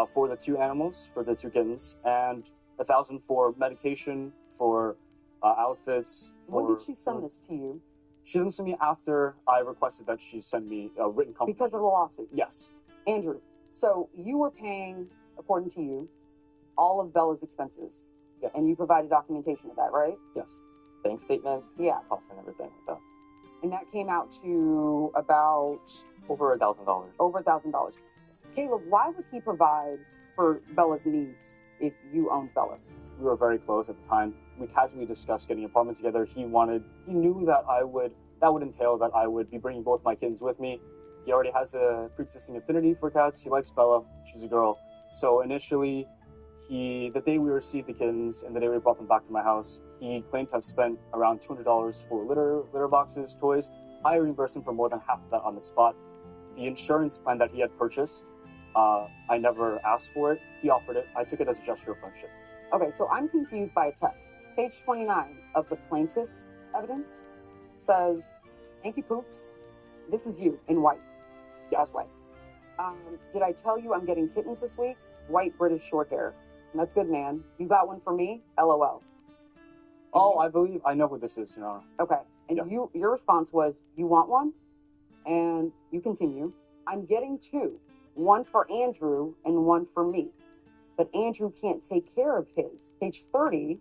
for the 2 animals, for the 2 kittens, and $1,000 for medication, for outfits. When did she send this to you? She sent this to me after I requested that she send me a written confirmation. Because of the lawsuit? Yes. Andrew, so you were paying, according to you, all of Bella's expenses. Yeah. And you provided documentation of that, right? Yes. Bank statements, Yeah. costs and everything like that. And that came out to about Over $1,000. over $1,000. Caleb, why would he provide for Bella's needs if you owned Bella? We were very close at the time. We casually discussed getting an apartment together. He knew that that would entail that I would be bringing both my kittens with me. He already has a pre-existing affinity for cats. He likes Bella. She's a girl. So initially, the day we received the kittens and the day we brought them back to my house, he claimed to have spent around $200 for litter boxes, toys. I reimbursed him for more than half of that on the spot. The insurance plan that he had purchased, I never asked for it. He offered it. I took it as a gesture of friendship. Okay, so I'm confused by a text. Page 29 of the plaintiff's evidence says, "Thank you, Pooks. This is you in white." Yes, white. Did I tell you I'm getting kittens this week? White British short hair. And that's good, man. You got one for me? LOL. Oh, I believe I know who this is, Your Honor. Okay. And your response was, you want one? And you continue, I'm getting two. One for Andrew and one for me. But Andrew can't take care of his. Page 30,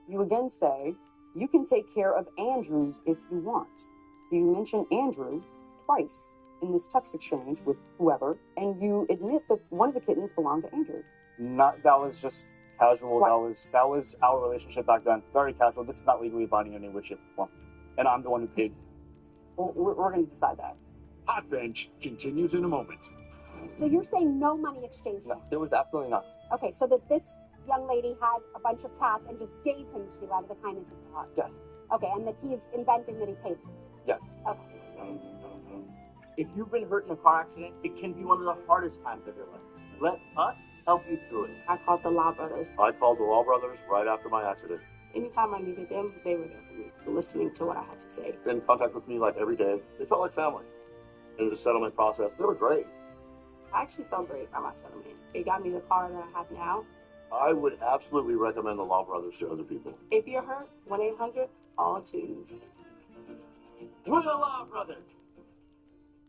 you again say, you can take care of Andrew's if you want. So you mention Andrew twice in this text exchange with whoever, and you admit that one of the kittens belonged to Andrew. That was just casual. Right. That was our relationship back then. Very casual. This is not legally binding in any way, shape, or form. And I'm the one who paid. Well, we're going to decide that. Hot Bench continues in a moment. So you're saying no money exchange? No, there was absolutely none. Okay, so that this young lady had a bunch of cats and just gave him to you out of the kindness of her heart? Yes. Okay, and that he's inventing that he paid for it? Yes. Okay. If you've been hurt in a car accident, it can be one of the hardest times of your life. Let us help you through it. I called the Law Brothers. I called the Law Brothers right after my accident. Anytime I needed them, they were there for me, listening to what I had to say. In contact with me like every day. They felt like family. In the settlement process, they were great. I actually felt great by my settlement. It got me the car that I have now. I would absolutely recommend the Law Brothers to other people. If you're hurt, 1-800, all twos. We're the Law Brothers.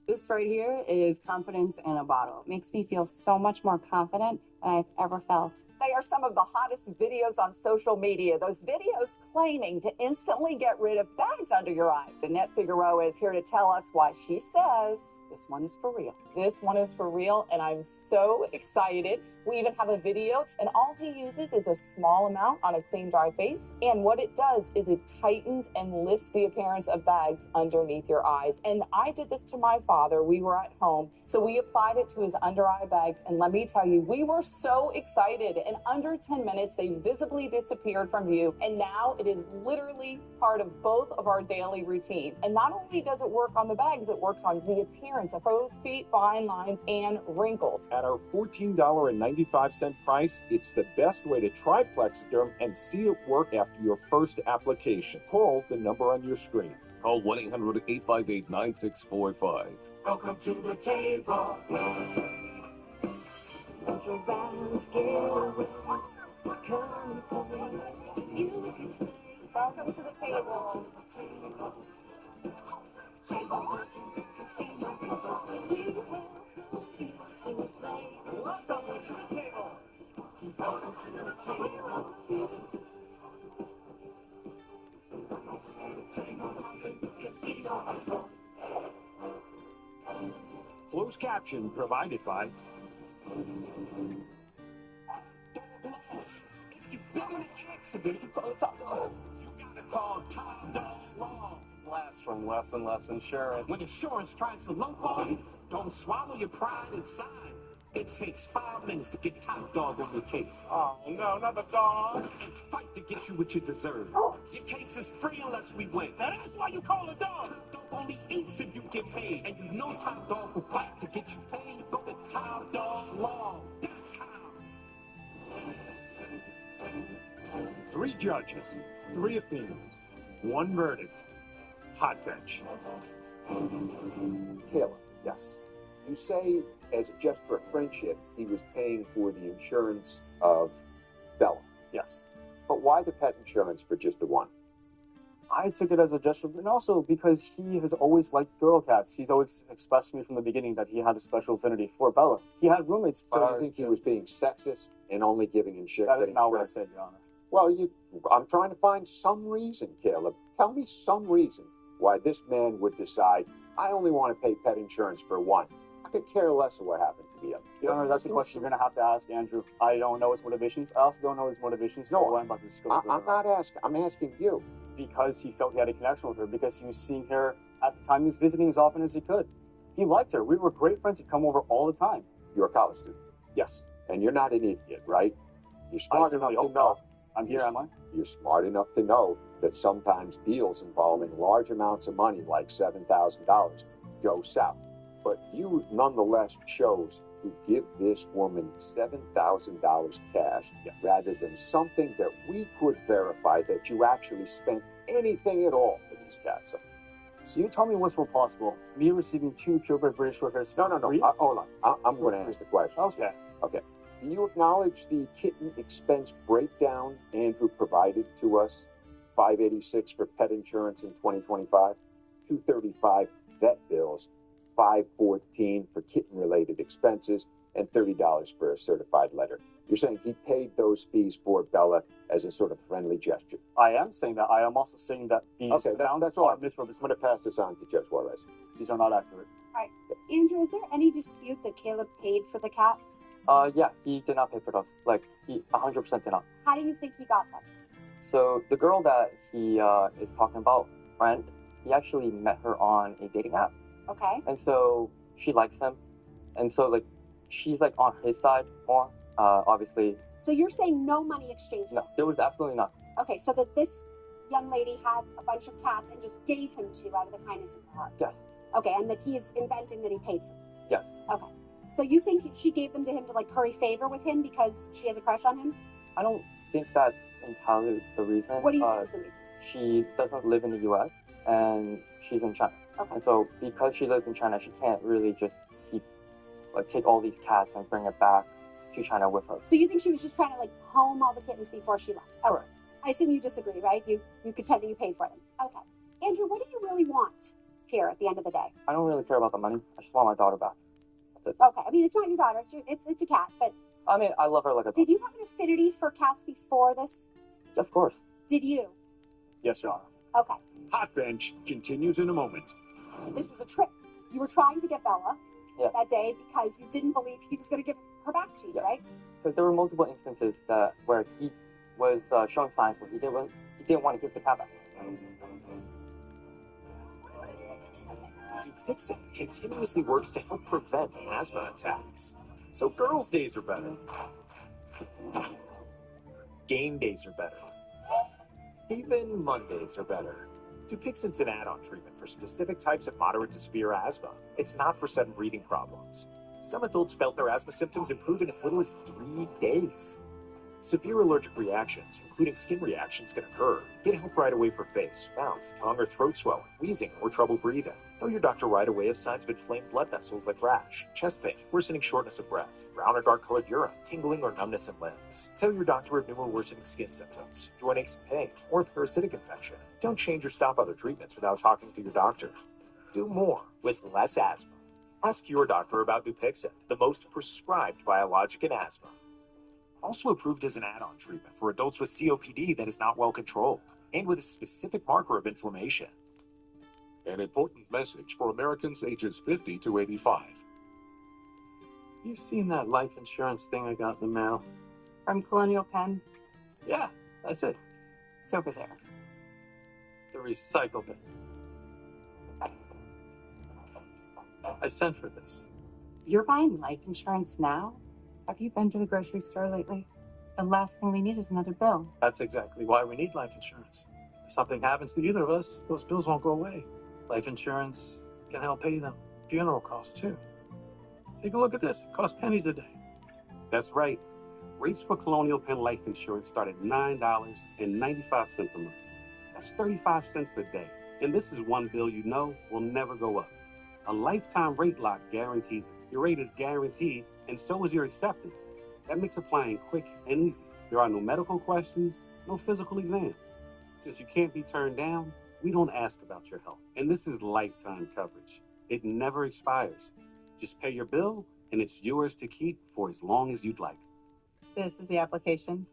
This right here is confidence in a bottle. It makes me feel so much more confident than I've ever felt. They are some of the hottest videos on social media. Those videos claiming to instantly get rid of bags under your eyes. Annette Figueroa is here to tell us why she says this one is for real. This one is for real, and I'm so excited. We even have a video, and all he uses is a small amount on a clean, dry face. And what it does is it tightens and lifts the appearance of bags underneath your eyes. And I did this to my father. We were at home, so we applied it to his under-eye bags. And let me tell you, we were so excited. In under 10 minutes, they visibly disappeared from view. And now it is literally part of both of our daily routines. And not only does it work on the bags, it works on the appearance of crow's feet, fine lines, and wrinkles. At our $14.95 price, it's the best way to try Plexiderm and see it work after your first application. Call the number on your screen. Call 1-800-858-9645. Welcome to the table. Put your balance together. Welcome to the table. Closed caption provided by. Blast from Less and Less Insurance. When insurance tries to lowball you, don't swallow your pride inside. It takes 5 minutes to get top dog on your case. Oh no, not the dog. And fight to get you what you deserve. Your case is free unless we win. Now that's why you call a dog. Top Dog only eats if you get paid. And you know Top Dog will fight to get you paid. Go to TopDogLaw.com. 3 judges, 3 opinions, 1 verdict. Hot Bench. Caleb, yes. You say, as a gesture of friendship, he was paying for the insurance of Bella. Yes. But why the pet insurance for just the one? I took it as a gesture, and also because he has always liked girl cats. He's always expressed to me from the beginning that he had a special affinity for Bella. He had roommates. So you think he was being sexist and only giving in shit? That is not what I said, Your Honor. Well, I'm trying to find some reason, Caleb. Tell me some reason why this man would decide, I only want to pay pet insurance for one. I could care less of what happened to the other. Your Honor, that's the question you're going to have to ask Andrew. I don't know his motivations. I also don't know his motivations. No, I'm about to disclose. I'm not asking. I'm asking you. Because he felt he had a connection with her, because he was seeing her at the time he was visiting as often as he could. He liked her. We were great friends. He'd come over all the time. You're a college student. Yes. And you're not an idiot, right? You're smart enough to know. I'm here, am I? You're smart enough to know that sometimes deals involving large amounts of money, like $7,000, go south. But you nonetheless chose to give this woman $7,000 cash rather than something that we could verify that you actually spent anything at all for these cats. So you tell me what's more possible? Me receiving 2 purebred British Shorthairs? No. Hold on. I'm going to ask the question. Okay. Do you acknowledge the kitten expense breakdown Andrew provided to us? $586 for pet insurance in 2025, $235 vet bills, $514 for kitten-related expenses, and $30 for a certified letter. You're saying he paid those fees for Bella as a sort of friendly gesture. I am saying that. I am also saying that these that's all. I'm going to pass this on to Judge Juarez. These are not accurate. All right. Andrew, is there any dispute that Caleb paid for the cats? Yeah, he did not pay for those. Like, he 100% did not. How do you think he got them? So the girl that he is talking about, friend, he actually met her on a dating app. Okay. And so she likes him. And so, like, she's, like, on his side more, obviously. So you're saying no money exchange? No, there was absolutely none. Okay, so that this young lady had a bunch of cats and just gave him to out of the kindness of her heart? Yes. Okay, and that he is inventing that he paid for them? Yes. Okay. So you think she gave them to him to, like, curry favor with him because she has a crush on him? I don't think that's entirely the reason. What do you think is the reason? She doesn't live in the U.S. and she's in China. Okay. And so because she lives in China, she can't really just take all these cats and bring it back to China with her. So you think she was just trying to, like, home all the kittens before she left? Okay. Correct. I assume you disagree, right? You contend that you paid for them. Okay. Andrew, what do you really want here at the end of the day? I don't really care about the money. I just want my daughter back. That's it. Okay. I mean, it's not your daughter. It's a cat, but... I mean, I love her like a dog. Did you have an affinity for cats before this? Of course. Did you? Yes, Your Honor. Okay. Hot Bench continues in a moment. This was a trick. You were trying to get Bella Yeah. that day because you didn't believe he was going to give her back to you, right? Because there were multiple instances where he was showing signs where he didn't want to give the cat back. Dupixent continuously works to help prevent asthma attacks. So girls' days are better. Game days are better. Even Mondays are better. Dupixent's an add-on treatment for specific types of moderate to severe asthma. It's not for sudden breathing problems. Some adults felt their asthma symptoms improve in as little as 3 days. Severe allergic reactions, including skin reactions, can occur. Get help right away for face, mouth, tongue, or throat swelling, wheezing, or trouble breathing. Tell your doctor right away if signs of inflamed blood vessels like rash, chest pain, worsening shortness of breath, brown or dark-colored urine, tingling or numbness in limbs. Tell your doctor of new or worsening skin symptoms, joint aches and pain, or parasitic infection. Don't change or stop other treatments without talking to your doctor. Do more with less asthma. Ask your doctor about Dupixent, the most prescribed biologic in asthma. Also approved as an add-on treatment for adults with COPD that is not well controlled, and with a specific marker of inflammation. An important message for Americans ages 50 to 85. You seen that life insurance thing I got in the mail? From Colonial Penn. Yeah, that's it. So bizarre. The recycle bin. I sent for this. You're buying life insurance now? Have you been to the grocery store lately? The last thing we need is another bill. That's exactly why we need life insurance. If something happens to either of us, those bills won't go away. Life insurance can help pay them. Funeral costs, too. Take a look at this. It costs pennies a day. That's right. Rates for Colonial Penn Life Insurance start at $9.95 a month. That's 35 cents a day. And this is one bill you know will never go up. A lifetime rate lock guarantees it. Your rate is guaranteed, and so is your acceptance. That makes applying quick and easy. There are no medical questions, no physical exam. Since you can't be turned down, we don't ask about your health. And this is lifetime coverage. It never expires. Just pay your bill, and it's yours to keep for as long as you'd like. This is the application.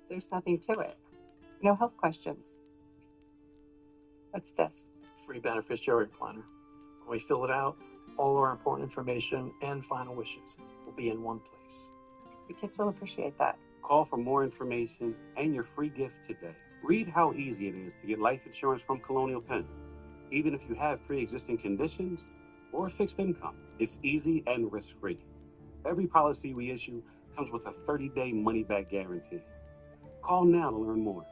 There's nothing to it. No health questions. What's this? Free beneficiary planner. When we fill it out, all our important information and final wishes will be in one place. The kids will appreciate that. Call for more information and your free gift today. Read how easy it is to get life insurance from Colonial Penn. Even if you have pre-existing conditions or a fixed income, it's easy and risk-free. Every policy we issue comes with a 30-day money-back guarantee. Call now to learn more.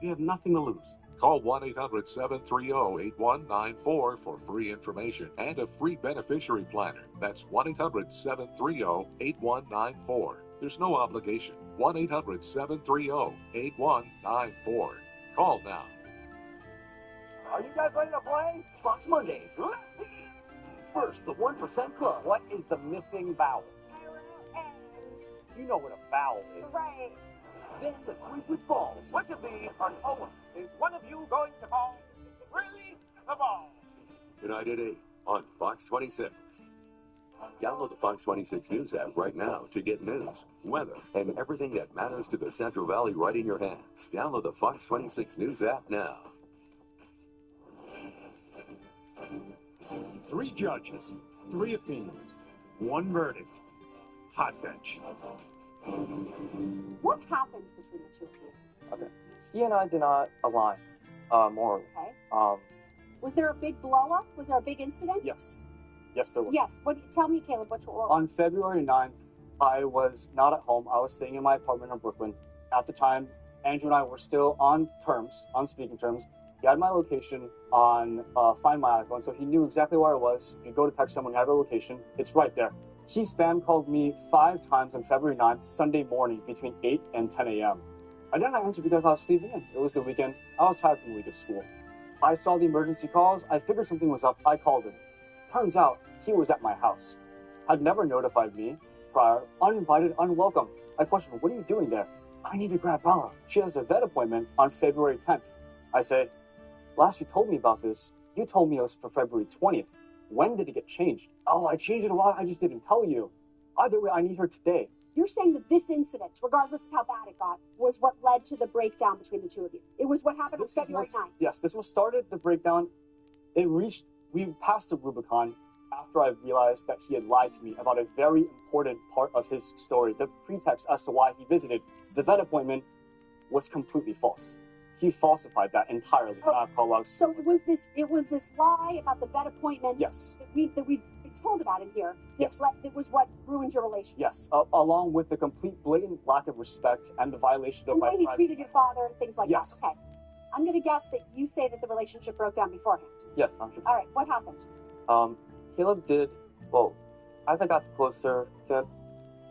You have nothing to lose. Call 1-800-730-8194 for free information and a free beneficiary planner. That's 1-800-730-8194. There's no obligation. 1-800-730-8194. Call now. Are you guys ready to play? Fox Mondays. First, the 1% Club. What is the missing vowel? You know what a vowel is. Right. Then the quiz with balls. Which of these are Owen? Is one of you going to call? Release the ball. Tonight at 8 on Fox 26. Download the Fox 26 News app right now to get news, weather, and everything that matters to the Central Valley right in your hands. Download the Fox 26 News app now. 3 judges, 3 opinions, 1 verdict. Hot bench. What happened between the two of you? Okay. He and I did not align morally. Okay. Um, Was there a big blow up? Was there a big incident? Yes. Yes, there was. Yes. Tell me, Caleb, what On February 9th, I was not at home. I was staying in my apartment in Brooklyn. At the time, Andrew and I were still on speaking terms. He had my location on Find My iPhone, so he knew exactly where I was. If you go to text someone, you have a location. It's right there. He spam called me 5 times on February 9th, Sunday morning, between 8 and 10 a.m. I didn't answer because I was sleeping in. It was the weekend. I was tired from the week of school. I saw the emergency calls. I figured something was up. I called him. Turns out he was at my house. Had never notified me prior, uninvited, unwelcome. I questioned, what are you doing there? I need to grab Bella. She has a vet appointment on February 10th. I say, last you told me about this, you told me it was for February 20th. When did it get changed? Oh, I changed it a lot. I just didn't tell you. Either way, I need her today. You're saying that this incident, regardless of how bad it got, was what led to the breakdown between the two of you. It was what happened on February 9th. Yes, this was started, the breakdown. We passed the Rubicon after I realized that he had lied to me about a very important part of his story. The pretext as to why he visited the vet appointment was completely false. He falsified that entirely. So it was this lie about the vet appointment. Yes. That we've been told about in here. Yes. It was what ruined your relationship. Yes, along with the complete blatant lack of respect and the violation of and my the way he privacy. treated your father and things like Yes. that. Okay. I'm going to guess that you say that the relationship broke down beforehand. Yes, I'm sure. All right. What happened? Caleb did, well, as I got closer to him,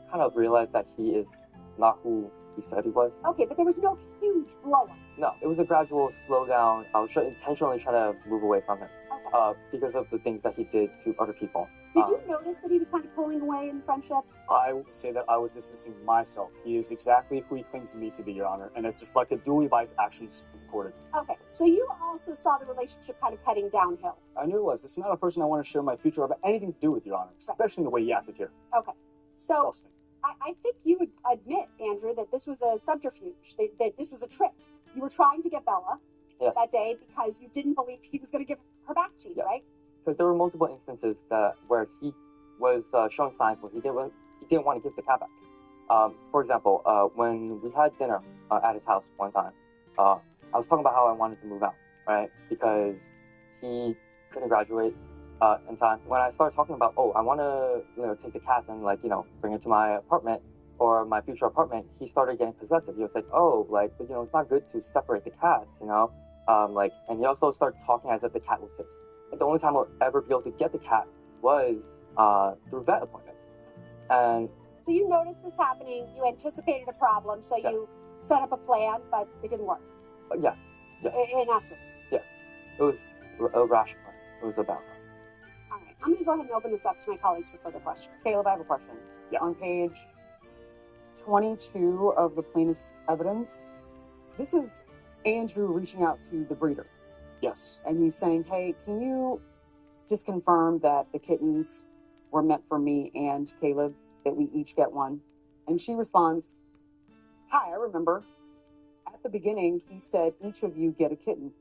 kind of realized that he is not who he said he was. Okay, but there was no huge blow up. No, it was a gradual slowdown. I was intentionally trying to move away from him because of the things that he did to other people. Did you notice that he was kind of pulling away in the friendship? I would say that I was distancing myself. He is exactly who he claims me to be, Your Honor, and it's reflected duly by his actions recorded. Okay, so you also saw the relationship kind of heading downhill. I knew it was. It's not a person I want to share my future of anything to do with, Your Honor, especially the way he acted here. Okay, so I think you would admit, Andrew, that this was a subterfuge, that this was a trick. You were trying to get Bella that day because you didn't believe he was going to give her back to you, right? Because there were multiple instances where he was showing signs where he didn't want to give the cat back. For example, when we had dinner at his house one time, I was talking about how I wanted to move out, right? Because he couldn't graduate in time. When I started talking about, I want to, take the cats and bring it to my apartment or my future apartment, he started getting possessive. He was like, it's not good to separate the cats, and he also started talking as if the cat was his. But the only time I'll ever be able to get the cat was through vet appointments. And so you noticed this happening, you anticipated a problem, so you set up a plan, but it didn't work. Yes. In essence. Yeah. It was a rash plan. It was a bad plan. All right. I'm going to go ahead and open this up to my colleagues for further questions. Caleb, I have a question. Yeah. On page 22 of the plaintiff's evidence, this is Andrew reaching out to the breeder. Yes. And he's saying, hey, can you just confirm that the kittens were meant for me and Caleb, that we each get one? And she responds, hi, I remember. At the beginning, he said each of you get a kitten.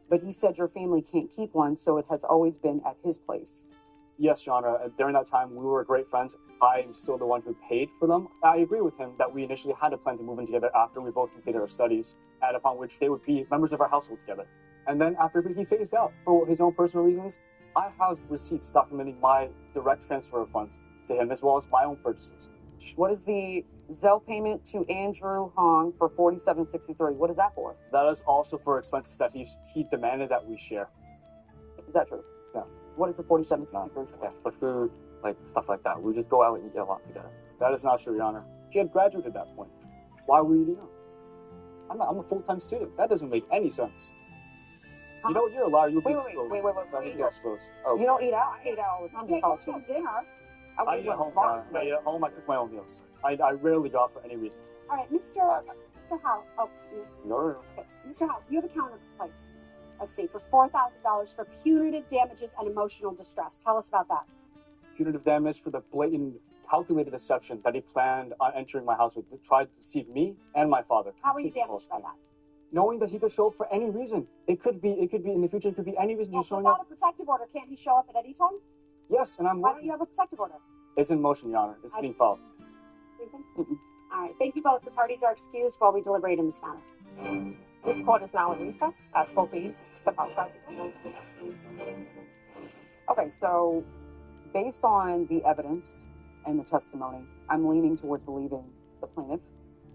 But he said your family can't keep one, so it has always been at his place. Yes, Your Honor. During that time, we were great friends. I'm still the one who paid for them. I agree with him that we initially had a plan to move in together after we both completed our studies, and upon which they would be members of our household together. And then after he phased out for his own personal reasons, I have receipts documenting my direct transfer of funds to him, as well as my own purchases. What is the Zelle payment to Andrew Hong for $47.63? What is that for? That is also for expenses that he demanded that we share. Is that true? Yeah. What is the $47.63? Yeah, for food, like stuff like that. We just go out and eat a lot together. That is not true, Your Honor. He had graduated at that point. Why were we eating out? I'm a full-time student. That doesn't make any sense. You know, you're a liar. You'll be exposed. Wait. You got exposed. Oh. You don't eat out? I eat out all the time. Okay, go to dinner. I eat at home. I eat at home. I cook my own meals. I rarely go out for any reason. All right, Mr. Howe. Oh, No. okay. Mr. Howe, you have a counterclaim. Let's see, for $4,000 for punitive damages and emotional distress. Tell us about that. Punitive damage for the blatant, calculated deception that he planned on entering my house with, to try to deceive me and my father. How were you damaged by that? Knowing that he could show up for any reason. It could be in the future. It could be any reason. Just showing Without up. a protective order, can't he show up at any time? Yes, and I'm. Why don't you have a protective order? It's in motion, Your Honor. It's being followed. All right, thank you both. The parties are excused while we deliberate in this matter. This court is now in recess. That's both of you. Step outside. Okay, so based on the evidence and the testimony, I'm leaning towards believing the plaintiff.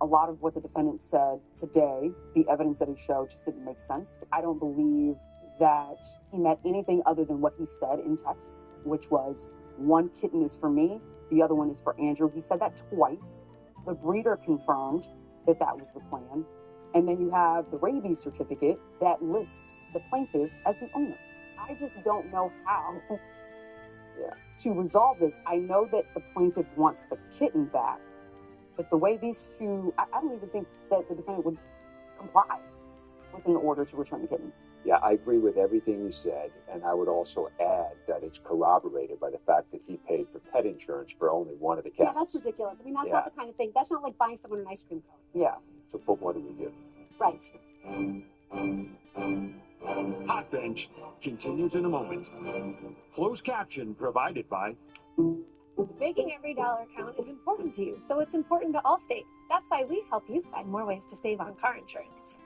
A lot of what the defendant said today, the evidence that he showed just didn't make sense. I don't believe that he meant anything other than what he said in text, which was one kitten is for me, the other one is for Andrew. He said that twice. The breeder confirmed that that was the plan. And then you have the rabies certificate that lists the plaintiff as an owner. I just don't know how to resolve this. I know that the plaintiff wants the kitten back, but the way these two, I don't even think that the defendant would comply with an order to return the kitten. Yeah, I agree with everything you said, and I would also add that it's corroborated by the fact that he paid for pet insurance for only one of the cats. Yeah, that's ridiculous. I mean, that's not the kind of thing. That's not like buying someone an ice cream cone. Yeah. So what do we do? Right. Hot Bench continues in a moment. Closed caption provided by... Making every dollar count is important to you, so it's important to Allstate. That's why we help you find more ways to save on car insurance.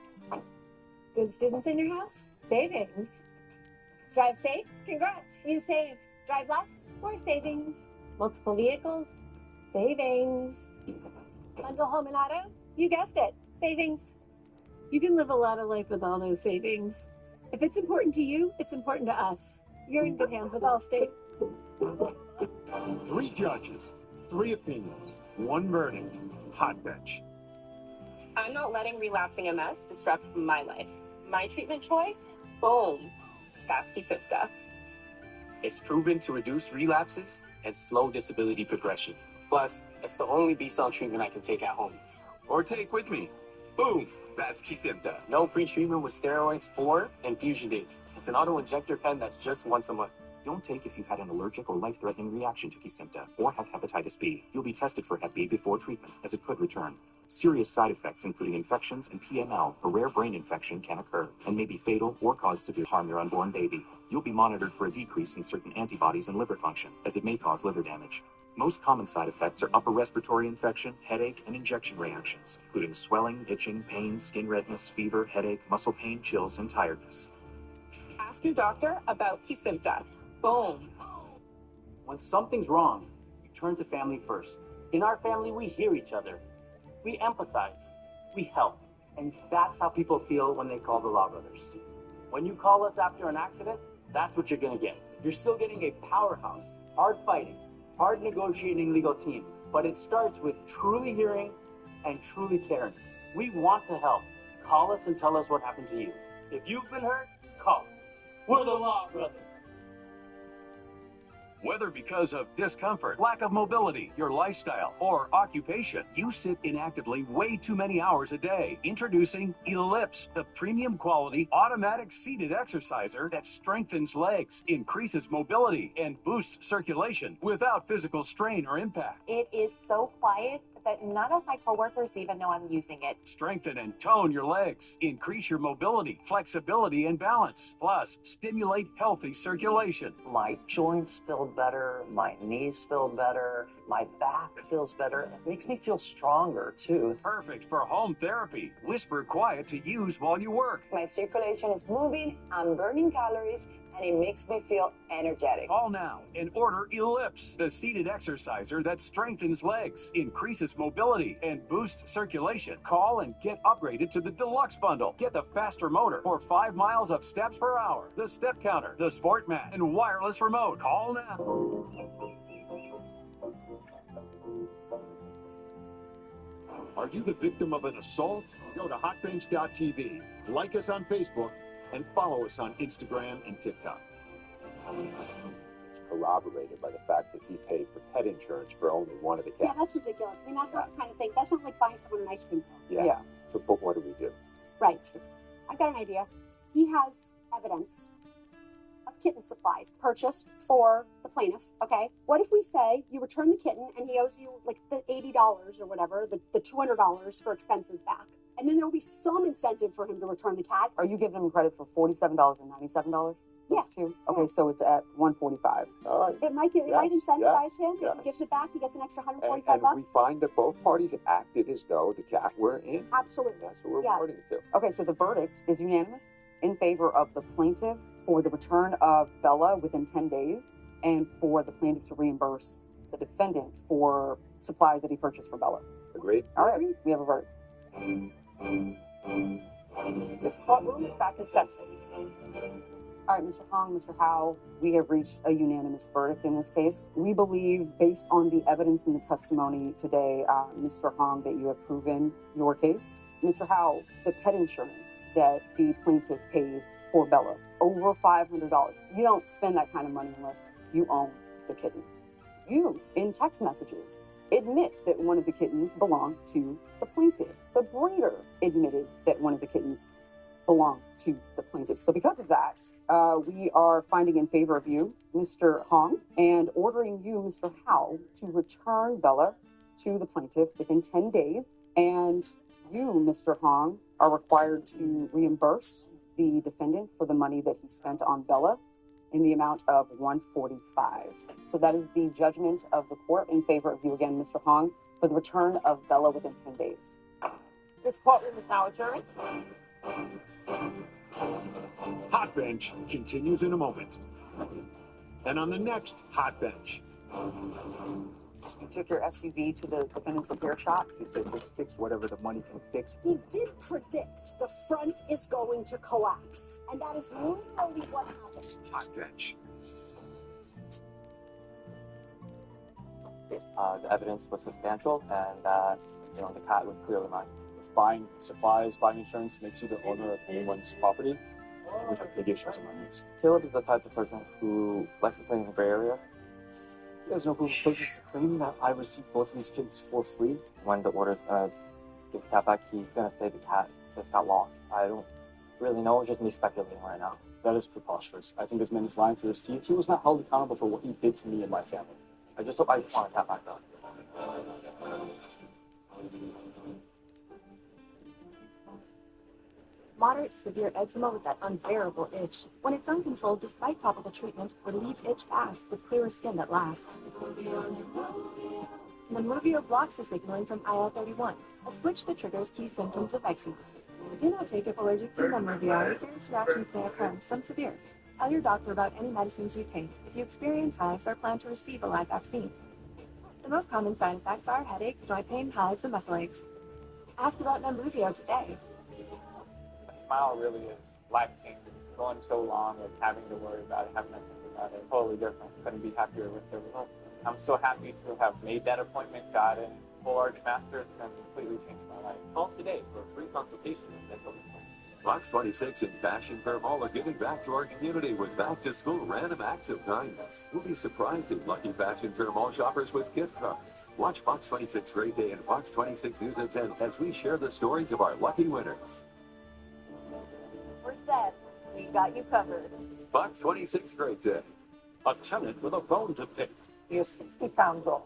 Good students in your house? Savings. Drive safe? Congrats, you saved. Drive less? More savings. Multiple vehicles? Savings. Bundle home and auto? You guessed it. Savings. You can live a lot of life with all those savings. If it's important to you, it's important to us. You're in good hands with Allstate. 3 judges, 3 opinions, 1 verdict. Hot Bench. I'm not letting relapsing MS disrupt my life. My treatment choice? Boom. That's Kesimpta. It's proven to reduce relapses and slow disability progression. Plus, it's the only B-cell treatment I can take at home. Or take with me. Boom. That's Kesimpta. No pre-treatment with steroids or infusion days. It's an auto-injector pen that's just once a month. Don't take if you've had an allergic or life-threatening reaction to Kesimpta or have hepatitis B. You'll be tested for Hep B before treatment, as it could return. Serious side effects, including infections and PML, a rare brain infection, can occur and may be fatal or cause severe harm to your unborn baby. You'll be monitored for a decrease in certain antibodies and liver function, as it may cause liver damage. Most common side effects are upper respiratory infection, headache, and injection reactions, including swelling, itching, pain, skin redness, fever, headache, muscle pain, chills, and tiredness. Ask your doctor about Kesimpta. Boom. When something's wrong, you turn to family first. In our family, we hear each other. We empathize. We help. And that's how people feel when they call the Law Brothers. When you call us after an accident, that's what you're going to get. You're still getting a powerhouse, hard-fighting, hard-negotiating legal team. But it starts with truly hearing and truly caring. We want to help. Call us and tell us what happened to you. If you've been hurt, call us. We're the Law Brothers. Whether because of discomfort, lack of mobility, your lifestyle, or occupation, you sit inactively way too many hours a day. Introducing Ellipse, the premium quality automatic seated exerciser that strengthens legs, increases mobility, and boosts circulation without physical strain or impact. It is so quiet that none of my coworkers even know I'm using it. Strengthen and tone your legs, increase your mobility, flexibility, and balance. Plus, stimulate healthy circulation. My joints feel better, my knees feel better, my back feels better. It makes me feel stronger too. Perfect for home therapy. Whisper quiet to use while you work. My circulation is moving, I'm burning calories, and it makes me feel energetic. Call now and order Ellipse, the seated exerciser that strengthens legs, increases mobility, and boosts circulation. Call and get upgraded to the Deluxe Bundle. Get the faster motor for 5 miles of steps per hour, the step counter, the sport mat, and wireless remote. Call now. Are you the victim of an assault? Go to hotbench.tv, like us on Facebook, and follow us on Instagram and TikTok. It's corroborated by the fact that he paid for pet insurance for only one of the Yeah, cats. that's ridiculous. I mean, that's what I kind of think. That's not like buying someone an ice cream cone. Yeah. So, but what do we do? Right. I've got an idea. He has evidence of kitten supplies purchased for the plaintiff, okay? What if we say you return the kitten and he owes you like the $80 or whatever, the $200 for expenses back. And then there will be some incentive for him to return the cat. Are you giving him credit for $47 and $97? Yeah. Two? Okay, so it's at $145. All right. It might incentivize him. If he gives it back, he gets an extra $145 And bucks. we find that both parties acted as though the cat were in. Absolutely. That's what we're Yeah. reporting to. Okay, so the verdict is unanimous in favor of the plaintiff for the return of Bella within 10 days and for the plaintiff to reimburse the defendant for supplies that he purchased for Bella. Agreed? All right, we have a verdict. This courtroom is back in session. All right, Mr. Hong, Mr. Howe, we have reached a unanimous verdict in this case. We believe, based on the evidence and the testimony today, Mr. Hong, that you have proven your case. Mr. Howe, the pet insurance that the plaintiff paid for Bella, over $500. You don't spend that kind of money unless you own the kitten. You, in text messages, admit that one of the kittens belonged to the plaintiff. The breeder admitted that one of the kittens belong to the plaintiff. So because of that, we are finding in favor of you, Mr. Hong, and ordering you, Mr. Howe, to return Bella to the plaintiff within 10 days. And you, Mr. Hong, are required to reimburse the defendant for the money that he spent on Bella in the amount of $145. So that is the judgment of the court in favor of you again, Mr. Hong, for the return of Bella within 10 days. This courtroom is now adjourned. Hot Bench continues in a moment. And on the next Hot Bench. You took your SUV to the defendant's repair shop. He said, just fix whatever the money can fix. He did predict the front is going to collapse. And that is literally what happened. Hot Bench. The evidence was substantial, and that the cat was clearly mine. If buying supplies, buying insurance makes you the owner of anyone's property, I would have big issues in my hands. Caleb is the type of person who likes to play in the gray area. You guys know who purchased the claim that I received both of these kids for free? When the order's gonna give the cat back, he's gonna say the cat just got lost. I don't really know, it's just me speculating right now. That is preposterous. I think this man is lying through his teeth. He was not held accountable for what he did to me and my family. I just want the cat back though. Moderate to severe eczema with that unbearable itch. When it's uncontrolled despite topical treatment, relieve itch fast with clearer skin that lasts. Nemluvio blocks the signaling from IL-31, a switch that triggers key symptoms of eczema. Do not take if allergic to Nemluvio. Serious reactions may occur, some severe. Tell your doctor about any medicines you take if you experience hives or plan to receive a live vaccine. The most common side effects are headache, joint pain, hives, and muscle aches. Ask about Nemluvio today. Smile really is life-changing. Going so long and having to worry about it, having to think about it, totally different. Couldn't be happier with the results. I'm so happy to have made that appointment, gotten full arch masters, and completely changed my life. Call today for a free consultation with dental. Fox 26 and Fashion Fair Mall are giving back to our community with back-to-school random acts of kindness. We'll be surprising lucky Fashion Fair Mall shoppers with gift cards. Watch Fox 26 Great Day and Fox 26 News at 10 as we share the stories of our lucky winners. Where's that? We got you covered. Fox 26 Great Day. A tenant with a bone to pick. Your 60-pound dog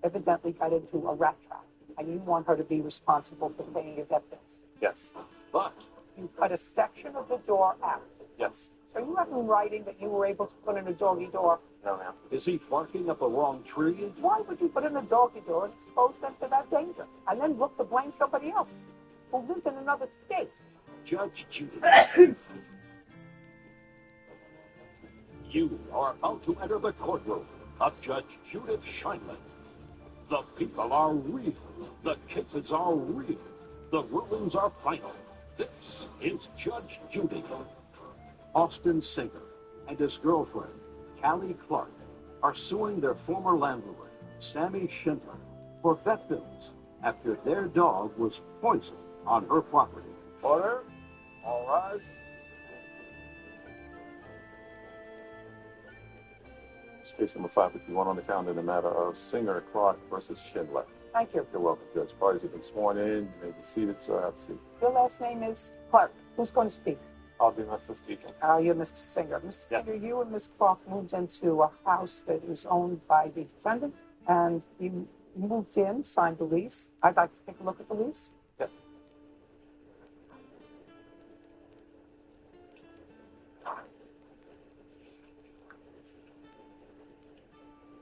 evidently got into a rat trap, and you want her to be responsible for paying your vet bills. Yes. But you cut a section of the door out. Yes. So you have in writing that you were able to put in a doggy door. No, ma'am. Is he barking up a wrong tree? Why would you put in a doggy door and expose them to that danger, and then look to blame somebody else who lives in another state? Judge Judy. You are about to enter the courtroom of Judge Judith Scheinman. The people are real. The cases are real. The rulings are final. This is Judge Judy. Austin Singer and his girlfriend, Callie Clark, are suing their former landlord, Sammy Schindler, for vet bills after their dog was poisoned on her property. Order. All rise. It's case number 551 on the calendar in the matter of Singer Clark versus Schindler. Thank you. You're welcome, Judge. Parties have been sworn in. You may be seated, sir. Have a seat. Your last name is Clark. Who's going to speak? I'll be Mr. Speaking. You're Mr. Singer. Mr. Singer, you and Ms. Clark moved into a house that is owned by the defendant, and you moved in, signed the lease. I'd like to take a look at the lease. Yep.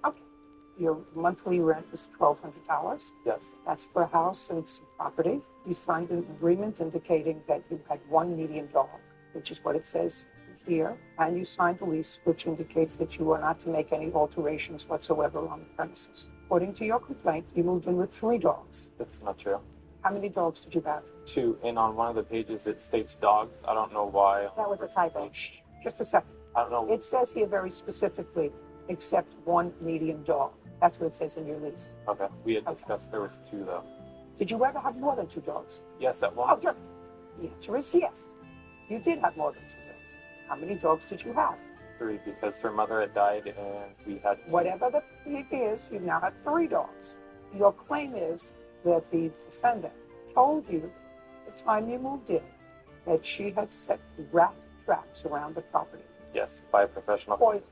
Okay. Your monthly rent is $1,200. Yes. That's for a house and some property. You signed an agreement indicating that you had one medium dog, which is what it says here, and you signed the lease, which indicates that you are not to make any alterations whatsoever on the premises. According to your complaint, you moved in with 3 dogs. That's not true. How many dogs did you have? 2, and on one of the pages it states dogs. I don't know why. That was a typo. Shh, just a second. I don't know. It says here very specifically, except one medium dog. That's what it says in your lease. Okay. We had discussed there was 2, though. Did you ever have more than 2 dogs? Yes, at one. Oh, sure. The answer is yes. You did have more than 2 dogs. How many dogs did you have? 3, because her mother had died and we had 2. Whatever the thing is, you now have 3 dogs. Your claim is that the defendant told you the time you moved in that she had set rat traps around the property. Yes, by a professional. Poison.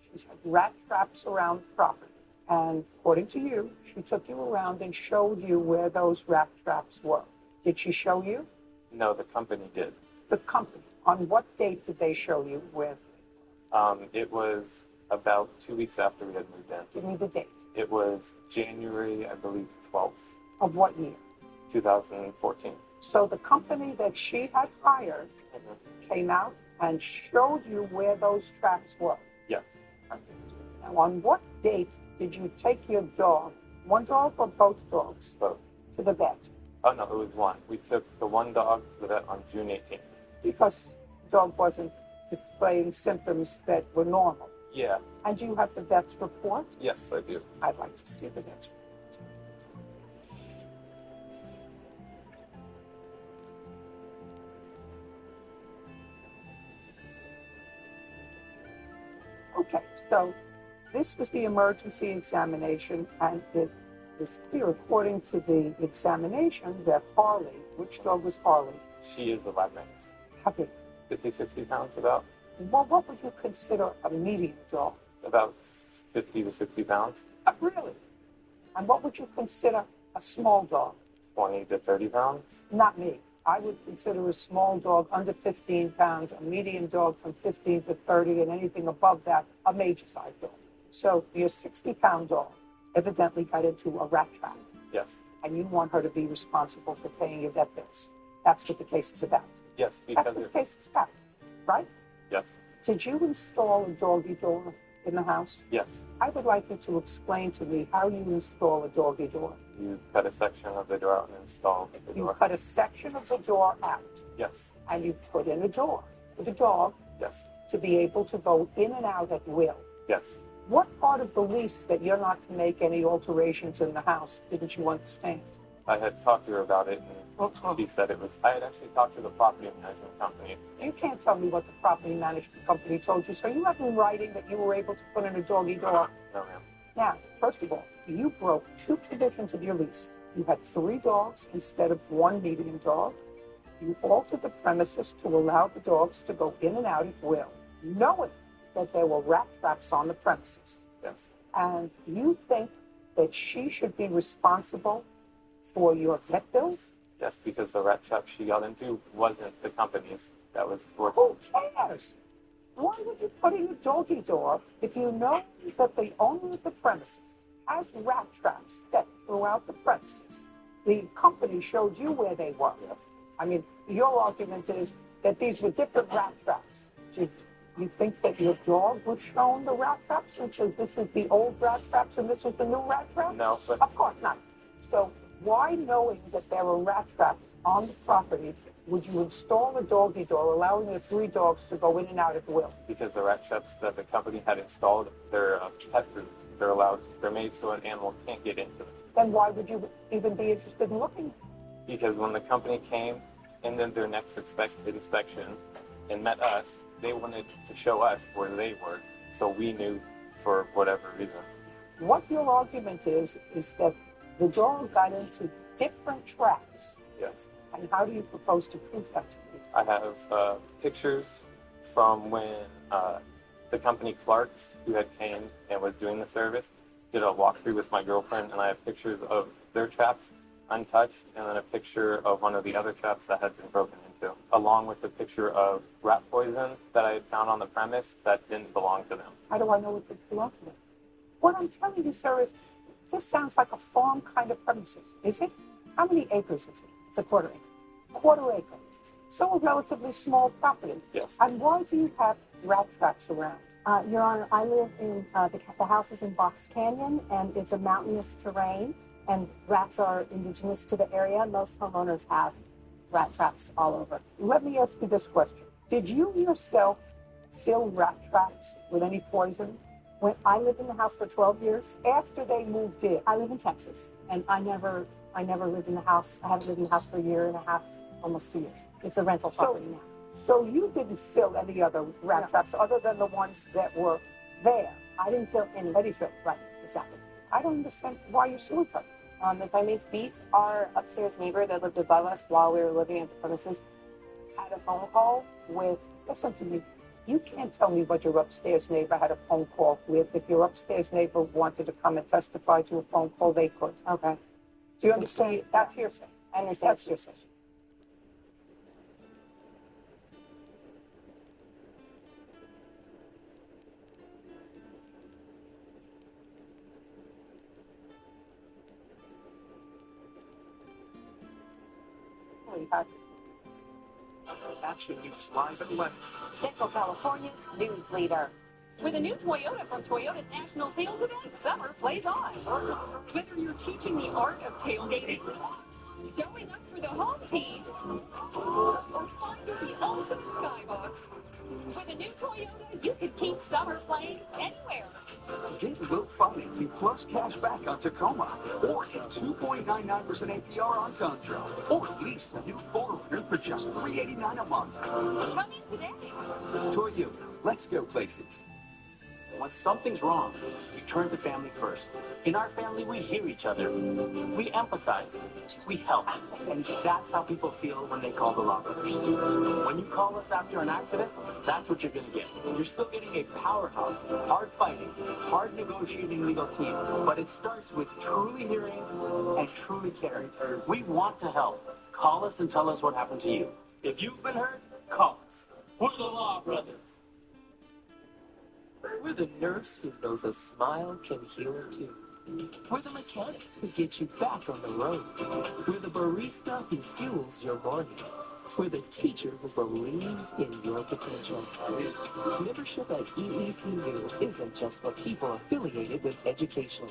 She's had rat traps around the property. And according to you, she took you around and showed you where those rat traps were. Did she show you? No, the company did. The company. On what date did they show you where? It was about 2 weeks after we had moved in. Give me the date. It was January, I believe, 12th. Of what year? 2014. So the company that she had hired came out and showed you where those traps were? Yes. Now, on what date did you take your dog, one dog or both dogs? Both. To the vet? Oh, no, it was one. We took the one dog to the vet on June 18th. Because the dog wasn't displaying symptoms that were normal. Yeah. And do you have the vet's report? Yes, I do. I'd like to see the vet's report. Okay, so this was the emergency examination, and it is clear, according to the examination, that Harley, which dog was Harley? She is a lab mix. How big? 50, 60 pounds about. Well, what would you consider a medium dog? About 50 to 60 pounds. Really? And what would you consider a small dog? 20 to 30 pounds. Not me. I would consider a small dog under 15 pounds, a medium dog from 15 to 30, and anything above that, a major-sized dog. So your 60-pound dog evidently got into a rat trap. Yes. And you want her to be responsible for paying your vet bills. That's what the case is about. Yes, because That's what the case is about, right? Yes. Did you install a doggy door in the house? Yes. I would like you to explain to me how you install a doggy door. You cut a section of the door out and install the door. You cut a section of the door out. Yes. And you put in a door for the dog. Yes. To be able to go in and out at will. Yes. What part of the lease that you're not to make any alterations in the house didn't you understand? I had talked to her about it, and He said it was. I had actually talked to the property management company. You can't tell me what the property management company told you. So you have in writing that you were able to put in a doggy door. No, ma'am. Now, first of all, you broke 2 conditions of your lease. You had 3 dogs instead of 1 medium dog. You altered the premises to allow the dogs to go in and out at will, knowing that there were rat traps on the premises. Yes. And you think that she should be responsible for your vet bills? Yes, because the rat trap she got into wasn't the company's. That was working. Who cares? Why would you put in a doggy door if you know that the owner of the premises has rat traps set throughout the premises? The company showed you where they were. Yes. I mean, your argument is that these were different rat traps. Do you think that your dog was shown the rat traps and says this is the old rat traps and this is the new rat traps? No, but... Of course not. So why, knowing that there were rat traps on the property, would you install a doggy door allowing the 3 dogs to go in and out at will? Because the rat traps that the company had installed, they're pet food. They're made so an animal can't get into them. Then why would you even be interested in looking? Because when the company came and then their next inspection and met us, they wanted to show us where they were, so we knew for whatever reason. What your argument is that the dog got into different traps. Yes. And how do you propose to prove that to me? I have pictures from when the company Clark's, who had came and was doing the service, did a walkthrough with my girlfriend, and I have pictures of their traps untouched, and then a picture of one of the other traps that had been broken into, along with the picture of rat poison that I had found on the premise that didn't belong to them. How do I know it didn't belong to them? What I'm telling you, sir, is this sounds like a farm kind of premises. Is it? How many acres is it? It's a quarter acre. Quarter acre. So a relatively small property. Yes. And why do you have rat traps around? Your Honor, I live in, the house is in Box Canyon, and it's a mountainous terrain, and rats are indigenous to the area. Most homeowners have rat traps all over. Let me ask you this question. Did you yourself fill rat traps with any poison? When I lived in the house for 12 years. After they moved in? I live in Texas, and I never lived in the house. I haven't lived in the house for a year and a half, almost 2 years. It's a rental property now. So you didn't fill any other rat traps other than the ones that were there? I didn't fill any. That is it. Right, exactly. I don't understand why you're suing her. If I may speak, our upstairs neighbor that lived above us while we were living at the premises had a phone call with... Listen to me. You can't tell me what your upstairs neighbor had a phone call with. If your upstairs neighbor wanted to come and testify to a phone call, they could. Okay. Do you understand? That's hearsay. I understand. That's hearsay. That's the news live at 11. Central California's news leader. With a new Toyota from Toyota's national sales event, summer plays on. Whether you're teaching the art of tailgating, showing up for the home team, or finding the ultimate skybox, with a new Toyota, you can keep summer playing anywhere. Get Wilt financing plus cash back on Tacoma, or get 2.99% APR on Tundra, or lease a new 4Runner for just $389 a month. Come in today. Toyota, let's go places. When something's wrong, we turn to family first. In our family, we hear each other. We empathize. We help. And that's how people feel when they call the Law Brothers. When you call us after an accident, that's what you're going to get. You're still getting a powerhouse, hard-fighting, hard-negotiating legal team. But it starts with truly hearing and truly caring. We want to help. Call us and tell us what happened to you. If you've been hurt, call us. We're the Law Brothers. We're the nurse who knows a smile can heal too. We're the mechanic who gets you back on the road. We're the barista who fuels your morning. We're the teacher who believes in your potential. Membership at EECU isn't just for people affiliated with education.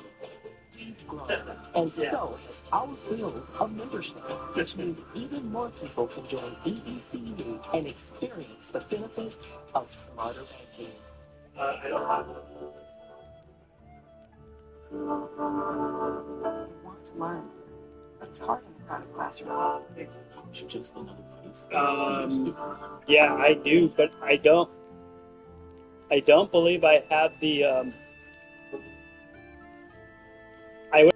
We've grown, and so has our field of membership, which means even more people can join EECU and experience the benefits of smarter banking. I don't have it. You want to learn It's hard in a crowded classroom. It's just another face. Yeah, I do, but I don't believe I have the, I would.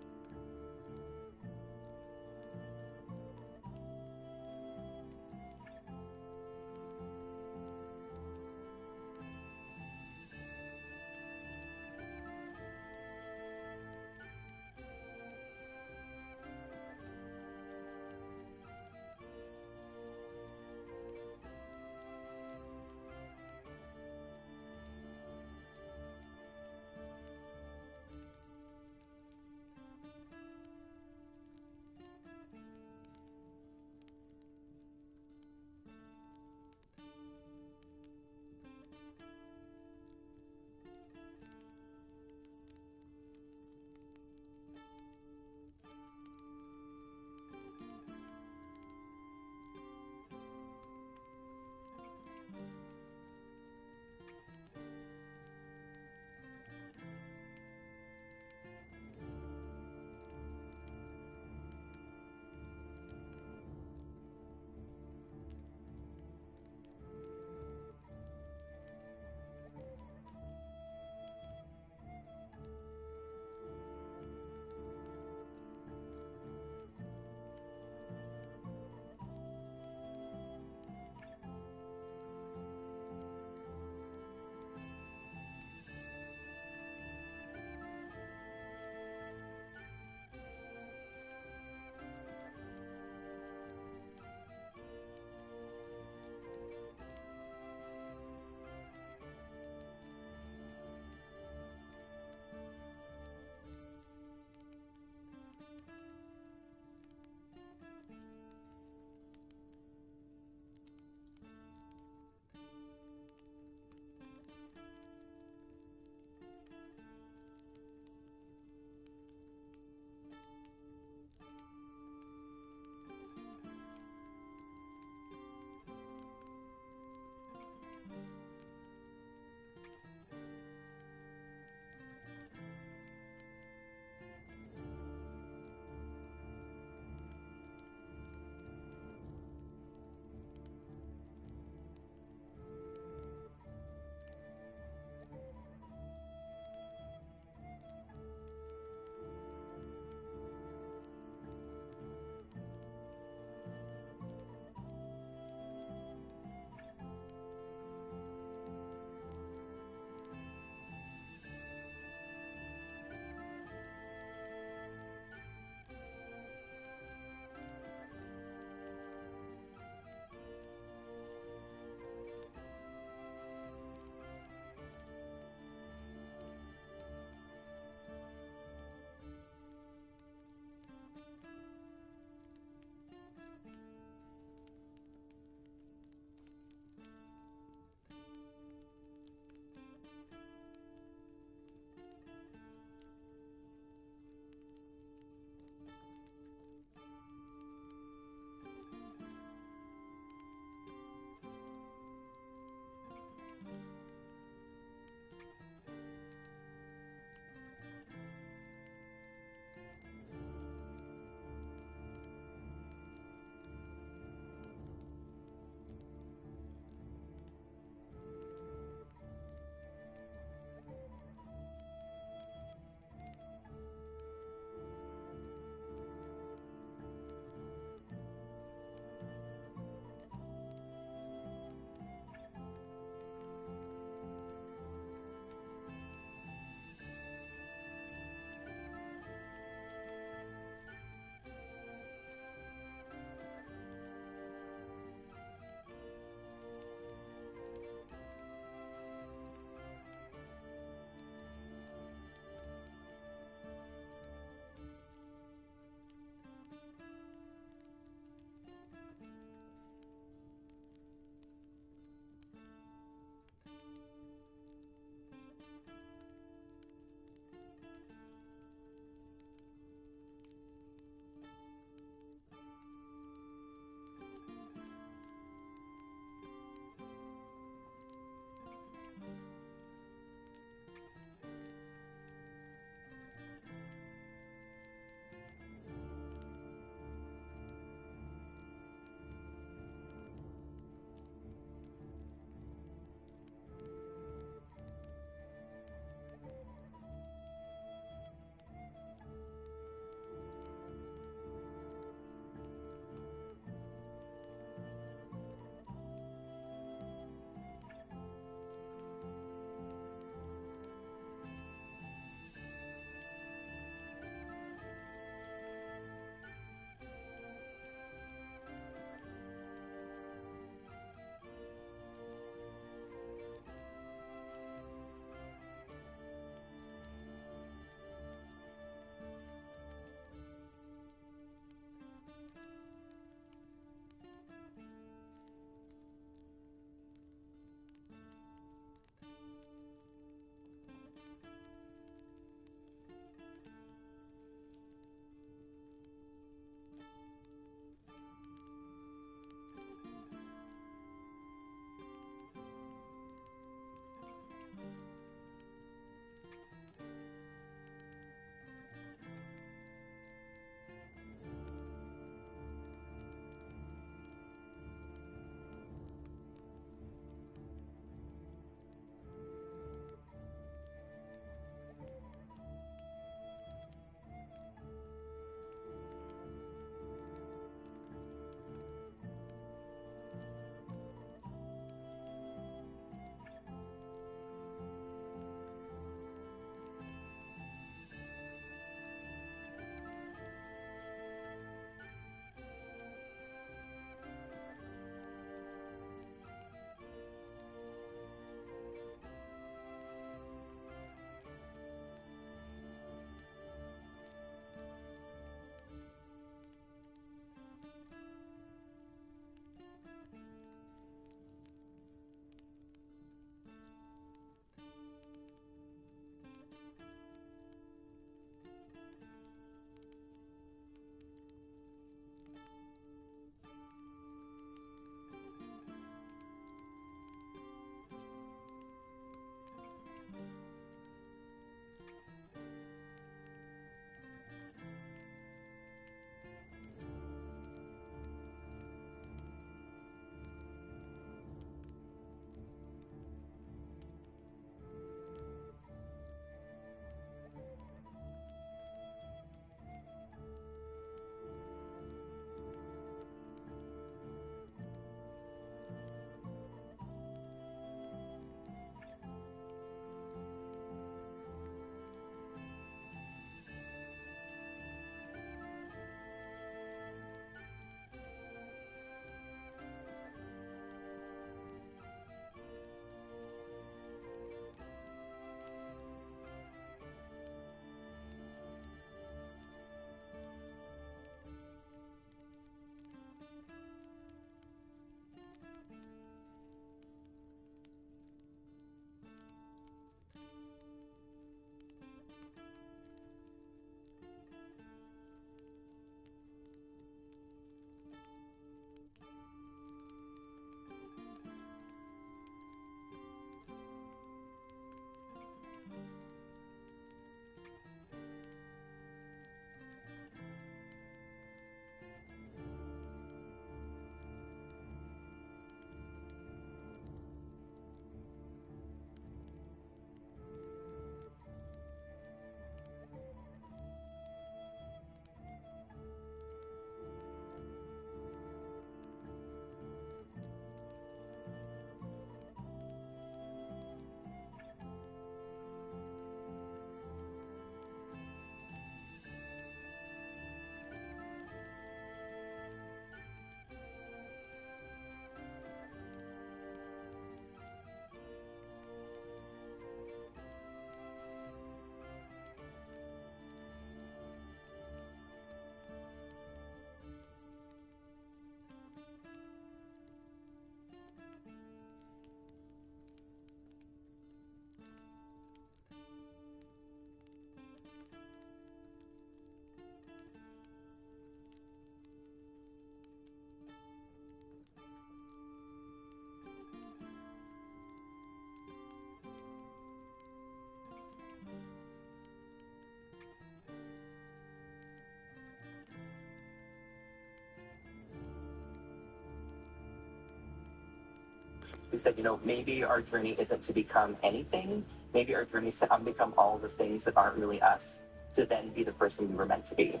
We said, maybe our journey isn't to become anything. Maybe our journey is to become all the things that aren't really us, to then be the person we were meant to be.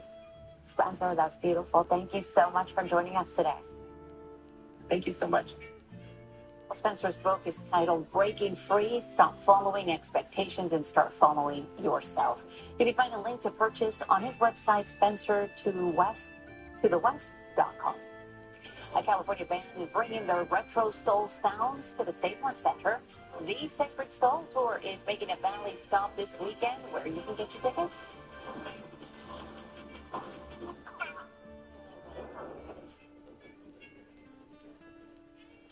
Spencer, that's beautiful. Thank you so much for joining us today. Thank you so much. Well, Spencer's book is titled Breaking Free, Stop Following Expectations and Start Following Yourself. You can find a link to purchase on his website, spencertothewest.com. A California band is bringing their retro soul sounds to the Save Mart Center. The Sacred Soul Tour is making a Valley stop this weekend where you can get your tickets.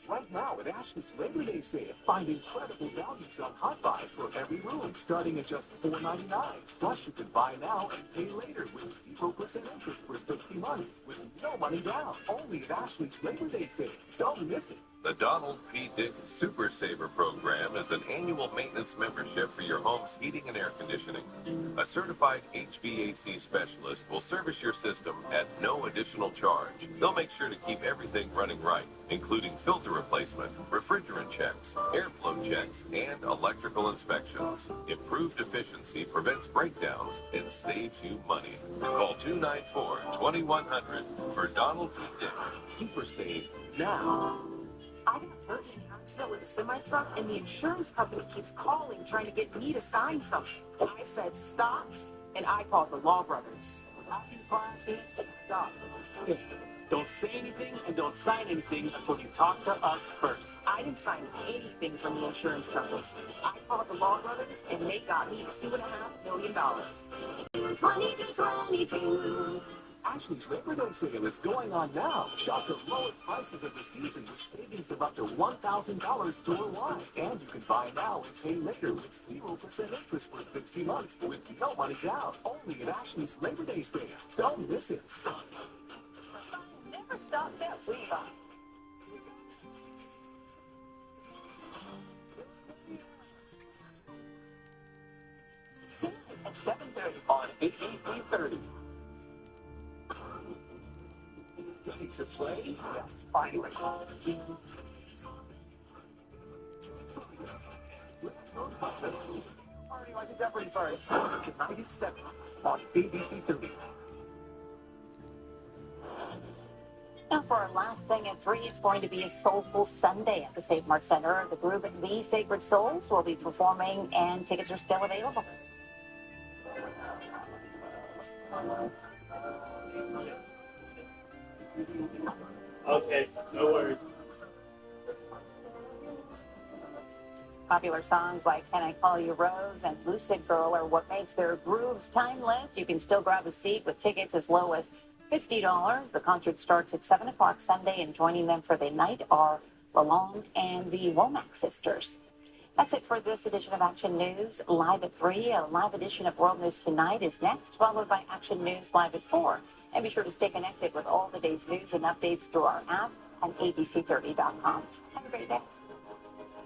Right now at Ashley's Labor Day sale, find incredible values on hot buys for every room, starting at just $4.99. Plus, you can buy now and pay later with 0% interest for 60 months with no money down. Only at Ashley's Labor Day sale. Don't miss it. The Donald P. Dick Super Saver program is an annual maintenance membership for your home's heating and air conditioning. A certified HVAC specialist will service your system at no additional charge. They'll make sure to keep everything running right, including filter replacement, refrigerant checks, airflow checks, and electrical inspections. Improved efficiency prevents breakdowns and saves you money. Call 294-2100 for Donald P. Dick Super Save now. I got hurt in Huntsville with a semi-truck, and the insurance company keeps calling, trying to get me to sign something. I said stop, and I called the Law Brothers. After the car accident, stop. Don't say anything and don't sign anything until you talk to us first. I didn't sign anything from the insurance company. I called the Law Brothers, and they got me $2.5 million. 22. Ashley's Labor Day sale is going on now. Shop the lowest prices of the season with savings of up to $1,000 store-wide. And you can buy now and pay later with 0% interest for 60 months with no money down. Only at Ashley's Labor Day sale. Don't miss it. Never stops at Levi. At 7:30 on ABC 30. Ready to play? Yes, finally. Party like a Jeopardy party. Tonight at 7 on ABC 30. Now for our last thing at 3, it's going to be a soulful Sunday at the Save Mart Center. The group The Sacred Souls will be performing, and tickets are still available. Okay, no worries. Popular songs like Can I Call You Rose and Lucid Girl are what makes their grooves timeless. You can still grab a seat with tickets as low as $50. The concert starts at 7 o'clock Sunday, and joining them for the night are Lalonde and the Womack Sisters. That's it for this edition of Action News Live at 3. A live edition of World News Tonight is next, followed by Action News Live at 4. And be sure to stay connected with all the day's news and updates through our app and abc30.com. Have a great day.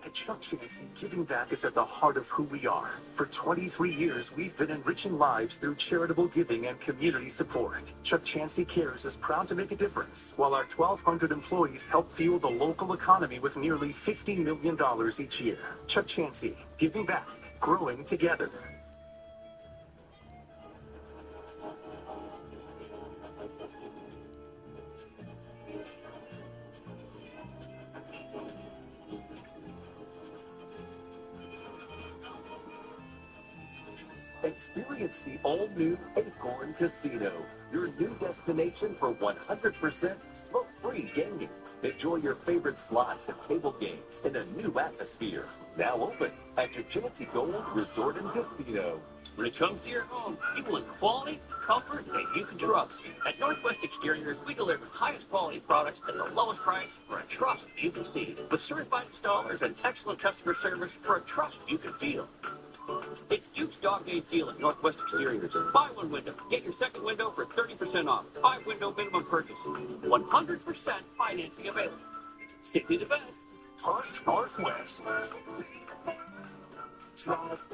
At Chuck Chansey, giving back is at the heart of who we are. For 23 years, we've been enriching lives through charitable giving and community support. Chuck Chansey Cares is proud to make a difference, while our 1,200 employees help fuel the local economy with nearly $50 million each year. Chuck Chansey, giving back, growing together. Experience the all-new Acorn Casino, your new destination for 100% smoke-free gaming. Enjoy your favorite slots and table games in a new atmosphere. Now open at your Chansey Gold Resort and Casino. When it comes to your home, you want quality, comfort, and you can trust. At Northwest Exteriors, we deliver highest quality products at the lowest price for a trust you can see. With certified installers and excellent customer service for a trust you can feel. It's Duke's Dog Days deal at Northwest Exteriors. Buy one window, get your second window for 30% off. 5-window minimum purchase. 100% financing available. Simply the best. Trust Northwest. Trust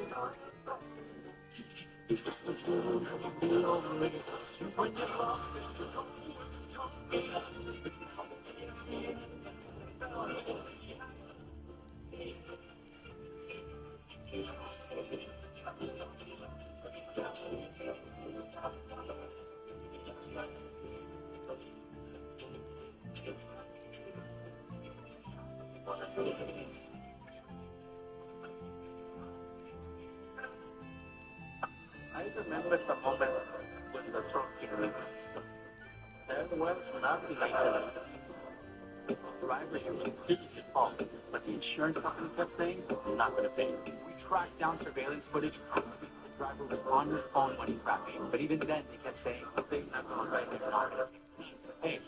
I remember the moment when the truck came in. There was nothing like that. The driver usually fault, but the insurance company kept saying, I'm not going to pay. We tracked down surveillance footage proving the driver was on his phone when he crashed. But even then, they kept saying, They're not going to pay. They're not going to pay.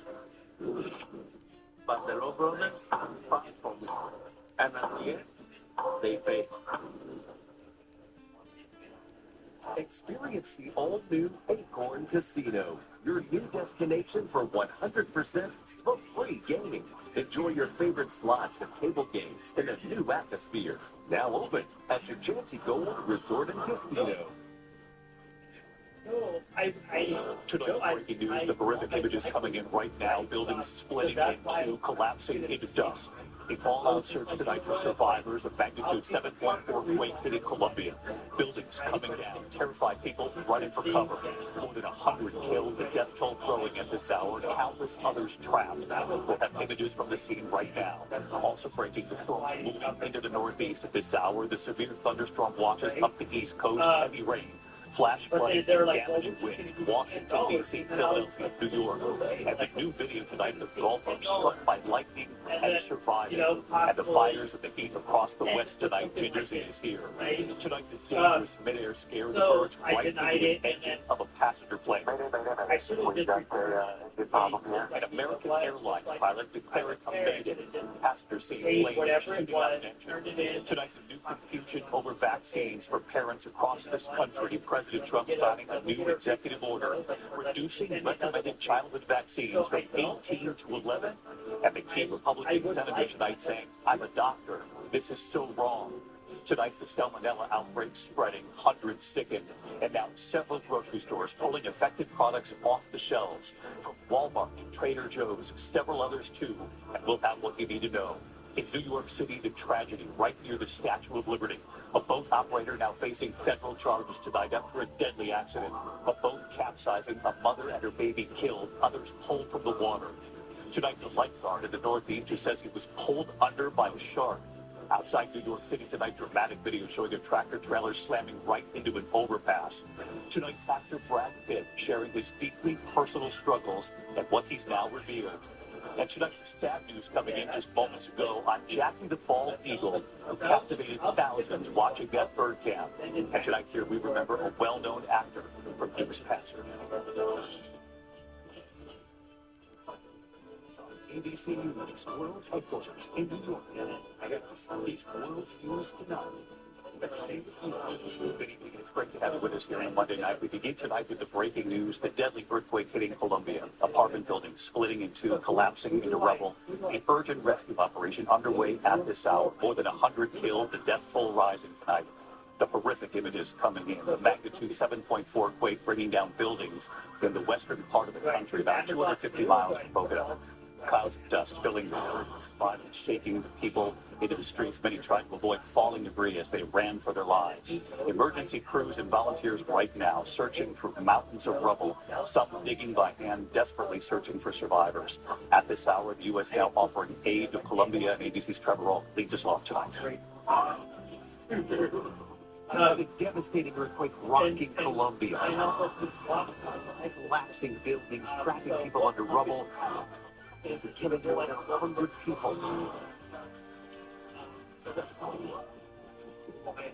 But the road brothers fought for me. And at the end, they paid. Experience the all-new Acorn Casino, your new destination for 100% smoke-free gaming. Enjoy your favorite slots and table games in a new atmosphere. Now open at your Jancy Gold Resort and Casino. Tonight, breaking news, the horrific images coming in right now, buildings splitting in two, collapsing into dust. A fallout search tonight for survivors of magnitude 7.4 quake hitting Colombia. Buildings coming down, terrified people running for cover. More than 100 killed, the death toll growing at this hour, countless others trapped. We'll have images from the scene right now. Also breaking, the storms moving into the northeast at this hour. The severe thunderstorm watches up the east coast, heavy rain. Flash flooding, damaging winds, Washington, D.C., Philadelphia, New York. And the new video tonight of golfers struck by lightning and surviving. And the fires of the heat across the west tonight. Ginger Z is here. Tonight, the dangerous midair scare the birds right into the engine of a passenger plane. An American Airlines pilot declaring a mayday. Passenger seen flames shooting out an engine. Tonight, the new confusion over vaccines for parents across this country. President Trump signing a new executive order reducing recommended childhood vaccines from 18 to 11. And the key Republican senator tonight saying, I'm a doctor. This is so wrong. Tonight, the salmonella outbreak spreading, hundreds sickened, and now several grocery stores pulling affected products off the shelves. From Walmart to Trader Joe's, several others too. And we'll have what you need to know. In New York City, the tragedy right near the Statue of Liberty. A boat operator now facing federal charges tonight after a deadly accident. A boat capsizing, a mother and her baby killed, others pulled from the water. Tonight, the lifeguard in the Northeast who says he was pulled under by a shark. Outside New York City tonight, dramatic video showing a tractor trailer slamming right into an overpass. Tonight, actor Brad Pitt sharing his deeply personal struggles and what he's now revealed. And tonight's stab news coming in just moments ago on Jackie the Bald Eagle, who captivated thousands watching that bird camp. And tonight here we remember a well-known actor from Dukes Hazzard. ABC News World Headquarters in New York. These World News tonight. Good evening. It's great to have you with us here on Monday night. We begin tonight with the breaking news, the deadly earthquake hitting Colombia. Apartment buildings splitting in two, collapsing into rubble. An urgent rescue operation underway at this hour. More than 100 killed, the death toll rising tonight. The horrific images coming in. The magnitude 7.4 quake bringing down buildings in the western part of the country, about 250 miles from Bogota. Clouds of dust filling the streets, violence shaking the people into the streets. Many trying to avoid falling debris as they ran for their lives. Emergency crews and volunteers right now searching through mountains of rubble, some digging by hand, desperately searching for survivors. At this hour, the U.S. now offering aid to Colombia, and ABC's Trevor Ault leads us off tonight. A devastating earthquake rocking Colombia. Collapsing buildings, trapping people under rubble. Killing more than 100 people.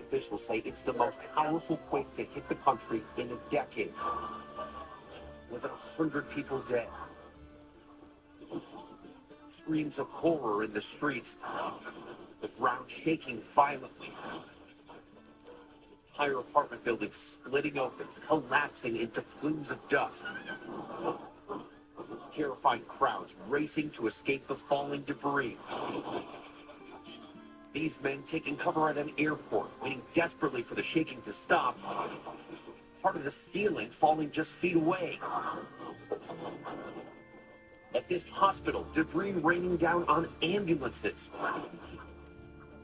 Officials say it's the most powerful quake to hit the country in a decade. More than 100 people dead. Screams of horror in the streets. The ground shaking violently. Entire apartment buildings splitting open, collapsing into plumes of dust. Terrifying crowds racing to escape the falling debris. These men taking cover at an airport, waiting desperately for the shaking to stop. Part of the ceiling falling just feet away. At this hospital, debris raining down on ambulances.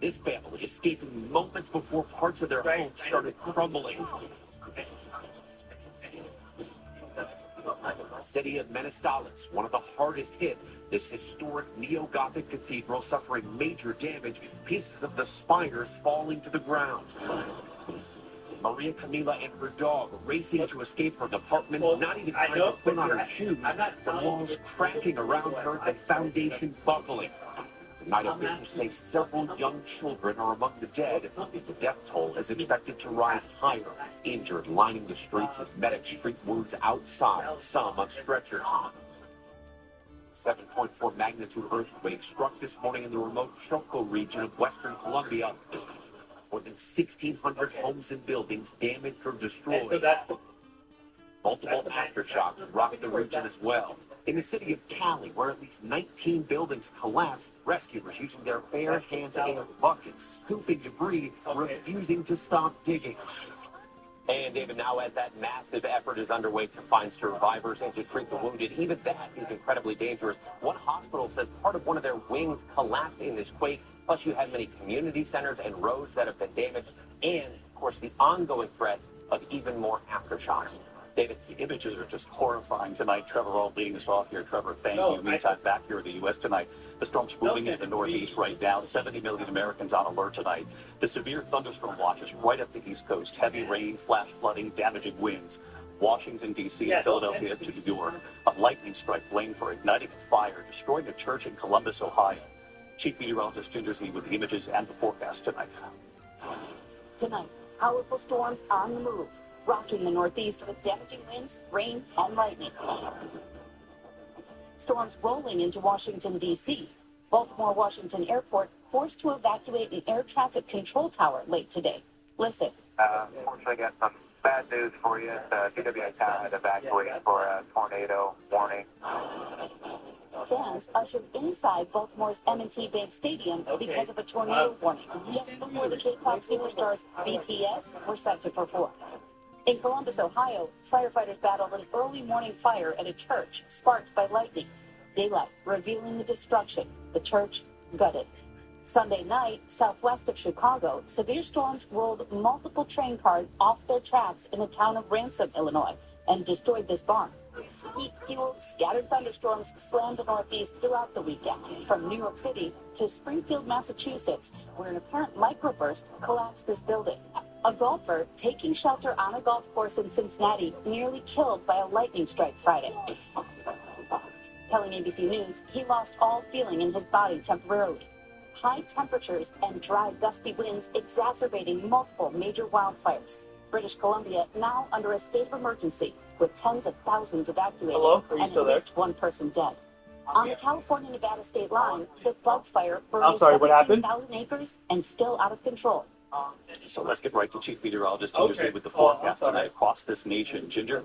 This family escaping moments before parts of their home started crumbling. The city of Manizales, one of the hardest hit, This historic neo-Gothic cathedral suffering major damage, pieces of the spires falling to the ground. Maria Camila and her dog racing to escape from apartment, not even time to put on her shoes, the walls cracking around her, the foundation buckling. Tonight, officials say several young children are among the dead. The death toll is expected to rise higher. Injured lining the streets as medics treat wounds outside, some on stretchers. 7.4 magnitude earthquake struck this morning in the remote Choco region of western Colombia. More than 1,600 homes and buildings damaged or destroyed. Multiple aftershocks rocked the region as well. In the city of Cali, where at least 19 buildings collapsed, rescuers using their bare hands and buckets, scooping debris, refusing to stop digging. And David, now as that massive effort is underway to find survivors and to treat the wounded, even that is incredibly dangerous. One hospital says part of one of their wings collapsed in this quake. Plus, you have many community centers and roads that have been damaged, and, of course, the ongoing threat of even more aftershocks. David? The images are just horrifying tonight. Trevor All leading us off here. Trevor, thank you. Meantime, back here in the U.S. tonight, the storm's moving into the Northeast right now. 70 million Americans on alert tonight. The severe thunderstorm watches right up the East Coast. Heavy rain, flash flooding, damaging winds. Washington, D.C., and Philadelphia to New York. A lightning strike blamed for igniting a fire, destroying a church in Columbus, Ohio. Chief Meteorologist Ginger Z with the images and the forecast tonight. Tonight, powerful storms on the move, rocking the Northeast with damaging winds, rain, and lightning. Storms rolling into Washington, D.C. Baltimore-Washington Airport forced to evacuate an air traffic control tower late today. Listen. Unfortunately, I got some bad news for you. DWI tower had evacuated for a tornado warning. Fans ushered inside Baltimore's M&T Bank Stadium because of a tornado warning just before the K-pop superstars BTS were set to perform. In Columbus, Ohio, firefighters battled an early morning fire at a church sparked by lightning. Daylight revealing the destruction, the church gutted. Sunday night, southwest of Chicago, severe storms rolled multiple train cars off their tracks in the town of Ransom, Illinois, and destroyed this barn. Heat-fueled, scattered thunderstorms slammed the Northeast throughout the weekend, from New York City to Springfield, Massachusetts, where an apparent microburst collapsed this building. A golfer taking shelter on a golf course in Cincinnati nearly killed by a lightning strike Friday. Telling ABC News, he lost all feeling in his body temporarily. High temperatures and dry, gusty winds exacerbating multiple major wildfires. British Columbia now under a state of emergency, with tens of thousands evacuated and at least one person dead. On the California-Nevada state line, the bug fire burned 17,000 acres and still out of control. So let's get right to Chief Meteorologist Ginger Z with the forecast tonight across this nation. Ginger?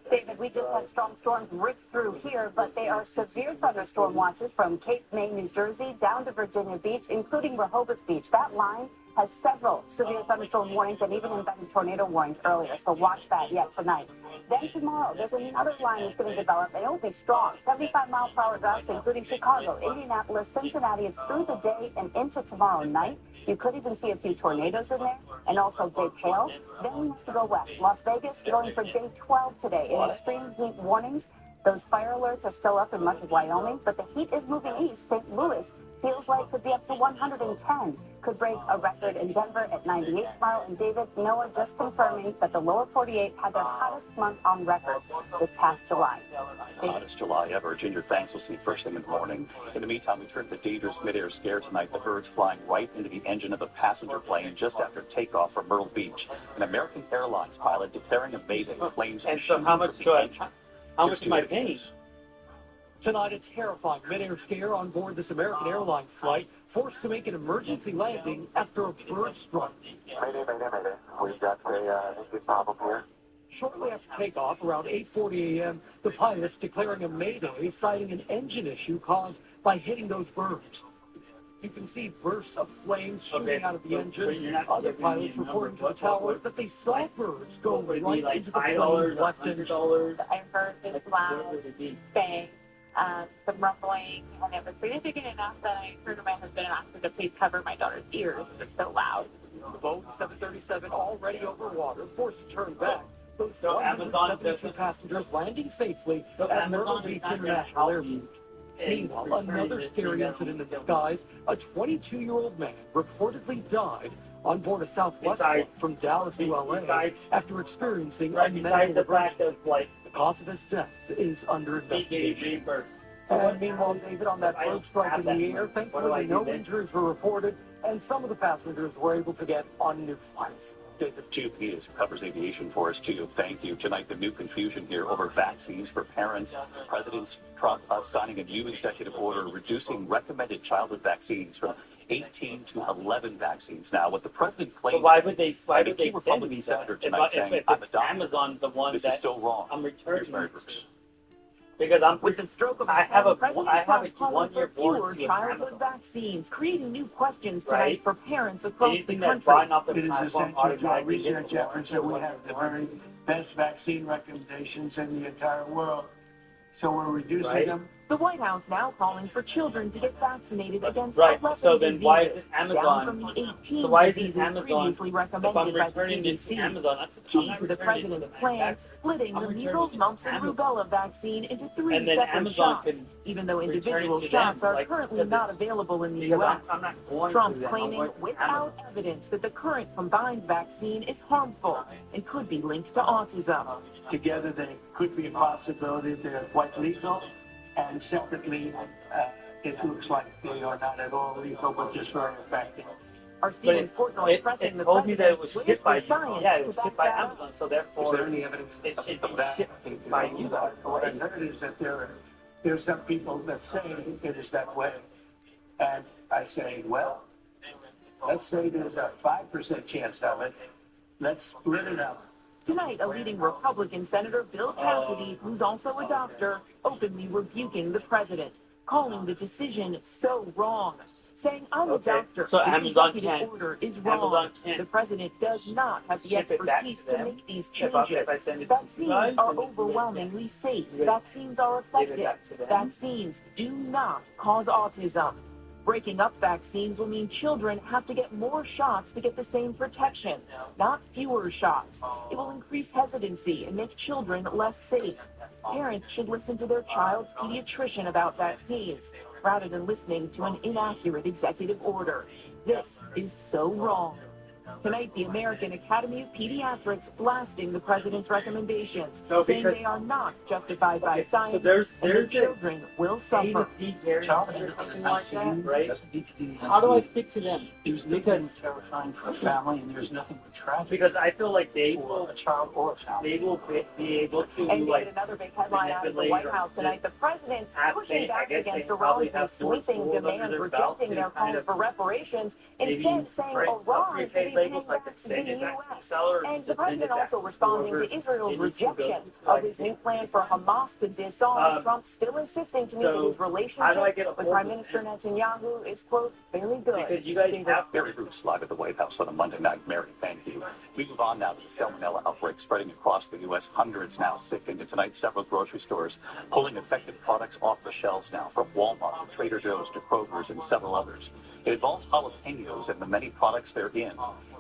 David, we just had strong storms rip through here, but they are severe thunderstorm watches from Cape May, New Jersey, down to Virginia Beach, including Rehoboth Beach. That line has several severe thunderstorm warnings and even embedded tornado warnings earlier, so watch that yet tonight. Then tomorrow, there's another line that's going to develop, and it will be strong. 75-mile-per-hour gusts, including Chicago, Indianapolis, Cincinnati. It's through the day and into tomorrow night. You could even see a few tornadoes in there, and also big hail. Then we have to go west. Las Vegas going for day 12 today in extreme heat warnings. Those fire alerts are still up in much of Wyoming, but the heat is moving east. St. Louis feels like could be up to 110. Could break a record in Denver at 98 tomorrow. And David, NOAA just confirming that the lower 48 had their hottest month on record this past July. Hottest July ever. Ginger, thanks. We'll see you first thing in the morning. In the meantime, we turn to the dangerous midair scare tonight. The birds flying right into the engine of a passenger plane just after takeoff from Myrtle Beach. An American Airlines pilot declaring a mayday. Flames and so how much am I paying? Tonight, a terrifying midair scare on board this American Airlines flight, forced to make an emergency landing after a bird struck. Mayday. We've got a engine problem here. Shortly after takeoff, around 8:40 a.m., the pilots declaring a mayday, citing an engine issue caused by hitting those birds. You can see bursts of flames shooting out of the engine. Other pilots reporting to the tower that they saw birds go right into the plane's left engine. I heard this loud bang. Some rumbling, and it was significant enough that I turned to my husband and asked him to please cover my daughter's ears. It was so loud. The Boeing 737 already over water, forced to turn back. those So Amazon 172 passengers landing safely So at Amazon Myrtle is Beach not gonna International help Airport. you Meanwhile, another scary incident in the skies. A 22-year-old man reportedly died on board a Southwest flight from Dallas to LA after experiencing a medical emergency. The cause of his death is under investigation. And meanwhile, David, on that bird strike in the air, thankfully no injuries were reported, and some of the passengers were able to get on new flights. David. GOP news covers aviation for us, too. Thank you. Tonight, the new confusion here over vaccines for parents. President Trump signing a new executive order reducing recommended childhood vaccines from 18 to 11 vaccines now. What the president claimed. But why would they key Republican senator tonight saying, I'm a doctor. Amazon the one this that is still wrong. I'm returning Here's Mary Bruce. Because with the stroke of I have a President Trump calling one-year for fewer warranty with childhood Amazon. vaccines, creating new questions tonight Right. for parents across Anything the that's country. buying off the It is platform essential to our automatically research gets the efforts that we warranty. have the very best vaccine recommendations in the entire world. So we're reducing Right. them. The White House now calling for children to get vaccinated against Right. 11 So then diseases, why isn't down Amazon? from the 18 So why isn't diseases Amazon? previously If I'm recommended by the returning it to CDC. Amazon, I'm Key not to the returning it to president's the plan, manufacturer. splitting I'm the returning measles, it to mumps, and Amazon. rubella vaccine into 3 And then separate Amazon shots, can even though return it individual to them, shots are like, currently because not it's- available in the because U.S. I'm not going Trump through them. I'm claiming going through without Amazon. evidence that the current combined vaccine is harmful and could be linked to autism. Together, they could be a possibility. They're quite lethal. And separately, it looks like they are not at all lethal, but just very effective. Our But Stephen it, Portnoy pressing the told me that it president was with shipped by the you. science Yeah, it to was back shipped by that up. Amazon, so Is therefore there any evidence it should of be that? shipped by you guys. What I heard is that there's some people that say it is that way. And I say, well, let's say there's a 5% chance of it. Let's split it up. Tonight, a leading Republican Senator Bill Cassidy, who's also a doctor, openly rebuking the president, calling the decision so wrong, saying, I'm a doctor. So this Amazon executive can't- order is wrong. Amazon can't The president does not have the ship it back expertise to to them make these if I changes. send it to you Vaccines guys, are and you guys overwhelmingly safe. you guys Vaccines are give it effective. back to them. Vaccines do not cause autism. Breaking up vaccines will mean children have to get more shots to get the same protection, not fewer shots. It will increase hesitancy and make children less safe. Parents should listen to their child's pediatrician about vaccines, rather than listening to an inaccurate executive order. This is so wrong. Tonight, the American Academy of Pediatrics blasting the president's recommendations, No, saying because- they are not justified by Okay, so science there's and that a children will suffer. Child or in something like that, ICU right? doesn't need to be the How do I ICU. speak to them? There's Because- nothing terrifying for a family, and there's nothing more tragic Because I feel like they for will a child or a family. they will be able to And like David, another big headline out of the manipulate White or House tonight. The president have pushing they- back I guess against they probably Iran's have more sweeping tools under demands, their belt rejecting to their kind calls of for reparations, maybe instead saying Iran should be paying labels back like to send the it back to the U.S. seller or And just the send it president back also responding whoever to Israel's it needs to go rejection to. of his new plan for Hamas to disarm. Trump still insisting to me that his How do I relationship get a with hold Prime of Minister Netanyahu is, quote, very good. Because you guys David, have Mary Bruce live at the White House on a Monday night. Mary, thank you. We move on now to the salmonella outbreak spreading across the U.S. Hundreds now sick. Into tonight, several grocery stores pulling affected products off the shelves now, from Walmart to Trader Joe's to Kroger's and several others. It involves jalapenos and the many products they're in.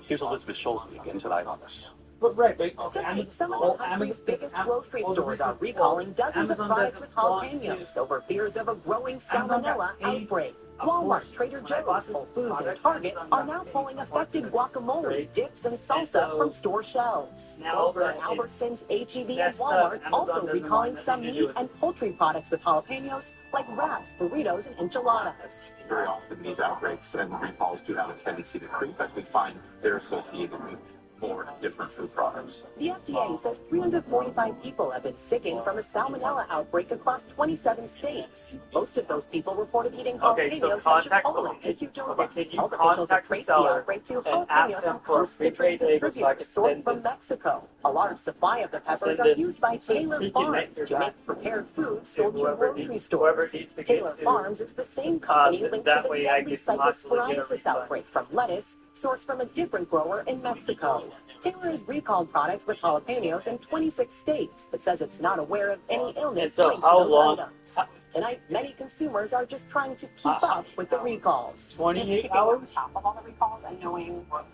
Here's Elizabeth Scholze again tonight on this. But right, but Tonight, some of the country's biggest grocery stores are recalling dozens of products with jalapenos over fears of a growing salmonella outbreak. Walmart, Trader Joe's, Whole Foods, and Target are now pulling affected guacamole, dips, and salsa from store shelves. Kroger, Albertsons, H-E-B, and Walmart also recalling some meat and poultry products with jalapenos, like wraps, burritos, and enchiladas. Very often these outbreaks and recalls do have a tendency to creep as we find they're associated with more different food products. The FDA says 345 people have been sickened from a salmonella outbreak across 27 states. Most of those people reported eating Okay, so jalapenos from contact- Chipotle okay, and Qdoba. okay, can you Health officials have contact the traced the seller outbreak to and ask jalapenos them from for a Coast Citrus prepaid label so I distributors can sourced send from this- Mexico. A large supply of the peppers send are this used by so Taylor he can make Farms your to back make prepared foods sold to whoever grocery needs- stores. whoever needs to get Taylor to, Farms is the same company linked to that the way I deadly could possibly get a cytosporiasis refund. outbreak from lettuce sourced from a different grower in Mexico. Taylor has recalled products with jalapenos in 26 states, but says it's not aware of any illness And so linked to how those long- items. Tonight, many consumers are just trying to keep up with the recalls. 28 hours? On top of all the recalls and knowing, what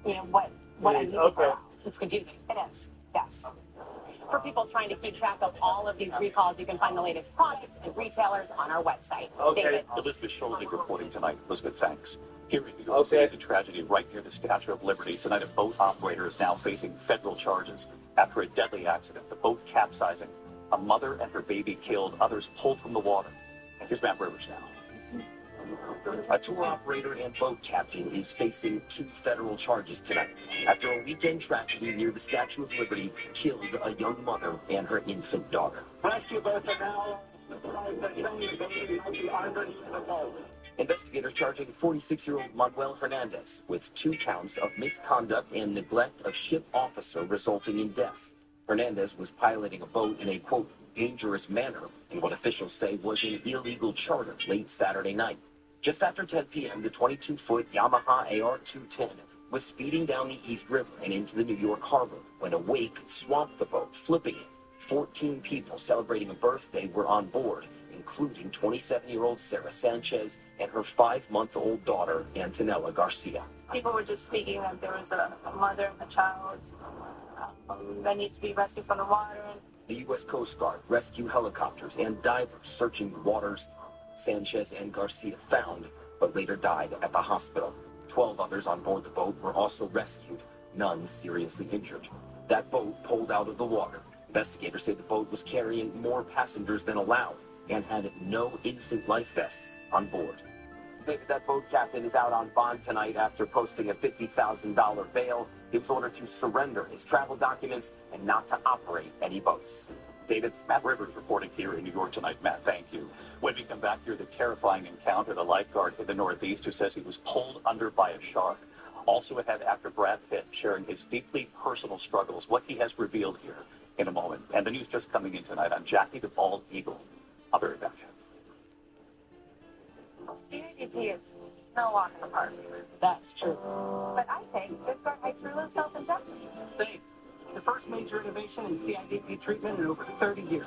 I need to Okay. throw out. It's confusing. It is. Yes. For people trying to keep track of all of these recalls, you can find the latest products and retailers on our website. Okay. David. Elizabeth Scholzig reporting tonight. Elizabeth, thanks. Here in New York City, the tragedy right near the Statue of Liberty. Tonight, a boat operator is now facing federal charges after a deadly accident. The boat capsizing. A mother and her baby killed. Others pulled from the water. Here's Matt Rivers now. A tour operator and boat captain is facing 2 federal charges tonight after a weekend tragedy near the Statue of Liberty killed a young mother and her infant daughter. Rescue boats are now Investigators charging 46-year-old Manuel Hernandez with 2 counts of misconduct and neglect of ship officer resulting in death. Hernandez was piloting a boat in a, quote, dangerous manner in what officials say was an illegal charter late Saturday night. Just after 10 p.m., the 22-foot Yamaha AR-210 was speeding down the East River and into the New York Harbor when a wake swamped the boat, flipping it. 14 people celebrating a birthday were on board, including 27-year-old Sarah Sanchez and her 5-month-old daughter, Antonella Garcia. People were just speaking that there was a mother and a child that needs to be rescued from the water. The U.S. Coast Guard, rescue helicopters, and divers searching the waters. Sanchez and Garcia found, but later died at the hospital. 12 others on board the boat were also rescued, none seriously injured. That boat pulled out of the water. Investigators say the boat was carrying more passengers than allowed and had no infant life vests on board. David, that boat captain is out on bond tonight after posting a $50,000 bail. He was ordered to surrender his travel documents and not to operate any boats. David, Matt Rivers reporting here in New York tonight. Matt, thank you. When we come back here, the terrifying encounter, the lifeguard in the Northeast who says he was pulled under by a shark. Also ahead after Brad Pitt sharing his deeply personal struggles, what he has revealed here in a moment. And the news just coming in tonight on Jackie the Bald Eagle. I'll be right back. CIDP is no walk in the park. That's true. But I take Vyvgart Hytrulo self-injection. Same. It's the first major innovation in CIDP treatment in over 30 years.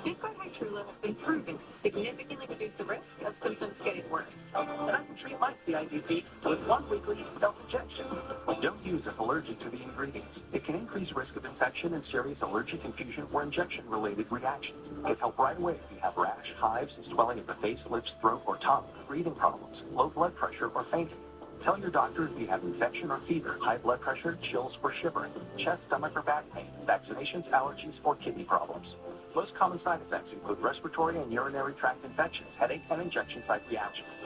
Vyvgart Hytrulo has been proven to significantly reduce the risk of symptoms getting worse. And I can treat my CIDP with 1 weekly self-injection. But don't use if allergic to the ingredients. It can increase risk of infection and serious allergic infusion or injection-related reactions. Get help right away if you have rash, hives, swelling of the face, lips, throat, or tongue, breathing problems, low blood pressure, or fainting. Tell your doctor if you have infection or fever, high blood pressure, chills, or shivering, chest, stomach, or back pain, vaccinations, allergies, or kidney problems. Most common side effects include respiratory and urinary tract infections, headache, and injection site reactions.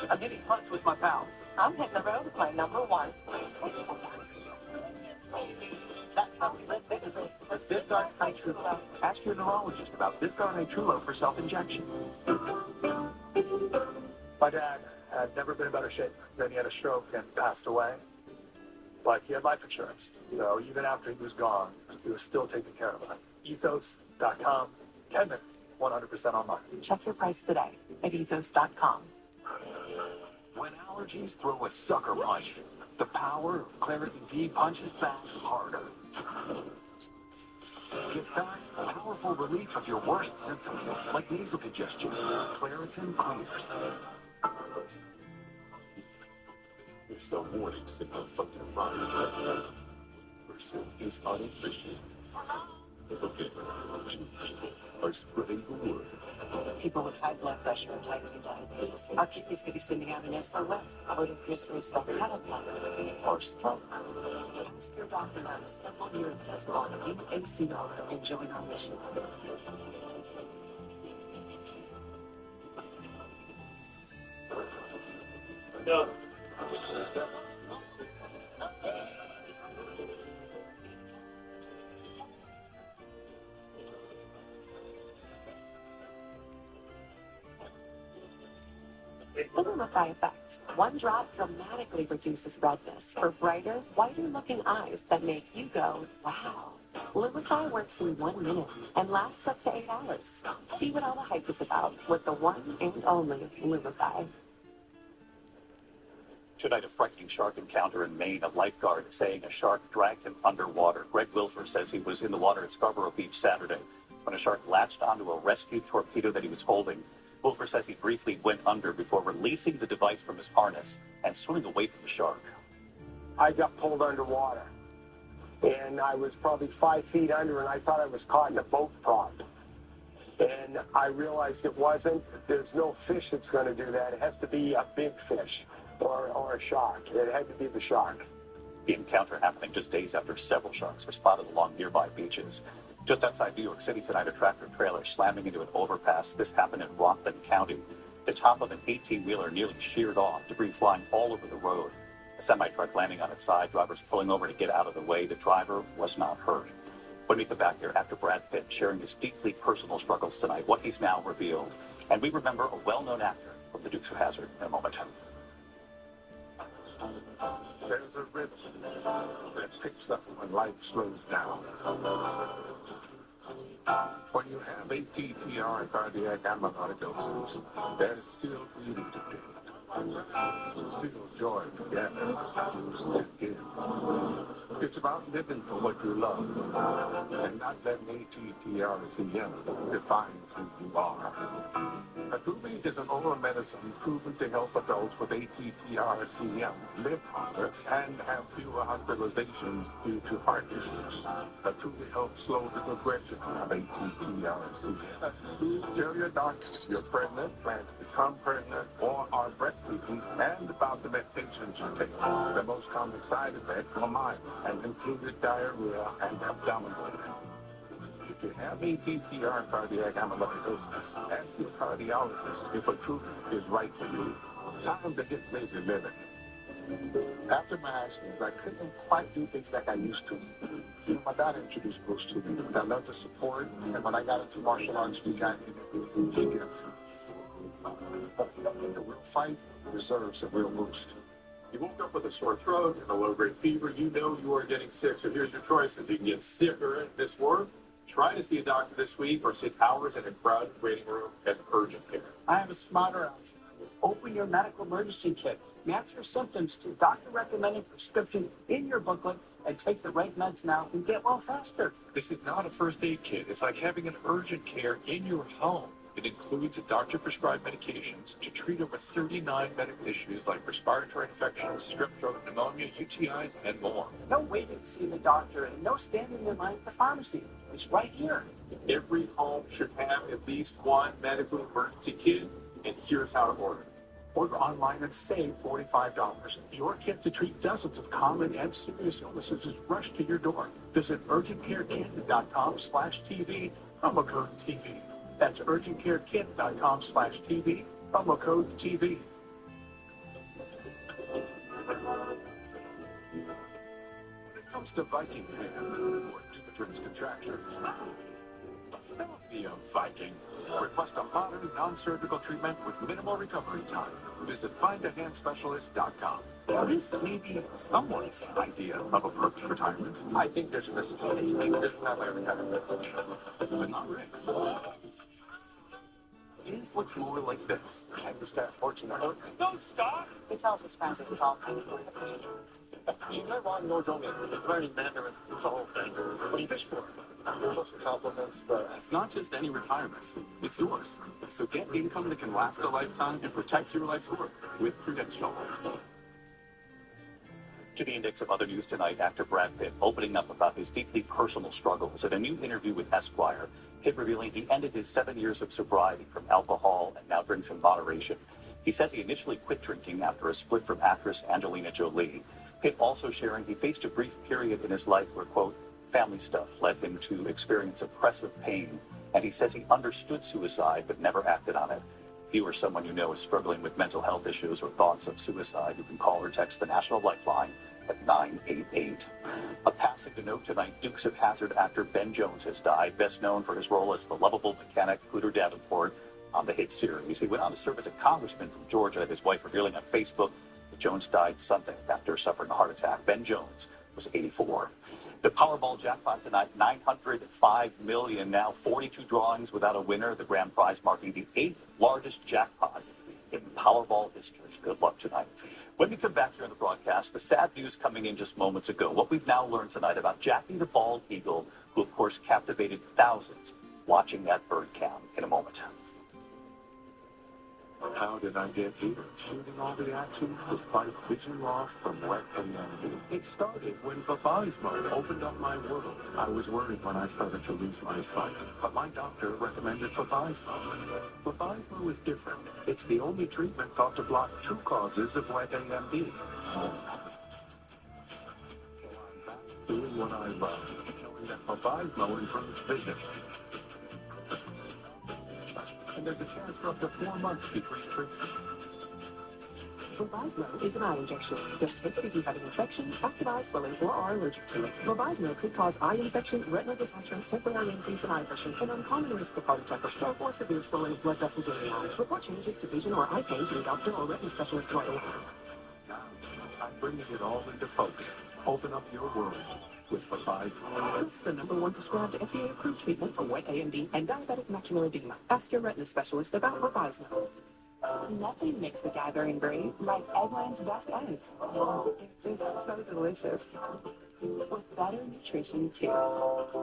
I'm hitting putts with my pals. I'm hitting the road with my number 1. That's how we live vividly with Vyvgart Hytrulo. Ask your neurologist about Vyvgart Hytrulo for self-injection. My dad had never been in better shape. Then he had a stroke and passed away. But he had life insurance. So even after he was gone, he was still taking care of us. Ethos.com, 10 minutes, 100% online. Check your price today at ethos.com. When allergies throw a sucker punch, the power of Claritin D punches back harder. Get fast, powerful relief of your worst symptoms, like nasal congestion. Claritin clears. There's some warning signal from your body right now. Person is unefficient. Okay, 2 people are spreading the word. People with high blood pressure and type 2 diabetes. Our kidneys could be sending out an SOS about increased risk of heart attack or stroke. Ask your doctor about a simple urine test on UACR and join our mission. No. Lumify effect. 1 drop dramatically reduces redness for brighter, whiter-looking eyes that make you go, wow. Lumify works in 1 minute and lasts up to 8 hours. See what all the hype is about with the one and only Lumify. Tonight, a frightening shark encounter in Maine. A lifeguard saying a shark dragged him underwater. Greg Wilfer says he was in the water at Scarborough Beach Saturday when a shark latched onto a rescue torpedo that he was holding. Wilfer says he briefly went under before releasing the device from his harness and swimming away from the shark. I got pulled underwater. and I was probably 5 feet under, and I thought I was caught in a boat prop. And I realized it wasn't. There's no fish that's going to do that. It has to be a big fish or a shark. It had to be the shark. The encounter happening just days after several sharks were spotted along nearby beaches. Just outside New York City tonight, a tractor-trailer slamming into an overpass. This happened in Rockland County. The top of an 18-wheeler nearly sheared off, debris flying all over the road. A semi-truck landing on its side, drivers pulling over to get out of the way. The driver was not hurt. When we come back here, actor Brad Pitt sharing his deeply personal struggles tonight, what he's now revealed. And we remember a well-known actor from the Dukes of Hazzard in a moment. There's a rhythm that picks up when life slows down. When you have ATTR cardiac amyloidosis, there's still beauty to be. Still joy to gather and give. It's about living for what you love and not letting ATTR-CM define who you are. Attruby is an oral medicine proven to help adults with ATTR-CM live longer and have fewer hospitalizations due to heart issues. Attruby helps slow the progression of ATTR-CM. Tell your doctor you're pregnant, plan to become pregnant, or are breastfeeding, and about the medications you take. The most common side effects are mild and included diarrhea and abdominal pain. If you have ATTR cardiac amyloidosis, ask your cardiologist if Attruby is right for you. Time to get busy living. After my accident, I couldn't quite do things like I used to. You know, my dad introduced Bruce to me. I loved the support, and when I got into martial arts, we got in it together. The real fight deserves a real boost. You woke up with a sore throat and a low-grade fever, you know you are getting sick. So here's your choice. If you can get sicker at this work, try to see a doctor this week or sit hours in a crowded waiting room at urgent care. I have a smarter option. Open your medical emergency kit. Match your symptoms to doctor-recommended prescription in your booklet and take the right meds now and get well faster. This is not a first aid kit. It's like having an urgent care in your home. It includes doctor-prescribed medications to treat over 39 medical issues like respiratory infections, strep throat, pneumonia, UTIs, and more. No waiting to see the doctor and no standing in line for pharmacy. It's right here. Every home should have at least one medical emergency kit, and here's how to order. Order online and save $45. Your kit to treat dozens of common and serious illnesses is rushed to your door. Visit urgentcarekit.com/TV, promo code TV. That's urgentcarekit.com/TV, promo code TV. When it comes to Viking pain or Dupuytren's contractures, don't be a Viking. Request a modern, non-surgical treatment with minimal recovery time. Visit findahandspecialist.com. Now, this may be someone's idea of approach retirement. I think there's a mistake. This is not my retirement. But not Rick's. His looks more like this. I just got a fortune. Don't stop! He tells his friends he's called. You never want no joking. It's learning Mandarin. It's the whole thing. What do you fish for? Plus compliments, but it's not just any retirement. It's yours. So get income that can last a lifetime and protect your life's work with Prudential. To the index of other news tonight, actor Brad Pitt opening up about his deeply personal struggles in a new interview with Esquire. Pitt revealing he ended his 7 years of sobriety from alcohol and now drinks in moderation. He says he initially quit drinking after a split from actress Angelina Jolie. Pitt also sharing he faced a brief period in his life where, quote, family stuff led him to experience oppressive pain, and he says he understood suicide but never acted on it. If you or someone you know is struggling with mental health issues or thoughts of suicide, you can call or text the National Lifeline at 988. A passing to note tonight, Dukes of Hazzard actor Ben Jones has died, best known for his role as the lovable mechanic Hooter Davenport on the hit series. He went on to serve as a congressman from Georgia, his wife revealing on Facebook that Jones died Sunday after suffering a heart attack. Ben Jones was 84. The Powerball jackpot tonight, $905 million, now 42 drawings without a winner. The grand prize marking the 8th largest jackpot in Powerball history. Good luck tonight. When we come back here on the broadcast, the sad news coming in just moments ago. What we've now learned tonight about Jackie the bald eagle, who of course captivated thousands watching that bird cam in a moment. How did I get here? Shooting all the action despite vision loss from wet AMD. It started when Vabysmo opened up my world. I was worried when I started to lose my sight, but my doctor recommended Vabysmo. Vabysmo is different. It's the only treatment thought to block 2 causes of wet AMD. Doing what I love, knowing that Vabysmo improves vision. And there's a chance for up to 4 months between treatments. Vabysmo is an eye injection. Don't take it if you have an infection, active eye swelling, or are allergic to it. Vabysmo could cause eye infection, retinal detachment, temporary increase in eye pressure, and uncommon risk of heart attack or stroke or severe swelling of blood vessels in the eye. Report changes to vision or eye pain to a doctor or retina specialist right away. I'm bringing it all into focus. Open up your world with Vabysmo. It's the #1 prescribed FDA-approved treatment for wet AMD and diabetic macular edema. Ask your retina specialist about Vabysmo. Nothing makes a gathering great like Eggland's best eggs. They're just so delicious. With better nutrition, too.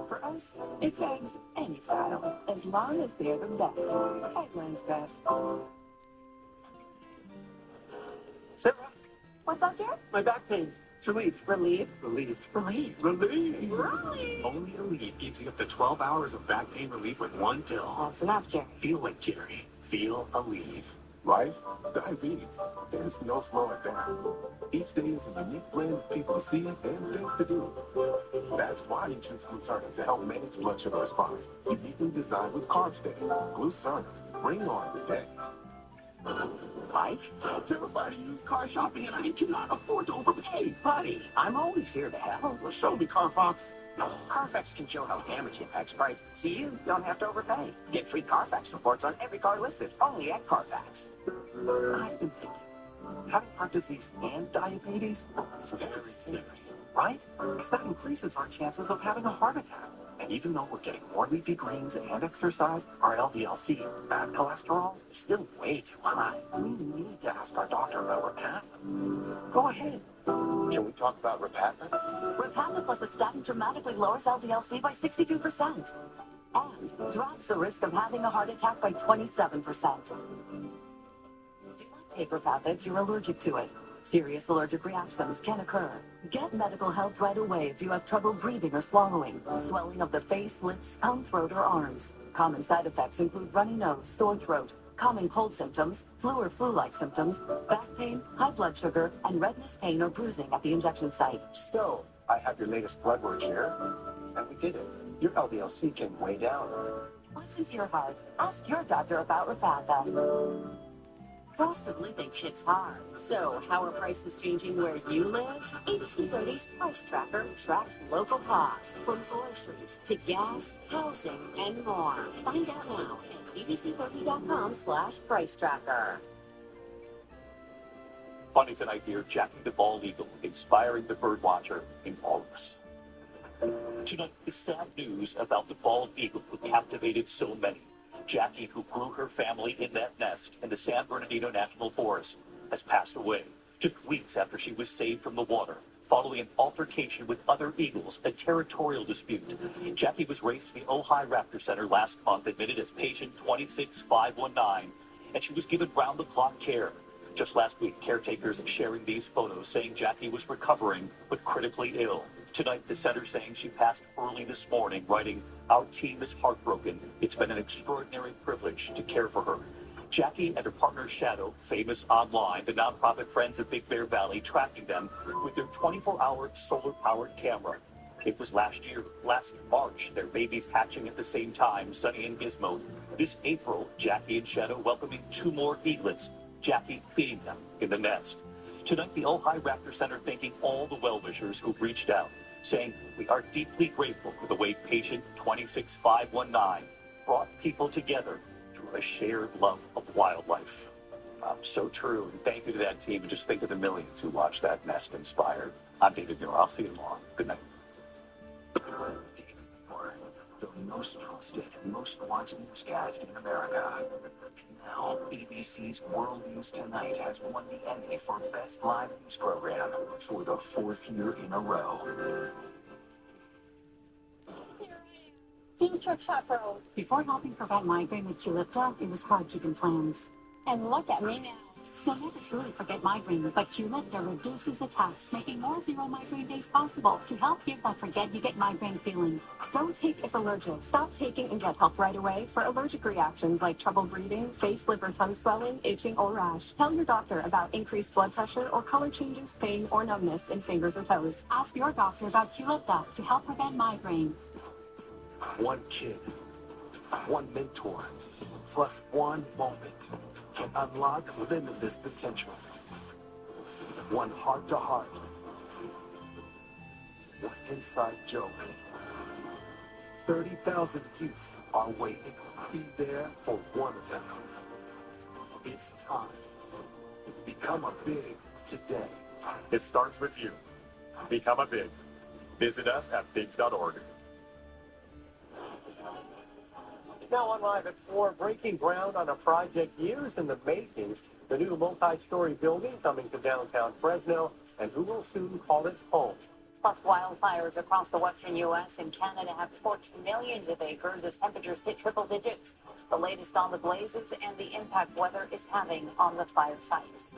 For us, it's eggs any style, as long as they're the best. Eggland's best. Sarah, What's up, Jared? my back pain. It's relieved. Relieved? Relieved. Relieved. Relieved. Relieved. Only Aleve gives you up to 12 hours of back pain relief with one pill. That's enough, Jared. Feel like Jerry. Feel Aleve. Life, diabetes, there's no slowing down. Each day is a unique blend of people to see and things to do. That's why you choose Glucerna to help manage blood sugar response. Uniquely designed with Carb Steady. Glucerna, bring on the day. Mike, I'm terrified of used car shopping and I cannot afford to overpay. Buddy, I'm always here to help. Well, show me, Carfax. Carfax can show how damage impacts price, so you don't have to overpay. Get free Carfax reports on every car listed, only at Carfax. I've been thinking, having heart disease and diabetes, it's very scary, right? Because that increases our chances of having a heart attack. And even though we're getting more leafy greens and exercise, our LDL-C, bad cholesterol, is still way too high. We need to ask our doctor about Repatha. Go ahead. Can we talk about Repatha? Repatha plus a statin dramatically lowers LDL-C by 62% and drops the risk of having a heart attack by 27%. Do not take Repatha if you're allergic to it. Serious allergic reactions can occur. Get medical help right away if you have trouble breathing or swallowing, swelling of the face, lips, tongue, throat, or arms. Common side effects include runny nose, sore throat, common cold symptoms, flu or flu-like symptoms, back pain, high blood sugar, and redness, pain, or bruising at the injection site. So, I have your latest blood work here, and we did it. Your LDL-C came way down. Listen to your heart. Ask your doctor about Repatha. Cost of living hits hard. So, how are prices changing where you live? ABC 30's Price Tracker tracks local costs, from groceries to gas, housing, and more. Find out now at abc30.com/price tracker. Funny tonight here, Jackie the Bald Eagle, inspiring the bird watcher in all of us. Tonight, the sad news about the bald eagle who captivated so many. Jackie, who grew her family in that nest in the San Bernardino National Forest, has passed away just weeks after she was saved from the water following an altercation with other eagles, a territorial dispute. Jackie was raised to the Ojai Raptor Center last month, admitted as patient 26519, and she was given round-the-clock care. Just last week, caretakers sharing these photos saying Jackie was recovering but critically ill. Tonight, the center saying she passed early this morning, writing, "Our team is heartbroken. It's been an extraordinary privilege to care for her." Jackie and her partner Shadow, famous online, the nonprofit Friends of Big Bear Valley, tracking them with their 24-hour solar-powered camera. It was last March, their babies hatching at the same time, Sunny and Gizmo. This April, Jackie and Shadow welcoming 2 more eaglets, Jackie feeding them in the nest. Tonight, the Ojai Raptor Center thanking all the well-wishers who reached out, saying, "We are deeply grateful for the way patient 26519 brought people together through a shared love of wildlife." So true, and thank you to that team, and just think of the millions who watched that nest inspired. I'm David Muir. I'll see you tomorrow. Good night. David Muir, the most trusted, most watched newscast in America. Now, ABC's World News Tonight has won the Emmy for Best Live News Program for the 4th year in a row. Field trip chaperone. Before helping prevent migraine with Qulipta, it was hard keeping plans. And look at me now. You'll never truly forget migraine, but Qulipta reduces attacks, making more zero migraine days possible. To help give that forget-you-get migraine feeling. Don't take if allergic. Stop taking and get help right away for allergic reactions like trouble breathing, face, lip, or tongue swelling, itching, or rash. Tell your doctor about increased blood pressure or color changes, pain, or numbness in fingers or toes. Ask your doctor about Qulipta to help prevent migraine. One kid, one mentor, plus one moment can unlock limitless potential. One heart-to-heart, one inside joke. 30,000 youth are waiting. Be there for one of them. It's time. Become a big today. It starts with you. Become a big. Visit us at bigs.org. Now on Live at 4, breaking ground on a project years in the making. The new multi-story building coming to downtown Fresno, and who will soon call it home. Plus, wildfires across the western U.S. and Canada have torched millions of acres as temperatures hit triple digits. The latest on the blazes and the impact weather is having on the firefights.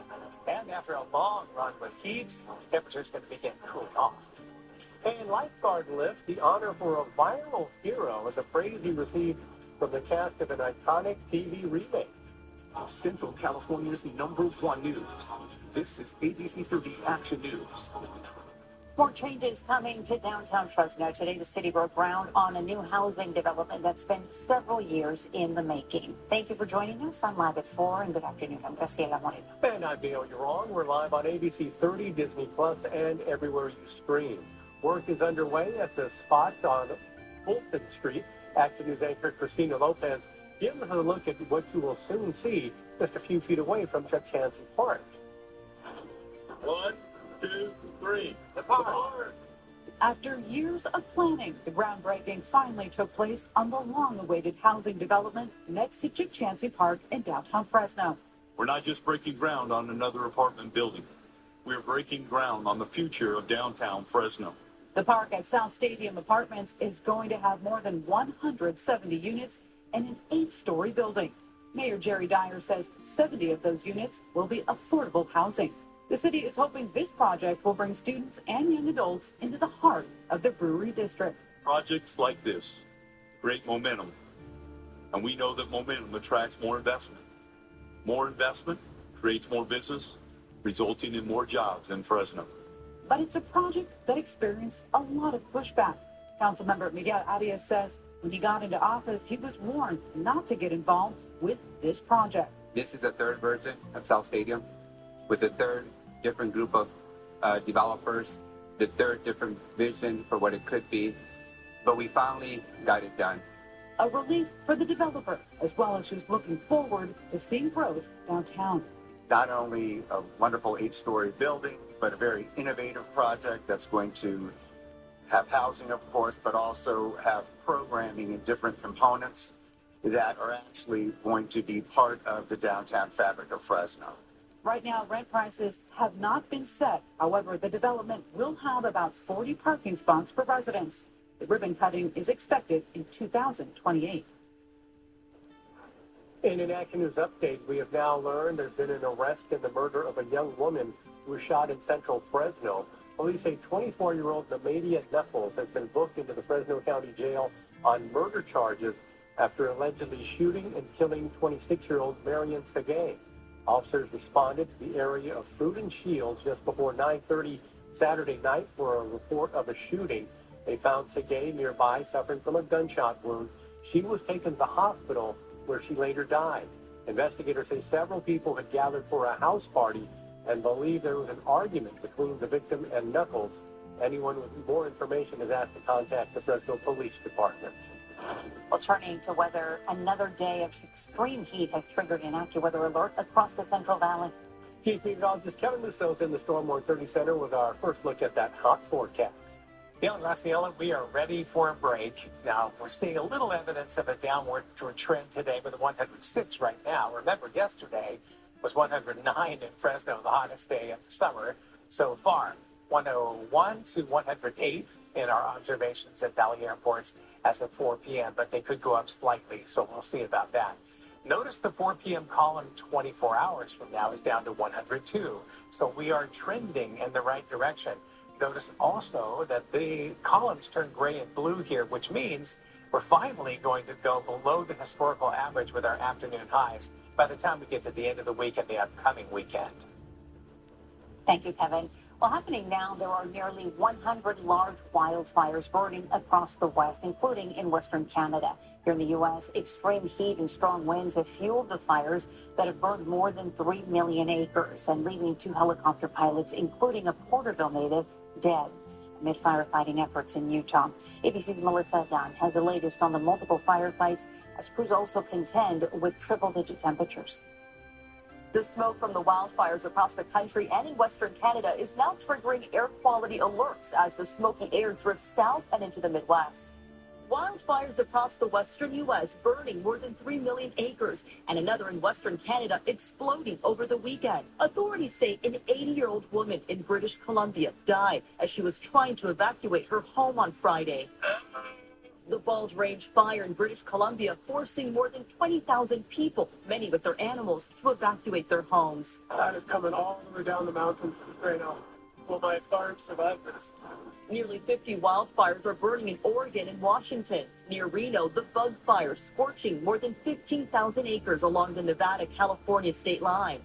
And after a long run with heat, temperatures going to begin cooling off. And Lifeguard List, the honor for a viral hero, is a praise he received from the cast of an iconic TV remake. Central California's #1 news. This is ABC 30 Action News. More changes coming to downtown Fresno. Today, the city broke ground on a new housing development that's been several years in the making. Thank you for joining us on Live at 4, and good afternoon. I'm Graciela Moreno. And I'm Dale Uron. We're live on ABC 30, Disney Plus, and everywhere you stream. Work is underway at the spot on Fulton Street. Action News anchor Christina Lopez gives us a look at what you will soon see just a few feet away from Chuck Chansey Park. 1, 2, 3. The park! After years of planning, the groundbreaking finally took place on the long-awaited housing development next to Chuck Chansey Park in downtown Fresno. We're not just breaking ground on another apartment building. We're breaking ground on the future of downtown Fresno. The park at South Stadium Apartments is going to have more than 170 units and an 8-story building. Mayor Jerry Dyer says 70 of those units will be affordable housing. The city is hoping this project will bring students and young adults into the heart of the Brewery District. Projects like this create momentum, and we know that momentum attracts more investment. More investment creates more business, resulting in more jobs in Fresno. But it's a project that experienced a lot of pushback. Councilmember Miguel Arias says when he got into office, he was warned not to get involved with this project. This is a third version of South Stadium with a third different group of developers, the third different vision for what it could be. But we finally got it done. A relief for the developer, as well as who's looking forward to seeing growth downtown. Not only a wonderful 8-story building, but a very innovative project that's going to have housing, of course, but also have programming in different components that are actually going to be part of the downtown fabric of Fresno. Right now, rent prices have not been set. However, the development will have about 40 parking spots for residents. The ribbon cutting is expected in 2028. In an Action News update, we have now learned there's been an arrest in the murder of a young woman who was shot in central Fresno. Police say 24-year-old Namadia Knuckles has been booked into the Fresno County Jail on murder charges after allegedly shooting and killing 26-year-old Marion Segay. Officers responded to the area of Fruit and Shields just before 9:30 Saturday night for a report of a shooting. They found Segay nearby suffering from a gunshot wound. She was taken to the hospital where she later died. Investigators say several people had gathered for a house party and believe there was an argument between the victim and Knuckles. Anyone with more information is asked to contact the Fresno Police Department. Well, turning to weather, another day of extreme heat has triggered an active weather alert across the Central Valley. Chief Meteorologist Kevin Musso is in the Storm Warn 30 Center with our first look at that hot forecast. Dale and Graciela, we are ready for a break. Now, we're seeing a little evidence of a downward trend today with a 106 right now. Remember, yesterday was 109 in Fresno, the hottest day of the summer so far. 101 to 108 in our observations at Valley Airports as of 4 p.m., but they could go up slightly, so we'll see about that. Notice the 4 p.m. column 24 hours from now is down to 102. So we are trending in the right direction. Notice also that the columns turn gray and blue here, which means we're finally going to go below the historical average with our afternoon highs by the time we get to the end of the week and the upcoming weekend. Thank you, Kevin. Well, happening now, there are nearly 100 large wildfires burning across the West, including in Western Canada. Here in the U.S., extreme heat and strong winds have fueled the fires that have burned more than 3 million acres and leaving 2 helicopter pilots, including a Porterville native, dead amid firefighting efforts in Utah. ABC's Melissa Dunn has the latest on the multiple firefights as crews also contend with triple-digit temperatures. The smoke from the wildfires across the country and in Western Canada is now triggering air quality alerts as the smoky air drifts south and into the Midwest. Wildfires across the western U.S. burning more than 3 million acres, and another in Western Canada exploding over the weekend. Authorities say an 80-year-old woman in British Columbia died as she was trying to evacuate her home on Friday. The Bulge Range fire in British Columbia forcing more than 20,000 people, many with their animals, to evacuate their homes. That is coming all the way down the mountain right now. Will my farm survive this? Nearly 50 wildfires are burning in Oregon and Washington. Near Reno, the bug fire scorching more than 15,000 acres along the Nevada-California state line.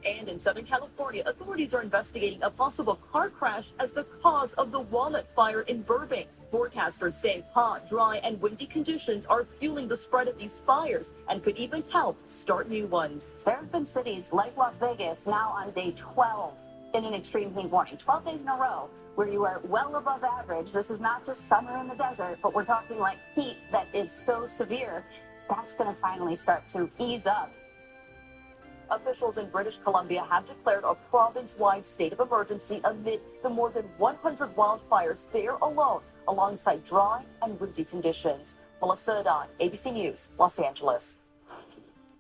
And in Southern California, authorities are investigating a possible car crash as the cause of the Walnut Fire in Burbank. Forecasters say hot, dry, and windy conditions are fueling the spread of these fires and could even help start new ones. There have been cities like Las Vegas now on day 12 in an extreme heat warning. 12 days in a row where you are well above average. This is not just summer in the desert, but we're talking like heat that is so severe. That's going to finally start to ease up. Officials in British Columbia have declared a province-wide state of emergency amid the more than 100 wildfires there alone, alongside dry and windy conditions. Melissa Dunn, ABC News, Los Angeles.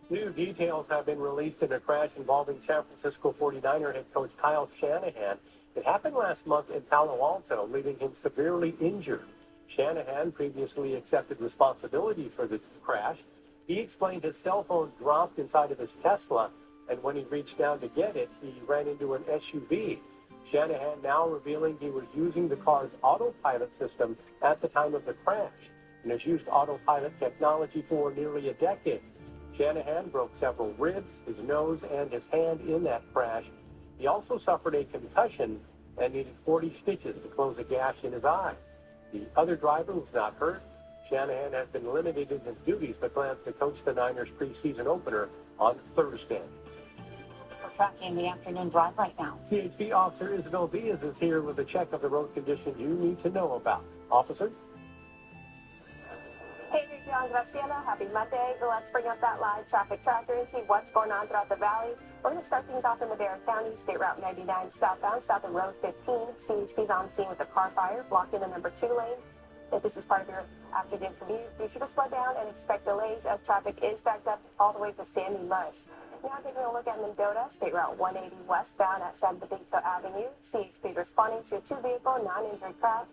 New details have been released in a crash involving San Francisco 49er head coach Kyle Shanahan. It happened last month in Palo Alto, leaving him severely injured. Shanahan previously accepted responsibility for the crash. He explained his cell phone dropped inside of his Tesla, and when he reached down to get it, he ran into an SUV. Shanahan now revealing he was using the car's autopilot system at the time of the crash and has used autopilot technology for nearly a decade. Shanahan broke several ribs, his nose, and his hand in that crash. He also suffered a concussion and needed 40 stitches to close a gash in his eye. The other driver was not hurt. Shanahan has been limited in his duties, but plans to coach the Niners preseason opener on Thursday. We're tracking the afternoon drive right now. CHP Officer Isabel Diaz is here with a check of the road conditions you need to know about. Officer? Hey there, John Graciela. Happy Monday. Let's bring up that live traffic tracker and see what's going on throughout the valley. We're going to start things off in Madera County, State Route 99 southbound, south of Road 15. CHP's on scene with a car fire, blocking the number 2 lane. If this is part of your afternoon commute, be sure to slow down and expect delays as traffic is backed up all the way to Sandy Mush. Now taking a look at Mendota, State Route 180 westbound at San Benito Avenue. CHP responding to a 2-vehicle non-injury crash.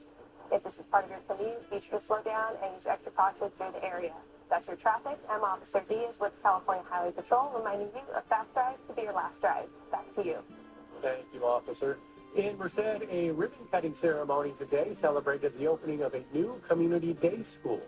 If this is part of your commute, be sure to slow down and use extra caution through the area. That's your traffic. I'm Officer Diaz with California Highway Patrol, reminding you a fast drive could be your last drive. Back to you. Thank you, Officer. In Merced, a ribbon-cutting ceremony today celebrated the opening of a new community day school.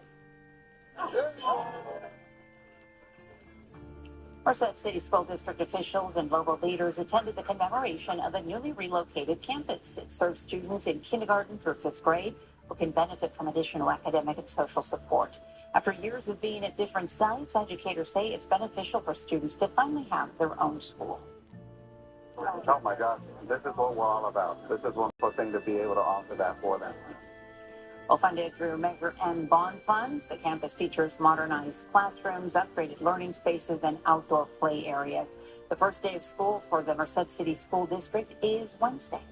Merced City School District officials and local leaders attended the commemoration of a newly relocated campus. It serves students in kindergarten through 5th grade who can benefit from additional academic and social support. After years of being at different sites, educators say it's beneficial for students to finally have their own school. Oh my gosh, this is what we're all about. This is one thing to be able to offer that for them. Well, funded through Measure M bond funds, the campus features modernized classrooms, upgraded learning spaces, and outdoor play areas. The first day of school for the Merced City School District is Wednesday.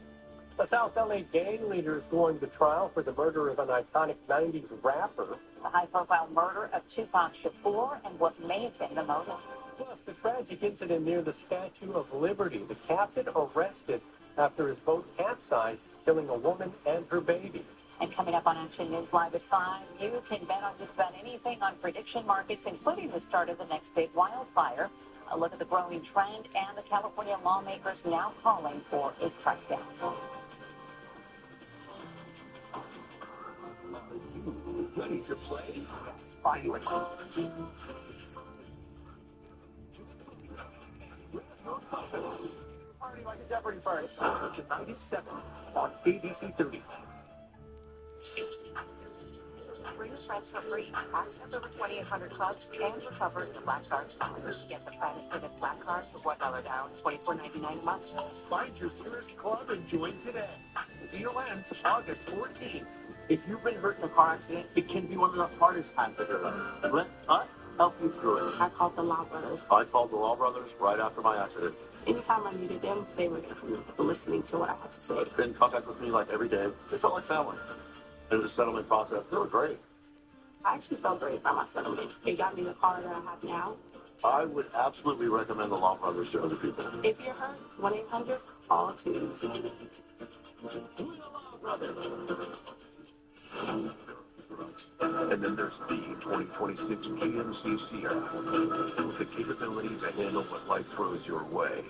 The South LA gang leader is going to trial for the murder of an iconic 90s rapper. The high-profile murder of Tupac Shakur and what may have been the motive. Plus, the tragic incident near the Statue of Liberty. The captain arrested after his boat capsized, killing a woman and her baby. And coming up on Action News Live at 5, you can bet on just about anything on prediction markets, including the start of the next big wildfire. A look at the growing trend and the California lawmakers now calling for a crackdown. Ready to play? Finally. Party like a Jeopardy first. Tonight at 7 on ABC 30. Bring your friends for free. Access over 2,800 clubs and recover the Black Cards Fund. Get the Planet Fitness Black Cards for $1 down, $24.99 a month. Find your nearest club and join today. Deal ends August 14th. If you've been hurt in a car accident, it can be one of the hardest times of your life. Let us help you through it. I called the Law Brothers. I called the Law Brothers right after my accident. Anytime I needed them, they were there for me, listening to what I had to say. They've been in contact with me like every day. They felt like family. In the settlement process, they were great. I actually felt great about my settlement. It got me the car that I have now. I would absolutely recommend the Law Brothers to other people. If you're hurt, 1-800, all twos. And then there's the 2026 GMC Sierra with the capability to handle what life throws your way.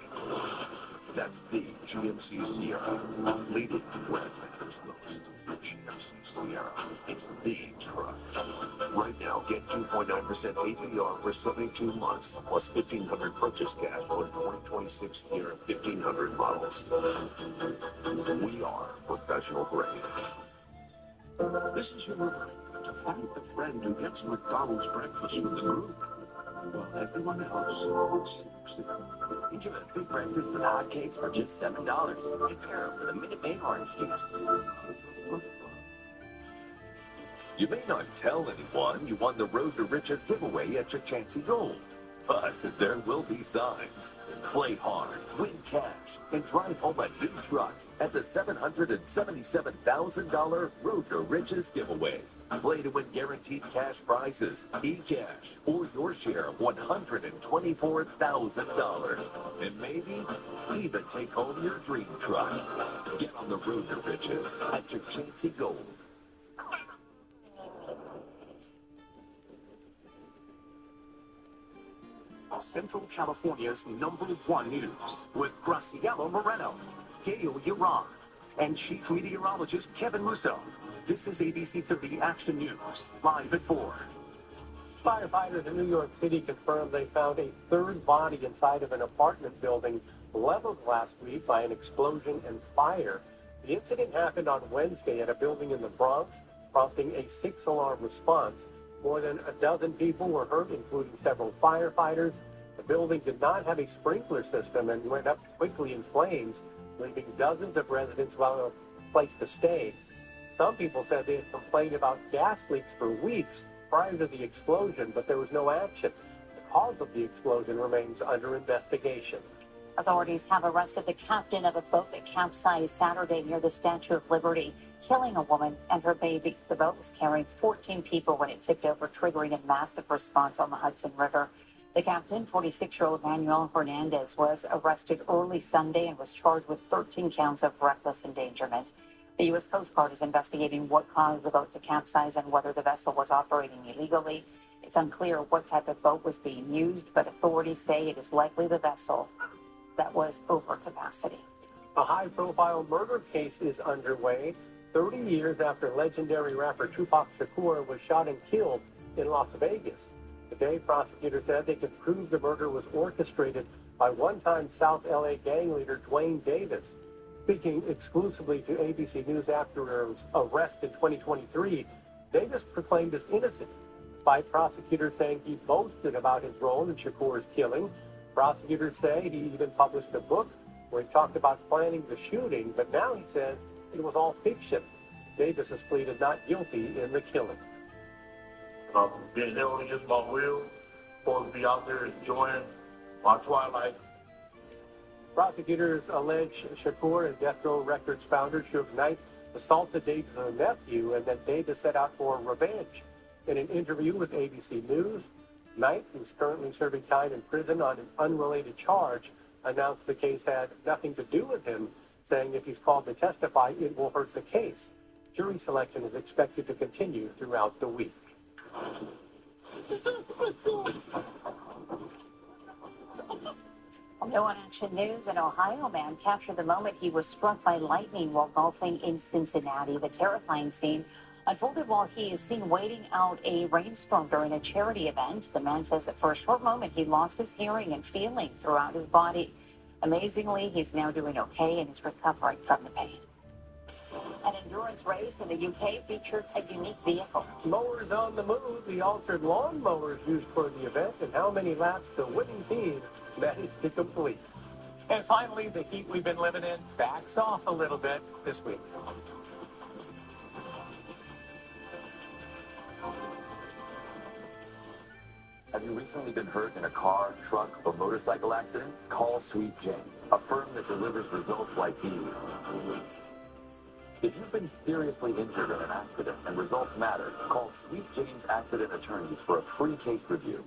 That's the GMC Sierra, leading where it matters most. GMC Sierra, it's the truck. Right now, get 2.9% APR for 72 months, plus $1,500 purchase cash on 2026 Sierra 1500 models. We are professional grade. This is your moment to find the friend who gets McDonald's breakfast with the group, while everyone else sleeps in. Enjoy a big breakfast with hotcakes for just $7. And pair it with a Minute Maid orange juice. You may not tell anyone you won the Road to Riches giveaway at Chachansey Gold, but there will be signs. Play hard, win cash, and drive home a new truck at the $777,000 Road to Riches giveaway. Play to win guaranteed cash prizes, e-cash, or your share of $124,000. And maybe even take home your dream truck. Get on the Road to Riches at Chachansey Gold. Central California's #1 news with Graciela Moreno, Dale Yaron, and Chief Meteorologist Kevin Musso. This is ABC 30 Action News, live at 4. Firefighters in New York City confirmed they found a third body inside of an apartment building leveled last week by an explosion and fire. The incident happened on Wednesday at a building in the Bronx, prompting a 6-alarm response. More than a dozen people were hurt, including several firefighters. The building did not have a sprinkler system and went up quickly in flames, leaving dozens of residents without a place to stay. Some people said they had complained about gas leaks for weeks prior to the explosion, but there was no action. The cause of the explosion remains under investigation. Authorities have arrested the captain of a boat that capsized Saturday near the Statue of Liberty, killing a woman and her baby. The boat was carrying 14 people when it tipped over, triggering a massive response on the Hudson River. The captain, 46-year-old Manuel Hernandez, was arrested early Sunday and was charged with 13 counts of reckless endangerment. The U.S. Coast Guard is investigating what caused the boat to capsize and whether the vessel was operating illegally. It's unclear what type of boat was being used, but authorities say it is likely the vessel that was over capacity. A high-profile murder case is underway 30 years after legendary rapper Tupac Shakur was shot and killed in Las Vegas. Today, prosecutors said they could prove the murder was orchestrated by one-time South LA gang leader Dwayne Davis. Speaking exclusively to ABC News after his arrest in 2023, Davis proclaimed his innocence, despite prosecutors saying he boasted about his role in Shakur's killing. Prosecutors say he even published a book where he talked about planning the shooting, but now he says it was all fiction. Davis has pleaded not guilty in the killing. Being held against my will, supposed to be out there enjoying my twilight. Prosecutors allege Shakur and Death Row Records founder Suge Knight assaulted Davis' nephew, and that Davis set out for revenge. In an interview with ABC News, Knight, who's currently serving time in prison on an unrelated charge, announced the case had nothing to do with him, saying if he's called to testify, it will hurt the case. Jury selection is expected to continue throughout the week. No on Action News, an Ohio man captured the moment he was struck by lightning while golfing in Cincinnati. The terrifying scene unfolded while he is seen waiting out a rainstorm during a charity event. The man says that for a short moment he lost his hearing and feeling throughout his body. Amazingly, he's now doing okay and is recovering from the pain. An endurance race in the UK featured a unique vehicle. Mowers on the move, the altered lawn mowers used for the event, and how many laps the winning team managed to complete. And finally, the heat we've been living in backs off a little bit this week. Have you recently been hurt in a car, truck, or motorcycle accident? Call Sweet James, a firm that delivers results like these. If you've been seriously injured in an accident and results matter, call Sweet James Accident Attorneys for a free case review.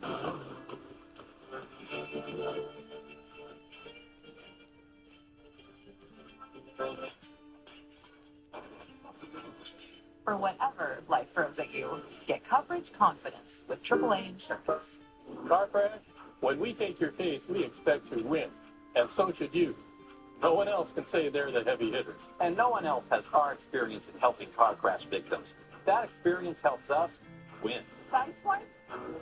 For whatever life throws at you, get coverage confidence with AAA insurance. Car crash? When we take your case, we expect to win. And so should you. No one else can say they're the heavy hitters. And no one else has our experience in helping car crash victims. That experience helps us win. Sideswipe?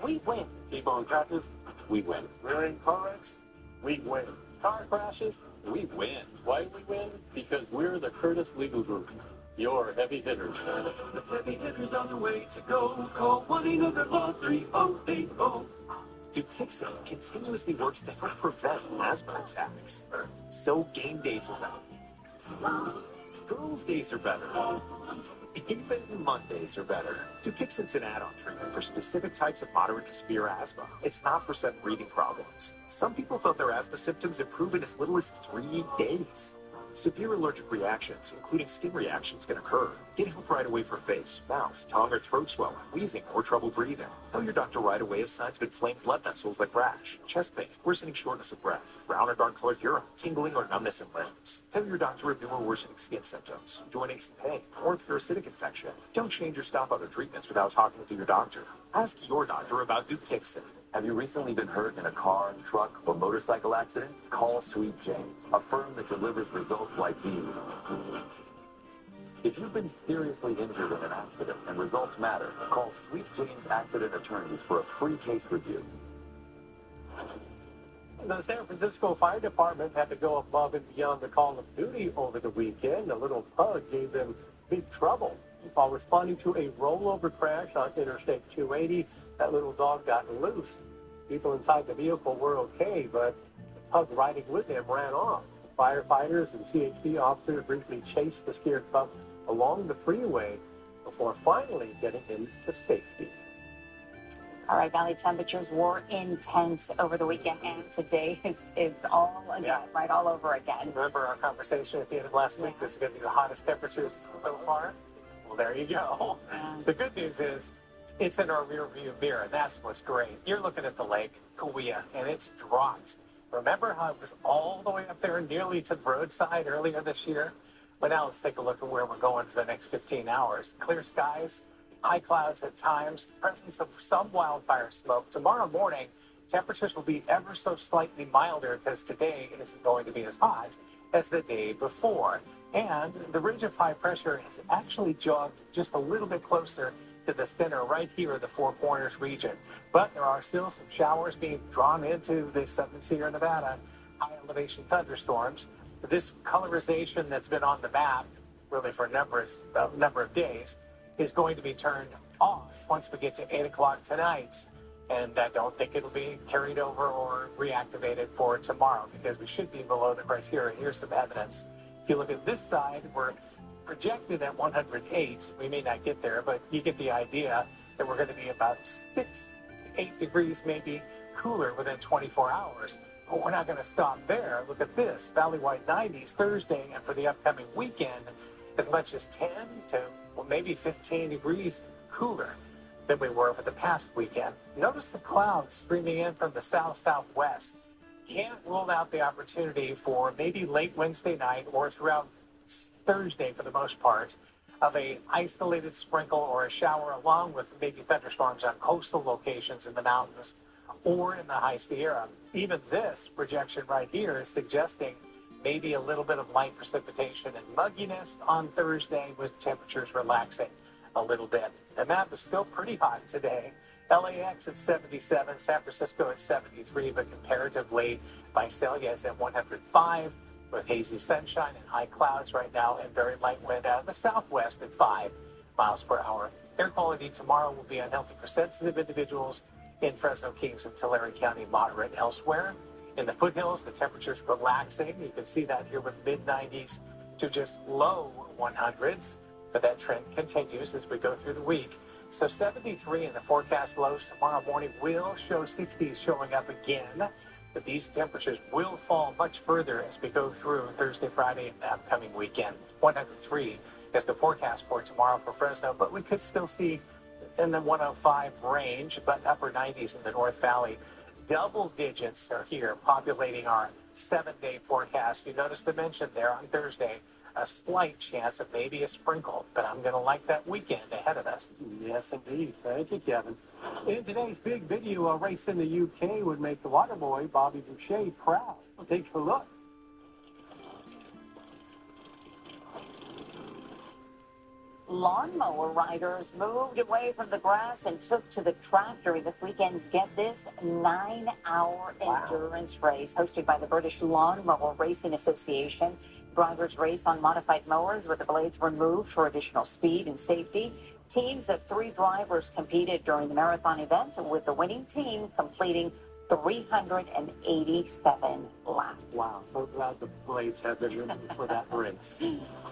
We win. T-bone crashes? We win. Rear-end car wrecks? We win. Car crashes? We win. Why do we win? Because we're the Curtis Legal Group. Your heavy hitters. The heavy hitters on the way to go. Call 1-800-LAW-3080. Dupixent continuously works to help prevent asthma attacks. So game days are better. Girls' days are better. Even Mondays are better. Dupixent's an add-on treatment for specific types of moderate to severe asthma. It's not for sudden breathing problems. Some people felt their asthma symptoms improve in as little as 3 days. Severe allergic reactions, including skin reactions, can occur. Get help right away for face, mouth, tongue, or throat swelling, wheezing, or trouble breathing. Tell your doctor right away if signs of inflamed blood vessels like rash, chest pain, worsening shortness of breath, brown or dark colored urine, tingling or numbness in limbs. Tell your doctor of new or worsening skin symptoms, joint aches and pain, or a parasitic infection. Don't change or stop other treatments without talking to your doctor. Ask your doctor about Dupixent. Have you recently been hurt in a car, truck, or motorcycle accident? Call Sweet James, a firm that delivers results like these. If you've been seriously injured in an accident and results matter, call Sweet James Accident Attorneys for a free case review. The San Francisco Fire Department had to go above and beyond the call of duty over the weekend. A little pug gave them big trouble. While responding to a rollover crash on Interstate 280, that little dog got loose. People inside the vehicle were okay, but the pug riding with him ran off. Firefighters and CHP officers briefly chased the scared pup along the freeway before finally getting him to safety. All right, valley temperatures were intense over the weekend, and today is all again, right, all over again. Remember our conversation at the end of last week? This is going to be the hottest temperatures so far. Well, there you go. The good news is it's in our rear view mirror, and that's what's great. You're looking at the lake, Kauai, and it's dropped. Remember how it was all the way up there nearly to the roadside earlier this year? But now let's take a look at where we're going for the next 15 hours. Clear skies, high clouds at times, presence of some wildfire smoke. Tomorrow morning, temperatures will be ever so slightly milder because today isn't going to be as hot as the day before. And the ridge of high pressure has actually jogged just a little bit closer to the center right here in the Four Corners region. But there are still some showers being drawn into the southern Sierra Nevada high elevation thunderstorms. This colorization that's been on the map really for a number of days is going to be turned off once we get to 8 o'clock tonight. And I don't think it'll be carried over or reactivated for tomorrow because we should be below the criteria. Here's some evidence. If you look at this side, we're projected at 108. We may not get there, but you get the idea that we're going to be about 6 to 8 degrees maybe cooler within 24 hours. But we're not going to stop there. Look at this, valley-wide 90s Thursday, and for the upcoming weekend, as much as 10 to maybe 15 degrees cooler than we were over the past weekend. Notice the clouds streaming in from the south-southwest. Can't rule out the opportunity for maybe late Wednesday night or throughout Thursday for the most part of a isolated sprinkle or a shower, along with maybe thunderstorms on coastal locations in the mountains or in the high Sierra. Even this projection right here is suggesting maybe a little bit of light precipitation and mugginess on Thursday, with temperatures relaxing a little bit. The map is still pretty hot today. LAX at 77, San Francisco at 73, but comparatively, Visalia is at 105 with hazy sunshine and high clouds right now, and very light wind out of the southwest at 5 miles per hour. Air quality tomorrow will be unhealthy for sensitive individuals in Fresno, Kings, and Tulare County, moderate elsewhere. In the foothills, the temperature's relaxing. You can see that here with mid-90s to just low 100s, but that trend continues as we go through the week. So 73 in the forecast lows tomorrow morning, will show 60s showing up again, but these temperatures will fall much further as we go through Thursday, Friday, and the upcoming weekend. 103 is the forecast for tomorrow for Fresno, but we could still see in the 105 range, but upper 90s in the North Valley. Double digits are here populating our 7-day forecast. You notice the mention there on Thursday, a slight chance of maybe a sprinkle, but I'm going to like that weekend ahead of us. Yes, indeed. Thank you, Kevin. In today's big video, a race in the UK would make the water boy, Bobby Boucher, proud. Take a look. Lawnmower riders moved away from the grass and took to the track during this weekend's, get this, 9-hour endurance race hosted by the British Lawnmower Racing Association. Drivers race on modified mowers with the blades removed for additional speed and safety. Teams of 3 drivers competed during the marathon event, with the winning team completing 387 laps. Wow, so glad the blades have been removed for that race.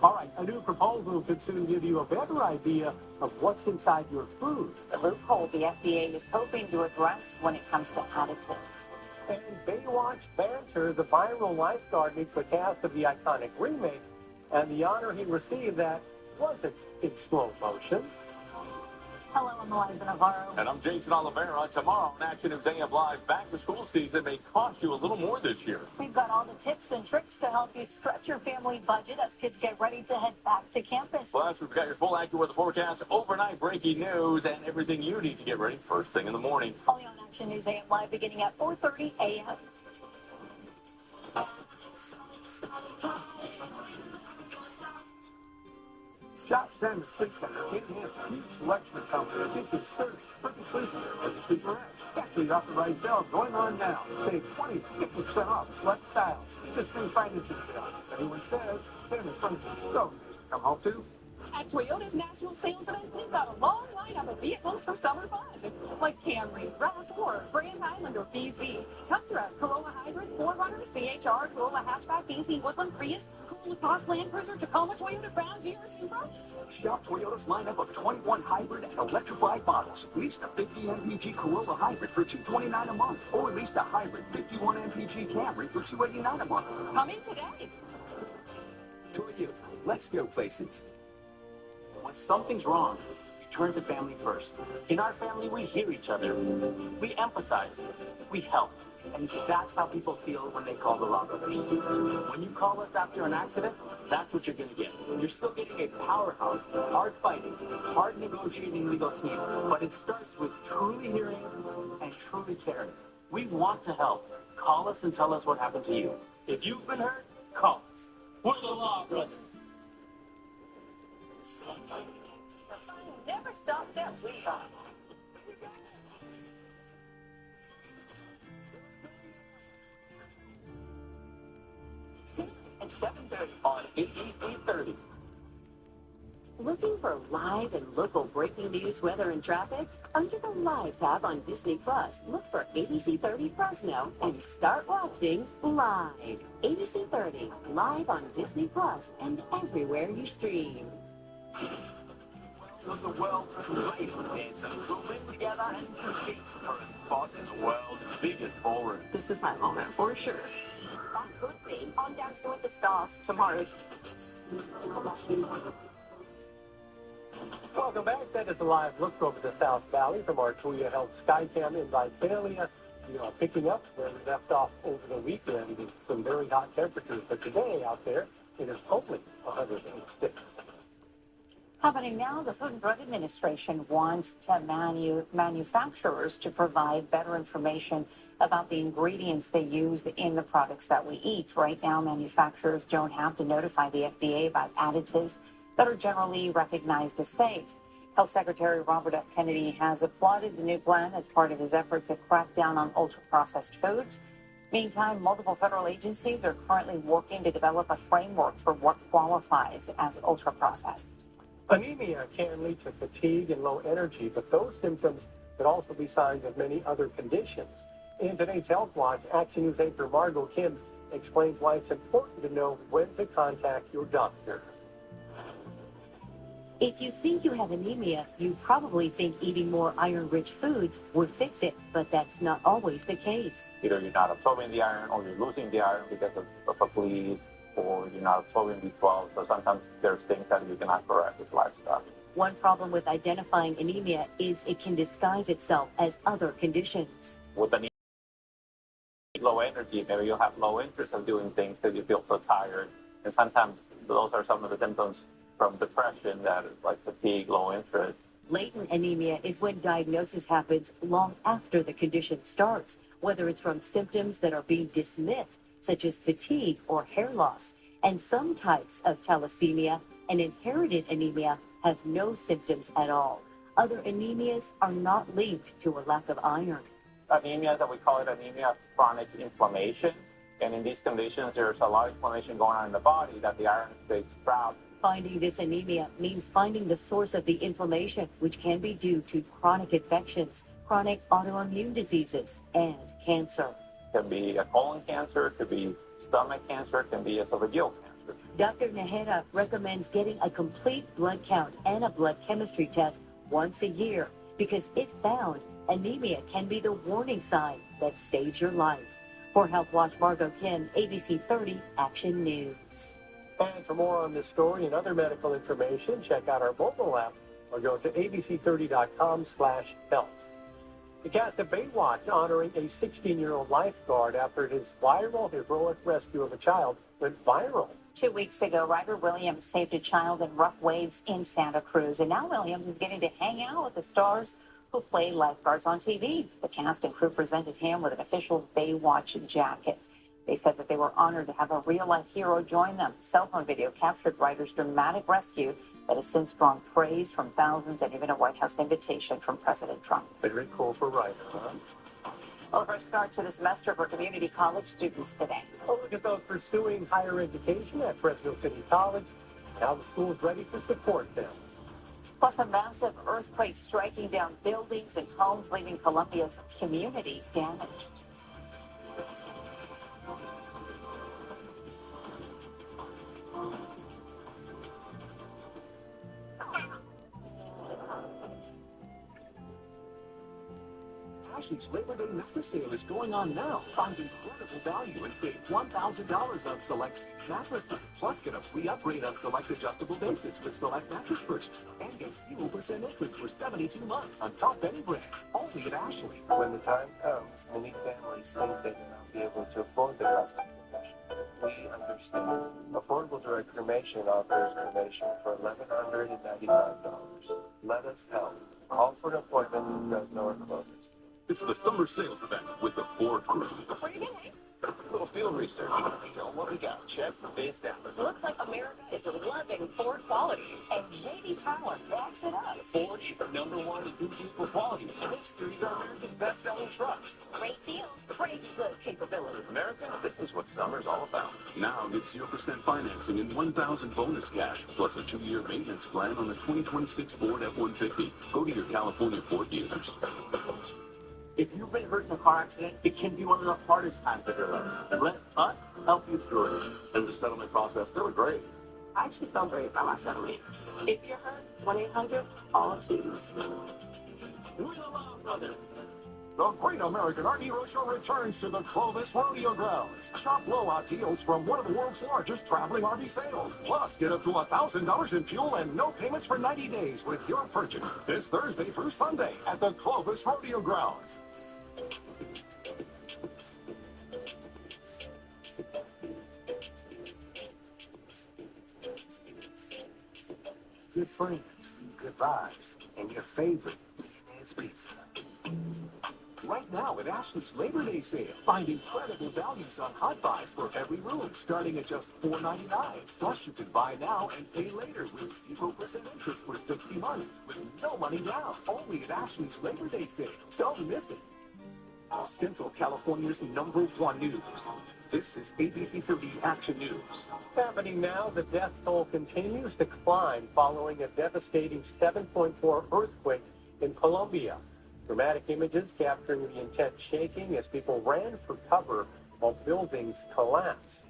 All right, a new proposal could soon give you a better idea of what's inside your food. The loophole the FDA is hoping to address when it comes to additives. And Baywatch banter, the viral lifeguard meets the cast of the iconic remake, and the honor he received that wasn't in slow motion. Hello, I'm Eliza Navarro. And I'm Jason Oliveira. Tomorrow on Action News AM Live, back to school season may cost you a little more this year. We've got all the tips and tricks to help you stretch your family budget as kids get ready to head back to campus. Plus, we've got your full AccuWeather forecast, overnight breaking news, and everything you need to get ready first thing in the morning. Only on Action News AM Live beginning at 4:30 a.m. Shop Center Sleep Center can have a huge selection of companies. You can search for the sleeper or the sleeper edge. Actually, offer right sale going on now. Save 20-50% off select styles. Just through financing sale. If anyone says, Center Furniture, so come home too. At Toyota's national sales event, we've got a long lineup of vehicles for summer fun, like Camry, RAV4, Grand Highlander, BZ, Tundra, Corolla Hybrid, 4Runner, CHR, Corolla Hatchback, BZ, Woodland, Prius, Corolla Cross, Land Cruiser, Tacoma, Toyota, Crown, GR, Supra. Shop Toyota's lineup of 21 hybrid and electrified models. Lease the 50 mpg Corolla Hybrid for $229 a month, or lease the hybrid 51 mpg Camry for $289 a month. Come in today. Toyota, let's go places. When something's wrong, you turn to family first. In our family, we hear each other. We empathize. We help. And that's how people feel when they call the Law Brothers. When you call us after an accident, that's what you're going to get. You're still getting a powerhouse, hard-fighting, hard-negotiating legal team. But it starts with truly hearing and truly caring. We want to help. Call us and tell us what happened to you. If you've been hurt, call us. We're the Law Brothers. The fun never stops at Levi. At 7:30 on ABC 30. Looking for live and local breaking news, weather, and traffic? Under the Live tab on Disney Plus, look for ABC 30 Fresno and start watching live. ABC 30, live on Disney Plus and everywhere you stream. Of the world's greatest dancers will live together and compete for a spot in the world's biggest ballroom. This is my moment for sure. That could be on Dancing with the Stars tomorrow. Welcome back. That is a live look over the South Valley from our Tuya Health Skycam in Visalia. We are picking up where we left off over the weekend with some very hot temperatures. But today out there, it is only 106. Happening now, the Food and Drug Administration wants to manufacturers to provide better information about the ingredients they use in the products that we eat. Right now, manufacturers don't have to notify the FDA about additives that are generally recognized as safe. Health Secretary Robert F. Kennedy has applauded the new plan as part of his effort to crack down on ultra-processed foods. Meantime, multiple federal agencies are currently working to develop a framework for what qualifies as ultra-processed. Anemia can lead to fatigue and low energy, but those symptoms could also be signs of many other conditions. In today's Health Watch, Action News anchor Margot Kim explains why it's important to know when to contact your doctor. If you think you have anemia, you probably think eating more iron-rich foods would fix it, but that's not always the case. Either you're not absorbing the iron or you're losing the iron because of a bleed, or you're not absorbing B12. So sometimes there's things that you cannot correct with lifestyle. One problem with identifying anemia is it can disguise itself as other conditions. With anemia, low energy, maybe you'll have low interest in doing things because you feel so tired. And sometimes those are some of the symptoms from depression, that is like fatigue, low interest. Latent anemia is when diagnosis happens long after the condition starts, whether it's from symptoms that are being dismissed, such as fatigue or hair loss. And some types of thalassemia and inherited anemia have no symptoms at all. Other anemias are not linked to a lack of iron. Anemia, that we call it anemia of chronic inflammation. And in these conditions, there's a lot of inflammation going on in the body that the iron stays trapped. Finding this anemia means finding the source of the inflammation, which can be due to chronic infections, chronic autoimmune diseases, and cancer. It can be a colon cancer, it could be stomach cancer, it can be esophageal cancer. Dr. Naheda recommends getting a complete blood count and a blood chemistry test once a year because if found, anemia can be the warning sign that saves your life. For Health Watch, Margot Kim, ABC 30 Action News. And for more on this story and other medical information, check out our mobile app or go to abc30.com/health. The cast of Baywatch honoring a 16-year-old lifeguard after his viral heroic rescue of a child went viral. 2 weeks ago, Ryder Williams saved a child in rough waves in Santa Cruz, and now Williams is getting to hang out with the stars who play lifeguards on TV. The cast and crew presented him with an official Baywatch jacket. They said that they were honored to have a real-life hero join them. Cell phone video captured Ryder's dramatic rescue that has since drawn praise from thousands and even a White House invitation from President Trump. Very cool for Ryder, huh? Well, first start to the semester for community college students today. Oh, look at those pursuing higher education at Fresno City College. Now the school is ready to support them. Plus, a massive earthquake striking down buildings and homes, leaving Columbia's community damaged. Ashley's Labor Day Mattress Sale is going on now. Find incredible value and save $1,000 on select mattresses. Plus, get a free upgrade on select adjustable bases with select mattress purchase. And get 0% interest for 72 months on top any brand. Only at Ashley. When the time comes, many families think they will not be able to afford the cost of cremation. We understand. Affordable Direct Cremation offers cremation for $1,195. Let us help. Call for an appointment in Fresno or Clovis. It's the summer sales event with the Ford Crew. Before you get late, A little field research. Show them what we got. Check the base down. looks like America is loving Ford quality. And J.D. Power backs it up. Ford is the #1 in new vehicle quality, and this series are America's best-selling trucks. Great deals, crazy good capability. America, this is what summer's all about. Now get 0% financing and $1,000 bonus cash, plus a 2-year maintenance plan on the 2026 Ford F-150. Go to your California Ford dealers. If you've been hurt in a car accident, it can be one of the hardest times of your life. Let us help you through it. And the settlement process, they were great. I actually felt great about my settlement. If you're hurt, 1-800-ALL-TEES. The Great American Art Hero Show returns to the Clovis Rodeo Grounds. Shop blowout deals from one of the world's largest traveling RV sales. Plus, get up to $1,000 in fuel and no payments for 90 days with your purchase. This Thursday through Sunday at the Clovis Rodeo Grounds. Good friends. good vibes and your favorite Leonard's Pizza. Right now at Ashley's Labor Day sale, find incredible values on hot buys for every room, starting at just $4.99. Plus, you can buy now and pay later with 0% interest for 60 months with no money down. Only at Ashley's Labor Day sale. Don't miss it. Central California's #1 news. This is ABC 30 Action News. Happening now, the death toll continues to climb following a devastating 7.4 earthquake in Colombia. Dramatic images capturing the intense shaking as people ran for cover while buildings collapsed.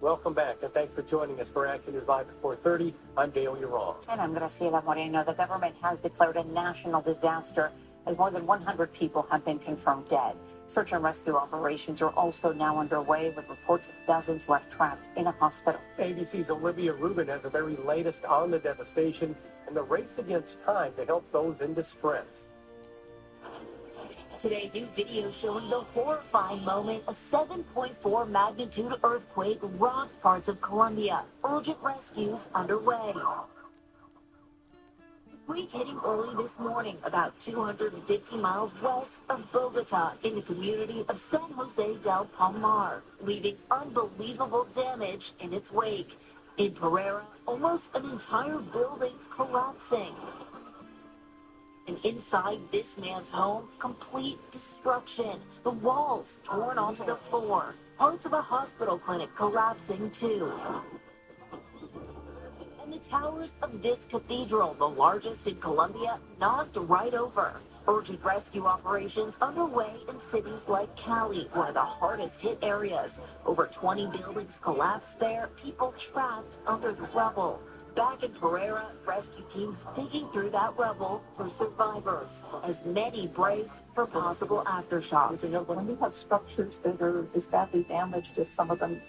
Welcome back, and thanks for joining us for Action News Live at 4:30. I'm Dale Ural. And I'm Graciela Moreno. The government has declared a national disaster as more than 100 people have been confirmed dead. Search and rescue operations are also now underway with reports of dozens left trapped in a hospital. ABC's Olivia Rubin has the very latest on the devastation and the race against time to help those in distress. Today, new video showing the horrifying moment a 7.4 magnitude earthquake rocked parts of Colombia. Urgent rescues underway. The quake hitting early this morning, about 250 miles west of Bogota, in the community of San Jose del Palmar, leaving unbelievable damage in its wake. In Pereira, almost an entire building collapsing. And inside this man's home, complete destruction. The walls torn onto the floor. Parts of a hospital clinic collapsing too. And the towers of this cathedral, the largest in Colombia, knocked right over. Urgent rescue operations underway in cities like Cali, one of the hardest hit areas. Over 20 buildings collapsed there, people trapped under the rubble. Back in Pereira, rescue teams digging through that rubble for survivors, as many brace for possible aftershocks. When you have structures that are as badly damaged as some of them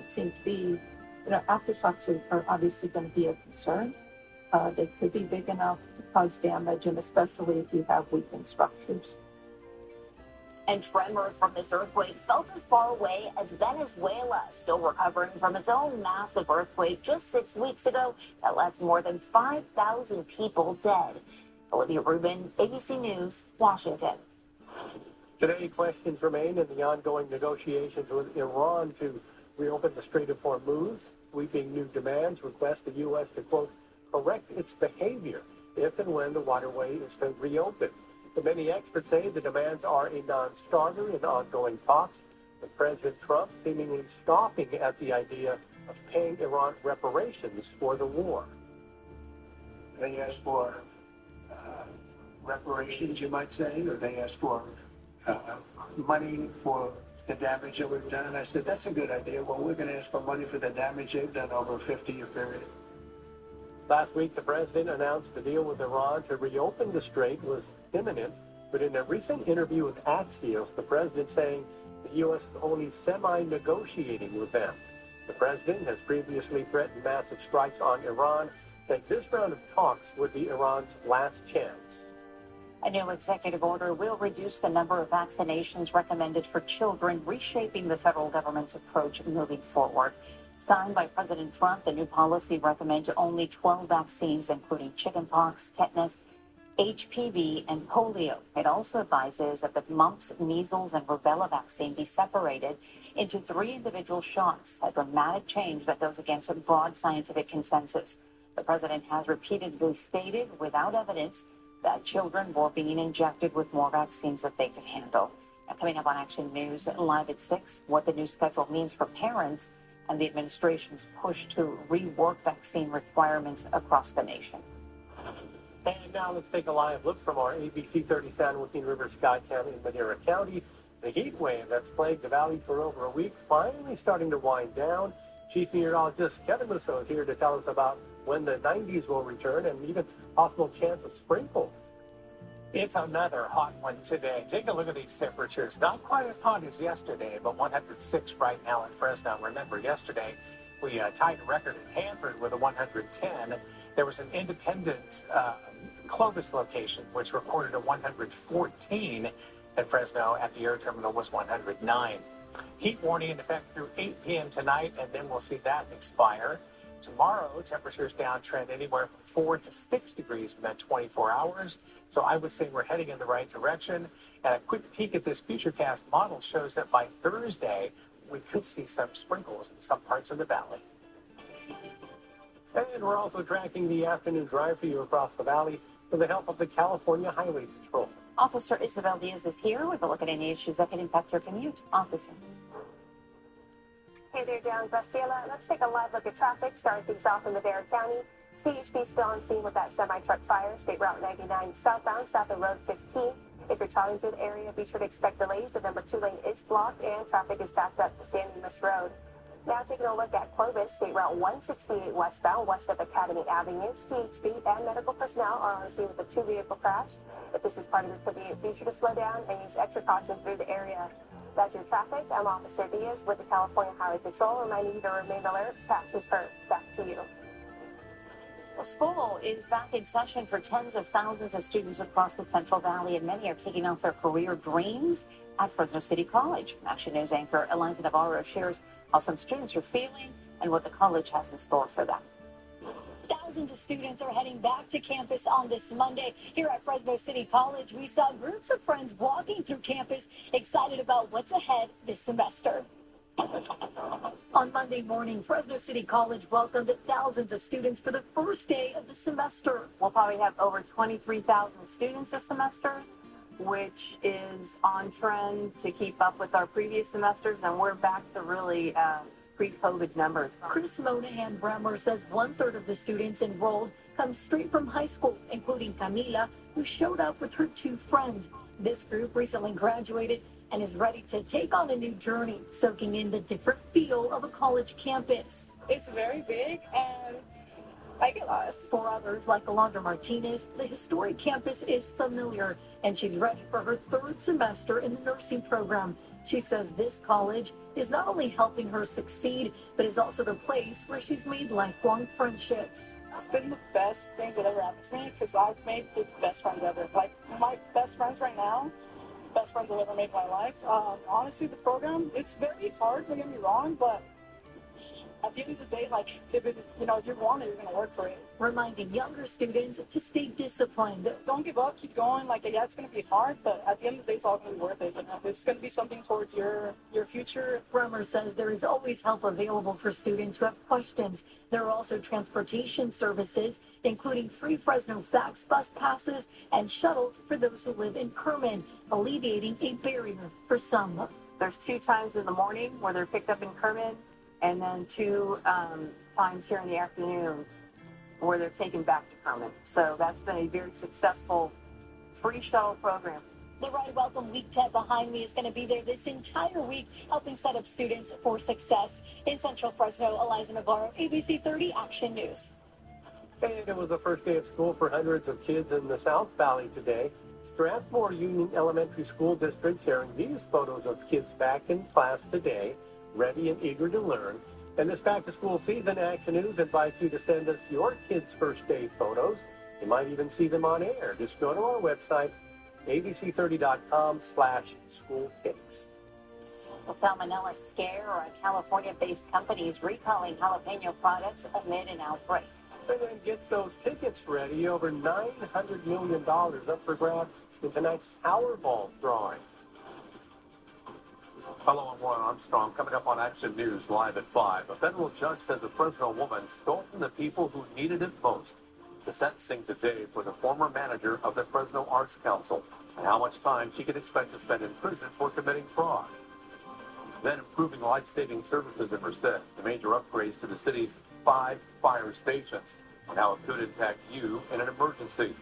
seem to be, aftershocks are obviously going to be a concern. They could be big enough to cause damage, and especially if you have weakened structures. And tremors from this earthquake felt as far away as Venezuela, still recovering from its own massive earthquake just 6 weeks ago that left more than 5,000 people dead. Olivia Rubin, ABC News, Washington. Today, questions remain in the ongoing negotiations with Iran to reopen the Strait of Hormuz. Sweeping new demands request the U.S. to, quote, correct its behavior if and when the waterway is to reopen. But many experts say the demands are a non-starter in ongoing talks, with President Trump seemingly scoffing at the idea of paying Iran reparations for the war. They asked for reparations, you might say, or they asked for money for the damage that we've done. And I said, that's a good idea. Well, we're going to ask for money for the damage they've done over a 50-year period. Last week, the president announced a deal with Iran to reopen the strait was imminent, but in a recent interview with Axios, the president saying the U.S. is only semi-negotiating with them. The president has previously threatened massive strikes on Iran, saying this round of talks would be Iran's last chance. A new executive order will reduce the number of vaccinations recommended for children, reshaping the federal government's approach moving forward. Signed by President Trump, the new policy recommends only 12 vaccines, including chickenpox, tetanus, HPV, and polio. It also advises that the mumps, measles, and rubella vaccine be separated into 3 individual shots, a dramatic change that goes against a broad scientific consensus. The president has repeatedly stated, without evidence, that children were being injected with more vaccines that they could handle. Now, coming up on Action News Live at 6, what the new schedule means for parents and the administration's push to rework vaccine requirements across the nation. And now let's take a live look from our ABC 30 San Joaquin River Sky Cam in Madera County. The heat wave that's plagued the valley for over a week finally starting to wind down. Chief Meteorologist Kevin Musso is here to tell us about when the 90s will return and even possible chance of sprinkles. It's another hot one today. Take a look at these temperatures. Not quite as hot as yesterday, but 106 right now in Fresno. Remember, yesterday we tied a record in Hanford with a 110. There was an independent Clovis location, which recorded a 114, and Fresno at the air terminal was 109. Heat warning in effect through 8 p.m. tonight, and then we'll see that expire. Tomorrow, temperatures downtrend anywhere from 4 to 6 degrees within 24 hours. So I would say we're heading in the right direction. And a quick peek at this Futurecast model shows that by Thursday, we could see some sprinkles in some parts of the valley. And we're also tracking the afternoon drive for you across the valley with the help of the California Highway Patrol. Officer Isabel Diaz is here with a look at any issues that can impact your commute. Officer. Hey there, down Graciela. Let's take a live look at traffic. Starting things off in Madera County. CHP still on scene with that semi-truck fire. State Route 99 southbound, south of Road 15. If you're traveling through the area, be sure to expect delays. The number 2 lane is blocked and traffic is backed up to Sandy Mish Road. Now taking a look at Clovis, State Route 168 westbound, west of Academy Avenue. CHP and medical personnel are on scene with a 2-vehicle crash. If this is part of your commute, be sure to slow down and use extra caution through the area. That's your traffic. I'm Officer Diaz with the California Highway Patrol, reminding you to remain alert. Patches hurt. Back to you. Well, school is back in session for tens of thousands of students across the Central Valley, and many are kicking off their career dreams at Fresno City College. Action News anchor Eliza Navarro shares how some students are feeling and what the college has in store for them. Thousands of students are heading back to campus on this Monday. Here at Fresno City College, we saw groups of friends walking through campus, excited about what's ahead this semester. On Monday morning, Fresno City College welcomed thousands of students for the first day of the semester. We'll probably have over 23,000 students this semester, which is on trend to keep up with our previous semesters, and we're back to really pre-COVID numbers. Chris Monahan Bremer says 1/3 of the students enrolled come straight from high school, including Camila, who showed up with her 2 friends. This group recently graduated and is ready to take on a new journey, soaking in the different feel of a college campus. It's very big and I get lost. For others, like Alondra Martinez, the historic campus is familiar, and she's ready for her 3rd semester in the nursing program. She says this college is not only helping her succeed, but is also the place where she's made lifelong friendships. It's been the best thing that ever happened to me because I've made the best friends ever. Like my best friends right now, best friends I've ever made in my life. Honestly, the program, it's very hard, don't get me wrong, but at the end of the day, like, if you want it, you're going to work for it. Reminding younger students to stay disciplined. Don't give up, keep going. Like, yeah, it's going to be hard, but at the end of the day, it's all going to be worth it. It's going to be something towards your future. Bremer says there is always help available for students who have questions. There are also transportation services, including free Fresno Fax bus passes and shuttles for those who live in Kerman, alleviating a barrier for some. There's 2 times in the morning where they're picked up in Kerman, and then 2 times here in the afternoon where they're taken back to Kerman. So that's been a very successful free shuttle program. The Ride Welcome Week tent behind me is going to be there this entire week, helping set up students for success. In Central Fresno, Eliza Navarro, ABC 30 Action News. And it was the first day of school for hundreds of kids in the South Valley today. Strathmore Union Elementary School District sharing these photos of kids back in class today, ready and eager to learn. And this back-to-school season, Action News invites you to send us your kids' first day photos. You might even see them on air. Just go to our website, abc30.com/schoolpics. The salmonella scare, a California-based company is recalling jalapeno products amid an outbreak. And then get those tickets ready. Over $900 million up for grabs in tonight's Powerball drawing. Hello, I'm Roy Armstrong. Coming up on Action News live at 5. A federal judge says a Fresno woman stole from the people who needed it most. The sentencing today for the former manager of the Fresno Arts Council and how much time she could expect to spend in prison for committing fraud. Then improving life-saving services in Merced, the major upgrades to the city's 5 fire stations and how it could impact you in an emergency.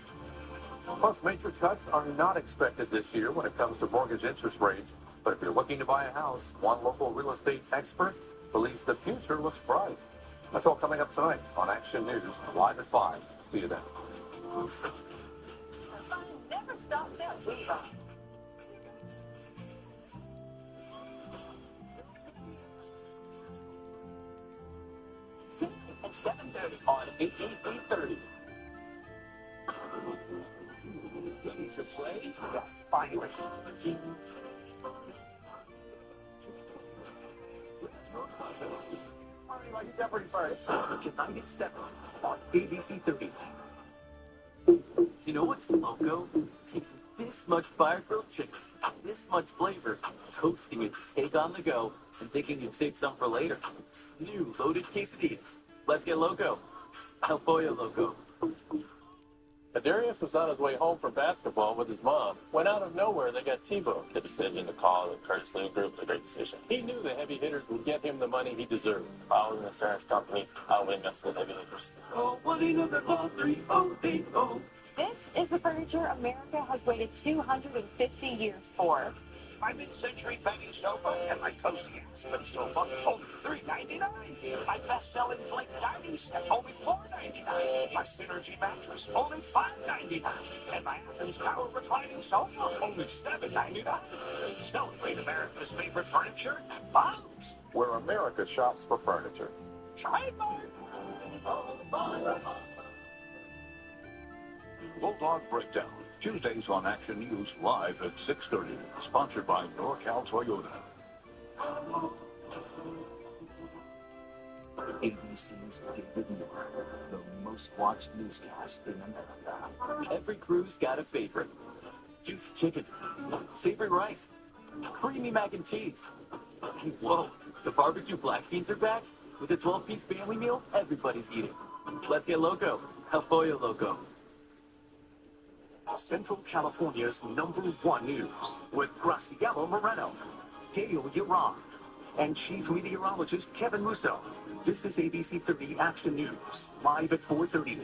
Plus, major cuts are not expected this year when it comes to mortgage interest rates. But if you're looking to buy a house, one local real estate expert believes the future looks bright. That's all coming up tonight on Action News, live at 5. See you then. Never stops at zero. At 7:30 on ABC 30. Ready to play? Yes, finally. Everybody likes Jeopardy first. Tonight at 7 on ABC 30. You know what's loco? Taking this much fire-grilled chicken, this much flavor, toasting it to take on the go, and thinking you'd save some for later. New loaded quesadillas. Let's get loco. El Pollo Loco. Darius was on his way home from basketball with his mom. When out of nowhere, they got T-boned. The decision to call the Curtis Lee Group was a great decision. He knew the heavy hitters would get him the money he deserved. If I was an insurance company, I would invest in the heavy hitters. Oh, 1-800-430-80. This is the furniture America has waited 250 years for. My mid-century banging sofa and my cozy Aspen sofa, only $3.99. My best-selling Blake dining set, only $4.99. My Synergy mattress, only $5.99. And my Athens Power reclining sofa, only $7.99. Celebrate America's favorite furniture at Bob's, Where America shops for furniture. Trademark. Bulldog Breakdown, Tuesdays on Action News, live at 6:30. Sponsored by NorCal Toyota. ABC's David Moore, the most watched newscast in America. Every crew's got a favorite. Juicy chicken, savory rice, creamy mac and cheese. And whoa, the barbecue black beans are back. With a 12-piece family meal, everybody's eating. Let's get loco. El Pollo Loco. Central California's #1 news with Graciela Moreno, Dale Yaron, and Chief Meteorologist Kevin Musso. This is ABC 30 Action News, live at 4:30.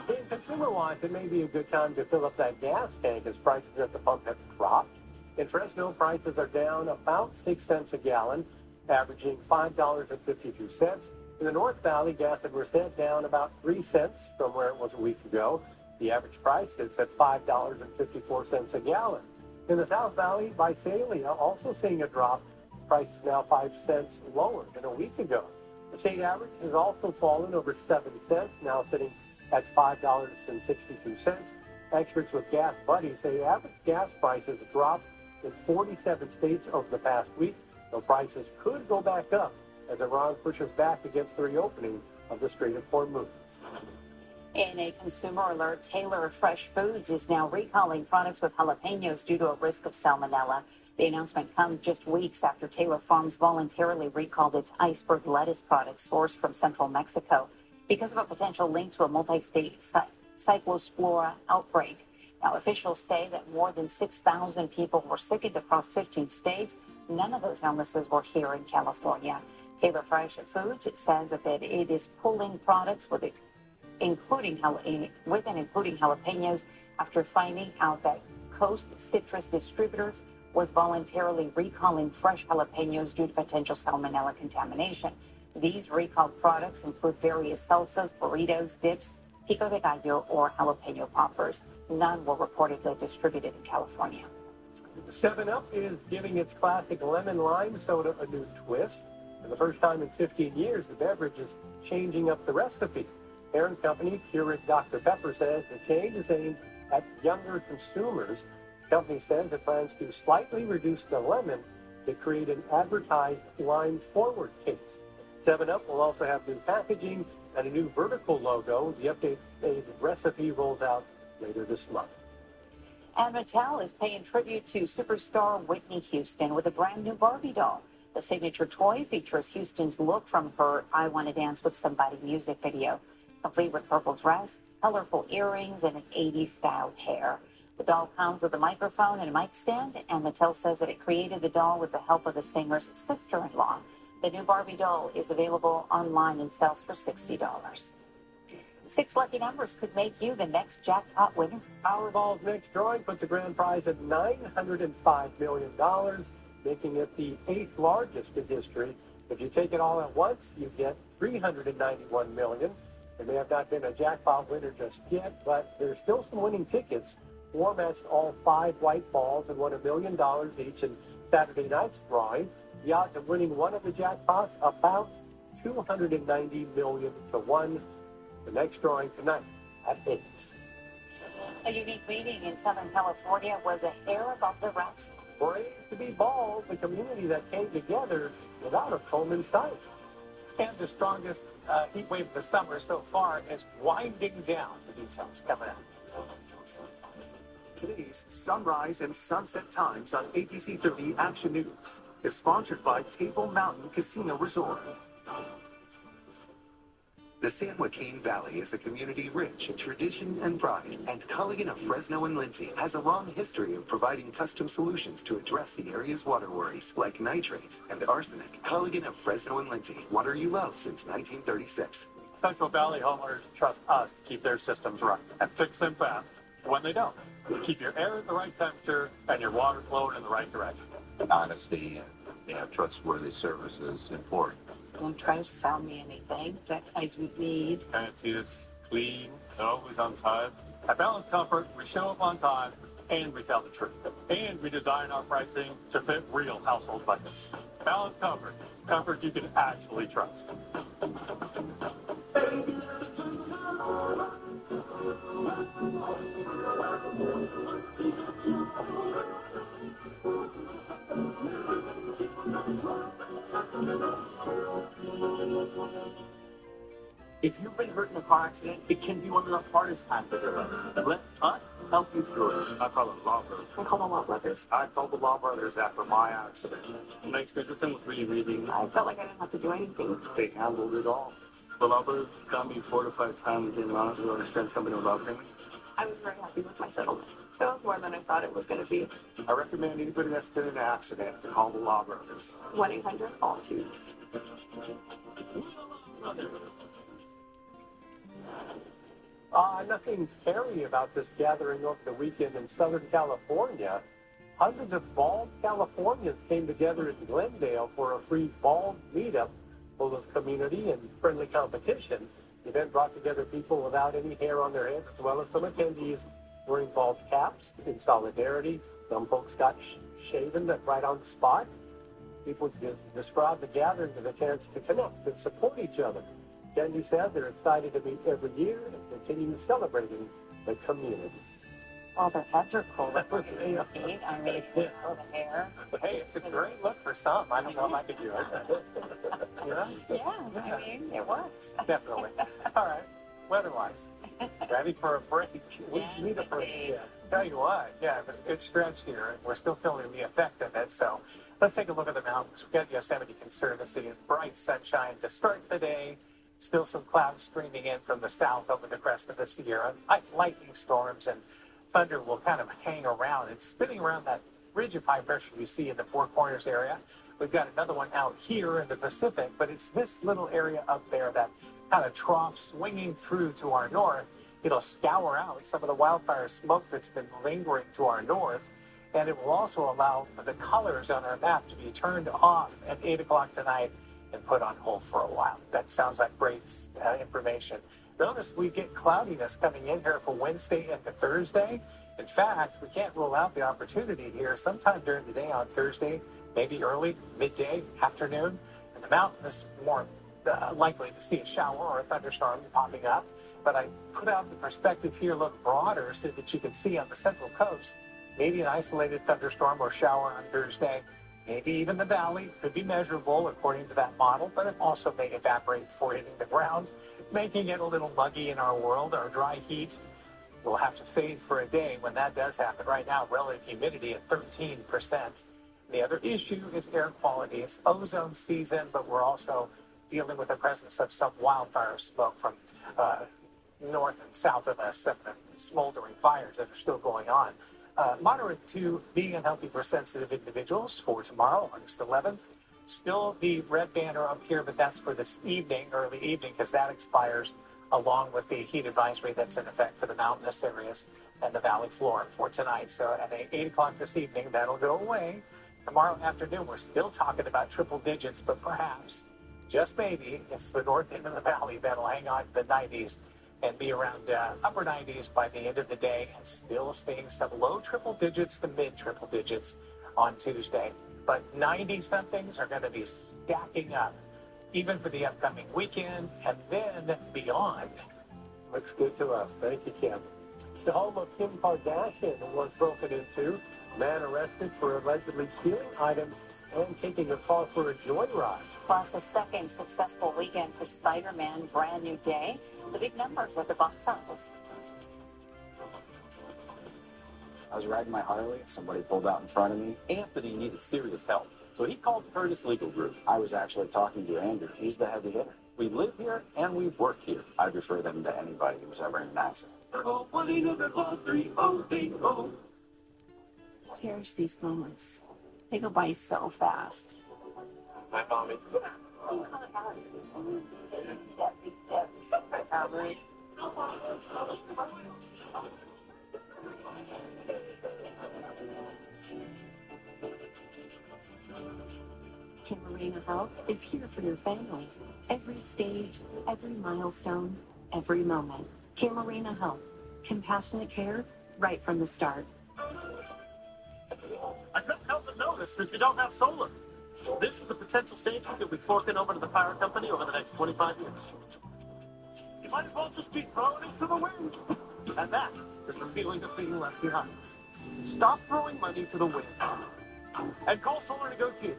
In consumer-wise, it may be a good time to fill up that gas tank as prices at the pump have dropped. In Fresno, prices are down about 6 cents a gallon, averaging $5.52. In the North Valley, gas at Merced down about 3 cents from where it was a week ago. The average price sits at $5.54 a gallon. In the South Valley, Visalia also seeing a drop. Price is now 5 cents lower than a week ago. The state average has also fallen over 7 cents, now sitting at $5.62. Experts with Gas Buddy say average gas prices dropped in 47 states over the past week, though prices could go back up as Iran pushes back against the reopening of the Strait of Hormuz. In a consumer alert, Taylor Fresh Foods is now recalling products with jalapenos due to a risk of salmonella. The announcement comes just weeks after Taylor Farms voluntarily recalled its iceberg lettuce product sourced from central Mexico because of a potential link to a multi-state cyclospora outbreak. Now, officials say that more than 6,000 people were sickened across 15 states. None of those illnesses were here in California. Taylor Fresh Foods says that it is pulling products including jalapenos after finding out that Coast Citrus Distributors was voluntarily recalling fresh jalapenos due to potential salmonella contamination. These recalled products include various salsas, burritos, dips, pico de gallo, or jalapeno poppers. None were reportedly distributed in California. 7-Up is giving its classic lemon lime soda a new twist. For the first time in 15 years, the beverage is changing up the recipe. Parent company Keurig Dr. Pepper says the change is aimed at younger consumers. The company says it plans to slightly reduce the lemon to create an advertised lime-forward taste. 7-Up will also have new packaging and a new vertical logo. The updated recipe rolls out later this month. And Mattel is paying tribute to superstar Whitney Houston with a brand new Barbie doll. The signature toy features Houston's look from her I Want to Dance with Somebody music video, complete with purple dress, colorful earrings, and an 80s-styled hair. The doll comes with a microphone and a mic stand, and Mattel says that it created the doll with the help of the singer's sister-in-law. The new Barbie doll is available online and sells for $60. 6 lucky numbers could make you the next jackpot winner. Powerball's next drawing puts a grand prize at $905 million, making it the 8th largest in history. If you take it all at once, you get $391 million. There may have not been a jackpot winner just yet, but there's still some winning tickets. War matched all 5 white balls and won $1 million each in Saturday night's drawing. The odds of winning one of the jackpots, about 290 million to 1. The next drawing tonight at 8. A unique meeting in Southern California was a hair above the rest. Brave to be bald, the community that came together without a comb in sight. And the strongest heat wave of the summer so far is winding down. The details coming up. Today's Sunrise and Sunset Times on ABC 30 Action News is sponsored by Table Mountain Casino Resort. The San Joaquin Valley is a community rich in tradition and pride, and Culligan of Fresno and Lindsay has a long history of providing custom solutions to address the area's water worries, like nitrates and arsenic. Culligan of Fresno and Lindsay, water you love since 1936. Central Valley homeowners trust us to keep their systems running and fix them fast when they don't. Keep your air at the right temperature and your water flowing in the right direction. Honesty and trustworthy service is important. Don't try to sell me anything that I don't need. Fanciness, clean, and always on time. At Balance Comfort, we show up on time and we tell the truth. And we design our pricing to fit real household budgets. Balance Comfort, comfort you can actually trust. If you've been hurt in a car accident, it can be one of the hardest times of your life. Let us help you through it. I call it Law Brothers. I call the Law Brothers. I called the Law Brothers after my accident. My experience with them was really, really... I felt like I didn't have to do anything. They handled it all. The Law Brothers got me 4 to 5 times in amount of insurance company without payment. I was very happy with my settlement. It was more than I thought it was going to be. I recommend anybody that's been in an accident to call the Law Brothers. 1-800-ALL-2. Nothing scary about this gathering over the weekend in Southern California. Hundreds of bald Californians came together in Glendale for a free bald meetup full of community and friendly competition. The event brought together people without any hair on their heads, as well as some attendees wearing bald caps in solidarity. Some folks got shaven right on the spot. People described the gathering as a chance to connect and support each other. Candy said they're excited to meet every year and continue celebrating the community. All their heads are cool. I mean, the hair. Hey, it's a great look for some. I don't know if I could do it. Yeah, I mean, it works. Definitely. All right. Weather-wise, ready for a break? We need a break. Yeah. Tell you what, yeah, it was a good stretch here, and we're still feeling the effect of it. So let's take a look at the mountains. We've got Yosemite Conservancy and bright sunshine to start the day. Still some clouds streaming in from the south over the crest of the Sierra. Lightning storms and thunder will kind of hang around. It's spinning around that ridge of high pressure you see in the Four Corners area. We've got another one out here in the Pacific, but it's this little area up there that kind of trough swinging through to our north. It'll scour out some of the wildfire smoke that's been lingering to our north, and it will also allow the colors on our map to be turned off at 8 o'clock tonight and put on hold for a while. That sounds like great information. Notice we get cloudiness coming in here for Wednesday into Thursday. In fact, we can't rule out the opportunity here sometime during the day on Thursday, maybe early, midday, afternoon. And the mountain is more likely to see a shower or a thunderstorm popping up. But I put out the perspective here, look broader so that you can see on the central coast, maybe an isolated thunderstorm or shower on Thursday. Maybe even the valley could be measurable according to that model, but it also may evaporate before hitting the ground, making it a little muggy in our world. Our dry heat will have to fade for a day when that does happen. Right now, relative humidity at 13%. The other issue is air quality. It's ozone season, but we're also dealing with the presence of some wildfire smoke from north and south of us, some of the smoldering fires that are still going on. Moderate to being unhealthy for sensitive individuals for tomorrow, August 11th. Still the red banner up here, but that's for this evening, early evening, because that expires along with the heat advisory that's in effect for the mountainous areas and the valley floor for tonight. So at 8 o'clock this evening, that'll go away. Tomorrow afternoon, we're still talking about triple digits, but perhaps, just maybe, it's the north end of the valley that'll hang on to the 90s and be around upper 90s by the end of the day, and still seeing some low triple digits to mid triple digits on Tuesday. But 90-somethings are going to be stacking up, even for the upcoming weekend and then beyond. Looks good to us. Thank you, Kim. The home of Kim Kardashian was broken into. Man arrested for allegedly stealing items and taking a car for a joyride. Plus, a second successful weekend for Spider-Man Brand New Day. The big numbers at the box office. I was riding my Harley. Somebody pulled out in front of me. Anthony needed serious help, so he called Curtis Legal Group. I was actually talking to Andrew. He's the heavy hitter. We live here and we work here. I'd refer them to anybody who's ever in an accident. Cherish these moments. They go by so fast. Hi, Mommy. Albert. Camarena Health is here for your family. Every stage, every milestone, every moment. Camarena Health. Compassionate care right from the start. I couldn't help but notice that you don't have solar. This is the potential savings you'll be forking over to the power company over the next 25 years. You might as well just be throwing it to the wind. And that is the feeling of being left behind. Stop throwing money to the wind. And call Solar Negotiators.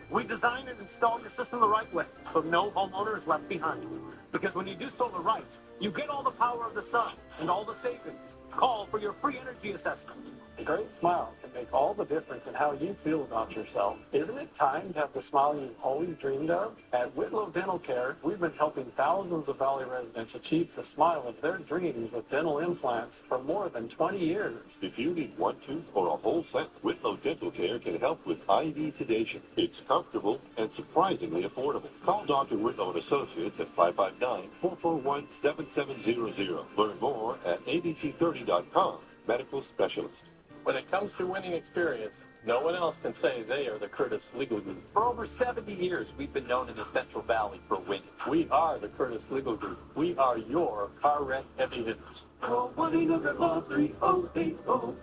We design and install your system the right way, so no homeowner is left behind. Because when you do solar right, you get all the power of the sun and all the savings. Call for your free energy assessment. A great smile can make all the difference in how you feel about yourself. Isn't it time to have the smile you've always dreamed of? At Whitlow Dental Care, we've been helping thousands of Valley residents achieve the smile of their dreams with dental implants for more than 20 years. If you need one tooth or a whole set, Whitlow Dental Care can help with IV sedation. It's comfortable and surprisingly affordable. Call Dr. Whitlow and Associates at 559-441-7700. Learn more at abc30.com. Medical specialist. When it comes to winning experience, no one else can say they are the Curtis Legal Group. For over 70 years, we've been known in the Central Valley for winning. We are the Curtis Legal Group. We are your car wreck heavy hitters. Call 1-800-LAW-3080.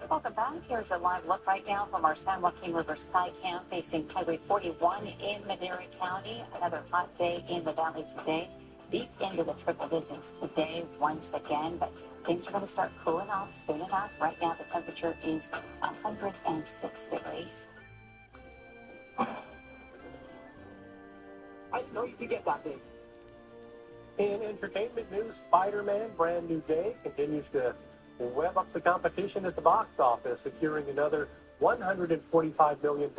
Welcome back. Here's a live look right now from our San Joaquin River Sky Camp facing Highway 41 in Madera County. Another hot day in the valley today. Deep into the triple digits today once again, but things are going to start cooling off soon enough. Right now the temperature is 106 degrees. I didn't know you could get that big. In entertainment news, Spider-Man Brand New Day continues to rev up the competition at the box office, securing another $145 million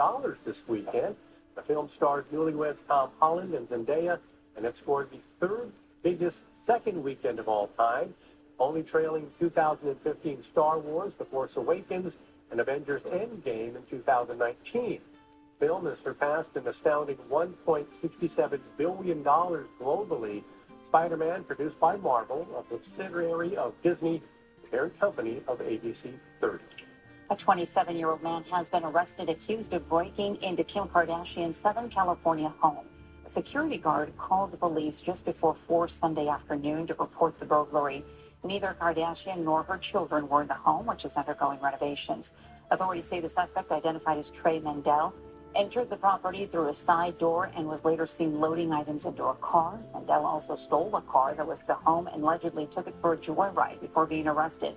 this weekend. The film stars newlyweds Tom Holland and Zendaya, and it scored the third biggest second weekend of all time, only trailing 2015 Star Wars, The Force Awakens, and Avengers Endgame in 2019. Film has surpassed an astounding $1.67 billion globally. Spider-Man, produced by Marvel, a subsidiary of Disney, the parent company of ABC 30. A 27-year-old man has been arrested accused of breaking into Kim Kardashian's Southern California home. A security guard called the police just before 4 Sunday afternoon to report the burglary. Neither Kardashian nor her children were in the home, which is undergoing renovations. Authorities say the suspect, identified as Trey Mendel, entered the property through a side door and was later seen loading items into a car. Mendel also stole a car that was at the home and allegedly took it for a joyride before being arrested.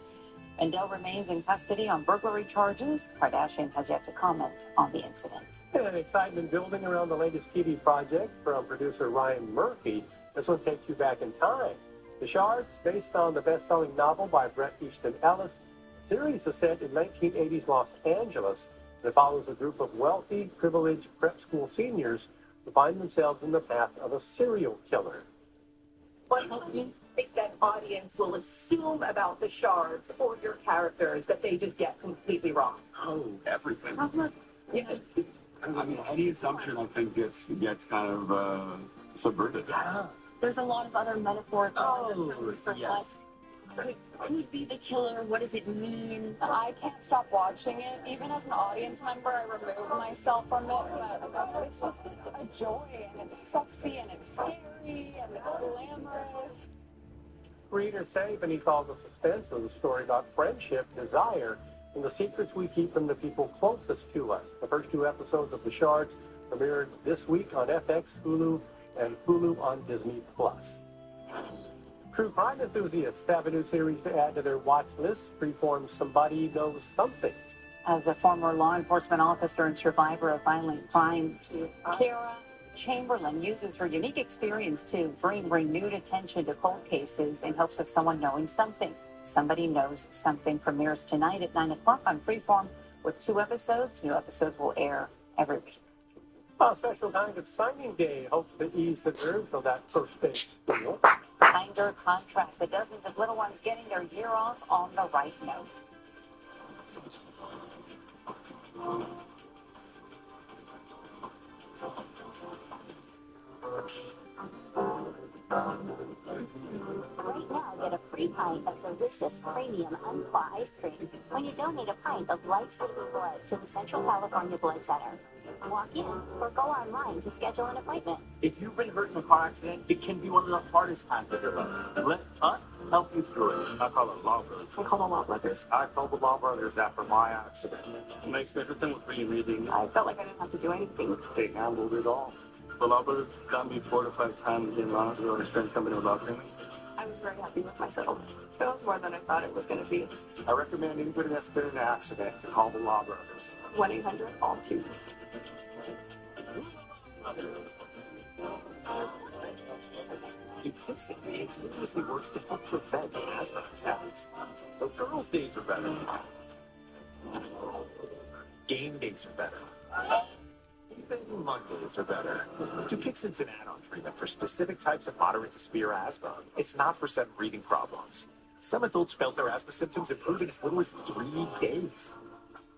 Mendel remains in custody on burglary charges. Kardashian has yet to comment on the incident. And excitement building around the latest TV project from producer Ryan Murphy. This one takes you back in time. The Shards, based on the best-selling novel by Bret Easton Ellis. The series is set in 1980s Los Angeles. It follows a group of wealthy, privileged prep school seniors who find themselves in the path of a serial killer. What do you think that audience will assume about the Shards or your characters that they just get completely wrong? Oh, everything. Yeah. I mean, any assumption I think gets kind of subverted. Yeah. There's a lot of other metaphorical terms for yes. what could be the killer. What does it mean? I can't stop watching it. Even as an audience member, I remove myself from it. But it's just a joy, and it's sexy, and it's scary, and it's glamorous. Readers say beneath all the suspense of the story about friendship, desire, and the secrets we keep from the people closest to us. The first 2 episodes of The Shards premiered this week on FX, Hulu, and Hulu on Disney+. True crime enthusiasts have a new series to add to their watch list. Freeform's Somebody Knows Something. As a former law enforcement officer and survivor of violent crime, Kara Chamberlain uses her unique experience to bring renewed attention to cold cases in hopes of someone knowing something. Somebody Knows Something premieres tonight at 9 o'clock on Freeform with 2 episodes. New episodes will air every week. A special kind of signing day hopes to ease the nerves of that first day school. Kinder contract, the dozens of little ones getting their year off on the right note. Right now, get a free pint of delicious premium Umpqua ice cream when you donate a pint of life-saving blood to the Central California Blood Center. Walk in or go online to schedule an appointment. If you've been hurt in a car accident, it can be one of the hardest times of your life. Let us help you through it. I call it Law Brothers. I call the Law Brothers. I told the Law Brothers after my accident. It makes everything was pretty amazing. I felt like I didn't have to do anything. They handled it all. The Law Brothers got me 4 to 5 times in line to the insurance company without payment. I was very happy with my settlement. It was more than I thought it was going to be. I recommend anybody that's been in an accident to call the Law Brothers. 1-800-ALL-2. Dupixent continuously works to help prevent asthma attacks. So girls' days are better. Game days are better. Even Mondays are better. Dupixent's an add-on treatment for specific types of moderate to severe asthma. It's not for sudden breathing problems. Some adults felt their asthma symptoms improve in as little as 3 days.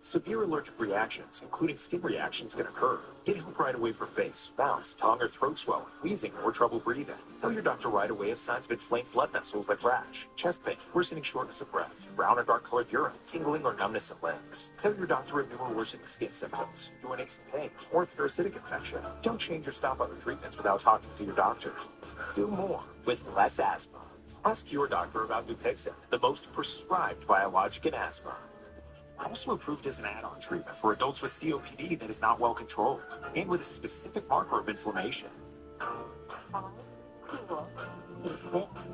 Severe allergic reactions, including skin reactions, can occur. Get help right away for face, mouth, tongue, or throat swelling, wheezing, or trouble breathing. Tell your doctor right away if signs of inflamed blood vessels like rash, chest pain, worsening shortness of breath, brown or dark colored urine, tingling or numbness in limbs. Tell your doctor if new or worsening skin symptoms, joint aches and pain, or if parasitic infection. Don't change or stop other treatments without talking to your doctor. Do more with less asthma. Ask your doctor about Dupixent, the most prescribed biologic in asthma. Also approved as an add-on treatment for adults with COPD that is not well controlled and with a specific marker of inflammation. How cool is this?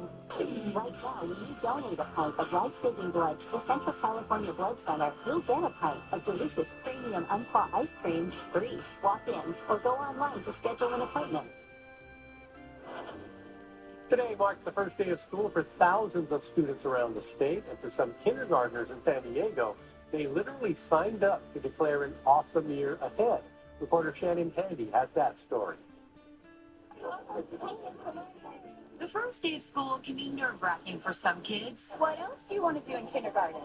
Right now, when you donate a pint of life-saving blood to the Central California Blood Center, you'll get a pint of delicious premium Umpqua ice cream free. Walk in or go online to schedule an appointment. Today marks the first day of school for thousands of students around the state, and for some kindergartners in San Diego, they literally signed up to declare an awesome year ahead. Reporter Shannon Kennedy has that story. The first day of school can be nerve-wracking for some kids. What else do you want to do in kindergarten?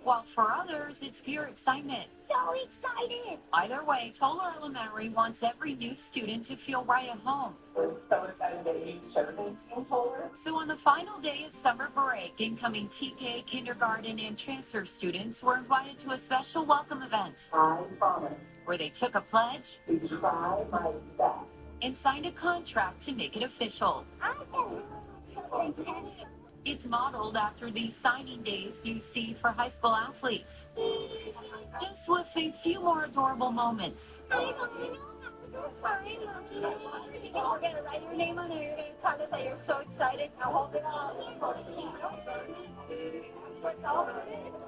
While for others, it's pure excitement. So excited! Either way, Toller Elementary wants every new student to feel right at home. So excited that you chose Team Toller. So on the final day of summer break, incoming TK, kindergarten, and transfer students were invited to a special welcome event. I promise. Where they took a pledge to try my best and signed a contract to make it official. I can do something. It's modeled after the signing days you see for high school athletes. Just with a few more adorable moments. You're going to write your name on there. You're going to tell us that you're so excited. Now hold it up.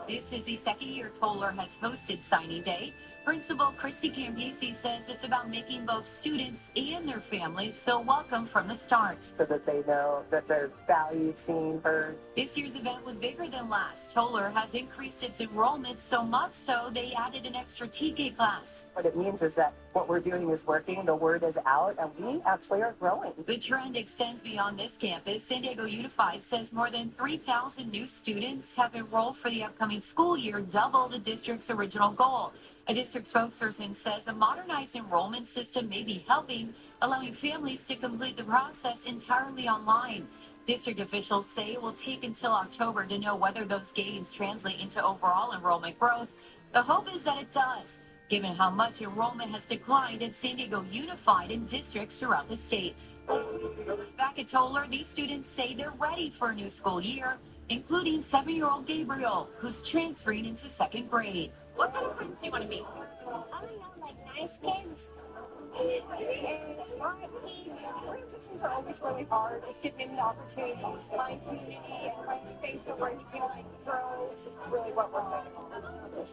This is the second year Toller has hosted signing day. Principal Christy Campisi says it's about making both students and their families feel welcome from the start. So that they know that they're valued, seen, heard. This year's event was bigger than last. Toller has increased its enrollment so much so they added an extra TK class. What it means is that what we're doing is working, the word is out, and we actually are growing. The trend extends beyond this campus. San Diego Unified says more than 3,000 new students have enrolled for the upcoming school year, double the district's original goal. A district spokesperson says a modernized enrollment system may be helping, allowing families to complete the process entirely online. District officials say it will take until October to know whether those gains translate into overall enrollment growth. The hope is that it does, given how much enrollment has declined at San Diego Unified and districts throughout the state. Back at Toller, these students say they're ready for a new school year, including 7-year-old Gabriel, who's transferring into 2nd grade. What kind of friends do you want to meet? I don't know, like nice kids and smart kids. Transitions are always really hard. Just giving him the opportunity to find community and find space where he can like grow. It's just really what we're trying to accomplish.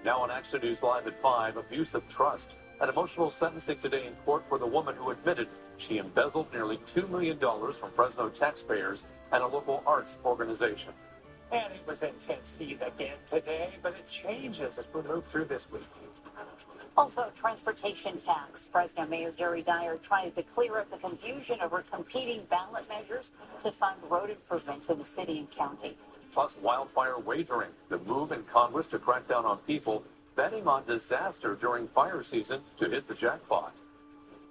Now on Action News Live at 5, abuse of trust. An emotional sentencing today in court for the woman who admitted she embezzled nearly $2 million from Fresno taxpayers and a local arts organization. And it was intense heat again today, but it changes as we move through this week. Also, transportation tax. Fresno Mayor Jerry Dyer tries to clear up the confusion over competing ballot measures to fund road improvements in the city and county. Plus, wildfire wagering, the move in Congress to crack down on people betting on disaster during fire season to hit the jackpot.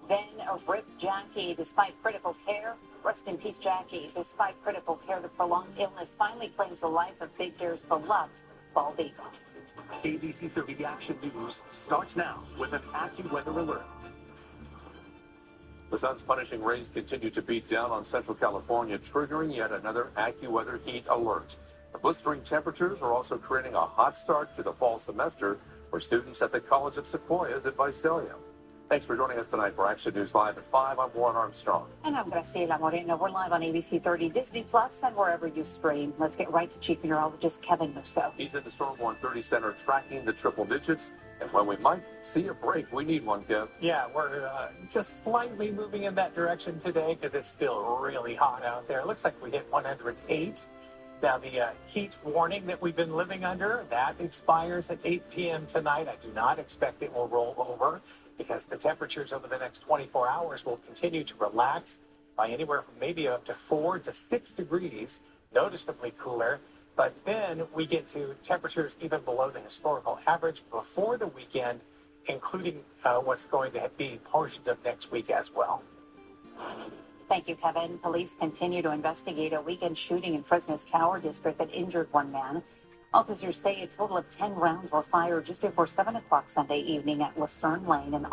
Then a ripped Jackie, despite critical care. Rest in peace, Jackie. Despite critical care, the prolonged illness finally claims the life of Big Bear's beloved bald eagle. ABC 30 Action News starts now with an AccuWeather alert. The sun's punishing rays continue to beat down on Central California, triggering yet another AccuWeather heat alert. The blistering temperatures are also creating a hot start to the fall semester for students at the College of Sequoias at Visalia. Thanks for joining us tonight for Action News Live at 5. I'm Warren Armstrong. And I'm Graciela Moreno. We're live on ABC 30, Disney Plus, and wherever you stream. Let's get right to Chief Meteorologist Kevin Musso. He's at the Storm Warn 30 Center tracking the triple digits. And when we might see a break, we need one, Kev. Yeah, we're just slightly moving in that direction today because it's still really hot out there. It looks like we hit 108. Now, the heat warning that we've been living under, that expires at 8 p.m. tonight. I do not expect it will roll over because the temperatures over the next 24 hours will continue to relax by anywhere from maybe up to 4 to 6 degrees, noticeably cooler. But then we get to temperatures even below the historical average before the weekend, including what's going to be portions of next week as well. Thank you, Kevin. Police continue to investigate a weekend shooting in Fresno's Tower District that injured one man. Officers say a total of 10 rounds were fired just before 7 o'clock Sunday evening at Lucerne Lane and